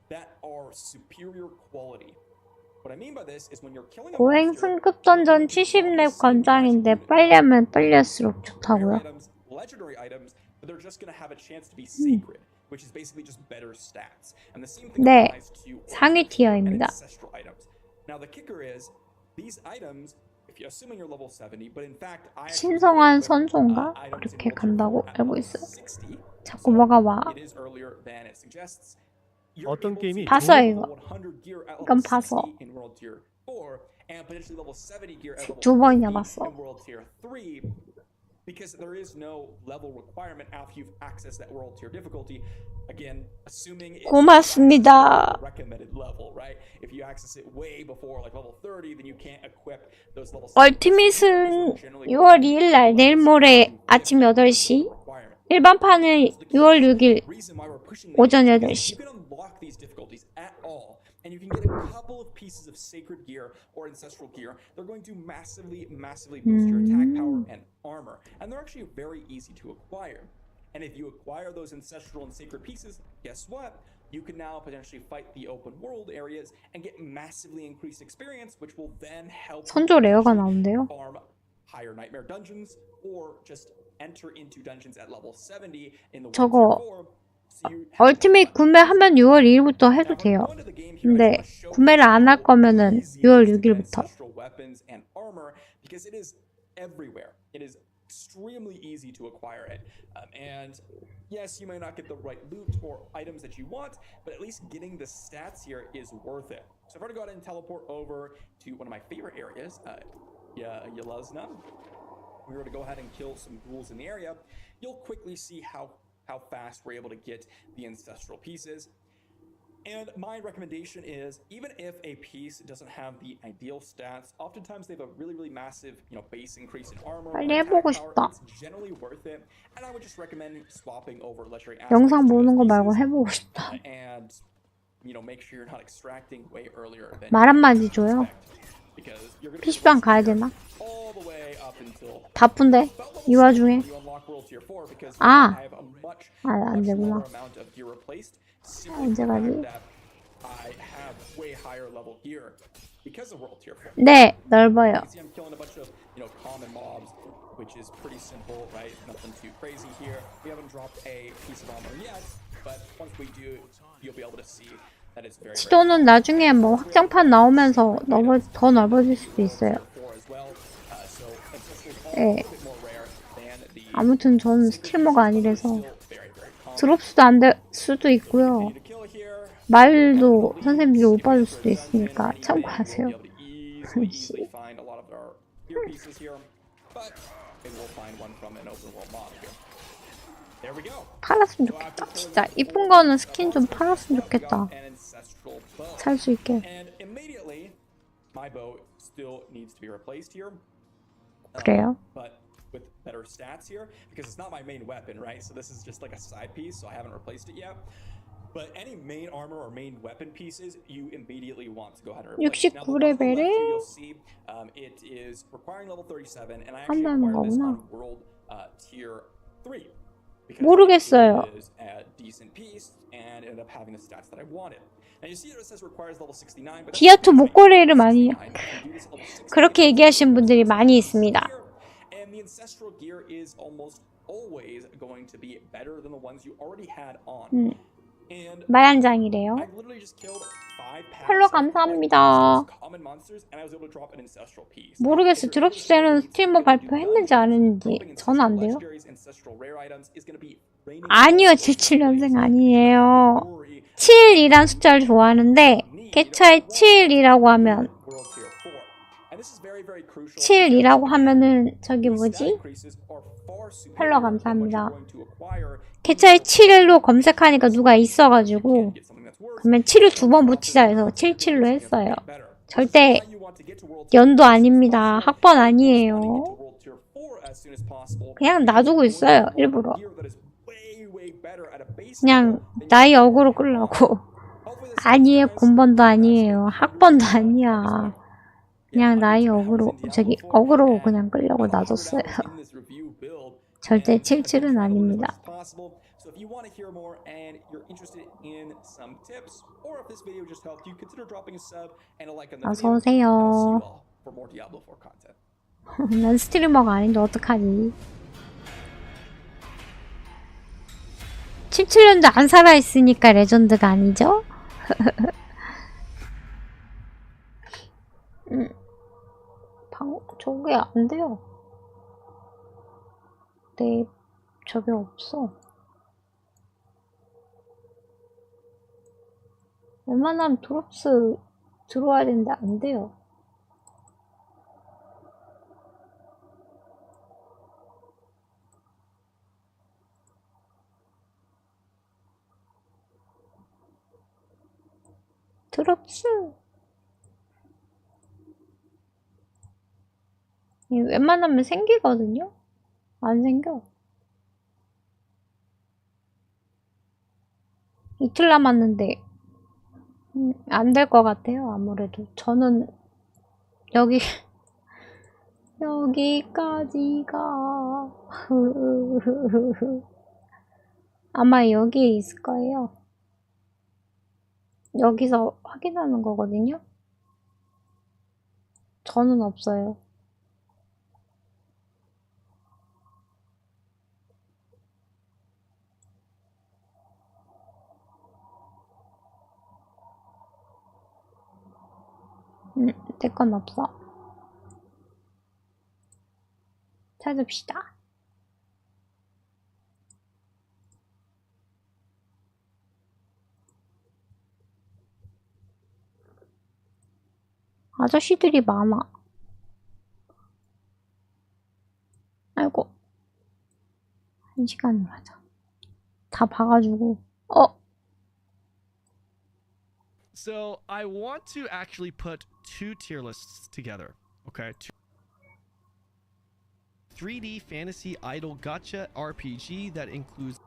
that are superior quality. What I mean by this is when you're killing 고행 승급 던전 70렙 권장인데 빨리 하면 빨리 할수록 좋다고요? legendary items, but they're just going to have a chance to be sacred, which is basically just better stats. And the same thing applies to 상위 티어입니다. ancestral items. Now the kicker is these items 신성한 선조인가? 그렇게 간다고 알고 있어요. 자꾸 뭐가 와. 어떤 게임이 봤어 이거. 이건 봤어. 2번이나 봤어. Because there is no level requirement after you've accessed that world tier difficulty. Again, assuming it's 고맙습니다. recommended level, right? If you access it way before like level 30, then you can't equip those levels. 얼티밋은 6월 2일 날 내일 모레 아침 8시. 일반판은 6월 6일 오전 8시. And you can get a couple of pieces of sacred gear or ancestral gear. They're going to massively boost your attack power and armor. And they're actually very easy to acquire. And if you acquire those ancestral and sacred pieces, guess what? You can now potentially fight the open world areas and get massively increased experience, which will then help 선조 레어가 나온대요. farm higher nightmare dungeons or just enter into dungeons at level 70 in the 저거 얼티밋 구매하면 6월 2일부터 해도 돼요. 근데 구매를 안 할 거면은 6월 6일부터. Because it is everywhere. It is extremely easy to acquire it. And yes, you may not get the right loot or items that you want, but at least getting the stats here is worth it. So if I were to go ahead and teleport over to one of my favorite areas, Yelazna, we were to go ahead and kill some ghouls in the area, you'll quickly see how fast we're able to get the ancestral pieces. And my recommendation is, even if a piece doesn't have the ideal stats, oftentimes they have a really massive, base increase in armor. 빨리 해보고 싶다. It's generally worth it. And I would just recommend swapping over legendary assets. 영상 보는 거 말고 해보고 싶다. And make sure you're not extracting way earlier than 말 한마디 줘요. PC방 가야 되나? 바쁜데? 이 와중에? 안 되구나. 언제 가지? 네, 넓어요. Which is pretty simple, right? Nothing too crazy here. We haven't dropped a piece of armor yet, but once we do, you'll be able to see that it's very. 지도는 나중에 뭐 확장판 나오면서 더 넓어질 수도 있어요. 네. 아무튼 저는 스트리머가 아니라서 드롭수도 안 될 수도 있고요. 말도 선생님들이 못 봐줄 수도 있으니까 참고하세요. 팔았으면 좋겠다. 진짜 이쁜 거는 스킨 좀 팔았으면 좋겠다. 살 수 있게. 그래요? With better stats here, because it's not my main weapon, right? So this is just like a side piece, so I haven't replaced it yet. But any main armor or main weapon pieces, you immediately want to go ahead and replace. 69레벨에 you'll see it is requiring level 37, and I actually acquired this on world tier 3. 모르겠어요. It is a decent piece and ended up having the stats that I wanted. Now you see that it says requires level 69, but 디아투 목걸이를 많이 그렇게 얘기하시는 분들이 많이 있습니다. The ancestral gear is almost always going to be better than the ones you already had on. And 말 한 장이래요. I literally just killed 5 packs 팔로 감사합니다. common monsters and I was able to drop an ancestral piece. 모르겠어요. 드롭스는 스트리머 발표했는지 안 했는지 저는 안 돼요. 아니요. 77년생 아니에요. 7이란 숫자를 좋아하는데 캐츠아이 7이라고 하면 7이라고 하면은 저기 뭐지? 팔로 감사합니다. 캐츠아이 7로 검색하니까 누가 있어가지고 그러면 7을 2번 붙이자 해서 77로 했어요. 절대 연도 아닙니다. 학번 아니에요. 그냥 놔두고 있어요. 일부러. 그냥 나이 어그로 끌라고. 아니에요. 군번도 아니에요. 학번도 아니야. 그냥 나이 어그로 그냥 끌려고 놔뒀어요. 절대 77은 아닙니다. 어서오세요. 난 스트리머가 아닌데 어떡하니. 17년도 안 살아있으니까 레전드가 아니죠? 저게 안 돼요. 내 저게 없어. 웬만하면 드롭스 들어와야 되는데 안 돼요. 드롭스. 웬만하면 생기거든요? 안 생겨. 이틀 남았는데 안 될 것 같아요. 아무래도 저는 여기 여기까지가 아마 여기에 있을 거예요. 여기서 확인하는 거거든요. 저는 없어요. 내 건 없어. 찾읍시다. 아저씨들이 많아. 아이고. 1시간으로 하자. 다 봐가지고. So I want to actually put two tier lists together. Okay. 3D fantasy idol gacha RPG that includes.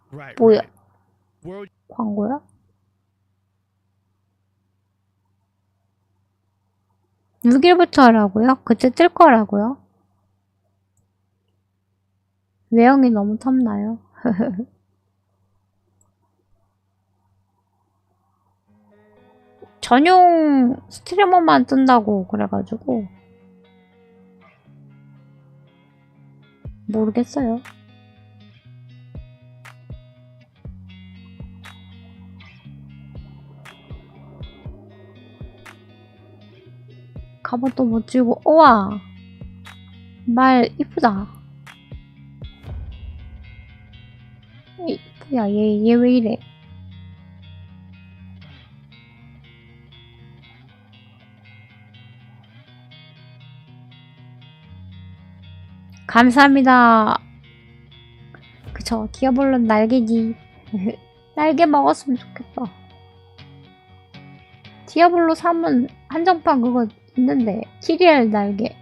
Right. 뭐야? Right. World. 광고야? 6일부터 하라고요? 그때 뜰 거라고요? 외형이 너무 탐나요. 전용 스트리머만 뜬다고 그래가지고 모르겠어요. 갑옷도 못 주고. 우와, 말 이쁘다. 이쁘야. 얘 왜 이래? 감사합니다. 그쵸, 디아블로 날개지. 날개 먹었으면 좋겠다. 디아블로 3은 한정판 그거 있는데, 키리엘 날개.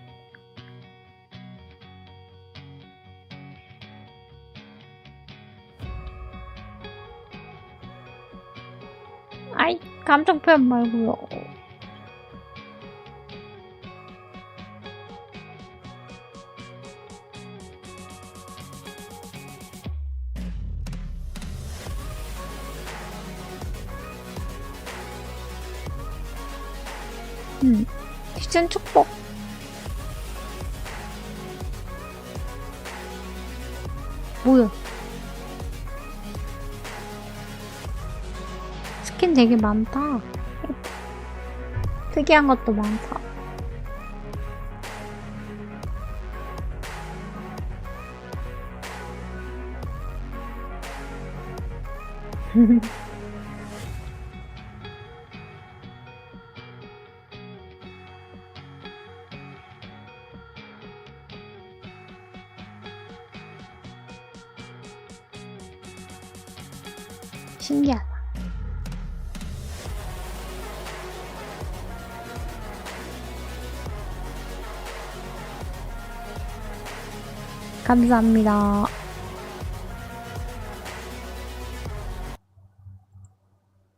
아이, 감정 표현 말고요. 시즌 축복. 뭐야? 스킨 되게 많다. 특이한 것도 많다. 신기하다. 감사합니다.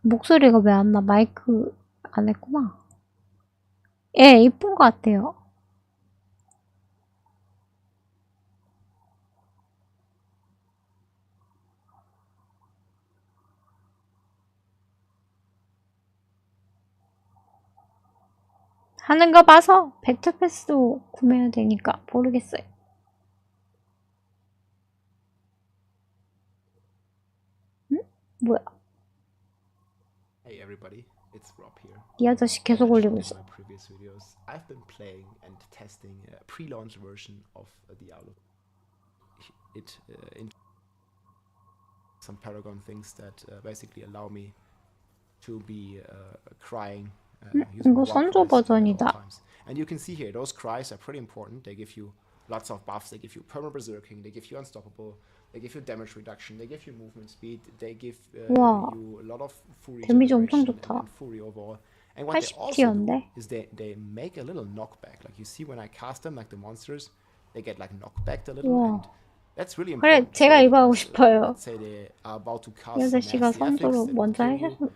목소리가 왜 안 나? 마이크 안 했구나. 예, 이쁜 것 같아요. 하는 거 봐서 배틀패스도 구매해야 되니까 모르겠어요. 응? 뭐야? Hey everybody, it's Rob here. 이 아저씨 계속 올리고 있어. In my previous videos, I've been playing and testing a pre-launch version of Diablo. It in some Paragon things that basically allow me to be crying. 이거 선조 버전이다. And you can see here, those cries are pretty important. They give you lots of buffs. They give you perma berserking. They give you unstoppable. They give you damage reduction. They give you movement speed. They give you a lot of fury 데미지 엄청 좋다. and fury overall. And what they also do is they make a little knockback. Like you see when I cast them, like the monsters, they get like knockbacked a little. And that's really important. 그래, 제가 이거 하고 싶어요. Let's say they are about to cast 이 아저씨가 선조로 먼저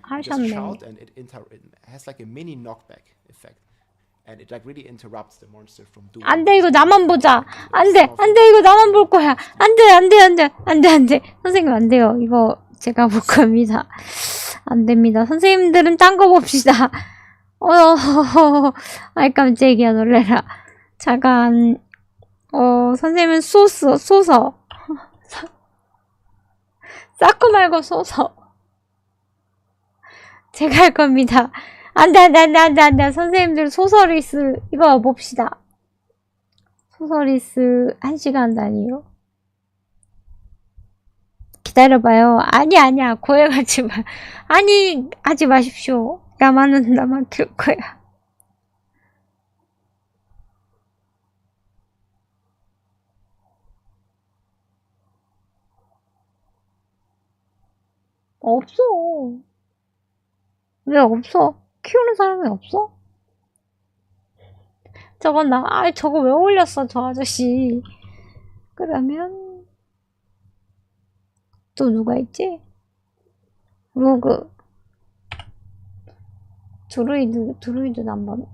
하셨네. and it has like a mini knockback effect. And it like really interrupts the monster from doing. 안돼 이거 나만 보자. 안돼 이거 나만 볼 거야. 안돼. 선생님 안 돼요. 이거 제가 볼 겁니다. 안 됩니다. 선생님들은 딴 거 봅시다. 아이 깜짝이야 놀래라. 잠깐. 선생님은 소서. 쌓고 말고 소서. 제가 할 겁니다. 안돼. 선생님들 소서리스 이거 봅시다. 소서리스 1시간 단위로. 기다려봐요. 아니야. 고해가지 마. 아니, 하지 마십시오. 야만은 나만 키울 거야. 없어. 왜 없어? 키우는 사람이 없어? 저건 저거 왜 올렸어, 저 아저씨. 그러면, 또 누가 있지? 로그. 드루이드 한번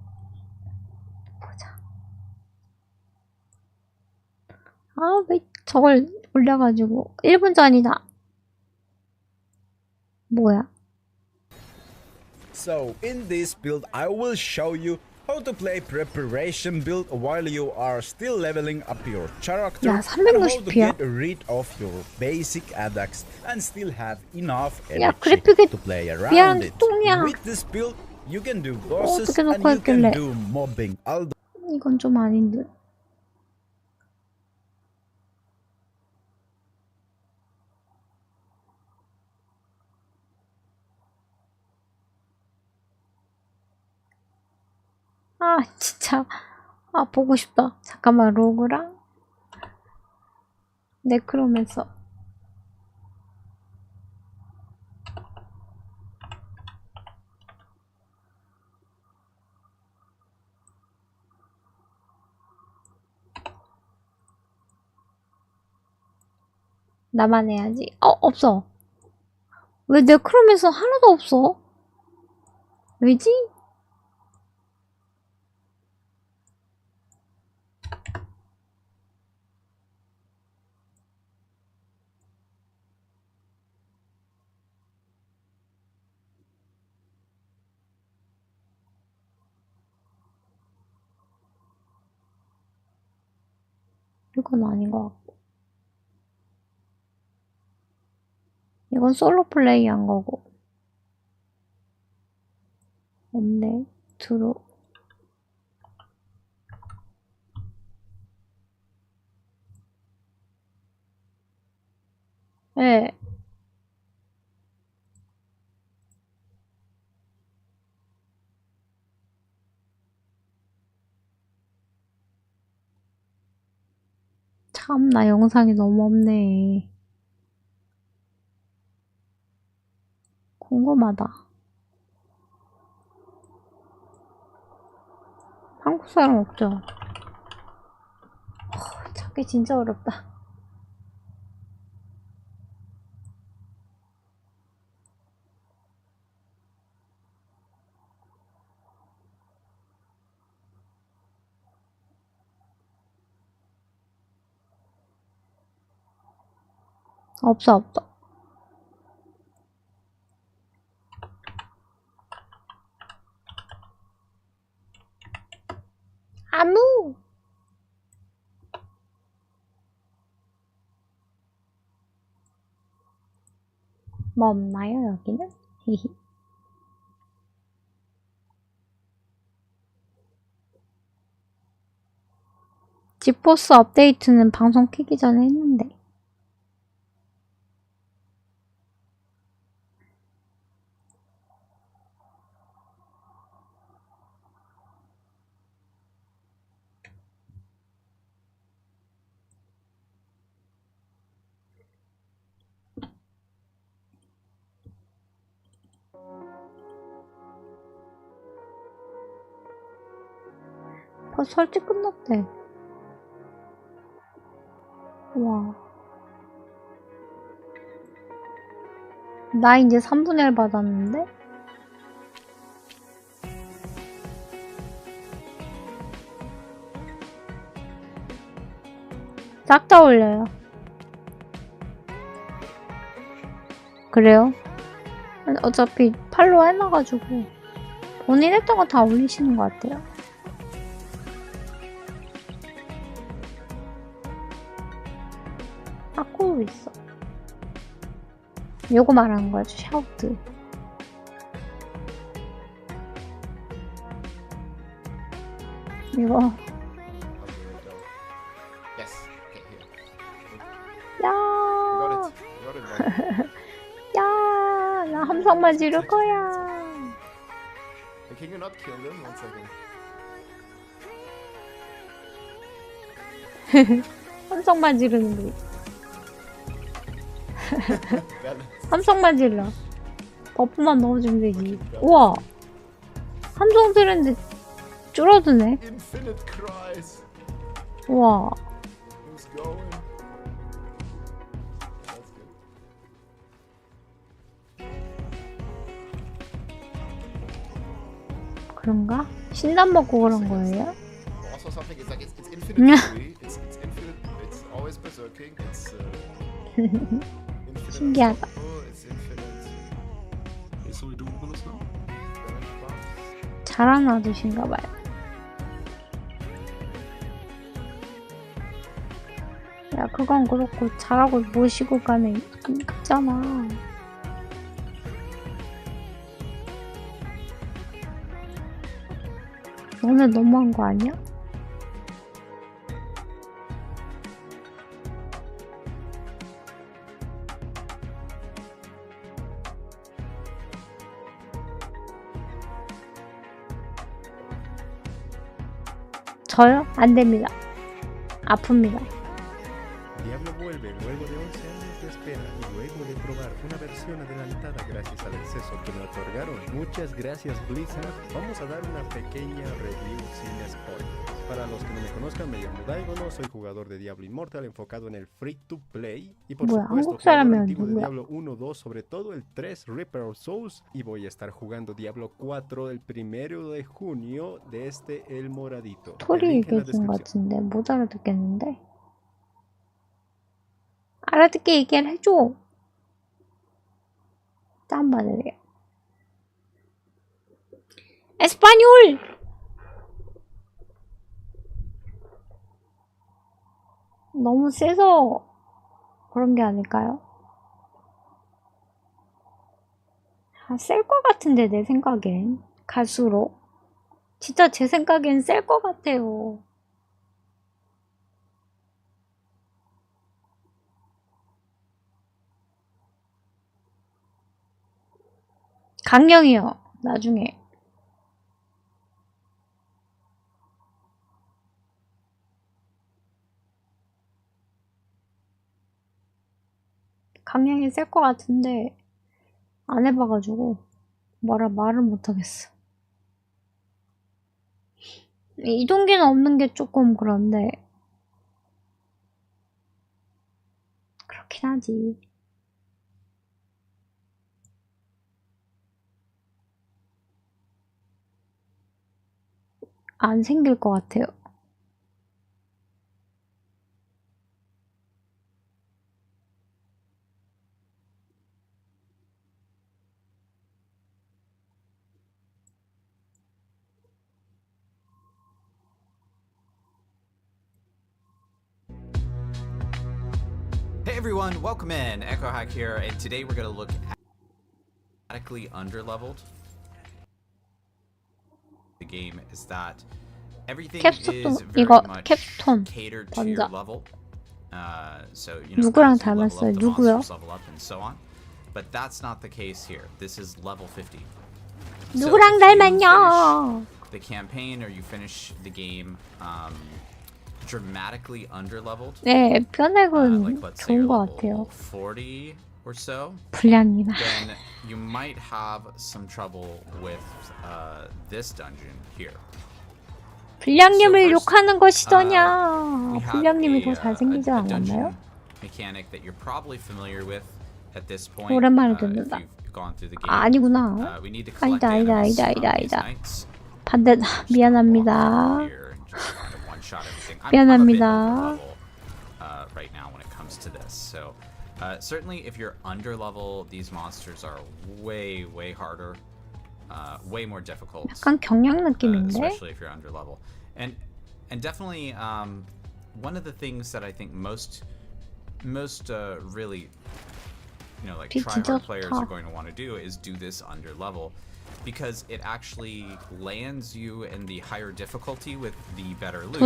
보자. 왜 저걸 올려가지고. 1분 전이다. 뭐야? So in this build I will show you how to play preparation build while you are still leveling up your character 야, and how to 360p야. get rid of your basic attacks and still have enough 야, energy 그래픽이 to play around 미안, it. 똥이야. With this build you can do bosses 어떻게 and 놓고 you can 했길래. do mobbing. 이건 좀 아닌 듯. 진짜. 보고 싶다. 잠깐만, 로그랑 네크로맨서. 나만 해야지. 없어. 왜 네크로맨서 하나도 없어? 왜지? 이건 아닌 것 같고. 이건 솔로 플레이 한 거고. 없네. 드로. 예. 참나 영상이 너무 없네. 궁금하다. 한국 사람 없죠? 찾기 진짜 어렵다. 없어. 아무! 뭐 없나요, 여기는? 히히. 지포스 업데이트는 방송 키기 전에 했는데. 벌써 설치 끝났대. 와. 나 이제 3분의 1 받았는데? 싹 다 올려요. 그래요? 어차피 팔로우 해놔가지고 본인 했던 거 다 올리시는 것 같아요. 바꾸고 있어. 요거 말하는 거죠, 샤우트. 이거. Yes. Okay, here. 야. Got it. Got it. 야, 나 함성만 지를 거야. Can you not kill them? 1 second. 함성만 지르는 거. 함성만 질러. 버프만 넣어주면 되지. 우와. 함성 들었는데 줄어드네. Infinite cries. 우와. Who's going? That's good. 그런가? 신난 먹고 그런 거예요? Also something is like it's infinite fury. It's infinite. It's always berserking. It's infinite. 신기하다. It's infinite. So we do this now. 잘하는 아저씨인가 봐요. 야, 그건 그렇고 잘하고 모시고 가네. 안 갔잖아. 너네 너무한 거 아니야? 저요? 안 됩니다. 아픕니다. Diablo vuelve luego de 11 años de espera y luego de probar una versión adelantada gracias al acceso que me otorgaron. Muchas gracias Blizzard. Vamos a dar una pequeña review sin spoilers. Para los que no me conozcan, me llamo Daigono, soy jugador de Diablo Immortal enfocado en el free to play y por supuesto jugador antiguo de Diablo 1, 2, sobre todo el 3 Reaper of Souls, y voy a estar jugando Diablo 4 el 1 de junio desde el moradito. 소리 얘기해준 것 같은데 못 알아듣겠는데? 알아듣게 얘기를 해줘. 다운받으래요. 에스파뇰! 너무 세서 그런 게 아닐까요? 셀 것 같은데 내 생각엔 갈수록 진짜 제 생각엔 셀 것 같아요. 강령이요. 나중에. 강령이 셀 것 같은데 안 해봐가지고 말을 못하겠어. 이동기는 없는 게 조금 그런데 그렇긴 하지. 안 생길 것 같아요. Hey everyone, welcome in. Echo Hack here, and today we're going to look at dramatically underleveled. The game is that everything 캡스톤 is very 이거 much 캡스톤 catered to your 번자. level. So you know, 누구랑 as you level 닮았어요? up, the 누구요? monsters level up and so on. But that's not the case here. This is level 50. 누구랑 닮았냐? The campaign or you finish the game dramatically underleveled. 네, 변액은 Like let's say 좋은 you're 것 level 같아요. 40 or so. 불량이다. Then you might have some trouble with this dungeon here. 불량님을 욕하는 것이더냐? 불량님이 더 잘생기지 않았나요? Mechanic that you're probably familiar with at this point. 오랜만에 듣는다. 아니구나. 아니다. 반대다. 미안합니다. 미안합니다. Right now when it comes to this. So certainly if you're under level, these monsters are way harder. Way more difficult. 약간 경량 느낌인데? Especially if you're under level. And definitely one of the things that I think most really like try-hard players are going to want to do is do this under level because it actually lands you in the higher difficulty with the better loot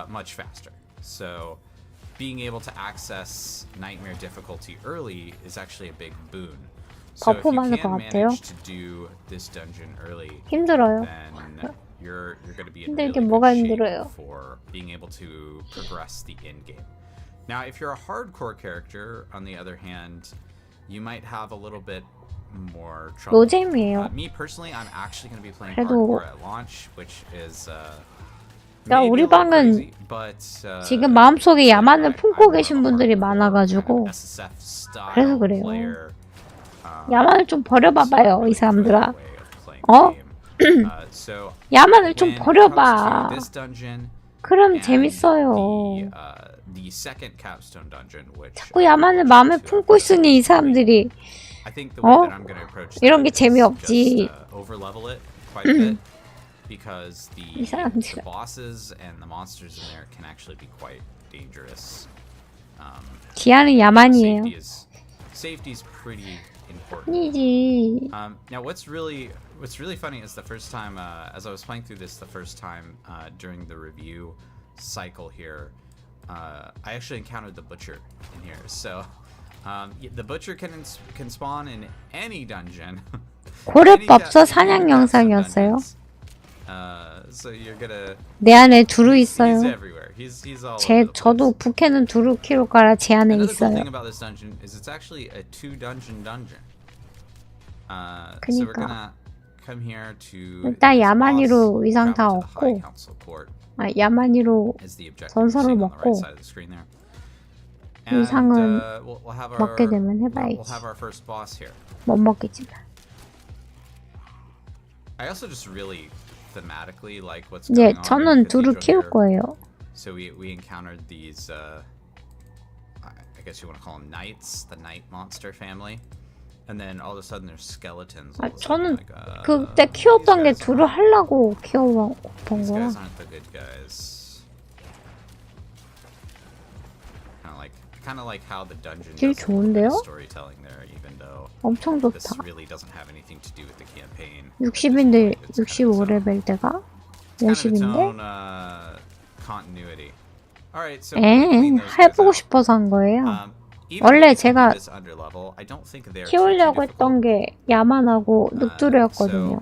much faster. So being able to access nightmare difficulty early is actually a big boon. So if you can manage to do this dungeon early, 힘들어요. then you're going to be in really good shape for being able to progress the end game. Now, if you're a hardcore character, on the other hand, you might have a little bit more trouble. 노잼이에요. Me personally, I'm actually going to be playing hardcore at launch, which is 그러니까 우리 방은 지금 마음속에 야만을 품고 계신 분들이 많아가지고 그래서 그래요. 야만을 좀 버려봐봐요, 이 사람들아. 어? 야만을 좀 버려봐. 그럼 재밌어요. 자꾸 야만을 마음에 품고 있으니 이 사람들이 이런 게 재미없지. 이 사람들. 기아는 야만이에요. 아니지. Now what's really funny is the first time as I was playing through this the first time during the review cycle here, I actually encountered the butcher in here. So the butcher can spawn in any dungeon. 고래법서 사냥 영상이었어요. So you're gonna. 내 안에 두루 있어요. He's everywhere. He's all over the place. 저도 부캐는 두루 키로가라 제 안에 Another cool 있어요. thing about this dungeon is it's actually a 2-dungeon dungeon. So we're gonna come here to 일단 야만이로 의상 다 얻고 야만이로 전설을 먹고 의상은 먹게 되면 해봐야지. 못 먹겠지만. I also just really thematically like what's 예, going on. 저는 두루 키울 거예요. So we encountered these I guess you want to call them knights, the night monster family. And then all of a sudden there's skeletons. 저는 그때 키웠던 게 두루 하려고 키워본 거야. These guys aren't the good guys. Kind of like how the dungeon 길 좋은데요? storytelling there, even though 엄청 this 좋다. really doesn't have anything to do with the campaign. 60인데 65레벨 때가 50인데? continuity. Alright, so 해보고 싶어서 한 거예요. 원래 제가 키우려고 했던 게 야만하고 늑두루였거든요.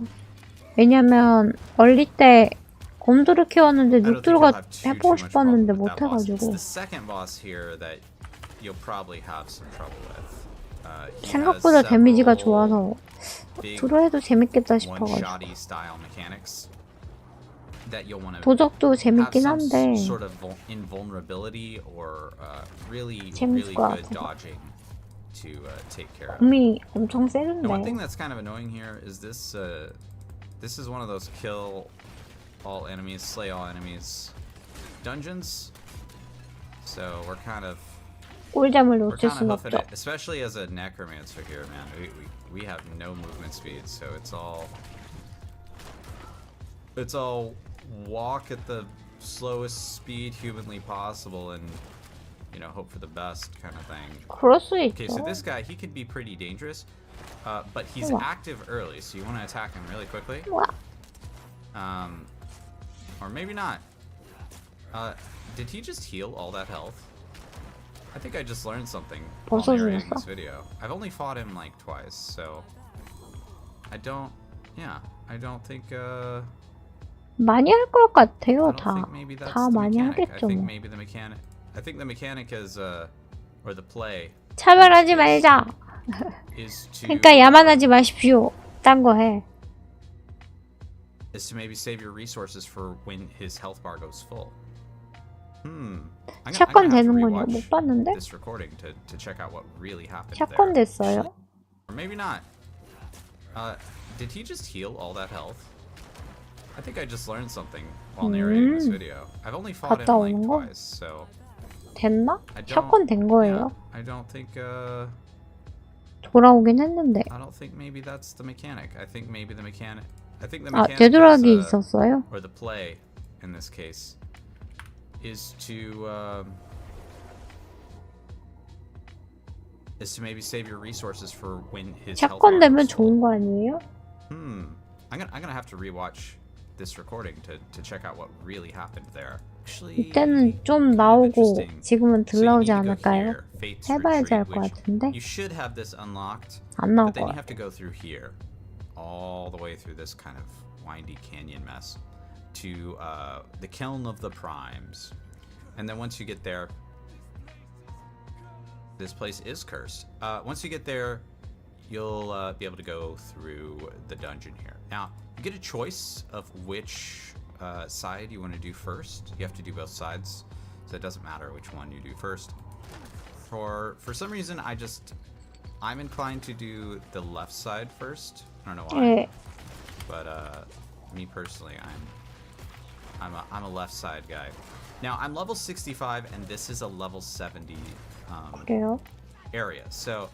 왜냐면 얼리 때 곰두루 키웠는데 늑두루가 해보고 싶었는데 못해가지고 생각보다 데미지가 좋아서 두루 해도 재밌겠다 싶어가지고 도적도 재밌긴 한데 재밌을 것 같아서 곰이 엄청 세는데. One thing that's kind of annoying here is this is one of those kill all enemies, slay all enemies dungeons. So we're kind of 꿀잼을 놓칠 순 없죠. especially as a necromancer here, man. We have no movement speed, so it's all walk at the slowest speed humanly possible and hope for the best kind of thing. 그럴 수 있죠. Okay, so this guy, he could be pretty dangerous, but he's active early, so you want to attack him really quickly. Or maybe not. Did he just heal all that health? I think I just learned something while narrating this video. I've only fought him like twice, so I don't think 많이 할 것 같아요. I don't think maybe that's 다 the 많이 mechanic. I 하겠죠. think 뭐. maybe the mechanic. I think the mechanic is or the play 차별하지 말자. is to 그러니까 야만하지 마십시오. 딴 거 해. is to maybe save your resources for when his health bar goes full. 샷건 되는군요. 못 봤는데? This recording to check out what really happened 샷건 there. 됐어요. Or maybe not. Did he just heal all that health? I think I just learned something while narrating this video. I've only fought him 갔다 like 오는 거? twice, so 됐나? I don't- 샷건 된 거예요. I don't think 돌아오긴 했는데. I don't think maybe that's the mechanic. I think maybe the mechanic. I think the 아, mechanic 되돌아기 is, 있었어요? or the play in this case is to maybe save your resources for when his health bar 샷건 되면 goes full. 좋은 거 아니에요? I'm gonna have to rewatch this recording to check out what really happened there. Actually, 이때는 좀 나오고 지금은 so you need 들나오지 to go 않을까요? here, Fate's 해봐야지 알 Retreat, 것 which 같은데? you should have this unlocked, 안 나올 but then 것 you 같아. have to go through here, all the way through this kind of windy canyon mess, to the Kiln of the Primes, and then once you get there, this place is cursed. Once you get there, you'll be able to go through the dungeon here. Now, you get a choice of which side you want to do first. You have to do both sides, so it doesn't matter which one you do first. For some reason, I'm inclined to do the left side first. I don't know why, but me personally, I'm a left side guy. Now I'm level 65, and this is a level 70 area, so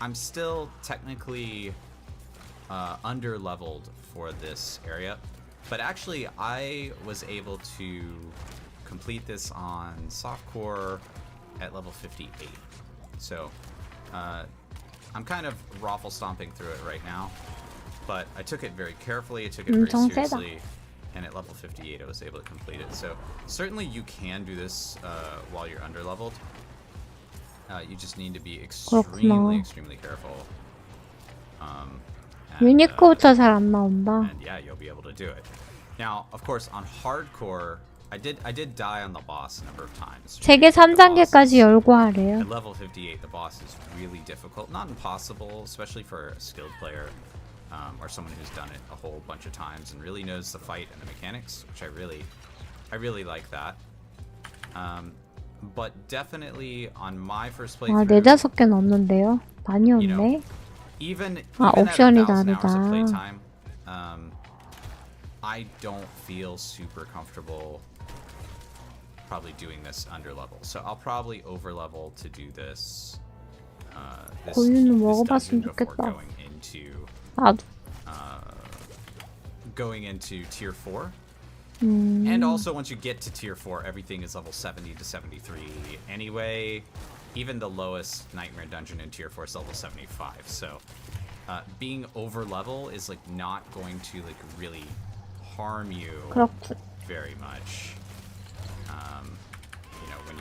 I'm still technically under leveled for this area, but actually I was able to complete this on softcore at level 58. So I'm kind of raffle stomping through it right now, but I took it very carefully, I took it very seriously, and at level 58 I was able to complete it. So certainly you can do this while you're under leveled. You just need to be extremely careful. 유니크부터 잘 안 나온다. And yeah, you'll be able to do it. Now, of course, on hardcore, I did die on the boss a number of times. 세계 3단계까지 열고 하래요. At level 58, the boss is really difficult. Not impossible, especially for a skilled player or someone who's done it a whole bunch of times and really knows the fight and the mechanics, which I really like that. But definitely on my first playthrough, 4-5개 넣었는데요. 많이 없네. even 옵션이 at 1,000 hours of 다르다. playtime, I don't feel super comfortable probably doing this under level. So I'll probably over level to do this. 고유는 먹어봤으면 좋겠다. 나도. Going into tier 4. And also once you get to tier 4, everything is level 70 to 73 anyway. Even the lowest nightmare dungeon in tier 4 is level 75. So being over level is like not going to like really harm you very much. You know, when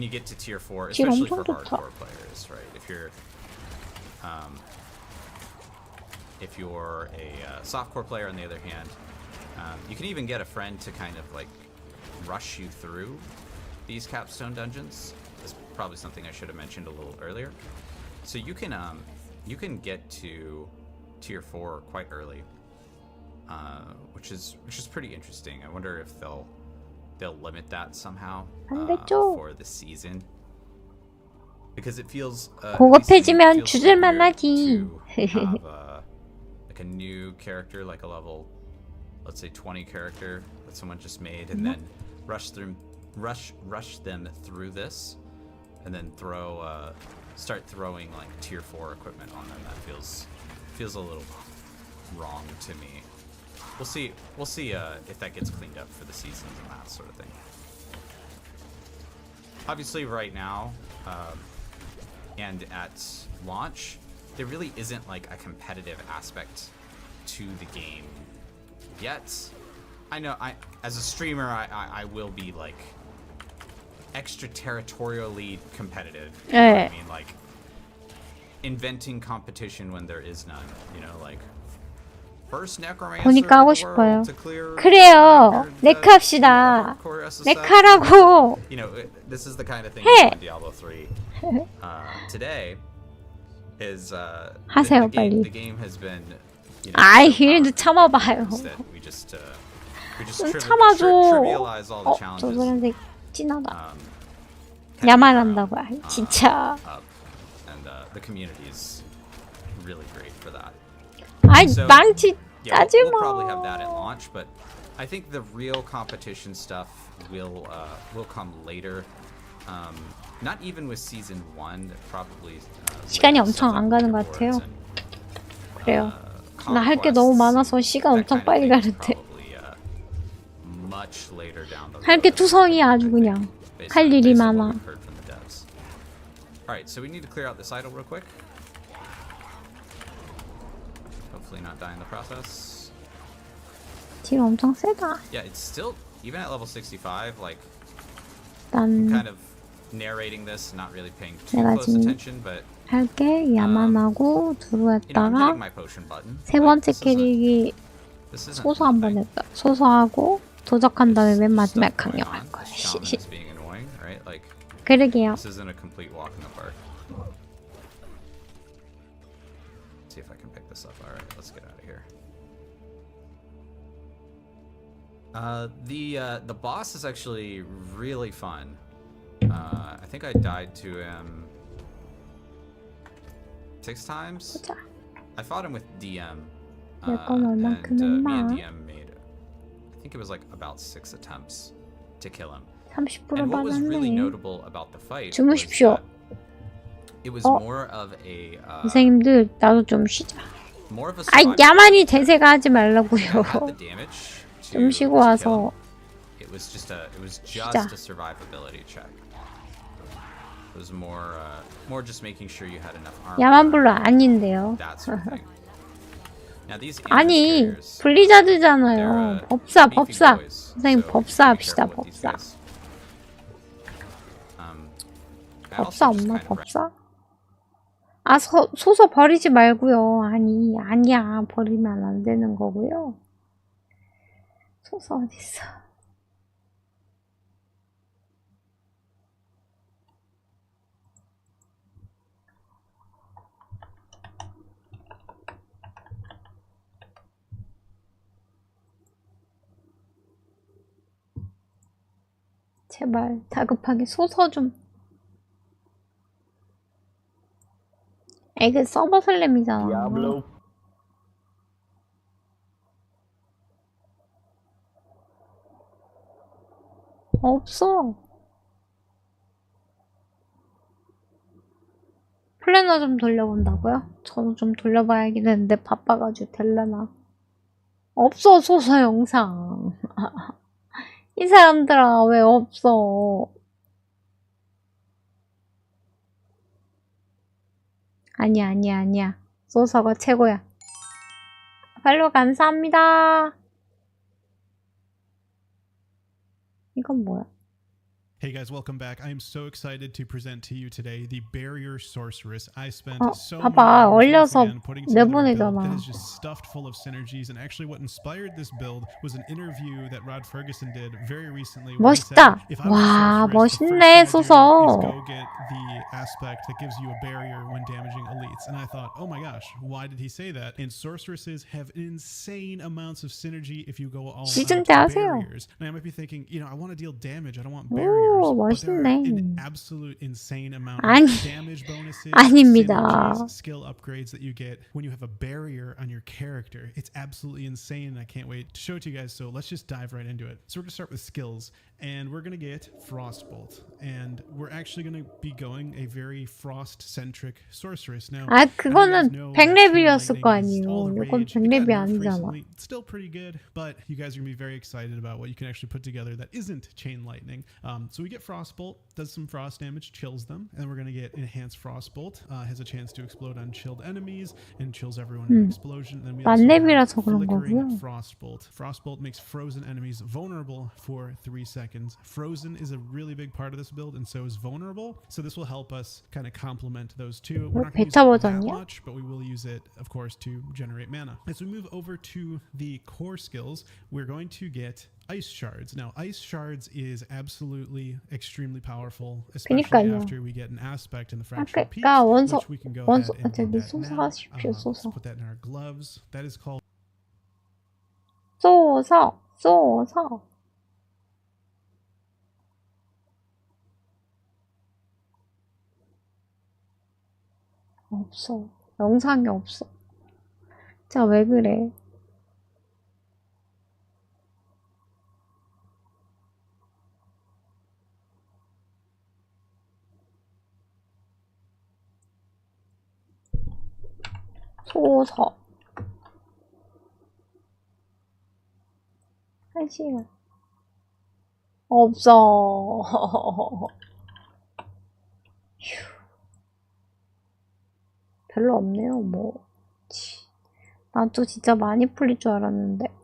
you get to tier 4, especially for hardcore players, right? If you're a softcore player, on the other hand, you can even get a friend to kind of like rush you through these capstone dungeons. That's probably something I should have mentioned a little earlier. So you can get to tier 4 quite early, which is pretty interesting. I wonder if they'll limit that somehow for the season, because it feels 고급해지면 주술만 하지. like a new character, like a level, let's say 20 character that someone just made, and then rush them through this, and then start throwing like tier 4 equipment on them. That feels a little wrong to me. We'll see if that gets cleaned up for the seasons and that sort of thing. Obviously right now, and at launch, there really isn't like a competitive aspect to the game yet. I know. As a streamer, I will be like extraterritorially competitive. You know what I mean, like inventing competition when there is none. You know, like first necromancer 보니까 하고 in the 싶어요. world to clear 그래요. 네카합시다. 네카라고. You know, this is the kind of thing 해. in Diablo 3 today is 하세요, the game, 빨리. the game has been. You know, 아이, 힐도 참아봐요. we just 좀 참아줘. trivialize all the 저 challenges. 사람들 찐하다. 야만한다고. 아이, 진짜. And the community is really great for that. 아이, So, 망치 yeah, 짜지 we'll probably have that 마. at launch, but I think the real competition stuff will come later. Not even with season 1, probably. 시간이 엄청 안 가는 것 같아요. 그래요. 나 할 게 너무 많아서 시간 엄청 빨리 가는데. 할 게 투성이야 아주 그냥. 할 일이 많아. Alright, so we need to clear out this idol real quick. Hopefully not die in the process. 딜 엄청 세다. Yeah, it's still, even at level 65, like, 난 I'm kind of narrating this, not really paying too 내가 close 지금 attention, but 할게 야만하고 두루했다가 my potion button. 세 번째 캐릭이 소소 한 번 했다. 소소하고 도적한 다음에 맨 마지막에 강력할 거야. Being annoying, right? Like, 그러게요. this isn't a complete walk in the park. See if I can pick this up. All right, let's get out of here. The boss is actually really fun. I think I died to him 6 times. I fought him with DM. And me and DM made, I think it was like about 6 attempts to kill him. 30% And what was really 받았네. notable about the fight was 주무십시오. that it was more of a 선생님들 나도 좀 쉬자. more of a 아이 survival 야만이 대세가 하지 말라고요. the damage 좀 쉬고 와서 it was just a 쉬자. survivability check. It was more just making sure you had enough armor. 야만 불러 아닌데요. That sort of thing. Now these 아니 블리자드잖아요. 법사 법사. 선생님 법사 합시다 법사. 법사 없나 법사? 아 소서 버리지 말고요. 아니야 버리면 안 되는 거고요. 소서 어딨어? 제발 다급하게 소서 좀. 그 서버 슬램이잖아. 없어. 플래너 좀 돌려본다고요? 저도 좀 돌려봐야긴 했는데 바빠가지고 될려나. 없어 소서 영상. 이 사람들아 왜 없어? 아니야. 소서가 최고야. 팔로우 감사합니다. 이건 뭐야? Hey guys, welcome back. I am so excited to present to you today the Barrier Sorceress. I spent so many 봐봐 hours 얼려서 putting together a build 내보내잖아. that is just stuffed full of synergies. And actually, what inspired this build was an interview that Rod Ferguson did very recently. where he said, 멋있다. "If I was a 와 sorceress, the 멋있네 first thing I'd do is 소서. go get the aspect that gives you a barrier when damaging elites." And I thought, oh my gosh, why did he say that? And sorceresses have insane amounts of synergy if you go all 시즌 out 때 to 하세요. barriers. Now I might be thinking, I want to deal damage. I don't want 오 barriers. But there are 멋있네. an absolute insane amount 아니, of damage bonuses, 아닙니다. synergies, skill upgrades that you get when you have a barrier on your character. It's absolutely insane, and I can't wait to show it to you guys. So let's just dive right into it. So we're gonna start with skills, and we're gonna get Frostbolt, and we're actually gonna be going a very frost-centric sorceress. Now, 그거는 100레벨이었을 거 아니에요. 이건 100레벨이 아니잖아. Still pretty good, but you guys are gonna be very excited about what you can actually put together that isn't chain lightning. So So we get Frostbolt, does some frost damage, chills them, and then we're going to get Enhanced Frostbolt, has a chance to explode on chilled enemies and chills everyone in an explosion. Then we also have Flickering Frostbolt. Frostbolt makes frozen enemies vulnerable for 3 seconds. Frozen is a really big part of this build, and so is vulnerable. So this will help us kind of complement those two. We're not going to use it that much, but we will use it, of course, to generate mana. As we move over to the core skills, we're going to get Ice Shards. Now, Ice Shards is absolutely extremely powerful, especially after we get an aspect in the Fractured Peaks, which we can go ahead and do that now. Let's put that in our gloves. That is called 쏘서 없어. 영상이 없어. 진짜 왜 그래? 소서 1시간 없어. 별로 없네요. 뭐 난 또 진짜 많이 풀릴 줄 알았는데.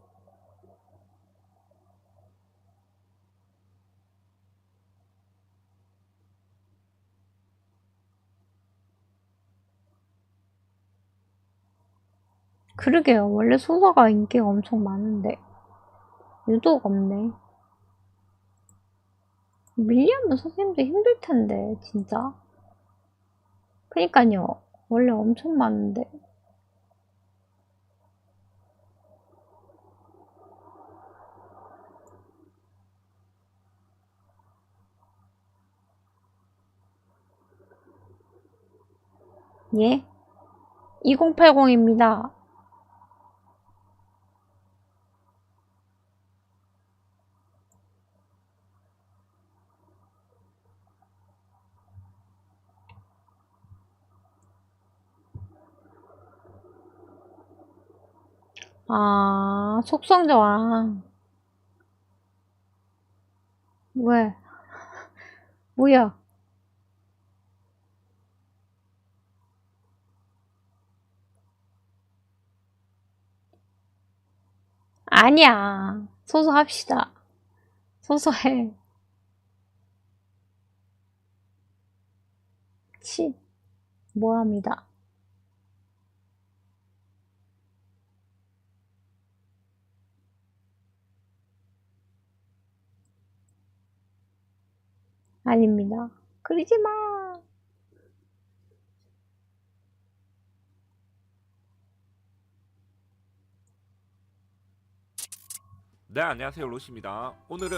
그러게요. 원래 소서가 인기가 엄청 많은데 유독 없네. 밀리하면 선생님도 힘들 텐데 진짜. 그니까요. 원래 엄청 많은데. 예? 2080입니다. 아, 속성 저항. 왜? 뭐야? 아니야. 소소 합시다. 소소해. 뭐합니다. 아닙니다. 그러지 마. 네, 안녕하세요. 로시입니다. 오늘은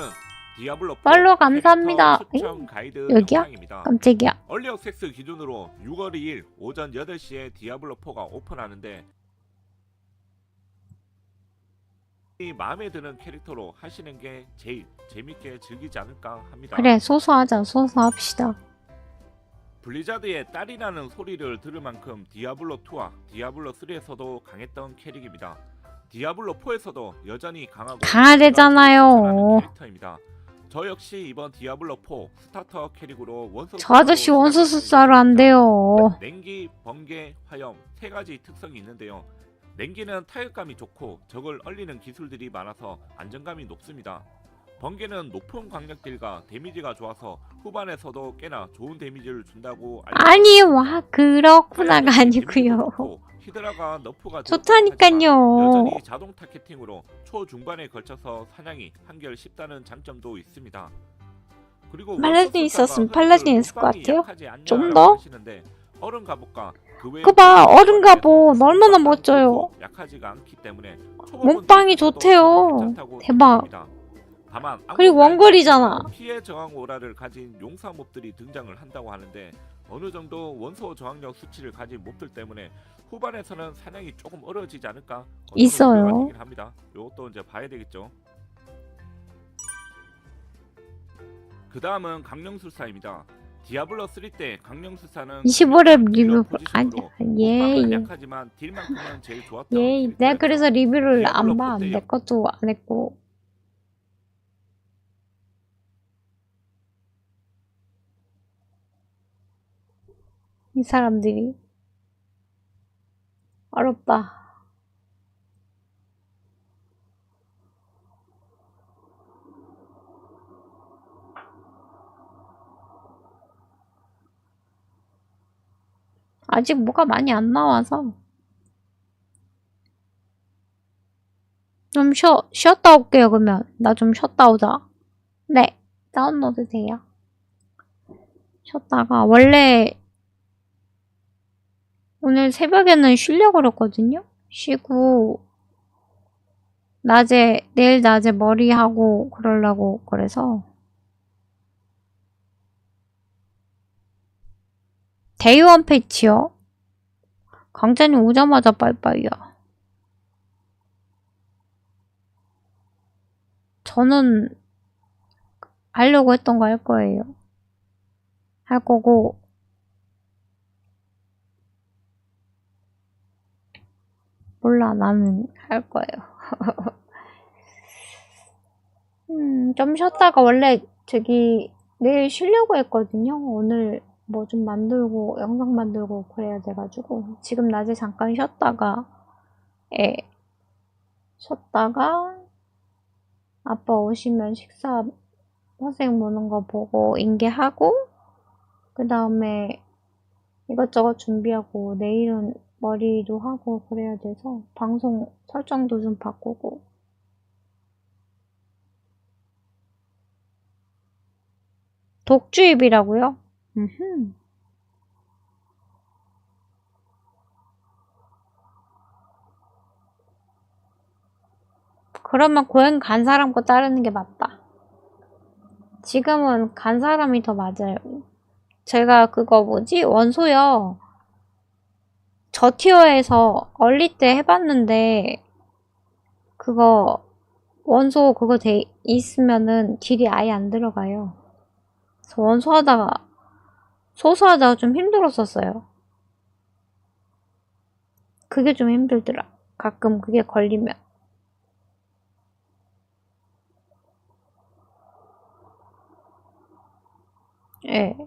디아블로 4 팔로우 감사합니다. 추천 가이드 여기야? 영상입니다. 깜짝이야. 얼리 액세스 기준으로 6월 2일 오전 8시에 디아블로 4가 오픈하는데 이 마음에 드는 캐릭터로 하시는 게 제일 재밌게 즐기지 않을까 합니다. 그래, 소소하자. 소소합시다. 블리자드의 딸이라는 소리를 들을 만큼 디아블로 2와 디아블로 3에서도 강했던 캐릭입니다. 디아블로 4에서도 여전히 강하대잖아요. 캐릭터입니다. 저 역시 이번 디아블로 4 스타터 캐릭으로 원소. 저 아저씨 원소 숫자로 안 돼요. 냉기, 번개, 화염 3가지 특성이 있는데요. 냉기는 타격감이 좋고 적을 얼리는 기술들이 많아서 안정감이 높습니다. 번개는 높은 광역딜과 데미지가 좋아서 후반에서도 꽤나 좋은 데미지를 준다고 아니, 와, 그렇구나가 아니고요. 히드라가 너프가 좋다니까요. 여전히 자동 타겟팅으로 초중반에 걸쳐서 사냥이 한결 쉽다는 장점도 있습니다. 그리고 팔라딘 있었으면 팔라딘 했을 것 같아요. 좀 더? 얼음 갑옷과 그거 봐, 얼음 갑옷 얼마나 멋져요. 약하지가 않기 때문에 몸빵이 좋대요. 대박. 다만 그리고 원거리잖아. 피해 저항 오라를 가진 용사 몹들이 등장을 한다고 하는데 어느 정도 원소 저항력 수치를 가진 몹들 때문에 후반에서는 사냥이 조금 어려워지지 않을까 있어요. 합니다. 이것도 이제 봐야 되겠죠. 그 다음은 강령술사입니다. 디아블로 3 때 강령술사는 25렙 리뷰 예. 약하지만 딜만큼은 제일 좋았던 예. 내가 그래서 리뷰를 안 봐. 내 것도 안 했고. 이 사람들이. 어렵다. 아직 뭐가 많이 안 나와서 좀 쉬었다 올게요. 그러면 나 좀 쉬었다 오자. 네, 다운로드 돼요. 쉬었다가 원래 오늘 새벽에는 쉬려고 그랬거든요. 쉬고 내일 낮에 머리하고 그러려고 그래서 데이원 패치요? 강자님 오자마자 빠이빠이야. 저는 하려고 했던 거 할 거예요. 할 거고 몰라 나는 할 거예요. 좀 쉬었다가 원래 내일 쉬려고 했거든요. 오늘 뭐 좀 만들고 영상 만들고 그래야 돼가지고 지금 낮에 잠깐 쉬었다가 아빠 오시면 식사 선생님 오는 거 보고 인계하고 그 다음에 이것저것 준비하고 내일은 머리도 하고 그래야 돼서 방송 설정도 좀 바꾸고 독주입이라고요? 그러면 고행 간 사람 거 따르는 게 맞다. 지금은 간 사람이 더 맞아요. 제가 그거 원소요. 저 티어에서 얼리 때 해봤는데 그거 원소 그거 돼 있으면은 딜이 아예 안 들어가요. 그래서 소수하다가 좀 힘들었었어요. 그게 좀 힘들더라. 가끔 그게 걸리면. 예.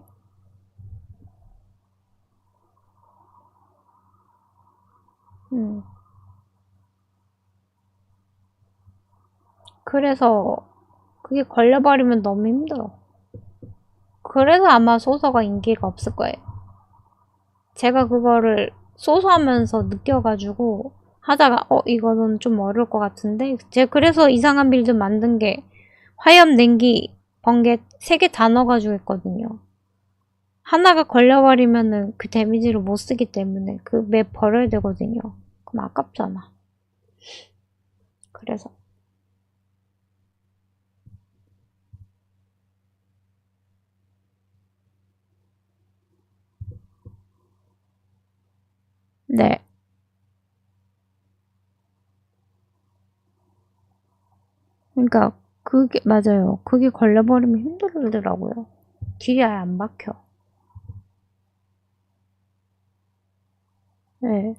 그래서 그게 걸려버리면 너무 힘들어. 그래서 아마 소서가 인기가 없을 거예요. 제가 그거를 소소하면서 느껴가지고 하다가 이거는 좀 어려울 것 같은데 제가 그래서 이상한 빌드 만든 게 화염, 냉기, 번개 3개 다 넣어가지고 했거든요. 하나가 걸려버리면은 그 데미지를 못 쓰기 때문에 그 맵 버려야 되거든요. 그럼 아깝잖아. 그래서 네. 그러니까 그게 맞아요. 그게 걸려버리면 힘들더라고요. 딜이 아예 안 박혀. 네.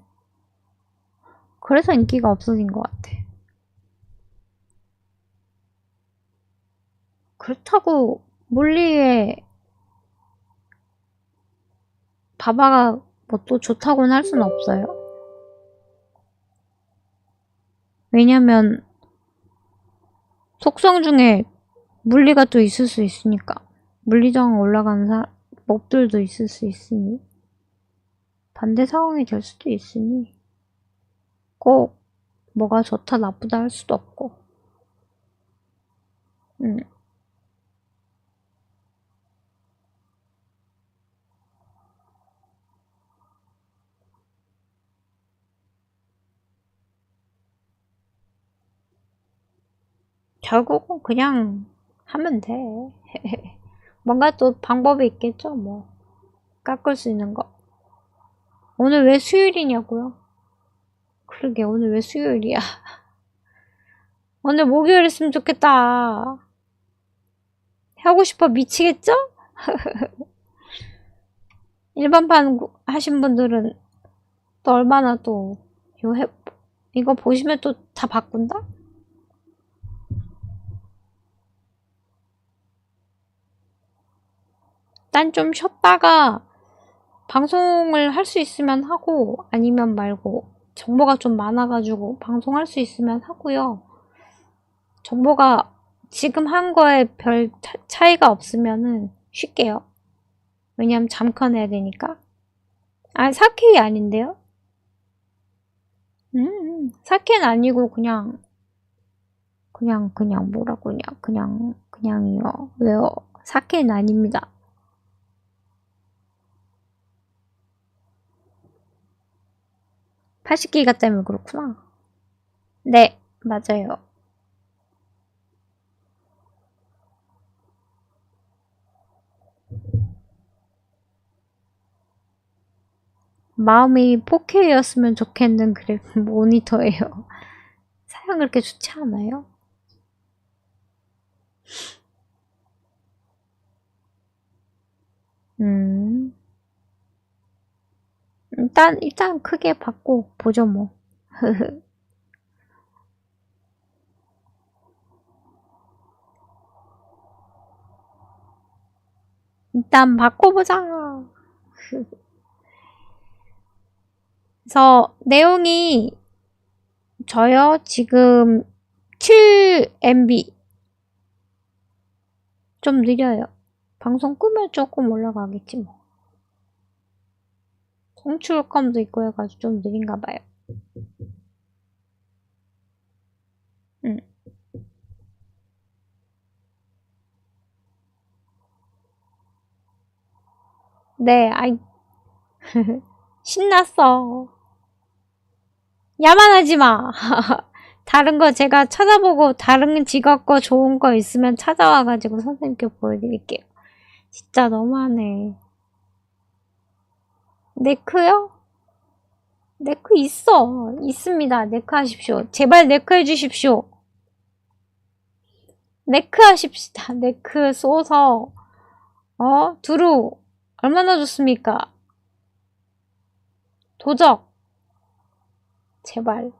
그래서 인기가 없어진 것 같아. 그렇다고 물리에 바바가 뭐 또 좋다고는 할 수는 없어요. 왜냐면 속성 중에 물리가 또 있을 수 있으니까. 물리저항 올라가는 몹들도 있을 수 있으니 반대 상황이 될 수도 있으니 꼭 뭐가 좋다 나쁘다 할 수도 없고. 결국은 그냥 하면 돼. 뭔가 또 방법이 있겠죠, 뭐. 깎을 수 있는 거. 오늘 왜 수요일이냐고요? 그러게, 오늘 왜 수요일이야? 오늘 목요일이었으면 좋겠다. 하고 싶어 미치겠죠? 일반판 하신 분들은 또 얼마나 또 이거 보시면 또 다 바꾼다? 일단 좀 쉬었다가 방송을 할 수 있으면 하고 아니면 말고 정보가 좀 많아가지고 방송할 수 있으면 하고요. 정보가 지금 한 거에 별 차이가 없으면은 쉴게요. 왜냐면 잠깐 해야 되니까. 아, 4K 아닌데요? 4K는 아니고 그냥 뭐라고 그냥이요. 왜요? 4K는 아닙니다. (80기가) 때문에 그렇구나. 네, 맞아요. 마음이 4K였으면 좋겠는 그래 모니터예요. 사양 그렇게 좋지 않아요? 일단 크게 받고 보죠 뭐. 일단 바꿔보자. 그래서 내용이 저요 지금 7MB 좀 느려요. 방송 끄면 조금 올라가겠지 뭐. 송출컴도 있고 해가지고 좀 느린가 봐요. 네, 아이 신났어. 야만하지 마. 다른 거 제가 찾아보고 다른 직업 거 좋은 거 있으면 찾아와가지고 선생님께 보여드릴게요. 진짜 너무하네. 네크요? 네크 있습니다. 네크 하십시오. 제발 네크 해주십시오. 네크 하십시다. 네크 쏘서 두루 얼마나 좋습니까? 도적 제발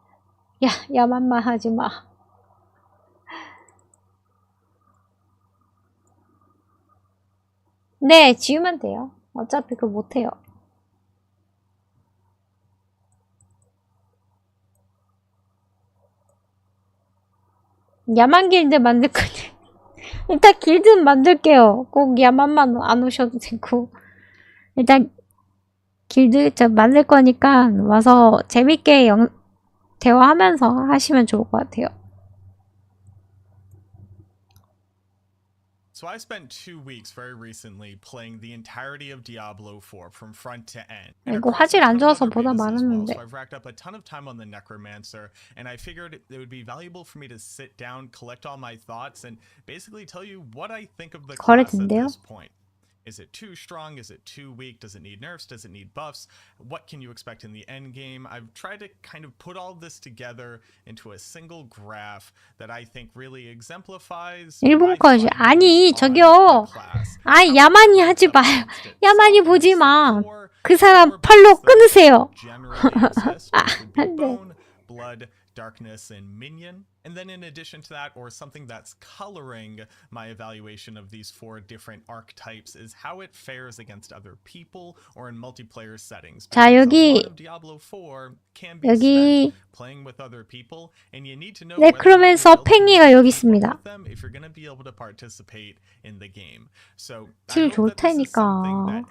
야만만 하지 마. 네, 지우면 돼요. 어차피 그거 못해요. 야만 길드 만들 거니 일단 길드는 만들게요. 꼭 야만만 안 오셔도 되고. 일단 길드 만들 거니까 와서 재밌게 대화하면서 하시면 좋을 것 같아요. So I spent 2 weeks very recently playing the entirety of Diablo 4 from front to end. 이거 화질 안 좋아서 보다 말았는데. So I've racked up a ton of time on the Necromancer, and I figured it would be valuable for me to sit down, collect all my thoughts, and basically tell you what I think of the class at this point. Is it too strong? Is it too weak? Does it need nerfs? Does it need buffs? What can you expect in the end game? I've tried to kind of put all this together into a single graph that I think really exemplifies. 일본까지 아니 저기요. 아이 야만이 하지 마요. 야만이 보지 마. 그 사람 팔로 끊으세요. 안돼. Blood, darkness, and minion. And then in addition to that, or something that's coloring my evaluation of these 4 different archetypes, is how it fares against other people or in multiplayer settings. 자, 여기 Diablo 4 can be spent playing with other people, and you need to know 네크로맨서 팽이가 여기 있습니다. if you're going to be able to participate in the game. So 질 좋을 테니까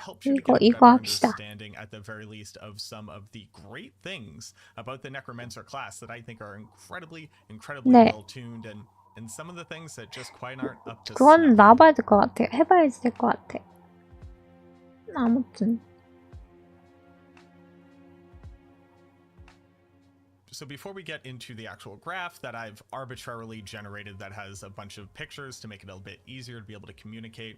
이거 합시다. At the very least of some of the great things about the Necromancer class that I think are incredibly 네. well tuned and some of the things that just quite aren't up to 그건 나봐야 될 것 같아. 해봐야지 될 것 같아. 아무튼. So before we get into the actual graph that I've arbitrarily generated that has a bunch of pictures to make it a bit easier to be able to communicate,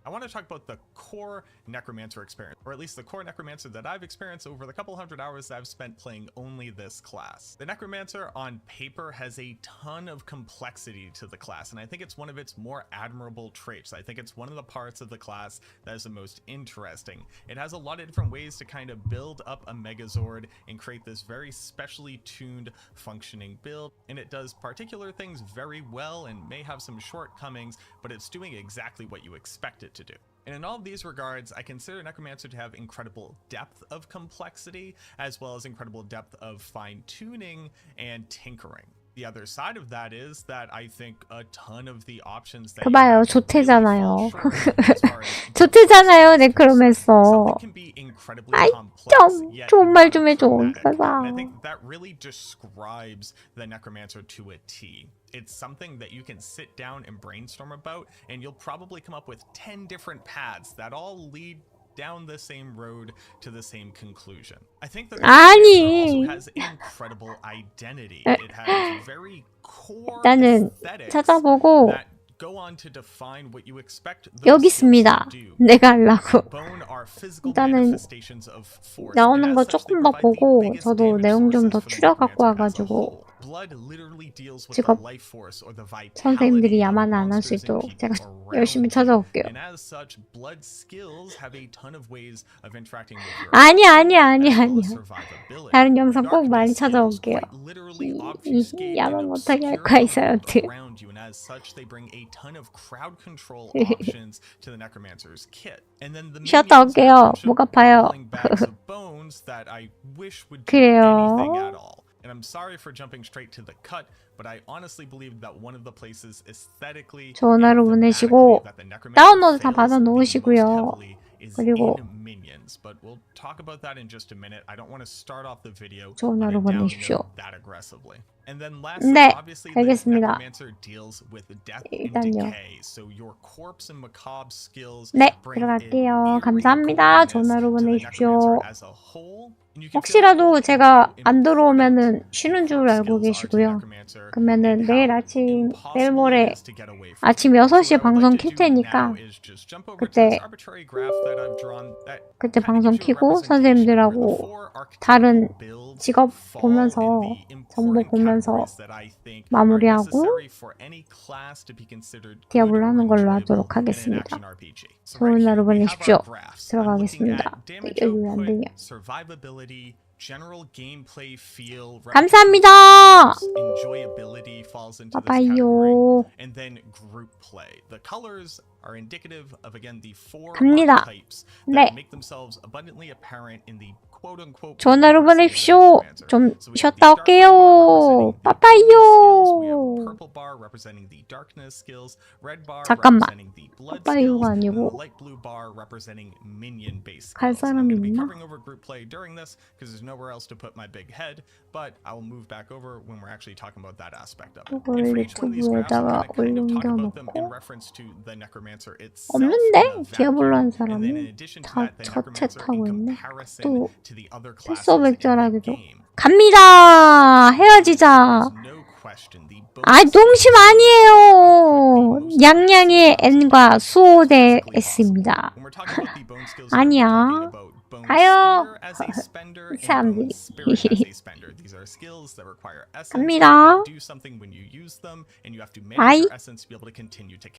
I want to talk about the core Necromancer experience, or at least the core Necromancer that I've experienced over the couple hundred hours that I've spent playing only this class. The Necromancer on paper has a ton of complexity to the class, and I think it's one of its more admirable traits. I think it's one of the parts of the class that is the most interesting. It has a lot of different ways to kind of build up a Megazord and create this very specially tuned functioning build, and it does particular things very well and may have some shortcomings, but it's doing exactly what you expect it to do. And in all of these regards, I consider Necromancer to have incredible depth of complexity, as well as incredible depth of fine-tuning and tinkering. The other side of that is that I think a ton of the options that 그봐요, 조퇴잖아요. 조퇴잖아요, 네크로맨서. 아이, 좋은 말 좀 해줘, And I think that really describes the Necromancer to a T. It's something that you can sit down and brainstorm about, and you'll probably come up with 10 different paths that all lead down the same road to the same conclusion. I think that also has incredible identity. It has very core aesthetics 찾아보고 that go on to define what you expect 여기 있습니다. 내가 하려고. 일단은 나오는 거 조금 더 보고 저도 내용 좀 더 추려 갖고 와가지고 직업 선생님들이 야만 안 할 수 있도록 제가 열심히 찾아올게요. 아니야. 다른 영상 꼭 많이 찾아올게요. 이 야만 못하게 할 거야, 이 사람들. 쉬었다 올게요. 목 아파요. 그래요. And I'm sorry for jumping straight to the cut, but I honestly believe that one of the places aesthetically 좋은 하루 보내시고 다운로드 다 받아 놓으시고요. 그리고 but we'll talk about that in just a minute. I don't want to start off the video 좋은 하루 보내십시오. that aggressively. And then lastly, 네, obviously, 알겠습니다. the Necromancer deals with death 일단요. and decay. So your corpse and macabre skills 네, 들어갈게요. 감사합니다. 좋은 하루 보내십시오. 혹시라도 제가 안 들어오면은 쉬는 줄 알고 계시고요. 그러면은 내일 모레 아침 6시에 방송 킬 테니까 그때 방송 키고 선생님들하고 다른 직업 보면서 정보 보면서 마무리하고 디아블로 하는 걸로 하도록 하겠습니다. 좋은 하루 보내십시오. 들어가겠습니다. 여기 안 되냐. 감사합니다. 빠빠이요. 갑니다. 네. 좋은 하루 보내십시오. 좀 쉬었다 올게요. 빠빠이요. 잠깐만. 빠빠이요가 아니고 갈 사람이 있나? 이걸 유튜브에다가 올려놓고 없는데? 디아블로 한 사람이 다 저 챗 하고 있네. 또 패스오백자라기도 갑니다. 헤어지자. 아, 농심 아니에요. 냥냥이의 N과 수호대 S입니다. 아니야. 가요. 사람들이. 갑니다. 아이.